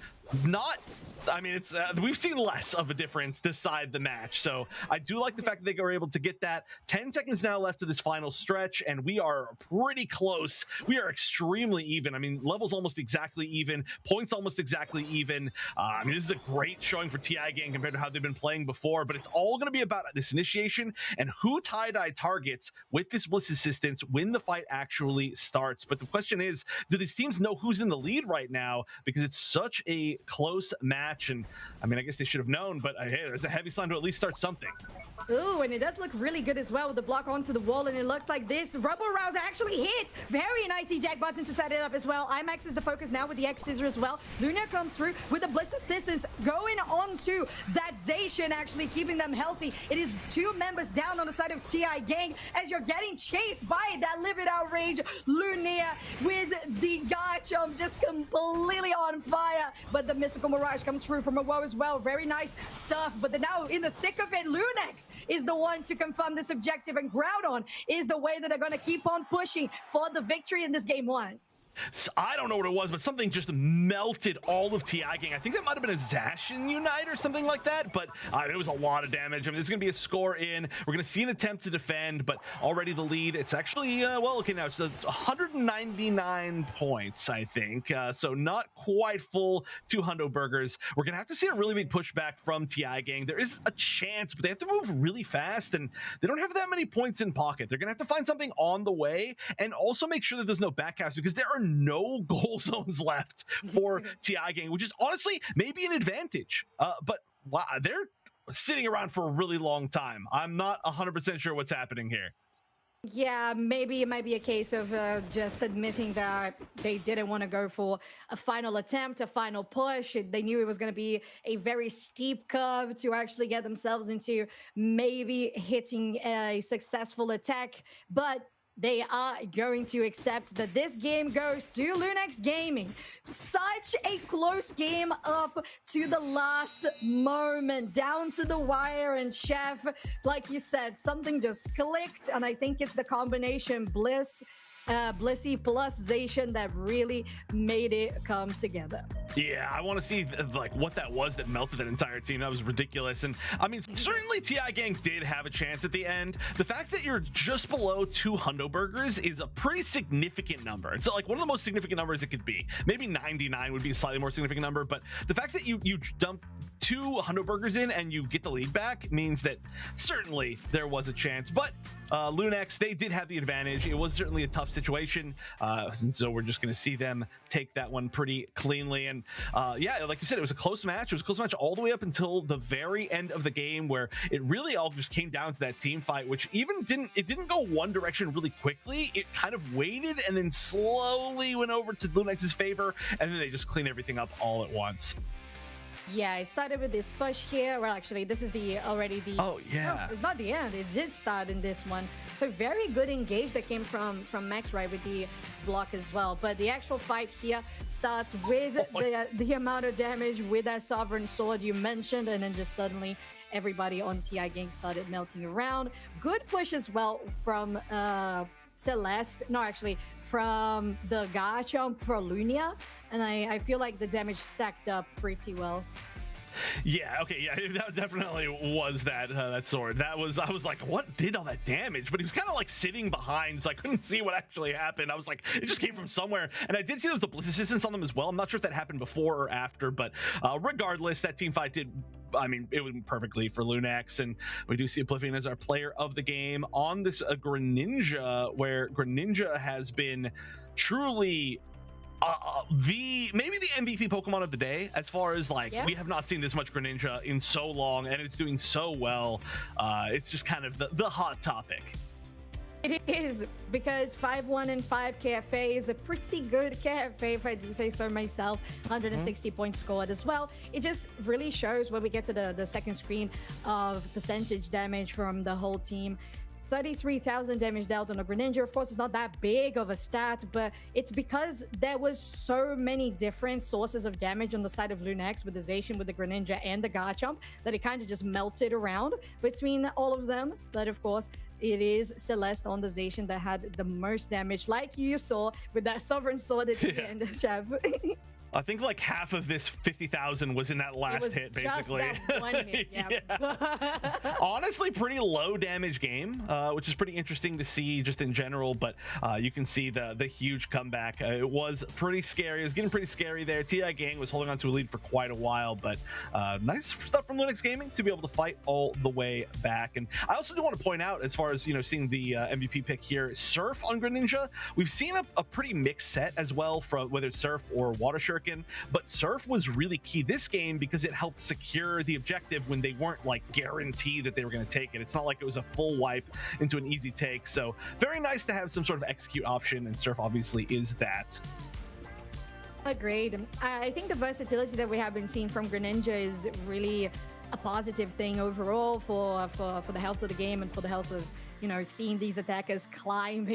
S9: it's we've seen less of a difference decide the match. So I do like the fact that they were able to get that. 10 seconds now left to this final stretch, and we are pretty close. We are extremely even. I mean, levels almost exactly even, points almost exactly even. This is a great showing for TI Gang compared to how they've been playing before, but it's all going to be about this initiation and who tie-dye targets with this Bliss assistance when the fight actually starts. But the question is, do these teams know who's in the lead right now? Because it's such a close match, and I mean, I guess they should have known, but hey, there's a heavy slime to at least start something.
S8: Ooh, and it does look really good as well with the block onto the wall, and it looks like this Rubble Rouser actually hits. Very nice eject button to set it up as well. IMAX is the focus now with the X Scissor as well. Luna comes through with the Bliss assistance going on to that Zacian, actually keeping them healthy. It is 2 members down on the side of TI Gang as you're getting chased by that Livid Outrage. Lunia with the Garchomp just completely on fire, but the Mystical Mirage comes through from a woe as well. Very nice surf, but they're now in the thick of it. Lunex is the one to confirm this objective, and Groudon is the way that they're going to keep on pushing for the victory in this game 1.
S9: I don't know what it was, but something just melted all of TI Gang. I think that might have been a Zacian Unite or something like that, but it was a lot of damage. I mean, there's going to be a score in. We're going to see an attempt to defend, but already the lead, it's actually, okay, now it's 199 points, I think. So not quite full 200 burgers. We're going to have to see a really big pushback from TI Gang. There is a chance, but they have to move really fast, and they don't have that many points in pocket. They're going to have to find something on the way, and also make sure that there's no backcast, because there are no goal zones left for TI Gang, which is honestly maybe an advantage. But wow, they're sitting around for a really long time. I'm not 100% sure what's happening here.
S8: Yeah, maybe it might be a case of just admitting that they didn't want to go for a final attempt, a final push. They knew it was going to be a very steep curve to actually get themselves into maybe hitting a successful attack, but they are going to accept that this game goes to Lunex Gaming. Such a close game up to the last moment, down to the wire, and Chef, like you said, something just clicked, and I think it's the combination Blissey plus Zacian that really made it come together.
S9: Yeah, I want to see like what that was that melted that entire team. That was ridiculous. And I mean, certainly TI Gang did have a chance at the end. The fact that you're just below 2 hundo burgers is a pretty significant number. It's like one of the most significant numbers it could be. Maybe 99 would be a slightly more significant number, but the fact that you dump 2 hundo burgers in and you get the lead back means that certainly there was a chance. But Lunex, they did have the advantage. It was certainly a tough situation, and so we're just going to see them take that one pretty cleanly. And yeah, like you said, it was a close match. It was a close match all the way up until the very end of the game, where it really all just came down to that team fight, which even didn't go one direction really quickly. It kind of waited and then slowly went over to Lunex's favor, and then they just cleaned everything up all at once.
S8: Yeah, it started with this push here. Well, actually, this is already the...
S9: Oh, yeah.
S8: No, it's not the end. It did start in this one. So very good engage that came from Max, right, with the block as well. But the actual fight here starts with the amount of damage with that Sovereign Sword you mentioned, and then just suddenly everybody on TI Gang started melting around. Good push as well from Celeste. No, actually, from the Garchomp for Lunia. And I feel like the damage stacked up pretty well.
S9: Yeah, okay, yeah, that definitely was that sword. I was like, what did all that damage? But he was kind of like sitting behind, so I couldn't see what actually happened. I was like, it just came from somewhere. And I did see there was the Bliss assistance on them as well. I'm not sure if that happened before or after, but regardless, that team fight did, I mean, it went perfectly for Lunex, and we do see Oblivion as our player of the game on this Greninja, where Greninja has been truly maybe the MVP Pokemon of the day, as far as like, we have not seen this much Greninja in so long, and it's doing so well. It's just kind of the hot topic.
S8: It is, because 5-1 and 5 KFA is a pretty good KFA, if I do say so myself. 160 points scored as well. It just really shows when we get to the second screen of percentage damage from the whole team. 33,000 damage dealt on a Greninja. Of course, it's not that big of a stat, but it's because there was so many different sources of damage on the side of Lunex with the Zacian, with the Greninja, and the Garchomp that it kind of just melted around between all of them. But of course, it is Celeste on the Zacian that had the most damage, like you saw with that Sovereign Sword at the end, Chef.
S9: I think like half of this 50,000 was in that last hit, basically.
S8: Just that one hit, yeah.
S9: Honestly, pretty low damage game, which is pretty interesting to see just in general. But you can see the huge comeback. It was pretty scary. It was getting pretty scary there. TI Gang was holding on to a lead for quite a while, but nice stuff from Linux Gaming to be able to fight all the way back. And I also do want to point out, as far as seeing the MVP pick here, Surf on Greninja. We've seen a pretty mixed set as well, from whether it's Surf or Water Shuriken. But Surf was really key this game because it helped secure the objective when they weren't like guaranteed that they were going to take it. It's not like it was a full wipe into an easy take. So very nice to have some sort of execute option, and Surf obviously is that.
S8: Agreed. I think the versatility that we have been seeing from Greninja is really a positive thing overall for the health of the game and for the health of seeing these attackers climb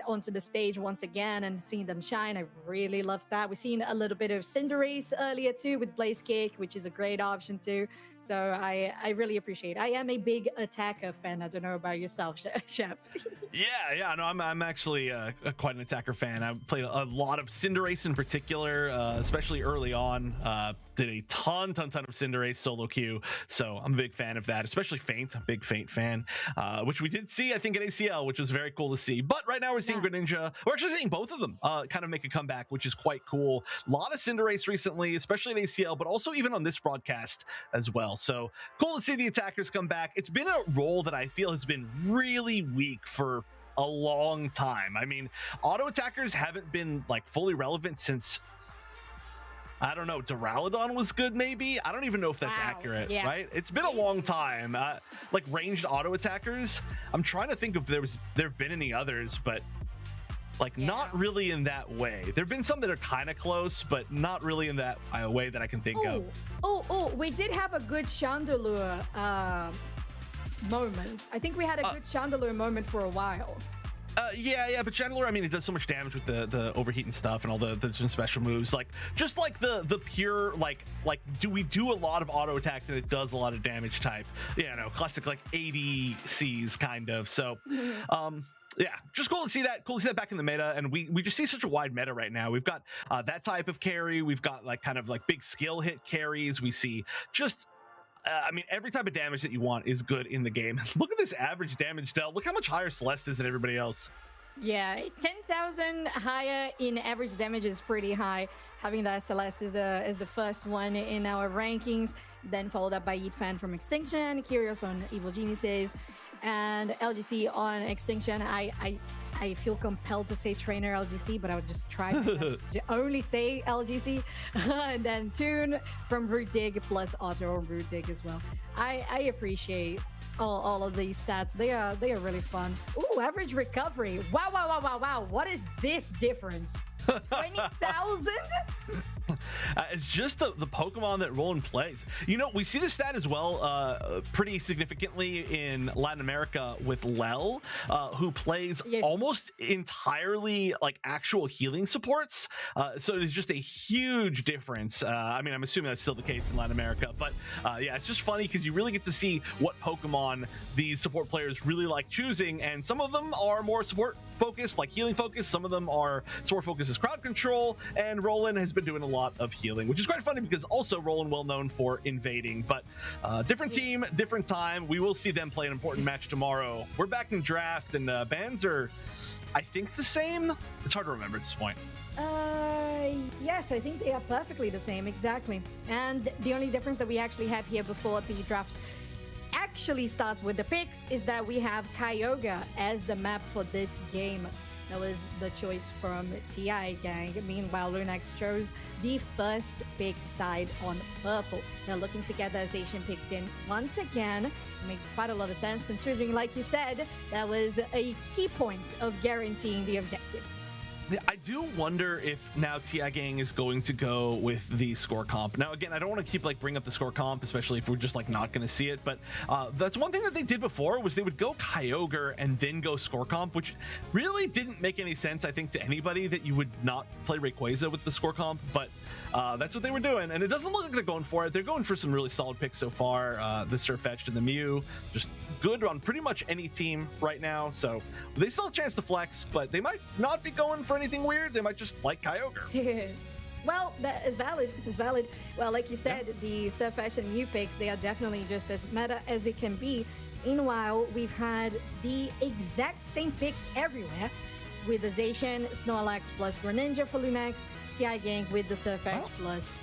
S8: onto the stage once again and seeing them shine. I really loved that. We've seen a little bit of Cinderace earlier too with Blaze Kick, which is a great option too. So I really appreciate it. I am a big attacker fan. I don't know about yourself, Chef.
S9: Yeah, no, I'm actually quite an attacker fan. I played a lot of Cinderace in particular, especially early on. Did a ton of Cinderace solo queue, so I'm a big fan of that, especially Feint. I'm a big Feint fan, which we did see, I think, at ACL, which was very cool to see. But right now we're seeing Greninja. We're actually seeing both of them kind of make a comeback, which is quite cool. A lot of Cinderace recently, especially at ACL, but also even on this broadcast as well. So cool to see the attackers come back. It's been a role that I feel has been really weak for a long time. I mean, auto attackers haven't been like fully relevant since, I don't know, Duraludon was good maybe? I don't even know if that's accurate, right? It's been a long time. Like ranged auto attackers, I'm trying to think if there have been any others, but like not really in that way. There have been some that are kind of close, but not really in that way that I can think of.
S8: We did have a good Chandelure moment. I think we had a good Chandelure moment for a while.
S9: Yeah, but Chandelure, I mean, it does so much damage with the overheat and stuff and all the special moves. Like, just like the pure, like do we do a lot of auto attacks and it does a lot of damage type. Classic, like, ADCs, kind of. So, yeah, just cool to see that. Cool to see that back in the meta, and we just see such a wide meta right now. We've got that type of carry. We've got, like, kind of, like, big skill hit carries. We see just... I mean, every type of damage that you want is good in the game. Look at this average damage dealt. Look how much higher Celeste is than everybody else.
S8: Yeah, 10,000 higher in average damage is pretty high. Having that Celeste is the first one in our rankings, then followed up by Fan from Extinction, Curious on Evil Geniuses, and LGC on Extinction. I feel compelled to say Trainer LGC, but I would just try to only say LGC. And then Toon from Root Dig plus Otto on Root Dig as well. I appreciate all of these stats. They are really fun. Ooh, average recovery. Wow. What is this difference? 20,000?
S9: It's just the Pokemon that Roland plays. We see this stat as well pretty significantly in Latin America with Lel, who plays almost entirely like actual healing supports. So it's just a huge difference. I mean, I'm assuming that's still the case in Latin America, but yeah, it's just funny because you really get to see what Pokemon these support players really like choosing, and some of them are more support focused, like healing focused. Some of them are support focused as crowd control, and Roland has been doing a lot of healing, which is quite funny because also Roland well known for invading, but different team, different time. We will see them play an important match tomorrow. We're back in draft, and bans are, I think, the same. It's hard to remember at this point.
S8: Yes, I think they are perfectly the same, exactly. And the only difference that we actually have here before the draft actually starts with the picks is that we have Kyogre as the map for this game. That was the choice from TI Gang. Meanwhile, Lunax chose the first big side on purple. They're looking together as Asian picked in once again. It makes quite a lot of sense considering, like you said, that was a key point of guaranteeing the objective.
S9: I do wonder if now TI Gang is going to go with the score comp. Now, again, I don't want to keep bring up the score comp, especially if we're just not going to see it. But that's one thing that they did before was they would go Kyogre and then go score comp, which really didn't make any sense, I think, to anybody that you would not play Rayquaza with the score comp. But that's what they were doing, and it doesn't look like they're going for it. They're going for some really solid picks so far. The Sirfetch'd and the Mew, just good on pretty much any team right now. So they still have a chance to flex, but they might not be going for anything weird. They might just like Kyogre.
S8: Well, that is valid. It's valid. Well, like you said, the Sirfetch'd and Mew picks, they are definitely just as meta as it can be. Meanwhile, we've had the exact same picks everywhere, with the Zacian, Snorlax plus Greninja for Lunax, TI Gang with the Sirfetch'd plus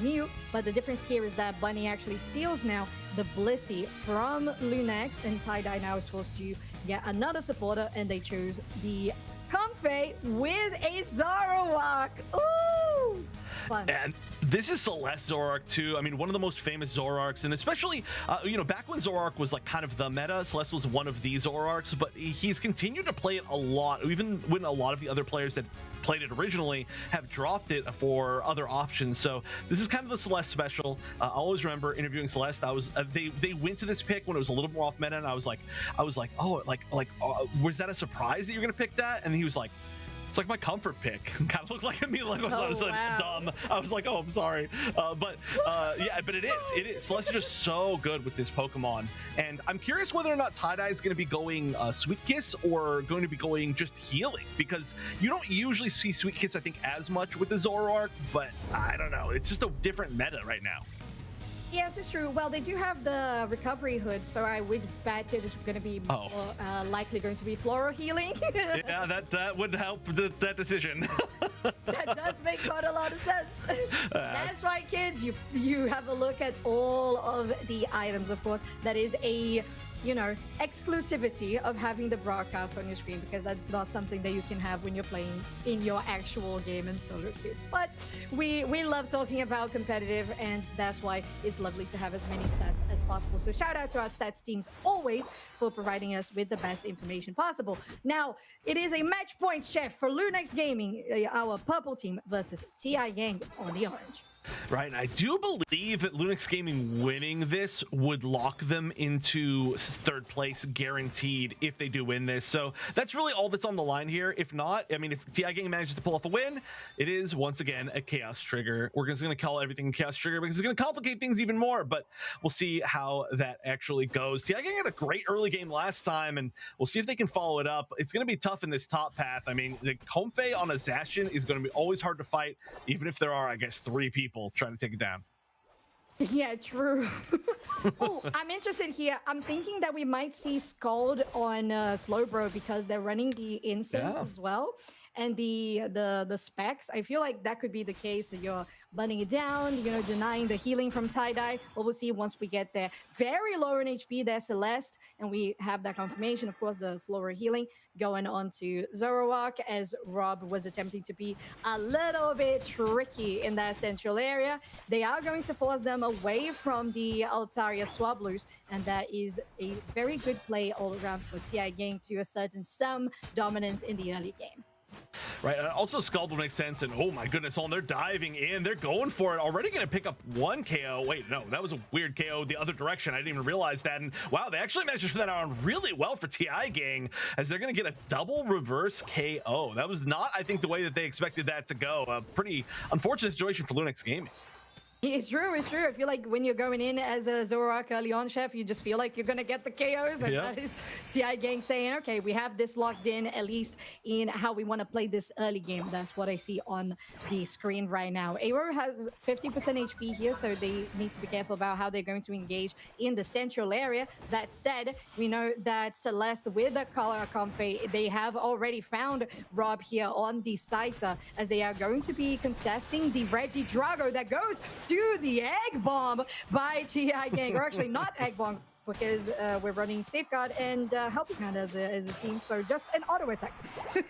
S8: Mew. But the difference here is that Bunny actually steals now the Blissey from Lunax, and Tie-Dye now is forced to get another supporter, and they chose the Comfey with a Zoroark. Ooh! Fun.
S9: And this is Celeste Zoroark too. I mean, one of the most famous Zoroarks, and especially, back when Zoroark was kind of the meta, Celeste was one of these Zoroarks, but he's continued to play it a lot, even when a lot of the other players that played it originally have dropped it for other options. So this is kind of the Celeste special. I always remember interviewing Celeste. They went to this pick when it was a little more off meta, and I was like, was that a surprise that you're gonna pick that? And he was like, it's like my comfort pick. Kind of looked like me, I was dumb. I was like, oh, I'm sorry. But it is. Celeste is just so good with this Pokemon. And I'm curious whether or not Tie-Dye is going to be going Sweet Kiss or going to be going just healing, because you don't usually see Sweet Kiss, I think, as much with the Zoroark, but I don't know. It's just a different meta right now.
S8: Yes, it's true. Well, they do have the recovery hood, so I would bet it is going to be more, likely going to be floral healing.
S9: Yeah, that would help that decision.
S8: That does make quite a lot of sense. That's right, kids. You have a look at all of the items, of course. That is a exclusivity of having the broadcast on your screen, because that's not something that you can have when you're playing in your actual game in solo queue. But we love talking about competitive, and that's why it's lovely to have as many stats as possible. So shout out to our stats teams always for providing us with the best information possible. Now, it is a match point, Chef, for Lunax Gaming, our purple team versus TI Gang on the orange.
S9: Right, and I do believe that Lunax Gaming winning this would lock them into third place guaranteed if they do win this. So that's really all that's on the line here. If not, I mean, if TI Gang manages to pull off a win, it is once again a Chaos Trigger. We're just going to call everything a Chaos Trigger because it's going to complicate things even more, but we'll see how that actually goes. TI Gang had a great early game last time, and we'll see if they can follow it up. It's going to be tough in this top path. I mean, the Comfey on a Zacian is going to be always hard to fight, even if there are, I guess, 3 people trying to take it down.
S8: Yeah, true. Oh, I'm interested here. I'm thinking that we might see Scald on Slowbro because they're running the incense as well. And the specs, I feel like that could be the case. So you're bunning it down, denying the healing from Tie-Dye. But we'll see once we get there. Very low in HP there, Celeste. And we have that confirmation, of course, the floral healing going on to Zoroark, as Rob was attempting to be a little bit tricky in that central area. They are going to force them away from the Altaria Swablu's, and that is a very good play all around for TI Gang to assert some dominance in the early game.
S9: Right, and also Scald will make sense, and oh my goodness, they're diving in, they're going for it, already going to pick up 1 KO. Wait, no, that was a weird KO the other direction. I didn't even realize that, and wow, they actually managed to turn that around really well for TI Gang, as they're going to get a double reverse KO. That was not, I think, the way that they expected that to go. A pretty unfortunate situation for Lunax Gaming.
S8: It's true, it's true. I feel like when you're going in as a Zoroark early on, Chef, you just feel like you're going to get the KOs. And that is TI Gang saying, okay, we have this locked in, at least in how we want to play this early game. That's what I see on the screen right now. Aero has 50% HP here, so they need to be careful about how they're going to engage in the central area. That said, we know that Celeste with the color Comfey, they have already found Rob here on the Scyther, as they are going to be contesting the Regidrago that goes to the Egg Bomb by TI Gang, or actually not Egg Bomb, because we're running Safeguard and Helping Hand as a team, so just an auto attack.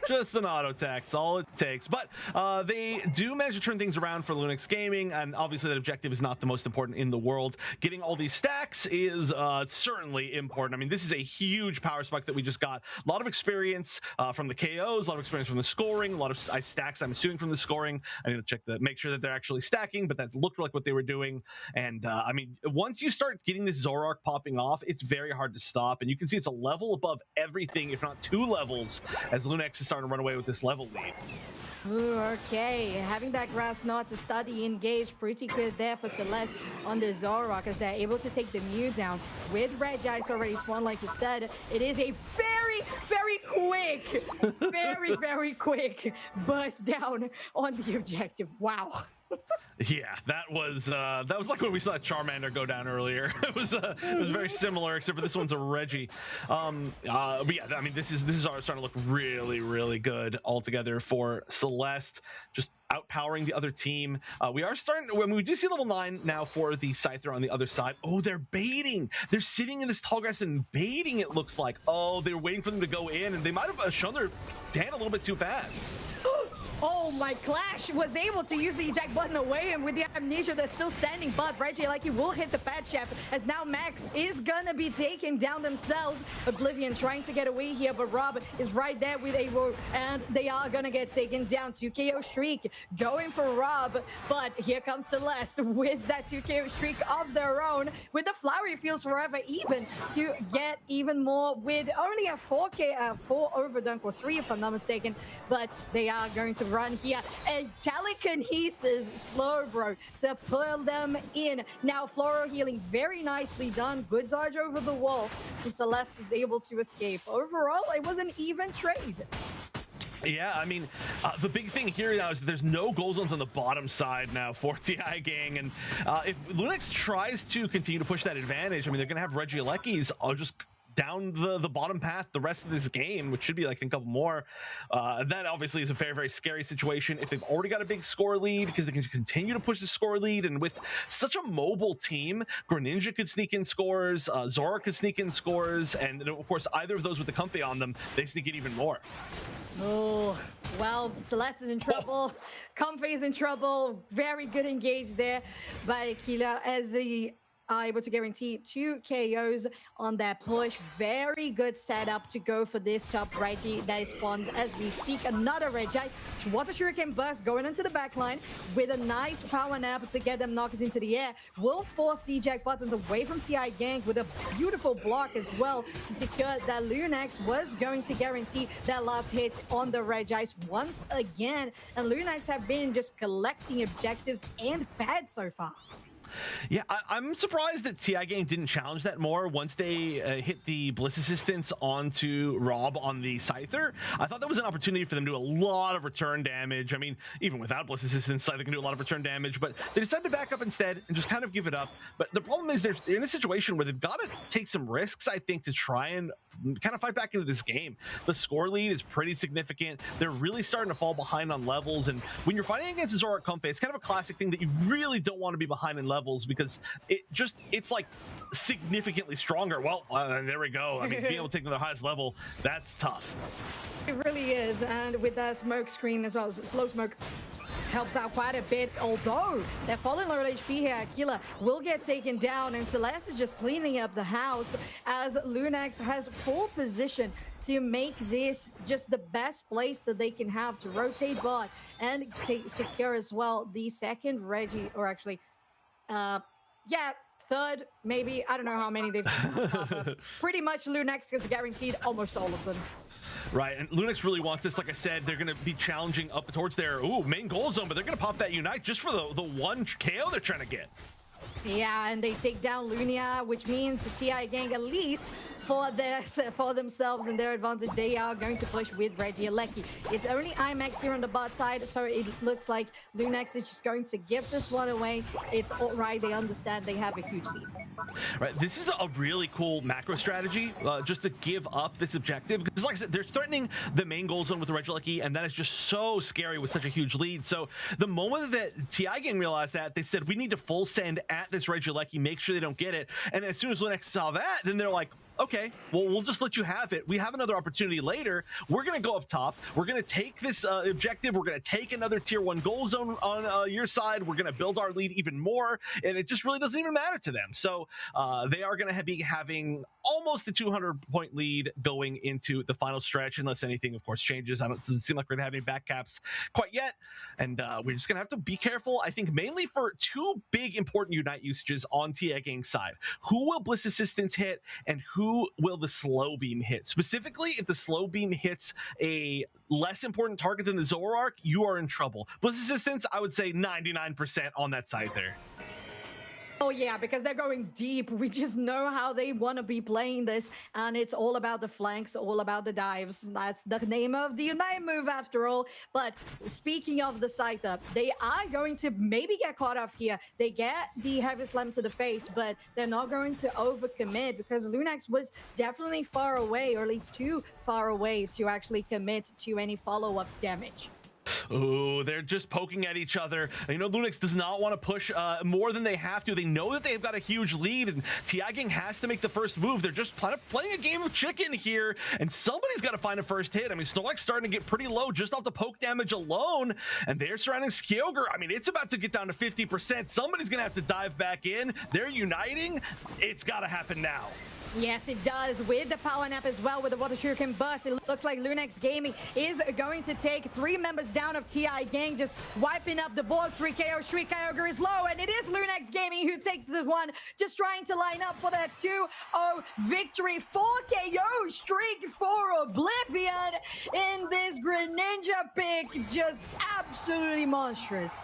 S9: Just an auto attack, that's all it takes. But they do manage to turn things around for Lunix Gaming, and obviously that objective is not the most important in the world. Getting all these stacks is certainly important. I mean, this is a huge power spike that we just got. A lot of experience from the KOs, a lot of experience from the scoring, a lot of stacks, I'm assuming, from the scoring. I need to check make sure that they're actually stacking, but that looked like what they were doing. And I mean, once you start getting this Zoroark popping off, it's very hard to stop. And you can see it's a level above everything, if not 2 levels, as Lunex is starting to run away with this level lead.
S8: Ooh, okay, having that grass knot to study engage, pretty good there for Celeste on the Zoroark, as they're able to take the Mew down with Regice already spawned. Like you said, it is a very quick, very quick burst down on the objective. Wow.
S9: Yeah, that was like when we saw Charmander go down earlier. It was very similar, except for this one's a Reggie. But yeah, I mean, this is starting to look really good altogether for Celeste, just outpowering the other team. We are starting when we do see level 9 now for the Scyther on the other side. Oh, they're baiting. They're sitting in this tall grass and baiting, it looks like. Oh, they're waiting for them to go in, and they might have shown their hand a little bit too fast.
S8: Oh, my Clash was able to use the eject button away, and with the amnesia, they're still standing. But Reggie, like, he will hit the pad chef, as now Max is gonna be taken down themselves. Oblivion trying to get away here, but Rob is right there with Evo, and they are gonna get taken down. 2KO streak going for Rob, but here comes Celeste with that 2KO streak of their own, with the Flowery Fields Forever even to get even more, with only a 4 overdunk, or 3 if I'm not mistaken, but they are going to run here. A telekinesis slow bro to pull them in. Now Floral healing, very nicely done. Good dodge over the wall, and Celeste is able to escape. Overall, it was an even trade.
S9: Yeah, I mean, the big thing here now is that there's no goal zones on the bottom side now for TI Gang, and if Lunix tries to continue to push that advantage, I mean, they're going to have Regielekis just down the bottom path the rest of this game, which should be like a couple more. That obviously is a very scary situation if they've already got a big score lead, because they can continue to push the score lead. And with such a mobile team, Greninja could sneak in scores, Zora could sneak in scores, and of course either of those with the Comfy on them, they sneak in even more.
S8: Oh, well, Celeste is in trouble. Comfy is in trouble. Very good engage there by Aquila, as the able to guarantee 2 KOs on that push. Very good setup to go for this top Reggie that spawns as we speak. Another Regice. Water Shuriken Burst going into the backline with a nice power nap to get them knocked into the air. Will force the eject buttons away from TI Gang with a beautiful block as well to secure that Lunex was going to guarantee that last hit on the Regice once again. And Lunex have been just collecting objectives and bad so far.
S9: Yeah, I'm surprised that TI Gang didn't challenge that more once they hit the Bliss Assistance onto Rob on the Scyther. I thought that was an opportunity for them to do a lot of return damage. I mean, even without Bliss Assistance, Scyther can do a lot of return damage, but they decided to back up instead and just kind of give it up. But the problem is they're in a situation where they've got to take some risks, I think, to try and kind of fight back into this game. The score lead is pretty significant. They're really starting to fall behind on levels, and when you're fighting against Zora Comfy, it's kind of a classic thing that you really don't want to be behind in levels, because it's like significantly stronger. Well, there we go. I mean, being able to take them to the highest level, that's tough.
S8: It really is, and with that smoke screen as well, slow smoke helps out quite a bit, although they're falling low HP here. Aquila will get taken down, and Celeste is just cleaning up the house as Lunex has full position to make this just the best place that they can have to rotate bot and secure as well the second Reggie, or actually, third, maybe. I don't know how many they've pretty much Lunex has guaranteed almost all of them.
S9: Right, and Lunex really wants this. Like I said, they're going to be challenging up towards their main goal zone, but they're going to pop that Unite just for the one KO they're trying to get.
S8: Yeah, and they take down Lunia, which means the TI Gang at least for themselves and their advantage. They are going to push with Regieleki. It's only IMAX here on the bot side, so it looks like Lunax is just going to give this one away. It's all right. They understand they have a huge lead.
S9: Right, this is a really cool macro strategy, just to give up this objective, because like I said, they're threatening the main goal zone with the Regieleki, and that is just so scary with such a huge lead. So the moment that TI Gang realized that, they said, we need to full send at this Regieleki, make sure they don't get it. And as soon as Lunax saw that, then they're like, okay, well, we'll just let you have it. We have another opportunity later. We're going to go up top. We're going to take this objective. We're going to take another tier 1 goal zone on your side. We're going to build our lead even more. And it just really doesn't even matter to them. So they are going to be having almost a 200-point lead going into the final stretch, unless anything, of course, changes. It doesn't seem like we're going to have any back caps quite yet. And we're just going to have to be careful, I think, mainly for 2 big important Unite usages on TI Gang's side. Who will Bliss Assistance hit, and who will the slow beam hit? Specifically, if the slow beam hits a less important target than the Zoroark, you are in trouble. Bliss Assistance, I would say 99% on that side there.
S8: Oh yeah, because they're going deep. We just know how they want to be playing this, and it's all about the flanks, all about the dives. That's the name of the Unite move after all. But speaking of the side up, they are going to maybe get caught off here. They get the heavy slam to the face, but they're not going to overcommit, because Lunax was definitely far away, or at least too far away to actually commit to any follow-up damage.
S9: Oh, they're just poking at each other. You know, Lunax does not want to push more than they have to. They know that they've got a huge lead, and TI Gang has to make the first move. They're just kind of playing a game of chicken here, and somebody's got to find a first hit. I mean, Snorlax's starting to get pretty low just off the poke damage alone, and they're surrounding Kyogre. I mean, it's about to get down to 50%. Somebody's going to have to dive back in. They're uniting. It's got to happen now.
S8: Yes, it does, with the power nap as well, with the water shuriken burst. It looks like Lunax Gaming is going to take 3 members down of TI Gang, just wiping up the board. 3 KO, Shriek Kyogre is low, and it is Lunax Gaming who takes this one, just trying to line up for that 2-0 victory. 4 KO streak for Oblivion in this Greninja pick, just absolutely monstrous.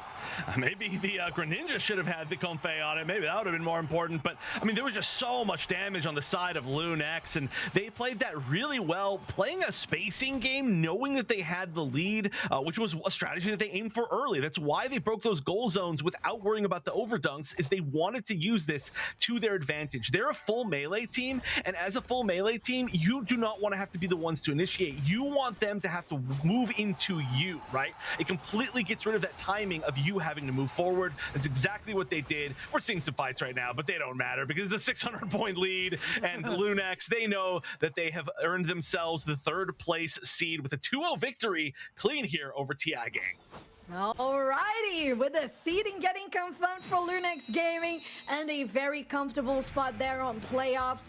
S9: Maybe the Greninja should have had the Comfey on it. Maybe that would have been more important. But, I mean, there was just so much damage on the side of Lunax, and they played that really well, playing a spacing game, knowing that they had the lead, which was a strategy that they aimed for early. That's why they broke those goal zones without worrying about the overdunks, is they wanted to use this to their advantage. They're a full melee team, and as a full melee team, you do not want to have to be the ones to initiate. You want them to have to move into you, right? It completely gets rid of that timing of you having to move forward. That's exactly what they did. We're seeing some fights right now, but they don't matter because it's a 600-point lead, and Lunax, they know that they have earned themselves the 3rd place seed with a 2-0 victory clean here over TI Gang.
S8: Alrighty, with the seeding getting confirmed for Lunax Gaming and a very comfortable spot there on playoffs.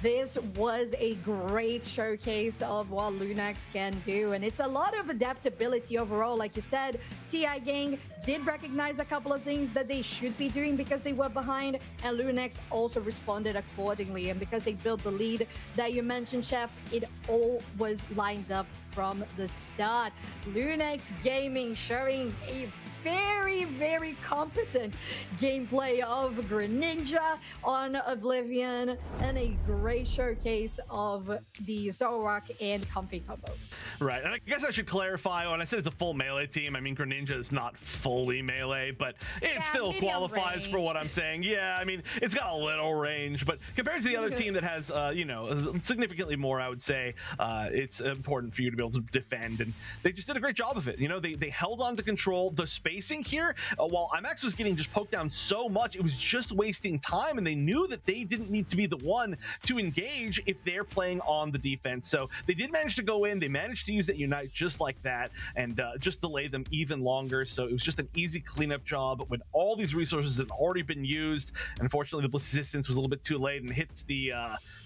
S8: This was a great showcase of what Lunax can do, and it's a lot of adaptability overall. Like you said, TI Gang did recognize a couple of things that they should be doing because they were behind, and Lunax also responded accordingly. And because they built the lead that you mentioned, Chef, it all was lined up from the start. Lunax Gaming showing a very, very competent gameplay of Greninja on Oblivion, and a great showcase of the Zoroark and Comfey combo.
S9: Right, and I guess I should clarify, when I said it's a full melee team, I mean Greninja is not fully melee, but it still qualifies range for what I'm saying. Yeah, I mean, it's got a little range, but compared to the other team that has, you know, significantly more, I would say, it's important for you to be able to defend, and they just did a great job of it. You know, they held on to control. The spacing here, while IMAX was getting just poked down so much, it was just wasting time, and they knew that they didn't need to be the one to engage if they're playing on the defense. So they did manage to go in, they managed to use that Unite just like that, and just delay them even longer. So it was just an easy cleanup job when all these resources had already been used. And unfortunately, the Bliss Assistance was a little bit too late and hit the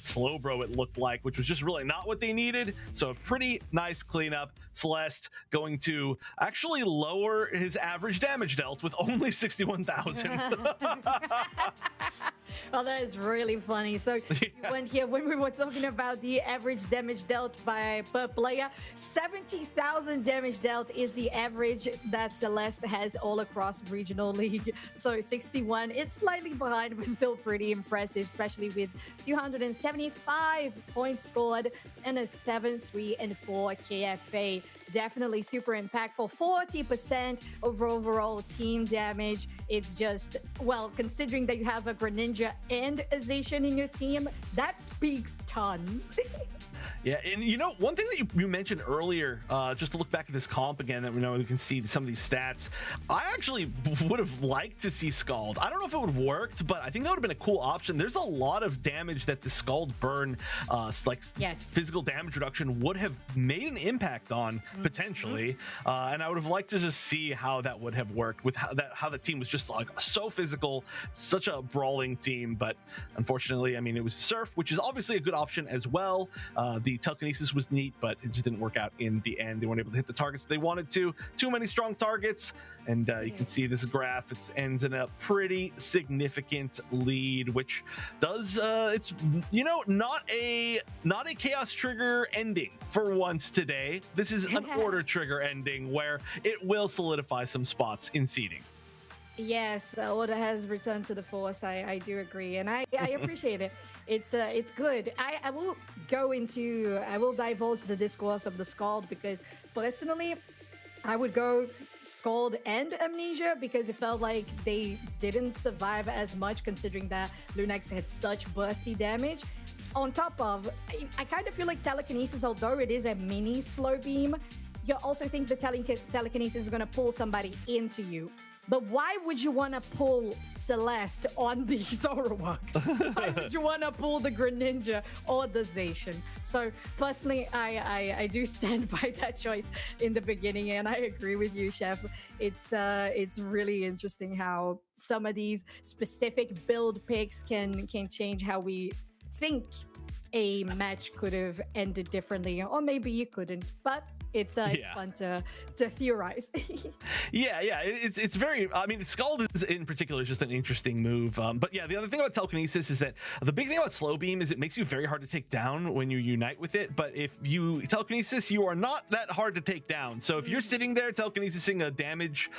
S9: slow bro, it looked like, which was just really not what they needed. So a pretty nice cleanup. Celeste going to actually lower his average damage dealt with only 61,000.
S8: Oh, that is really funny. So when we were talking about the average damage dealt per player, 70,000 damage dealt is the average that Celeste has all across regional league. So 61 is slightly behind, but still pretty impressive, especially with 275 points scored and a 7-3 and 4 KFA. Definitely super impactful. 40% of overall team damage. It's just, well, considering that you have a Greninja and a Zacian in your team, that speaks tons.
S9: Yeah, and you know, one thing that you mentioned earlier, just to look back at this comp again, that we know we can see some of these stats. I actually would have liked to see Scald. I don't know if it would have worked, but I think that would have been a cool option. There's a lot of damage that the Scald burn, physical damage reduction would have made an impact on potentially, and I would have liked to just see how that would have worked with how the team was just like so physical, such a brawling team. But unfortunately, I mean, it was Surf, which is obviously a good option as well. The telekinesis was neat, but it just didn't work out in the end. They weren't able to hit the targets they wanted to. Too many strong targets, and you can see this graph. It ends in a pretty significant lead, which does it's not a chaos trigger ending for once today. This is an order trigger ending where it will solidify some spots in seeding.
S8: Yes, Order has returned to the force. I do agree, and I appreciate it. It's good. I will divulge the discourse of the Scald, because personally, I would go Scald and Amnesia, because it felt like they didn't survive as much, considering that Lunax had such bursty damage. On top of, I kind of feel like Telekinesis, although it is a mini slow beam, you also think the Telekinesis is going to pull somebody into you. But why would you want to pull Celeste on the Zoroark? Why would you want to pull the Greninja or the Zacian? So personally, I do stand by that choice in the beginning, and I agree with you, Chef. It's really interesting how some of these specific build picks can change how we think a match could have ended differently, or maybe you couldn't. But it's fun to theorize.
S9: It's very, I mean, Scald is in particular is just an interesting move. But yeah, the other thing about Telekinesis is that the big thing about Slow Beam is it makes you very hard to take down when you unite with it. But if you Telekinesis, you are not that hard to take down. So if you're sitting there Telekinesising a damage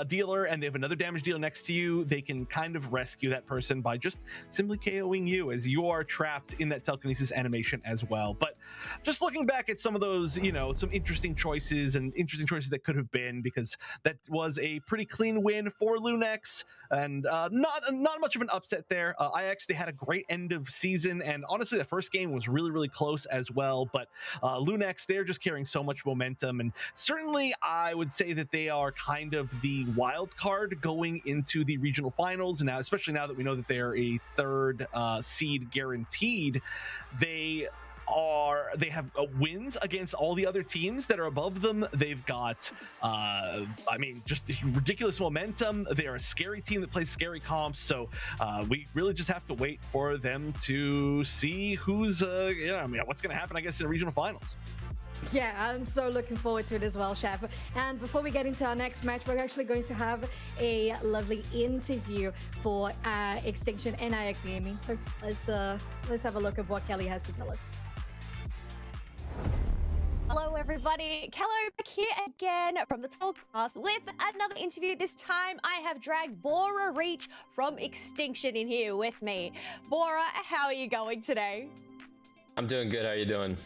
S9: dealer and they have another damage dealer next to you, they can kind of rescue that person by just simply KOing you, as you are trapped in that Telekinesis animation as well. But just looking back at some of those, some interesting choices that could have been, because that was a pretty clean win for Lunax, and not much of an upset there. IX, they had a great end of season, and honestly the first game was really close as well. But Lunax, they're just carrying so much momentum, and certainly I would say that they are kind of the wild card going into the regional finals. And now, especially now that we know that they're a third seed guaranteed, they have wins against all the other teams that are above them. They've got just ridiculous momentum. They are a scary team that plays scary comps, so we really just have to wait for them to see who's what's gonna happen, I guess, in the regional finals.
S8: Yeah, I'm so looking forward to it as well, Chef. And before we get into our next match, we're actually going to have a lovely interview for Extinction and IX Gaming. So let's have a look at what Kelly has to tell us.
S1: Hello everybody, Kello back here again from the Talkcast with another interview. This time I have dragged Bora Reach from Extinction in here with me. Bora, how are you going today?
S19: I'm doing good, how are you doing?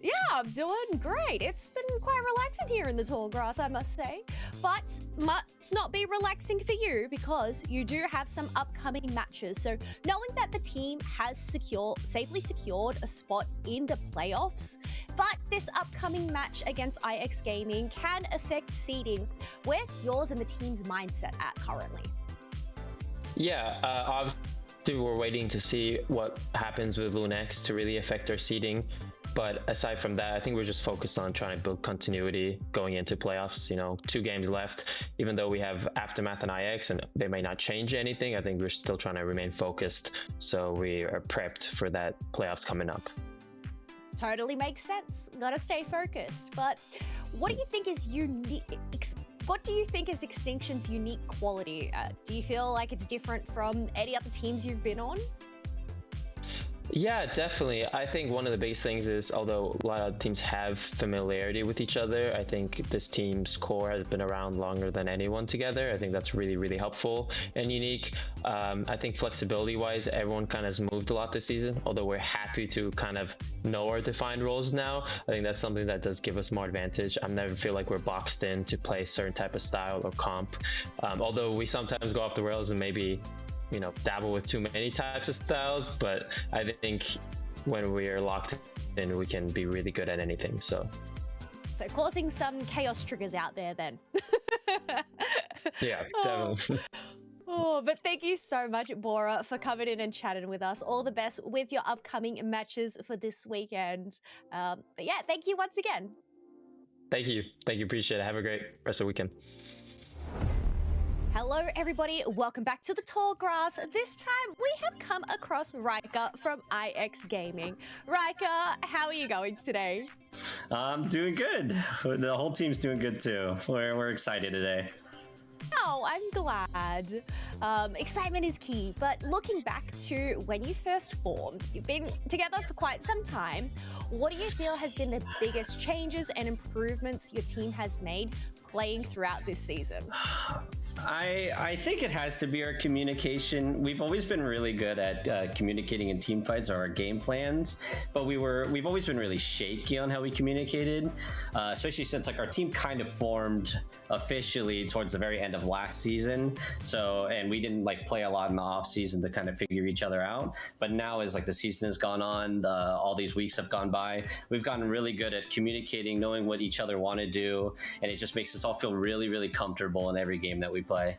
S1: Yeah, I'm doing great. It's been quite relaxing here in the tall grass, I must say. But must not be relaxing for you, because you do have some upcoming matches. So knowing that the team has safely secured a spot in the playoffs, but this upcoming match against IX Gaming can affect seeding. Where's yours and the team's mindset at currently?
S19: Yeah, obviously we're waiting to see what happens with Lunax to really affect our seeding. But aside from that, I think we're just focused on trying to build continuity going into playoffs. 2 games left. Even though we have Aftermath and IX and they may not change anything, I think we're still trying to remain focused, so we are prepped for that playoffs coming up.
S1: Totally makes sense. Gotta stay focused. But what do you think is unique? what do you think is Extinction's unique quality? Do you feel like it's different from any other teams you've been on?
S19: Yeah, definitely. I think one of the biggest things is, although a lot of teams have familiarity with each other, I think this team's core has been around longer than anyone together. I think that's really, really helpful and unique. I think flexibility-wise, everyone kind of has moved a lot this season, although we're happy to kind of know our defined roles now. I think that's something that does give us more advantage. I never feel like we're boxed in to play a certain type of style or comp. Although we sometimes go off the rails and maybe dabble with too many types of styles, but I think when we're locked in, we can be really good at anything. So
S1: causing some chaos triggers out there then.
S19: Yeah, definitely.
S1: But thank you so much, Bora, for coming in and chatting with us. All the best with your upcoming matches for this weekend. But yeah, thank you once again.
S19: Thank you. Appreciate it. Have a great rest of the weekend.
S1: Hello, everybody. Welcome back to the Tall Grass. This time, we have come across Riker from IX Gaming. Riker, how are you going today?
S20: I'm doing good. The whole team's doing good, too. We're excited today.
S1: Oh, I'm glad. Excitement is key, but looking back to when you first formed, you've been together for quite some time. What do you feel has been the biggest changes and improvements your team has made playing throughout this season?
S20: I think it has to be our communication. We've always been really good at communicating in team fights or our game plans, but we've always been really shaky on how we communicated, especially since our team kind of formed officially towards the very end of last season. And we didn't play a lot in the off season to kind of figure each other out. But now as the season has gone on, all these weeks have gone by, we've gotten really good at communicating, knowing what each other want to do, and it just makes us all feel really, really comfortable in every game that we play.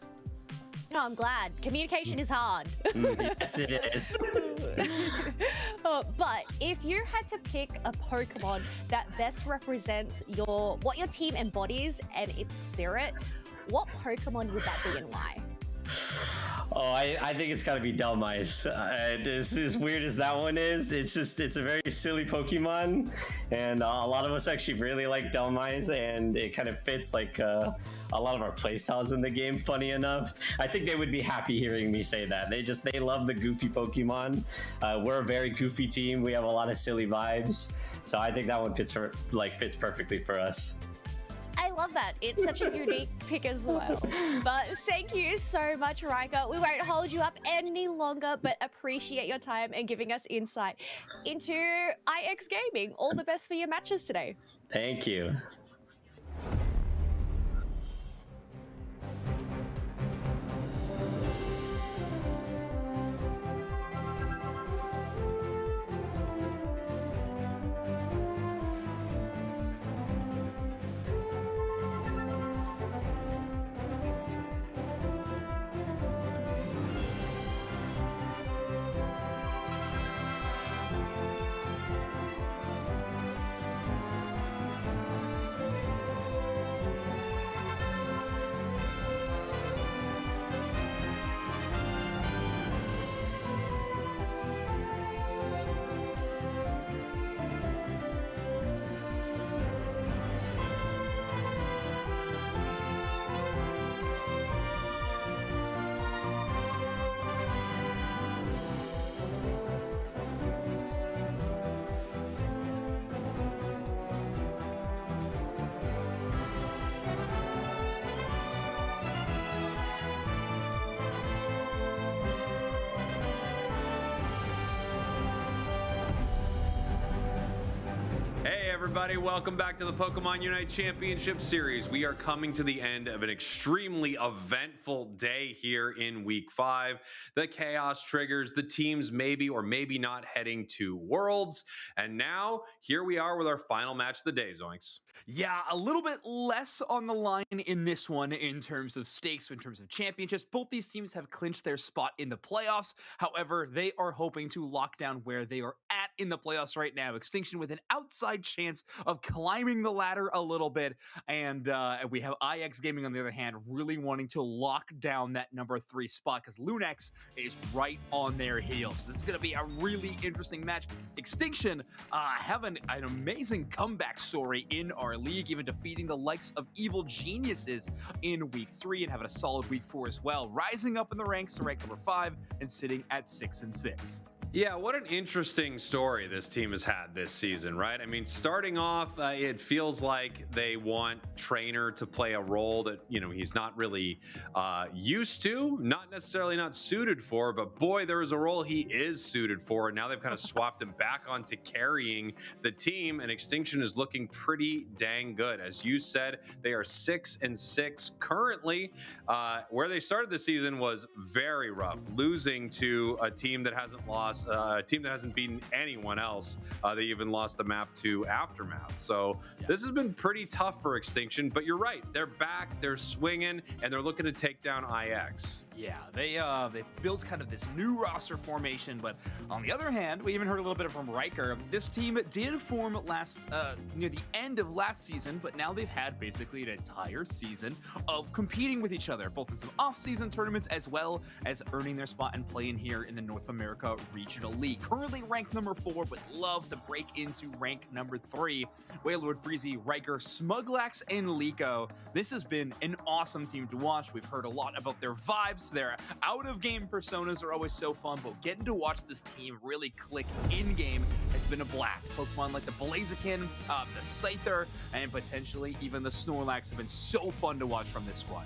S1: Oh, I'm glad. Communication is hard.
S20: Yes, it is.
S1: But if you had to pick a Pokemon that best represents what your team embodies and its spirit, what Pokemon would that be and why?
S20: Oh, I think it's got to be Delmice. As weird as that one is, it's a very silly Pokemon, and a lot of us actually really like Delmice, and it kind of fits a lot of our playstyles in the game, funny enough. I think they would be happy hearing me say that. They love the goofy Pokemon. We're a very goofy team. We have a lot of silly vibes, so I think that one fits perfectly for us.
S1: I love that. It's such a unique pick as well. But thank you so much, Riker. We won't hold you up any longer, but appreciate your time and giving us insight into IX Gaming. All the best for your matches today.
S20: Thank you. Everybody, welcome back to the Pokemon Unite Championship Series. We are coming to the end of an extremely eventful day here in Week 5. The Chaos triggers, the teams maybe or maybe not heading to Worlds. And now, here we are with our final match of the day, Zoinks.
S7: Yeah, a little bit less on the line in this one in terms of stakes, in terms of championships. Both these teams have clinched their spot in the playoffs. However, they are hoping to lock down where they are at in the playoffs right now. Extinction with an outside chance of climbing the ladder a little bit. And we have IX Gaming, on the other hand, really wanting to lock down that number 3 spot because Lunex is right on their heels. This is going to be a really interesting match. Extinction have an amazing comeback story in our league, even defeating the likes of Evil Geniuses in week 3 and having a solid week 4 as well, rising up in the ranks to rank number 5 and sitting at 6-6.
S6: Yeah, what an interesting story this team has had this season, right? I mean, starting off, it feels like they want Trainer to play a role that, you know, he's not really used to, not necessarily not suited for, but boy, there is a role he is suited for, and now they've kind of swapped him back onto carrying the team, and Extinction is looking pretty dang good. As you said, they are 6-6 currently. Where they started the season was very rough, losing to a team that hasn't lost, a team that hasn't beaten anyone else. They even lost the map to Aftermath. So this has been pretty tough for Extinction, but you're right. They're back, they're swinging, and they're looking to take down IX.
S7: Yeah, they built kind of this new roster formation, but on the other hand, we even heard a little bit from Riker. This team did form last near the end of last season, but now they've had basically an entire season of competing with each other, both in some off-season tournaments as well as earning their spot and playing here in the North America Regional League. Currently ranked number 4, but love to break into rank number 3. Wailord, Breezy, Riker, Smuglax, and Liko. This has been an awesome team to watch. We've heard a lot about their vibes. Their out-of-game personas are always so fun, but getting to watch this team really click in-game has been a blast. Pokemon like the Blaziken, the Scyther, and potentially even the Snorlax have been so fun to watch from this squad.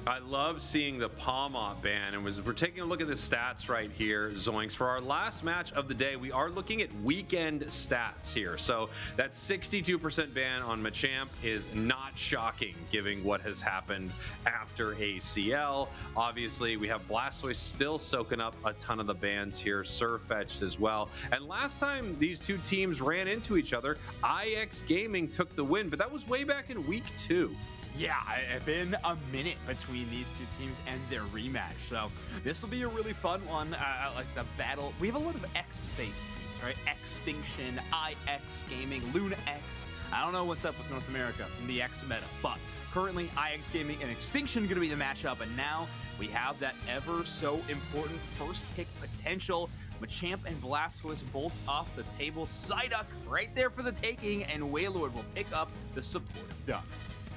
S6: I love seeing the Palmot ban, and we're taking a look at the stats right here, Zoinks. For our last match of the day, we are looking at weekend stats here. So that 62% ban on Machamp is not shocking, given what has happened after ACL. Obviously, we have Blastoise still soaking up a ton of the bans here, Surfetched as well. And last time these two teams ran into each other, IX Gaming took the win, but that was way back in week 2.
S7: Yeah, it's been a minute between these two teams and their rematch, so this will be a really fun one. Like the battle, we have a lot of X-based teams, right? Extinction, IX Gaming, Luna X. I don't know what's up with North America in the X meta, but currently IX Gaming and Extinction going to be the matchup, and now we have that ever so important first pick potential. Machamp and Blastoise both off the table. Psyduck right there for the taking, and Wailord will pick up the supportive duck.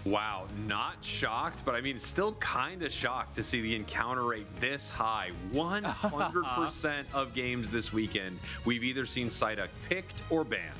S6: Wow, not shocked, but I mean, still kind of shocked to see the encounter rate this high. 100% of games this weekend, we've either seen Psyduck picked or banned.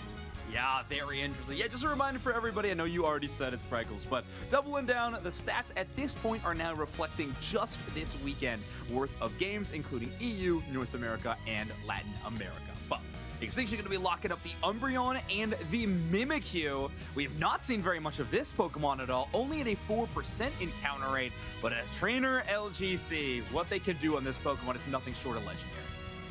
S7: Yeah, very interesting. Yeah, just a reminder for everybody, I know you already said it's Sprinkles, but doubling down, the stats at this point are now reflecting just this weekend worth of games, including EU, North America, and Latin America. But Extinction going to be locking up the Umbreon and the Mimikyu. We have not seen very much of this Pokemon at all, only at a 4% encounter rate, but a Trainer LGC, what they can do on this Pokemon is nothing short of legendary.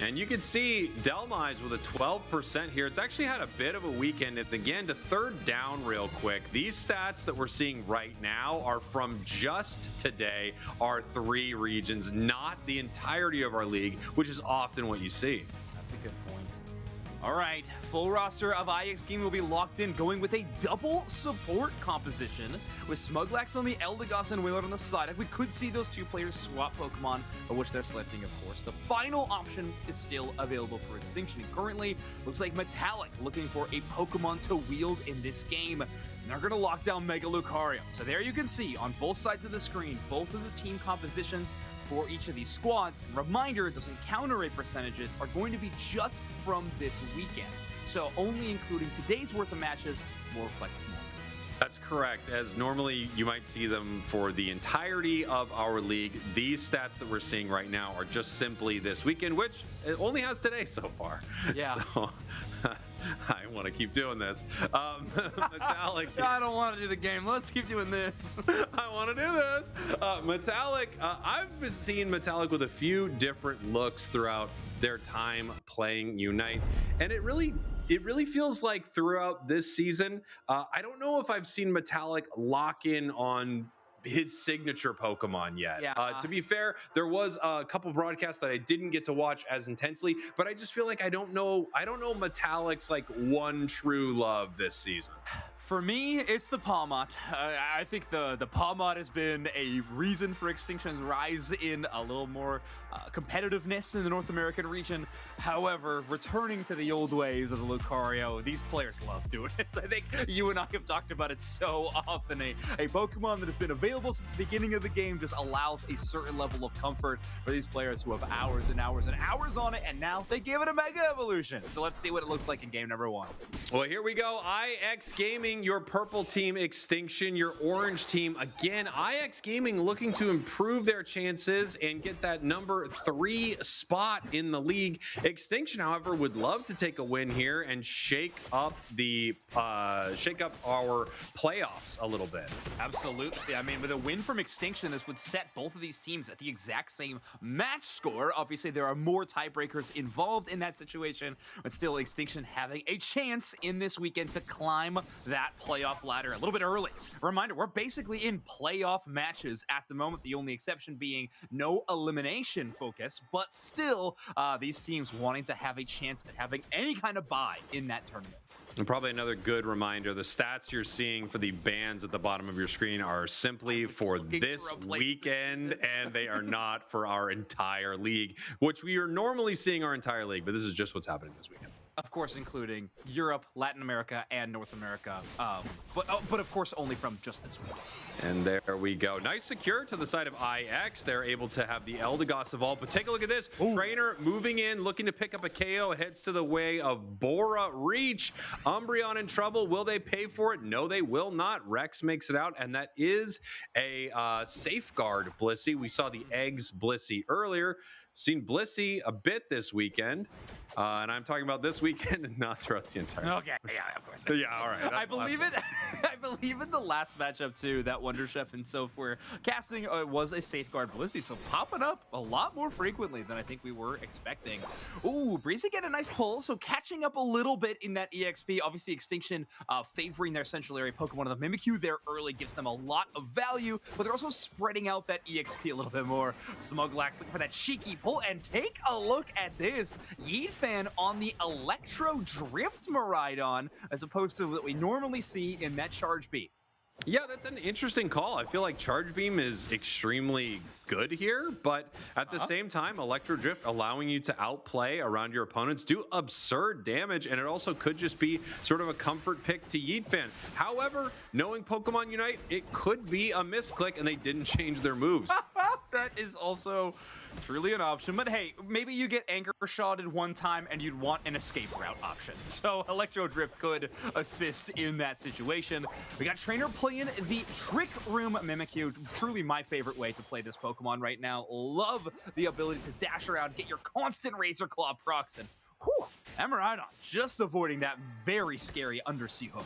S6: And you can see Delmise with a 12% here. It's actually had a bit of a weekend. And again, to third down real quick, these stats that we're seeing right now are from just today, our 3 regions, not the entirety of our league, which is often what you see.
S7: That's a good point. All right, full roster of IX Gaming will be locked in, going with a double support composition with Smuglax on the Eldegoss and Wailord on the side. We could see those two players swap Pokemon, of which they're selecting, of course. The final option is still available for Extinction. And currently, looks like Metallic looking for a Pokemon to wield in this game. And they're going to lock down Mega Lucario. So there you can see on both sides of the screen, both of the team compositions for each of these squads. Reminder, those encounter rate percentages are going to be just from this weekend. So only including today's worth of matches will reflect tomorrow.
S6: That's correct. As normally you might see them for the entirety of our league, these stats that we're seeing right now are just simply this weekend, which it only has today so far.
S7: Yeah.
S6: So I want to keep doing this. Metallic.
S7: I don't want to do the game. Let's keep doing this.
S6: I want to do this. Metallic. I've been seeing Metallic with a few different looks throughout their time playing Unite, and it really feels like throughout this season, I don't know if I've seen Metallic lock in on his signature Pokemon yet.
S7: Yeah.
S6: To be fair, there was a couple broadcasts that I didn't get to watch as intensely, but I just feel like I don't know Metallic's like one true love this season.
S7: For me, it's the Palmot. I think the Palmot has been a reason for Extinction's rise in a little more competitiveness in the North American region. However, returning to the old ways of the Lucario, these players love doing it. I think you and I have talked about it so often. A Pokemon that has been available since the beginning of the game just allows a certain level of comfort for these players who have hours and hours and hours on it, and now they give it a Mega Evolution. So let's see what it looks like in game number 1.
S6: Well, here we go. IX Gaming, your purple team Extinction, your orange team. Again, IX Gaming looking to improve their chances and get that number 3 spot in the league. Extinction, however, would love to take a win here and shake up our playoffs a little bit.
S7: Absolutely. I mean, with a win from Extinction, this would set both of these teams at the exact same match score. Obviously, there are more tiebreakers involved in that situation, but still Extinction having a chance in this weekend to climb that playoff ladder a little bit early. Reminder, we're basically in playoff matches at the moment, the only exception being no elimination focus, but still these teams wanting to have a chance at having any kind of bye in that tournament.
S6: And probably another good reminder, the stats you're seeing for the bans at the bottom of your screen are simply for this weekend, and they are not for our entire league, which we are normally seeing our entire league, but this is just what's happening this weekend.
S7: Of course, including Europe, Latin America, and North America, but of course only from just this week.
S6: And there we go. Nice secure to the side of IX. They're able to have the Eldegoss evolve, but take a look at this. Ooh. Trainer moving in, looking to pick up a KO. It heads to the way of Bora Reach. Umbreon in trouble. Will they pay for it? No, they will not. Rex makes it out, and that is a safeguard Blissey. We saw the eggs Blissey earlier. Seen Blissey a bit this weekend, and I'm talking about this weekend and not throughout the entire.
S7: Okay, yeah, of course.
S6: Yeah, all right.
S7: I believe it. I believe in the last matchup too, that Wonder Chef and so forth casting was a safeguard Blissey, so popping up a lot more frequently than I think we were expecting. Ooh, Breezy get a nice pull, so catching up a little bit in that EXP. Obviously, Extinction favoring their central area Pokemon of the Mimikyu there early gives them a lot of value, but they're also spreading out that EXP a little bit more. Smuglax looking for that cheeky pull, and take a look at this. Yeetfan on the Electro Drift Miraidon, as opposed to what we normally see in that Charge Beam.
S6: Yeah, that's an interesting call. I feel like Charge Beam is extremely good here, but at the same time, Electro Drift allowing you to outplay around your opponents, do absurd damage, and it also could just be sort of a comfort pick to Yeetfan. However, knowing Pokemon Unite, it could be a misclick, and they didn't change their moves.
S7: That is also truly an option, but hey, maybe you get anchor shotted one time and you'd want an escape route option. So Electro Drift could assist in that situation. We got Trainer playing the Trick Room Mimikyu, truly my favorite way to play this Pokemon right now. Love the ability to dash around, get your constant Razor Claw procs, and whew, Miraidon just avoiding that very scary Undersea Hook.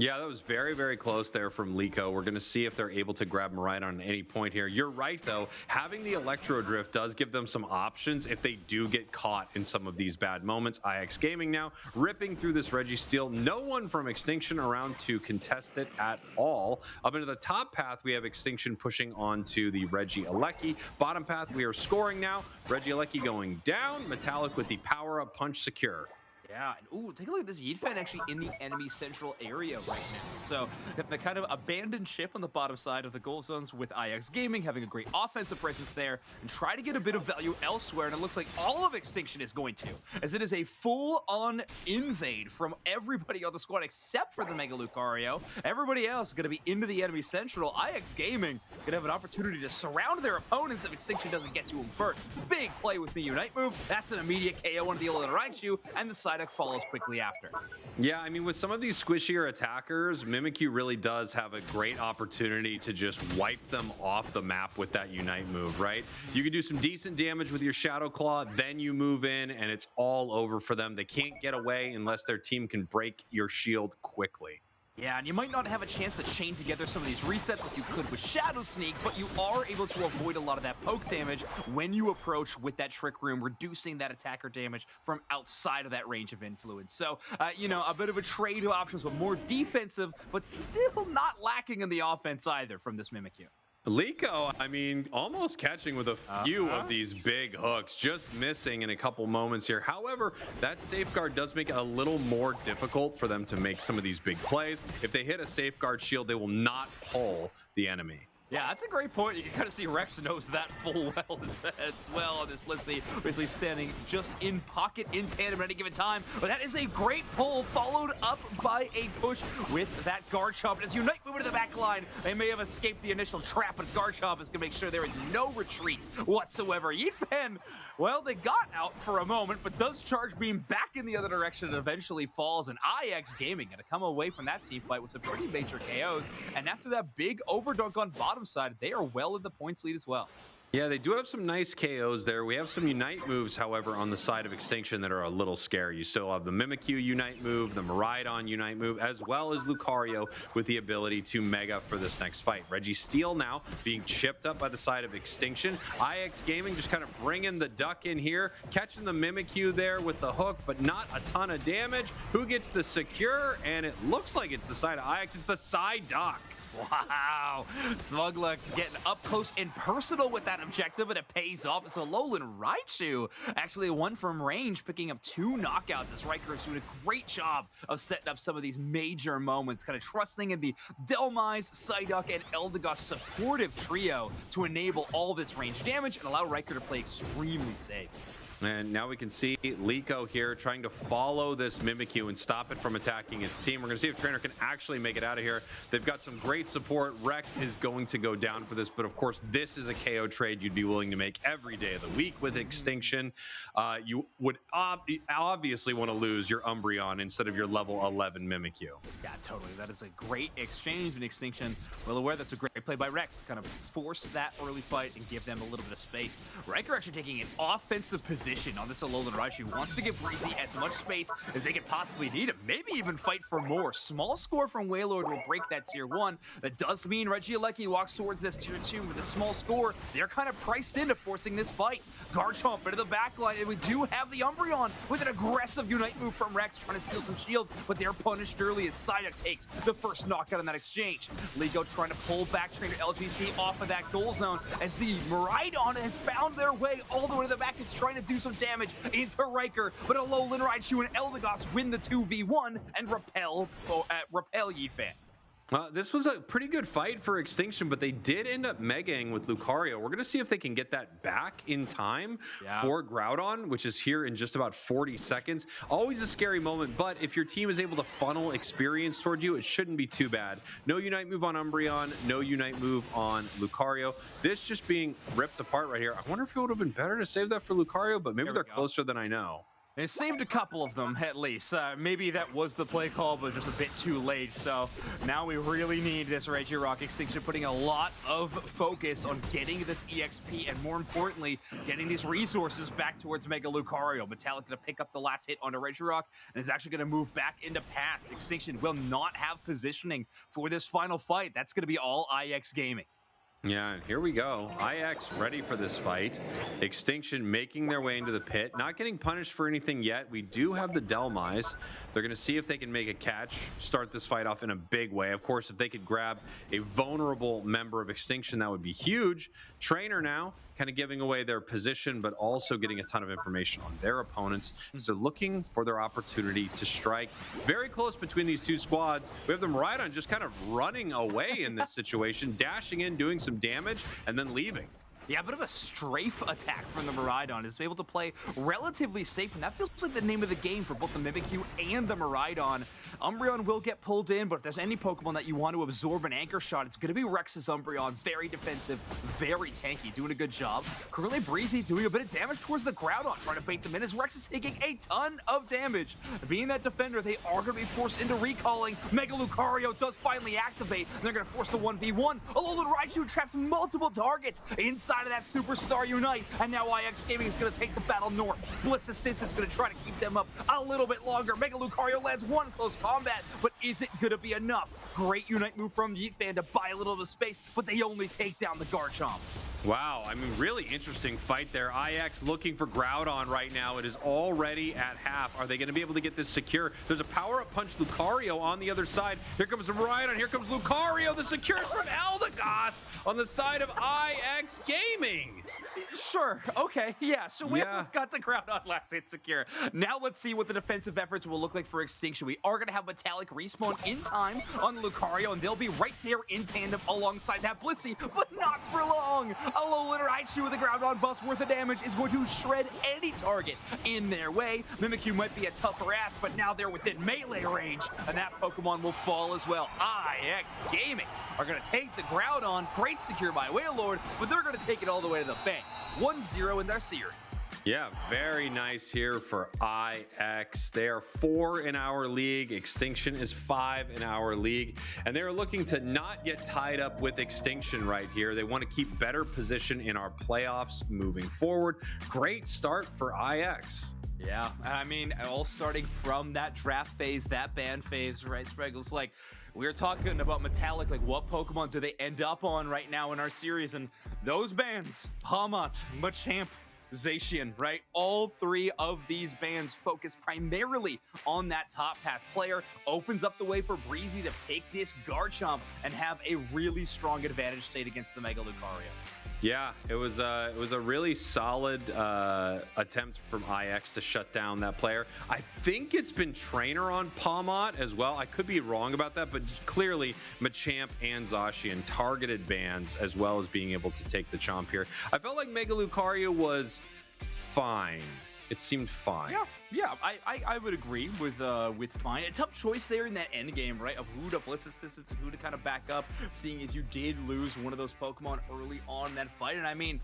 S6: Yeah, that was very, very close there from Liko. We're going to see if they're able to grab Miraidon at any point here. You're right, though. Having the Electro Drift does give them some options if they do get caught in some of these bad moments. IX Gaming now ripping through this Registeel. No one from Extinction around to contest it at all. Up into the top path, we have Extinction pushing on to the Regieleki. Bottom path, we are scoring now. Regieleki going down. Metallic with the power-up punch secure.
S7: Yeah, and ooh, take a look at this Yeetfan actually in the enemy central area right now. So the kind of abandoned ship on the bottom side of the goal zones with IX Gaming having a great offensive presence there and try to get a bit of value elsewhere. And it looks like all of Extinction is going to, as it is a full-on invade from everybody on the squad except for the Mega Lucario. Everybody else is going to be into the enemy central. IX Gaming going to have an opportunity to surround their opponents if Extinction doesn't get to them first. Big play with the Unite move. That's an immediate KO on the Raichu, and the side follows quickly after.
S6: Yeah, I mean, with some of these squishier attackers, Mimikyu really does have a great opportunity to just wipe them off the map with that Unite move, right? You can do some decent damage with your Shadow Claw, then you move in, and it's all over for them. They can't get away unless their team can break your shield quickly.
S7: Yeah, and you might not have a chance to chain together some of these resets like you could with Shadow Sneak, but you are able to avoid a lot of that poke damage when you approach with that Trick Room, reducing that attacker damage from outside of that range of influence. So, you know, a bit of a trade of options with more defensive, but still not lacking in the offense either from this Mimikyu.
S6: Liko, I mean, almost catching with a few of these big hooks, just missing in a couple moments here. However, that safeguard does make it a little more difficult for them to make some of these big plays. If they hit a safeguard shield, they will not pull the enemy.
S7: Yeah, that's a great point. You can kind of see Rex knows that full well as well on this Blissey, basically standing just in pocket in tandem at any given time. But that is a great pull, followed up by a push with that guard chomp. As Unite move into the back line, they may have escaped the initial trap, but guard chomp is going to make sure there is no retreat whatsoever. Yifan, well, they got out for a moment, but does charge beam back in the other direction and eventually falls. And IX Gaming going to come away from that team fight with some pretty major KOs. And after that big overdunk on bottom side, they are well in the points lead as well.
S6: Yeah, they do have some nice KOs there. We have some Unite moves, however, on the side of Extinction that are a little scary. You still have the Mimikyu Unite move, the Miraidon Unite move, as well as Lucario with the ability to Mega for this next fight. Registeel now being chipped up by the side of Extinction. IX Gaming just kind of bringing the duck in here, catching the Mimikyu there with the hook, but not a ton of damage. Who gets the secure? And it looks like it's the side of IX. It's the side duck.
S7: Wow, Smugluck's getting up close and personal with that objective, and it pays off. It's a Alolan Raichu, actually one from range, picking up 2 knockouts as Riker is doing a great job of setting up some of these major moments, kind of trusting in the Delmise, Psyduck, and Eldegoss supportive trio to enable all this range damage and allow Riker to play extremely safe.
S6: And now we can see Liko here trying to follow this Mimikyu and stop it from attacking its team. We're going to see if Trainer can actually make it out of here. They've got some great support. Rex is going to go down for this, but of course, this is a KO trade you'd be willing to make every day of the week with Extinction. You would obviously want to lose your Umbreon instead of your level 11 Mimikyu.
S7: Yeah, totally. That is a great exchange in Extinction. Well aware that's a great play by Rex to kind of force that early fight and give them a little bit of space. Riker actually taking an offensive position on this Alolan Raichu. Wants to give Breezy as much space as they could possibly need, maybe even fight for more. Small score from Wailord will break that tier 1. That does mean Regieleki walks towards this tier 2 with a small score. They're kind of priced into forcing this fight. Garchomp into the backline, and we do have the Umbreon with an aggressive Unite move from Rex, trying to steal some shields, but they're punished early as Psyduck takes the first knockout in that exchange. Ligo trying to pull back Trainer LGC off of that goal zone as the Miraidon has found their way all the way to the back. It's trying to do some damage into Riker, but Alolan Raichu and Eldegoss win the 2v1 and repel Yifan.
S6: This was a pretty good fight for Extinction, but they did end up megaing with Lucario. We're going to see if they can get that back in time for Groudon, which is here in just about 40 seconds. Always a scary moment, but if your team is able to funnel experience toward you, it shouldn't be too bad. No Unite move on Umbreon, no Unite move on Lucario. This just being ripped apart right here. I wonder if it would have been better to save that for Lucario, but maybe they're closer than I know.
S7: They saved a couple of them, at least. Maybe that was the play call, but just a bit too late. So now we really need this Regirock Extinction putting a lot of focus on getting this EXP and, more importantly, getting these resources back towards Mega Lucario. Metallic going to pick up the last hit onto Regirock and is actually going to move back into path. Extinction will not have positioning for this final fight. That's going to be all IX Gaming.
S6: Yeah, and here we go. IX ready for this fight. Extinction making their way into the pit. Not getting punished for anything yet. We do have the Delmise. They're going to see if they can make a catch, start this fight off in a big way. Of course, if they could grab a vulnerable member of Extinction, that would be huge. Trainer now kind of giving away their position, but also getting a ton of information on their opponents. So looking for their opportunity to strike. Very close between these two squads. We have them right on just kind of running away in this situation, dashing in, doing some damage, and then leaving.
S7: Yeah, a bit of a strafe attack from the Miraidon is able to play relatively safe, and that feels like the name of the game for both the Mimikyu and the Miraidon. Umbreon will get pulled in, but if there's any Pokemon that you want to absorb an anchor shot, it's going to be Rex's Umbreon. Very defensive, very tanky, doing a good job. Currently Breezy doing a bit of damage towards the Groudon, trying to bait them in as Rex is taking a ton of damage. Being that defender, they are going to be forced into recalling. Mega Lucario does finally activate, and they're going to force the 1v1. Alolan Raichu traps multiple targets inside of that Superstar Unite, and now IX Gaming is going to take the battle north. Bliss Assist is going to try to keep them up a little bit longer. Mega Lucario lands one close combat, but is it going to be enough? Great Unite move from Yifan to buy a little bit of space, but they only take down the Garchomp.
S6: Wow, I mean, really interesting fight there. IX looking for Groudon right now. It is already at half. Are they going to be able to get this secure? There's a power-up punch Lucario on the other side. Here comes Rhydon. Here comes Lucario. The secure is from Eldegoss on the side of IX Gaming.
S7: Sure. Okay. Yeah. So we got the Groudon last hit secure. Now let's see what the defensive efforts will look like for Extinction. We are going to have Metallic respawn in time on Lucario, and they'll be right there in tandem alongside that Blitzy, but not for long. Alolan Raichu with a Groudon buff worth of damage is going to shred any target in their way. Mimikyu might be a tougher ass, but now they're within melee range, and that Pokemon will fall as well. IX Gaming are going to take the Groudon. Great secure by Wailord, but they're going to take it all the way to the bank. 1-0 in their series.
S6: Yeah, very nice here for IX. They are 4 in our league. Extinction is 5 in our league. And they're looking to not get tied up with Extinction right here. They want to keep better position in our playoffs moving forward. Great start for IX.
S7: Yeah, I mean, all starting from that draft phase, that ban phase, right, Spriggles? Like, we were talking about Metallic, like what Pokemon do they end up on right now in our series? And those bans, Pawmot, Machamp, Zacian, right? All 3 of these bans focus primarily on that top path player. Opens up the way for Breezy to take this Garchomp and have a really strong advantage state against the Mega Lucario.
S6: Yeah, it was a really solid attempt from IX to shut down that player. I think it's been Trainer on Pawmot as well. I could be wrong about that, but clearly Machamp and Zacian targeted bans as well as being able to take the Chomp here. I felt like Mega Lucario was fine. It seemed fine.
S7: Yeah, I would agree with fine. A tough choice there in that end game, right? Of who to blitz assistance and who to kind of back up, seeing as you did lose one of those Pokemon early on in that fight. And I mean,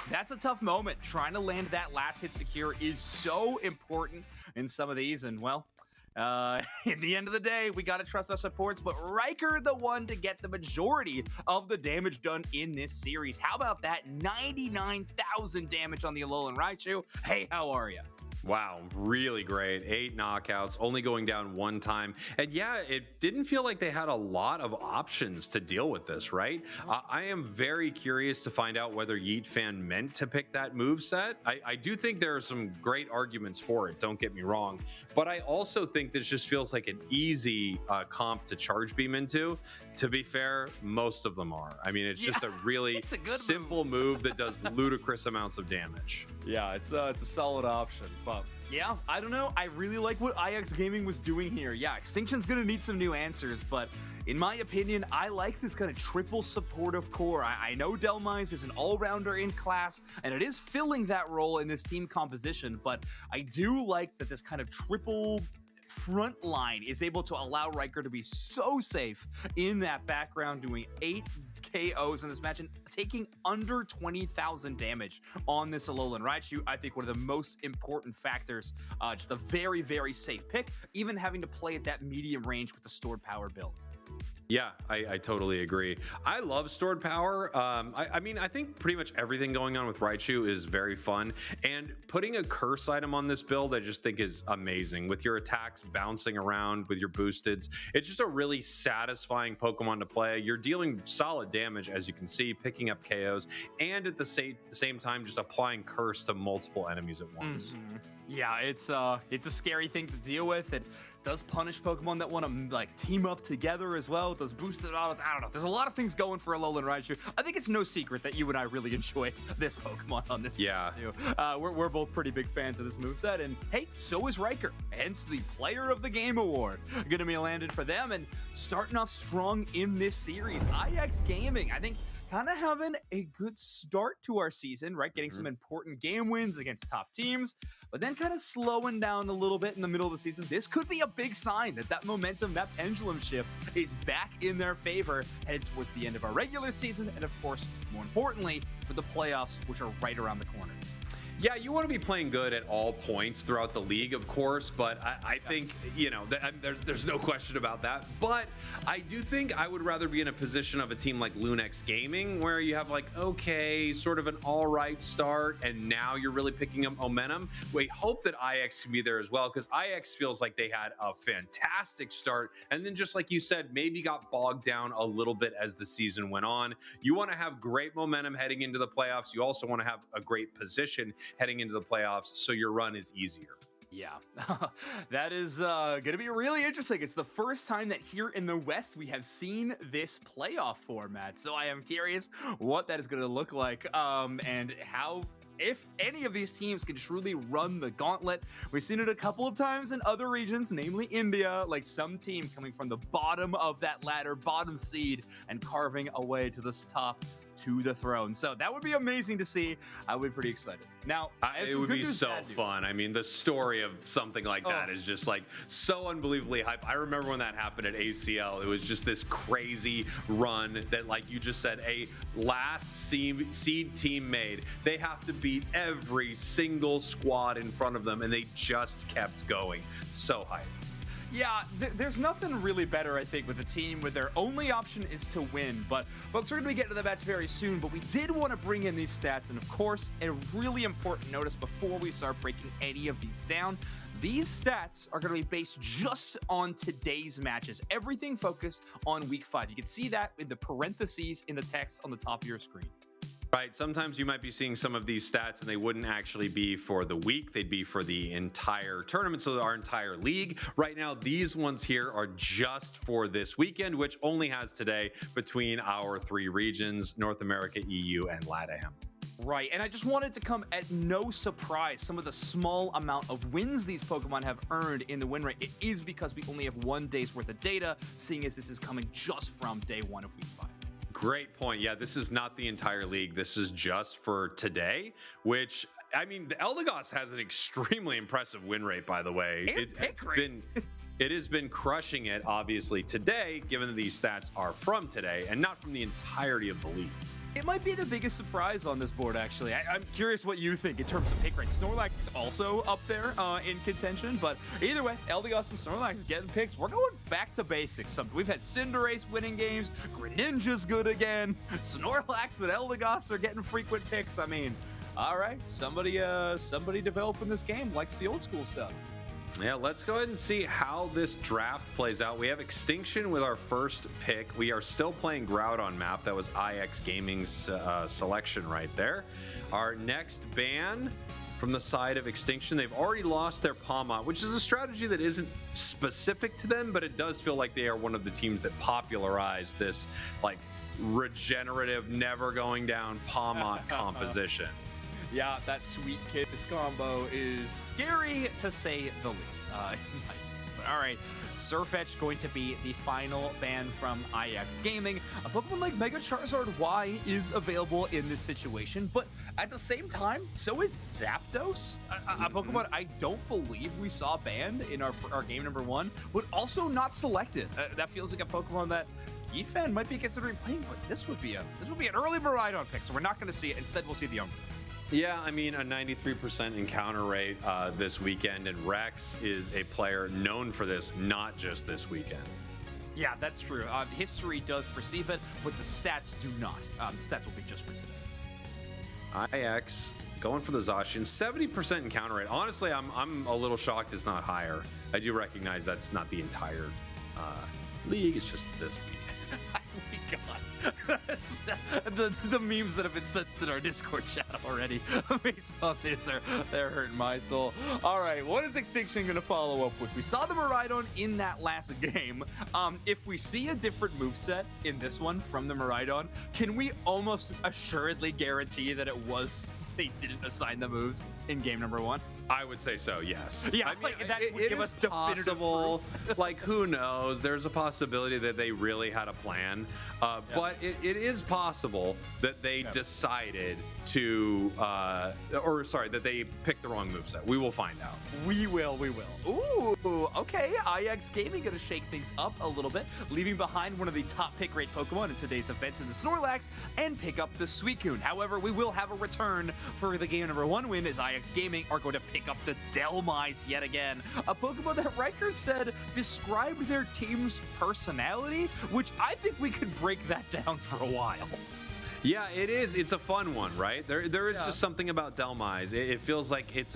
S7: that's a tough moment. Trying to land that last hit secure is so important in some of these. And well, in the end of the day, we got to trust our supports, but Riker the one to get the majority of the damage done in this series. How about that? 99,000 damage on the Alolan Raichu. Hey, how are you?
S6: Wow, really great. 8 knockouts, only going down 1 time. And yeah, it didn't feel like they had a lot of options to deal with this, right? I am very curious to find out whether Yeet Fan meant to pick that moveset. I do think there are some great arguments for it, don't get me wrong. But I also think this just feels like an easy comp to charge beam into. To be fair, most of them are. I mean, it's just a really simple move that does ludicrous amounts of damage.
S7: Yeah, it's a solid option, but yeah, I don't know. I really like what IX Gaming was doing here. Yeah, Extinction's gonna need some new answers, but in my opinion, I like this kind of triple supportive core. I know Delmise is an all-rounder in class, and it is filling that role in this team composition, but I do like that this kind of triple front line is able to allow Riker to be so safe in that background, doing 8 KOs in this match and taking under 20,000 damage on this Alolan Raichu. I think one of the most important factors, just a very, very safe pick, even having to play at that medium range with the stored power build.
S6: Yeah, I totally agree. I love stored power. I mean, I think pretty much everything going on with Raichu is very fun. And putting a curse item on this build, I just think is amazing. With your attacks bouncing around with your boosteds, it's just a really satisfying Pokemon to play. You're dealing solid damage, as you can see, picking up KOs, and at the same time, just applying curse to multiple enemies at once.
S7: Mm-hmm. Yeah, it's a scary thing to deal with. It does punish Pokemon that want to like team up together as well. It does boosted autos. I don't know. There's a lot of things going for Alolan Raichu. I think it's no secret that you and I really enjoy this Pokemon on this too. We're both pretty big fans of this moveset, and hey, so is Riker. Hence the Player of the Game award gonna be landed for them, and starting off strong in this series. IX Gaming, I think, kind of having a good start to our season, right? Getting some important game wins against top teams, but then kind of slowing down a little bit in the middle of the season. This could be a big sign that momentum, that pendulum shift is back in their favor, headed towards the end of our regular season, and of course, more importantly, for the playoffs, which are right around the corner.
S6: Yeah, you want to be playing good at all points throughout the league, of course, but I think, you know, there's no question about that. But I do think I would rather be in a position of a team like Lunex Gaming, where you have like, okay, sort of an all right start, and now you're really picking up momentum. We hope that IX can be there as well, because IX feels like they had a fantastic start, and then just like you said, maybe got bogged down a little bit as the season went on. You want to have great momentum heading into the playoffs. You also want to have a great position heading into the playoffs, so your run is easier.
S7: Yeah, that is going to be really interesting. It's the first time that here in the West we have seen this playoff format, so I am curious what that is going to look like, and how, if any of these teams can truly run the gauntlet. We've seen it a couple of times in other regions, namely India, like some team coming from the bottom of that ladder, bottom seed, and carving a way to this top, to the throne. So that would be amazing to see. I would be pretty excited. Now,
S6: it would be so fun. I mean, the story of something like that is just like so unbelievably hype. I remember when that happened at ACL. It was just this crazy run that, like you just said, a last seed team made. They have to beat every single squad in front of them, and they just kept going. So hype.
S7: Yeah, there's nothing really better, I think, with a team where their only option is to win. But folks, we're going to be getting to the match very soon, but we did want to bring in these stats. And of course, a really important notice before we start breaking any of these down, these stats are going to be based just on today's matches. Everything focused on week 5. You can see that in the parentheses in the text on the top of your screen.
S6: Right. Sometimes you might be seeing some of these stats and they wouldn't actually be for the week. They'd be for the entire tournament, so our entire league. Right now, these ones here are just for this weekend, which only has today between our 3 regions, North America, EU, and LATAM.
S7: Right, and I just wanted to come at no surprise some of the small amount of wins these Pokemon have earned in the win rate. It is because we only have 1 day's worth of data, seeing as this is coming just from day 1 of week 5.
S6: Great point. Yeah, this is not the entire league. This is just for today, which, I mean, the Eldegoss has an extremely impressive win rate, by the way. It has been crushing it, obviously, today, given that these stats are from today and not from the entirety of the league.
S7: It might be the biggest surprise on this board, actually. I'm curious what you think in terms of pick rate. Snorlax is also up there in contention, but either way, Eldegoss and Snorlax getting picks. We're going back to basics. We've had Cinderace winning games, Greninja's good again, Snorlax and Eldegoss are getting frequent picks. I mean, all right, somebody developing this game likes the old school stuff.
S6: Yeah, let's go ahead and see how this draft plays out. We have Extinction with our first pick. We are still playing Groudon map. That was IX Gaming's selection right there. Our next ban from the side of Extinction, they've already lost their Pawmot, which is a strategy that isn't specific to them, but it does feel like they are one of the teams that popularized this like regenerative, never going down Pawmot composition.
S7: Yeah, that sweet kiss combo is scary to say the least. But all right, Surfetch going to be the final ban from IX Gaming. A Pokemon like Mega Charizard Y is available in this situation, but at the same time, so is Zapdos, a Pokemon I don't believe we saw banned in our game number 1, but also not selected. That feels like a Pokemon that EFan might be considering playing, but this would be an early Miraidon pick, so we're not going to see it. Instead, we'll see the Umbreon.
S6: Yeah, I mean, a 93% encounter rate this weekend, and Rex is a player known for this, not just this weekend.
S7: Yeah, that's true. History does perceive it, but the stats do not. The stats will be just for today.
S6: IX going for the Zacian, 70% encounter rate. Honestly, I'm a little shocked it's not higher. I do recognize that's not the entire league, it's just this week.
S7: the memes that have been sent in our Discord chat already based on this they're hurting my soul. All right, what is Extinction going to follow up with? We saw the Miraidon in that last game. If we see a different moveset in this one from the Miraidon, can we almost assuredly guarantee that they didn't assign the moves in game number 1?
S6: I would say so, yes.
S7: Yeah,
S6: I mean,
S7: like that would give us
S6: possible. Like, who knows? There's a possibility that they really had a plan, but it is possible that they decided to, that they picked the wrong moveset. We will find out.
S7: We will. Ooh, okay. IX Gaming going to shake things up a little bit, leaving behind one of the top pick rate Pokemon in today's events in the Snorlax, and pick up the Suicune. However, we will have a return for the game number 1 win as IX Gaming are going to pick up the Delmise yet again. A Pokemon that Riker said described their team's personality, which I think we could break that down for a while.
S6: Yeah, it is. It's a fun one, right? There is just something about Delmise. It feels like it's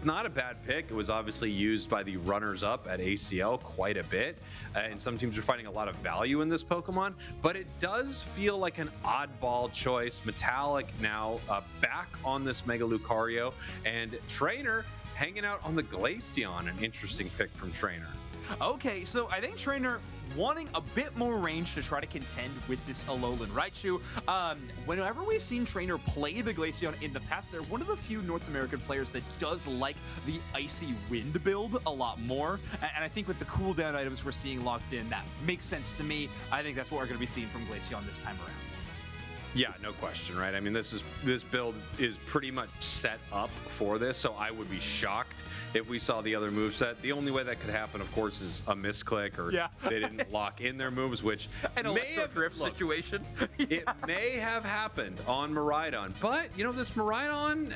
S6: not a bad pick. It was obviously used by the runners-up at ACL quite a bit, and some teams are finding a lot of value in this Pokemon. But it does feel like an oddball choice. Metallic now back on this Mega Lucario, and Trainer hanging out on the Glaceon. An interesting pick from Trainer.
S7: Okay, so I think Trainer wanting a bit more range to try to contend with this Alolan Raichu. Whenever we've seen Trainer play the Glaceon in the past, they're one of the few North American players that does like the Icy Wind build a lot more. And I think with the cooldown items we're seeing locked in, that makes sense to me. I think that's what we're going to be seeing from Glaceon this time around.
S6: Yeah, no question, right? I mean, this build is pretty much set up for this, so I would be shocked if we saw the other moveset. The only way that could happen, of course, is a misclick or they didn't lock in their moves, which may have
S7: drift situation.
S6: It may have happened on Miraidon, but you know, this Miraidon,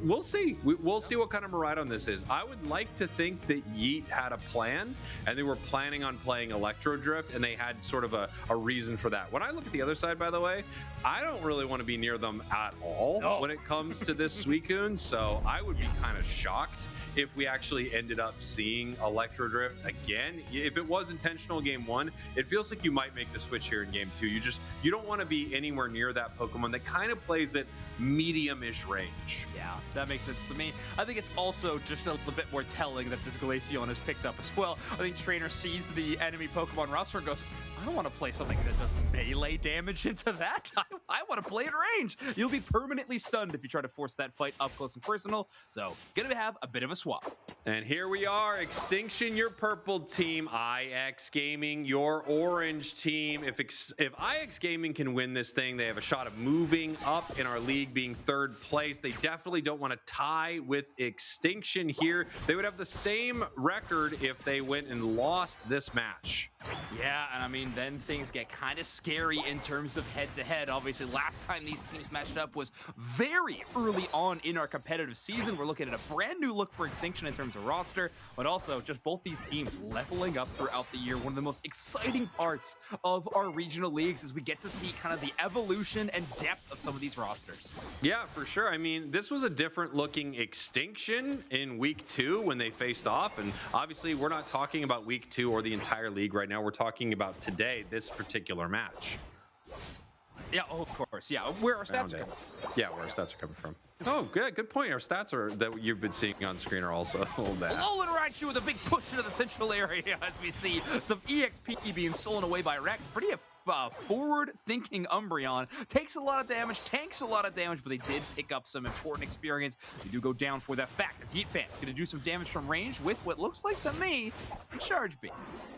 S6: we'll see. We'll see what kind of Miraidon this is. I would like to think that Yeet had a plan, and they were planning on playing Electro Drift, and they had sort of a reason for that. When I look at the other side, by the way, I don't really want to be near them at all when it comes to this Suicune, so I would be kind of shocked if we actually ended up seeing Electro Drift again. If it was intentional game 1, it feels like you might make the switch here in game 2. You don't want to be anywhere near that Pokemon that kind of plays at medium-ish range.
S7: Yeah, that makes sense to me. I think it's also just a little bit more telling that this Glaceon is picked up as well. I think Trainer sees the enemy Pokemon roster and goes, I don't want to play something that does melee damage into that. I want to play at range. You'll be permanently stunned if you try to force that fight up close and personal. So, gonna have a bit of a swap.
S6: And here we are, Extinction, your purple team, IX Gaming, your orange team. If IX Gaming can win this thing, they have a shot of moving up in our league, being 3rd place. They definitely don't want to tie with Extinction here. They would have the same record if they went and lost this match.
S7: Yeah, and I mean, then things get kind of scary in terms of head-to-head. Obviously, last time these teams matched up was very early on in our competitive season. We're looking at a brand new look for Extinction in terms of roster, but also just both these teams leveling up throughout the year. One of the most exciting parts of our regional leagues is we get to see kind of the evolution and depth of some of these rosters.
S6: Yeah, for sure. I mean, this was a different looking Extinction in week 2 when they faced off, and obviously we're not talking about week 2 or the entire league right now. We're talking about today, this particular match.
S7: Yeah, oh, of course. Yeah, where our stats are coming from.
S6: Yeah, where our stats are coming from. Oh, good point. Our stats are that you've been seeing on screen are also that.
S7: Alolan Raichu with a big push into the central area as we see some EXP being stolen away by Rex. Pretty forward-thinking Umbreon. Takes a lot of damage, tanks a lot of damage, but they did pick up some important experience. They do go down for that fact as Yeet Fan going to do some damage from range with what looks like to me a Charge Beam.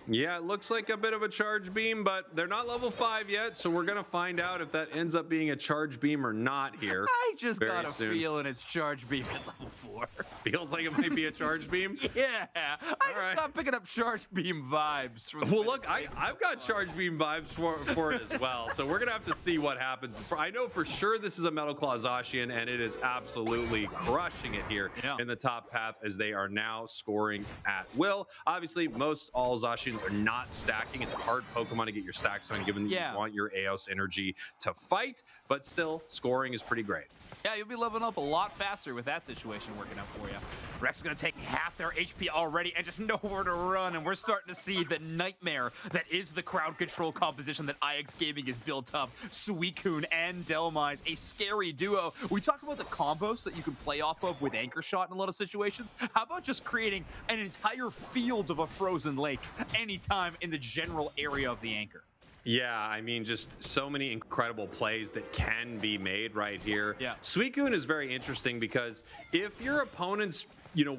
S6: Yeah, it looks like a bit of a Charge Beam, but they're not level 5 yet, so we're going to find out if that ends up being a Charge Beam or not here.
S7: I just got a feeling it's Charge Beam at level 4.
S6: Feels like it might be a Charge Beam?
S7: Yeah, I just got picking up Charge Beam vibes.
S6: Well, look, I've got Charge Beam vibes for it as well, so we're going to have to see what happens. I know for sure this is a Metal Claw Zacian, and it is absolutely crushing it here in the top path as they are now scoring at will. Obviously, most all Zacians are not stacking. It's a hard Pokemon to get your stacks on, given that you want your Eos energy to fight, but still, scoring is pretty great.
S7: Yeah, you'll be leveling up a lot faster with that situation working out for you. Rex is going to take half their HP already and just nowhere to run, and we're starting to see the nightmare that is the crowd control composition that IX Gaming is built up. Suicune and Delmise, a scary duo. We talk about the combos that you can play off of with Anchor Shot in a lot of situations. How about just creating an entire field of a frozen lake anytime in the general area of the anchor?
S6: Yeah, I mean, just so many incredible plays that can be made right here.
S7: Yeah.
S6: Suicune is very interesting because if your opponents,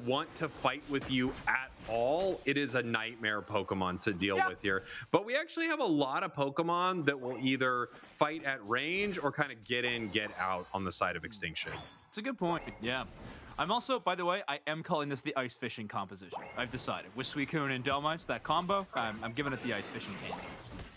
S6: want to fight with you at all, it is a nightmare Pokemon to deal with here. But we actually have a lot of Pokemon that will either fight at range or kind of get in, get out on the side of Extinction.
S7: It's a good point. Yeah. I'm also, by the way, I am calling this the ice fishing composition. I've decided. With Suicune and Delmise, that combo, I'm giving it the ice fishing candy.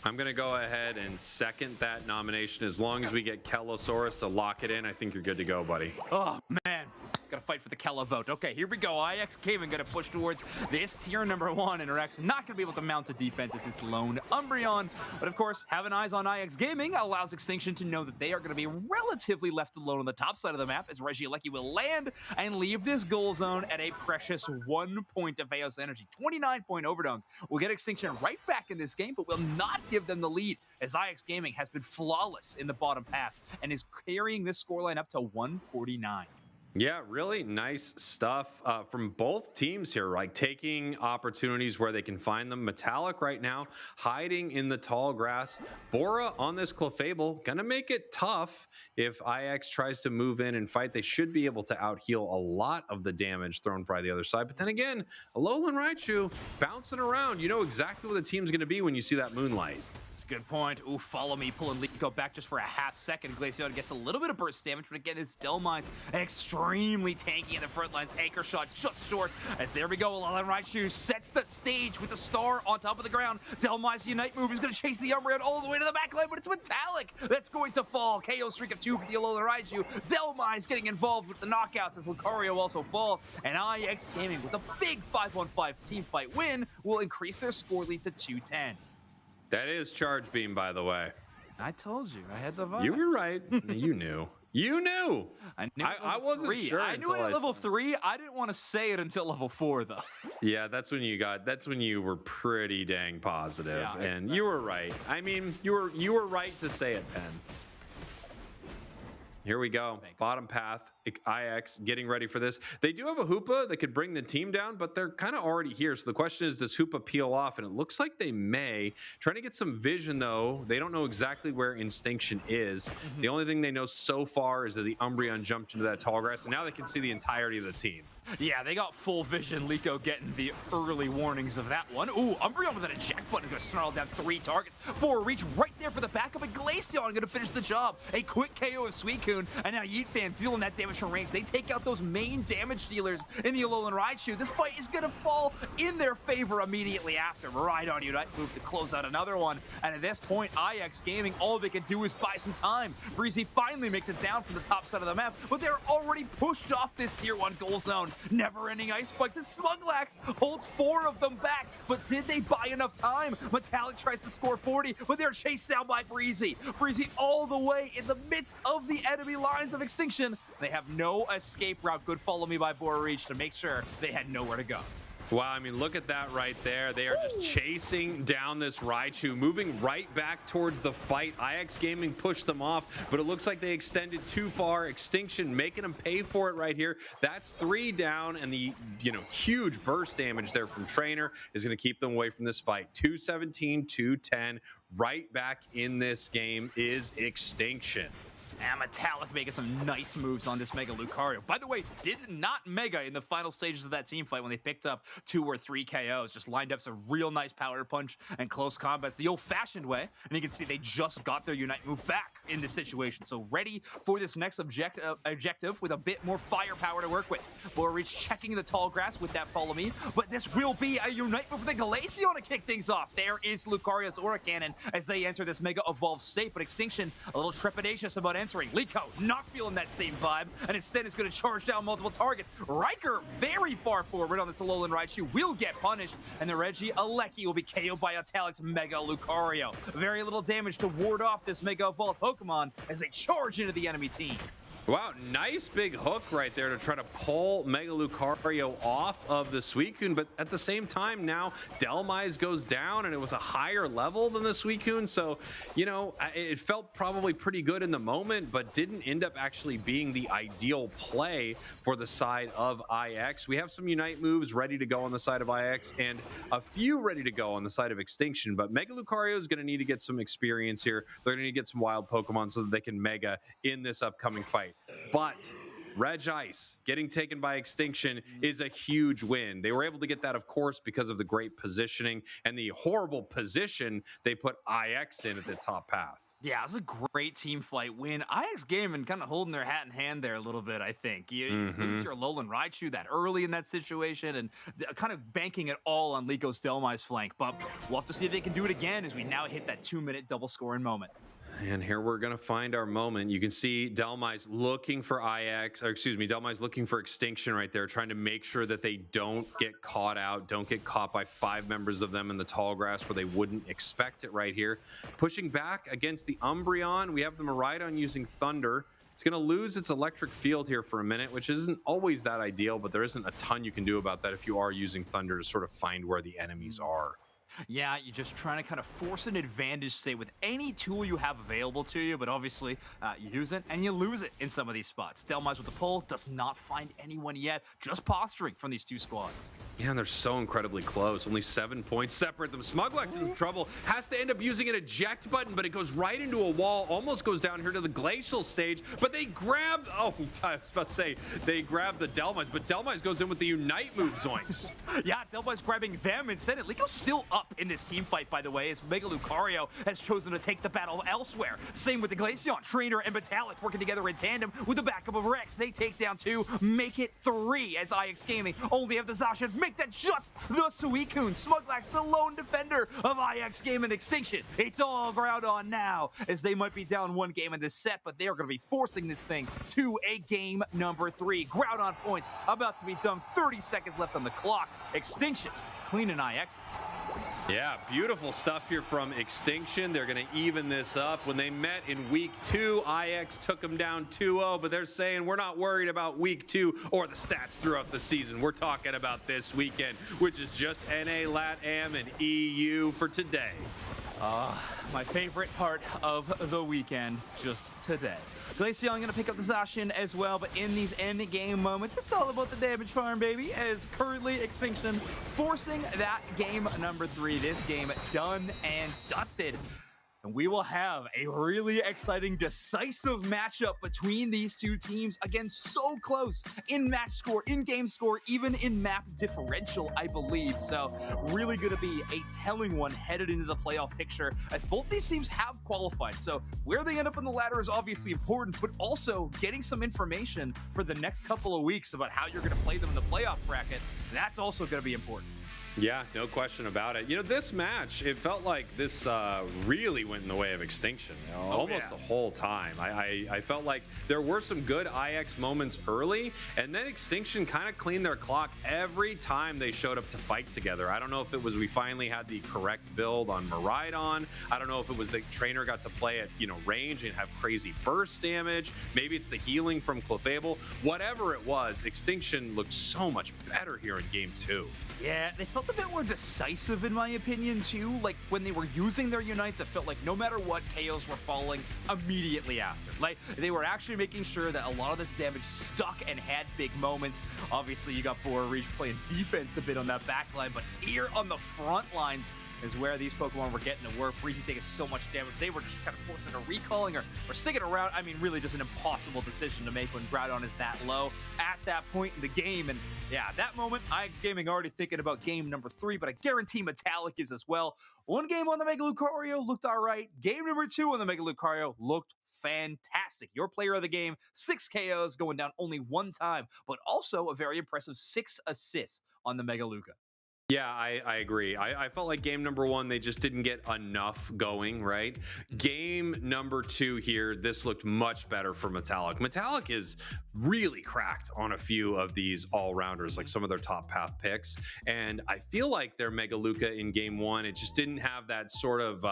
S6: I'm going to go ahead and second that nomination. As long as we get Kelosaurus to lock it in, I think you're good to go, buddy.
S7: Oh, man. Gotta fight for the Kella vote. Okay, here we go. IX Gaming gonna push towards this tier number 1, and Rex not gonna be able to mount a defense as this lone Umbreon. But of course, having eyes on IX Gaming allows Extinction to know that they are gonna be relatively left alone on the top side of the map, as Regieleki will land and leave this goal zone at a precious 1 point of Eos energy. 29-point overdunk will get Extinction right back in this game, but will not give them the lead, as IX Gaming has been flawless in the bottom half and is carrying this scoreline up to 149.
S6: Yeah, really nice stuff from both teams here, like taking opportunities where they can find them. Metallic right now hiding in the tall grass. Bora on this Clefable, gonna make it tough if IX tries to move in and fight. They should be able to out-heal a lot of the damage thrown by the other side. But then again, Alolan Raichu bouncing around. You know exactly what the team's gonna be when you see that Moonlight.
S7: Good point. Ooh, follow me. Pulling Liko back just for a half second. Glaceon gets a little bit of burst damage, but again, it's Delmize extremely tanky in the front lines. Anchor shot just short. As there we go, Alolan Raichu sets the stage with the star on top of the ground. Delmize Unite move is going to chase the Umbreon all the way to the back line, but it's Metallic that's going to fall. KO streak of 2 for the Alolan Raichu. Delmize getting involved with the knockouts as Lucario also falls. And IX Gaming with a big 5-on-5 team fight win will increase their score lead to 210.
S6: That is Charge Beam, by the way.
S7: I told you. I had the vibe.
S6: You were right. You knew. You knew. I wasn't sure.
S7: I knew it at level 3. I didn't want to say it until level 4, though.
S6: Yeah, that's when you were pretty dang positive. Yeah, and exactly. You were right. I mean, you were right to say it, Pen. Here we go. Thanks. Bottom path. IX getting ready for this. They do have a Hoopa that could bring the team down, but they're kind of already here. So the question is, does Hoopa peel off? And it looks like they may. Trying to get some vision, though. They don't know exactly where Extinction is. The only thing they know so far is that the Umbreon jumped into that tall grass, and now they can see the entirety of the team.
S7: Yeah, they got full vision. Liko getting the early warnings of that one. Ooh, Umbreon with an eject button going to snarl down 3 targets. 4 reach right there for the backup, and Glaceon going to finish the job. A quick KO of Suicune, and now Yeet Fan dealing that damage from range. They take out those main damage dealers in the Alolan Raichu. This fight is going to fall in their favor immediately after. Miraidon Unite move to close out another one, and at this point, IX Gaming, all they can do is buy some time. Breezy finally makes it down from the top side of the map, but they're already pushed off this tier 1 goal zone. Never-ending ice spikes as Smuglax holds 4 of them back, but did they buy enough time? Metallic tries to score 40, but they're chased down by Breezy. Breezy all the way in the midst of the enemy lines of Extinction. They have no escape route. Good follow me by Boreach to make sure they had nowhere to go.
S6: Wow, I mean, look at that right there. They are just chasing down this Raichu, moving right back towards the fight. IX Gaming pushed them off, but it looks like they extended too far. Extinction making them pay for it right here. That's 3 down, and the huge burst damage there from Trainer is going to keep them away from this fight. 217, 210, right back in this game is Extinction.
S7: And Metallic making some nice moves on this Mega Lucario. By the way, did not Mega in the final stages of that team fight when they picked up 2 or 3 KOs. Just lined up some real nice power punch and close combats the old-fashioned way. And you can see they just got their Unite move back in this situation. So ready for this next objective with a bit more firepower to work with. Boreach checking the tall grass with that follow me. But this will be a Unite move for the Glaceon to kick things off. There is Lucario's Aura Cannon as they enter this Mega Evolved state. But Extinction a little trepidatious about entering. Liko not feeling that same vibe, and instead is going to charge down multiple targets. Riker very far forward on this Alolan Raichu will get punished, and the Regieleki will be KO'd by Italic's Mega Lucario. Very little damage to ward off this Mega Evolved Pokemon as they charge into the enemy team.
S6: Wow, nice big hook right there to try to pull Mega Lucario off of the Suicune, but at the same time now Delmize goes down and it was a higher level than the Suicune, so it felt probably pretty good in the moment, but didn't end up actually being the ideal play for the side of IX. We have some Unite moves ready to go on the side of IX and a few ready to go on the side of Extinction, but Mega Lucario is going to need to get some experience here. They're going to need to get some wild Pokemon so that they can Mega in this upcoming fight. But Regice getting taken by Extinction is a huge win. They were able to get that, of course, because of the great positioning and the horrible position they put IX in at the top path.
S7: Yeah, it was a great team fight win. IX Gaming kind of holding their hat in hand there a little bit, I think. You lose your Alolan Raichu that early in that situation and kind of banking it all on Lico's Delmai's flank. But we'll have to see if they can do it again as we now hit that 2-minute double scoring moment.
S6: And here we're going to find our moment. You can see Delmai's looking for Delmai's looking for Extinction right there, trying to make sure that they don't get caught out, don't get caught by 5 members of them in the tall grass where they wouldn't expect it right here. Pushing back against the Umbreon, we have the Miraidon using Thunder. It's going to lose its electric field here for a minute, which isn't always that ideal, but there isn't a ton you can do about that if you are using Thunder to sort of find where the enemies are.
S7: Yeah, you're just trying to kind of force an advantage state with any tool you have available to you, but obviously you use it and you lose it in some of these spots. Delmai's with the pull, does not find anyone yet, just posturing from these 2 squads.
S6: Yeah, and they're so incredibly close. Only 7 points separate them. Smuglex is in trouble. Has to end up using an eject button, but it goes right into a wall. Almost goes down here to the glacial stage, but they grab... Oh, I was about to say, they grab the Delmai's, but Delmai's goes in with the Unite move, zoinks.
S7: Yeah, Delmai's grabbing them instead. Lico's still up in this team fight, by the way, as Mega Lucario has chosen to take the battle elsewhere. Same with the Glaceon. Trainer and Metallic working together in tandem with the backup of Rex. They take down 2, make it 3 as IX Gaming only have the Zacian. Make that just the Suicune. Smuglax, the lone defender of IX Gaming Extinction. It's all Groudon now, as they might be down 1 game in this set, but they are going to be forcing this thing to a game number 3. Groudon points about to be done. 30 seconds left on the clock. Extinction cleaning IXs.
S6: Yeah, beautiful stuff here from Extinction. They're going to even this up. When they met in week 2, IX took them down 2-0, but they're saying we're not worried about week 2 or the stats throughout the season. We're talking about this weekend, which is just NA, LATAM, and EU for today.
S7: My favorite part of the weekend just today. Glaceon going to pick up the Zacian as well, but in these end game moments, it's all about the damage farm, baby, as currently Extinction forcing that game number 3. This game done and dusted. And we will have a really exciting, decisive matchup between these 2 teams. Again, so close in match score, in game score, even in map differential, I believe. So really going to be a telling one headed into the playoff picture, as both these teams have qualified. So where they end up in the ladder is obviously important, but also getting some information for the next couple of weeks about how you're going to play them in the playoff bracket, that's also going to be important.
S6: Yeah, no question about it. You know, this match, it felt like this really went in the way of Extinction, you know, almost the whole time. I felt like there were some good IX moments early, and then Extinction kind of cleaned their clock every time they showed up to fight together. I don't know if it was we finally had the correct build on Miraidon. I don't know if it was the trainer got to play at, you know, range and have crazy burst damage. Maybe it's the healing from Clefable. Whatever it was, Extinction looked so much better here in game 2.
S7: Yeah, they felt a bit more decisive in my opinion too. Like when they were using their Unites, it felt like no matter what, KOs were falling immediately after. Like they were actually making sure that a lot of this damage stuck and had big moments. Obviously you got Bora Reach playing defense a bit on that back line, but here on the front lines is where these Pokemon were getting to work. Breezy taking so much damage, they were just kind of forcing a recalling or sticking around. I mean, really just an impossible decision to make when Groudon is that low at that point in the game. And yeah, at that moment, IX Gaming already thinking about game number 3, but I guarantee Metallic is as well. 1 game on the Mega Lucario looked all right. Game number 2 on the Mega Lucario looked fantastic. Your player of the game, 6 KOs, going down only 1 time, but also a very impressive 6 assists on the Mega Luca.
S6: Yeah, I agree. I felt like game number 1, they just didn't get enough going, right? Game number 2 here, this looked much better for Metallic. Metallic is really cracked on a few of these all-rounders, like some of their top path picks. And I feel like their Mega Luca in game 1, it just didn't have that sort of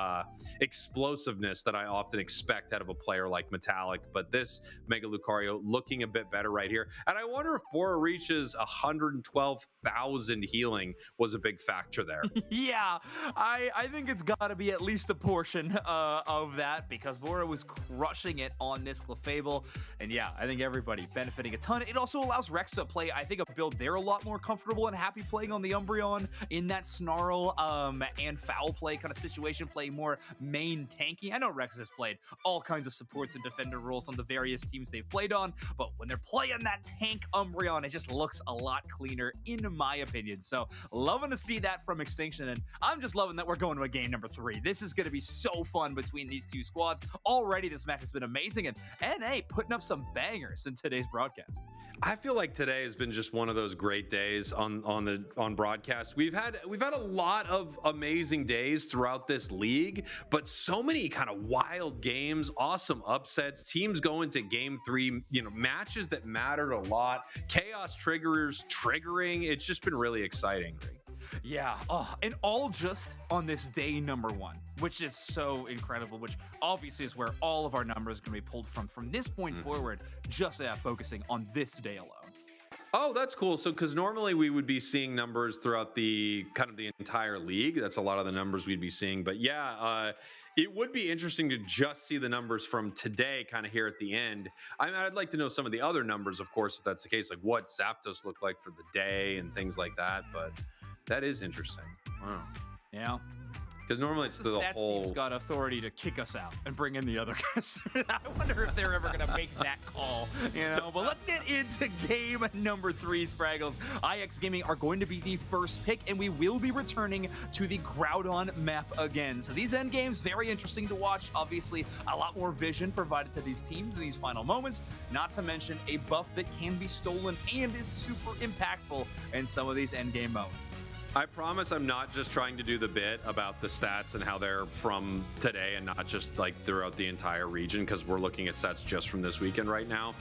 S6: explosiveness that I often expect out of a player like Metallic. But this Mega Lucario looking a bit better right here. And I wonder if Bora Reach's 112,000 healing was a big factor there.
S7: Yeah, I think it's got to be at least a portion of that, because Bora was crushing it on this Clefable. And yeah, I think everybody benefiting a ton. It also allows Rex to play, I think, a build they're a lot more comfortable and happy playing on the Umbreon in that Snarl and foul play kind of situation, playing more main tanky. I know Rex has played all kinds of supports and defender roles on the various teams they've played on, but when they're playing that tank Umbreon, it just looks a lot cleaner in my opinion. So love loving to see that from Extinction, and I'm just loving that we're going to a game number 3. This is going to be so fun between these two squads. Already, this match has been amazing, and NA putting up some bangers in today's broadcast.
S6: I feel like today has been just one of those great days on broadcast. We've had a lot of amazing days throughout this league, but so many kind of wild games, awesome upsets, teams going to game 3, matches that mattered a lot, chaos triggers triggering. It's just been really exciting.
S7: Yeah, and all just on this day number 1, which is so incredible, which obviously is where all of our numbers are going to be pulled from this point forward, just focusing on this day alone.
S6: Oh, that's cool. So, because normally we would be seeing numbers throughout the entire league. That's a lot of the numbers we'd be seeing. But yeah, it would be interesting to just see the numbers from today kind of here at the end. I mean, I'd like to know some of the other numbers, of course, if that's the case, like what Zapdos looked like for the day and things like that. But that is interesting. Wow.
S7: Yeah.
S6: Because normally it's the
S7: stats
S6: whole...
S7: team's got authority to kick us out and bring in the other guys. I wonder if they're ever going to make that call, But let's get into game number 3, Spraggles. IX Gaming are going to be the first pick, and we will be returning to the Groudon map again. So these end games, very interesting to watch. Obviously, a lot more vision provided to these teams in these final moments, not to mention a buff that can be stolen and is super impactful in some of these end game moments.
S6: I promise I'm not just trying to do the bit about the stats and how they're from today and not just like throughout the entire region, because we're looking at stats just from this weekend right now.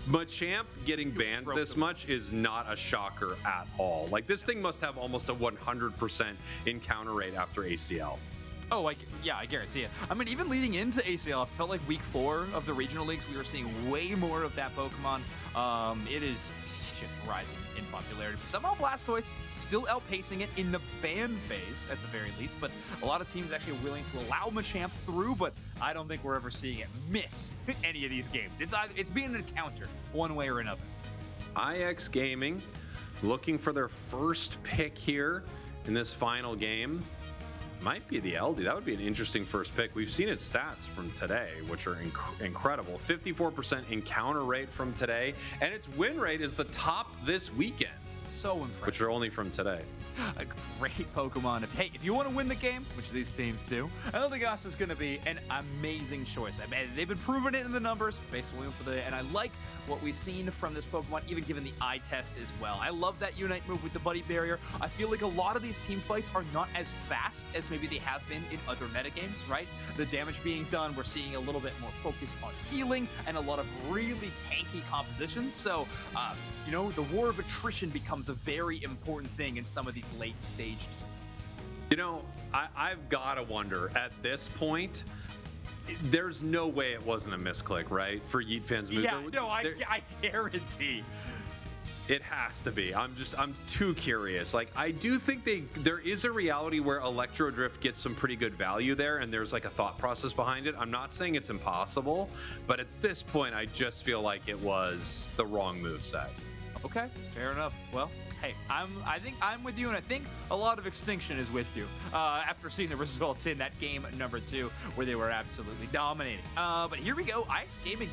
S6: Machamp getting banned this much is not a shocker at all. Like, this thing must have almost a 100% encounter rate after ACL.
S7: Oh, I guarantee it. I mean, even leading into ACL, it felt like week 4 of the regional leagues, we were seeing way more of that Pokemon. It is just rising in popularity. Somehow Blastoise still outpacing it in the ban phase at the very least, but a lot of teams actually willing to allow Machamp through, but I don't think we're ever seeing it miss any of these games. It's being an encounter one way or another.
S6: IX Gaming looking for their first pick here in this final game. Might be the LD. That would be an interesting first pick. We've seen its stats from today, which are incredible. 54% encounter rate from today, and its win rate is the top this weekend.
S7: So impressive.
S6: Which are only from today.
S7: A great Pokemon. If you want to win the game, which these teams do, Eldegoss is going to be an amazing choice. I mean, they've been proving it in the numbers basically today, and I like what we've seen from this Pokemon, even given the eye test as well. I love that Unite move with the Buddy Barrier. I feel like a lot of these team fights are not as fast as maybe they have been in other metagames, right? The damage being done, we're seeing a little bit more focus on healing and a lot of really tanky compositions. So, the war of attrition becomes a very important thing in some of these late stage teams.
S6: I've got to wonder at this point, there's no way it wasn't a misclick, right? For Yeet fans move.
S7: Yeah, no, I guarantee.
S6: It has to be. I'm too curious. Like, I do think there is a reality where Electro Drift gets some pretty good value there, and there's like a thought process behind it. I'm not saying it's impossible, but at this point, I just feel like it was the wrong move set.
S7: Okay, fair enough. Well, hey, I think I'm with you, and I think a lot of Extinction is with you after seeing the results in that game number 2 where they were absolutely dominating. But here we go. IX Gaming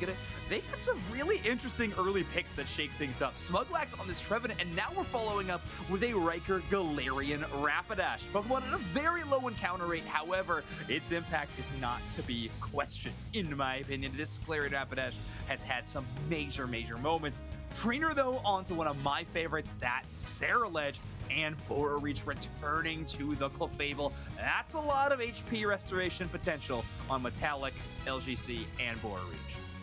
S7: they got some really interesting early picks that shake things up. Smuglax on this Trevenant, and now we're following up with a Riker Galarian Rapidash. Pokemon at a very low encounter rate. However, its impact is not to be questioned, in my opinion. This Galarian Rapidash has had some major moments. Trainer, though, onto one of my favorites, that Ceruledge, and Bora Reach returning to the Clefable. That's a lot of HP restoration potential on Metallic, LGC, and Bora Reach.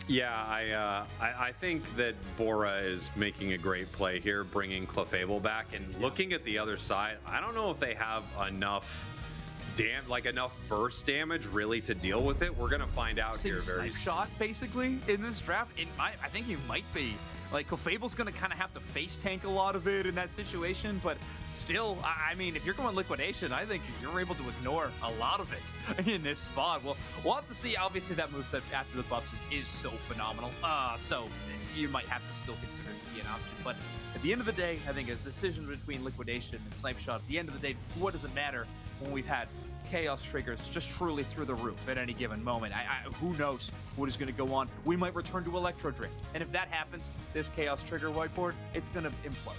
S6: Yeah, I think that Bora is making a great play here, bringing Clefable back. And looking at the other side, I don't know if they have enough burst damage really to deal with it. We're gonna find out here very soon.
S7: Shot basically in this draft. I think he might be. Like, Clefable's going to kind of have to face tank a lot of it in that situation, but still, I mean, if you're going Liquidation, I think you're able to ignore a lot of it in this spot. Well, we'll have to see. Obviously, that moveset after the buffs is so phenomenal. So you might have to still consider it to be an option. But at the end of the day, I think a decision between Liquidation and Snipe Shot, at the end of the day, what does it matter when we've had chaos triggers just truly through the roof at any given moment? Who knows what is going to go on? We might return to Electro Drift, and if that happens, this chaos trigger whiteboard, it's going to implode.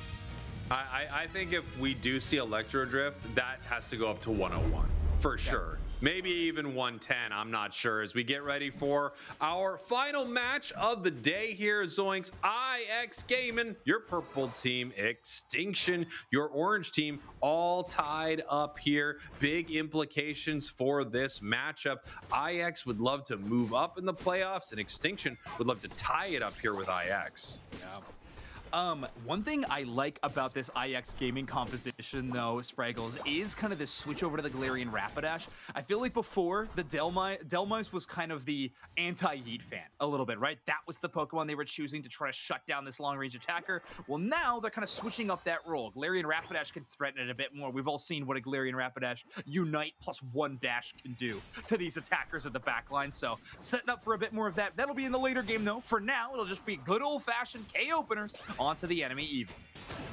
S6: I think if we do see Electro Drift, that has to go up to 101 for sure. Maybe even 110, I'm not sure. As we get ready for our final match of the day here, Zoinks, IX Gaming, your purple team, Extinction, your orange team, all tied up here. Big implications for this matchup. IX would love to move up in the playoffs, and Extinction would love to tie it up here with IX.
S7: Yeah. One thing I like about this IX Gaming composition, though, Spraggles, is kind of this switch over to the Galarian Rapidash. I feel like before, the Delmice was kind of the anti-Yeet fan, a little bit, right? That was the Pokemon they were choosing to try to shut down this long-range attacker. Well, now they're kind of switching up that role. Galarian Rapidash can threaten it a bit more. We've all seen what a Galarian Rapidash Unite plus 1 dash can do to these attackers at the back line. So, setting up for a bit more of that. That'll be in the later game, though. For now, it'll just be good old-fashioned K-openers onto the enemy Eevee.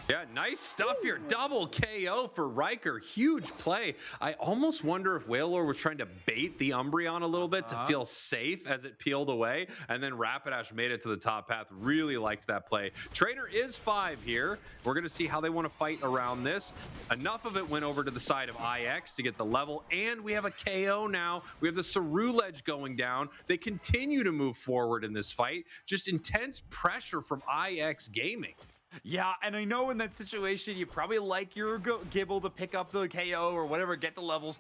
S6: Yeah, nice stuff here. Double KO for Riker. Huge play. I almost wonder if Wailord was trying to bait the Umbreon a little bit to feel safe as it peeled away, and then Rapidash made it to the top path. Really liked that play. Trainer is 5 here. We're going to see how they want to fight around this. Enough of it went over to the side of IX to get the level, and we have a KO now. We have the Ceruledge going down. They continue to move forward in this fight. Just intense pressure from IX Gaming.
S7: Yeah, and I know in that situation, you probably like your Gibble to pick up the KO or whatever, get the levels.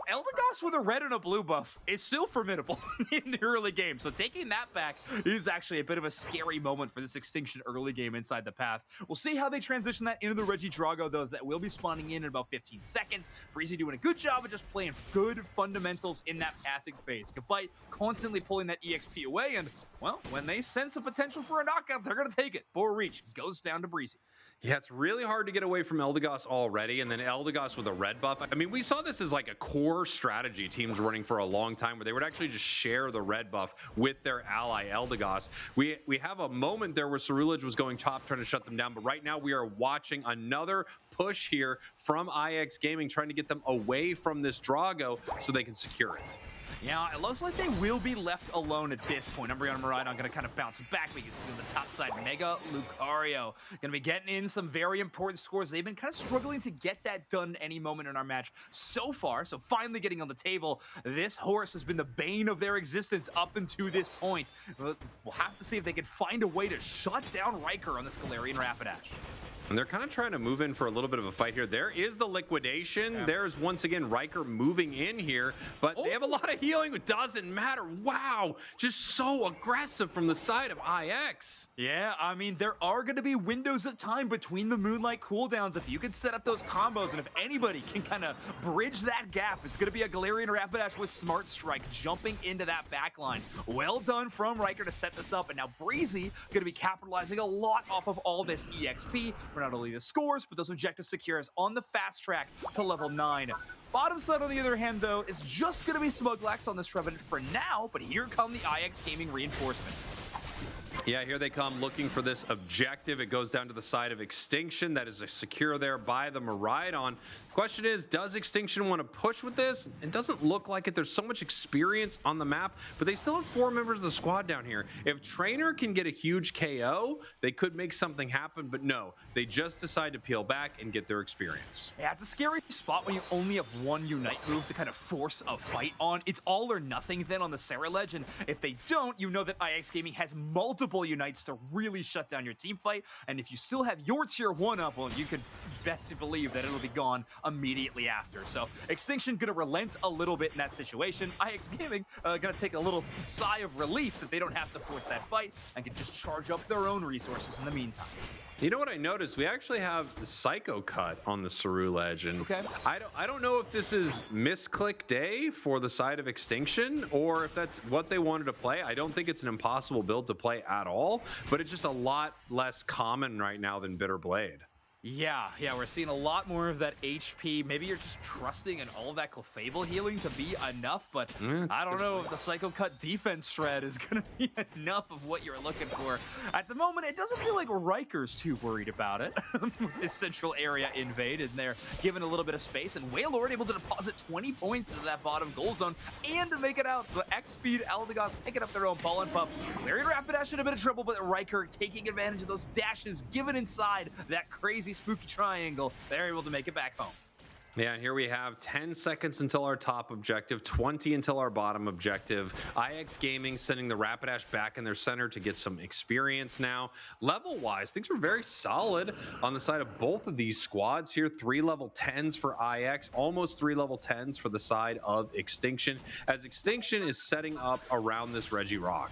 S7: Eldegoss with a red and a blue buff is still formidable in the early game. So taking that back is actually a bit of a scary moment for this Extinction early game inside the path. We'll see how they transition that into the Regidrago, though, that will be spawning in about 15 seconds. Breezy doing a good job of just playing good fundamentals in that pathing phase. Gabite constantly pulling that EXP away, and, well, when they sense a potential for a knockout, they're going to take it. Boar Reach goes down to Breezy.
S6: Yeah, it's really hard to get away from Eldegoss already, and then Eldegoss with a red buff. I mean, we saw this as like a core strategy teams running for a long time where they would actually just share the red buff with their ally Eldegoss. We have a moment there where Ceruledge was going top trying to shut them down, but right now we are watching another push here from IX Gaming trying to get them away from this Drago so they can secure it.
S7: Yeah, it looks like they will be left alone at this point. Umbreon and Miraidon going to kind of bounce back. We can see on the top side, Mega Lucario going to be getting in some very important scores. They've been kind of struggling to get that done any moment in our match so far. So finally getting on the table. This horse has been the bane of their existence up until this point. We'll have to see if they can find a way to shut down Riker on this Galarian Rapidash.
S6: And they're kind of trying to move in for a little bit of a fight here. There is the liquidation. Yeah. There's once again Riker moving in here, but they have a lot of healing. It doesn't matter. Wow, just so aggressive from the side of IX.
S7: Yeah, I mean, there are going to be windows of time between the Moonlight cooldowns. If you can set up those combos, and if anybody can kind of bridge that gap, it's going to be a Galarian Rapidash with Smart Strike jumping into that back line. Well done from Riker to set this up, and now Breezy going to be capitalizing a lot off of all this EXP. For not only the scores, but those objective secures on the fast track to level 9. Bottom side, on the other hand, though, is just going to be Smuglax on this Trevenant for now, but here come the IX Gaming reinforcements.
S6: Yeah, here they come looking for this objective. It goes down to the side of Extinction. That is secure there by the Miraidon. The question is, does Extinction want to push with this? It doesn't look like it. There's so much experience on the map, but they still have 4 members of the squad down here. If Trainer can get a huge KO, they could make something happen, but no. They just decide to peel back and get their experience.
S7: Yeah, it's a scary spot when you only have one Unite move to kind of force a fight on. It's all or nothing then on the Ceruledge, and if they don't, you know that IX Gaming has multiple Unites to really shut down your team fight, and if you still have your tier 1 up, well, you can best believe that it'll be gone immediately after. So Extinction gonna relent a little bit in that situation. IX Gaming gonna take a little sigh of relief that they don't have to force that fight and can just charge up their own resources in the meantime.
S6: You know what I noticed? We actually have the Psycho Cut on the Ceruledge, and I don't know if this is misclick day for the side of Extinction or if that's what they wanted to play. I don't think it's an impossible build to play at all, but it's just a lot less common right now than Bitter Blade.
S7: Yeah, we're seeing a lot more of that HP. Maybe you're just trusting in all of that Clefable healing to be enough, but I don't know if the Psycho Cut defense shred is going to be enough of what you're looking for. At the moment, it doesn't feel like Riker's too worried about it. This central area invade, and they're given a little bit of space, and Wailord able to deposit 20 points into that bottom goal zone and to make it out. So X-Speed, Eldegoss picking up their own Pollen Puff. Galarian Rapidash in a bit of trouble, but Riker taking advantage of those dashes given inside that crazy crazy spooky triangle, they're able to make it back home.
S6: Yeah, and here we have 10 seconds until our top objective, 20 until our bottom objective. IX Gaming sending the Rapidash back in their center to get some experience now. Level-wise, things are very solid on the side of both of these squads here. 3 level 10s for IX, almost 3 level 10s for the side of Extinction, as Extinction is setting up around this Reggie Rock.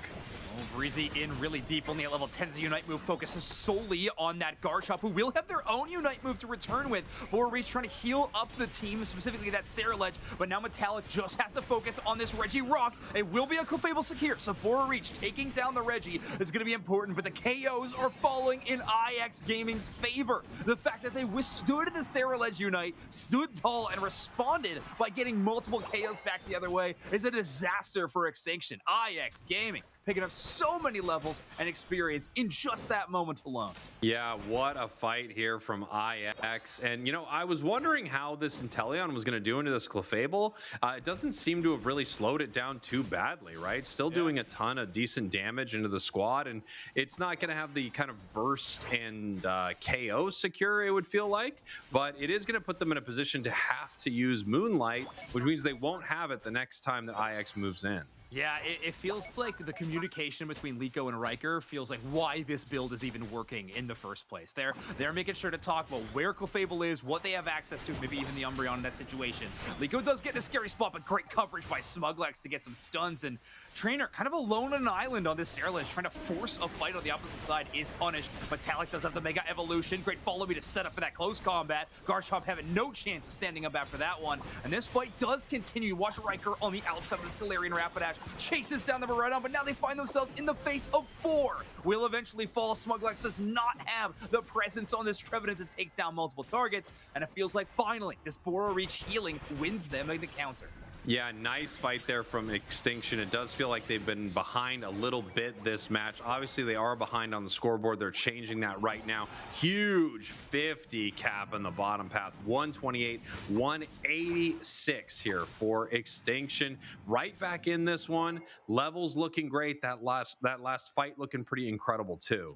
S7: Breezy in really deep, only at level 10's Unite move focuses solely on that Garchomp, who will have their own Unite move to return with. Reach trying to heal up the team, specifically that Sarah Ledge, but now Metallic just has to focus on this Reggie Rock. It will be a Clefable secure, so Reach taking down the Reggie is going to be important, but the KOs are falling in IX Gaming's favor. The fact that they withstood the Sarah Ledge Unite, stood tall, and responded by getting multiple KOs back the other way is a disaster for Extinction. IX Gaming picking up so many levels and experience in just that moment alone.
S6: Yeah, what a fight here from IX. And, you know, I was wondering how this Inteleon was going to do into this Clefable. It doesn't seem to have really slowed it down too badly, right? Still doing a ton of decent damage into the squad, and it's not going to have the kind of burst and KO secure, it would feel like, but it is going to put them in a position to have to use Moonlight, which means they won't have it the next time that IX moves in.
S7: Yeah, it feels like the communication between Liko and Riker feels like why this build is even working in the first place. They're making sure to talk about where Clefable is, what they have access to, maybe even the Umbreon in that situation. Liko does get the scary spot, but great coverage by Smuglex to get some stuns, and Trainer kind of alone on an island on this Sarah Ledge, trying to force a fight on the opposite side, is punished. Metallic does have the Mega Evolution. Great follow me to set up for that close combat. Garchomp having no chance of standing up after that one, and this fight does continue. Watch Riker on the outside of this Galarian Rapidash, chases down the Miraidon, but now they find themselves in the face of 4. Will eventually fall. Smuglex does not have the presence on this Trevenant to take down multiple targets, and it feels like finally this Reach healing wins them in the counter.
S6: Yeah, nice fight there from Extinction. It does feel like they've been behind a little bit this match. Obviously, they are behind on the scoreboard. They're changing that right now. Huge 50 cap on the bottom path. 128, 186 here for Extinction. Right back in this one. Levels looking great. That last fight looking pretty incredible too.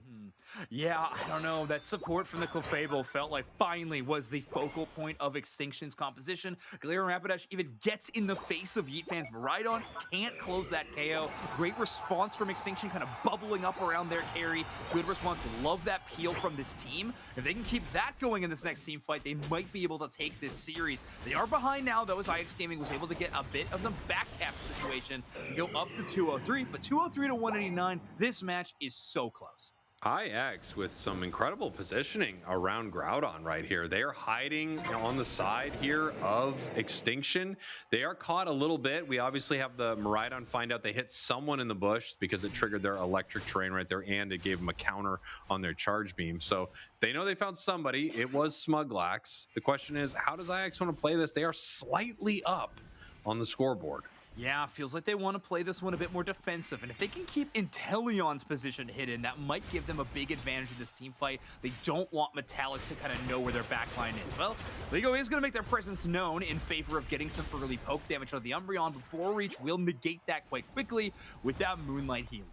S7: Yeah, I don't know. That support from the Clefable felt like finally was the focal point of Extinction's composition. Galarian Rapidash even gets in the face of Yeet fans. Miraidon can't close that KO. Great response from Extinction, kind of bubbling up around their carry. Good response. Love that peel from this team. If they can keep that going in this next team fight, they might be able to take this series. They are behind now, though, as IX Gaming was able to get a bit of some back cap situation and go up to 203. But 203 to 189, this match is so close.
S6: IX with some incredible positioning around Groudon right here. They are hiding on the side here of Extinction. They are caught a little bit. We obviously have the Miraidon find out they hit someone in the bush because it triggered their electric terrain right there, and it gave them a counter on their charge beam. So they know they found somebody. It was Smuglax. The question is, how does IX want to play this? They are slightly up on the scoreboard.
S7: Yeah, feels like they want to play this one a bit more defensive, and if they can keep Inteleon's position hidden, that might give them a big advantage in this team fight. They don't want Metallic to kind of know where their backline is. Well, Ligo is going to make their presence known in favor of getting some early poke damage out of the Umbreon, but Reach will negate that quite quickly with that Moonlight healing.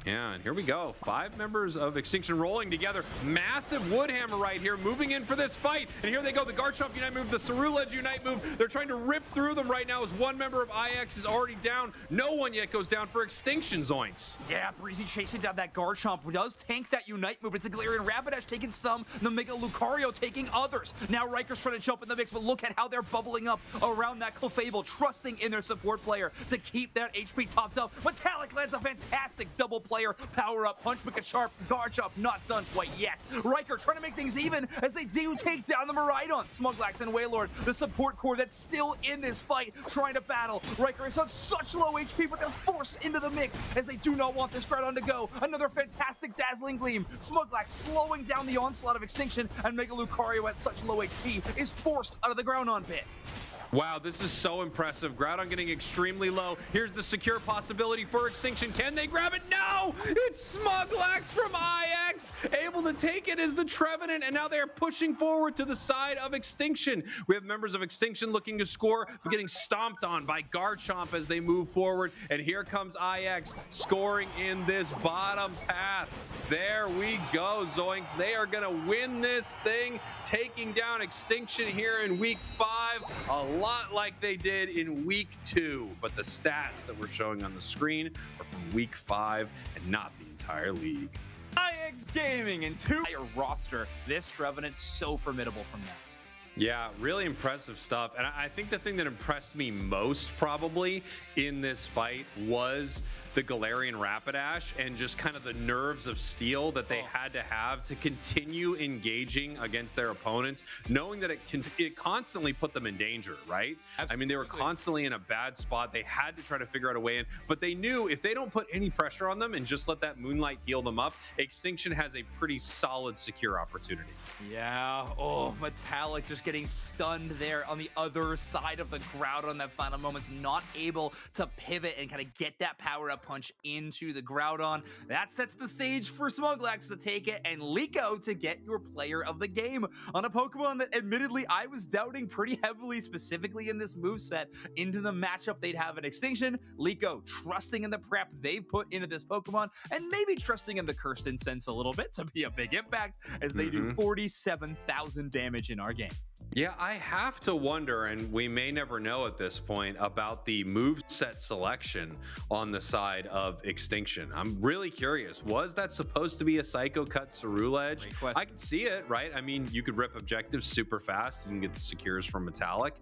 S6: Yeah, and here we go. 5 members of Extinction rolling together. Massive Woodhammer right here, moving in for this fight. And here they go, the Garchomp Unite move, the Ceruledge Unite move. They're trying to rip through them right now as one member of IX is already down. No one yet goes down for Extinction Zoinks.
S7: Yeah, Breezy chasing down that Garchomp, who does tank that Unite move. It's a Galarian Rapidash taking some, the Mega Lucario taking others. Now Riker's trying to jump in the mix, but look at how they're bubbling up around that Clefable, trusting in their support player to keep that HP topped up. Metallic lands a fantastic double player power up punch, but Sharp Garchomp not done quite yet. Riker trying to make things even as they do take down the Miraidon. Smuglax and Wailord, the support core that's still in this fight, trying to battle. Riker is on such low HP, but they're forced into the mix as they do not want this Groudon to go. Another fantastic Dazzling Gleam. Smuglax slowing down the onslaught of Extinction, and Mega Lucario at such low HP is forced out of the Groudon pit.
S6: Wow, this is so impressive. Groudon getting extremely low. Here's the secure possibility for Extinction. Can they grab it? No! It's Smuglax from IX, able to take it as the Trevenant, and now they are pushing forward to the side of Extinction. We have members of Extinction looking to score, but getting stomped on by Garchomp as they move forward, and here comes IX scoring in this bottom path. There we go, Zoinks. They are gonna win this thing, taking down Extinction here in week 5. A lot like they did in week 2, but the stats that we're showing on the screen are from week 5 and not the entire league.
S7: IX Gaming and 2 roster. This Trevenant so formidable from them.
S6: Yeah, really impressive stuff. And I think the thing that impressed me most probably in this fight was the Galarian Rapidash and just kind of the nerves of steel that they had to have to continue engaging against their opponents, knowing that it constantly put them in danger, right? Absolutely. I mean, they were constantly in a bad spot. They had to try to figure out a way in, but they knew if they don't put any pressure on them and just let that Moonlight heal them up, Extinction has a pretty solid, secure opportunity.
S7: Yeah, oh, Metallic just getting stunned there on the other side of the Groudon. That final moment's not able to pivot and kind of get that power-up punch into the Groudon. That sets the stage for Smuglax to take it and Liko to get your player of the game on a Pokemon that admittedly I was doubting pretty heavily, specifically in this moveset, into the matchup they'd have in Extinction. Liko trusting in the prep they've put into this Pokemon and maybe trusting in the Cursed Incense a little bit to be a big impact as they do 47,000 damage in our game.
S6: Yeah, I have to wonder, and we may never know at this point, about the moveset selection on the side of Extinction. I'm really curious. Was that supposed to be a Psycho Cut Ceruledge? I can see it, right? I mean, you could rip objectives super fast and get the secures from Metallic.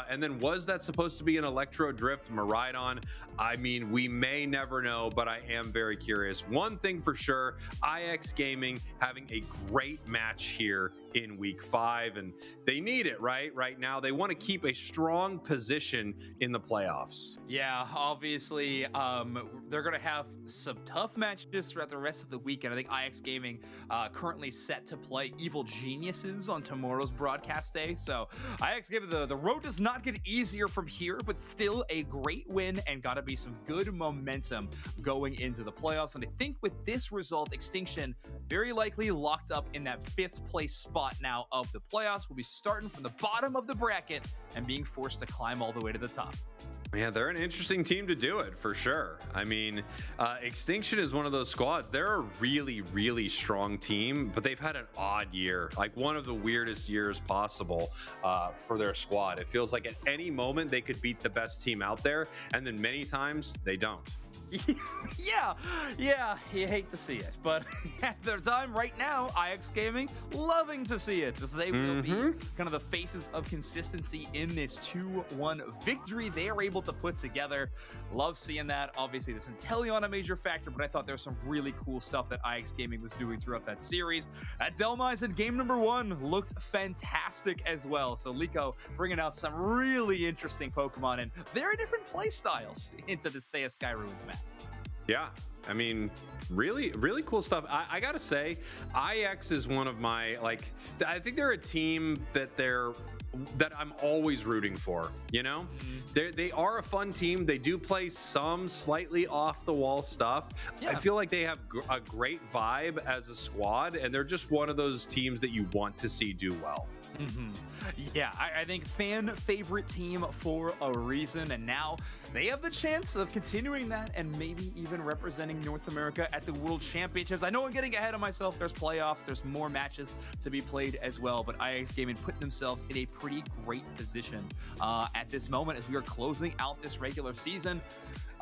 S6: And then was that supposed to be an Electro Drift Miraidon? I mean, we may never know, but I am very curious. One thing for sure, IX Gaming having a great match here in week 5, and they need it right now. They want to keep a strong position in the playoffs.
S7: Yeah, obviously they're gonna have some tough matches throughout the rest of the weekend. I think IX Gaming currently set to play Evil Geniuses on tomorrow's broadcast day, so IX Gaming, the road does not get easier from here, but still a great win and gotta be some good momentum going into the playoffs. And I think with this result, Extinction very likely locked up in that 5th place spot now of the playoffs. We'll be starting from the bottom of the bracket and being forced to climb all the way to the top.
S6: Yeah, they're an interesting team to do it for sure. I mean, Extinction is one of those squads. They're a really, really strong team, but they've had an odd year, like one of the weirdest years possible for their squad. It feels like at any moment they could beat the best team out there, and then many times they don't.
S7: Yeah, you hate to see it, but at their time right now, IX Gaming loving to see it, as they will be kind of the faces of consistency in this 2-1 victory they are able to put together. Love seeing that. Obviously, this Inteleon a major factor, but I thought there was some really cool stuff that IX Gaming was doing throughout that series. At Delmise in game number 1 looked fantastic as well. So Liko bringing out some really interesting Pokemon and very different play styles into this Thea Sky Ruins match.
S6: Yeah, I mean, really, really cool stuff. I gotta say, IX is one of my, like, I think they're a team that I'm always rooting for, you know? They are a fun team. They do play some slightly off the wall stuff. Yeah. I feel like they have a great vibe as a squad, and they're just one of those teams that you want to see do well.
S7: Yeah, I think fan favorite team for a reason, and now they have the chance of continuing that and maybe even representing North America at the World Championships. I know I'm getting ahead of myself. There's playoffs, there's more matches to be played as well, but IX Gaming putting themselves in a pretty great position at this moment as we are closing out this regular season.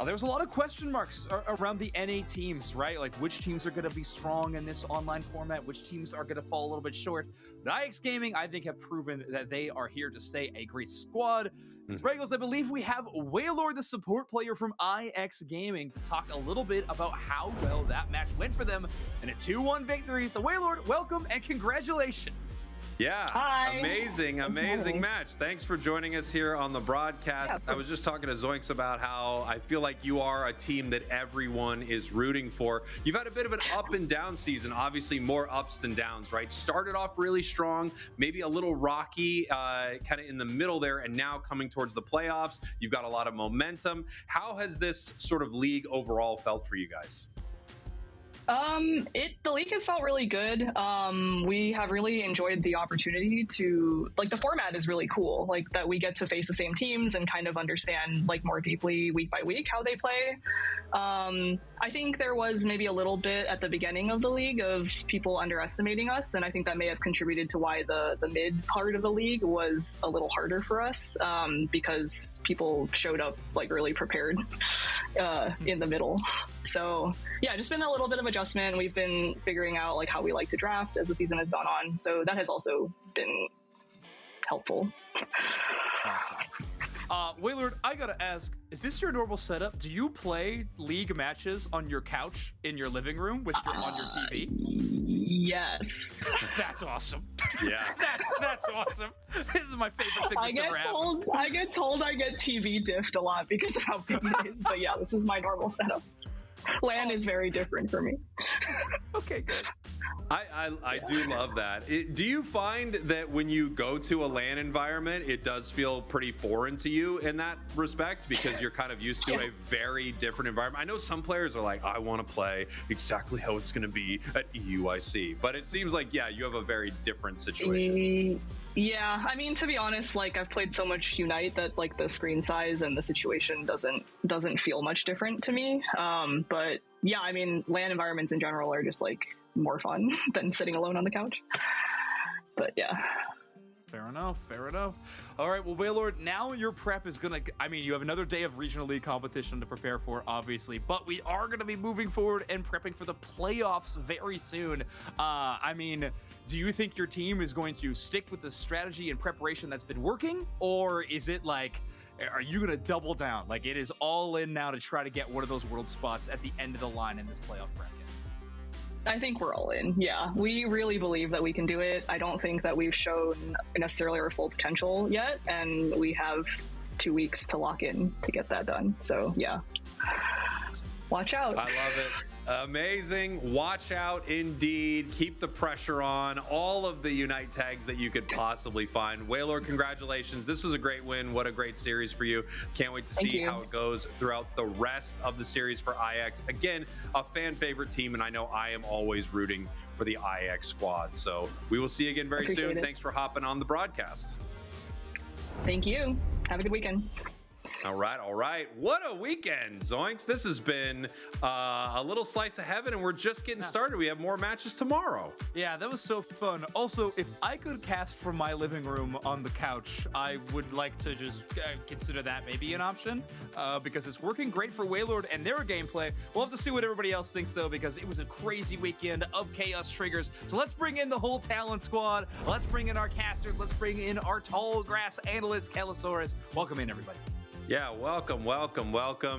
S7: There's a lot of question marks around the NA teams, right? Like which teams are going to be strong in this online format, which teams are going to fall a little bit short. But IX Gaming, I think, have proven that they are here to stay, a great squad. Spraggles, I believe we have Wailord, the support player from IX Gaming, to talk a little bit about how well that match went for them in a 2-1 victory. So Wailord, welcome and congratulations.
S6: Yeah.
S21: Hi.
S6: Amazing match. Thanks for joining us here on the broadcast.
S21: Yeah,
S6: I was just talking to Zoinks about how I feel like you are a team that everyone is rooting for. You've had a bit of an up and down season, obviously more ups than downs, right? Started off really strong, maybe a little rocky, kind of in the middle there, and now coming towards the playoffs, you've got a lot of momentum. How has this sort of league overall felt for you guys?
S21: The league has felt really good. We have really enjoyed the opportunity to, like, the format is really cool, like that we get to face the same teams and kind of understand like more deeply week by week how they play. I think there was maybe a little bit at the beginning of the league of people underestimating us, and I think that may have contributed to why the mid part of the league was a little harder for us, because people showed up like really prepared in the middle. So yeah, just been a little bit of adjustment. We've been figuring out like how we like to draft as the season has gone on, so that has also been helpful.
S7: Awesome. Waylord, I gotta ask, is this your normal setup? Do you play league matches on your couch in your living room with on your TV?
S21: Yes.
S7: That's awesome.
S6: Yeah.
S7: That's awesome. This is my favorite thing that's ever happened.
S21: I get told I get TV diffed a lot because of how big it is, but yeah, this is my normal setup. LAN is very different for me.
S7: Okay, good.
S6: I do love that. Do you find that when you go to a LAN environment, it does feel pretty foreign to you in that respect because you're kind of used to a very different environment? I know some players are like, I want to play exactly how it's going to be at EUIC, but it seems like, yeah, you have a very different situation.
S21: Yeah, I mean, to be honest, like I've played so much Unite that like the screen size and the situation doesn't feel much different to me. But yeah, I mean, LAN environments in general are just like more fun than sitting alone on the couch. But yeah.
S7: Fair enough. All right, well, Waylord, now your prep is gonna, I mean, you have another day of regional league competition to prepare for, obviously, but we are gonna be moving forward and prepping for the playoffs very soon. I mean, do you think your team is going to stick with the strategy and preparation that's been working, or is it like, are you gonna double down? Like, it is all in now to try to get one of those world spots at the end of the line in this playoff bracket?
S21: I think we're all in. Yeah, we really believe that we can do it. I don't think that we've shown necessarily our full potential yet, and we have 2 weeks to lock in to get that done. So yeah, watch out.
S6: I love it. Amazing. Watch out indeed. Keep the pressure on. All of the Unite tags that you could possibly find. Waylord, congratulations. This was a great win. What a great series for you. Can't wait to see how it goes throughout the rest of the series for IX. Again, a fan favorite team, and I know I am always rooting for the IX squad. So we will see you again very soon. Thanks for hopping on the broadcast.
S21: Thank you. Have a good weekend.
S6: All right. What a weekend, Zoinks. This has been a little slice of heaven, and we're just getting started. We have more matches tomorrow.
S7: Yeah, that was so fun. Also, if I could cast from my living room on the couch, I would like to just consider that maybe an option because it's working great for Waylord and their gameplay. We'll have to see what everybody else thinks, though, because it was a crazy weekend of chaos triggers. So let's bring in the whole talent squad. Let's bring in our casters. Let's bring in our tall grass analyst, Kellosaurus. Welcome in, everybody.
S6: Yeah, welcome.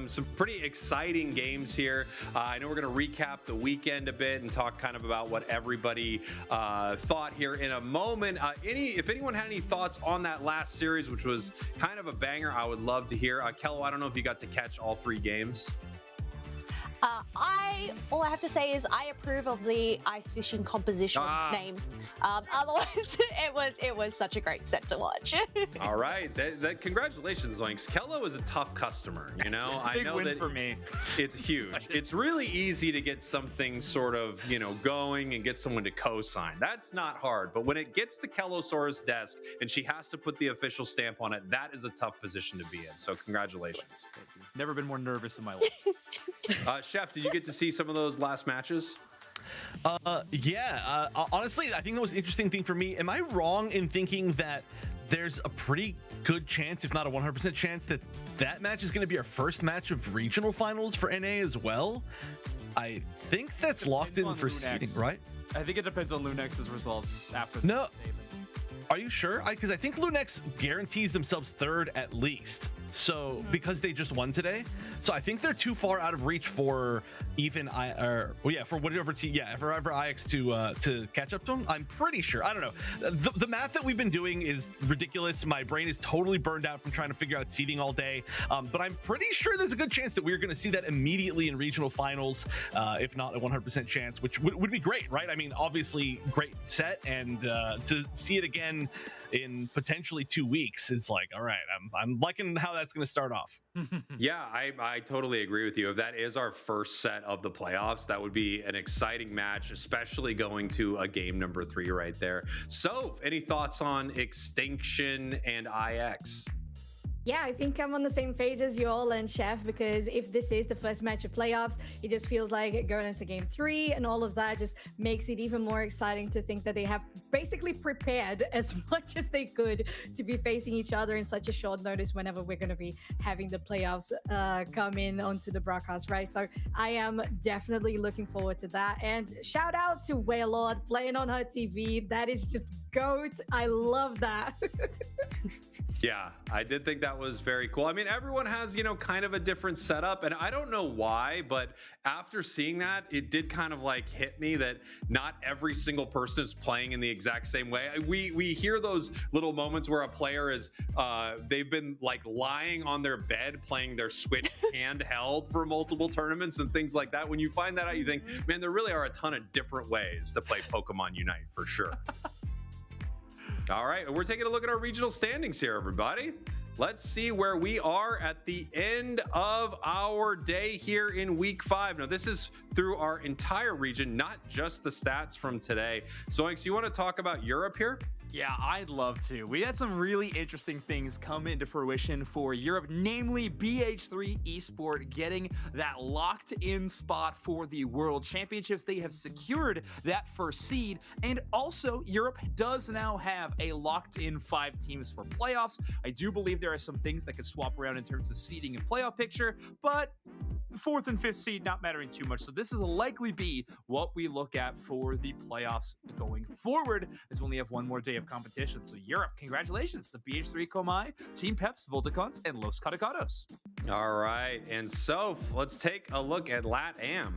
S6: Some pretty exciting games here. I know we're going to recap the weekend a bit and talk kind of about what everybody thought here in a moment. If anyone had any thoughts on that last series, which was kind of a banger, I would love to hear. Kello, I don't know if you got to catch all 3 games.
S1: All I have to say is I approve of the ice fishing composition name. Otherwise, it was such a great set to watch.
S6: All right, congratulations, Zoinks. Kello is a tough customer. You know,
S7: big
S6: I know
S7: win
S6: that
S7: for me.
S6: It's huge. It's really easy to get something sort of going and get someone to co-sign. That's not hard. But when it gets to Kellosaurus' desk and she has to put the official stamp on it, that is a tough position to be in. So congratulations.
S7: Never been more nervous in my life.
S6: Chef, did you get to see some of those last matches?
S9: Yeah. Honestly, I think the most interesting thing for me, am I wrong in thinking that there's a pretty good chance, if not a 100% chance, that match is going to be our first match of regional finals for NA as well? I think that's locked in for seeding, right?
S7: I think it depends on Lunex's results after.
S9: No. Are you sure? Because I think Lunex guarantees themselves third at least. So because they just won today, so I think they're too far out of reach for even for whatever for Ajax to catch up to them. I'm pretty sure. I don't know. The math that we've been doing is ridiculous. My brain is totally burned out from trying to figure out seeding all day. But I'm pretty sure there's a good chance that we're going to see that immediately in regional finals, if not a 100% chance, which would be great, right? I mean, obviously great set, and to see it again in potentially 2 weeks is like, all right, I'm liking how that's going to start off.
S6: Yeah, I totally agree with you. If that is our first set of the playoffs, that would be an exciting match, especially going to a game number 3 right there. So, any thoughts on Extinction and IX?
S8: Yeah, I think I'm on the same page as you all and Chef, because if this is the first match of playoffs, it just feels like going into game 3 and all of that just makes it even more exciting to think that they have basically prepared as much as they could to be facing each other in such a short notice whenever we're going to be having the playoffs come in onto the broadcast, right? So I am definitely looking forward to that. And shout out to Waylord playing on her TV. That is just GOAT. I love that.
S6: Yeah, I did think that was very cool. I mean, everyone has, kind of a different setup, and I don't know why, but after seeing that, it did kind of like hit me that not every single person is playing in the exact same way. We hear those little moments where a player is, they've been like lying on their bed playing their Switch handheld for multiple tournaments and things like that. When you find that out, you think, man, there really are a ton of different ways to play Pokemon Unite for sure. All right, we're taking a look at our regional standings here, everybody. Let's see where we are at the end of our day here in week 5. Now, this is through our entire region, not just the stats from today. Zoinks, you want to talk about Europe here?
S7: Yeah, I'd love to. We had some really interesting things come into fruition for Europe, namely BH3 Esport getting that locked in spot for the World Championships. They have secured that first seed, and also Europe does now have a locked in 5 teams for playoffs. I do believe there are some things that could swap around in terms of seeding and playoff picture, but 4th and 5th seed not mattering too much. So this will likely be what we look at for the playoffs going forward, as we only have one more day of competition. So Europe, congratulations to BH3 Komai, Team Peps, Volticons, and Los Cardocados.
S6: All right, and so let's take a look at LATAM.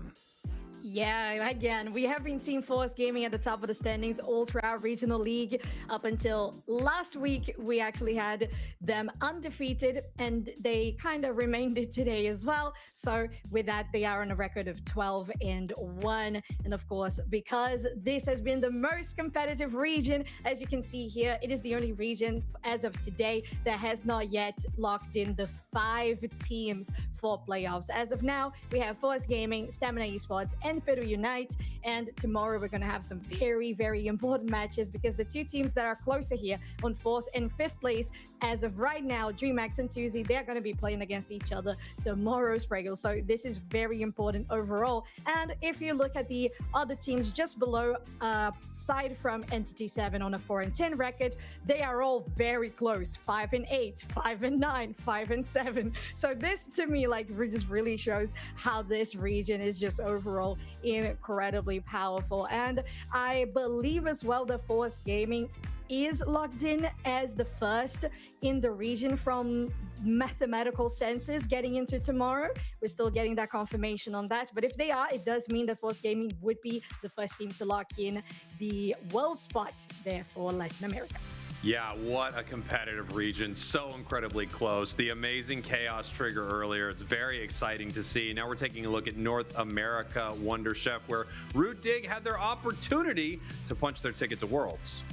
S8: Yeah, again, we have been seeing Force Gaming at the top of the standings all throughout regional league. Up until last week, we actually had them undefeated, and they kind of remained it today as well. So with that, they are on a record of 12-1. And of course, because this has been the most competitive region, as you can see here, it is the only region as of today that has not yet locked in the 5 teams for playoffs. As of now, we have Force Gaming, Stamina Esports, and Peru Unite, and tomorrow we're going to have some very, very important matches, because the 2 teams that are closer here on 4th and 5th place as of right now, DreamHack and Tuesday, they're going to be playing against each other tomorrow's regular. So this is very important overall. And if you look at the other teams just below, aside from Entity 7 on a 4-10 record, they are all very close, 5-8, 5-9, 5-7. So this to me just really shows how this region is just overall incredibly powerful. And I believe as well that Force Gaming is locked in as the first in the region from mathematical senses getting into tomorrow. We're still getting that confirmation on that, but if they are, it does mean that Force Gaming would be the first team to lock in the world spot there for Latin America.
S6: Yeah, what a competitive region. So incredibly close. The amazing Chaos trigger earlier. It's very exciting to see. Now we're taking a look at North America Wonder Chef, where Root Dig had their opportunity to punch their ticket to Worlds.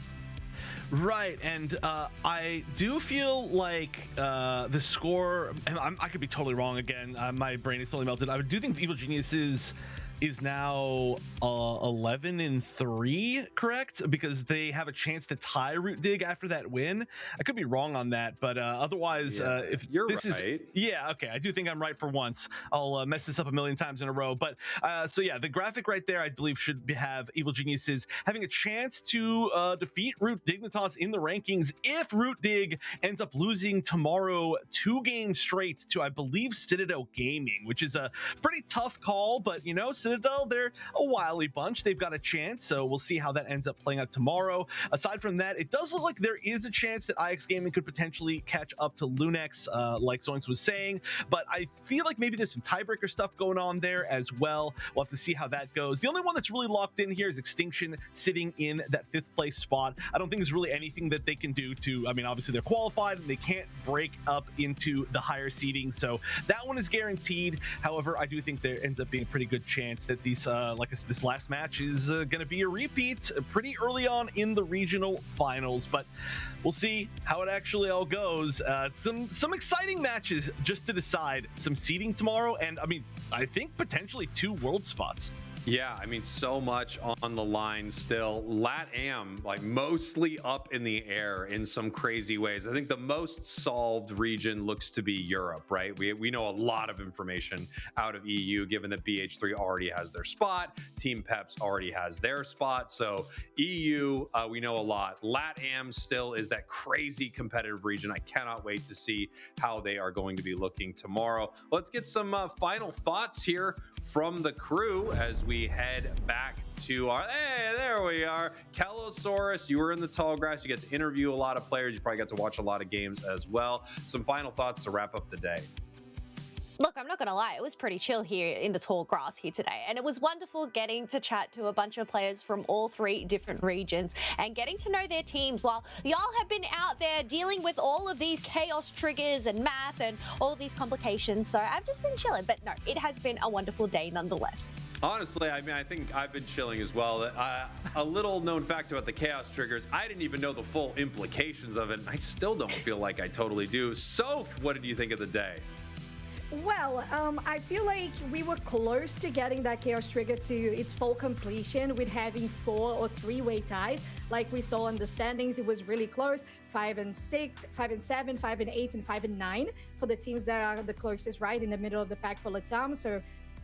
S9: Right, and I do feel like the score, and I could be totally wrong again, my brain is totally melted. I do think Evil Geniuses is now 11-3, correct? Because they have a chance to tie Root Dig after that win. I could be wrong on that, but otherwise, if
S6: you're
S9: this
S6: right.
S9: Okay, I do think I'm right for once. I'll mess this up a million times in a row, but so yeah, the graphic right there, I believe, should have Evil Geniuses having a chance to defeat Root Dignitas in the rankings if Root Dig ends up losing tomorrow 2 games straight to, I believe, Citadel Gaming, which is a pretty tough call, but Citadel Citadel, they're a wily bunch. They've got a chance, so we'll see how that ends up playing out tomorrow. Aside from that, it does look like there is a chance that IX Gaming could potentially catch up to Lunex, like Zoinks was saying, but I feel like maybe there's some tiebreaker stuff going on there as well. We'll have to see how that goes. The only one that's really locked in here is Extinction, sitting in that 5th place spot. I don't think there's really anything that they can do to, I mean, obviously they're qualified and they can't break up into the higher seeding, so that one is guaranteed. However, I do think there ends up being a pretty good chance that these, like I said, this last match is going to be a repeat pretty early on in the regional finals, but we'll see how it actually all goes. Some exciting matches just to decide some seeding tomorrow, and I mean, I think potentially 2 world spots.
S6: Yeah, I mean, so much on the line still. Latam, like, mostly up in the air in some crazy ways. I think the most solved region looks to be Europe, right? We know a lot of information out of EU, given that BH3 already has their spot. Team Peps already has their spot. So EU, we know a lot. Latam still is that crazy competitive region. I cannot wait to see how they are going to be looking tomorrow. Let's get some final thoughts here from the crew as we head back to our, hey, there we are. Kelosaurus, you were in the tall grass. You get to interview a lot of players. You probably got to watch a lot of games as well. Some final thoughts to wrap up the day.
S1: Look, I'm not going to lie, it was pretty chill here in the tall grass here today, and it was wonderful getting to chat to a bunch of players from all 3 different regions and getting to know their teams while y'all have been out there dealing with all of these chaos triggers and math and all these complications. So I've just been chilling, but no, it has been a wonderful day nonetheless.
S6: Honestly, I mean, I think I've been chilling as well. A little known fact about the chaos triggers, I didn't even know the full implications of it, and I still don't feel like I totally do. So, what did you think of the day?
S8: Well, I feel like we were close to getting that chaos trigger to its full completion with having 4 or 3-way ties. Like we saw in the standings, it was really close. 5 and 6, 5 and 7, 5 and 8, and 5 and 9 for the teams that are the closest, right in the middle of the pack for Latam. So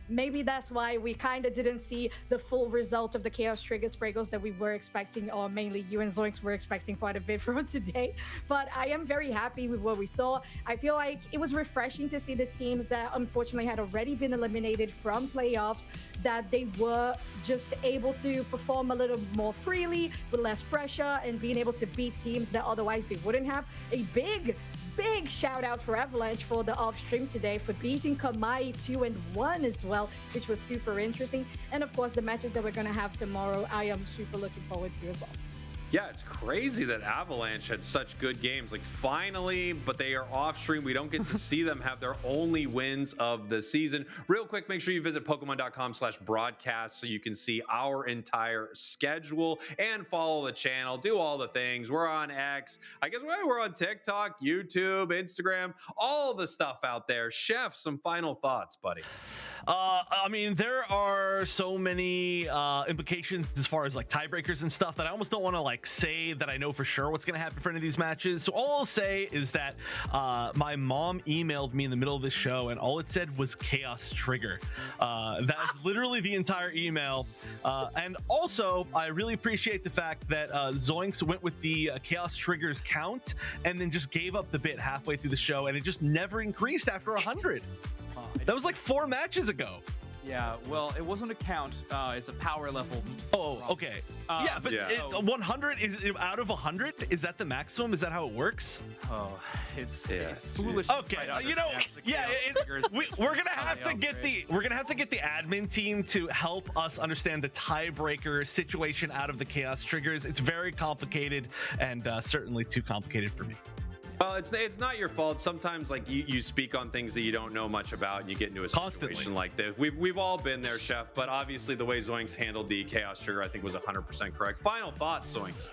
S8: maybe that's why we kind of didn't see the full result of the chaos trigger sprinkles that we were expecting, or mainly you and Zoinks were expecting quite a bit from today. But I am very happy with what we saw. I feel like it was refreshing to see the teams that unfortunately had already been eliminated from playoffs, that they were just able to perform a little more freely with less pressure and being able to beat teams that otherwise they wouldn't have. A big shout out for Avalanche for the off stream today for beating Kamai 2-1 as well, which was super interesting. And of course, the matches that we're going to have tomorrow, I am super looking forward to as well.
S6: Yeah, it's crazy that Avalanche had such good games. Like, finally, but they are off stream. We don't get to see them have their only wins of the season. Real quick, make sure you visit Pokemon.com/broadcast so you can see our entire schedule and follow the channel. Do all the things. We're on X. I guess we're on TikTok, YouTube, Instagram, all the stuff out there. Chef, some final thoughts, buddy.
S9: I mean, there are so many implications as far as like tiebreakers and stuff that I almost don't want to like say that I know for sure what's going to happen for any of these matches. So all I'll say is that my mom emailed me in the middle of this show and all it said was chaos trigger. That's literally the entire email. And also, I really appreciate the fact that Zoinks went with the chaos triggers count and then just gave up the bit halfway through the show, and it just never increased after 100. That was like 4 matches ago.
S7: Yeah, well, it wasn't a count. It's a power level.
S9: Oh, okay. Yeah, but 100 is out of 100. Is that the maximum? Is that how it works?
S7: Oh, it's foolish.
S9: Okay, you know, we're gonna have to get the admin team to help us understand the tiebreaker situation out of the chaos triggers. It's very complicated and certainly too complicated for me.
S6: Well, it's not your fault. Sometimes, like, you speak on things that you don't know much about, and you get into a situation like this. We've all been there, Chef. But obviously, the way Zoinks handled the chaos trigger, I think, was 100% correct. Final thoughts, Zoinks.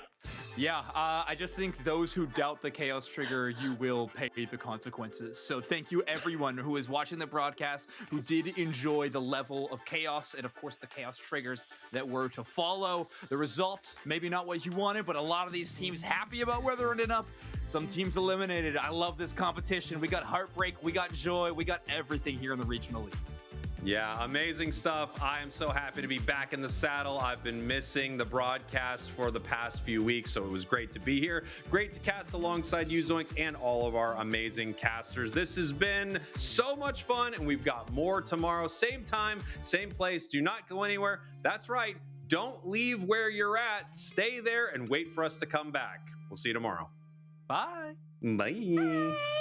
S7: Yeah, I just think those who doubt the chaos trigger, you will pay the consequences. So thank you everyone who is watching the broadcast, who did enjoy the level of chaos and of course the chaos triggers that were to follow. The results, maybe not what you wanted, but a lot of these teams happy about where they're ending up. Some teams eliminated. I love this competition. We got heartbreak, we got joy, we got everything here in the regional leagues.
S6: Yeah, amazing stuff. I am so happy to be back in the saddle. I've been missing the broadcast for the past few weeks, so it was great to be here. Great to cast alongside you, Zoinks, and all of our amazing casters. This has been so much fun, and we've got more tomorrow. Same time, same place. Do not go anywhere. That's right. Don't leave where you're at. Stay there and wait for us to come back. We'll see you tomorrow.
S7: Bye.
S6: Bye.